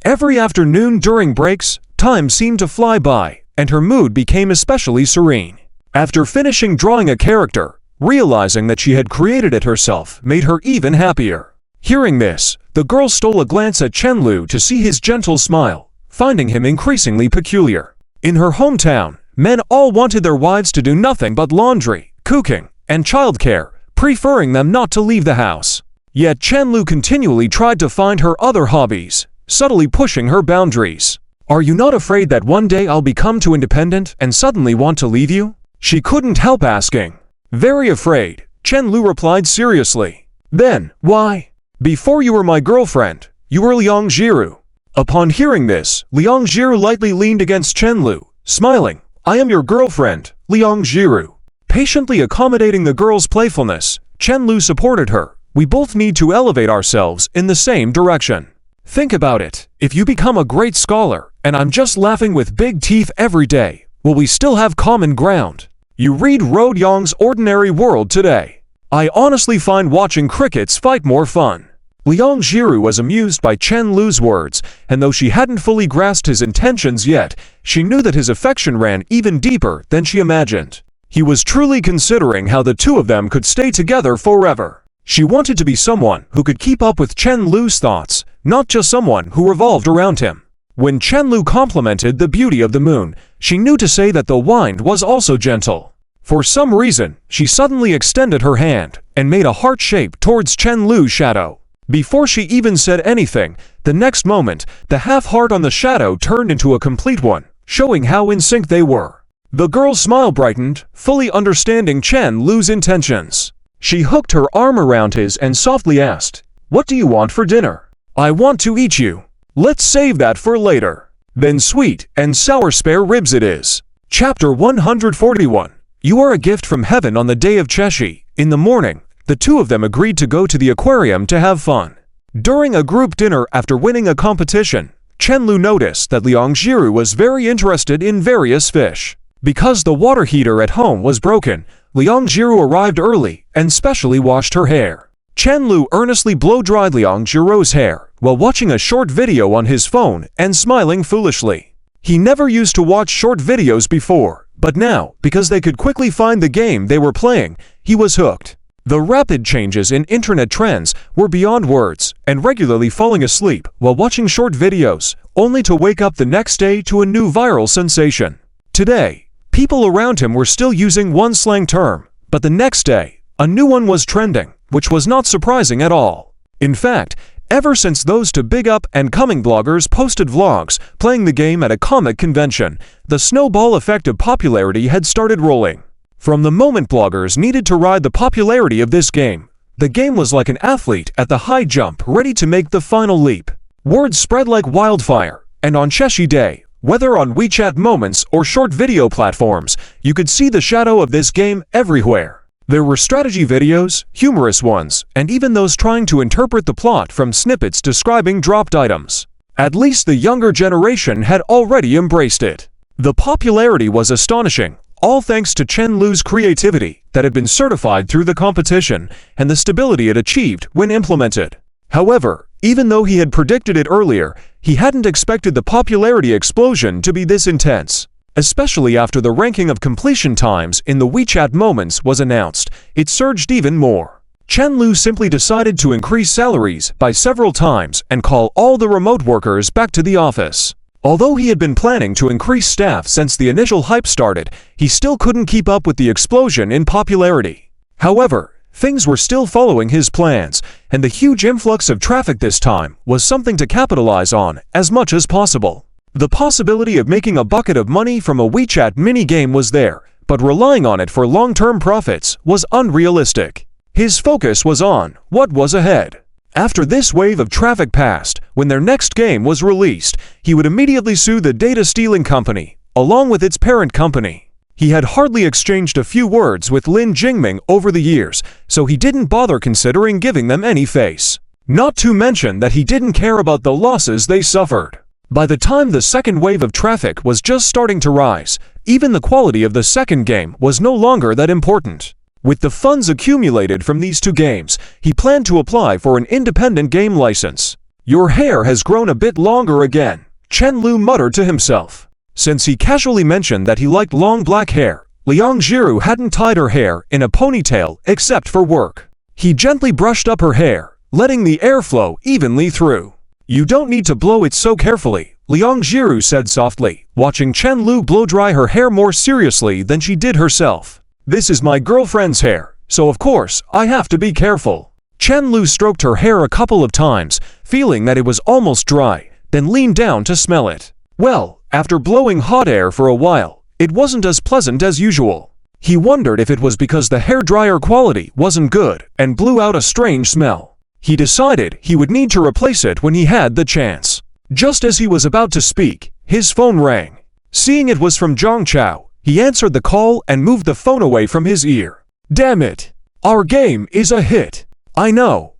Every afternoon during breaks, time seemed to fly by, and her mood became especially serene. After finishing drawing a character, realizing that she had created it herself made her even happier. Hearing this, the girl stole a glance at Chen Lu to see his gentle smile, finding him increasingly peculiar. In her hometown, men all wanted their wives to do nothing but laundry, cooking, and childcare, preferring them not to leave the house. Yet Chen Lu continually tried to find her other hobbies, subtly pushing her boundaries. "Are you not afraid that one day I'll become too independent and suddenly want to leave you?" She couldn't help asking. "Very afraid," Chen Lu replied seriously. "Then, why? Before you were my girlfriend, you were Liang Jiru." Upon hearing this, Liang Jiru lightly leaned against Chen Lu, smiling. "I am your girlfriend, Liang Jiru." Patiently accommodating the girl's playfulness, Chen Lu supported her. "We both need to elevate ourselves in the same direction. Think about it. If you become a great scholar, and I'm just laughing with big teeth every day, will we still have common ground? You read Road Yong's Ordinary World today. I honestly find watching crickets fight more fun." Liang Jiru was amused by Chen Lu's words, and though she hadn't fully grasped his intentions yet, she knew that his affection ran even deeper than she imagined. He was truly considering how the two of them could stay together forever. She wanted to be someone who could keep up with Chen Lu's thoughts, not just someone who revolved around him. When Chen Lu complimented the beauty of the moon, she knew to say that the wind was also gentle. For some reason, she suddenly extended her hand and made a heart shape towards Chen Lu's shadow. Before she even said anything, the next moment, the half-heart on the shadow turned into a complete one, showing how in sync they were. The girl's smile brightened, fully understanding Chen Lu's intentions. She hooked her arm around his and softly asked, "What do you want for dinner?" "I want to eat you. Let's save that for later." "Then sweet and sour spare ribs it is." Chapter 141. You are a gift from heaven. On the day of Cheshi, in the morning, the two of them agreed to go to the aquarium to have fun. During a group dinner after winning a competition, Chen Lu noticed that Liang Jiru was very interested in various fish. Because the water heater at home was broken, Liang Jiru arrived early and specially washed her hair. Chen Lu earnestly blow-dried Liang Jiru's hair while watching a short video on his phone and smiling foolishly. He never used to watch short videos before, but now, because they could quickly find the game they were playing, he was hooked. The rapid changes in internet trends were beyond words, and regularly falling asleep while watching short videos, only to wake up the next day to a new viral sensation. Today, people around him were still using one slang term, but the next day, a new one was trending, which was not surprising at all. In fact, ever since those two big up and coming bloggers posted vlogs playing the game at a comic convention, the snowball effect of popularity had started rolling. From the moment bloggers needed to ride the popularity of this game, the game was like an athlete at the high jump ready to make the final leap. Words spread like wildfire, and on Cheshi Day, whether on WeChat Moments or short video platforms, you could see the shadow of this game everywhere. There were strategy videos, humorous ones, and even those trying to interpret the plot from snippets describing dropped items. At least the younger generation had already embraced it. The popularity was astonishing, all thanks to Chen Lu's creativity that had been certified through the competition and the stability it achieved when implemented. However, even though he had predicted it earlier, he hadn't expected the popularity explosion to be this intense. Especially after the ranking of completion times in the WeChat Moments was announced, it surged even more. Chen Lu simply decided to increase salaries by several times and call all the remote workers back to the office. Although he had been planning to increase staff since the initial hype started, he still couldn't keep up with the explosion in popularity. However, things were still following his plans, and the huge influx of traffic this time was something to capitalize on as much as possible. The possibility of making a bucket of money from a WeChat minigame was there, but relying on it for long-term profits was unrealistic. His focus was on what was ahead. After this wave of traffic passed, when their next game was released, he would immediately sue the data stealing company, along with its parent company. He had hardly exchanged a few words with Lin Jingming over the years, so he didn't bother considering giving them any face. Not to mention that he didn't care about the losses they suffered. By the time the second wave of traffic was just starting to rise, even the quality of the second game was no longer that important. With the funds accumulated from these two games, he planned to apply for an independent game license. "Your hair has grown a bit longer again," Chen Lu muttered to himself. Since he casually mentioned that he liked long black hair, Liang Jiru hadn't tied her hair in a ponytail except for work. He gently brushed up her hair, letting the air flow evenly through. "You don't need to blow it so carefully," Liang Jiru said softly, watching Chen Lu blow-dry her hair more seriously than she did herself. "This is my girlfriend's hair, so of course I have to be careful." Chen Lu stroked her hair a couple of times, feeling that it was almost dry, then leaned down to smell it. Well, after blowing hot air for a while, it wasn't as pleasant as usual. He wondered if it was because the hairdryer quality wasn't good and blew out a strange smell. He decided he would need to replace it when he had the chance. Just as he was about to speak, his phone rang. Seeing it was from Zhang Chao, he answered the call and moved the phone away from his ear. "Damn it! Our game is a hit!" I know,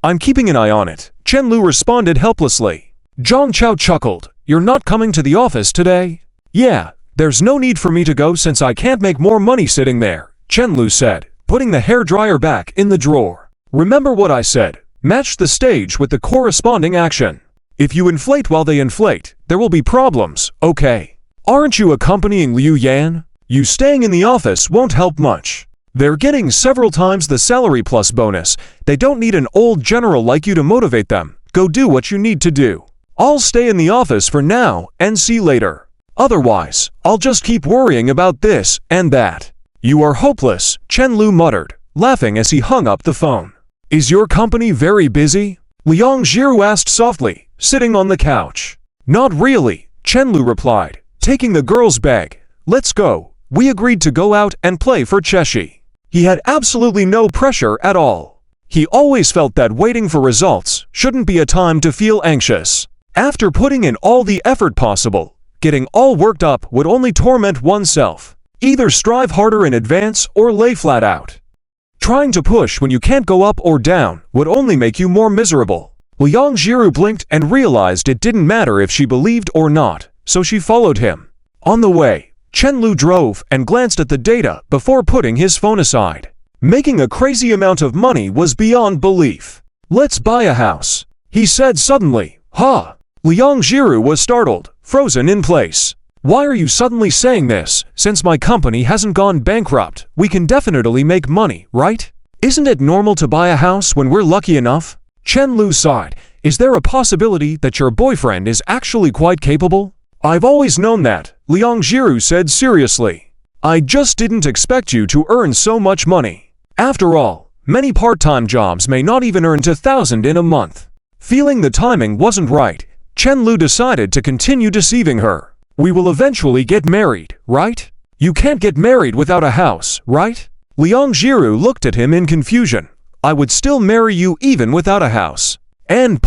I'm keeping an eye on it," Chen Lu responded helplessly. Zhang Chao chuckled. "You're not coming to the office today?" "Yeah, there's no need for me to go since I can't make more money sitting there," Chen Lu said, putting the hairdryer back in the drawer. "Remember what I said, match the stage with the corresponding action. If you inflate while they inflate, there will be problems, okay? Aren't you accompanying Liu Yan? You staying in the office won't help much. They're getting several times the salary plus bonus. They don't need an old general like you to motivate them. Go do what you need to do. I'll stay in the office for now and see later. Otherwise, I'll just keep worrying about this and that." "You are hopeless," Chen Lu muttered, laughing as he hung up the phone. "Is your company very busy?" Liang Jiru asked softly, sitting on the couch. "Not really," Chen Lu replied, taking the girl's bag. "Let's go. We agreed to go out and play for Cheshi." He had absolutely no pressure at all. He always felt that waiting for results shouldn't be a time to feel anxious. After putting in all the effort possible, getting all worked up would only torment oneself. Either strive harder in advance or lay flat out. Trying to push when you can't go up or down would only make you more miserable. Liang Jiru blinked and realized it didn't matter if she believed or not, so she followed him. On the way, Chen Lu drove and glanced at the data before putting his phone aside. Making a crazy amount of money was beyond belief. "Let's buy a house," he said suddenly. "Huh?" Liang Jiru was startled, frozen in place. "Why are you suddenly saying this? Since my company hasn't gone bankrupt, we can definitely make money, right? Isn't it normal to buy a house when we're lucky enough?" Chen Lu sighed. "Is there a possibility that your boyfriend is actually quite capable?" "I've always known that," Liang Jiru said seriously. "I just didn't expect you to earn so much money. After all, many part-time jobs may not even earn 2,000 in a month." Feeling the timing wasn't right, Chen Lu decided to continue deceiving her. "We will eventually get married, right? You can't get married without a house, right?" Liang Jiru looked at him in confusion. "I would still marry you even without a house." And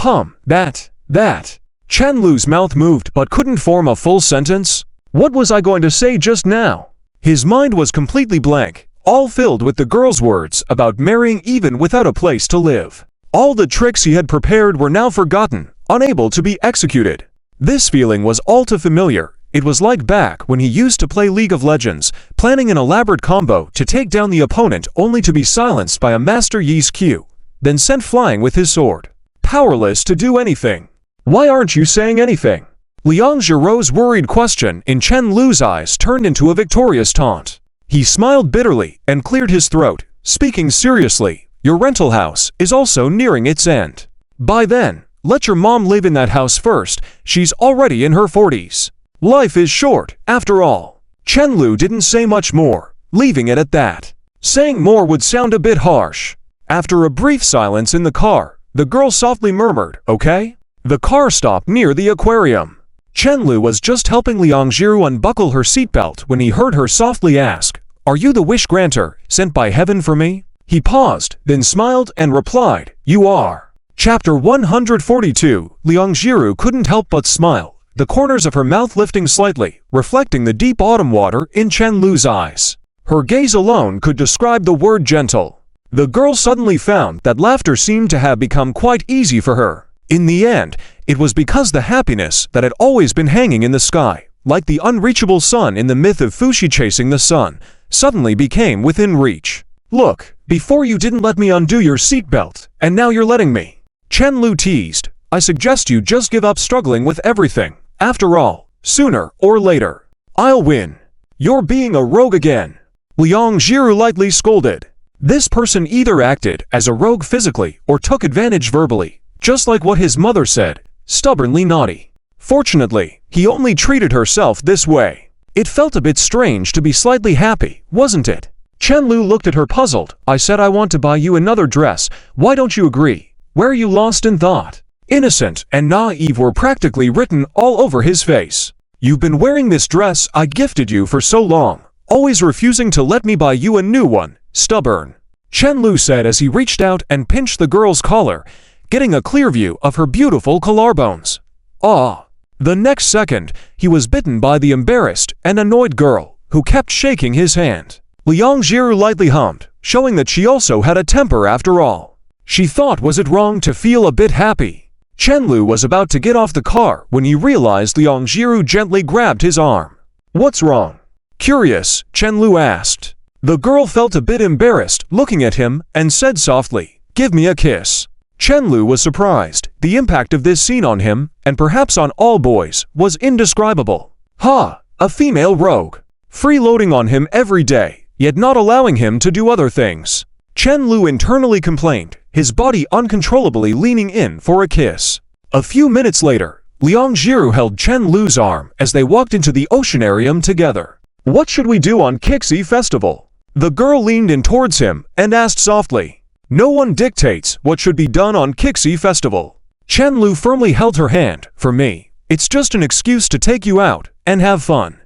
that. Chen Lu's mouth moved but couldn't form a full sentence. What was I going to say just now? His mind was completely blank. all filled with the girl's words about marrying even without a place to live. All the tricks he had prepared were now forgotten, unable to be executed. This feeling was all too familiar. It was like back when he used to play League of Legends, planning an elaborate combo to take down the opponent only to be silenced by a Master Yi's Q, then sent flying with his sword. Powerless to do anything. Why aren't you saying anything? Liang Jiru's worried question in Chen Lu's eyes turned into a victorious taunt. He smiled bitterly and cleared his throat, speaking seriously. Your rental house is also nearing its end. By then, let your mom live in that house first. She's already in her 40s. Life is short, after all. Chen Lu didn't say much more, leaving it at that. Saying more would sound a bit harsh. After a brief silence in the car, the girl softly murmured, "Okay?" The car stopped near the aquarium. Chen Lu was just helping Liang Jiru unbuckle her seatbelt when he heard her softly ask, "Are you the wish granter, sent by heaven for me?" He paused, then smiled and replied, "You are." Chapter 142. Liang Jiru couldn't help but smile, the corners of her mouth lifting slightly, reflecting the deep autumn water in Chen Lu's eyes. Her gaze alone could describe the word gentle. The girl suddenly found that laughter seemed to have become quite easy for her. In the end, it was because the happiness that had always been hanging in the sky, like the unreachable sun in the myth of Fuxi chasing the sun, suddenly became within reach. "Look, before you didn't let me undo your seatbelt, and now you're letting me." Chen Lu teased, "I suggest you just give up struggling with everything. After all, sooner or later, I'll win." "You're being a rogue again," Liang Jiru lightly scolded. This person either acted as a rogue physically or took advantage verbally, just like what his mother said, stubbornly naughty. Fortunately, he only treated herself this way. It felt a bit strange to be slightly happy, wasn't it? Chen Lu looked at her puzzled. "I said I want to buy you another dress. Why don't you agree? Where are you lost in thought?" Innocent and naive were practically written all over his face. "You've been wearing this dress I gifted you for so long, always refusing to let me buy you a new one. Stubborn," Chen Lu said as he reached out and pinched the girl's collar, getting a clear view of her beautiful collarbones. Ah! The next second, he was bitten by the embarrassed and annoyed girl, who kept shaking his hand. Liang Jiru lightly hummed, showing that she also had a temper after all. She thought, was it wrong to feel a bit happy? Chen Lu was about to get off the car when he realized Liang Jiru gently grabbed his arm. "What's wrong?" Curious, Chen Lu asked. The girl felt a bit embarrassed looking at him and said softly, "Give me a kiss." Chen Lu was surprised. The impact of this scene on him, and perhaps on all boys, was indescribable. Ha! A female rogue. Freeloading on him every day, yet not allowing him to do other things. Chen Lu internally complained, his body uncontrollably leaning in for a kiss. A few minutes later, Liang Jiru held Chen Lu's arm as they walked into the oceanarium together. "What should we do on Kixi Festival?" The girl leaned in towards him and asked softly. "No one dictates what should be done on Kixi Festival." Chen Lu firmly held her hand. "For me, it's just an excuse to take you out and have fun."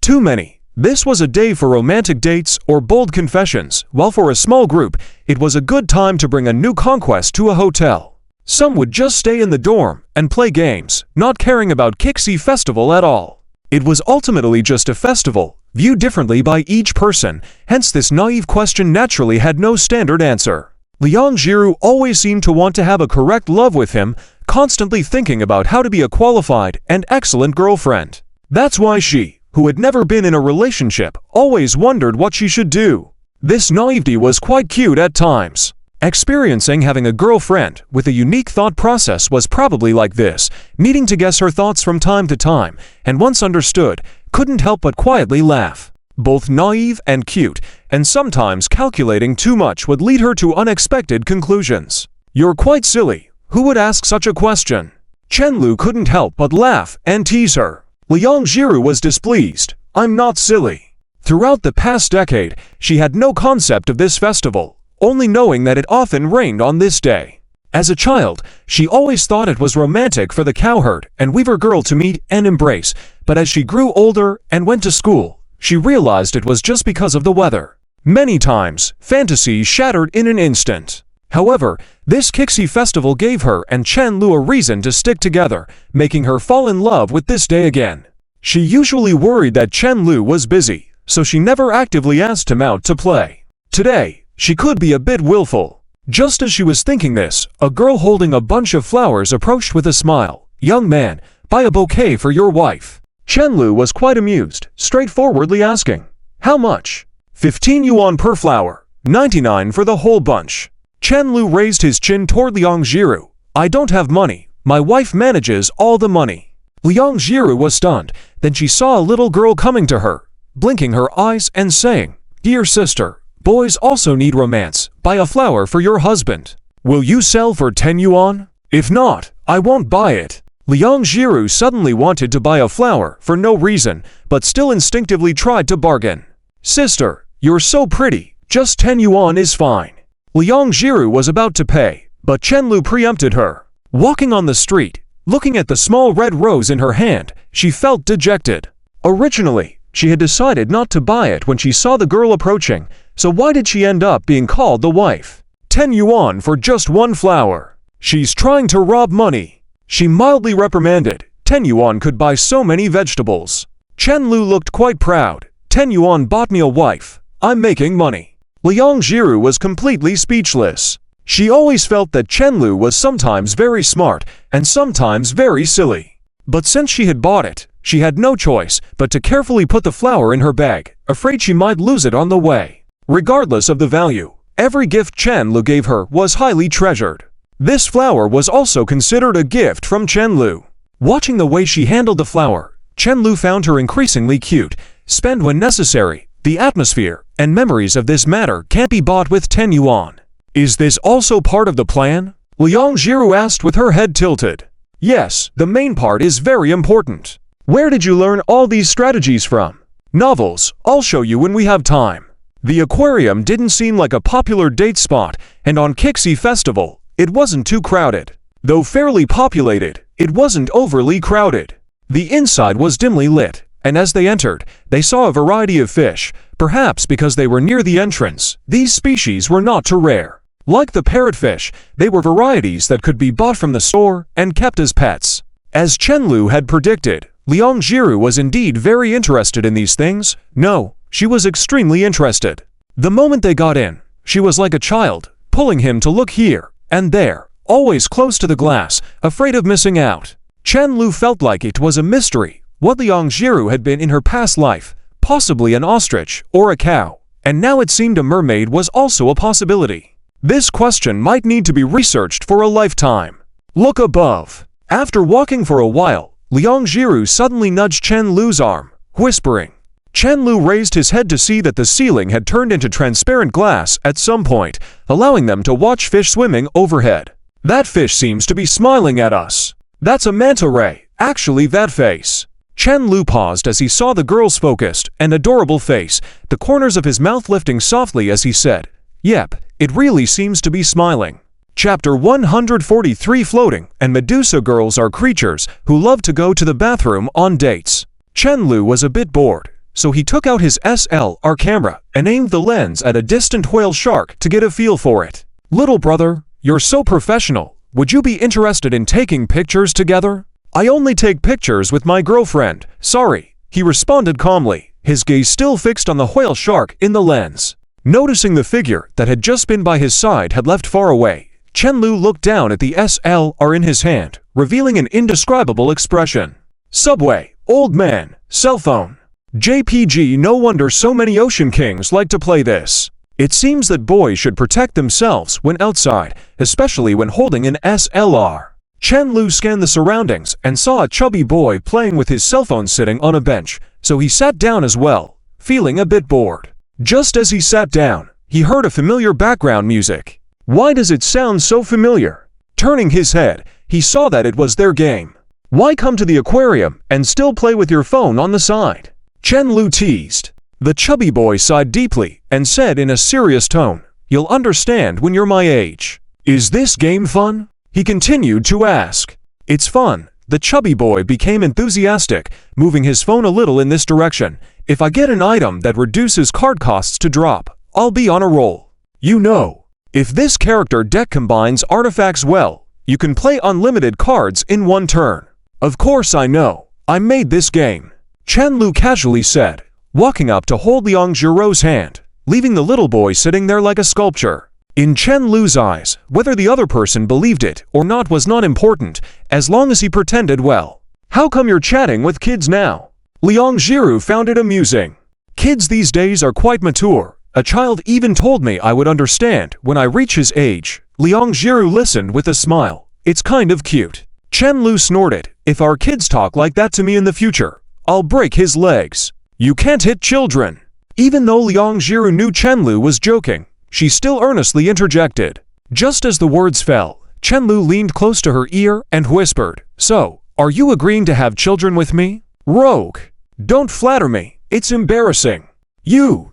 Too many. This was a day for romantic dates or bold confessions, while for a small group, it was a good time to bring a new conquest to a hotel. Some would just stay in the dorm and play games, not caring about Kixi Festival at all. It was ultimately just a festival, viewed differently by each person, hence this naive question naturally had no standard answer. Liang Jiru always seemed to want to have a correct love with him, constantly thinking about how to be a qualified and excellent girlfriend. That's why she, who had never been in a relationship, always wondered what she should do. This naivety was quite cute at times. Experiencing having a girlfriend with a unique thought process was probably like this, needing to guess her thoughts from time to time, and once understood, couldn't help but quietly laugh. Both naive and cute, and sometimes calculating too much would lead her to unexpected conclusions. "You're quite silly. Who would ask such a question?" Chen Lu couldn't help but laugh and tease her. Liang Jiru was displeased. "I'm not silly." Throughout the past decade, she had no concept of this festival, only knowing that it often rained on this day. As a child, she always thought it was romantic for the cowherd and weaver girl to meet and embrace, but as she grew older and went to school, she realized it was just because of the weather. Many times, fantasies shattered in an instant. However, this Kixi Festival gave her and Chen Lu a reason to stick together, making her fall in love with this day again. She usually worried that Chen Lu was busy, so she never actively asked him out to play. Today, she could be a bit willful. Just as she was thinking this, a girl holding a bunch of flowers approached with a smile. "Young man, buy a bouquet for your wife." Chenlu was quite amused, straightforwardly asking, "How much?" 15 yuan per flower, 99 for the whole bunch. Chenlu raised his chin toward Liang Jiru. "I don't have money. My wife manages all the money." Liang Jiru was stunned. Then she saw a little girl coming to her, blinking her eyes and saying, "Dear sister, boys also need romance. Buy a flower for your husband. Will you sell for 10 yuan? If not, I won't buy it." Liang Jiru suddenly wanted to buy a flower for no reason, but still instinctively tried to bargain. "Sister, you're so pretty. Just 10 yuan is fine." Liang Jiru was about to pay, but Chenlu preempted her. Walking on the street, looking at the small red rose in her hand, she felt dejected. Originally, she had decided not to buy it when she saw the girl approaching, so why did she end up being called the wife? 10 yuan for just one flower. She's trying to rob money. She mildly reprimanded. 10 yuan could buy so many vegetables. Chenlu looked quite proud. 10 yuan bought me a wife. I'm making money. Liang Jiru was completely speechless. She always felt that Chenlu was sometimes very smart and sometimes very silly. But since she had bought it, she had no choice but to carefully put the flower in her bag, afraid she might lose it on the way. Regardless of the value, every gift Chenlu gave her was highly treasured. This flower was also considered a gift from Chenlu. Watching the way she handled the flower, Chenlu found her increasingly cute. Spend when necessary. The atmosphere and memories of this matter can't be bought with 10 yuan. Is this also part of the plan? Liang Jiru asked with her head tilted. Yes, the main part is very important. Where did you learn all these strategies from? Novels, I'll show you when we have time. The aquarium didn't seem like a popular date spot, and on Kixi Festival, it wasn't too crowded. Though fairly populated, it wasn't overly crowded. The inside was dimly lit, and as they entered, they saw a variety of fish. Perhaps because they were near the entrance, these species were not too rare. Like the parrotfish, they were varieties that could be bought from the store and kept as pets. As Chenlu had predicted, Liang Jiru was indeed very interested in these things. No, she was extremely interested. The moment they got in, she was like a child, pulling him to look here and there, always close to the glass, afraid of missing out. Chenlu felt like it was a mystery what Liang Jiru had been in her past life, possibly an ostrich or a cow, and now it seemed a mermaid was also a possibility. This question might need to be researched for a lifetime. Look above. After walking for a while, Liang Jiru suddenly nudged Chenlu's arm, whispering. Chenlu raised his head to see that the ceiling had turned into transparent glass at some point, allowing them to watch fish swimming overhead. That fish seems to be smiling at us. That's a manta ray, actually that face. Chenlu paused as he saw the girl's focused and adorable face, the corners of his mouth lifting softly as he said, "Yep, it really seems to be smiling." Chapter 143 Floating and Medusa girls are creatures who love to go to the bathroom on dates. Chenlu was a bit bored, so he took out his SLR camera and aimed the lens at a distant whale shark to get a feel for it. "Little brother, you're so professional. Would you be interested in taking pictures together?" "I only take pictures with my girlfriend, sorry," he responded calmly, his gaze still fixed on the whale shark in the lens. Noticing the figure that had just been by his side had left far away, Chenlu looked down at the SLR in his hand, revealing an indescribable expression. Subway, old man, cell phone. JPG. No wonder so many ocean kings like to play this. It seems that boys should protect themselves when outside, especially when holding an SLR. Chenlu scanned the surroundings and saw a chubby boy playing with his cell phone sitting on a bench, so he sat down as well, feeling a bit bored. Just as he sat down, he heard a familiar background music. Why does it sound so familiar? Turning his head, he saw that it was their game. Why come to the aquarium and still play with your phone on the side? Chenlu teased. The chubby boy sighed deeply and said in a serious tone, "You'll understand when you're my age." "Is this game fun?" he continued to ask. "It's fun." The chubby boy became enthusiastic, moving his phone a little in this direction. "If I get an item that reduces card costs to drop, I'll be on a roll. You know, if this character deck combines artifacts well, you can play unlimited cards in one turn." "Of course I know. I made this game," Chenlu casually said, walking up to hold Liang Jiru's hand, leaving the little boy sitting there like a sculpture. In Chen Lu's eyes, whether the other person believed it or not was not important, as long as he pretended well. "How come you're chatting with kids now?" Liang Jiru found it amusing. "Kids these days are quite mature. A child even told me I would understand when I reach his age." Liang Jiru listened with a smile. "It's kind of cute." Chen Lu snorted. "If our kids talk like that to me in the future, I'll break his legs." "You can't hit children." Even though Liang Jiru knew Chen Lu was joking, she still earnestly interjected. Just as the words fell, Chen Lu leaned close to her ear and whispered, "So, are you agreeing to have children with me?" "Rogue. Don't flatter me. It's embarrassing." You.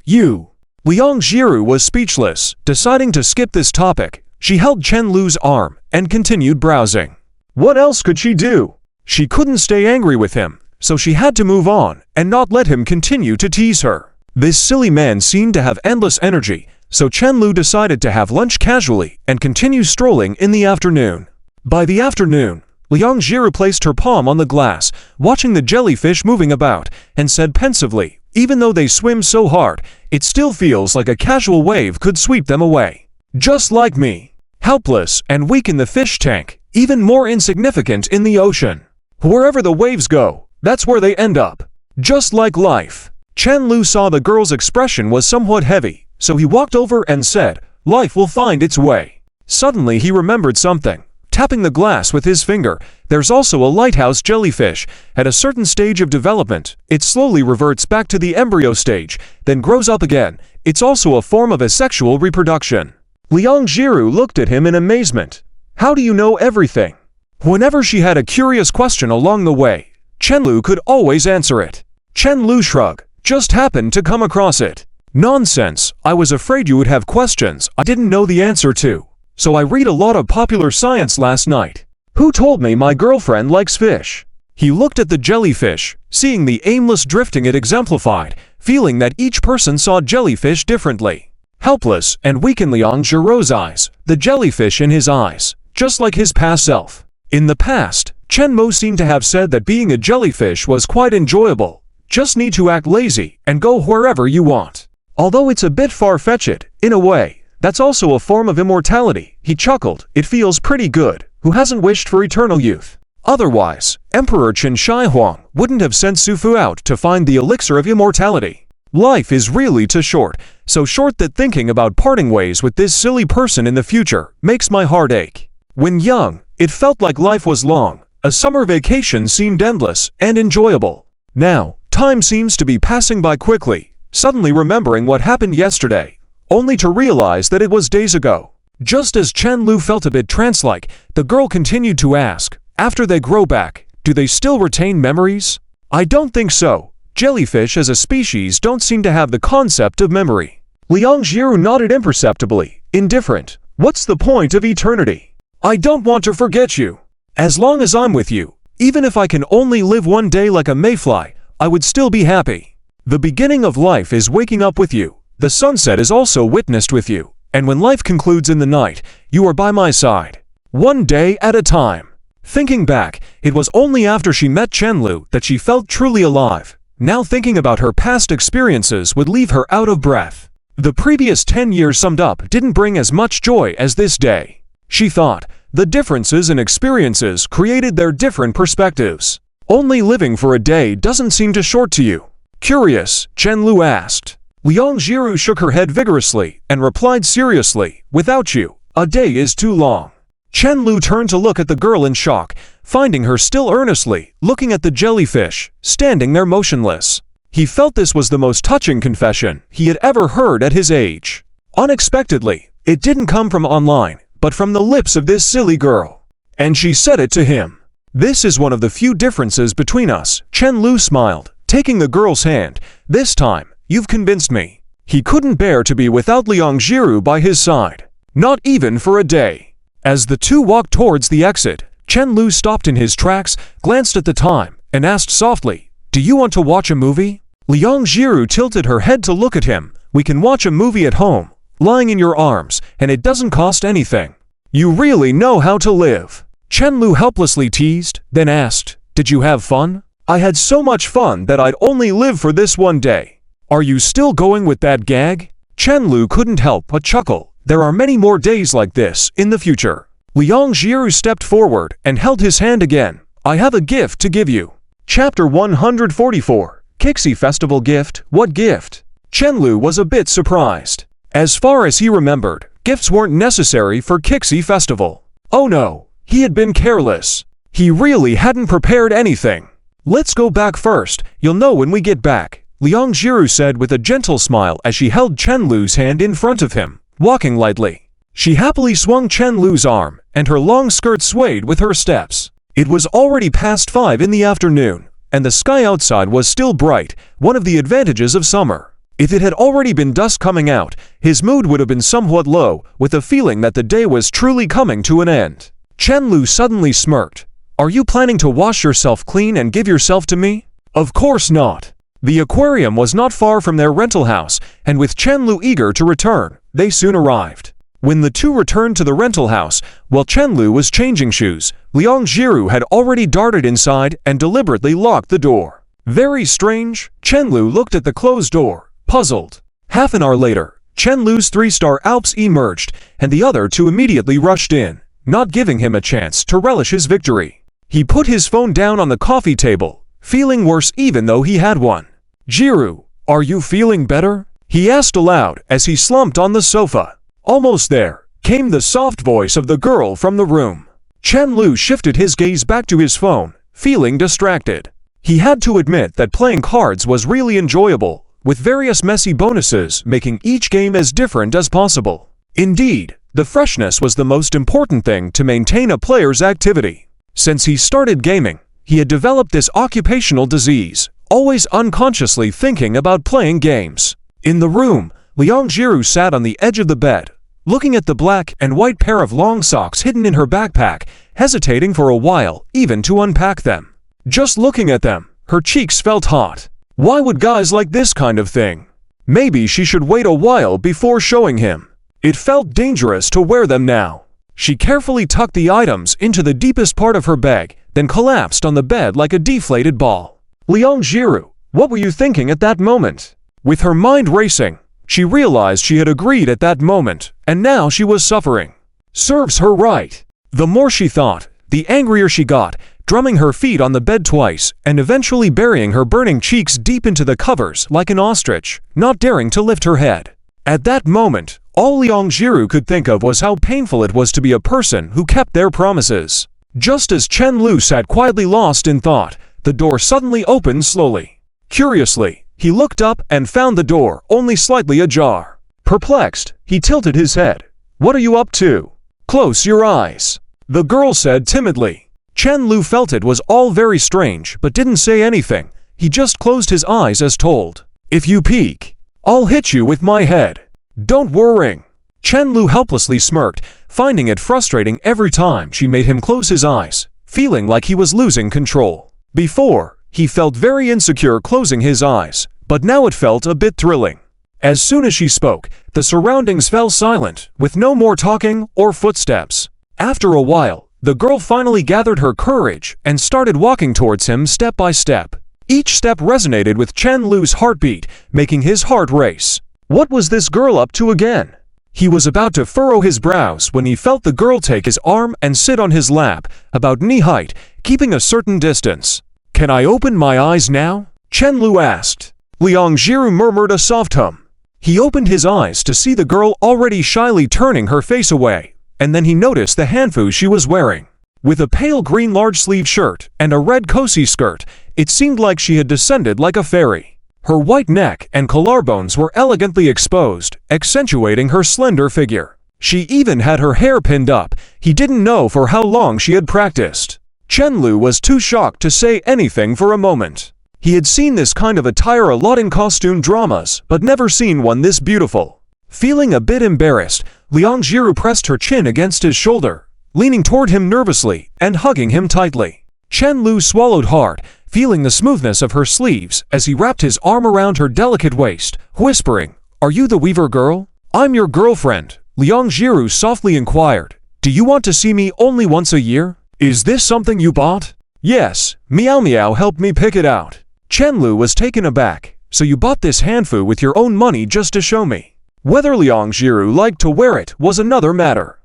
Liang Jiru was speechless, deciding to skip this topic. She held Chen Lu's arm and continued browsing. What else could she do? She couldn't stay angry with him, so she had to move on and not let him continue to tease her. This silly man seemed to have endless energy, so Chen Lu decided to have lunch casually and continue strolling in the afternoon. By the afternoon, Liang Jiru placed her palm on the glass, watching the jellyfish moving about, and said pensively, "Even though they swim so hard, it still feels like a casual wave could sweep them away. Just like me. Helpless and weak in the fish tank, even more insignificant in the ocean. Wherever the waves go, that's where they end up. Just like life." Chen Lu saw the girl's expression was somewhat heavy, so he walked over and said, "Life will find its way." Suddenly he remembered something. Tapping the glass with his finger, "There's also a lighthouse jellyfish. At a certain stage of development, it slowly reverts back to the embryo stage, then grows up again. It's also a form of asexual reproduction." Liang Jiru looked at him in amazement. "How do you know everything?" Whenever she had a curious question along the way, Chen Lu could always answer it. Chen Lu shrugged. "Just happened to come across it." "Nonsense, I was afraid you would have questions I didn't know the answer to. So I read a lot of popular science last night." "Who told me my girlfriend likes fish?" He looked at the jellyfish, seeing the aimless drifting it exemplified, feeling that each person saw jellyfish differently. Helpless and weak in Liang Jiru's eyes, the jellyfish in his eyes, just like his past self. In the past, Chen Mo seemed to have said that being a jellyfish was quite enjoyable. Just need to act lazy and go wherever you want. Although it's a bit far-fetched, in a way, that's also a form of immortality. He chuckled. "It feels pretty good. Who hasn't wished for eternal youth? Otherwise, Emperor Qin Shi Huang wouldn't have sent Su Fu out to find the elixir of immortality. Life is really too short, so short that thinking about parting ways with this silly person in the future makes my heart ache." When young, it felt like life was long. A summer vacation seemed endless and enjoyable. Now, time seems to be passing by quickly, suddenly remembering what happened yesterday, only to realize that it was days ago. Just as Chen Lu felt a bit trance-like, the girl continued to ask, "After they grow back, do they still retain memories?" "I don't think so. Jellyfish as a species don't seem to have the concept of memory." Liang Jiru nodded imperceptibly, indifferent. "What's the point of eternity? I don't want to forget you. As long as I'm with you, even if I can only live one day like a mayfly, I would still be happy. The beginning of life is waking up with you. The sunset is also witnessed with you. And when life concludes in the night, you are by my side. One day at a time." Thinking back, it was only after she met Chen Lu that she felt truly alive. Now thinking about her past experiences would leave her out of breath. The previous 10 years summed up didn't bring as much joy as this day. She thought, the differences in experiences created their different perspectives. Only living for a day doesn't seem too short to you. Curious, Chen Lu asked. Liang Jiru shook her head vigorously and replied seriously, "Without you, a day is too long." Chen Lu turned to look at the girl in shock, finding her still earnestly looking at the jellyfish, standing there motionless. He felt this was the most touching confession he had ever heard at his age. Unexpectedly, it didn't come from online, but from the lips of this silly girl. And she said it to him. "This is one of the few differences between us," Chen Lu smiled, taking the girl's hand. "This time, you've convinced me." He couldn't bear to be without Liang Jiru by his side. Not even for a day. As the two walked towards the exit, Chen Lu stopped in his tracks, glanced at the time, and asked softly, "Do you want to watch a movie?" Liang Jiru tilted her head to look at him. "We can watch a movie at home, lying in your arms, and it doesn't cost anything." "You really know how to live," Chen Lu helplessly teased, then asked, "Did you have fun?" "I had so much fun that I'd only live for this one day." Are you still going with that gag? Chen Lu couldn't help but chuckle. There are many more days like this in the future. Liang Jiru stepped forward and held his hand again. I have a gift to give you. Chapter 144. Kixi Festival Gift. What gift? Chen Lu was a bit surprised. As far as he remembered, gifts weren't necessary for Kixi Festival. Oh no, he had been careless. He really hadn't prepared anything. Let's go back first, you'll know when we get back, Liang Jiru said with a gentle smile as she held Chen Lu's hand in front of him, walking lightly. She happily swung Chen Lu's arm, and her long skirt swayed with her steps. It was already past 5 in the afternoon, and the sky outside was still bright, one of the advantages of summer. If it had already been dusk coming out, his mood would have been somewhat low, with a feeling that the day was truly coming to an end. Chen Lu suddenly smirked. Are you planning to wash yourself clean and give yourself to me? Of course not. The aquarium was not far from their rental house, and with Chen Lu eager to return, they soon arrived. When the two returned to the rental house, while Chen Lu was changing shoes, Liang Jiru had already darted inside and deliberately locked the door. Very strange, Chen Lu looked at the closed door, puzzled. Half an hour later, Chen Lu's 3-star Alps emerged, and the other two immediately rushed in, not giving him a chance to relish his victory. He put his phone down on the coffee table, feeling worse even though he had one. Jiru, are you feeling better? He asked aloud as he slumped on the sofa. Almost there, came the soft voice of the girl from the room. Chen Lu shifted his gaze back to his phone, feeling distracted. He had to admit that playing cards was really enjoyable, with various messy bonuses making each game as different as possible. Indeed, the freshness was the most important thing to maintain a player's activity. Since he started gaming, he had developed this occupational disease, always unconsciously thinking about playing games. In the room, Liang Jiru sat on the edge of the bed, looking at the black and white pair of long socks hidden in her backpack, hesitating for a while even to unpack them. Just looking at them, her cheeks felt hot. Why would guys like this kind of thing? Maybe she should wait a while before showing him. It felt dangerous to wear them now. She carefully tucked the items into the deepest part of her bag, then collapsed on the bed like a deflated ball. Liang Jiru, what were you thinking at that moment? With her mind racing, she realized she had agreed at that moment, and now she was suffering. Serves her right. The more she thought, the angrier she got, drumming her feet on the bed twice, and eventually burying her burning cheeks deep into the covers like an ostrich, not daring to lift her head. At that moment, all Liang Jiru could think of was how painful it was to be a person who kept their promises. Just as Chen Lu sat quietly lost in thought, the door suddenly opened slowly. Curiously, he looked up and found the door only slightly ajar. Perplexed, he tilted his head. What are you up to? Close your eyes, the girl said timidly. Chen Lu felt it was all very strange but didn't say anything. He just closed his eyes as told. If you peek, I'll hit you with my head. Don't worry. Chen Lu helplessly smirked, finding it frustrating every time she made him close his eyes, feeling like he was losing control. Before, he felt very insecure closing his eyes, but now it felt a bit thrilling. As soon as she spoke, the surroundings fell silent, with no more talking or footsteps. After a while, the girl finally gathered her courage and started walking towards him step by step. Each step resonated with Chen Lu's heartbeat, making his heart race. What was this girl up to again? He was about to furrow his brows when he felt the girl take his arm and sit on his lap, about knee-height, keeping a certain distance. Can I open my eyes now? Chen Lu asked. Liang Jiru murmured a soft hum. He opened his eyes to see the girl already shyly turning her face away, and then he noticed the hanfu she was wearing. With a pale green large-sleeve shirt and a red cozy skirt, it seemed like she had descended like a fairy. Her white neck and collarbones were elegantly exposed, accentuating her slender figure. She even had her hair pinned up. He didn't know for how long she had practiced. Chen Lu was too shocked to say anything for a moment. He had seen this kind of attire a lot in costume dramas, but never seen one this beautiful. Feeling a bit embarrassed, Liang Jiru pressed her chin against his shoulder, leaning toward him nervously and hugging him tightly. Chen Lu swallowed hard, feeling the smoothness of her sleeves as he wrapped his arm around her delicate waist, whispering, "Are you the Weaver girl?" "I'm your girlfriend," Liang Jiru softly inquired. "Do you want to see me only once a year? Is this something you bought?" "Yes, Meow Meow helped me pick it out." Chen Lu was taken aback, So you bought this hanfu with your own money just to show me. Whether Liang Jiru liked to wear it was another matter.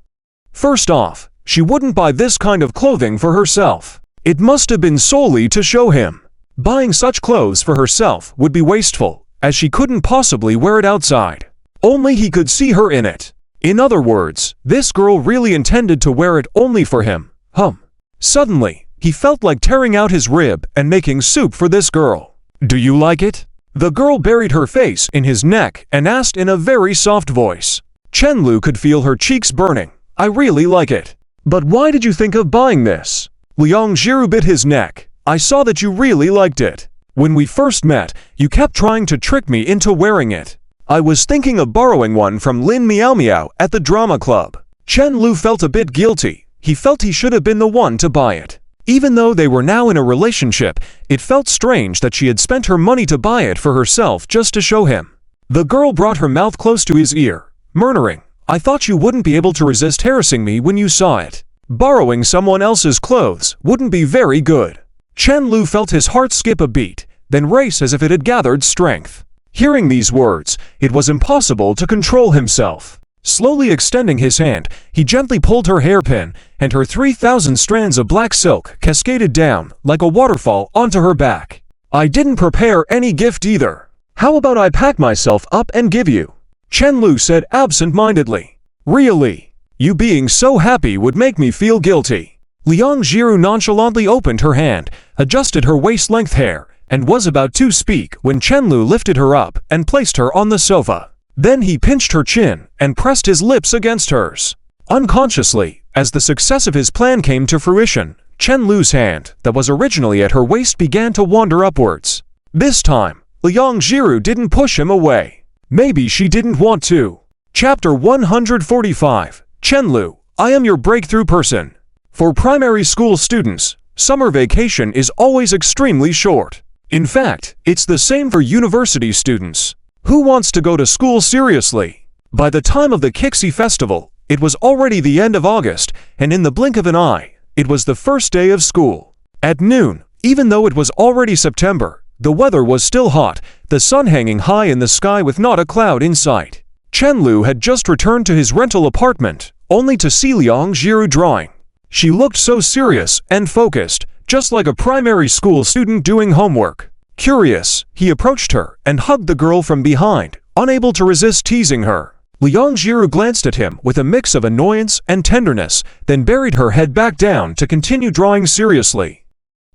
First off, she wouldn't buy this kind of clothing for herself. It must have been solely to show him. Buying such clothes for herself would be wasteful, as she couldn't possibly wear it outside. Only he could see her in it. In other words, this girl really intended to wear it only for him. Suddenly, he felt like tearing out his rib and making soup for this girl. Do you like it? The girl buried her face in his neck and asked in a very soft voice. Chen Lu could feel her cheeks burning. I really like it. But why did you think of buying this? Liang Jiru bit his neck. I saw that you really liked it. When we first met, you kept trying to trick me into wearing it. I was thinking of borrowing one from Lin Miao Miao at the drama club. Chen Lu felt a bit guilty. He felt he should have been the one to buy it. Even though they were now in a relationship, it felt strange that she had spent her money to buy it for herself just to show him. The girl brought her mouth close to his ear, murmuring, I thought you wouldn't be able to resist harassing me when you saw it. Borrowing someone else's clothes wouldn't be very good. Chen Lu felt his heart skip a beat, then race as if it had gathered strength. Hearing these words, it was impossible to control himself. Slowly extending his hand, he gently pulled her hairpin, and her 3,000 strands of black silk cascaded down like a waterfall onto her back. I didn't prepare any gift either. How about I pack myself up and give you? Chen Lu said absent-mindedly. Really? You being so happy would make me feel guilty. Liang Jiru nonchalantly opened her hand, adjusted her waist-length hair, and was about to speak when Chen Lu lifted her up and placed her on the sofa. Then he pinched her chin and pressed his lips against hers. Unconsciously, as the success of his plan came to fruition, Chen Lu's hand, that was originally at her waist, began to wander upwards. This time, Liang Jiru didn't push him away. Maybe she didn't want to. Chapter 145, Chen Lu, I am your breakthrough person. For primary school students, summer vacation is always extremely short. In fact, it's the same for university students. Who wants to go to school seriously? By the time of the Kixi festival, it was already the end of August, and in the blink of an eye, it was the first day of school. At noon, even though it was already September, the weather was still hot, the sun hanging high in the sky with not a cloud in sight. Chen Lu had just returned to his rental apartment, only to see Liang Jiru drawing. She looked so serious and focused, just like a primary school student doing homework. Curious, he approached her and hugged the girl from behind, unable to resist teasing her. Liang Jiru glanced at him with a mix of annoyance and tenderness, then buried her head back down to continue drawing seriously.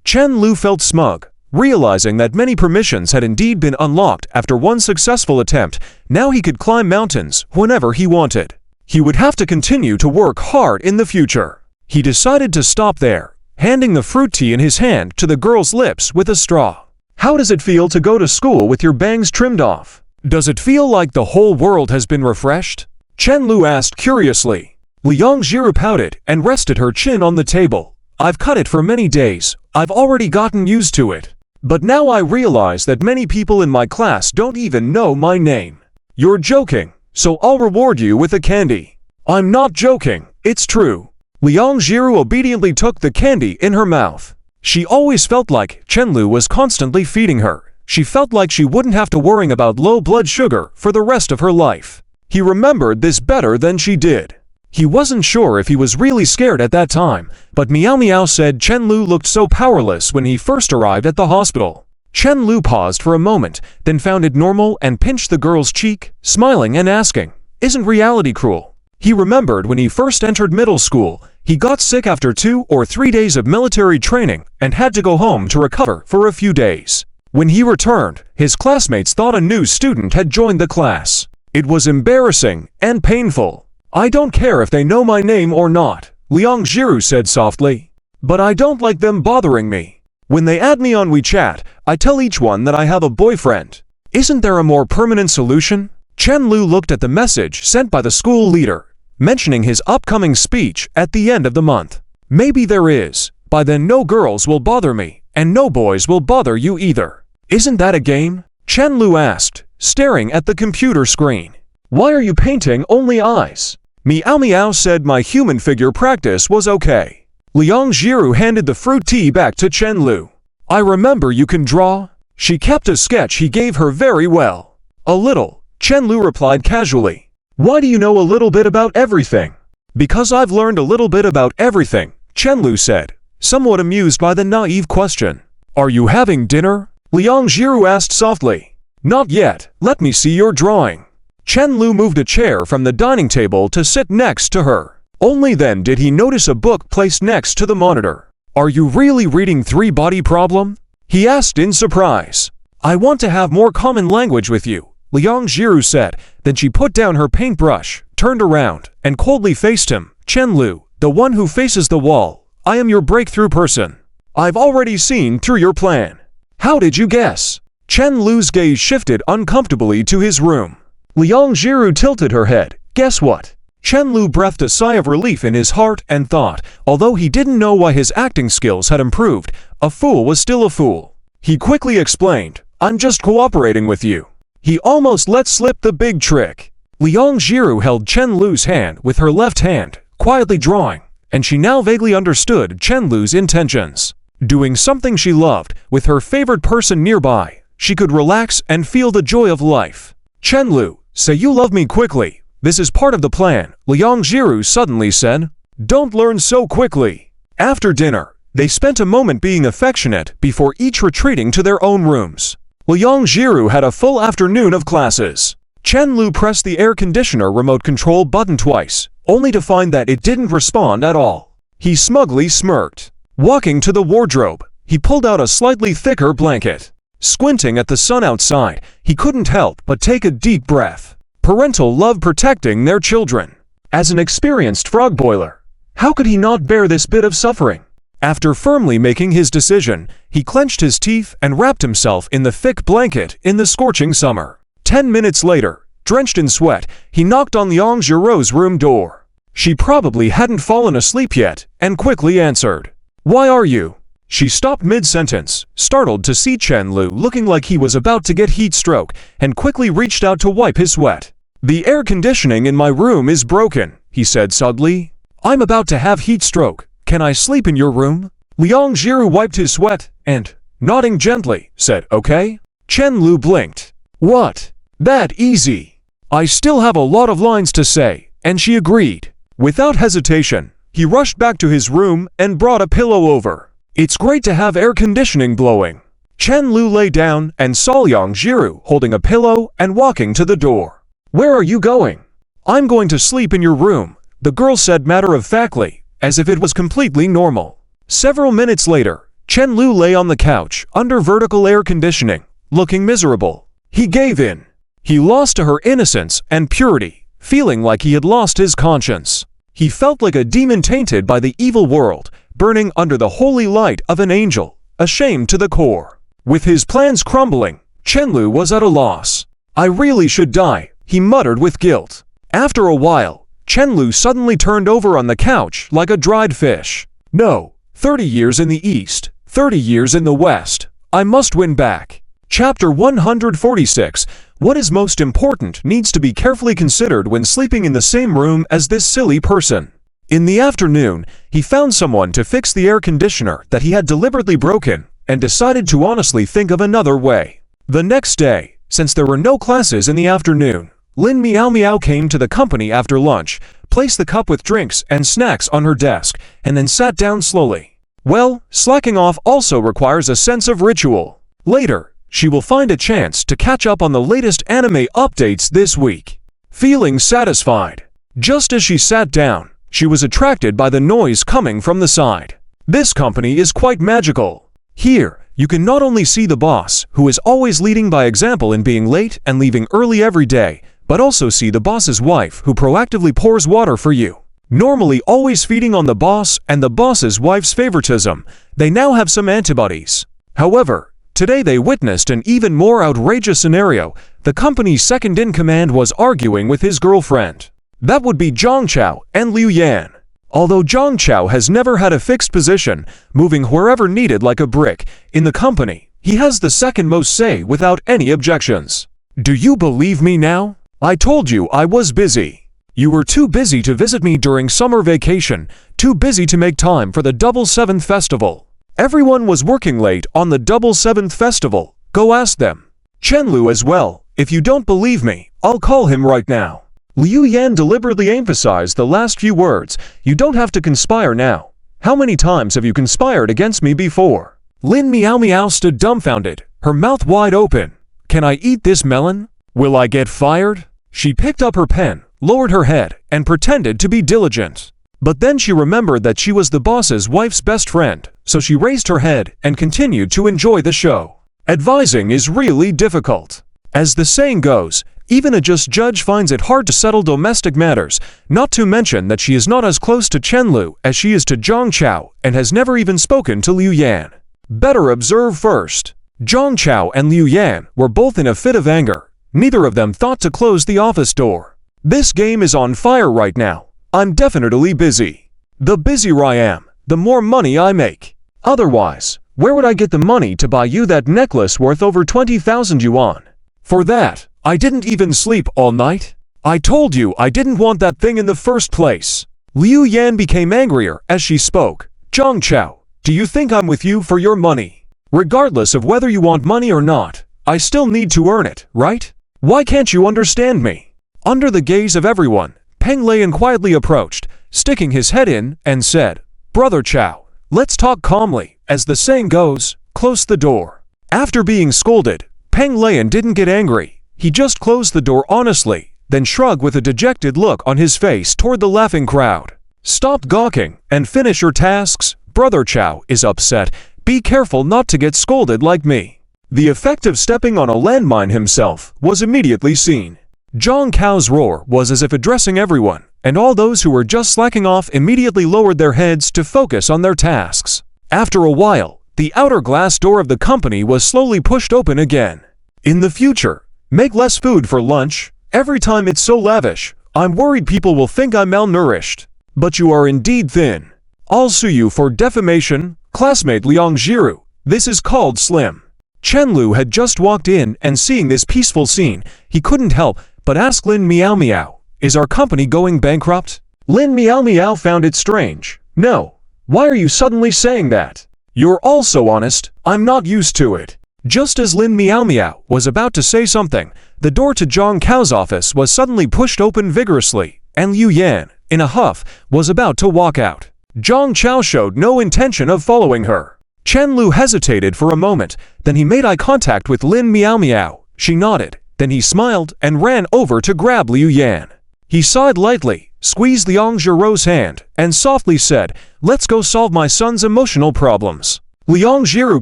Chen Lu felt smug, realizing that many permissions had indeed been unlocked after one successful attempt. Now he could climb mountains whenever he wanted. He would have to continue to work hard in the future. He decided to stop there, handing the fruit tea in his hand to the girl's lips with a straw. How does it feel to go to school with your bangs trimmed off? Does it feel like the whole world has been refreshed? Chen Lu asked curiously. Liang Jiru pouted and rested her chin on the table. I've cut it for many days. I've already gotten used to it. But now I realize that many people in my class don't even know my name. You're joking, so I'll reward you with a candy. I'm not joking, it's true. Liang Jiru obediently took the candy in her mouth. She always felt like Chen Lu was constantly feeding her. She felt like she wouldn't have to worry about low blood sugar for the rest of her life. He remembered this better than she did. He wasn't sure if he was really scared at that time, but Miao Miao said Chen Lu looked so powerless when he first arrived at the hospital. Chen Lu paused for a moment, then found it normal and pinched the girl's cheek, smiling and asking, "Isn't reality cruel?" He remembered when he first entered middle school, he got sick after 2 or 3 days of military training and had to go home to recover for a few days. When he returned, his classmates thought a new student had joined the class. It was embarrassing and painful. I don't care if they know my name or not, Liang Jiru said softly. But I don't like them bothering me. When they add me on WeChat, I tell each one that I have a boyfriend. Isn't there a more permanent solution? Chen Lu looked at the message sent by the school leader, mentioning his upcoming speech at the end of the month. Maybe there is. By then no girls will bother me, and no boys will bother you either. Isn't that a game? Chen Lu asked, staring at the computer screen. Why are you painting only eyes? Miao Miao said my human figure practice was okay. Liang Jiru handed the fruit tea back to Chen Lu. I remember you can draw. She kept a sketch he gave her very well. A little, Chen Lu replied casually. Why do you know a little bit about everything? Because I've learned a little bit about everything, Chen Lu said, somewhat amused by the naive question. Are you having dinner? Liang Jiru asked softly. Not yet, let me see your drawing. Chen Lu moved a chair from the dining table to sit next to her. Only then did he notice a book placed next to the monitor. Are you really reading Three Body Problem? He asked in surprise. I want to have more common language with you, Liang Jiru said. Then she put down her paintbrush, turned around, and coldly faced him. Chen Lu, the one who faces the wall. I am your breakthrough person. I've already seen through your plan. How did you guess? Chen Lu's gaze shifted uncomfortably to his room. Liang Jiru tilted her head. Guess what? Chen Lu breathed a sigh of relief in his heart and thought, although he didn't know why his acting skills had improved, a fool was still a fool. He quickly explained, I'm just cooperating with you. He almost let slip the big trick. Liang Jiru held Chen Lu's hand with her left hand, quietly drawing, and she now vaguely understood Chen Lu's intentions. Doing something she loved, with her favorite person nearby, she could relax and feel the joy of life. Chen Lu, say you love me quickly. This is part of the plan, Liang Jiru suddenly said. Don't learn so quickly. After dinner, they spent a moment being affectionate before each retreating to their own rooms. Liang Jiru had a full afternoon of classes. Chen Lu pressed the air conditioner remote control button twice, only to find that it didn't respond at all. He smugly smirked. Walking to the wardrobe, he pulled out a slightly thicker blanket. Squinting at the sun outside, he couldn't help but take a deep breath. Parental love protecting their children. As an experienced frog boiler, how could he not bear this bit of suffering? After firmly making his decision, he clenched his teeth and wrapped himself in the thick blanket in the scorching summer. 10 minutes later, drenched in sweat, he knocked on Liang Jiru's room door. She probably hadn't fallen asleep yet, and quickly answered. Why are you? She stopped mid-sentence, startled to see Chen Lu looking like he was about to get heat stroke, and quickly reached out to wipe his sweat. The air conditioning in my room is broken, he said suddenly. I'm about to have heat stroke. Can I sleep in your room? Liang Jiru wiped his sweat, and, nodding gently, said, okay. Chen Lu blinked. What? That easy? I still have a lot of lines to say, and she agreed. Without hesitation, he rushed back to his room and brought a pillow over. It's great to have air conditioning blowing. Chen Lu lay down and saw Liang Jiru holding a pillow and walking to the door. Where are you going? I'm going to sleep in your room, the girl said matter-of-factly, as if it was completely normal. Several minutes later, Chen Lu lay on the couch under vertical air conditioning, looking miserable. He gave in. He lost to her innocence and purity, feeling like he had lost his conscience. He felt like a demon tainted by the evil world, burning under the holy light of an angel, ashamed to the core. With his plans crumbling, Chen Lu was at a loss. I really should die, he muttered with guilt. After a while, Chen Lu suddenly turned over on the couch like a dried fish. No, 30 years in the east, 30 years in the west. I must win back. Chapter 146. What is most important needs to be carefully considered when sleeping in the same room as this silly person. In the afternoon, he found someone to fix the air conditioner that he had deliberately broken and decided to honestly think of another way. The next day, since there were no classes in the afternoon, Lin Meow Meow came to the company after lunch, placed the cup with drinks and snacks on her desk, and then sat down slowly. Well, slacking off also requires a sense of ritual. Later, she will find a chance to catch up on the latest anime updates this week. Feeling satisfied. Just as she sat down, she was attracted by the noise coming from the side. This company is quite magical. Here, you can not only see the boss, who is always leading by example in being late and leaving early every day, but also see the boss's wife who proactively pours water for you. Normally always feeding on the boss and the boss's wife's favoritism, they now have some antibodies. However, today they witnessed an even more outrageous scenario. The company's second-in-command was arguing with his girlfriend. That would be Zhang Chao and Liu Yan. Although Zhang Chao has never had a fixed position, moving wherever needed like a brick, in the company, he has the second most say without any objections. Do you believe me now? I told you I was busy. You were too busy to visit me during summer vacation, too busy to make time for the Double Seventh Festival. Everyone was working late on the Double Seventh Festival, Go ask them. Chen Lu as well. If you don't believe me, I'll call him right now. Liu Yan deliberately emphasized the last few words. You don't have to conspire now. How many times have you conspired against me before? Lin Miao Miao stood dumbfounded, her mouth wide open. Can I eat this melon? Will I get fired? She picked up her pen, lowered her head, and pretended to be diligent. But then she remembered that she was the boss's wife's best friend, so she raised her head and continued to enjoy the show. Advising is really difficult. As the saying goes, even a just judge finds it hard to settle domestic matters, not to mention that she is not as close to Chen Lu as she is to Zhang Chao and has never even spoken to Liu Yan. Better observe first. Zhang Chao and Liu Yan were both in a fit of anger. Neither of them thought to close the office door. This game is on fire right now. I'm definitely busy. The busier I am, the more money I make. Otherwise, where would I get the money to buy you that necklace worth over 20,000 yuan? For that, I didn't even sleep all night. I told you I didn't want that thing in the first place. Liu Yan became angrier as she spoke. Zhang Chao, do you think I'm with you for your money? Regardless of whether you want money or not, I still need to earn it, right? Why can't you understand me? Under the gaze of everyone, Peng Lian quietly approached, sticking his head in, and said, Brother Chao, let's talk calmly. As the saying goes, close the door. After being scolded, Peng Lian didn't get angry. He just closed the door honestly, then shrugged with a dejected look on his face toward the laughing crowd. Stop gawking and finish your tasks. Brother Chao is upset. Be careful not to get scolded like me. The effect of stepping on a landmine himself was immediately seen. Zhang Cao's roar was as if addressing everyone, and all those who were just slacking off immediately lowered their heads to focus on their tasks. After a while, the outer glass door of the company was slowly pushed open again. In the future, make less food for lunch. Every time it's so lavish, I'm worried people will think I'm malnourished. But you are indeed thin. I'll sue you for defamation. Classmate Liang Jiru, this is called slim. Chen Lu had just walked in, and seeing this peaceful scene, he couldn't help but ask Lin Miao Miao, is our company going bankrupt? Lin Miao Miao found it strange. No. Why are you suddenly saying that? You're all so honest, I'm not used to it. Just as Lin Miao Miao was about to say something, the door to Zhang Cao's office was suddenly pushed open vigorously, and Liu Yan, in a huff, was about to walk out. Zhang Chao showed no intention of following her. Chen Lu hesitated for a moment, then he made eye contact with Lin Miao Miao. She nodded, then he smiled and ran over to grab Liu Yan. He sighed lightly, squeezed Liang Jiru's hand, and softly said, Let's go solve my son's emotional problems. Liang Jiru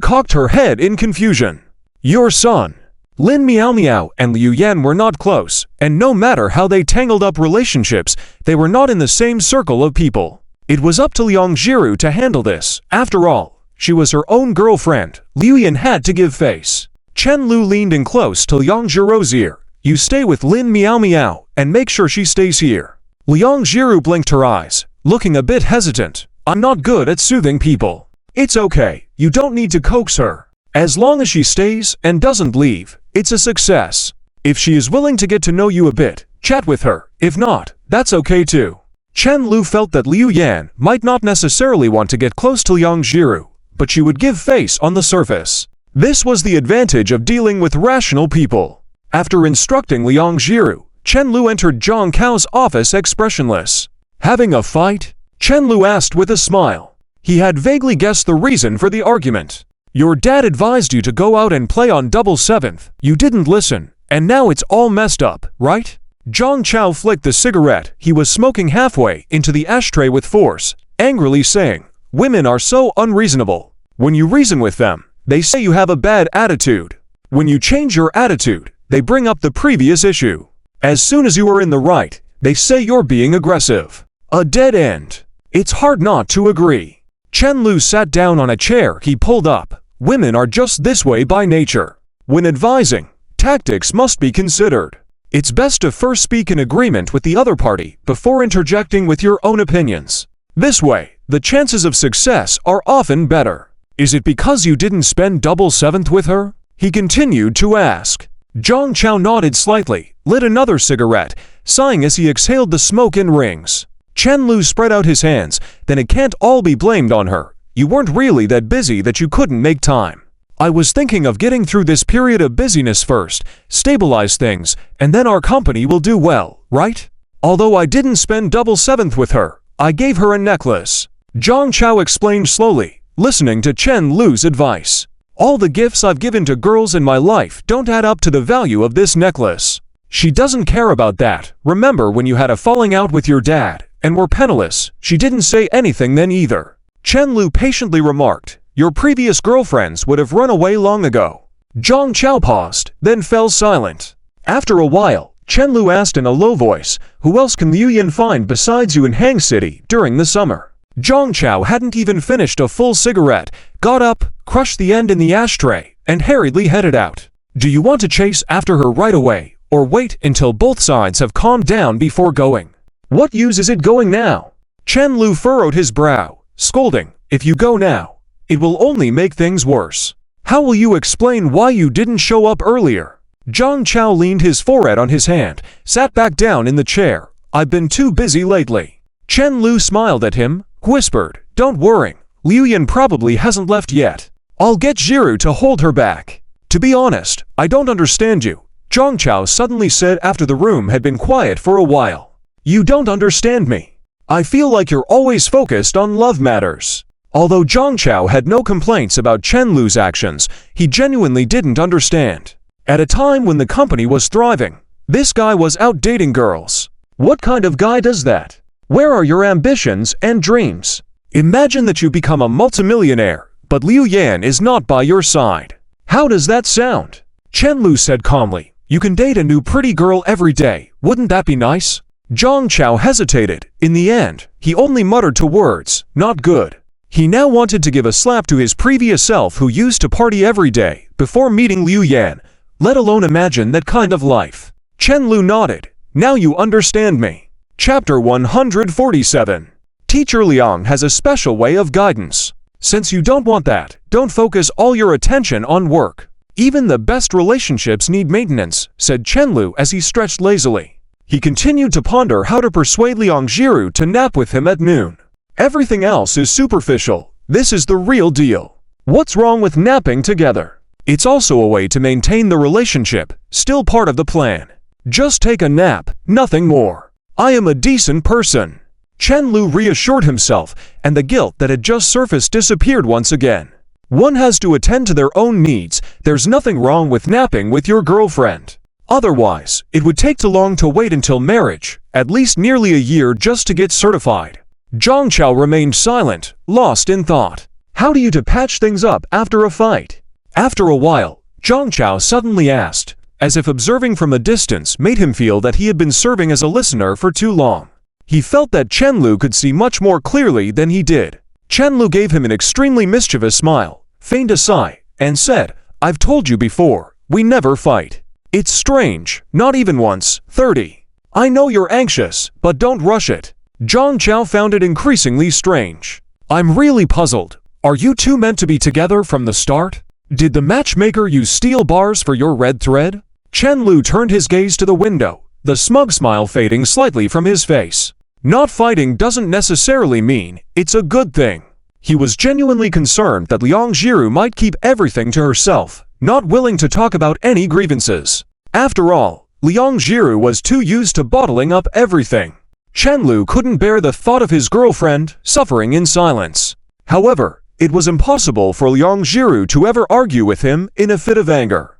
cocked her head in confusion. Your son. Lin Miao Miao and Liu Yan were not close, and no matter how they tangled up relationships, they were not in the same circle of people. It was up to Liang Jiru to handle this. After all, she was her own girlfriend. Liu Yan had to give face. Chen Lu leaned in close to Liang Jiru's ear. You stay with Lin Miao Miao and make sure she stays here. Liang Jiru blinked her eyes, looking a bit hesitant. I'm not good at soothing people. It's okay, you don't need to coax her. As long as she stays and doesn't leave, it's a success. If she is willing to get to know you a bit, chat with her. If not, that's okay too. Chen Lu felt that Liu Yan might not necessarily want to get close to Liang Jiru, but she would give face on the surface. This was the advantage of dealing with rational people. After instructing Liang Jiru, Chen Lu entered Zhang Cao's office expressionless. Having a fight? Chen Lu asked with a smile. He had vaguely guessed the reason for the argument. Your dad advised you to go out and play on double seventh. You didn't listen, and now it's all messed up, right? Zhang Chao flicked the cigarette he was smoking halfway into the ashtray with force, angrily saying, Women are so unreasonable. When you reason with them, they say you have a bad attitude. When you change your attitude, they bring up the previous issue. As soon as you are in the right, they say you're being aggressive. A dead end. It's hard not to agree. Chen Lu sat down on a chair he pulled up. Women are just this way by nature. When advising, tactics must be considered. It's best to first speak in agreement with the other party before interjecting with your own opinions. This way, the chances of success are often better. Is it because you didn't spend double seventh with her? He continued to ask. Zhang Chao nodded slightly, lit another cigarette, sighing as he exhaled the smoke in rings. Chen Lu spread out his hands. Then it can't all be blamed on her. You weren't really that busy that you couldn't make time. I was thinking of getting through this period of busyness first, stabilize things, and then our company will do well, right? Although I didn't spend double seventh with her, I gave her a necklace. Zhang Chao explained slowly, listening to Chen Lu's advice. All the gifts I've given to girls in my life don't add up to the value of this necklace. She doesn't care about that. Remember when you had a falling out with your dad and were penniless? She didn't say anything then either. Chen Lu patiently remarked, your previous girlfriends would have run away long ago. Zhang Chao paused, then fell silent. After a while, Chen Lu asked in a low voice, who else can Liu Yan find besides you in Hang City during the summer? Zhang Chao hadn't even finished a full cigarette, got up, crushed the end in the ashtray, and hurriedly headed out. Do you want to chase after her right away, or wait until both sides have calmed down before going? What use is it going now? Chen Lu furrowed his brow, scolding, if you go now, it will only make things worse. How will you explain why you didn't show up earlier? Zhang Chao leaned his forehead on his hand, sat back down in the chair. I've been too busy lately. Chen Lu smiled at him, whispered, don't worry, Liu Yan probably hasn't left yet. I'll get Jiru to hold her back. To be honest, I don't understand you, Zhang Chao suddenly said after the room had been quiet for a while. You don't understand me. I feel like you're always focused on love matters. Although Zhang Chao had no complaints about Chen Lu's actions, he genuinely didn't understand. At a time when the company was thriving, this guy was out dating girls. What kind of guy does that? Where are your ambitions and dreams? Imagine that you become a multimillionaire, but Liu Yan is not by your side. How does that sound? Chen Lu said calmly, you can date a new pretty girl every day, wouldn't that be nice? Zhang Chao hesitated. In the end, he only muttered two words, not good. He now wanted to give a slap to his previous self who used to party every day before meeting Liu Yan, let alone imagine that kind of life. Chen Lu nodded. Now you understand me. Chapter 147. Teacher Liang has a special way of guidance. Since you don't want that, don't focus all your attention on work. Even the best relationships need maintenance, said Chen Lu as he stretched lazily. He continued to ponder how to persuade Liang Jiru to nap with him at noon. Everything else is superficial. This is the real deal. What's wrong with napping together? It's also a way to maintain the relationship, still part of the plan. Just take a nap, nothing more. I am a decent person. Chen Lu reassured himself, and the guilt that had just surfaced disappeared once again. One has to attend to their own needs. There's nothing wrong with napping with your girlfriend. Otherwise, it would take too long to wait until marriage, at least nearly a year just to get certified. Zhang Chao remained silent, lost in thought. How do you to patch things up after a fight? After a while, Zhang Chao suddenly asked, as if observing from a distance made him feel that he had been serving as a listener for too long. He felt that Chen Lu could see much more clearly than he did. Chen Lu gave him an extremely mischievous smile, feigned a sigh, and said, I've told you before, we never fight. It's strange, not even once, 30. I know you're anxious, but don't rush it. Zhang Chao found it increasingly strange. I'm really puzzled. Are you two meant to be together from the start? Did the matchmaker use steel bars for your red thread? Chen Lu turned his gaze to the window, the smug smile fading slightly from his face. Not fighting doesn't necessarily mean it's a good thing. He was genuinely concerned that Liang Jiru might keep everything to herself, not willing to talk about any grievances. After all, Liang Jiru was too used to bottling up everything. Chen Lu couldn't bear the thought of his girlfriend suffering in silence. However, it was impossible for Liang Jiru to ever argue with him in a fit of anger.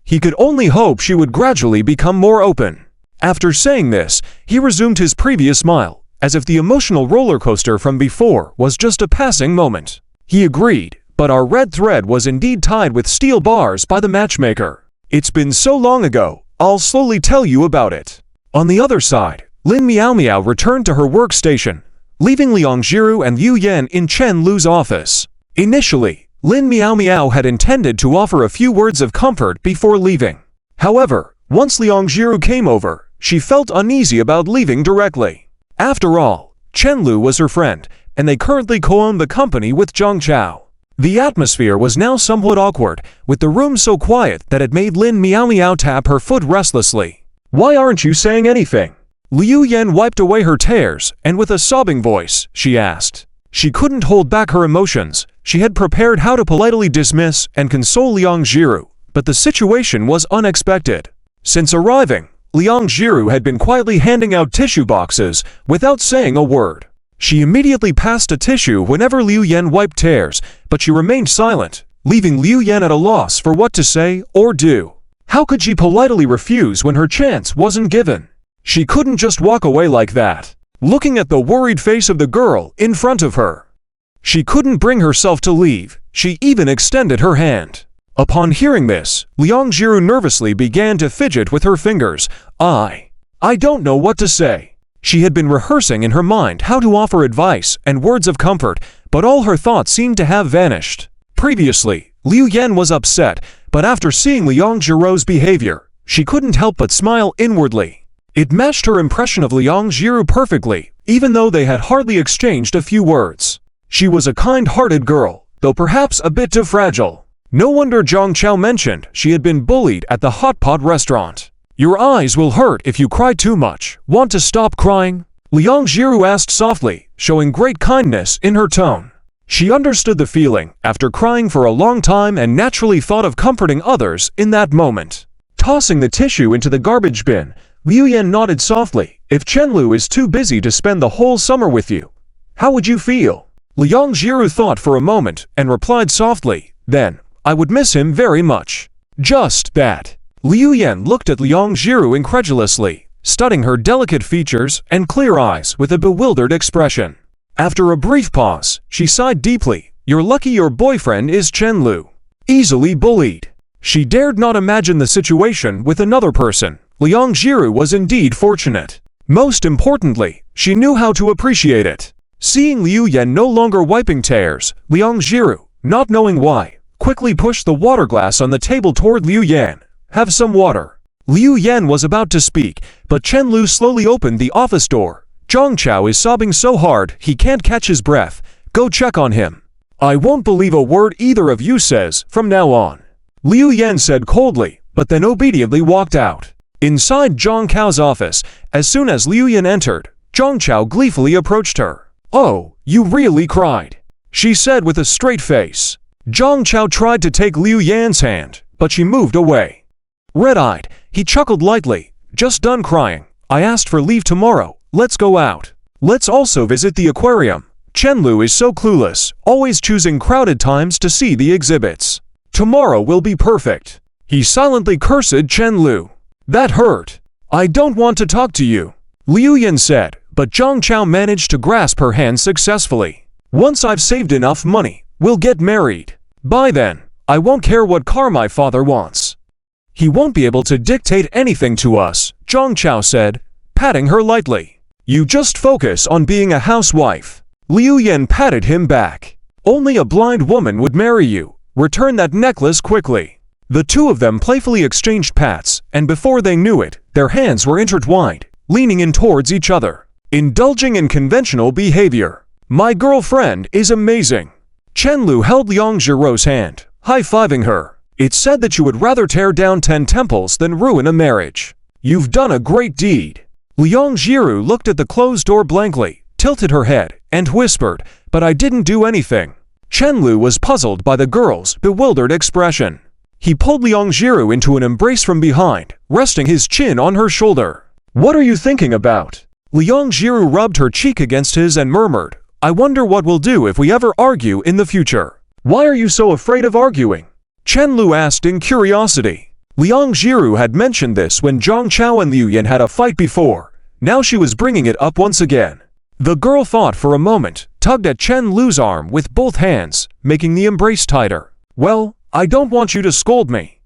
He could only hope she would gradually become more open. After saying this, he resumed his previous smile, as if the emotional roller coaster from before was just a passing moment. He agreed, but our red thread was indeed tied with steel bars by the matchmaker. It's been so long ago, I'll slowly tell you about it. On the other side, Lin Miao Miao returned to her workstation, leaving Liang Jiru and Liu Yan in Chen Lu's office. Initially, Lin Miao Miao had intended to offer a few words of comfort before leaving. However, once Liang Jiru came over, she felt uneasy about leaving directly. After all, Chen Lu was her friend, and they currently co-owned the company with Zhang Chao. The atmosphere was now somewhat awkward, with the room so quiet that it made Lin Miao Miao tap her foot restlessly. Why aren't you saying anything? Liu Yan wiped away her tears, and with a sobbing voice, she asked. She couldn't hold back her emotions. She had prepared how to politely dismiss and console Liang Jiru, but the situation was unexpected. Since arriving, Liang Jiru had been quietly handing out tissue boxes without saying a word. She immediately passed a tissue whenever Liu Yan wiped tears, but she remained silent, leaving Liu Yan at a loss for what to say or do. How could she politely refuse when her chance wasn't given? She couldn't just walk away like that, looking at the worried face of the girl in front of her. She couldn't bring herself to leave. She even extended her hand. Upon hearing this, Liang Jiru nervously began to fidget with her fingers. I don't know what to say. She had been rehearsing in her mind how to offer advice and words of comfort, but all her thoughts seemed to have vanished. Previously, Liu Yan was upset, but after seeing Liang Jiru's behavior, she couldn't help but smile inwardly. It matched her impression of Liang Jiru perfectly, even though they had hardly exchanged a few words. She was a kind-hearted girl, though perhaps a bit too fragile. No wonder Zhang Chao mentioned she had been bullied at the hot pot restaurant. Your eyes will hurt if you cry too much. Want to stop crying? Liang Jiru asked softly, showing great kindness in her tone. She understood the feeling after crying for a long time and naturally thought of comforting others in that moment. Tossing the tissue into the garbage bin, Liu Yan nodded softly. If Chenlu is too busy to spend the whole summer with you, how would you feel? Liang Jiru thought for a moment and replied softly, then, I would miss him very much. Just that. Liu Yan looked at Liang Jiru incredulously, studying her delicate features and clear eyes with a bewildered expression. After a brief pause, she sighed deeply. You're lucky your boyfriend is Chenlu. Easily bullied. She dared not imagine the situation with another person. Liang Jiru was indeed fortunate. Most importantly, she knew how to appreciate it. Seeing Liu Yan no longer wiping tears, Liang Jiru, not knowing why, quickly pushed the water glass on the table toward Liu Yan. Have some water. Liu Yan was about to speak, but Chenlu slowly opened the office door. Zhang Chao is sobbing so hard he can't catch his breath. Go check on him. I won't believe a word either of you says from now on. Liu Yan said coldly, but then obediently walked out. Inside Zhang Chao's office, as soon as Liu Yan entered, Zhang Chao gleefully approached her. Oh, you really cried, she said with a straight face. Zhang Chao tried to take Liu Yan's hand, but she moved away. Red-eyed, he chuckled lightly. Just done crying. I asked for leave tomorrow. Let's go out. Let's also visit the aquarium. Chenlu is so clueless, always choosing crowded times to see the exhibits. Tomorrow will be perfect. He silently cursed Chenlu. That hurt. I don't want to talk to you, Liu Yan said, but Zhang Chao managed to grasp her hand successfully. Once I've saved enough money, we'll get married. By then, I won't care what car my father wants. He won't be able to dictate anything to us, Zhang Chao said, patting her lightly. You just focus on being a housewife. Liu Yan patted him back. Only a blind woman would marry you. Return that necklace quickly. The two of them playfully exchanged pats, and before they knew it, their hands were intertwined, leaning in towards each other, indulging in conventional behavior. My girlfriend is amazing. Chenlu held Liang Jiru's hand, high-fiving her. It's said that you would rather tear down 10 temples than ruin a marriage. You've done a great deed. Liang Jiru looked at the closed door blankly, tilted her head, and whispered, but I didn't do anything. Chenlu was puzzled by the girl's bewildered expression. He pulled Liang Jiru into an embrace from behind, resting his chin on her shoulder. What are you thinking about? Liang Jiru rubbed her cheek against his and murmured, I wonder what we'll do if we ever argue in the future. Why are you so afraid of arguing? Chenlu asked in curiosity. Liang Jiru had mentioned this when Zhang Chao and Liu Yan had a fight before. Now she was bringing it up once again. The girl thought for a moment, tugged at Chenlu's arm with both hands, making the embrace tighter. Well, I don't want you to scold me.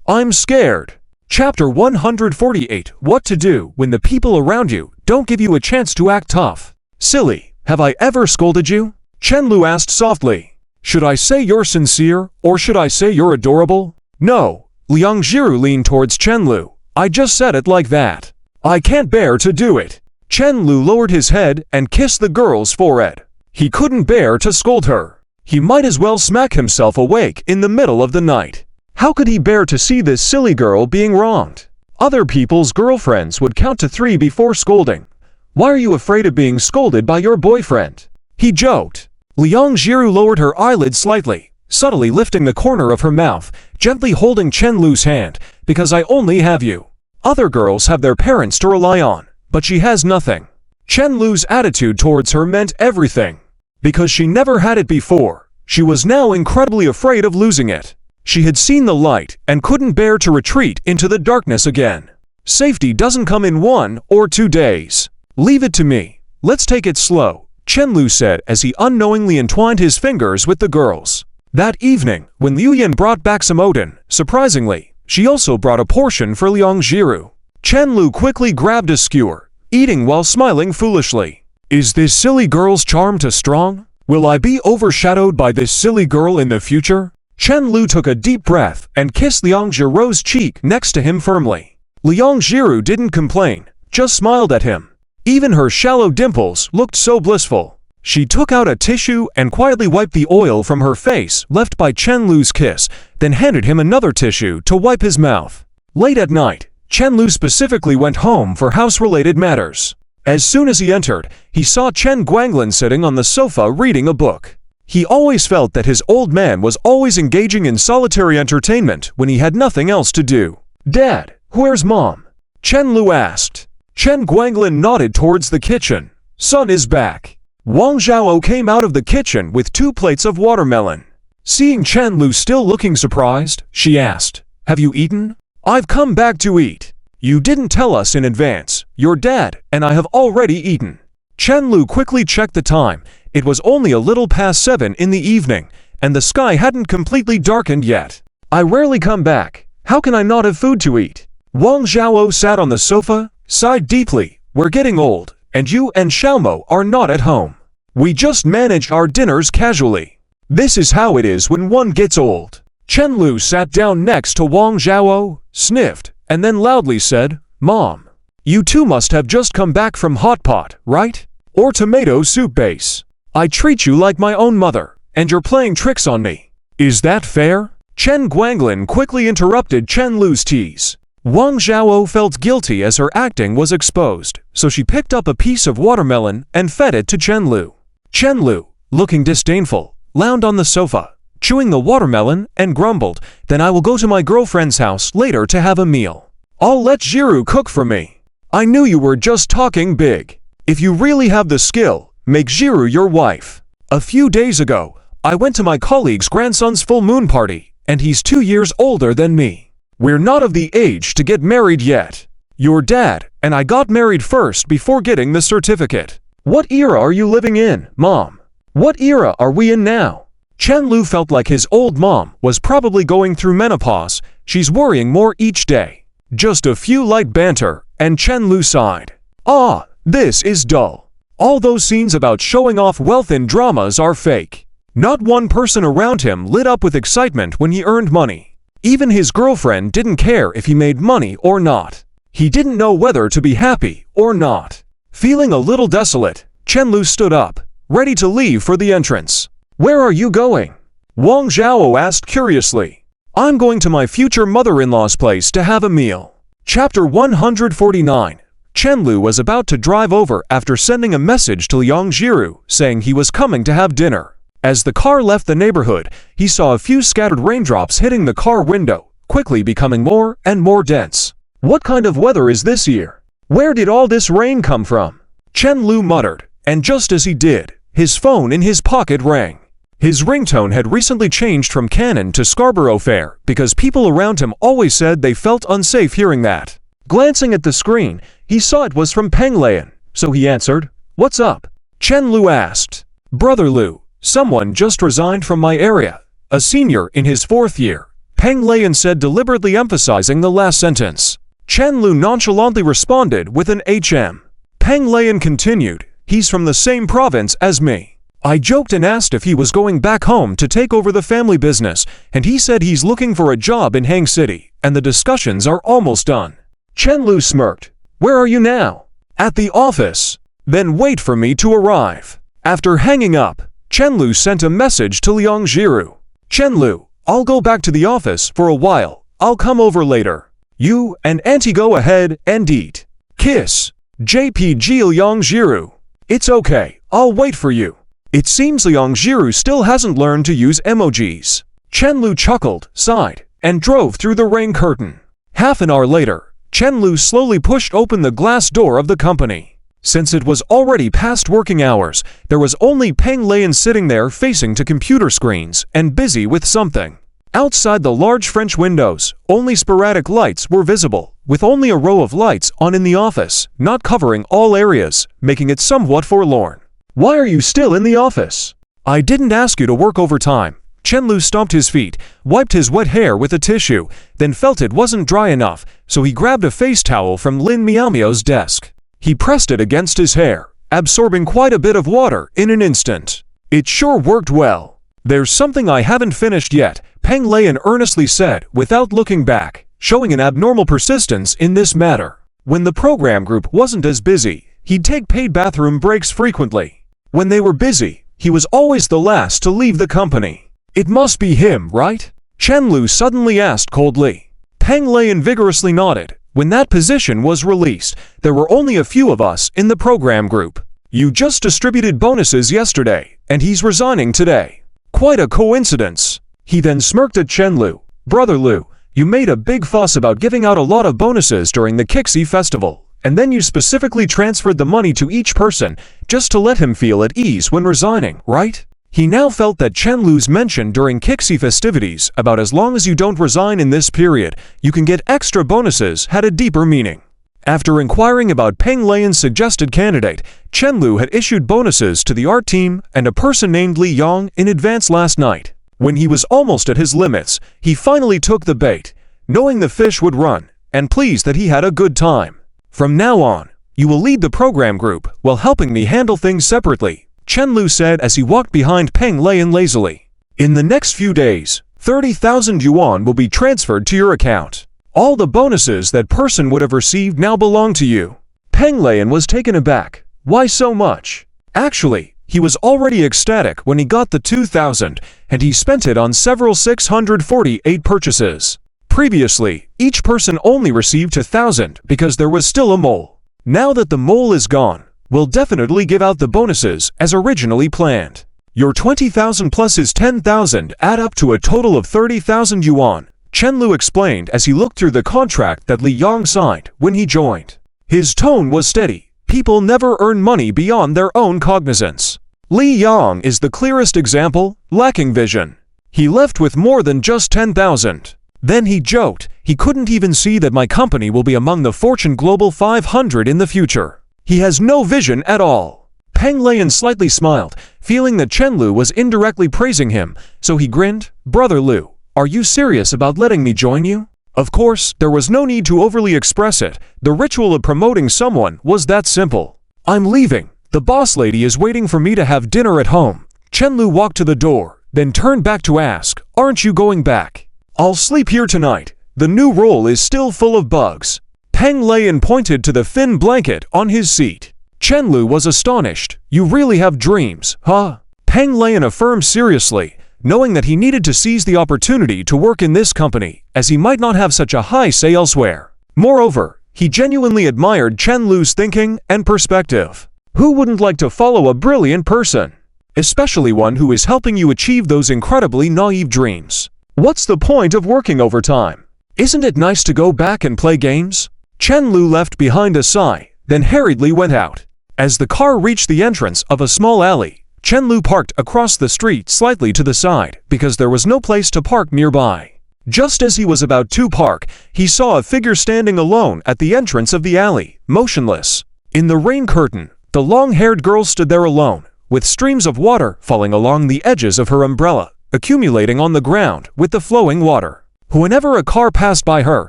I'm scared. Chapter 148. What to do when the people around you don't give you a chance to act tough. Silly, have I ever scolded you? Chenlu asked softly. Should I say you're sincere, or should I say you're adorable? No. Liang Jiru leaned towards Chenlu. I just said it like that. I can't bear to do it. Chenlu lowered his head and kissed the girl's forehead. He couldn't bear to scold her. He might as well smack himself awake in the middle of the night. How could he bear to see this silly girl being wronged? Other people's girlfriends would count to 3 before scolding. Why are you afraid of being scolded by your boyfriend? he joked. Liang Jiru lowered her eyelids slightly, subtly lifting the corner of her mouth, gently holding Chen Lu's hand, because I only have you. Other girls have their parents to rely on, but she has nothing. Chen Lu's attitude towards her meant everything. Because she never had it before, she was now incredibly afraid of losing it. She had seen the light and couldn't bear to retreat into the darkness again. Safety doesn't come in 1 or 2 days. Leave it to me. Let's take it slow, Chen Lu said as he unknowingly entwined his fingers with the girls. That evening, when Liu Yan brought back some oden, surprisingly, she also brought a portion for Liang Jiru. Chen Lu quickly grabbed a skewer, eating while smiling foolishly. Is this silly girl's charm too strong? Will I be overshadowed by this silly girl in the future? Chen Lu took a deep breath and kissed Liang Jiru's cheek next to him firmly. Liang Jiru didn't complain, just smiled at him. Even her shallow dimples looked so blissful. She took out a tissue and quietly wiped the oil from her face left by Chen Lu's kiss, then handed him another tissue to wipe his mouth. Late at night, Chen Lu specifically went home for house-related matters. As soon as he entered, he saw Chen Guanglin sitting on the sofa reading a book. He always felt that his old man was always engaging in solitary entertainment when he had nothing else to do. "Dad, where's Mom?" Chen Lu asked. Chen Guanglin nodded towards the kitchen. "Son is back." Wang Zhao came out of the kitchen with 2 plates of watermelon. Seeing Chen Lu still looking surprised, she asked, "Have you eaten?" "I've come back to eat. You didn't tell us in advance. Your dad and I have already eaten." Chen Lu quickly checked the time. It was only a little past 7 in the evening, and the sky hadn't completely darkened yet. "I rarely come back. How can I not have food to eat?" Wang Zhao sat on the sofa, sighed deeply. "We're getting old, and you and Xiaomo are not at home. We just manage our dinners casually. This is how it is when one gets old." Chen Lu sat down next to Wang Zhao, sniffed, and then loudly said, "Mom, you two must have just come back from hot pot, right? Or tomato soup base. I treat you like my own mother, and you're playing tricks on me. Is that fair?" Chen Guanglin quickly interrupted Chen Lu's tease. Wang Zhao felt guilty as her acting was exposed, so she picked up a piece of watermelon and fed it to Chen Lu. Chen Lu, looking disdainful, lounged on the sofa, chewing the watermelon, and grumbled, "Then I will go to my girlfriend's house later to have a meal. I'll let Jiru cook for me." "I knew you were just talking big. If you really have the skill, make Jiru your wife." "A few days ago, I went to my colleague's grandson's full moon party, and he's 2 years older than me. We're not of the age to get married yet. Your dad and I got married first before getting the certificate. What era are you living in, Mom? What era are we in now?" Chen Lu felt like his old mom was probably going through menopause. She's worrying more each day. Just a few light banter, and Chen Lu sighed. "Ah, this is dull. All those scenes about showing off wealth in dramas are fake." Not one person around him lit up with excitement when he earned money. Even his girlfriend didn't care if he made money or not. He didn't know whether to be happy or not. Feeling a little desolate, Chen Lu stood up, ready to leave for the entrance. "Where are you going?" Wang Zhao asked curiously. "I'm going to my future mother-in-law's place to have a meal." Chapter 149. Chen Lu was about to drive over after sending a message to Liang Jiru saying he was coming to have dinner. As the car left the neighborhood, he saw a few scattered raindrops hitting the car window, quickly becoming more and more dense. "What kind of weather is this year? Where did all this rain come from?" Chen Lu muttered, and just as he did, his phone in his pocket rang. His ringtone had recently changed from Canon to Scarborough Fair because people around him always said they felt unsafe hearing that. Glancing at the screen, he saw it was from Peng Lian, so he answered, "What's up?" Chen Lu asked. "Brother Lu, someone just resigned from my area, a senior in his 4th year," Peng Lian said, deliberately emphasizing the last sentence. Chen Lu nonchalantly responded with an HM. Peng Lian continued, "He's from the same province as me. I joked and asked if he was going back home to take over the family business, and he said he's looking for a job in Hang City, and the discussions are almost done." Chen Lu smirked. "Where are you now?" "At the office." "Then wait for me to arrive." After hanging up, Chen Lu sent a message to Liang Jiru. "Chen Lu, I'll go back to the office for a while. I'll come over later. You and Auntie go ahead and eat. Kiss. JPG Liang Jiru." "It's okay, I'll wait for you." It seems Liang Jiru still hasn't learned to use emojis. Chenlu chuckled, sighed, and drove through the rain curtain. Half an hour later, Chenlu slowly pushed open the glass door of the company. Since it was already past working hours, there was only Peng Leian sitting there facing to computer screens and busy with something. Outside the large French windows, only sporadic lights were visible, with only a row of lights on in the office, not covering all areas, making it somewhat forlorn. "Why are you still in the office?" "I didn't ask you to work overtime." Chenlu stomped his feet, wiped his wet hair with a tissue, then felt it wasn't dry enough, so he grabbed a face towel from Lin Miaomiao's desk. He pressed it against his hair, absorbing quite a bit of water in an instant. It sure worked well. "There's something I haven't finished yet," Peng Leian earnestly said without looking back, showing an abnormal persistence in this matter. When the program group wasn't as busy, he'd take paid bathroom breaks frequently. When they were busy, he was always the last to leave the company. "It must be him, right?" Chenlu suddenly asked coldly. Peng Leian vigorously nodded. "When that position was released, there were only a few of us in the program group. You just distributed bonuses yesterday, and he's resigning today. Quite a coincidence." He then smirked at Chenlu. "Brother Lu, you made a big fuss about giving out a lot of bonuses during the Kixi festival, and then you specifically transferred the money to each person just to let him feel at ease when resigning, right?" He now felt that Chenlu's mention during Kixi festivities about as long as you don't resign in this period, you can get extra bonuses had a deeper meaning. After inquiring about Peng Leian's suggested candidate, Chenlu had issued bonuses to the art team and a person named Li Yang in advance last night. When he was almost at his limits, he finally took the bait, knowing the fish would run, and pleased that he had a good time. "From now on, you will lead the program group while helping me handle things separately," Chenlu said as he walked behind Peng Leian lazily. "In the next few days, 30,000 yuan will be transferred to your account. All the bonuses that person would have received now belong to you." Peng Leian was taken aback. Why so much? Actually, he was already ecstatic when he got the 2,000, and he spent it on several 648 purchases. Previously, each person only received 2,000 because there was still a mole. Now that the mole is gone, we'll definitely give out the bonuses as originally planned. Your 20,000 plus his 10,000 add up to a total of 30,000 yuan, Chenlu explained as he looked through the contract that Li Yang signed when he joined. His tone was steady. People never earn money beyond their own cognizance. Li Yang is the clearest example, lacking vision. He left with more than just 10,000. Then he joked, "He couldn't even see that my company will be among the Fortune Global 500 in the future. He has no vision at all." Peng Leian slightly smiled, feeling that Chenlu was indirectly praising him, so he grinned. "Brother Lu, are you serious about letting me join you?" Of course, there was no need to overly express it. The ritual of promoting someone was that simple. "I'm leaving. The boss lady is waiting for me to have dinner at home." Chenlu walked to the door, then turned back to ask, "Aren't you going back?" "I'll sleep here tonight. The new role is still full of bugs." Peng Leian pointed to the thin blanket on his seat. Chenlu was astonished. "You really have dreams, huh?" Peng Leian affirmed seriously, knowing that he needed to seize the opportunity to work in this company, as he might not have such a high say elsewhere. Moreover, he genuinely admired Chenlu's thinking and perspective. Who wouldn't like to follow a brilliant person? Especially one who is helping you achieve those incredibly naive dreams. What's the point of working overtime? Isn't it nice to go back and play games? Chenlu left behind a sigh, then hurriedly went out. As the car reached the entrance of a small alley, Chenlu parked across the street slightly to the side because there was no place to park nearby. Just as he was about to park, he saw a figure standing alone at the entrance of the alley, motionless. In the rain curtain, the long-haired girl stood there alone, with streams of water falling along the edges of her umbrella, accumulating on the ground with the flowing water. Whenever a car passed by her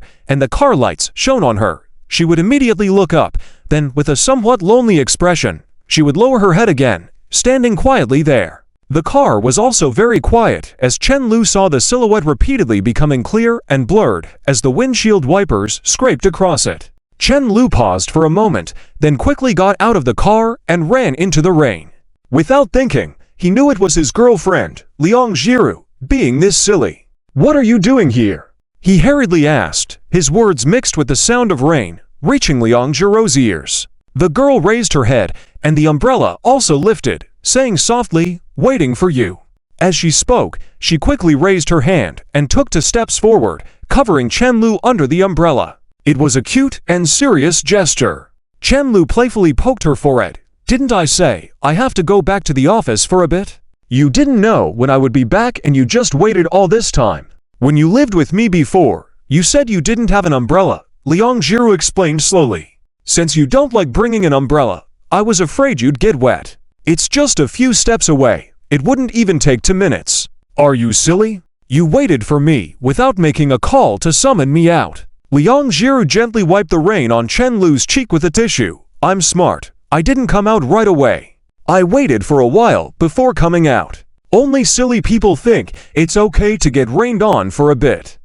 and the car lights shone on her, she would immediately look up, then with a somewhat lonely expression, she would lower her head again, standing quietly there. The car was also very quiet as Chenlu saw the silhouette repeatedly becoming clear and blurred as the windshield wipers scraped across it. Chenlu paused for a moment, then quickly got out of the car and ran into the rain. Without thinking, he knew it was his girlfriend, Liang Jiru, being this silly. "What are you doing here?" he hurriedly asked, his words mixed with the sound of rain, reaching Liang Jiru's ears. The girl raised her head, and the umbrella also lifted, saying softly, "Waiting for you." As she spoke, she quickly raised her hand and took 2 steps forward, covering Chenlu under the umbrella. It was a cute and serious gesture. Chenlu playfully poked her forehead. "Didn't I say I have to go back to the office for a bit? You didn't know when I would be back and you just waited all this time. When you lived with me before, you said you didn't have an umbrella," Liang Jiru explained slowly. "Since you don't like bringing an umbrella, I was afraid you'd get wet. It's just a few steps away. It wouldn't even take 2 minutes. Are you silly? You waited for me without making a call to summon me out." Liang Jiru gently wiped the rain on Chenlu's cheek with a tissue. "I'm smart. I didn't come out right away. I waited for a while before coming out. Only silly people think it's okay to get rained on for a bit.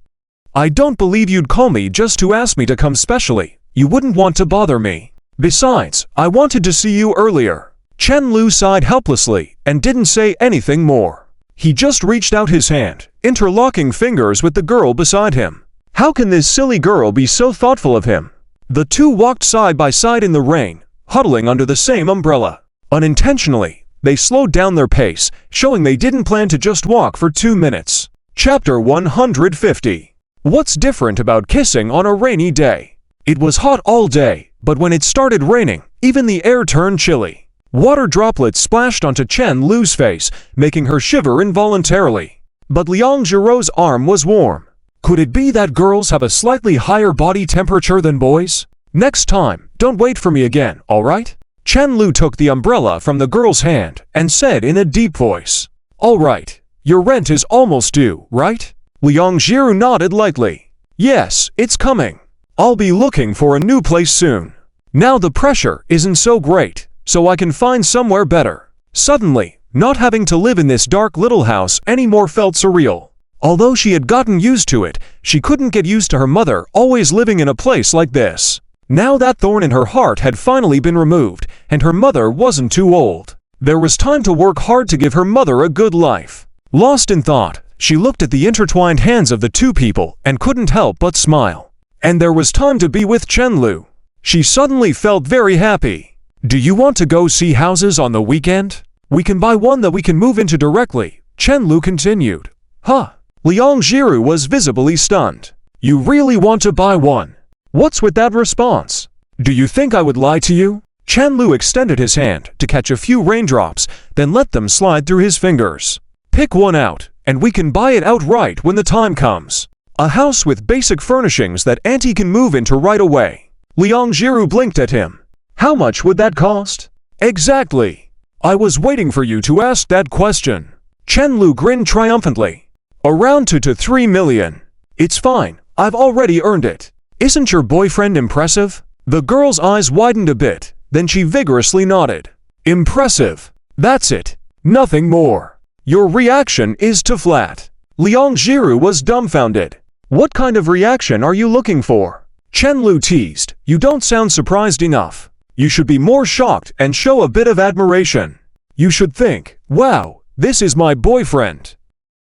I don't believe you'd call me just to ask me to come specially. You wouldn't want to bother me. Besides, I wanted to see you earlier." Chenlu sighed helplessly and didn't say anything more. He just reached out his hand, interlocking fingers with the girl beside him. How can this silly girl be so thoughtful of him? The two walked side by side in the rain, huddling under the same umbrella. Unintentionally, they slowed down their pace, showing they didn't plan to just walk for 2 minutes. Chapter 150. What's different about kissing on a rainy day? It was hot all day, but when it started raining, even the air turned chilly. Water droplets splashed onto Chen Lu's face, making her shiver involuntarily. But Liang Jiru's arm was warm. Could it be that girls have a slightly higher body temperature than boys? Next time, don't wait for me again, alright? Chen Lu took the umbrella from the girl's hand and said in a deep voice, "Alright, your rent is almost due, right?" Liang Jiru nodded lightly. "Yes, it's coming. I'll be looking for a new place soon. Now the pressure isn't so great, so I can find somewhere better." Suddenly, not having to live in this dark little house anymore felt surreal. Although she had gotten used to it, she couldn't get used to her mother always living in a place like this. Now that thorn in her heart had finally been removed, and her mother wasn't too old. There was time to work hard to give her mother a good life. Lost in thought, she looked at the intertwined hands of the two people and couldn't help but smile. And there was time to be with Chenlu. She suddenly felt very happy. "Do you want to go see houses on the weekend? We can buy one that we can move into directly," Chenlu continued. "Huh?" Liang Jiru was visibly stunned. "You really want to buy one? What's with that response? Do you think I would lie to you?" Chenlu extended his hand to catch a few raindrops, then let them slide through his fingers. "Pick one out, and we can buy it outright when the time comes. A house with basic furnishings that Auntie can move into right away." Liang Jiru blinked at him. "How much would that cost?" "Exactly. I was waiting for you to ask that question." Chenlu grinned triumphantly. "Around 2 to 3 million. It's fine, I've already earned it. Isn't your boyfriend impressive?" The girl's eyes widened a bit, then she vigorously nodded. "Impressive. That's it. Nothing more. Your reaction is too flat." Liang Jiru was dumbfounded. "What kind of reaction are you looking for?" Chenlu teased. "You don't sound surprised enough. You should be more shocked and show a bit of admiration. You should think, wow, this is my boyfriend."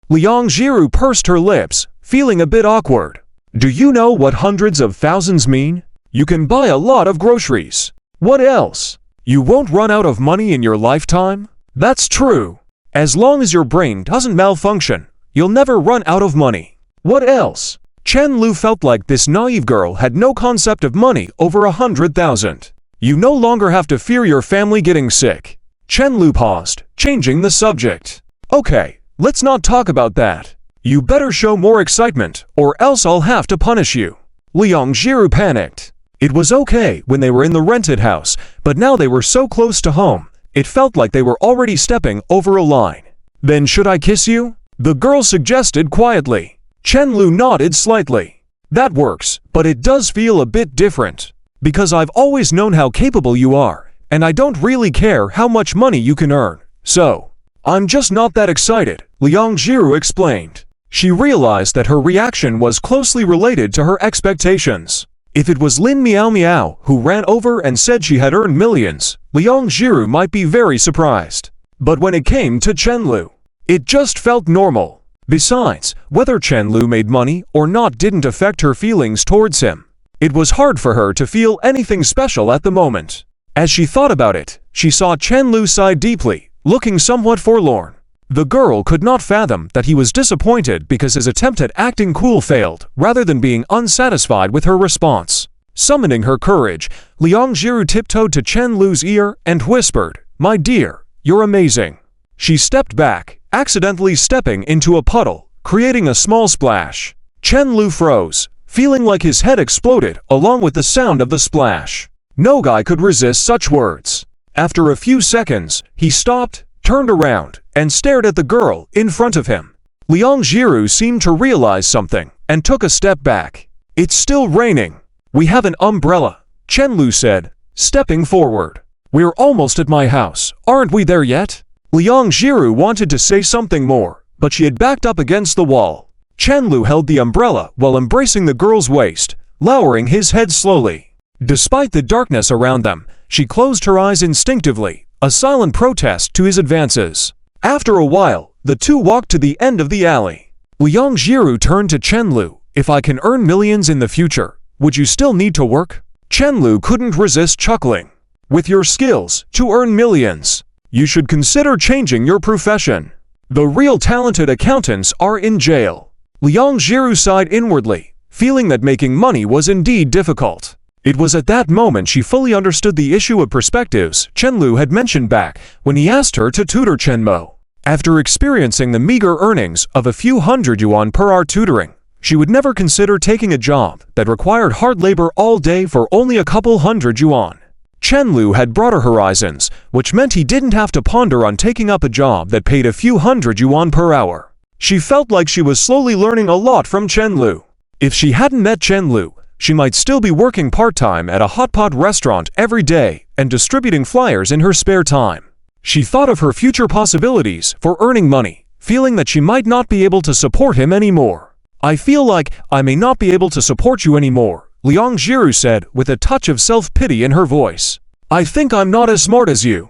Liang Jiru pursed her lips, feeling a bit awkward. "Do you know what hundreds of thousands mean? You can buy a lot of groceries. What else? You won't run out of money in your lifetime?" "That's true. As long as your brain doesn't malfunction, you'll never run out of money. What else?" Chen Lu felt like this naive girl had no concept of money over 100,000. "You no longer have to fear your family getting sick." Chen Lu paused, changing the subject. "Okay, let's not talk about that. You better show more excitement, or else I'll have to punish you." Liang Jiru panicked. It was okay when they were in the rented house, but now they were so close to home, it felt like they were already stepping over a line. "Then should I kiss you?" the girl suggested quietly. Chen Lu nodded slightly. "That works, but it does feel a bit different. Because I've always known how capable you are, and I don't really care how much money you can earn. So, I'm just not that excited," Liang Jiru explained. She realized that her reaction was closely related to her expectations. If it was Lin Miao Miao who ran over and said she had earned millions, Liang Jiru might be very surprised. But when it came to Chen Lu, it just felt normal. Besides, whether Chen Lu made money or not didn't affect her feelings towards him. It was hard for her to feel anything special at the moment. As she thought about it, she saw Chen Lu sigh deeply, looking somewhat forlorn. The girl could not fathom that he was disappointed because his attempt at acting cool failed, rather than being unsatisfied with her response. Summoning her courage, Liang Jiru tiptoed to Chen Lu's ear and whispered, "My dear, you're amazing." She stepped back, accidentally stepping into a puddle, creating a small splash. Chen Lu froze, feeling like his head exploded along with the sound of the splash. No guy could resist such words. After a few seconds, he stopped, turned around, and stared at the girl in front of him. Liang Jiru seemed to realize something and took a step back. "It's still raining. We have an umbrella," Chen Lu said, stepping forward. "We're almost at my house. Aren't we there yet?" Liang Jiru wanted to say something more, but she had backed up against the wall. Chen Lu held the umbrella while embracing the girl's waist, lowering his head slowly. Despite the darkness around them, she closed her eyes instinctively, a silent protest to his advances. After a while, the two walked to the end of the alley. Liang Jiru turned to Chen Lu. "If I can earn millions in the future, would you still need to work?" Chen Lu couldn't resist chuckling. "With your skills, to earn millions, you should consider changing your profession. The real talented accountants are in jail." Liang Jiru sighed inwardly, feeling that making money was indeed difficult. It was at that moment she fully understood the issue of perspectives Chen Lu had mentioned back when he asked her to tutor Chen Mo. After experiencing the meager earnings of a few hundred yuan per hour tutoring, she would never consider taking a job that required hard labor all day for only a couple hundred yuan. Chen Lu had broader horizons, which meant he didn't have to ponder on taking up a job that paid a few hundred yuan per hour. She felt like she was slowly learning a lot from Chen Lu. If she hadn't met Chen Lu, she might still be working part-time at a hotpot restaurant every day and distributing flyers in her spare time. She thought of her future possibilities for earning money, feeling that she might not be able to support him anymore. "I feel like I may not be able to support you anymore," Liang Jiru said with a touch of self-pity in her voice. "I think I'm not as smart as you."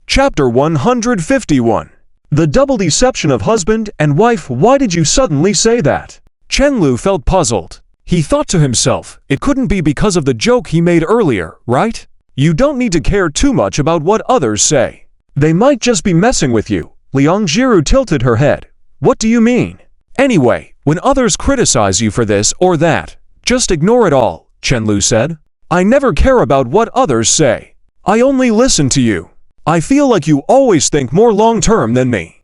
Chapter 151. The double deception of husband and wife. "Why did you suddenly say that?" Chen Lu felt puzzled. He thought to himself, it couldn't be because of the joke he made earlier, right? You don't need to care too much about what others say. They might just be messing with you. Liang Jiru tilted her head. "What do you mean?" "Anyway, when others criticize you for this or that, just ignore it all," Chen Lu said. "I never care about what others say. I only listen to you. I feel like you always think more long-term than me."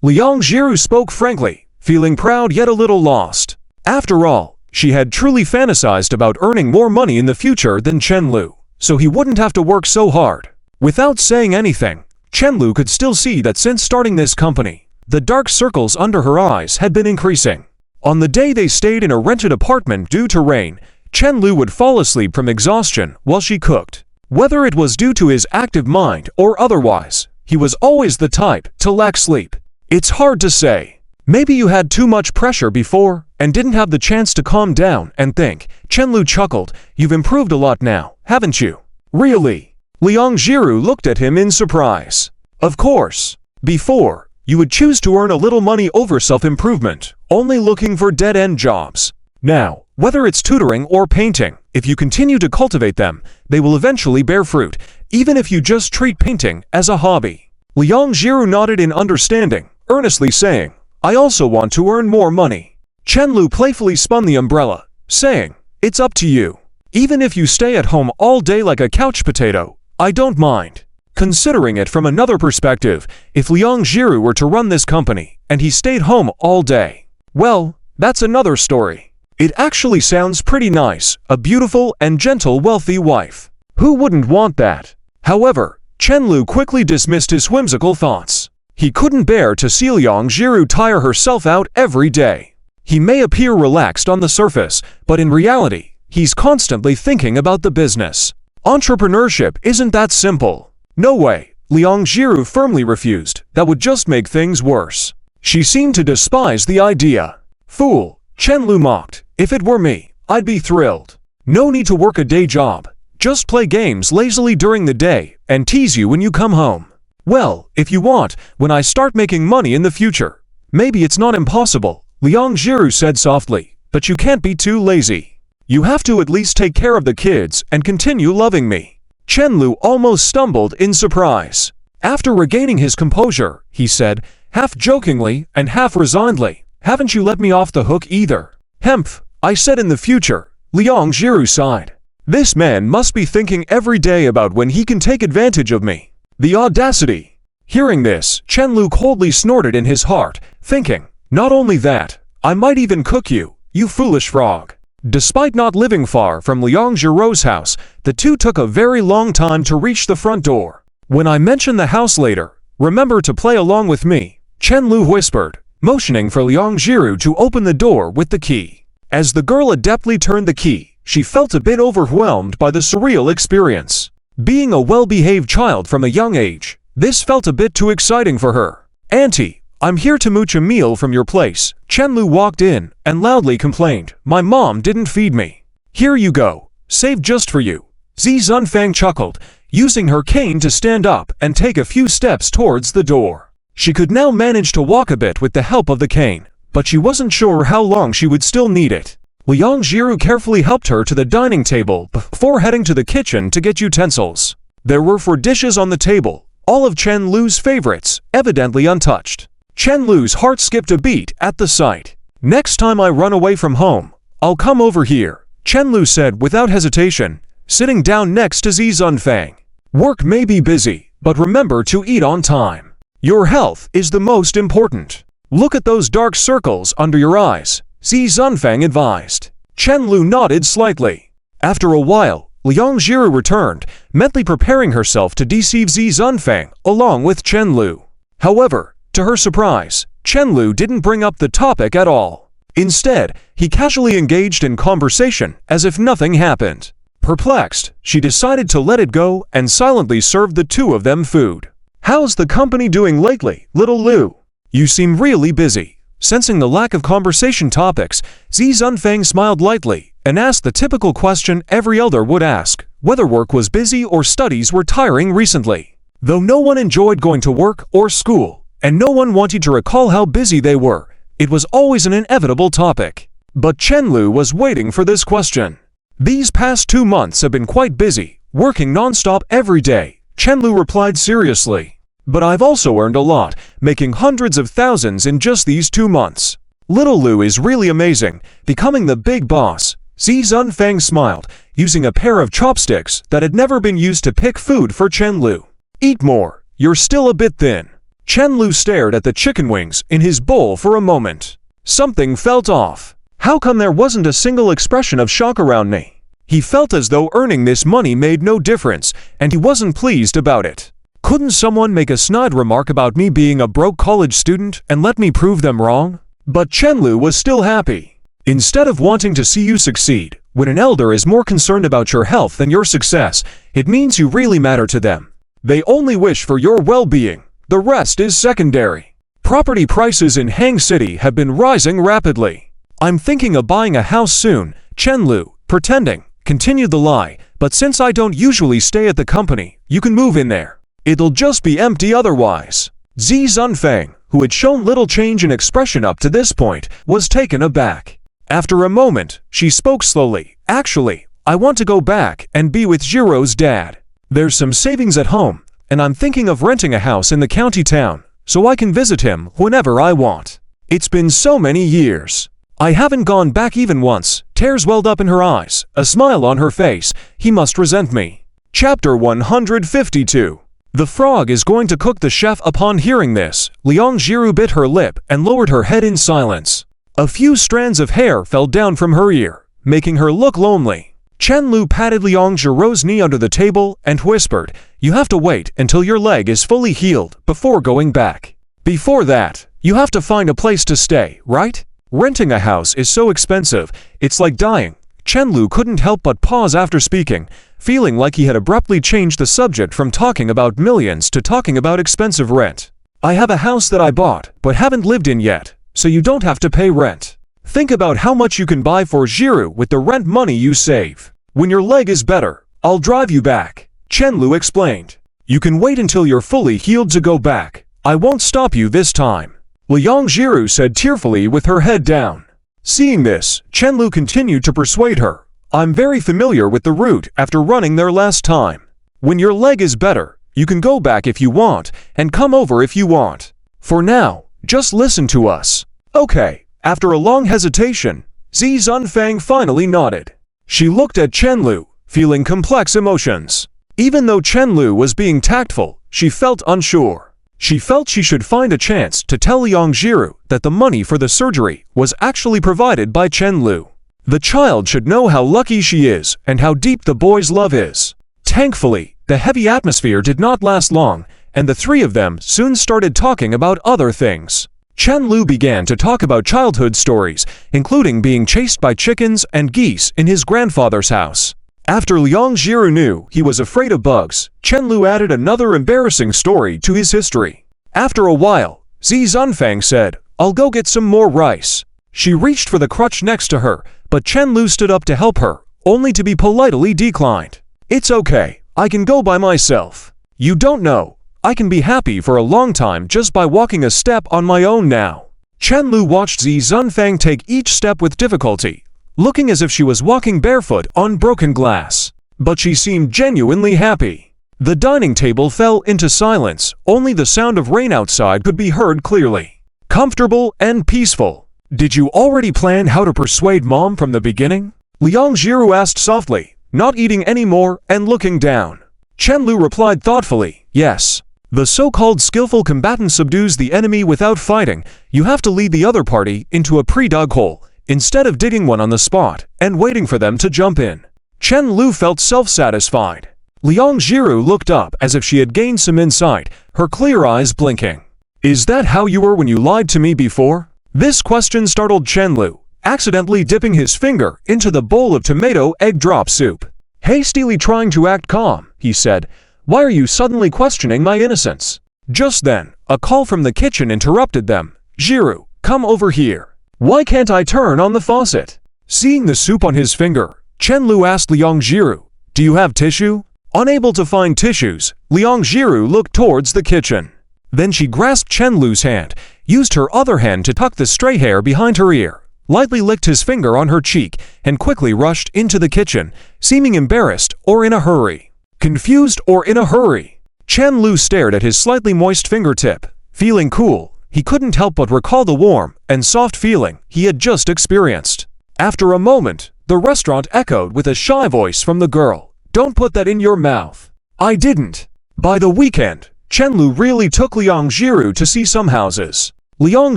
Liang Jiru spoke frankly, feeling proud yet a little lost. After all, she had truly fantasized about earning more money in the future than Chen Lu, so he wouldn't have to work so hard. Without saying anything, Chen Lu could still see that since starting this company, the dark circles under her eyes had been increasing. On the day they stayed in a rented apartment due to rain, Chen Lu would fall asleep from exhaustion while she cooked. Whether it was due to his active mind or otherwise, he was always the type to lack sleep. It's hard to say. Maybe you had too much pressure before and didn't have the chance to calm down and think. Chen Lu chuckled. "You've improved a lot now, haven't you?" "Really?" Liang Jiru looked at him in surprise. "Of course. Before, you would choose to earn a little money over self-improvement, only looking for dead-end jobs. Now, whether it's tutoring or painting, if you continue to cultivate them, they will eventually bear fruit, even if you just treat painting as a hobby." Liang Jiru nodded in understanding, earnestly saying, "I also want to earn more money." Chen Lu playfully spun the umbrella, saying, "It's up to you. Even if you stay at home all day like a couch potato, I don't mind." Considering it from another perspective, if Liang Jiru were to run this company and he stayed home all day, well, that's another story. It actually sounds pretty nice, a beautiful and gentle wealthy wife. Who wouldn't want that? However, Chen Lu quickly dismissed his whimsical thoughts. He couldn't bear to see Liang Jiru tire herself out every day. He may appear relaxed on the surface, but in reality, he's constantly thinking about the business. Entrepreneurship isn't that simple. "No way," Liang Jiru firmly refused. "That would just make things worse." She seemed to despise the idea. "Fool," Chen Lu mocked. "If it were me, I'd be thrilled. No need to work a day job. Just play games lazily during the day and tease you when you come home. Well, if you want, when I start making money in the future. Maybe it's not impossible," Liang Jiru said softly, "but you can't be too lazy. You have to at least take care of the kids and continue loving me." Chen Lu almost stumbled in surprise. After regaining his composure, he said, half jokingly and half resignedly, "Haven't you let me off the hook either?" "Hemph," I said in the future. Liang Jiru sighed. "This man must be thinking every day about when he can take advantage of me. The audacity." Hearing this, Chen Lu coldly snorted in his heart, thinking, "Not only that, I might even cook you, you foolish frog." Despite not living far from Liang Jiru's house, the two took a very long time to reach the front door. "When I mention the house later, remember to play along with me," Chen Lu whispered, motioning for Liang Jiru to open the door with the key. As the girl adeptly turned the key, she felt a bit overwhelmed by the surreal experience. Being a well-behaved child from a young age, this felt a bit too exciting for her. "Auntie, I'm here to mooch a meal from your place." Chen Lu walked in and loudly complained, "My mom didn't feed me." "Here you go, saved just for you." Zi Zunfang chuckled, using her cane to stand up and take a few steps towards the door. She could now manage to walk a bit with the help of the cane, but she wasn't sure how long she would still need it. Liang Jiru carefully helped her to the dining table before heading to the kitchen to get utensils. There were 4 dishes on the table, all of Chen Lu's favorites, evidently untouched. Chen Lu's heart skipped a beat at the sight. "Next time I run away from home, I'll come over here," Chen Lu said without hesitation, sitting down next to Zi Zunfang. "Work may be busy, but remember to eat on time. Your health is the most important. Look at those dark circles under your eyes," Zi Zunfang advised. Chen Lu nodded slightly. After a while, Liang Jiru returned, mentally preparing herself to deceive Zi Zunfang along with Chen Lu. However, to her surprise, Chen Lu didn't bring up the topic at all. Instead, he casually engaged in conversation as if nothing happened. Perplexed, she decided to let it go and silently served the two of them food. "How's the company doing lately, little Lu? You seem really busy." Sensing the lack of conversation topics, Zi Zunfang smiled lightly and asked the typical question every elder would ask, whether work was busy or studies were tiring recently. Though no one enjoyed going to work or school, and no one wanted to recall how busy they were, it was always an inevitable topic. But Chen Lu was waiting for this question. "These past 2 months have been quite busy, working non-stop every day," Chen Lu replied seriously. "But I've also earned a lot, making hundreds of thousands in just these 2 months. Little Lu is really amazing, becoming the big boss." Zi Zunfang smiled, using a pair of chopsticks that had never been used to pick food for Chen Lu. "Eat more, you're still a bit thin." Chen Lu stared at the chicken wings in his bowl for a moment. Something felt off. How come there wasn't a single expression of shock around me? He felt as though earning this money made no difference, and he wasn't pleased about it. Couldn't someone make a snide remark about me being a broke college student and let me prove them wrong? But Chen Lu was still happy. Instead of wanting to see you succeed, when an elder is more concerned about your health than your success, it means you really matter to them. They only wish for your well-being. The rest is secondary. Property prices in Hang City have been rising rapidly. "I'm thinking of buying a house soon," Chen Lu, pretending, continued the lie, "but since I don't usually stay at the company, you can move in there. It'll just be empty otherwise." Zi Zunfang, who had shown little change in expression up to this point, was taken aback. After a moment, she spoke slowly. "Actually, I want to go back and be with Jiro's dad. There's some savings at home, and I'm thinking of renting a house in the county town, so I can visit him whenever I want. It's been so many years. I haven't gone back even once." Tears welled up in her eyes, a smile on her face. "He must resent me." Chapter 152. The frog is going to cook the chef. Upon hearing this, Liang Jiru bit her lip and lowered her head in silence. A few strands of hair fell down from her ear, making her look lonely. Chen Lu patted Liang Jiru's knee under the table and whispered, "You have to wait until your leg is fully healed before going back. Before that, you have to find a place to stay, right? Renting a house is so expensive, it's like dying." Chen Lu couldn't help but pause after speaking, feeling like he had abruptly changed the subject from talking about millions to talking about expensive rent. "I have a house that I bought, but haven't lived in yet, so you don't have to pay rent. Think about how much you can buy for Jiru with the rent money you save. When your leg is better, I'll drive you back," Chen Lu explained. "You can wait until you're fully healed to go back. I won't stop you this time," Liang Jiru said tearfully with her head down. Seeing this, Chen Lu continued to persuade her. "I'm very familiar with the route after running there last time. When your leg is better, You can go back if you want, and come over if you want. For now, just listen to us. Okay. After a long hesitation, Zi Zunfang finally nodded. She looked at Chen Lu, feeling complex emotions. Even though Chen Lu was being tactful, she felt unsure. She felt she should find a chance to tell Liang Jiru that the money for the surgery was actually provided by Chen Lu. The child should know how lucky she is and how deep the boy's love is. Thankfully, the heavy atmosphere did not last long, and the three of them soon started talking about other things. Chen Lu began to talk about childhood stories, including being chased by chickens and geese in his grandfather's house. After Liang Jiru knew he was afraid of bugs, Chen Lu added another embarrassing story to his history. After a while, Zi Zunfang said, "I'll go get some more rice." She reached for the crutch next to her, but Chen Lu stood up to help her, only to be politely declined. "It's okay, I can go by myself. You don't know, I can be happy for a long time just by walking a step on my own now." Chen Lu watched Zi Zunfang take each step with difficulty, looking as if she was walking barefoot on broken glass. But she seemed genuinely happy. The dining table fell into silence, only the sound of rain outside could be heard clearly. Comfortable and peaceful. "Did you already plan how to persuade Mom from the beginning?" Liang Jiru asked softly, not eating any more and looking down. Chen Lu replied thoughtfully, "Yes. The so-called skillful combatant subdues the enemy without fighting. You have to lead the other party into a pre-dug hole, instead of digging one on the spot and waiting for them to jump in." Chen Lu felt self-satisfied. Liang Jiru looked up as if she had gained some insight, her clear eyes blinking. "Is that how you were when you lied to me before?" This question startled Chen Lu, accidentally dipping his finger into the bowl of tomato egg drop soup. Hastily trying to act calm, he said, "Why are you suddenly questioning my innocence?" Just then, a call from the kitchen interrupted them. "Jiru, come over here." "Why can't I turn on the faucet?" Seeing the soup on his finger, Chen Lu asked Liang Jiru, "Do you have tissue?" Unable to find tissues, Liang Jiru looked towards the kitchen. Then she grasped Chen Lu's hand, used her other hand to tuck the stray hair behind her ear, lightly licked his finger on her cheek, and quickly rushed into the kitchen, seeming embarrassed or in a hurry. Confused or in a hurry. Chen Lu stared at his slightly moist fingertip. Feeling cool, he couldn't help but recall the warm and soft feeling he had just experienced. After a moment, the restaurant echoed with a shy voice from the girl. "Don't put that in your mouth." "I didn't." By the weekend, Chen Lu really took Liang Jiru to see some houses. Liang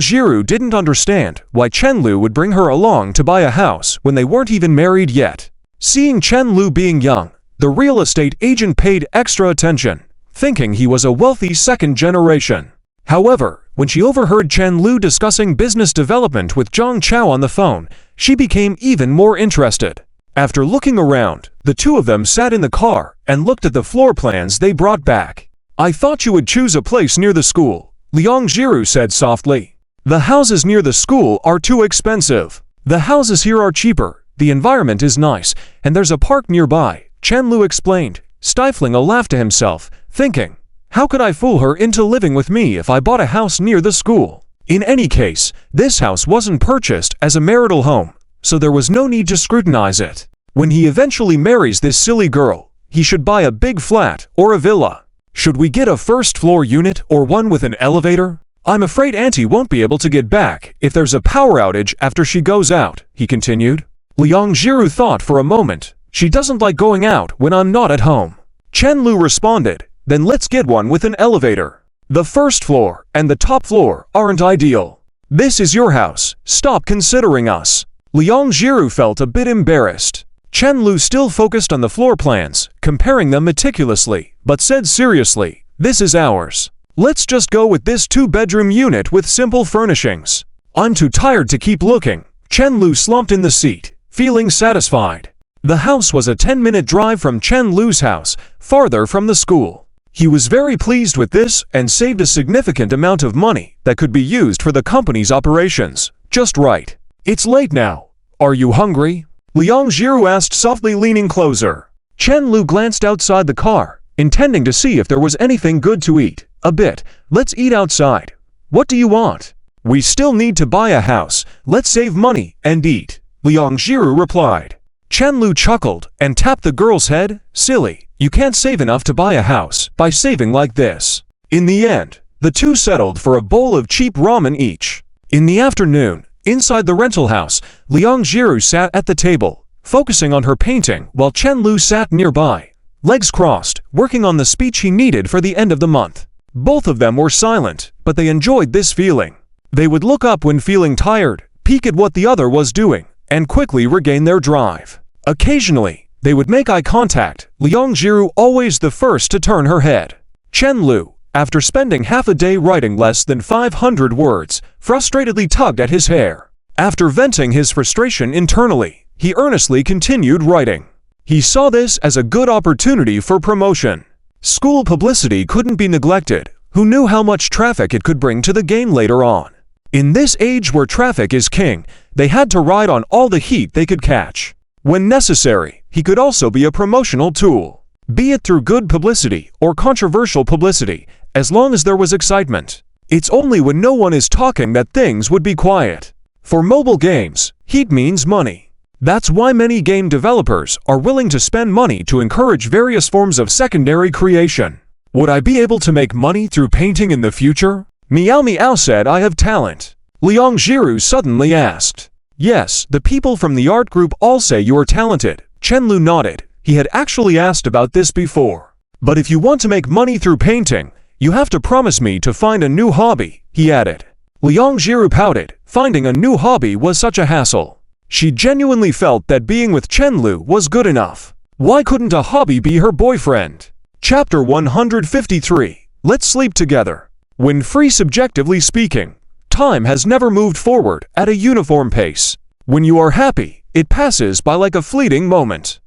Jiru didn't understand why Chen Lu would bring her along to buy a house when they weren't even married yet. Seeing Chen Lu being young, the real estate agent paid extra attention, thinking he was a wealthy second generation. However, when she overheard Chen Lu discussing business development with Zhang Chao on the phone, she became even more interested. After looking around, the two of them sat in the car and looked at the floor plans they brought back. "I thought you would choose a place near the school," Liang Jiru said softly. "The houses near the school are too expensive. The houses here are cheaper, the environment is nice, and there's a park nearby," Chen Lu explained, stifling a laugh to himself, thinking, "How could I fool her into living with me if I bought a house near the school?" In any case, this house wasn't purchased as a marital home, so there was no need to scrutinize it. When he eventually marries this silly girl, he should buy a big flat or a villa. "Should we get a first-floor unit or one with an elevator? I'm afraid Auntie won't be able to get back if there's a power outage after she goes out," he continued. Liang Jiru thought for a moment. "She doesn't like going out when I'm not at home." Chen Lu responded, "Then let's get one with an elevator. The first floor and the top floor aren't ideal. This is your house, stop considering us." Liang Jiru felt a bit embarrassed. Chen Lu still focused on the floor plans, comparing them meticulously, but said seriously, "This is ours. Let's just go with this two-bedroom unit with simple furnishings." "I'm too tired to keep looking." Chen Lu slumped in the seat, feeling satisfied. The house was a 10-minute drive from Chen Lu's house, farther from the school. He was very pleased with this and saved a significant amount of money that could be used for the company's operations. Just right. "It's late now. Are you hungry?" Liang Jiru asked softly, leaning closer. Chen Lu glanced outside the car, intending to see if there was anything good to eat. "A bit. Let's eat outside." "What do you want?" "We still need to buy a house. Let's save money and eat," Liang Jiru replied. Chen Lu chuckled and tapped the girl's head. Silly, you can't save enough to buy a house by saving like this. In the end, the two settled for a bowl of cheap ramen each. In the afternoon, inside the rental house, Liang Jiru sat at the table, focusing on her painting while Chen Lu sat nearby, legs crossed, working on the speech he needed for the end of the month. Both of them were silent, but they enjoyed this feeling. They would look up when feeling tired, peek at what the other was doing, and quickly regain their drive. Occasionally, they would make eye contact, Liang Jiru always the first to turn her head. Chen Lu, after spending half a day writing less than 500 words, frustratedly tugged at his hair. After venting his frustration internally, he earnestly continued writing. He saw this as a good opportunity for promotion. School publicity couldn't be neglected. Who knew how much traffic it could bring to the game later on? In this age where traffic is king, they had to ride on all the heat they could catch. When necessary, he could also be a promotional tool. Be it through good publicity or controversial publicity, as long as there was excitement. It's only when no one is talking that things would be quiet. For mobile games, heat means money. That's why many game developers are willing to spend money to encourage various forms of secondary creation. Would I be able to make money through painting in the future? Meow Meow said I have talent. Liang Jiru suddenly asked. Yes, the people from the art group all say you are talented. Chen Lu nodded. He had actually asked about this before. But if you want to make money through painting, you have to promise me to find a new hobby, he added. Liang Jiru pouted. Finding a new hobby was such a hassle. She genuinely felt that being with Chen Lu was good enough. Why couldn't a hobby be her boyfriend? Chapter 153. Let's sleep together. When free subjectively speaking, time has never moved forward at a uniform pace. When you are happy, it passes by like a fleeting moment.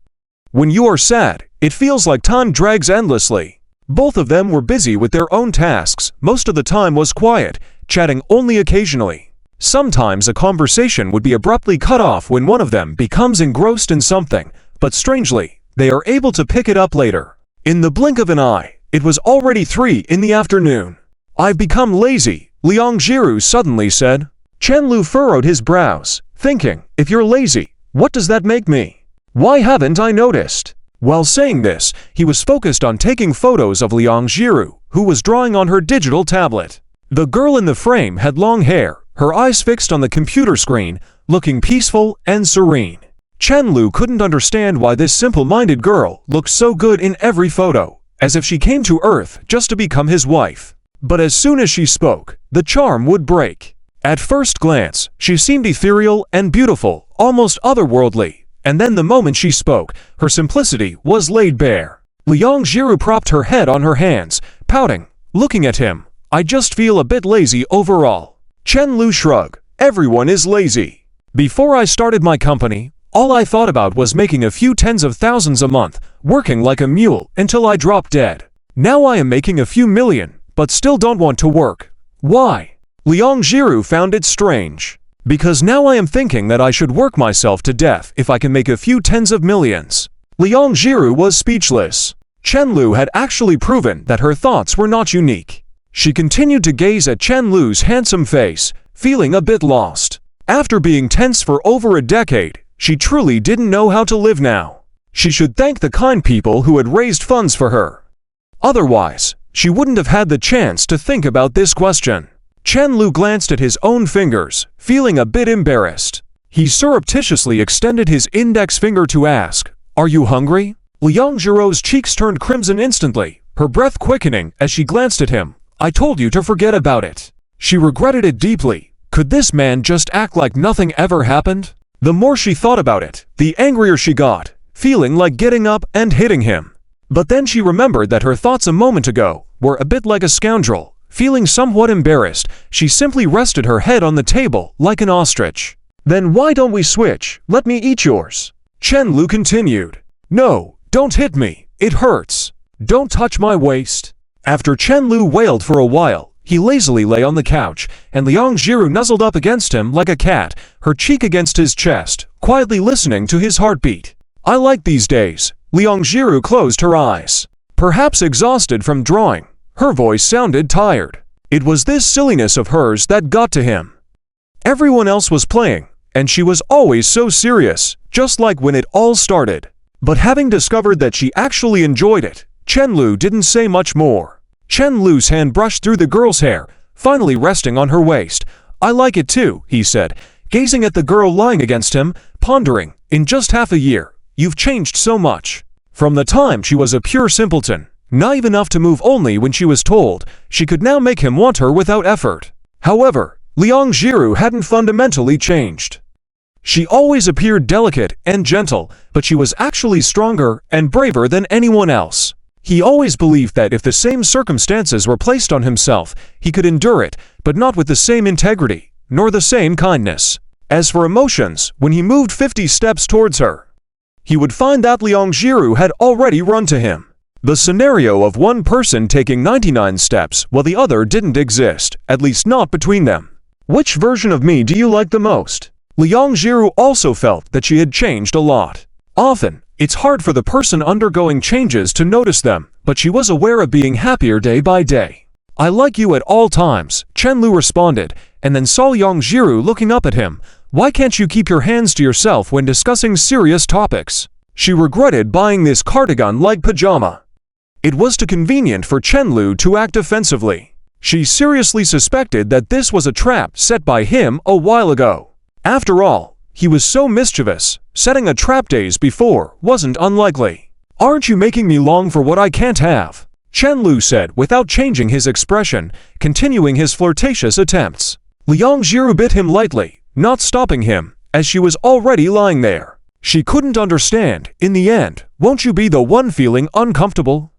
When you are sad, it feels like time drags endlessly. Both of them were busy with their own tasks. Most of the time was quiet, chatting only occasionally. Sometimes a conversation would be abruptly cut off when one of them becomes engrossed in something, but strangely, they are able to pick it up later. In the blink of an eye, it was already 3 in the afternoon. I've become lazy, Liang Jiru suddenly said. Chen Lu furrowed his brows, thinking, if you're lazy, what does that make me? Why haven't I noticed? While saying this, he was focused on taking photos of Liang Jiru, who was drawing on her digital tablet. The girl in the frame had long hair, her eyes fixed on the computer screen, looking peaceful and serene. Chen Lu couldn't understand why this simple-minded girl looked so good in every photo, as if she came to Earth just to become his wife. But as soon as she spoke, the charm would break. At first glance, she seemed ethereal and beautiful, almost otherworldly, and then the moment she spoke, her simplicity was laid bare. Liang Jiru propped her head on her hands, pouting, looking at him. I just feel a bit lazy overall. Chen Lu shrugged. Everyone is lazy. Before I started my company, all I thought about was making a few tens of thousands a month, working like a mule until I dropped dead. Now I am making a few million, but still don't want to work. Why? Liang Jiru found it strange. Because now I am thinking that I should work myself to death if I can make a few tens of millions. Liang Jiru was speechless. Chen Lu had actually proven that her thoughts were not unique. She continued to gaze at Chen Lu's handsome face, feeling a bit lost. After being tense for over a decade, she truly didn't know how to live now. She should thank the kind people who had raised funds for her. Otherwise, she wouldn't have had the chance to think about this question. Chen Lu glanced at his own fingers, feeling a bit embarrassed. He surreptitiously extended his index finger to ask, "Are you hungry?" Liang Jiru's cheeks turned crimson instantly, her breath quickening as she glanced at him. I told you to forget about it. She regretted it deeply. Could this man just act like nothing ever happened? The more she thought about it, the angrier she got, feeling like getting up and hitting him. But then she remembered that her thoughts a moment ago were a bit like a scoundrel. Feeling somewhat embarrassed, she simply rested her head on the table like an ostrich. Then why don't we switch? Let me eat yours. Chen Lu continued. No, don't hit me. It hurts. Don't touch my waist. After Chen Lu wailed for a while, he lazily lay on the couch, and Liang Jiru nuzzled up against him like a cat, her cheek against his chest, quietly listening to his heartbeat. I like these days. Liang Jiru closed her eyes. Perhaps exhausted from drawing, her voice sounded tired. It was this silliness of hers that got to him. Everyone else was playing, and she was always so serious, just like when it all started. But having discovered that she actually enjoyed it, Chen Lu didn't say much more. Chen Lu's hand brushed through the girl's hair, finally resting on her waist. "I like it too," he said, gazing at the girl lying against him, pondering, "In just half a year, you've changed so much." From the time she was a pure simpleton, naive enough to move only when she was told, she could now make him want her without effort. However, Liang Jiru hadn't fundamentally changed. She always appeared delicate and gentle, but she was actually stronger and braver than anyone else. He always believed that if the same circumstances were placed on himself, he could endure it, but not with the same integrity, nor the same kindness. As for emotions, when he moved 50 steps towards her, he would find that Liang Jiru had already run to him. The scenario of one person taking 99 steps while the other didn't exist, at least not between them. "Which version of me do you like the most?" Liang Jiru also felt that she had changed a lot. Often, it's hard for the person undergoing changes to notice them, but she was aware of being happier day by day. "I like you at all times," Chen Lu responded, and then saw Liang Jiru looking up at him. "Why can't you keep your hands to yourself when discussing serious topics?" She regretted buying this cardigan-like pajama. It was too convenient for Chen Lu to act offensively. She seriously suspected that this was a trap set by him a while ago. After all, he was so mischievous, setting a trap days before wasn't unlikely. "Aren't you making me long for what I can't have?" Chen Lu said without changing his expression, continuing his flirtatious attempts. Liang Jiru bit him lightly, not stopping him, as she was already lying there. She couldn't understand, in the end, won't you be the one feeling uncomfortable?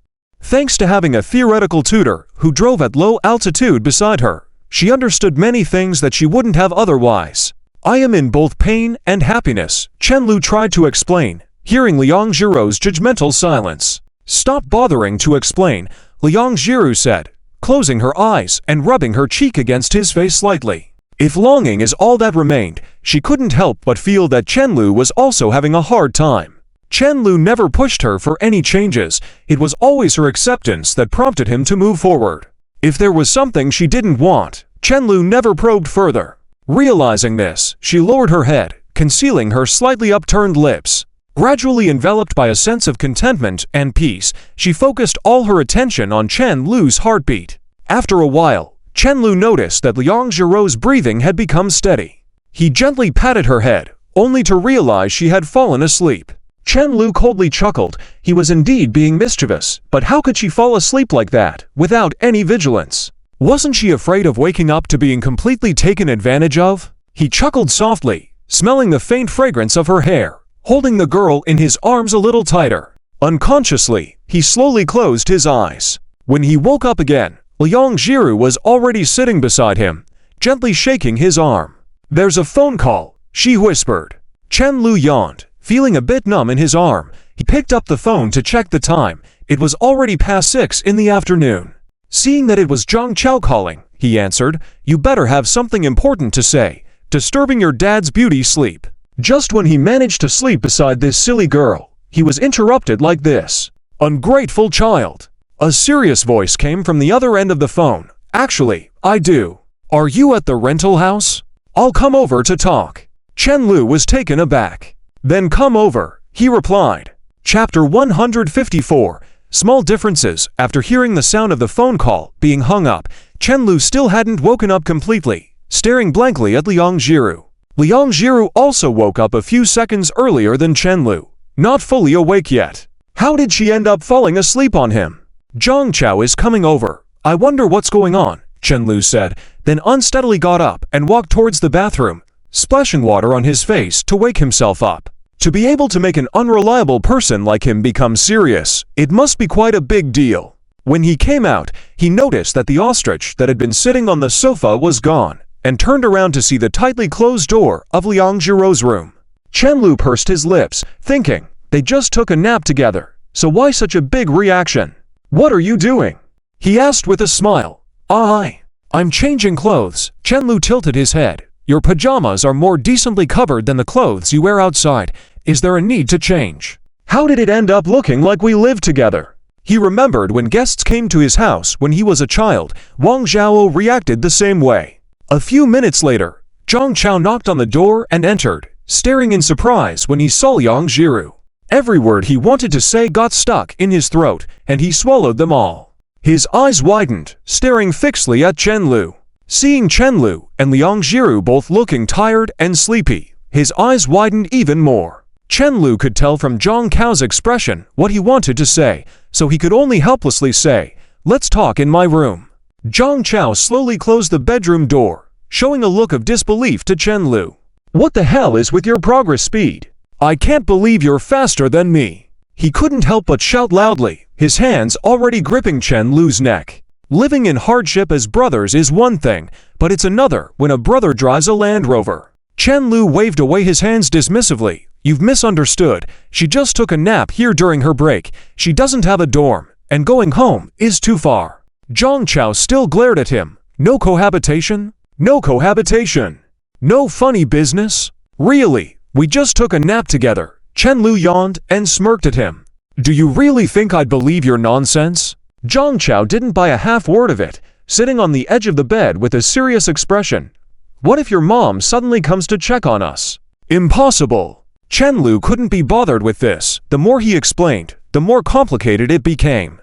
Thanks to having a theoretical tutor who drove at low altitude beside her, she understood many things that she wouldn't have otherwise. "I am in both pain and happiness," Chen Lu tried to explain, hearing Liang Jiru's judgmental silence. "Stop bothering to explain," Liang Jiru said, closing her eyes and rubbing her cheek against his face slightly. If longing is all that remained, she couldn't help but feel that Chen Lu was also having a hard time. Chen Lu never pushed her for any changes, it was always her acceptance that prompted him to move forward. If there was something she didn't want, Chen Lu never probed further. Realizing this, she lowered her head, concealing her slightly upturned lips. Gradually enveloped by a sense of contentment and peace, she focused all her attention on Chen Lu's heartbeat. After a while, Chen Lu noticed that Liang Jiru's breathing had become steady. He gently patted her head, only to realize she had fallen asleep. Chen Lu coldly chuckled. He was indeed being mischievous, but how could she fall asleep like that, without any vigilance? Wasn't she afraid of waking up to being completely taken advantage of? He chuckled softly, smelling the faint fragrance of her hair, holding the girl in his arms a little tighter. Unconsciously, he slowly closed his eyes. When he woke up again, Liang Jiru was already sitting beside him, gently shaking his arm. "There's a phone call," she whispered. Chen Lu yawned, feeling a bit numb in his arm. He picked up the phone to check the time. It was already past 6 in the afternoon. Seeing that it was Zhang Chao calling, he answered, "You better have something important to say, disturbing your dad's beauty sleep." Just when he managed to sleep beside this silly girl, he was interrupted like this. "Ungrateful child." A serious voice came from the other end of the phone. "Actually, I do. Are you at the rental house? I'll come over to talk." Chen Lu was taken aback. "Then come over," he replied. Chapter 154. Small differences. After hearing the sound of the phone call being hung up, Chen Lu still hadn't woken up completely, staring blankly at Liang Jiru. Liang Jiru also woke up a few seconds earlier than Chen Lu, not fully awake yet. How did she end up falling asleep on him? "Zhang Chao is coming over. I wonder what's going on," Chen Lu said, then unsteadily got up and walked towards the bathroom, splashing water on his face to wake himself up. To be able to make an unreliable person like him become serious, it must be quite a big deal. When he came out, he noticed that the ostrich that had been sitting on the sofa was gone, and turned around to see the tightly closed door of Liang Jiru's room. Chen Lu pursed his lips, thinking, they just took a nap together, so why such a big reaction? "What are you doing?" he asked with a smile. I'm changing clothes." Chen Lu tilted his head. "Your pajamas are more decently covered than the clothes you wear outside. Is there a need to change? How did it end up looking like we lived together?" He remembered when guests came to his house when he was a child, Wang Zhao reacted the same way. A few minutes later, Zhang Chao knocked on the door and entered, staring in surprise when he saw Liang Jiru. Every word he wanted to say got stuck in his throat, and he swallowed them all. His eyes widened, staring fixedly at Chen Lu. Seeing Chen Lu and Liang Jiru both looking tired and sleepy, his eyes widened even more. Chen Lu could tell from Zhang Cao's expression what he wanted to say, so he could only helplessly say, "Let's talk in my room." Zhang Chao slowly closed the bedroom door, showing a look of disbelief to Chen Lu. "What the hell is with your progress speed? I can't believe you're faster than me." He couldn't help but shout loudly, his hands already gripping Chen Lu's neck. Living in hardship as brothers is one thing, but it's another when a brother drives a Land Rover. Chen Lu waved away his hands dismissively. "You've misunderstood. She just took a nap here during her break. She doesn't have a dorm, and going home is too far." Zhang Chao still glared at him. "No cohabitation? No cohabitation. No funny business? Really? We just took a nap together." Chen Lu yawned and smirked at him. "Do you really think I'd believe your nonsense?" Zhang Chao didn't buy a half word of it, sitting on the edge of the bed with a serious expression. "What if your mom suddenly comes to check on us?" "Impossible." Chen Lu couldn't be bothered with this. The more he explained, the more complicated it became.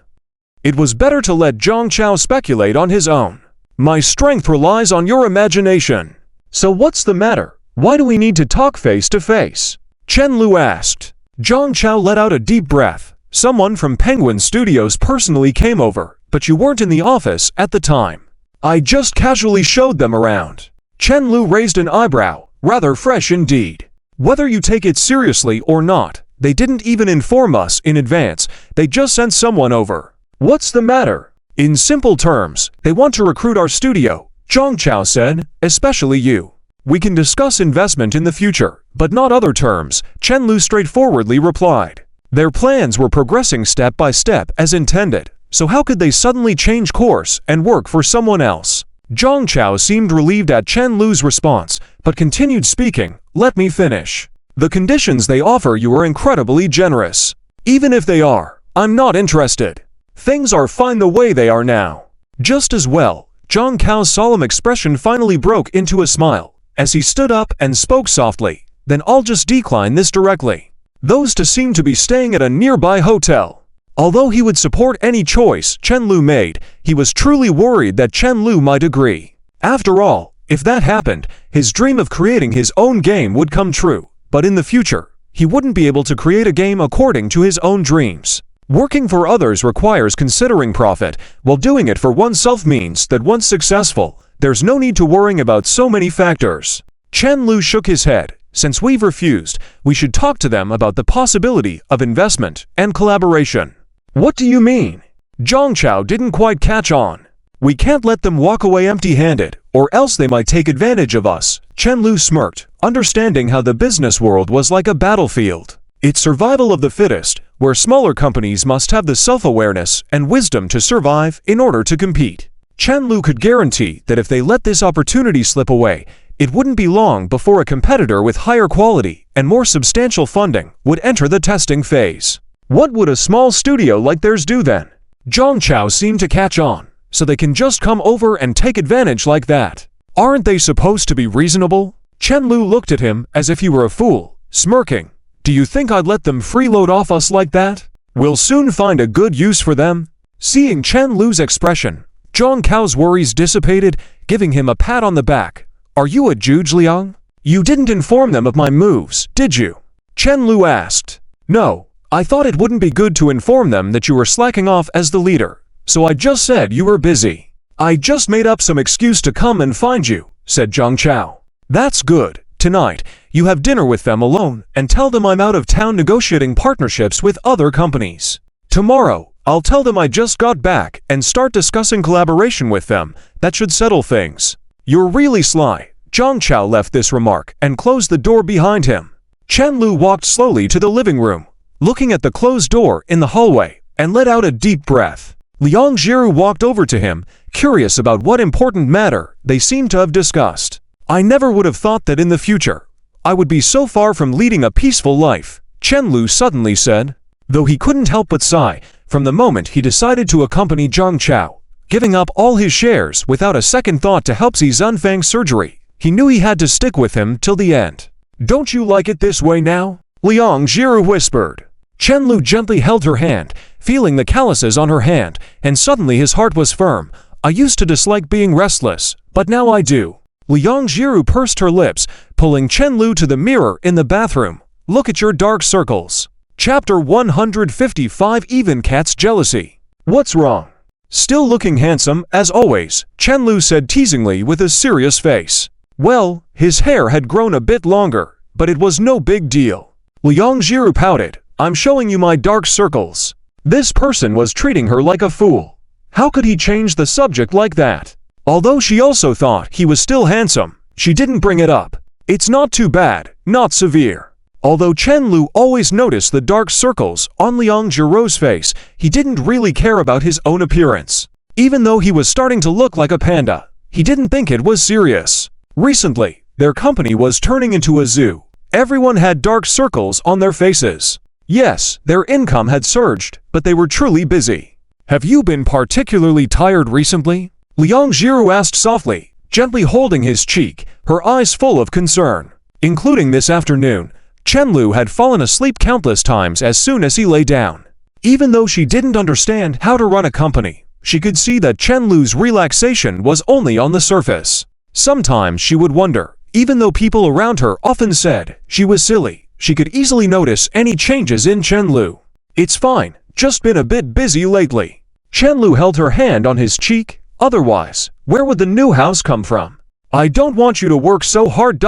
It was better to let Zhang Chao speculate on his own. "My strength relies on your imagination." "So what's the matter? Why do we need to talk face to face?" Chen Lu asked. Zhang Chao let out a deep breath. "Someone from Penguin Studios personally came over, but you weren't in the office at the time. I just casually showed them around." Chen Lu raised an eyebrow, rather fresh indeed. "Whether you take it seriously or not, they didn't even inform us in advance, they just sent someone over." "What's the matter?" "In simple terms, they want to recruit our studio," Zhang Chao said, "especially you. We can discuss investment in the future, but not other terms," Chen Lu straightforwardly replied. Their plans were progressing step by step as intended, so how could they suddenly change course and work for someone else? Zhang Chao seemed relieved at Chen Lu's response, but continued speaking. "Let me finish. The conditions they offer you are incredibly generous. Even if they are, I'm not interested. Things are fine the way they are now." Just as well, Zhang Cao's solemn expression finally broke into a smile, as he stood up and spoke softly. "Then I'll just decline this directly." Those two seemed to be staying at a nearby hotel. Although he would support any choice Chen Lu made, he was truly worried that Chen Lu might agree. After all, if that happened, his dream of creating his own game would come true, but in the future, he wouldn't be able to create a game according to his own dreams. Working for others requires considering profit, while doing it for oneself means that once successful, there's no need to worrying about so many factors. Chen Lu shook his head. "Since we've refused, we should talk to them about the possibility of investment and collaboration." "What do you mean?" Zhang Chao didn't quite catch on. "We can't let them walk away empty-handed, or else they might take advantage of us." Chen Lu smirked, understanding how the business world was like a battlefield. It's survival of the fittest, where smaller companies must have the self-awareness and wisdom to survive in order to compete. Chen Lu could guarantee that if they let this opportunity slip away, it wouldn't be long before a competitor with higher quality and more substantial funding would enter the testing phase. What would a small studio like theirs do then? Zhang Chao seemed to catch on. "So they can just come over and take advantage like that. Aren't they supposed to be reasonable?" Chen Lu looked at him as if he were a fool, smirking. "Do you think I'd let them freeload off us like that? We'll soon find a good use for them." Seeing Chen Lu's expression, Zhang Cao's worries dissipated, giving him a pat on the back. "Are you a Zhuge Liang? You didn't inform them of my moves, did you?" Chen Lu asked. "No, I thought it wouldn't be good to inform them that you were slacking off as the leader, so I just said you were busy. I just made up some excuse to come and find you," said Zhang Chao. "That's good. Tonight, you have dinner with them alone and tell them I'm out of town negotiating partnerships with other companies. Tomorrow, I'll tell them I just got back and start discussing collaboration with them. That should settle things." "You're really sly." Zhang Chao left this remark and closed the door behind him. Chen Lu walked slowly to the living room, looking at the closed door in the hallway, and let out a deep breath. Liang Jiru walked over to him, curious about what important matter they seemed to have discussed. "I never would have thought that in the future, I would be so far from leading a peaceful life," Chen Lu suddenly said. Though he couldn't help but sigh, from the moment he decided to accompany Zhang Chao, giving up all his shares without a second thought to help Zi Zunfang's surgery, he knew he had to stick with him till the end. "Don't you like it this way now?" Liang Jiru whispered. Chen Lu gently held her hand, feeling the calluses on her hand, and suddenly his heart was firm. "I used to dislike being restless, but now I do." Liang Jiru pursed her lips, pulling Chen Lu to the mirror in the bathroom. "Look at your dark circles." Chapter 155 Even Cat's Jealousy. "What's wrong?" Still looking handsome, as always, Chen Lu said teasingly with a serious face. Well, his hair had grown a bit longer, but it was no big deal. Liang Jiru pouted. "I'm showing you my dark circles." This person was treating her like a fool. How could he change the subject like that? Although she also thought he was still handsome, she didn't bring it up. It's not too bad, not severe. Although Chen Lu always noticed the dark circles on Liang Jiru's face, he didn't really care about his own appearance. Even though he was starting to look like a panda, he didn't think it was serious. Recently, their company was turning into a zoo. Everyone had dark circles on their faces. Yes, their income had surged, but they were truly busy. "Have you been particularly tired recently?" Liang Jiru asked softly, gently holding his cheek, her eyes full of concern. Including this afternoon, Chen Lu had fallen asleep countless times as soon as he lay down. Even though she didn't understand how to run a company, she could see that Chen Lu's relaxation was only on the surface. Sometimes she would wonder, even though people around her often said she was silly, she could easily notice any changes in Chen Lu. "It's fine, just been a bit busy lately." Chen Lu held her hand on his cheek. "Otherwise, where would the new house come from? I don't want you to work so hard.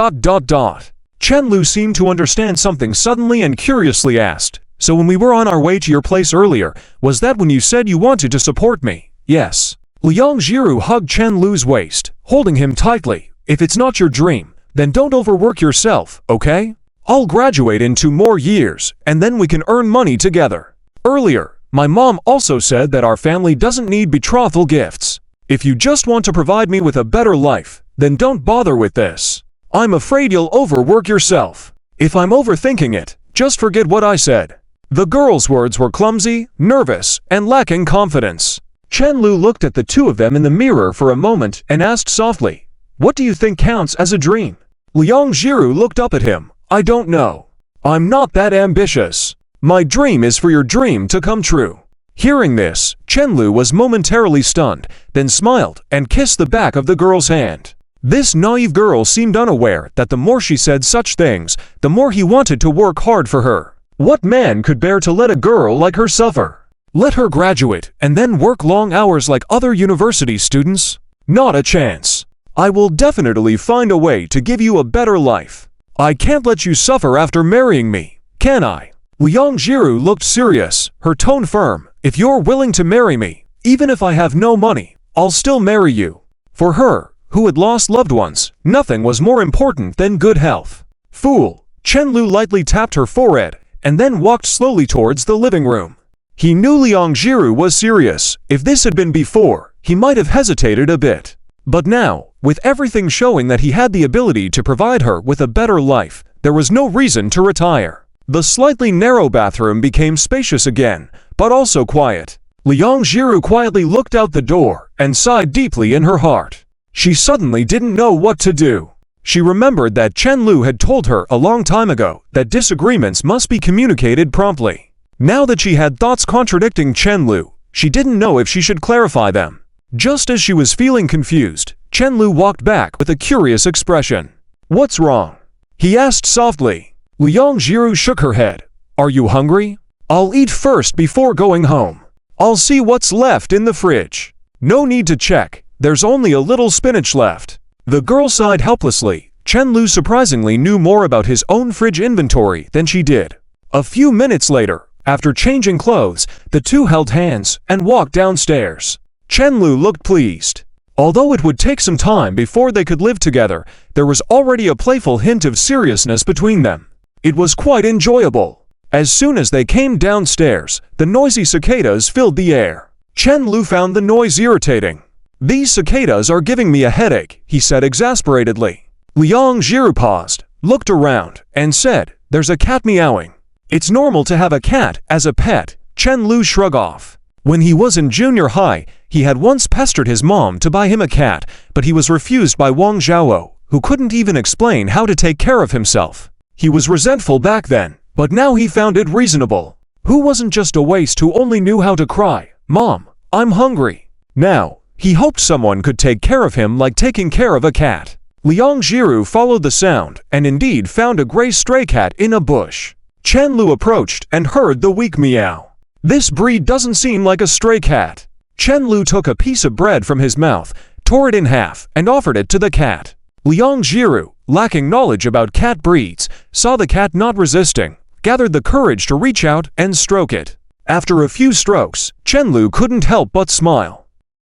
Chen Lu seemed to understand something suddenly and curiously asked, "So when we were on our way to your place earlier, was that when you said you wanted to support me?" "Yes." Liang Jiru hugged Chen Lu's waist, holding him tightly. "If it's not your dream, then don't overwork yourself, okay? I'll graduate in 2 more years, and then we can earn money together. Earlier, my mom also said that our family doesn't need betrothal gifts. If you just want to provide me with a better life, then don't bother with this. I'm afraid you'll overwork yourself. If I'm overthinking it, just forget what I said." The girl's words were clumsy, nervous, and lacking confidence. Chen Lu looked at the two of them in the mirror for a moment and asked softly, "What do you think counts as a dream?" Liang Jiru looked up at him. "I don't know. I'm not that ambitious. My dream is for your dream to come true." Hearing this, Chen Lu was momentarily stunned, then smiled and kissed the back of the girl's hand. This naive girl seemed unaware that the more she said such things, the more he wanted to work hard for her. What man could bear to let a girl like her suffer? Let her graduate and then work long hours like other university students? Not a chance. I will definitely find a way to give you a better life. I can't let you suffer after marrying me, can I? Liang Jiru looked serious, her tone firm. "If you're willing to marry me, even if I have no money, I'll still marry you." For her, who had lost loved ones, nothing was more important than good health. "Fool." Chen Lu lightly tapped her forehead, and then walked slowly towards the living room. He knew Liang Jiru was serious. If this had been before, he might have hesitated a bit. But now, with everything showing that he had the ability to provide her with a better life, there was no reason to retire. The slightly narrow bathroom became spacious again, but also quiet. Liang Jiru quietly looked out the door and sighed deeply in her heart. She suddenly didn't know what to do. She remembered that Chen Lu had told her a long time ago that disagreements must be communicated promptly. Now that she had thoughts contradicting Chen Lu, she didn't know if she should clarify them. Just as she was feeling confused, Chen Lu walked back with a curious expression. "What's wrong?" he asked softly. Liang Jiru shook her head. "Are you hungry? I'll eat first before going home. I'll see what's left in the fridge." "No need to check. There's only a little spinach left." The girl sighed helplessly. Chen Lu surprisingly knew more about his own fridge inventory than she did. A few minutes later, after changing clothes, the two held hands and walked downstairs. Chen Lu looked pleased. Although it would take some time before they could live together, there was already a playful hint of seriousness between them. It was quite enjoyable. As soon as they came downstairs, the noisy cicadas filled the air. Chen Lu found the noise irritating. "These cicadas are giving me a headache," he said exasperatedly. Liang Jiru paused, looked around, and said, "There's a cat meowing." "It's normal to have a cat as a pet," Chen Lu shrugged off. When he was in junior high, he had once pestered his mom to buy him a cat, but he was refused by Wang Zhaowo, who couldn't even explain how to take care of himself. He was resentful back then, but now he found it reasonable. Who wasn't just a waste who only knew how to cry, "Mom, I'm hungry." Now, he hoped someone could take care of him like taking care of a cat. Liang Jiru followed the sound and indeed found a gray stray cat in a bush. Chen Lu approached and heard the weak meow. This breed doesn't seem like a stray cat. Chen Lu took a piece of bread from his mouth, tore it in half, and offered it to the cat. Liang Jiru, lacking knowledge about cat breeds, saw the cat not resisting, gathered the courage to reach out and stroke it. After a few strokes, Chen Lu couldn't help but smile.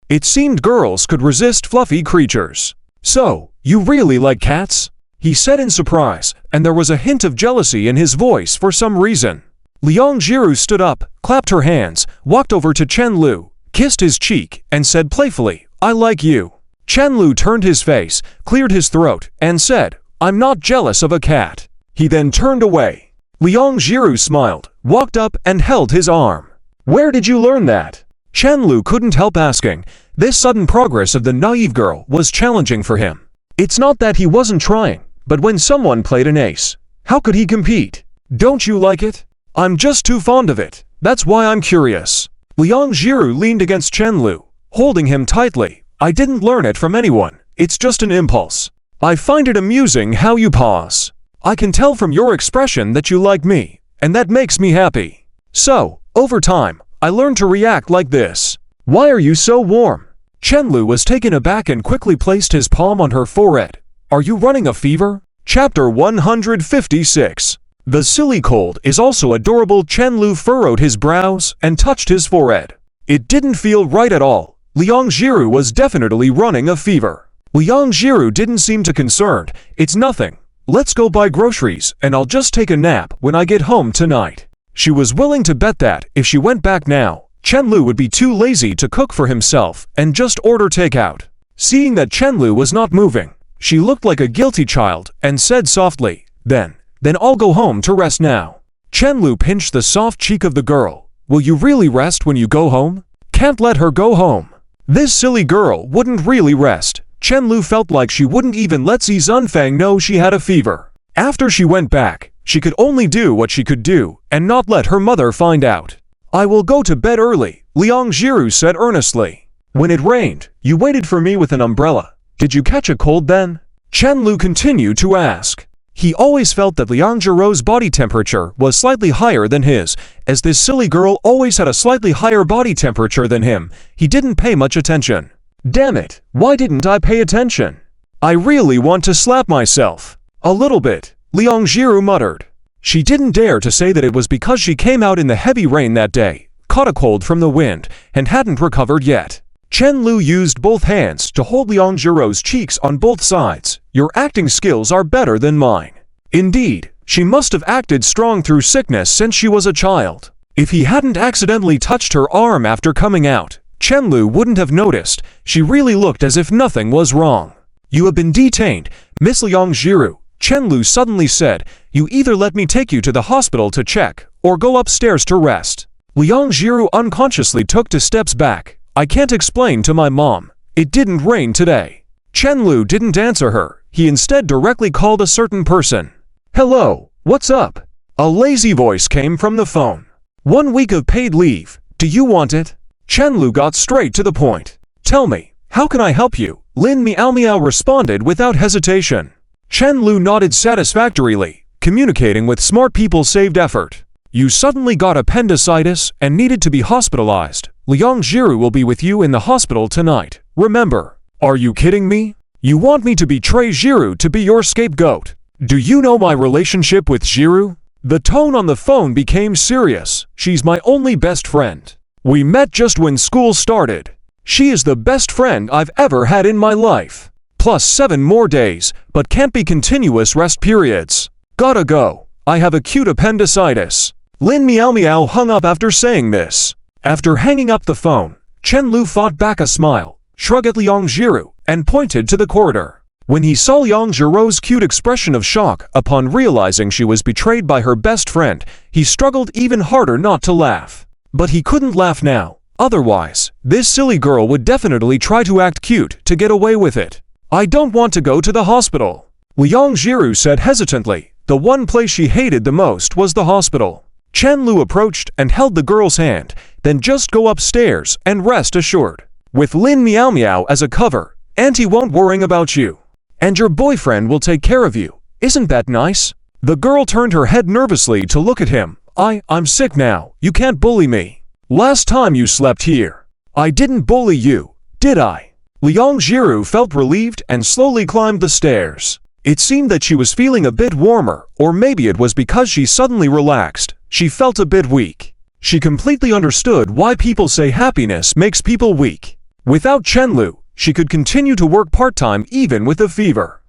It seemed girls could resist fluffy creatures. "So, you really like cats?" he said in surprise, and there was a hint of jealousy in his voice for some reason. Liang Jiru stood up, clapped her hands, walked over to Chen Lu, kissed his cheek, and said playfully, "I like you." Chen Lu turned his face, cleared his throat, and said, "I'm not jealous of a cat." He then turned away. Liang Jiru smiled, walked up, and held his arm. "Where did you learn that?" Chen Lu couldn't help asking. This sudden progress of the naive girl was challenging for him. It's not that he wasn't trying, but when someone played an ace, how could he compete? "Don't you like it?" "I'm just too fond of it. That's why I'm curious." Liang Jiru leaned against Chen Lu, holding him tightly. "I didn't learn it from anyone. It's just an impulse. I find it amusing how you pause. I can tell from your expression that you like me, and that makes me happy. So, over time, I learned to react like this. Why are you so warm?" Chen Lu was taken aback and quickly placed his palm on her forehead. "Are you running a fever?" Chapter 156. The silly cold is also adorable. Chen Lu furrowed his brows and touched his forehead. It didn't feel right at all. Liang Jiru was definitely running a fever. Liang Jiru didn't seem too concerned. "It's nothing. Let's go buy groceries and I'll just take a nap when I get home tonight." She was willing to bet that if she went back now, Chen Lu would be too lazy to cook for himself and just order takeout. Seeing that Chen Lu was not moving, she looked like a guilty child and said softly, Then I'll go home to rest now." Chen Lu pinched the soft cheek of the girl. "Will you really rest when you go home?" "Can't let her go home. This silly girl wouldn't really rest." Chen Lu felt like she wouldn't even let Zi Zunfang know she had a fever. After she went back, she could only do what she could do and not let her mother find out. "I will go to bed early," Liang Jiru said earnestly. "When it rained, you waited for me with an umbrella. Did you catch a cold then?" Chen Lu continued to ask. He always felt that Liang Jiru's body temperature was slightly higher than his. As this silly girl always had a slightly higher body temperature than him, he didn't pay much attention. "Damn it, why didn't I pay attention? I really want to slap myself." "A little bit," Liang Jiru muttered. She didn't dare to say that it was because she came out in the heavy rain that day, caught a cold from the wind, and hadn't recovered yet. Chen Lu used both hands to hold Liang Jiru's cheeks on both sides. "Your acting skills are better than mine." Indeed, she must have acted strong through sickness since she was a child. If he hadn't accidentally touched her arm after coming out, Chen Lu wouldn't have noticed. She really looked as if nothing was wrong. "You have been detained, Miss Liang Jiru," Chen Lu suddenly said. "You either let me take you to the hospital to check, or go upstairs to rest." Liang Jiru unconsciously took 2 steps back. "I can't explain to my mom. It didn't rain today." Chen Lu didn't answer her. He instead directly called a certain person. "Hello, what's up?" A lazy voice came from the phone. "1 week of paid leave. Do you want it?" Chen Lu got straight to the point. "Tell me, how can I help you?" Lin Miao Miao responded without hesitation. Chen Lu nodded satisfactorily. Communicating with smart people saved effort. "You suddenly got appendicitis and needed to be hospitalized. Liang Jiru will be with you in the hospital tonight. Remember." "Are you kidding me? You want me to betray Jiru to be your scapegoat? Do you know my relationship with Jiru?" The tone on the phone became serious. "She's my only best friend. We met just when school started. She is the best friend I've ever had in my life. Plus 7 more days, but can't be continuous rest periods. Gotta go. I have acute appendicitis." Lin Miao Miao hung up after saying this. After hanging up the phone, Chen Lu fought back a smile, shrugged at Liang Jiru, and pointed to the corridor. When he saw Liang Jiru's cute expression of shock upon realizing she was betrayed by her best friend, he struggled even harder not to laugh. But he couldn't laugh now. Otherwise, this silly girl would definitely try to act cute to get away with it. I don't want to go to the hospital, Liang Jiru said hesitantly. The one place she hated the most was the hospital. Chen Lu approached and held the girl's hand. Then just go upstairs and rest assured. With Lin Miao Miao as a cover, Auntie won't worry about you. And your boyfriend will take care of you. Isn't that nice? The girl turned her head nervously to look at him. I'm sick now. You can't bully me. Last time you slept here, I didn't bully you, did I? Liang Jiru felt relieved and slowly climbed the stairs. It seemed that she was feeling a bit warmer, or maybe it was because she suddenly relaxed. She felt a bit weak. She completely understood why people say happiness makes people weak. Without Chen Lu, she could continue to work part-time even with a fever.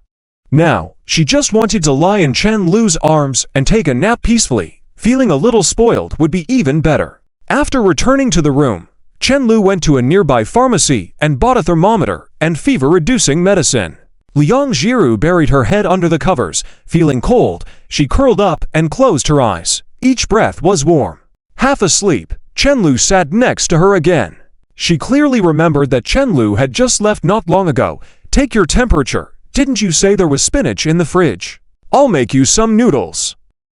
Now, she just wanted to lie in Chen Lu's arms and take a nap peacefully. Feeling a little spoiled would be even better. After returning to the room, Chen Lu went to a nearby pharmacy and bought a thermometer and fever-reducing medicine. Liang Jiru buried her head under the covers. Feeling cold, she curled up and closed her eyes. Each breath was warm. Half asleep, Chen Lu sat next to her again. She clearly remembered that Chen Lu had just left not long ago. Take your temperature. Didn't you say there was spinach in the fridge? I'll make you some noodles.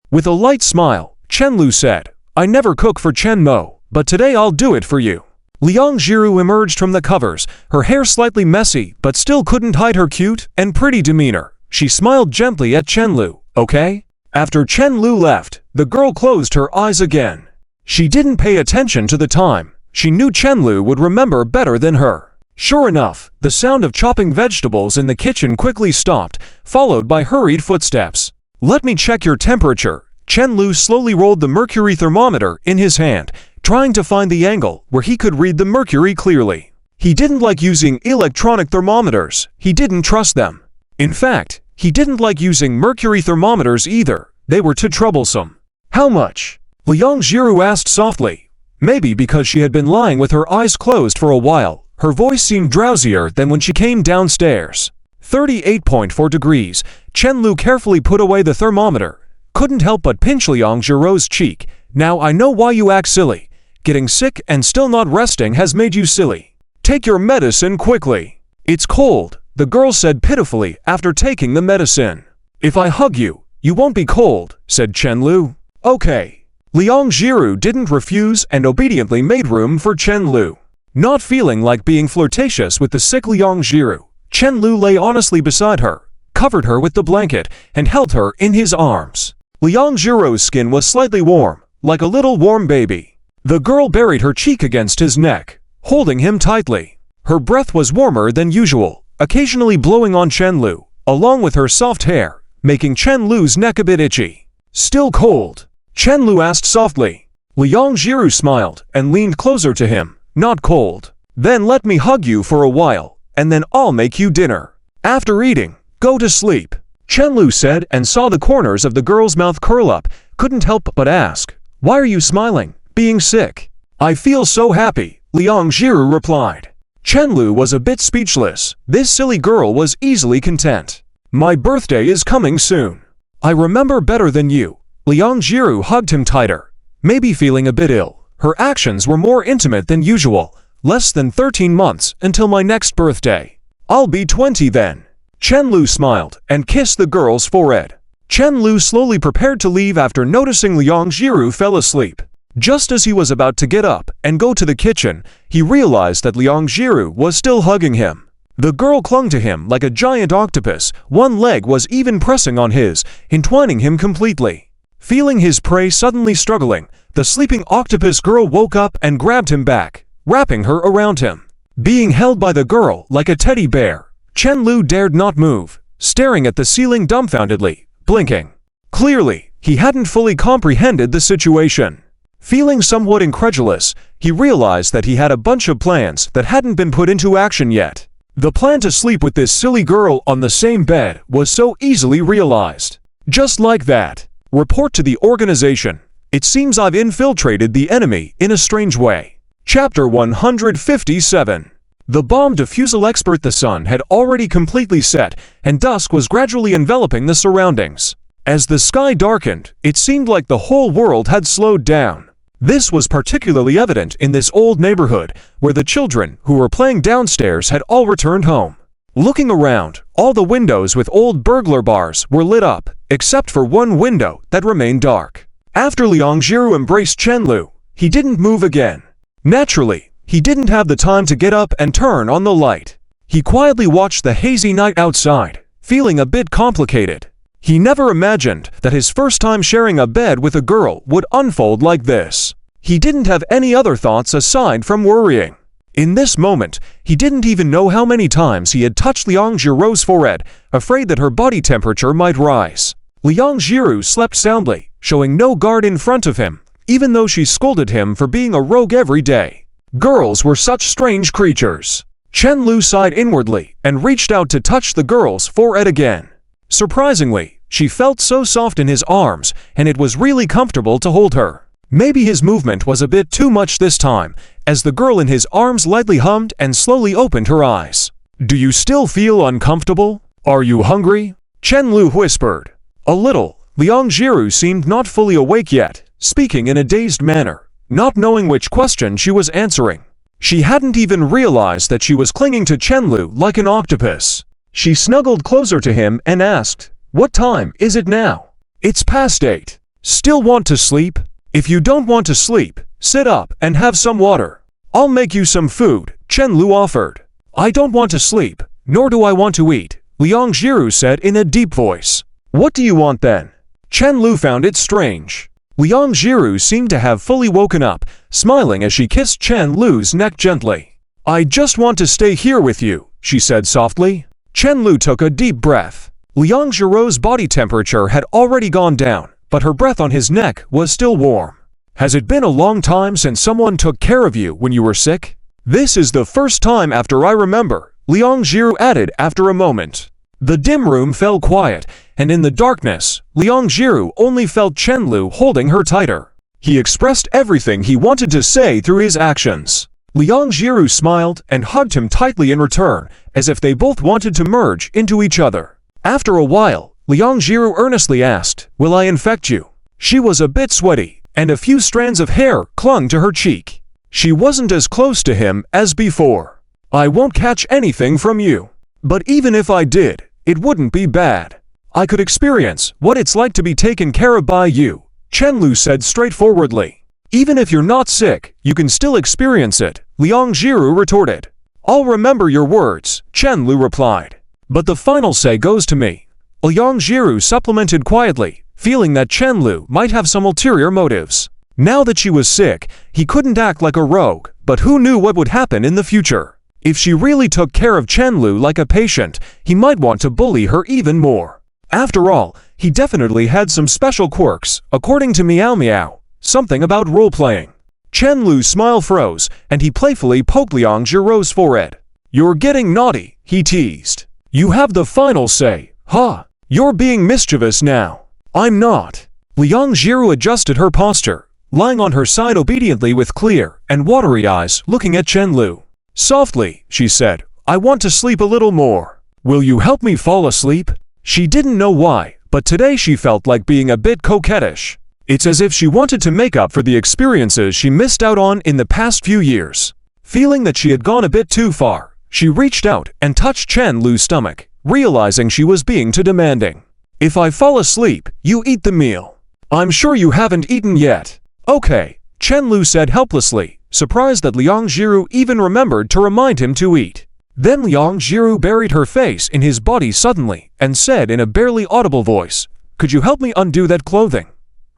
With a light smile, Chen Lu said, I never cook for Chen Mo, but today I'll do it for you. Liang Jiru emerged from the covers, her hair slightly messy but still couldn't hide her cute and pretty demeanor. She smiled gently at Chen Lu. Okay? After Chen Lu left, the girl closed her eyes again. She didn't pay attention to the time. She knew Chen Lu would remember better than her. Sure enough, the sound of chopping vegetables in the kitchen quickly stopped, followed by hurried footsteps. Let me check your temperature. Chen Lu slowly rolled the mercury thermometer in his hand, trying to find the angle where he could read the mercury clearly. He didn't like using electronic thermometers. He didn't trust them. In fact, he didn't like using mercury thermometers either. They were too troublesome. How much? Liang Jiru asked softly. Maybe because she had been lying with her eyes closed for a while, her voice seemed drowsier than when she came downstairs. 38.4 degrees. Chen Lu carefully put away the thermometer. Couldn't help but pinch Liang Jiru's cheek. Now I know why you act silly. Getting sick and still not resting has made you silly. Take your medicine quickly. It's cold, the girl said pitifully after taking the medicine. If I hug you, you won't be cold, said Chen Lu. Okay. Liang Jiru didn't refuse and obediently made room for Chen Lu. Not feeling like being flirtatious with the sick Liang Jiru, Chen Lu lay honestly beside her, covered her with the blanket, and held her in his arms. Liang Jiru's skin was slightly warm, like a little warm baby. The girl buried her cheek against his neck, holding him tightly. Her breath was warmer than usual, occasionally blowing on Chen Lu, along with her soft hair, making Chen Lu's neck a bit itchy. Still cold? Chen Lu asked softly. Liang Jiru smiled and leaned closer to him. Not cold. Then let me hug you for a while, and then I'll make you dinner. After eating, go to sleep. Chen Lu said and saw the corners of the girl's mouth curl up. Couldn't help but ask, why are you smiling? Being sick? I feel so happy, Liang Jiru replied. Chen Lu was a bit speechless. This silly girl was easily content. My birthday is coming soon. I remember better than you. Liang Jiru hugged him tighter. Maybe feeling a bit ill, her actions were more intimate than usual. Less than 13 months until my next birthday. I'll be 20 then. Chen Lu smiled and kissed the girl's forehead. Chen Lu slowly prepared to leave after noticing Liang Jiru fell asleep. Just as he was about to get up and go to the kitchen, he realized that Liang Jiru was still hugging him. The girl clung to him like a giant octopus. One leg was even pressing on his, entwining him completely. Feeling his prey suddenly struggling, the sleeping octopus girl woke up and grabbed him back, wrapping her around him. Being held by the girl like a teddy bear, Chen Lu dared not move, staring at the ceiling dumbfoundedly, blinking. Clearly, he hadn't fully comprehended the situation. Feeling somewhat incredulous, he realized that he had a bunch of plans that hadn't been put into action yet. The plan to sleep with this silly girl on the same bed was so easily realized. Just like that. Report to the organization. It seems I've infiltrated the enemy in a strange way. Chapter 157. The bomb defusal expert. The sun had already completely set, and dusk was gradually enveloping the surroundings. As the sky darkened, it seemed like the whole world had slowed down. This was particularly evident in this old neighborhood, where the children who were playing downstairs had all returned home. Looking around, all the windows with old burglar bars were lit up, except for one window that remained dark. After Liang Jiru embraced Chen Lu, he didn't move again. Naturally, he didn't have the time to get up and turn on the light. He quietly watched the hazy night outside, feeling a bit complicated. He never imagined that his first time sharing a bed with a girl would unfold like this. He didn't have any other thoughts aside from worrying. In this moment, he didn't even know how many times he had touched Liang Jiru's forehead, afraid that her body temperature might rise. Liang Jiru slept soundly, showing no guard in front of him, even though she scolded him for being a rogue every day. Girls were such strange creatures. Chen Lu sighed inwardly and reached out to touch the girl's forehead again. Surprisingly, she felt so soft in his arms, and it was really comfortable to hold her. Maybe his movement was a bit too much this time, as the girl in his arms lightly hummed and slowly opened her eyes. "Do you still feel uncomfortable? Are you hungry?" Chen Lu whispered. A little. Liang Jiru seemed not fully awake yet, speaking in a dazed manner, not knowing which question she was answering. She hadn't even realized that she was clinging to Chen Lu like an octopus. She snuggled closer to him and asked, "What time is it now?" "It's past 8. Still want to sleep?" "If you don't want to sleep, sit up and have some water. I'll make you some food," Chen Lu offered. "I don't want to sleep, nor do I want to eat," Liang Jiru said in a deep voice. "What do you want then?" Chen Lu found it strange. Liang Jiru seemed to have fully woken up, smiling as she kissed Chen Lu's neck gently. "I just want to stay here with you," she said softly. Chen Lu took a deep breath. Liang Jiru's body temperature had already gone down, but her breath on his neck was still warm. "Has it been a long time since someone took care of you when you were sick?" "This is the first time after I remember," Liang Jiru added after a moment. The dim room fell quiet, and in the darkness, Liang Jiru only felt Chen Lu holding her tighter. He expressed everything he wanted to say through his actions. Liang Jiru smiled and hugged him tightly in return, as if they both wanted to merge into each other. After a while, Liang Jiru earnestly asked, "Will I infect you?" She was a bit sweaty, and a few strands of hair clung to her cheek. She wasn't as close to him as before. "I won't catch anything from you. But even if I did, it wouldn't be bad. I could experience what it's like to be taken care of by you," Chen Lu said straightforwardly. "Even if you're not sick, you can still experience it," Liang Jiru retorted. "I'll remember your words," Chen Lu replied. "But the final say goes to me," Liang Jiru supplemented quietly, feeling that Chen Lu might have some ulterior motives. Now that she was sick, he couldn't act like a rogue, but who knew what would happen in the future? If she really took care of Chen Lu like a patient, he might want to bully her even more. After all, he definitely had some special quirks, according to Meow Meow, something about role-playing. Chen Lu's smile froze, and he playfully poked Liang Jiru's forehead. "You're getting naughty," he teased. "You have the final say, huh? You're being mischievous now." "I'm not." Liang Jiru adjusted her posture, lying on her side obediently with clear and watery eyes looking at Chen Lu. Softly, she said, "I want to sleep a little more. Will you help me fall asleep?" She didn't know why, but today she felt like being a bit coquettish. It's as if she wanted to make up for the experiences she missed out on in the past few years. Feeling that she had gone a bit too far, she reached out and touched Chen Lu's stomach, realizing she was being too demanding. "If I fall asleep, you eat the meal. I'm sure you haven't eaten yet." "Okay," Chen Lu said helplessly, surprised that Liang Jiru even remembered to remind him to eat. Then Liang Jiru buried her face in his body suddenly and said in a barely audible voice, "Could you help me undo that clothing?"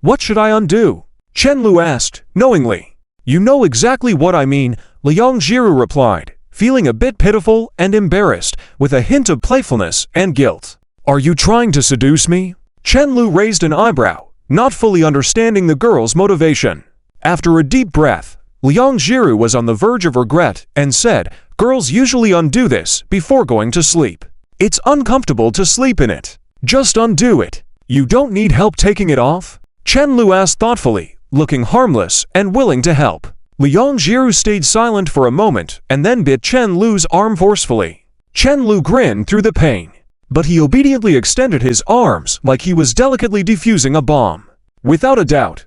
"What should I undo?" Chen Lu asked, knowingly. "You know exactly what I mean," Liang Jiru replied, feeling a bit pitiful and embarrassed, with a hint of playfulness and guilt. "Are you trying to seduce me?" Chen Lu raised an eyebrow, not fully understanding the girl's motivation. After a deep breath, Liang Jiru was on the verge of regret and said, "Girls usually undo this before going to sleep. It's uncomfortable to sleep in it. Just undo it. You don't need help taking it off?" Chen Lu asked thoughtfully, looking harmless and willing to help. Liang Jiru stayed silent for a moment and then bit Chen Lu's arm forcefully. Chen Lu grinned through the pain, but he obediently extended his arms like he was delicately defusing a bomb. Without a doubt,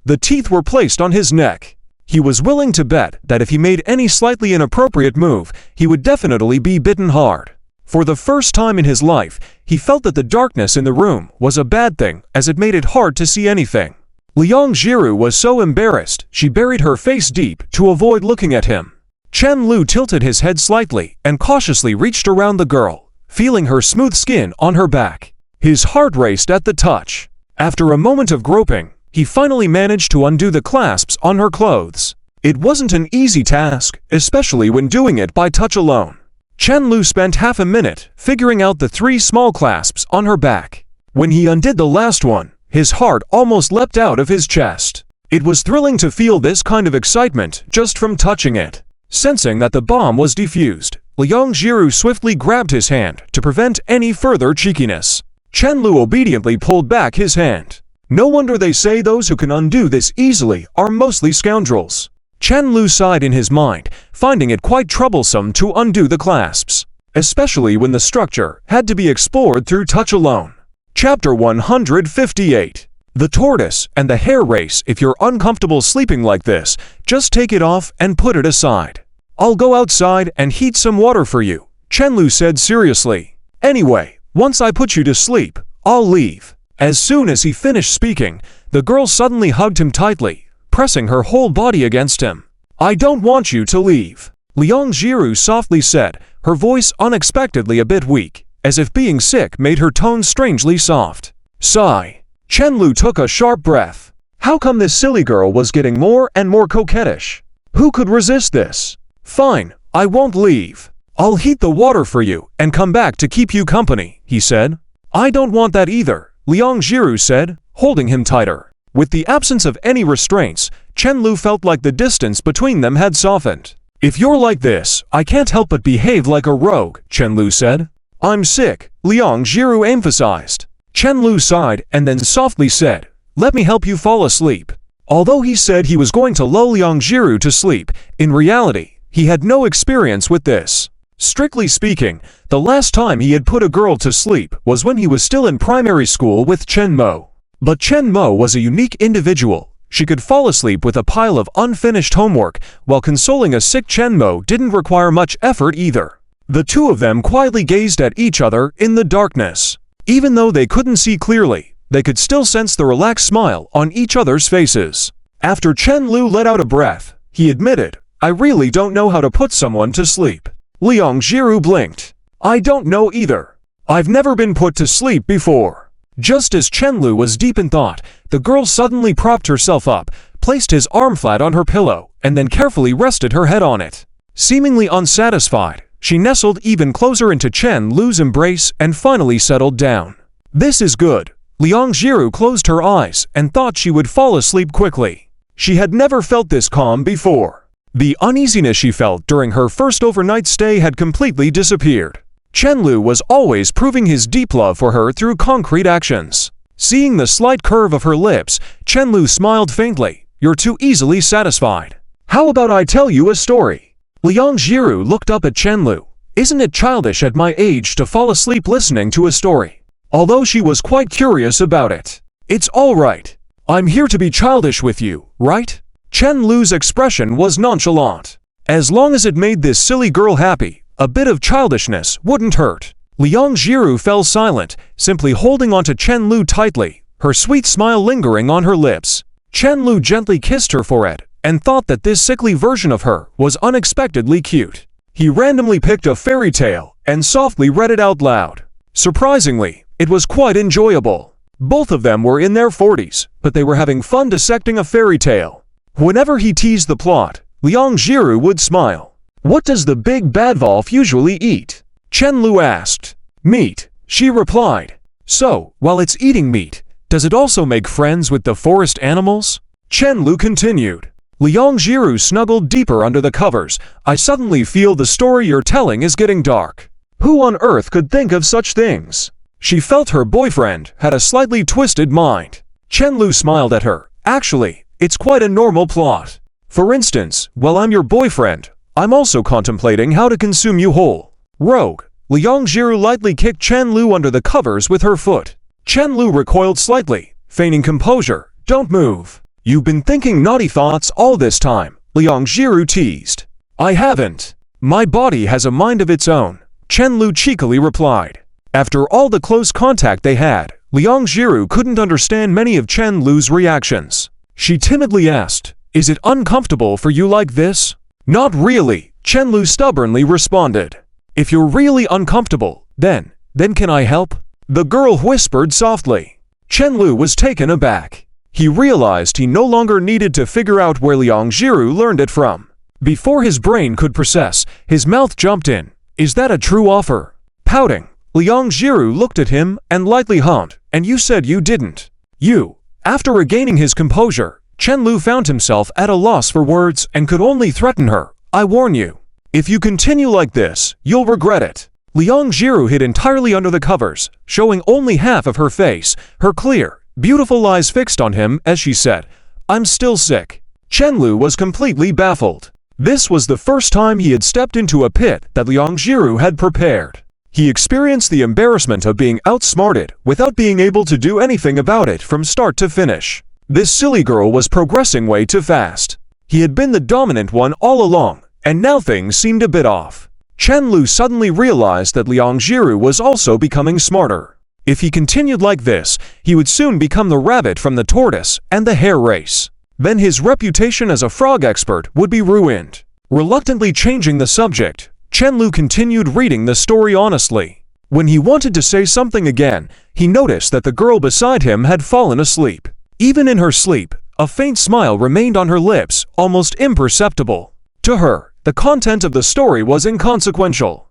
the teeth were placed on his neck. He was willing to bet that if he made any slightly inappropriate move, he would definitely be bitten hard. For the first time in his life, he felt that the darkness in the room was a bad thing, as it made it hard to see anything. Liang Jiru was so embarrassed, she buried her face deep to avoid looking at him. Chen Lu tilted his head slightly and cautiously reached around the girl, feeling her smooth skin on her back. His heart raced at the touch. After a moment of groping, he finally managed to undo the clasps on her clothes. It wasn't an easy task, especially when doing it by touch alone. Chen Lu spent half a minute figuring out the 3 small clasps on her back. When he undid the last one, his heart almost leapt out of his chest. It was thrilling to feel this kind of excitement just from touching it. Sensing that the bomb was defused, Liang Jiru swiftly grabbed his hand to prevent any further cheekiness. Chen Lu obediently pulled back his hand. No wonder they say those who can undo this easily are mostly scoundrels. Chen Lu sighed in his mind, finding it quite troublesome to undo the clasps, especially when the structure had to be explored through touch alone. Chapter 158. The Tortoise and the Hare Race. If you're uncomfortable sleeping like this, just take it off and put it aside. I'll go outside and heat some water for you, Chen Lu said seriously. Anyway, once I put you to sleep, I'll leave. As soon as he finished speaking, the girl suddenly hugged him tightly, pressing her whole body against him. I don't want you to leave, Liang Jiru softly said, her voice unexpectedly a bit weak, as if being sick made her tone strangely soft. Sigh. Chen Lu took a sharp breath. How come this silly girl was getting more and more coquettish? Who could resist this? Fine, I won't leave. I'll heat the water for you and come back to keep you company, he said. I don't want that either, Liang Jiru said, holding him tighter. With the absence of any restraints, Chen Lu felt like the distance between them had softened. If you're like this, I can't help but behave like a rogue, Chen Lu said. I'm sick, Liang Jiru emphasized. Chen Lu sighed and then softly said, let me help you fall asleep. Although he said he was going to lull Liang Jiru to sleep, in reality, he had no experience with this. Strictly speaking, the last time he had put a girl to sleep was when he was still in primary school with Chen Mo. But Chen Mo was a unique individual. She could fall asleep with a pile of unfinished homework, while consoling a sick Chen Mo didn't require much effort either. The two of them quietly gazed at each other in the darkness. Even though they couldn't see clearly, they could still sense the relaxed smile on each other's faces. After Chen Lu let out a breath, he admitted, I really don't know how to put someone to sleep. Liang Jiru blinked. I don't know either. I've never been put to sleep before. Just as Chen Lu was deep in thought, the girl suddenly propped herself up, placed his arm flat on her pillow, and then carefully rested her head on it. Seemingly unsatisfied, she nestled even closer into Chen Lu's embrace and finally settled down. This is good. Liang Jiru closed her eyes and thought she would fall asleep quickly. She had never felt this calm before. The uneasiness she felt during her first overnight stay had completely disappeared. Chen Lu was always proving his deep love for her through concrete actions. Seeing the slight curve of her lips, Chen Lu smiled faintly. You're too easily satisfied. How about I tell you a story? Liang Jiru looked up at Chen Lu. Isn't it childish at my age to fall asleep listening to a story? Although she was quite curious about it. It's all right. I'm here to be childish with you, right? Chen Lu's expression was nonchalant. As long as it made this silly girl happy, a bit of childishness wouldn't hurt. Liang Jiru fell silent, simply holding onto Chen Lu tightly, her sweet smile lingering on her lips. Chen Lu gently kissed her forehead, and thought that this sickly version of her was unexpectedly cute. He randomly picked a fairy tale and softly read it out loud. Surprisingly, it was quite enjoyable. Both of them were in their 40s, but they were having fun dissecting a fairy tale. Whenever he teased the plot, Liang Jiru would smile. What does the big bad wolf usually eat? Chen Lu asked. Meat, she replied. So, while it's eating meat, does it also make friends with the forest animals? Chen Lu continued. Liang Jiru snuggled deeper under the covers. I suddenly feel the story you're telling is getting dark. Who on earth could think of such things? She felt her boyfriend had a slightly twisted mind. Chen Lu smiled at her. Actually, it's quite a normal plot. For instance, while I'm your boyfriend, I'm also contemplating how to consume you whole. Rogue. Liang Jiru lightly kicked Chen Lu under the covers with her foot. Chen Lu recoiled slightly, feigning composure. Don't move. You've been thinking naughty thoughts all this time, Liang Jiru teased. I haven't. My body has a mind of its own, Chen Lu cheekily replied. After all the close contact they had, Liang Jiru couldn't understand many of Chen Lu's reactions. She timidly asked, Is it uncomfortable for you like this? Not really, Chen Lu stubbornly responded. If you're really uncomfortable, then can I help? The girl whispered softly. Chen Lu was taken aback. He realized he no longer needed to figure out where Liang Jiru learned it from. Before his brain could process, his mouth jumped in. Is that a true offer? Pouting, Liang Jiru looked at him and lightly hummed, and you said you didn't. You. After regaining his composure, Chen Lu found himself at a loss for words and could only threaten her. I warn you. If you continue like this, you'll regret it. Liang Jiru hid entirely under the covers, showing only half of her face, her clear, beautiful eyes fixed on him as she said, I'm still sick. Chen Lu was completely baffled. This was the first time he had stepped into a pit that Liang Jiru had prepared. He experienced the embarrassment of being outsmarted without being able to do anything about it from start to finish. This silly girl was progressing way too fast. He had been the dominant one all along, and now things seemed a bit off. Chen Lu suddenly realized that Liang Jiru was also becoming smarter. If he continued like this, he would soon become the rabbit from the tortoise and the hare race. Then his reputation as a frog expert would be ruined. Reluctantly changing the subject, Chen Lu continued reading the story honestly. When he wanted to say something again, he noticed that the girl beside him had fallen asleep. Even in her sleep, a faint smile remained on her lips, almost imperceptible. To her, the content of the story was inconsequential.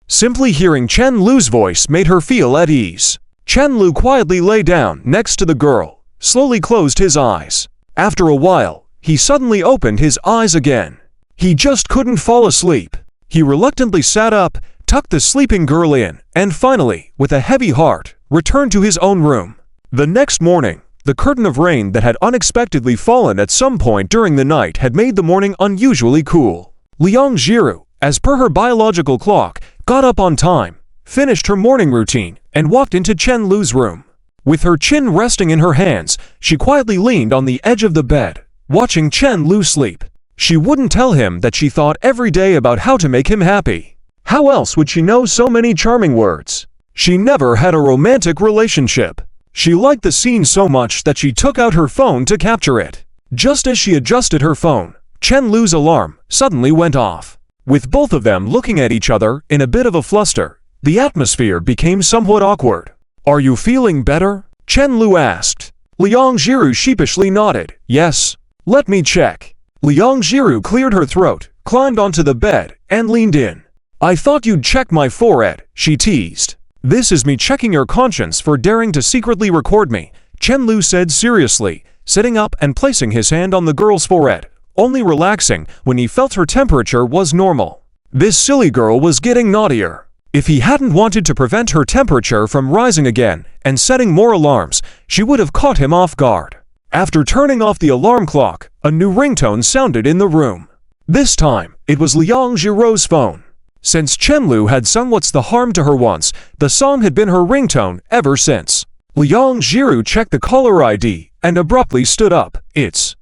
Simply hearing Chen Lu's voice made her feel at ease. Chen Lu quietly lay down next to the girl, slowly closed his eyes. After a while, he suddenly opened his eyes again. He just couldn't fall asleep. He reluctantly sat up, tucked the sleeping girl in, and finally, with a heavy heart, returned to his own room. The next morning, the curtain of rain that had unexpectedly fallen at some point during the night had made the morning unusually cool. Liang Jiru, as per her biological clock, got up on time, finished her morning routine, and walked into Chen Lu's room. With her chin resting in her hands, she quietly leaned on the edge of the bed, watching Chen Lu sleep. She wouldn't tell him that she thought every day about how to make him happy. How else would she know so many charming words? She never had a romantic relationship. She liked the scene so much that she took out her phone to capture it. Just as she adjusted her phone, Chen Lu's alarm suddenly went off. With both of them looking at each other in a bit of a fluster, the atmosphere became somewhat awkward. Are you feeling better? Chen Lu asked. Liang Jiru sheepishly nodded. Yes. Let me check. Liang Jiru cleared her throat, climbed onto the bed, and leaned in. I thought you'd check my forehead, she teased. This is me checking your conscience for daring to secretly record me, Chen Lu said seriously, sitting up and placing his hand on the girl's forehead, only relaxing when he felt her temperature was normal. This silly girl was getting naughtier. If he hadn't wanted to prevent her temperature from rising again and setting more alarms, she would have caught him off guard. After turning off the alarm clock, a new ringtone sounded in the room. This time, it was Liang Jiru's phone. Since Chen Lu had sung What's the Harm to her once, the song had been her ringtone ever since. Liang Jiru checked the caller ID and abruptly stood up. It's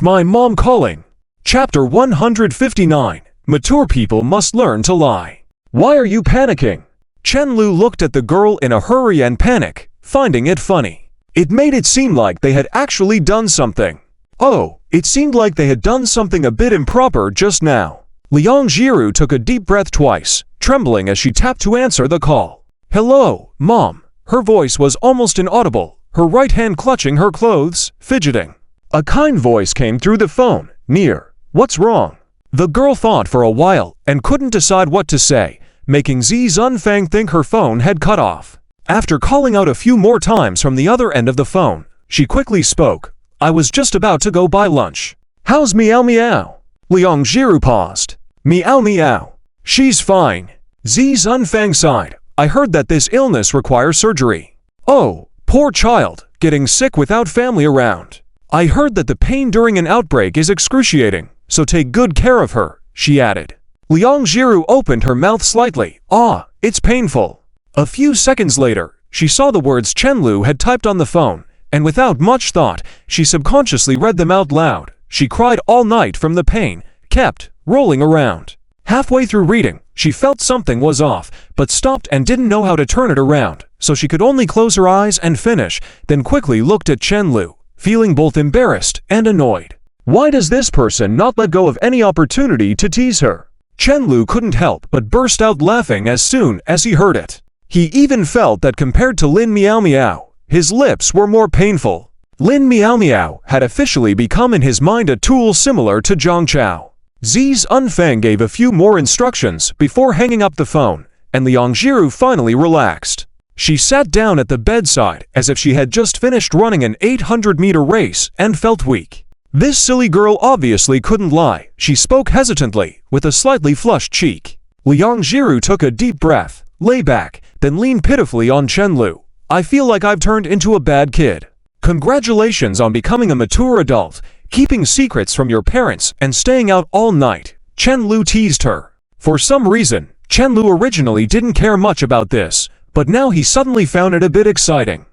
my mom calling. Chapter 159. Mature people must learn to lie. Why are you panicking? Chen Lu looked at the girl in a hurry and panic, finding it funny. It made it seem like they had actually done something. Oh, it seemed like they had done something a bit improper just now. Liang Jiru took a deep breath twice, trembling as she tapped to answer the call. Hello, Mom. Her voice was almost inaudible, her right hand clutching her clothes, fidgeting. A kind voice came through the phone, near. What's wrong? The girl thought for a while and couldn't decide what to say, making Zi Zunfang think her phone had cut off. After calling out a few more times from the other end of the phone, she quickly spoke. I was just about to go buy lunch. How's Meow Meow? Liang Jiru paused. Meow Meow. She's fine. Zi Zunfang sighed. I heard that this illness requires surgery. Oh, poor child, getting sick without family around. I heard that the pain during an outbreak is excruciating, so take good care of her, she added. Liang Jiru opened her mouth slightly. Ah, it's painful. A few seconds later, she saw the words Chen Lu had typed on the phone, and without much thought, she subconsciously read them out loud. She cried all night from the pain, kept rolling around. Halfway through reading, she felt something was off, but stopped and didn't know how to turn it around, so she could only close her eyes and finish, then quickly looked at Chen-Lu, feeling both embarrassed and annoyed. Why does this person not let go of any opportunity to tease her? Chen-Lu couldn't help but burst out laughing as soon as he heard it. He even felt that compared to Lin Miao Miao, his lips were more painful. Lin Miao Miao had officially become in his mind a tool similar to Zhang Chao. Zi's Unfeng gave a few more instructions before hanging up the phone, and Liang Jiru finally relaxed. She sat down at the bedside as if she had just finished running an 800-meter race and felt weak. This silly girl obviously couldn't lie. She spoke hesitantly, with a slightly flushed cheek. Liang Jiru took a deep breath, lay back, then leaned pitifully on Chen-Lu. I feel like I've turned into a bad kid. Congratulations on becoming a mature adult, keeping secrets from your parents and staying out all night, Chen-Lu teased her. For some reason, Chen-Lu originally didn't care much about this, but now he suddenly found it a bit exciting.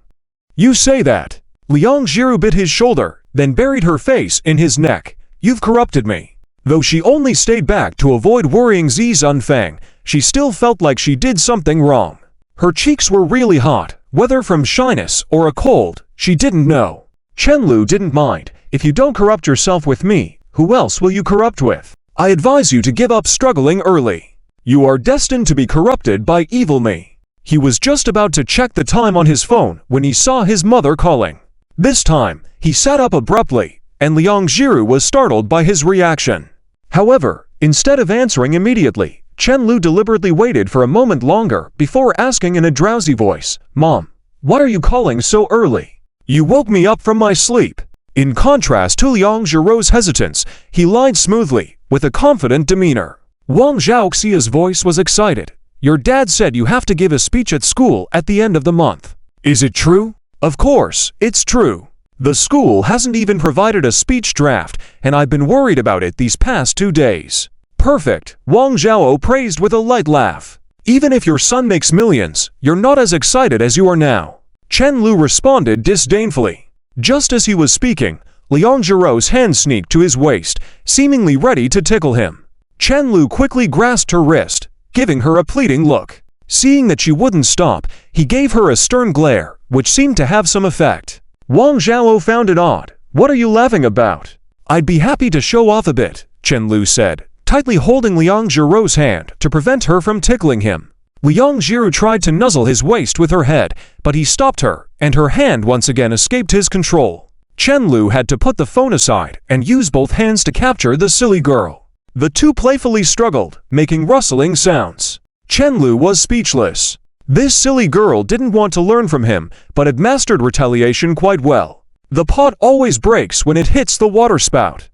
You say that? Liang Jiru bit his shoulder, then buried her face in his neck. You've corrupted me. Though she only stayed back to avoid worrying Zi's Unfeng, she still felt like she did something wrong. Her cheeks were really hot, whether from shyness or a cold, she didn't know. Chen-Lu didn't mind. If you don't corrupt yourself with me, who else will you corrupt with? I advise you to give up struggling early. You are destined to be corrupted by evil me. He was just about to check the time on his phone when he saw his mother calling. This time, he sat up abruptly, and Liang Jiru was startled by his reaction. However, instead of answering immediately, Chen-Lu deliberately waited for a moment longer before asking in a drowsy voice, Mom, why are you calling so early? You woke me up from my sleep. In contrast to Liang Jiru's hesitance, he lied smoothly, with a confident demeanor. Wang Zhaoxia's voice was excited. Your dad said you have to give a speech at school at the end of the month. Is it true? Of course, it's true. The school hasn't even provided a speech draft, and I've been worried about it these past 2 days. Perfect, Wang Zhao praised with a light laugh. Even if your son makes millions, you're not as excited as you are now. Chen-Lu responded disdainfully. Just as he was speaking, Liang Jiru's hand sneaked to his waist, seemingly ready to tickle him. Chen-Lu quickly grasped her wrist, giving her a pleading look. Seeing that she wouldn't stop, he gave her a stern glare, which seemed to have some effect. Wang Zhao found it odd. What are you laughing about? I'd be happy to show off a bit, Chen-Lu said, tightly holding Liang Jiru's hand to prevent her from tickling him. Liang Jiru tried to nuzzle his waist with her head, but he stopped her, and her hand once again escaped his control. Chen-Lu had to put the phone aside and use both hands to capture the silly girl. The two playfully struggled, making rustling sounds. Chen-Lu was speechless. This silly girl didn't want to learn from him, but had mastered retaliation quite well. The pot always breaks when it hits the water spout.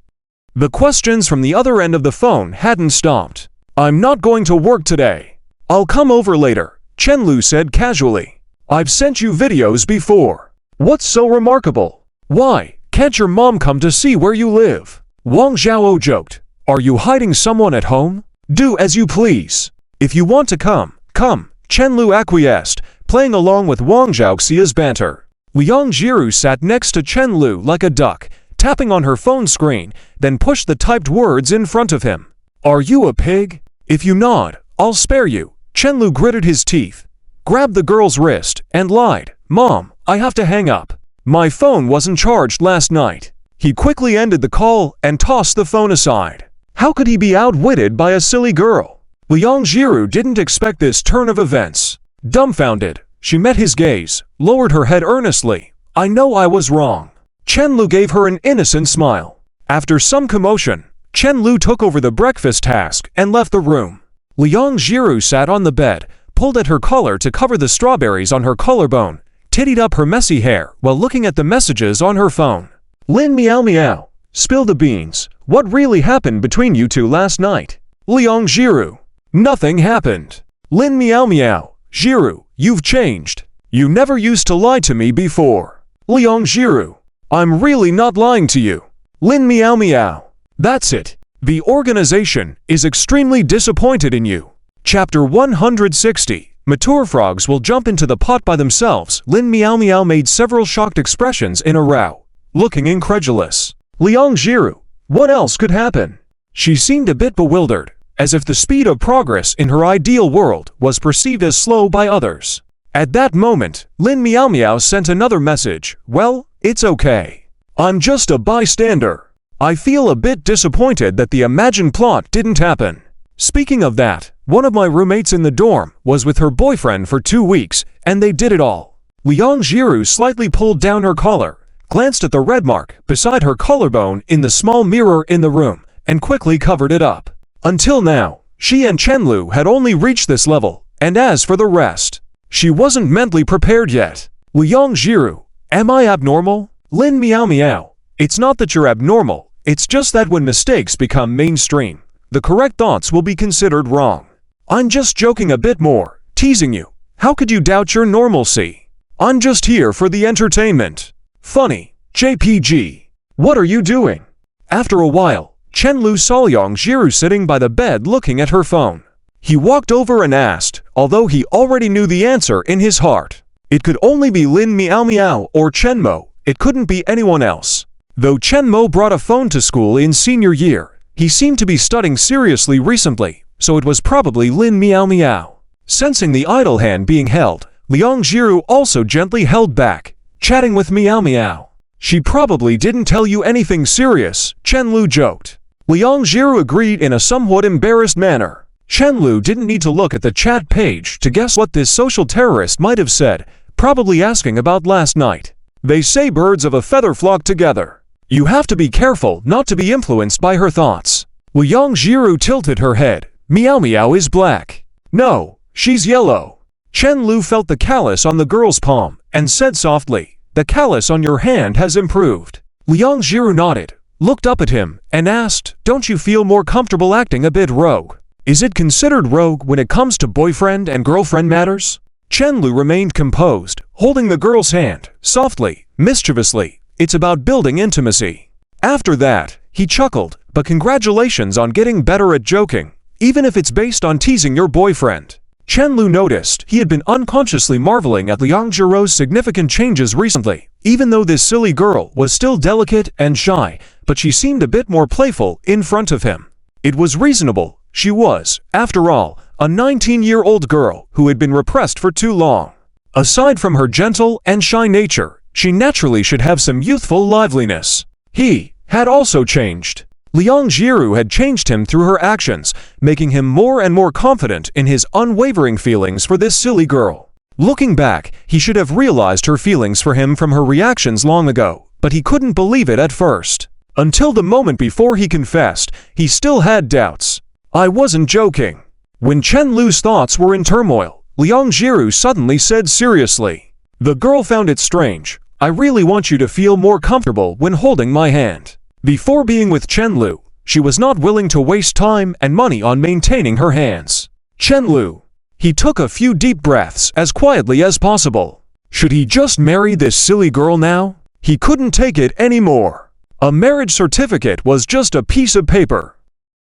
The questions from the other end of the phone hadn't stopped. I'm not going to work today. I'll come over later, Chen-Lu said casually. I've sent you videos before. What's so remarkable? Why, can't your mom come to see where you live? Wang Zhao joked. Are you hiding someone at home? Do as you please. If you want to come, come, Chen-Lu acquiesced, playing along with Wang Zhaoxia's banter. Liang Jiru sat next to Chen-Lu like a duck, tapping on her phone screen, then pushed the typed words in front of him. Are you a pig? If you nod, I'll spare you. Chen-Lu gritted his teeth, grabbed the girl's wrist, and lied. Mom, I have to hang up. My phone wasn't charged last night. He quickly ended the call and tossed the phone aside. How could he be outwitted by a silly girl? Liang Jiru didn't expect this turn of events. Dumbfounded, she met his gaze, lowered her head earnestly. I know I was wrong. Chen-Lu gave her an innocent smile. After some commotion, Chen-Lu took over the breakfast task and left the room. Liang Jiru sat on the bed, pulled at her collar to cover the strawberries on her collarbone, tittied up her messy hair while looking at the messages on her phone. Lin Miao Miao, spill the beans. What really happened between you two last night? Liang Jiru. Nothing happened. Lin Miao Miao. Jiru, you've changed. You never used to lie to me before. Liang Jiru. I'm really not lying to you. Lin Miao Miao. That's it. The organization is extremely disappointed in you. Chapter 160. Mature frogs will jump into the pot by themselves. Lin Miao Miao made several shocked expressions in a row, looking incredulous. Liang Jiru, What else could happen? She seemed a bit bewildered, as if the speed of progress in her ideal world was perceived as slow by others. At that moment, Lin Meow Meow sent another message. Well, it's okay. I'm just a bystander. I feel a bit disappointed that the imagined plot didn't happen. Speaking of that, one of my roommates in the dorm was with her boyfriend for 2 weeks, and they did it all. Liang Jiru slightly pulled down her collar, glanced at the red mark beside her collarbone in the small mirror in the room, and quickly covered it up. Until now, she and Chenlu had only reached this level, and as for the rest, she wasn't mentally prepared yet. Liang Jiru, am I abnormal? Lin Meow Meow, it's not that you're abnormal, it's just that when mistakes become mainstream, the correct thoughts will be considered wrong. I'm just joking a bit more, teasing you. How could you doubt your normalcy? I'm just here for the entertainment. Funny, JPG. What are you doing? After a while, Chenlu saw Liang Jiru sitting by the bed looking at her phone. He walked over and asked, although he already knew the answer in his heart. It could only be Lin Meow Meow or Chenmo, it couldn't be anyone else. Though Chenmo brought a phone to school in senior year, he seemed to be studying seriously recently, so it was probably Lin Meow Meow. Sensing the idle hand being held, Liang Jiru also gently held back, chatting with Meow Meow. She probably didn't tell you anything serious, Chenlu joked. Liang Jiru agreed in a somewhat embarrassed manner. Chenlu didn't need to look at the chat page to guess what this social terrorist might have said, probably asking about last night. They say birds of a feather flock together. You have to be careful not to be influenced by her thoughts. Liang Jiru tilted her head. Meow Meow is black. No, she's yellow. Chenlu felt the callus on the girl's palm and said softly, the callus on your hand has improved. Liang Jiru nodded, looked up at him, and asked, don't you feel more comfortable acting a bit rogue? Is it considered rogue when it comes to boyfriend and girlfriend matters? Chenlu remained composed, holding the girl's hand, softly, mischievously. It's about building intimacy. After that, he chuckled, but congratulations on getting better at joking, even if it's based on teasing your boyfriend. Chenlu noticed he had been unconsciously marveling at Liang Jiru's significant changes recently, even though this silly girl was still delicate and shy, but she seemed a bit more playful in front of him. It was reasonable. She was, after all, a 19-year-old girl who had been repressed for too long. Aside from her gentle and shy nature, she naturally should have some youthful liveliness. He had also changed. Liang Jiru had changed him through her actions, making him more and more confident in his unwavering feelings for this silly girl. Looking back, he should have realized her feelings for him from her reactions long ago, but he couldn't believe it at first. Until the moment before he confessed, he still had doubts. I wasn't joking. When Chenlu's thoughts were in turmoil, Liang Jiru suddenly said seriously. The girl found it strange. I really want you to feel more comfortable when holding my hand. Before being with Chenlu, she was not willing to waste time and money on maintaining her hands. Chenlu. He took a few deep breaths as quietly as possible. Should he just marry this silly girl now? He couldn't take it anymore. A marriage certificate was just a piece of paper.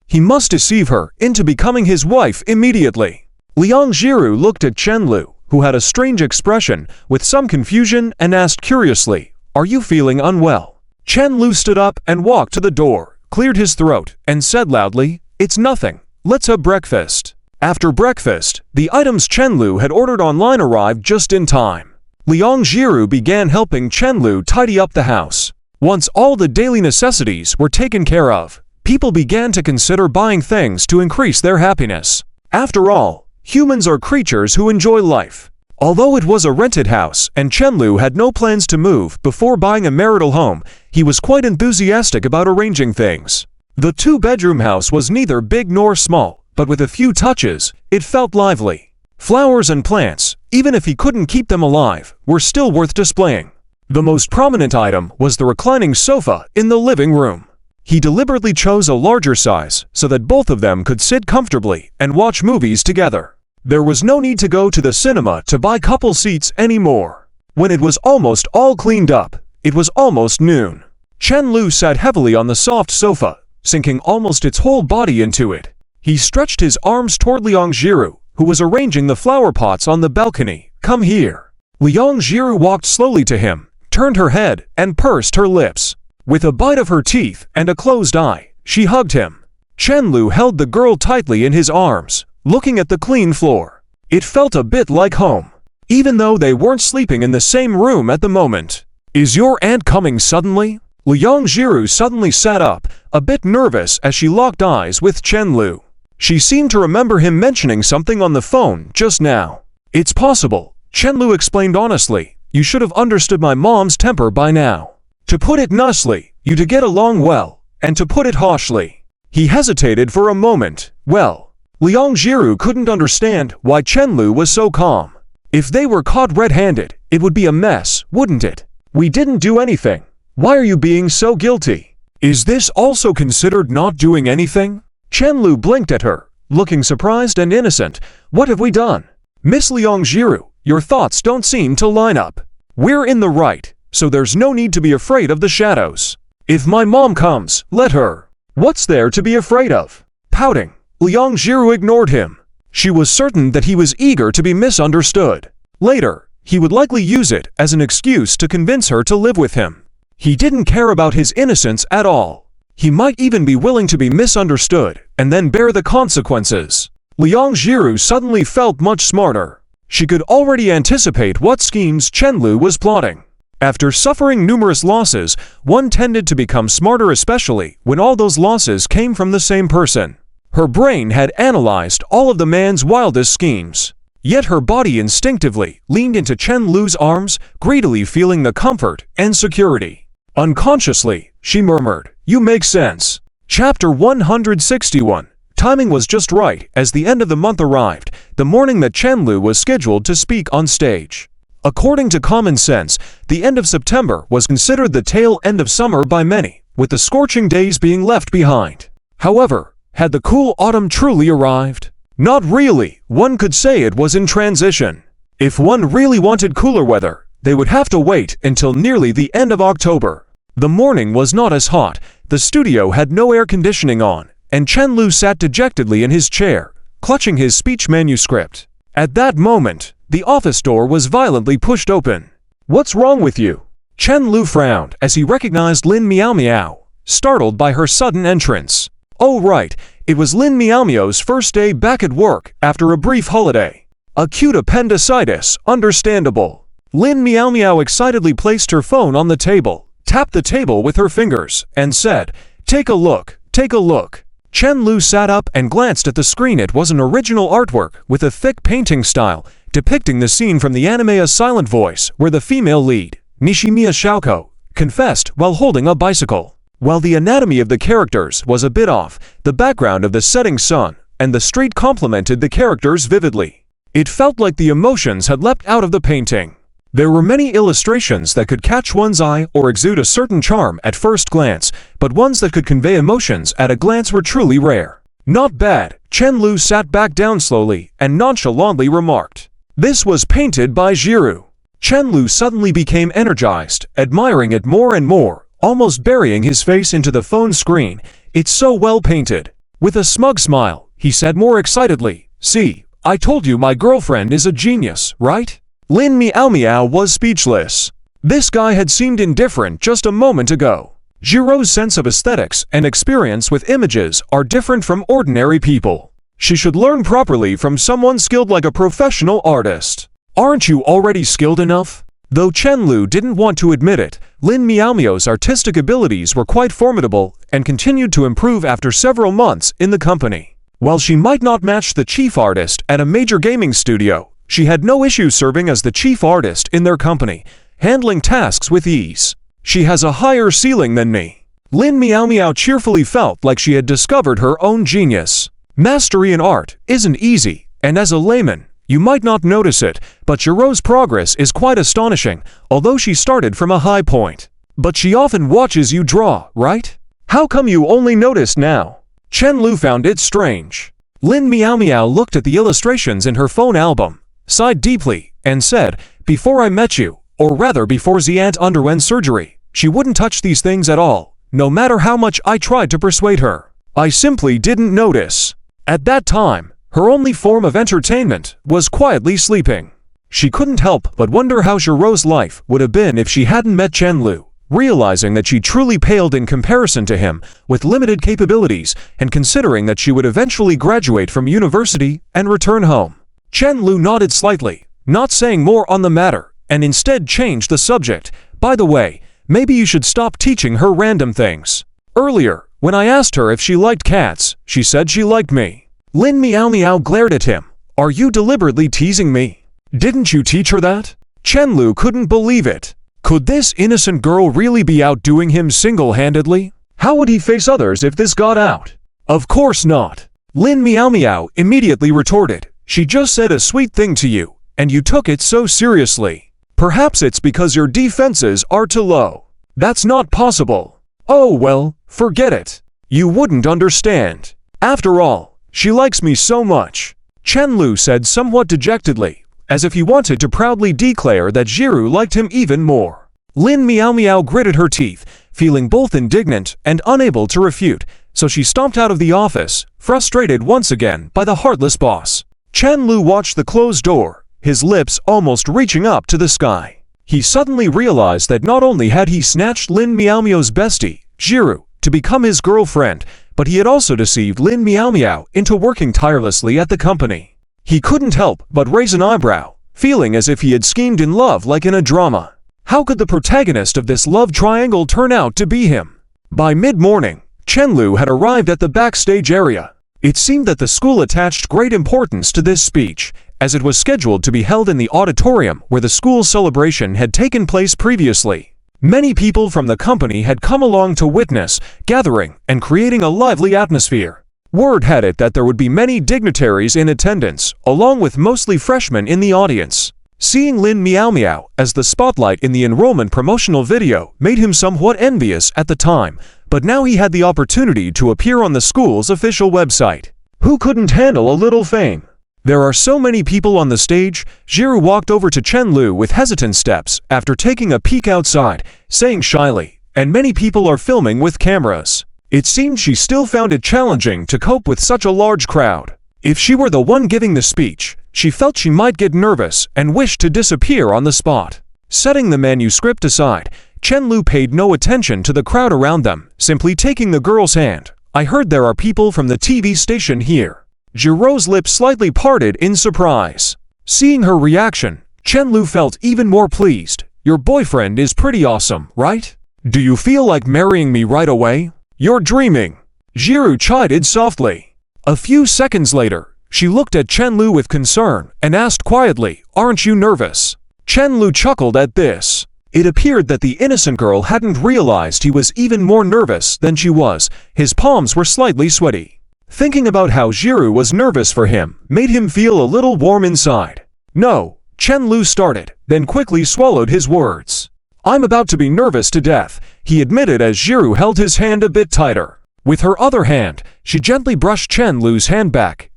He must deceive her into becoming his wife immediately. Liang Jiru looked at Chenlu, who had a strange expression, with some confusion, and asked curiously, are you feeling unwell? Chenlu stood up and walked to the door, cleared his throat, and said loudly, it's nothing, let's have breakfast. After breakfast, the items Chenlu had ordered online arrived just in time. Liang Jiru began helping Chenlu tidy up the house. Once all the daily necessities were taken care of, people began to consider buying things to increase their happiness. After all, humans are creatures who enjoy life. Although it was a rented house and Chenlu had no plans to move before buying a marital home, he was quite enthusiastic about arranging things. The two-bedroom house was neither big nor small, but with a few touches, it felt lively. Flowers and plants, even if he couldn't keep them alive, were still worth displaying. The most prominent item was the reclining sofa in the living room. He deliberately chose a larger size so that both of them could sit comfortably and watch movies together. There was no need to go to the cinema to buy couple seats anymore. When it was almost all cleaned up, it was almost noon. Chenlu sat heavily on the soft sofa, sinking almost its whole body into it. He stretched his arms toward Liang Jiru, who was arranging the flower pots on the balcony. Come here. Liang Jiru walked slowly to him, turned her head, and pursed her lips. With a bite of her teeth and a closed eye, she hugged him. Chenlu held the girl tightly in his arms, looking at the clean floor. It felt a bit like home, even though they weren't sleeping in the same room at the moment. "Is your aunt coming suddenly?" Liang Jiru suddenly sat up, a bit nervous as she locked eyes with Chenlu. She seemed to remember him mentioning something on the phone just now. "It's possible," Chenlu explained honestly. "You should have understood my mom's temper by now. To put it nicely, you to get along well, and to put it harshly." He hesitated for a moment. Well, Liang Jiru couldn't understand why Chenlu was so calm. If they were caught red-handed, it would be a mess, wouldn't it? "We didn't do anything. Why are you being so guilty? Is this also considered not doing anything?" Chenlu blinked at her, looking surprised and innocent. "What have we done?" "Miss Liang Jiru, your thoughts don't seem to line up. We're in the right, so there's no need to be afraid of the shadows. If my mom comes, let her. What's there to be afraid of?" Pouting, Liang Jiru ignored him. She was certain that he was eager to be misunderstood. Later, he would likely use it as an excuse to convince her to live with him. He didn't care about his innocence at all. He might even be willing to be misunderstood and then bear the consequences. Liang Jiru suddenly felt much smarter. She could already anticipate what schemes Chenlu was plotting. After suffering numerous losses, one tended to become smarter, especially when all those losses came from the same person. Her brain had analyzed all of the man's wildest schemes. Yet her body instinctively leaned into Chenlu's arms, greedily feeling the comfort and security. Unconsciously, she murmured, "You make sense." Chapter 161. Timing was just right as the end of the month arrived, the morning that Chenlu was scheduled to speak on stage. According to common sense, the end of September was considered the tail end of summer by many, with the scorching days being left behind. However, had the cool autumn truly arrived? Not really. One could say it was in transition. If one really wanted cooler weather, they would have to wait until nearly the end of October. The morning was not as hot, the studio had no air conditioning on, and Chenlu sat dejectedly in his chair, clutching his speech manuscript. At that moment, the office door was violently pushed open. "What's wrong with you?" Chenlu frowned as he recognized Lin Miao Miao, startled by her sudden entrance. Oh right, it was Lin Miao Miao's first day back at work after a brief holiday. Acute appendicitis, understandable. Lin Miao Miao excitedly placed her phone on the table, tapped the table with her fingers, and said, "Take a look, take a look." Chenlu sat up and glanced at the screen. It was an original artwork with a thick painting style, depicting the scene from the anime A Silent Voice, where the female lead, Nishimiya Shaoko, confessed while holding a bicycle. While the anatomy of the characters was a bit off, the background of the setting sun and the street complemented the characters vividly. It felt like the emotions had leapt out of the painting. There were many illustrations that could catch one's eye or exude a certain charm at first glance, but ones that could convey emotions at a glance were truly rare. "Not bad," Chenlu sat back down slowly and nonchalantly remarked. "This was painted by Jiru." Chenlu suddenly became energized, admiring it more and more, almost burying his face into the phone screen. "It's so well painted." With a smug smile, he said more excitedly, "See, I told you my girlfriend is a genius, right?" Lin Miao Miao was speechless. This guy had seemed indifferent just a moment ago. Jiro's sense of aesthetics and experience with images are different from ordinary people. She should learn properly from someone skilled like a professional artist. "Aren't you already skilled enough?" Though Chenlu didn't want to admit it, Lin Miao Miao's artistic abilities were quite formidable and continued to improve after several months in the company. While she might not match the chief artist at a major gaming studio, she had no issue serving as the chief artist in their company, handling tasks with ease. "She has a higher ceiling than me." Lin Miao Miao cheerfully felt like she had discovered her own genius. Mastery in art isn't easy, and as a layman, you might not notice it, but Jiro's progress is quite astonishing, although she started from a high point. "But she often watches you draw, right? How come you only noticed now?" Chenlu found it strange. Lin Miao Miao looked at the illustrations in her phone album, sighed deeply, and said, "Before I met you, or rather before Ziant underwent surgery, she wouldn't touch these things at all, no matter how much I tried to persuade her. I simply didn't notice." At that time, her only form of entertainment was quietly sleeping. She couldn't help but wonder how Jiro's life would have been if she hadn't met Chenlu, realizing that she truly paled in comparison to him with limited capabilities and considering that she would eventually graduate from university and return home. Chen Lu nodded slightly, not saying more on the matter, and instead changed the subject. By the way, maybe you should stop teaching her random things. Earlier, when I asked her if she liked cats, she said she liked me. Lin Miao Miao glared at him. Are you deliberately teasing me? Didn't you teach her that? Chen Lu couldn't believe it. Could this innocent girl really be outdoing him single-handedly? How would he face others if this got out? Of course not. Lin Miao Miao immediately retorted. She just said a sweet thing to you, and you took it so seriously. Perhaps it's because your defenses are too low. That's not possible. Oh well, forget it. You wouldn't understand. After all, she likes me so much. Chen Lu said somewhat dejectedly, as if he wanted to proudly declare that Jiru liked him even more. Lin Miao Miao gritted her teeth, feeling both indignant and unable to refute, so she stomped out of the office, frustrated once again by the heartless boss. Chen Lu watched the closed door, his lips almost reaching up to the sky. He suddenly realized that not only had he snatched Lin Miao Miao's bestie, Jiru, to become his girlfriend, but he had also deceived Lin Miao Miao into working tirelessly at the company. He couldn't help but raise an eyebrow, feeling as if he had schemed in love like in a drama. How could the protagonist of this love triangle turn out to be him? By mid-morning, Chen Lu had arrived at the backstage area. It seemed that the school attached great importance to this speech, as it was scheduled to be held in the auditorium where the school's celebration had taken place previously. Many people from the company had come along to witness, gathering, and creating a lively atmosphere. Word had it that there would be many dignitaries in attendance, along with mostly freshmen in the audience. Seeing Lin Miao Miao as the spotlight in the enrollment promotional video made him somewhat envious at the time, but now he had the opportunity to appear on the school's official website. Who couldn't handle a little fame? There are so many people on the stage. Jiru walked over to Chen Lu with hesitant steps after taking a peek outside, saying shyly, "And many people are filming with cameras." It seemed she still found it challenging to cope with such a large crowd. If she were the one giving the speech, she felt she might get nervous and wished to disappear on the spot. Setting the manuscript aside, Chen Lu paid no attention to the crowd around them, simply taking the girl's hand. "I heard there are people from the TV station here." Jiru's lips slightly parted in surprise. Seeing her reaction, Chen Lu felt even more pleased. "Your boyfriend is pretty awesome, right? Do you feel like marrying me right away?" "You're dreaming," Jiru chided softly. A few seconds later, she looked at Chen Lu with concern and asked quietly, "Aren't you nervous?" Chen Lu chuckled at this. It appeared that the innocent girl hadn't realized he was even more nervous than she was. His palms were slightly sweaty. Thinking about how Jiru was nervous for him made him feel a little warm inside. "No," Chen Lu started, then quickly swallowed his words. "I'm about to be nervous to death," he admitted as Jiru held his hand a bit tighter. With her other hand, she gently brushed Chen Lu's hand back.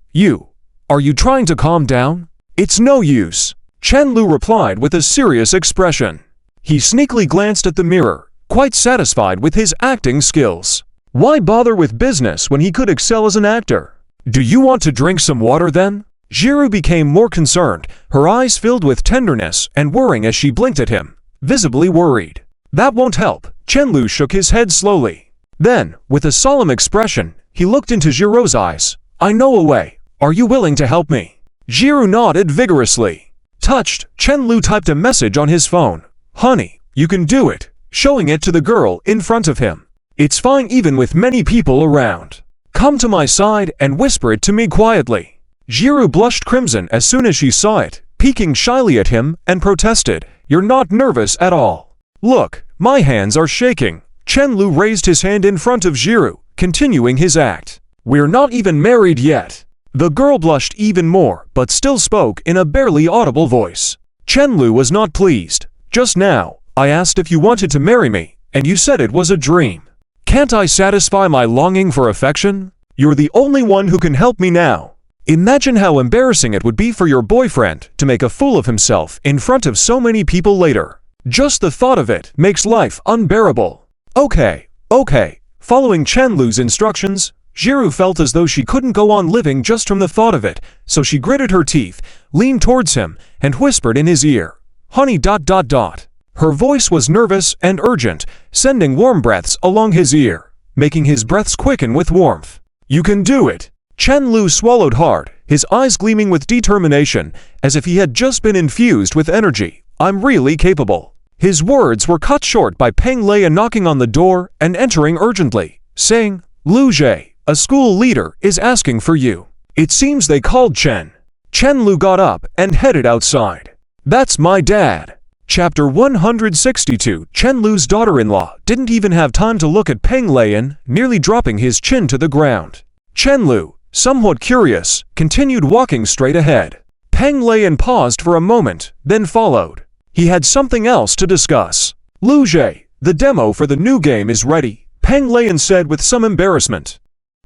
Are you trying to calm down?" "It's no use," Chen Lu replied with a serious expression. He sneakily glanced at the mirror, quite satisfied with his acting skills. Why bother with business when he could excel as an actor? "Do you want to drink some water then?" Jiru became more concerned, her eyes filled with tenderness and worrying as she blinked at him, visibly worried. "That won't help," Chen Lu shook his head slowly. Then, with a solemn expression, he looked into Jiru's eyes. "I know a way. Are you willing to help me?" Jiru nodded vigorously. Touched, Chen Lu typed a message on his phone. "Honey, you can do it," showing it to the girl in front of him. "It's fine even with many people around. Come to my side and whisper it to me quietly." Jiru blushed crimson as soon as she saw it, peeking shyly at him, and protested, "You're not nervous at all." "Look, my hands are shaking." Chen Lu raised his hand in front of Jiru, continuing his act. "We're not even married yet." The girl blushed even more, but still spoke in a barely audible voice. Chen Lu was not pleased. "Just now, I asked if you wanted to marry me, and you said it was a dream. Can't I satisfy my longing for affection? You're the only one who can help me now." Imagine how embarrassing it would be for your boyfriend to make a fool of himself in front of so many people later. Just the thought of it makes life unbearable. Okay. Following Chen Lu's instructions, Jiru felt as though she couldn't go on living just from the thought of it, so she gritted her teeth, leaned towards him, and whispered in his ear, "Honey ... Her voice was nervous and urgent, sending warm breaths along his ear, making his breaths quicken with warmth. "You can do it." Chen Lu swallowed hard, his eyes gleaming with determination, as if he had just been infused with energy. "I'm really capable." His words were cut short by Peng Lei knocking on the door and entering urgently, saying, "Lu Jie, a school leader, is asking for you." It seems they called Chen. Chen Lu got up and headed outside. "That's my dad." Chapter 162. Chen Lu's daughter-in-law didn't even have time to look at Peng Lei, nearly dropping his chin to the ground. Chen Lu, somewhat curious, continued walking straight ahead. Peng Lei paused for a moment, then followed. He had something else to discuss. "Lu Jie, the demo for the new game is ready," Peng Lei said with some embarrassment.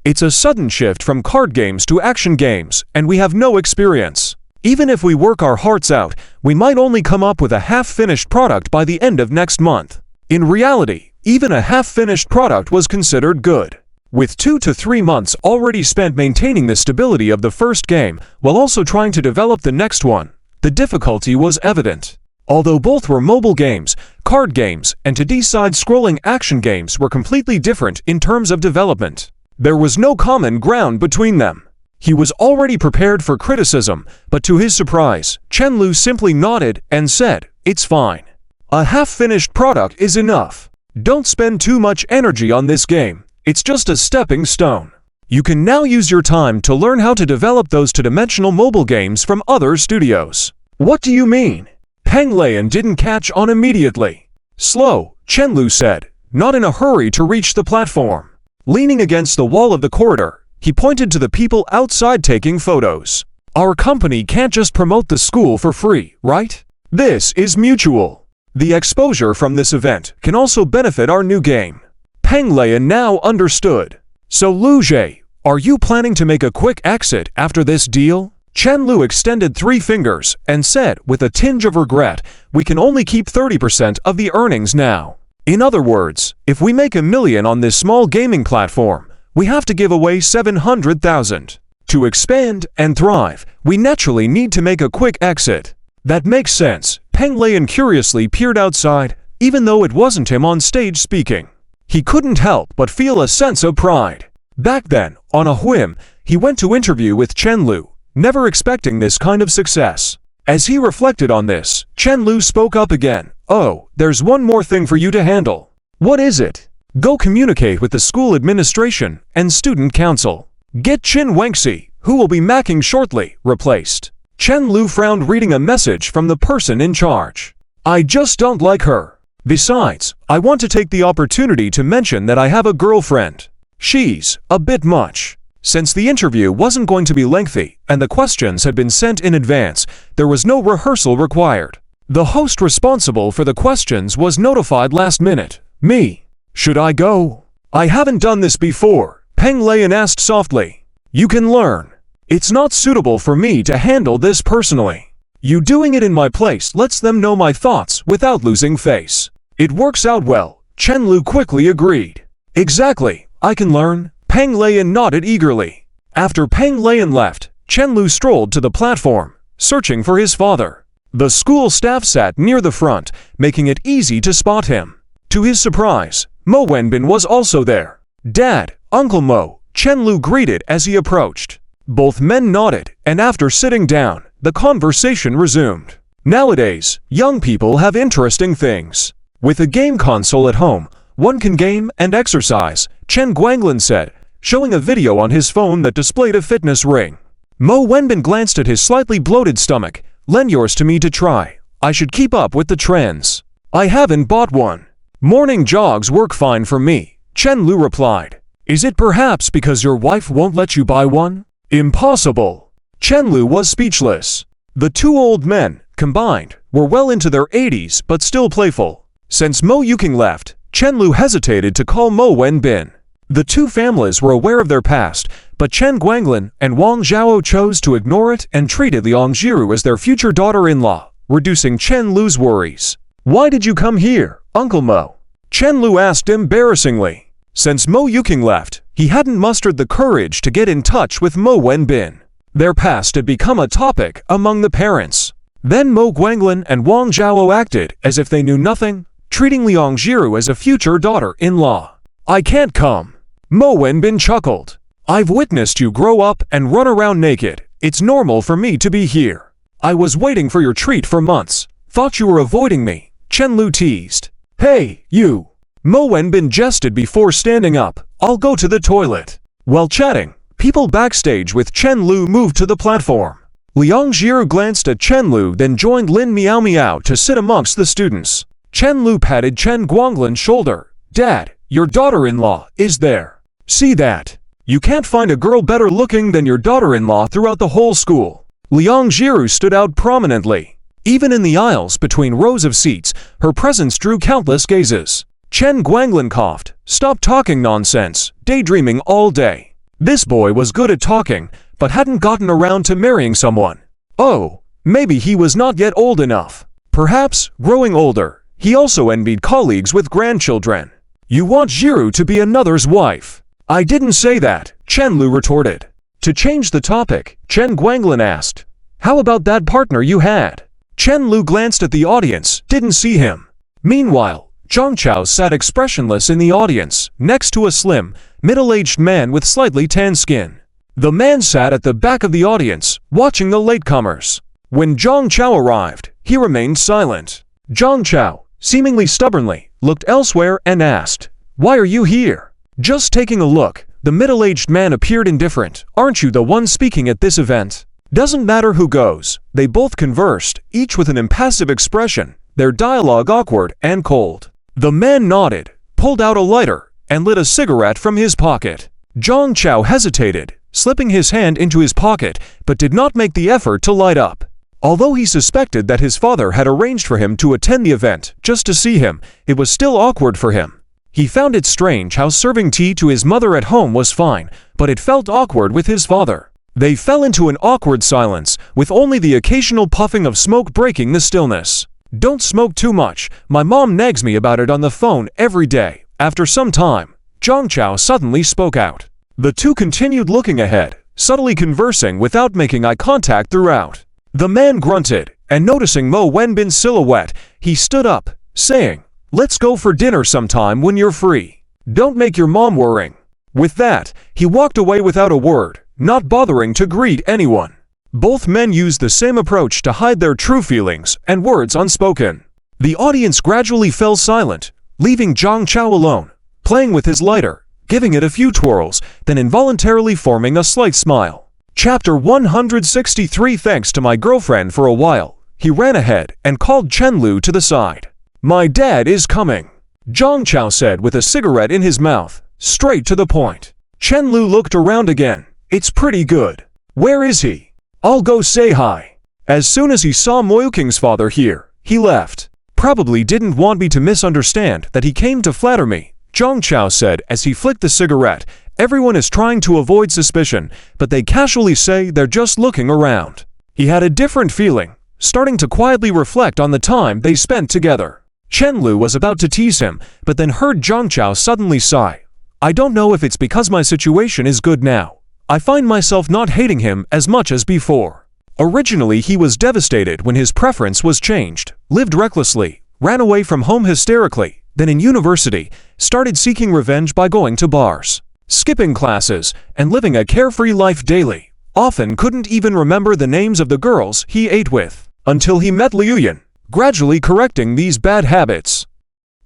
"It's a sudden shift from card games to action games, and we have no experience. Even if we work our hearts out, we might only come up with a half-finished product by the end of next month." In reality, even a half-finished product was considered good. With 2 to 3 months already spent maintaining the stability of the first game, while also trying to develop the next one, the difficulty was evident. Although both were mobile games, card games, and 2D side-scrolling action games were completely different in terms of development. There was no common ground between them. He was already prepared for criticism, but to his surprise, Chen Lu simply nodded and said, "It's fine. A half-finished product is enough. Don't spend too much energy on this game. It's just a stepping stone. You can now use your time to learn how to develop those two-dimensional mobile games from other studios." "What do you mean?" Peng Lei didn't catch on immediately. "Slow," Chen Lu said, not in a hurry to reach the platform. Leaning against the wall of the corridor, he pointed to the people outside taking photos. "Our company can't just promote the school for free, right? This is mutual. The exposure from this event can also benefit our new game." Peng Lei now understood. "So Lu Jie, are you planning to make a quick exit after this deal?" Chen Lu extended 3 fingers and said with a tinge of regret, "We can only keep 30% of the earnings now. In other words, if we make $1 million on this small gaming platform, we have to give away 700,000. To expand and thrive, we naturally need to make a quick exit." "That makes sense." Peng Lei curiously peered outside, even though it wasn't him on stage speaking. He couldn't help but feel a sense of pride. Back then, on a whim, he went to interview with Chen Lu, never expecting this kind of success. As he reflected on this, Chen Lu spoke up again. "Oh, there's one more thing for you to handle." "What is it?" "Go communicate with the school administration and student council. Get Qin Wangxi, who will be macking shortly, replaced." Chen Lu frowned reading a message from the person in charge. "I just don't like her. Besides, I want to take the opportunity to mention that I have a girlfriend. She's a bit much." Since the interview wasn't going to be lengthy and the questions had been sent in advance, there was no rehearsal required. The host responsible for the questions was notified last minute. "Me. Should I go?" "I haven't done this before," Peng Lei asked softly. "You can learn. It's not suitable for me to handle this personally. You doing it in my place lets them know my thoughts without losing face." "It works out well," Chen Lu quickly agreed. "Exactly, I can learn." Peng Lei nodded eagerly. After Peng Lei left, Chen Lu strolled to the platform, searching for his father. The school staff sat near the front, making it easy to spot him. To his surprise, Mo Wenbin was also there. "Dad, Uncle Mo," Chen Lu greeted as he approached. Both men nodded, and after sitting down, the conversation resumed. Nowadays, young people have interesting things. With a game console at home, one can game and exercise, Chen Guanglin said, showing a video on his phone that displayed a fitness ring. Mo Wenbin glanced at his slightly bloated stomach. "Lend yours to me to try. I should keep up with the trends." "I haven't bought one." "Morning jogs work fine for me," Chen Lu replied. "Is it perhaps because your wife won't let you buy one?" "Impossible." Chen Lu was speechless. The two old men, combined, were well into their 80s but still playful. Since Mo Yuking left, Chen Lu hesitated to call Mo Wenbin. The two families were aware of their past, but Chen Guanglin and Wang Zhao chose to ignore it and treated Liang Jiru as their future daughter-in-law, reducing Chen Lu's worries. "Why did you come here, Uncle Mo?" Chen Lu asked embarrassingly. Since Mo Yuking left, he hadn't mustered the courage to get in touch with Mo Wenbin. Their past had become a topic among the parents. Then Mo Guanglin and Wang Zhao acted as if they knew nothing, treating Liang Jiru as a future daughter-in-law. I can't come. Mo Wenbin chuckled. I've witnessed you grow up and run around naked. It's normal for me to be here. I was waiting for your treat for months. Thought you were avoiding me, Chen Lu teased. Hey, you. Mo Wenbin jested before standing up. I'll go to the toilet. While chatting, people backstage with Chen Lu moved to the platform. Liang Jiru glanced at Chen Lu, then joined Lin Miao Miao to sit amongst the students. Chen Lu patted Chen Guanglin's shoulder. Dad, your daughter-in-law is there. See that? You can't find a girl better looking than your daughter-in-law throughout the whole school. Liang Jiru stood out prominently. Even in the aisles between rows of seats, her presence drew countless gazes. Chen Guanglin coughed. Stop talking nonsense, daydreaming all day. This boy was good at talking, but hadn't gotten around to marrying someone. Oh, maybe he was not yet old enough. Perhaps, growing older, he also envied colleagues with grandchildren. You want Jiru to be another's wife? I didn't say that, Chen Lu retorted. To change the topic, Chen Guanglin asked, how about that partner you had? Chen Lu glanced at the audience, didn't see him. Meanwhile, Zhang Chao sat expressionless in the audience, next to a slim, middle-aged man with slightly tan skin. The man sat at the back of the audience, watching the latecomers. When Zhang Chao arrived, he remained silent. Zhang Chao, seemingly stubbornly, looked elsewhere and asked, why are you here? Just taking a look, the middle-aged man appeared indifferent. Aren't you the one speaking at this event? Doesn't matter who goes. They both conversed, each with an impassive expression, their dialogue awkward and cold. The man nodded, pulled out a lighter, and lit a cigarette from his pocket. Zhang Chao hesitated, slipping his hand into his pocket, but did not make the effort to light up. Although he suspected that his father had arranged for him to attend the event just to see him, it was still awkward for him. He found it strange how serving tea to his mother at home was fine, but it felt awkward with his father. They fell into an awkward silence, with only the occasional puffing of smoke breaking the stillness. Don't smoke too much. My mom nags me about it on the phone every day. After some time, Zhang Chao suddenly spoke out. The two continued looking ahead, subtly conversing without making eye contact throughout. The man grunted, and noticing Mo Wenbin's silhouette, he stood up, saying, let's go for dinner sometime when you're free. Don't make your mom worrying. With that, he walked away without a word, not bothering to greet anyone. Both men used the same approach to hide their true feelings and words unspoken. The audience gradually fell silent, leaving Zhang Chao alone, playing with his lighter, giving it a few twirls, then involuntarily forming a slight smile. Chapter 163. Thanks to my girlfriend for a while, he ran ahead and called Chen Lu to the side. My dad is coming, Zhang Chao said with a cigarette in his mouth, straight to the point. Chen Lu looked around again. It's pretty good. Where is he? I'll go say hi. As soon as he saw Mo Yuking's father here, he left. Probably didn't want me to misunderstand that he came to flatter me, Zhang Chao said as he flicked the cigarette. Everyone is trying to avoid suspicion, but they casually say they're just looking around. He had a different feeling, starting to quietly reflect on the time they spent together. Chen Lu was about to tease him, but then heard Zhang Chao suddenly sigh. I don't know if it's because my situation is good now. I find myself not hating him as much as before. Originally he was devastated when his preference was changed, lived recklessly, ran away from home hysterically, then in university, started seeking revenge by going to bars, skipping classes, and living a carefree life daily. Often couldn't even remember the names of the girls he ate with, until he met Liu Yan, gradually correcting these bad habits.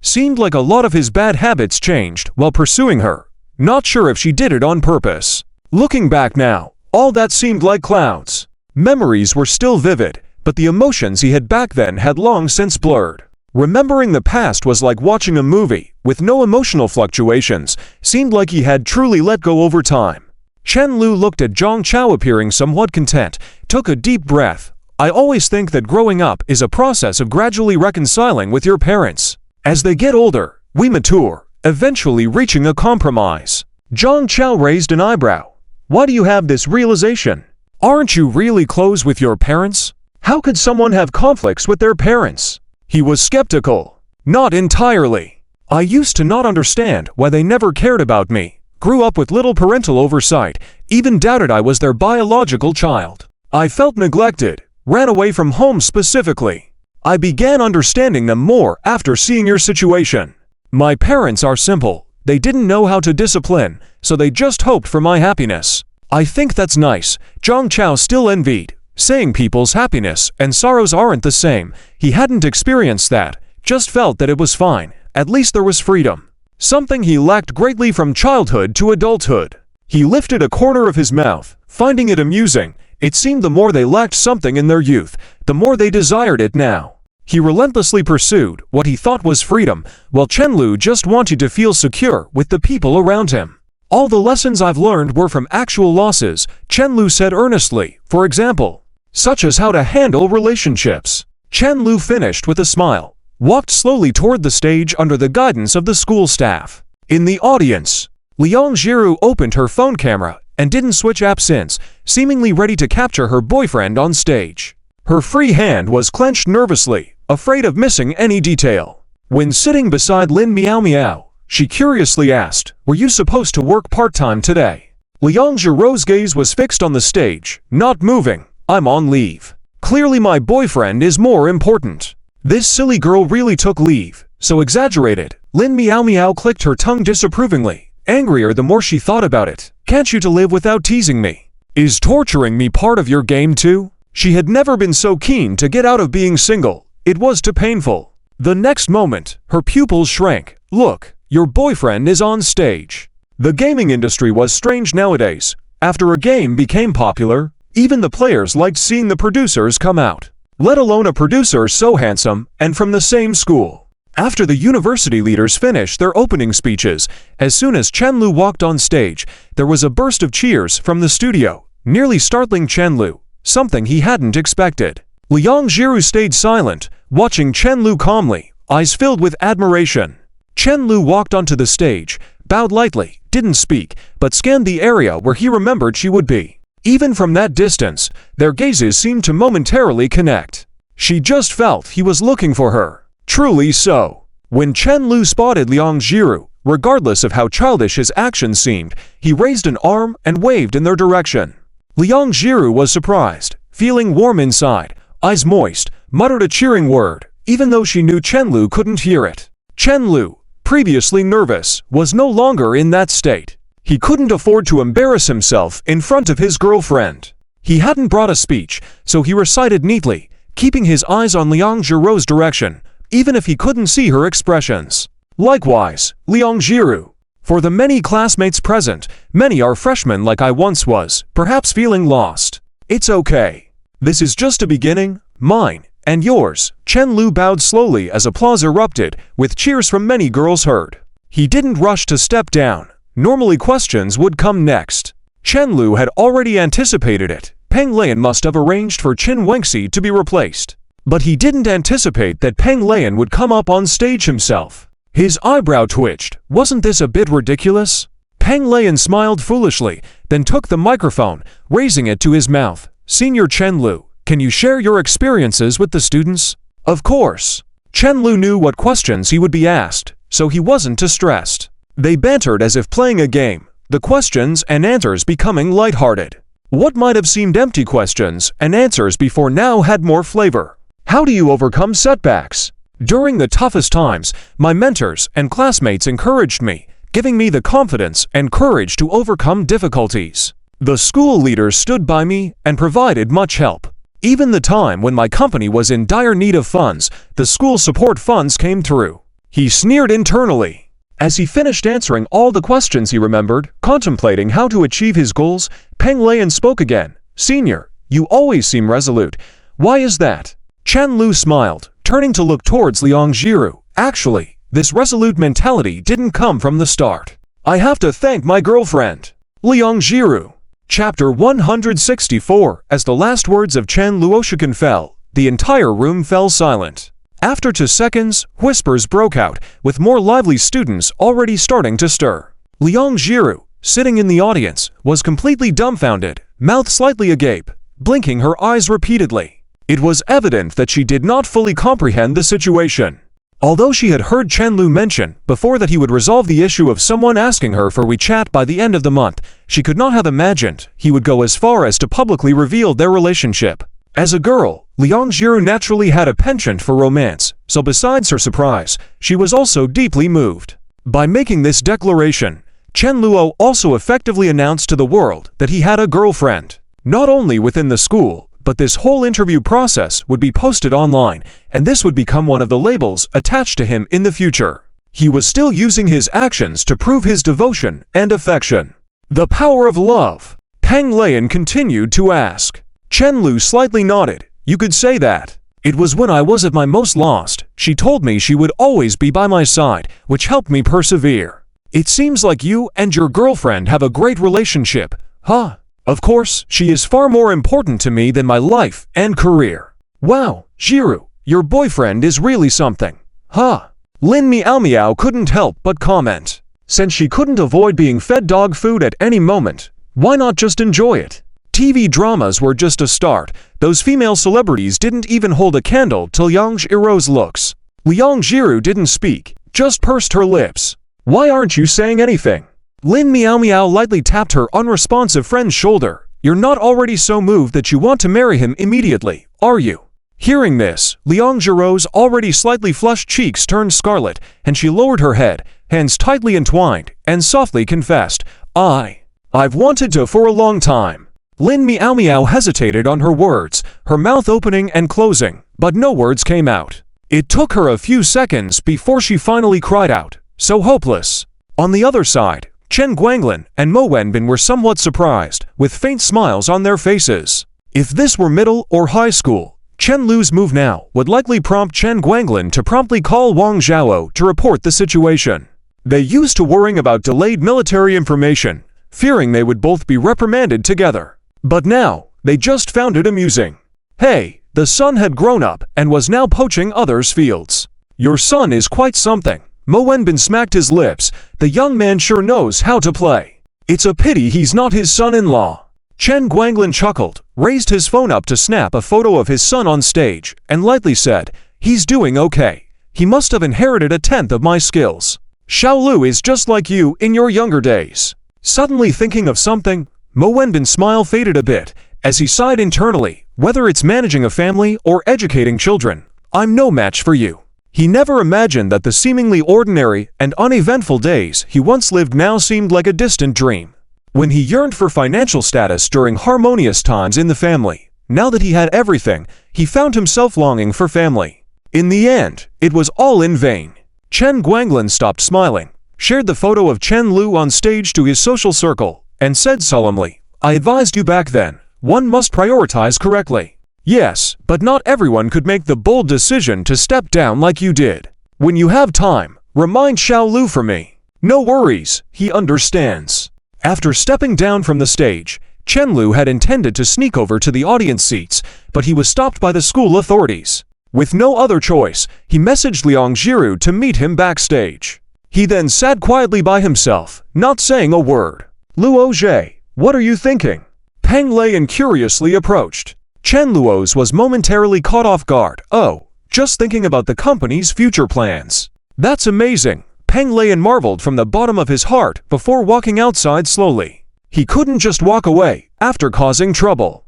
Seemed like a lot of his bad habits changed while pursuing her, not sure if she did it on purpose. Looking back now, all that seemed like clouds. Memories were still vivid, but the emotions he had back then had long since blurred. Remembering the past was like watching a movie, with no emotional fluctuations, seemed like he had truly let go over time. Chen Lu looked at Zhang Chao appearing somewhat content, took a deep breath. I always think that growing up is a process of gradually reconciling with your parents. As they get older, we mature, eventually reaching a compromise. Zhang Chao raised an eyebrow. Why do you have this realization? Aren't you really close with your parents? How could someone have conflicts with their parents? He was skeptical. Not entirely. I used to not understand why they never cared about me, grew up with little parental oversight, even doubted I was their biological child. I felt neglected, ran away from home specifically. I began understanding them more after seeing your situation. My parents are simple. They didn't know how to discipline, so they just hoped for my happiness. I think that's nice. Zhang Chao still envied, saying people's happiness and sorrows aren't the same. He hadn't experienced that, just felt that it was fine. At least there was freedom. Something he lacked greatly from childhood to adulthood. He lifted a corner of his mouth, finding it amusing. It seemed the more they lacked something in their youth, the more they desired it now. He relentlessly pursued what he thought was freedom, while Chenlu just wanted to feel secure with the people around him. All the lessons I've learned were from actual losses, Chenlu said earnestly, for example, such as how to handle relationships. Chenlu finished with a smile, walked slowly toward the stage under the guidance of the school staff. In the audience, Liang Jiru opened her phone camera and didn't switch apps since, seemingly ready to capture her boyfriend on stage. Her free hand was clenched nervously, afraid of missing any detail. When sitting beside Lin Miao Miao, she curiously asked, "Were you supposed to work part-time today?" Liang Jiru's gaze was fixed on the stage, not moving. "I'm on leave. Clearly my boyfriend is more important." This silly girl really took leave, so exaggerated. Lin Miao Miao clicked her tongue disapprovingly, angrier the more she thought about it. "Can't you to live without teasing me? Is torturing me part of your game too?" She had never been so keen to get out of being single. It was too painful. The next moment, her pupils shrank. "Look, your boyfriend is on stage." The gaming industry was strange nowadays. After a game became popular, even the players liked seeing the producers come out, let alone a producer so handsome and from the same school. After the university leaders finished their opening speeches, as soon as Chenlu walked on stage, there was a burst of cheers from the studio, nearly startling Chenlu, something he hadn't expected. Liang Jiru stayed silent, watching Chenlu calmly, eyes filled with admiration. Chenlu walked onto the stage, bowed lightly, didn't speak, but scanned the area where he remembered she would be. Even from that distance, their gazes seemed to momentarily connect. She just felt he was looking for her. Truly so. When Chenlu spotted Liang Jiru, regardless of how childish his actions seemed, he raised an arm and waved in their direction. Liang Jiru was surprised, feeling warm inside, eyes moist, muttered a cheering word, even though she knew Chenlu couldn't hear it. Chenlu, previously nervous, was no longer in that state. He couldn't afford to embarrass himself in front of his girlfriend. He hadn't brought a speech, so he recited neatly, keeping his eyes on Liang Jiru's direction, even if he couldn't see her expressions. Likewise, Liang Jiru. For the many classmates present, many are freshmen like I once was, perhaps feeling lost. It's okay. This is just a beginning, mine, and yours. Chenlu bowed slowly as applause erupted, with cheers from many girls heard. He didn't rush to step down. Normally questions would come next. Chenlu had already anticipated it. Peng Lian must have arranged for Qin Wenxi to be replaced. But he didn't anticipate that Peng Lian would come up on stage himself. His eyebrow twitched. Wasn't this a bit ridiculous? Peng Lian smiled foolishly, then took the microphone, raising it to his mouth. "Senior Chenlu, can you share your experiences with the students?" Of course. Chenlu knew what questions he would be asked, so he wasn't too stressed. They bantered as if playing a game, the questions and answers becoming lighthearted. What might have seemed empty questions and answers before now had more flavor. How do you overcome setbacks? During the toughest times, my mentors and classmates encouraged me, giving me the confidence and courage to overcome difficulties. The school leaders stood by me and provided much help. Even the time when my company was in dire need of funds, the school support funds came through. He sneered internally. As he finished answering all the questions he remembered, contemplating how to achieve his goals, Peng Lian spoke again. "Senior, you always seem resolute. Why is that?" Chenlu smiled, turning to look towards Liang Jiru. "Actually, this resolute mentality didn't come from the start. I have to thank my girlfriend, Liang Jiru." Chapter 164. As the last words of Chen Luoshikan fell, the entire room fell silent. After 2 seconds, whispers broke out, with more lively students already starting to stir. Liang Jiru, sitting in the audience, was completely dumbfounded, mouth slightly agape, blinking her eyes repeatedly. It was evident that she did not fully comprehend the situation. Although she had heard Chenlu mention before that he would resolve the issue of someone asking her for WeChat by the end of the month, she could not have imagined he would go as far as to publicly reveal their relationship. As a girl, Liang Jiru naturally had a penchant for romance, so besides her surprise, she was also deeply moved. By making this declaration, Chen Luo also effectively announced to the world that he had a girlfriend. Not only within the school, but this whole interview process would be posted online, and this would become one of the labels attached to him in the future. He was still using his actions to prove his devotion and affection. The power of love. Peng Lian continued to ask. Chen Lu slightly nodded. You could say that. It was when I was at my most lost. She told me she would always be by my side, which helped me persevere. It seems like you and your girlfriend have a great relationship, huh? Of course, she is far more important to me than my life and career. Wow, Jiru, your boyfriend is really something, huh? Lin Miao Miao couldn't help but comment. Since she couldn't avoid being fed dog food at any moment, why not just enjoy it? TV dramas were just a start. Those female celebrities didn't even hold a candle to Liang Jiru's looks. Liang Jiru didn't speak, just pursed her lips. Why aren't you saying anything? Lin Miao Miao lightly tapped her unresponsive friend's shoulder. You're not already so moved that you want to marry him immediately, are you? Hearing this, Liang Jiru's already slightly flushed cheeks turned scarlet, and she lowered her head, hands tightly entwined, and softly confessed, I've wanted to for a long time. Lin Miao Miao hesitated on her words, her mouth opening and closing, but no words came out. It took her a few seconds before she finally cried out, so hopeless. On the other side, Chen Guanglin and Mo Wenbin were somewhat surprised, with faint smiles on their faces. If this were middle or high school, Chen Lu's move now would likely prompt Chen Guanglin to promptly call Wang Zhao to report the situation. They used to worrying about delayed military information, fearing they would both be reprimanded together. But now, they just found it amusing. Hey, the son had grown up and was now poaching others' fields. Your son is quite something. Mo Wenbin smacked his lips. The young man sure knows how to play. It's a pity he's not his son-in-law. Chen Guanglin chuckled, raised his phone up to snap a photo of his son on stage, and lightly said, He's doing okay. He must have inherited a tenth of my skills. Xiao Lu is just like you in your younger days. Suddenly thinking of something, Mo Wenbin's smile faded a bit, as he sighed internally, whether it's managing a family or educating children, I'm no match for you. He never imagined that the seemingly ordinary and uneventful days he once lived now seemed like a distant dream. When he yearned for financial status during harmonious times in the family, now that he had everything, he found himself longing for family. In the end, it was all in vain. Chen Guanglin stopped smiling, shared the photo of Chen Lu on stage to his social circle, and said solemnly, I advised you back then, one must prioritize correctly. Yes, but not everyone could make the bold decision to step down like you did. When you have time, remind Xiao Lu for me. No worries, he understands. After stepping down from the stage, Chen Lu had intended to sneak over to the audience seats, but he was stopped by the school authorities. With no other choice, he messaged Liang Jiru to meet him backstage. He then sat quietly by himself, not saying a word. Luo Zhe, what are you thinking? Peng Lian curiously approached. Chen Luo's was momentarily caught off guard. Oh, just thinking about the company's future plans. That's amazing. Peng Lian marveled from the bottom of his heart before walking outside slowly. He couldn't just walk away after causing trouble.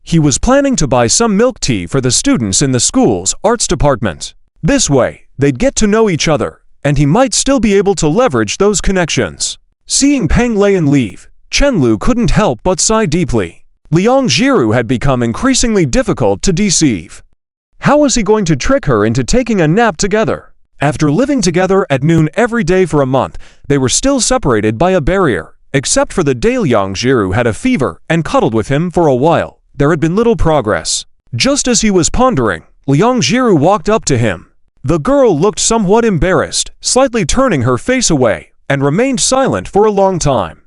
He was planning to buy some milk tea for the students in the school's arts department. This way, they'd get to know each other, and he might still be able to leverage those connections. Seeing Peng Lian leave, Chen Lu couldn't help but sigh deeply. Liang Jiru had become increasingly difficult to deceive. How was he going to trick her into taking a nap together? After living together at noon every day for a month, they were still separated by a barrier. Except for the day Liang Jiru had a fever and cuddled with him for a while, there had been little progress. Just as he was pondering, Liang Jiru walked up to him. The girl looked somewhat embarrassed, slightly turning her face away, and remained silent for a long time.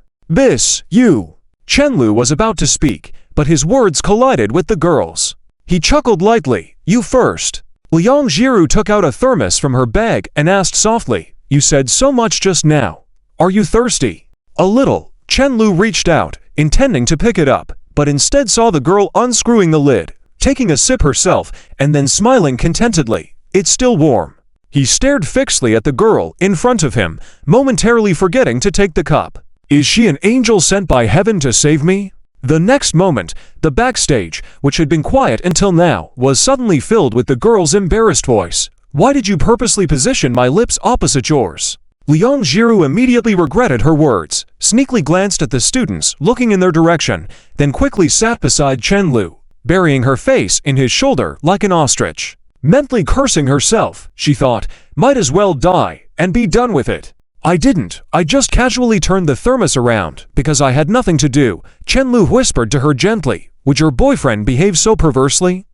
You. Chen Lu was about to speak, but his words collided with the girl's. He chuckled lightly. You first. Liang Jiru took out a thermos from her bag and asked softly, You said so much just now. Are you thirsty? A little. Chen Lu reached out, intending to pick it up, but instead saw the girl unscrewing the lid, taking a sip herself, and then smiling contentedly. It's still warm. He stared fixedly at the girl in front of him, momentarily forgetting to take the cup. Is she an angel sent by heaven to save me? The next moment, the backstage, which had been quiet until now, was suddenly filled with the girl's embarrassed voice. "Why did you purposely position my lips opposite yours?" Liang Jiru immediately regretted her words, sneakily glanced at the students looking in their direction, then quickly sat beside Chen Lu, burying her face in his shoulder like an ostrich. Mentally cursing herself, she thought, might as well die and be done with it. "I didn't. I just casually turned the thermos around because I had nothing to do," Chen Lu whispered to her gently. "Would your boyfriend behave so perversely?"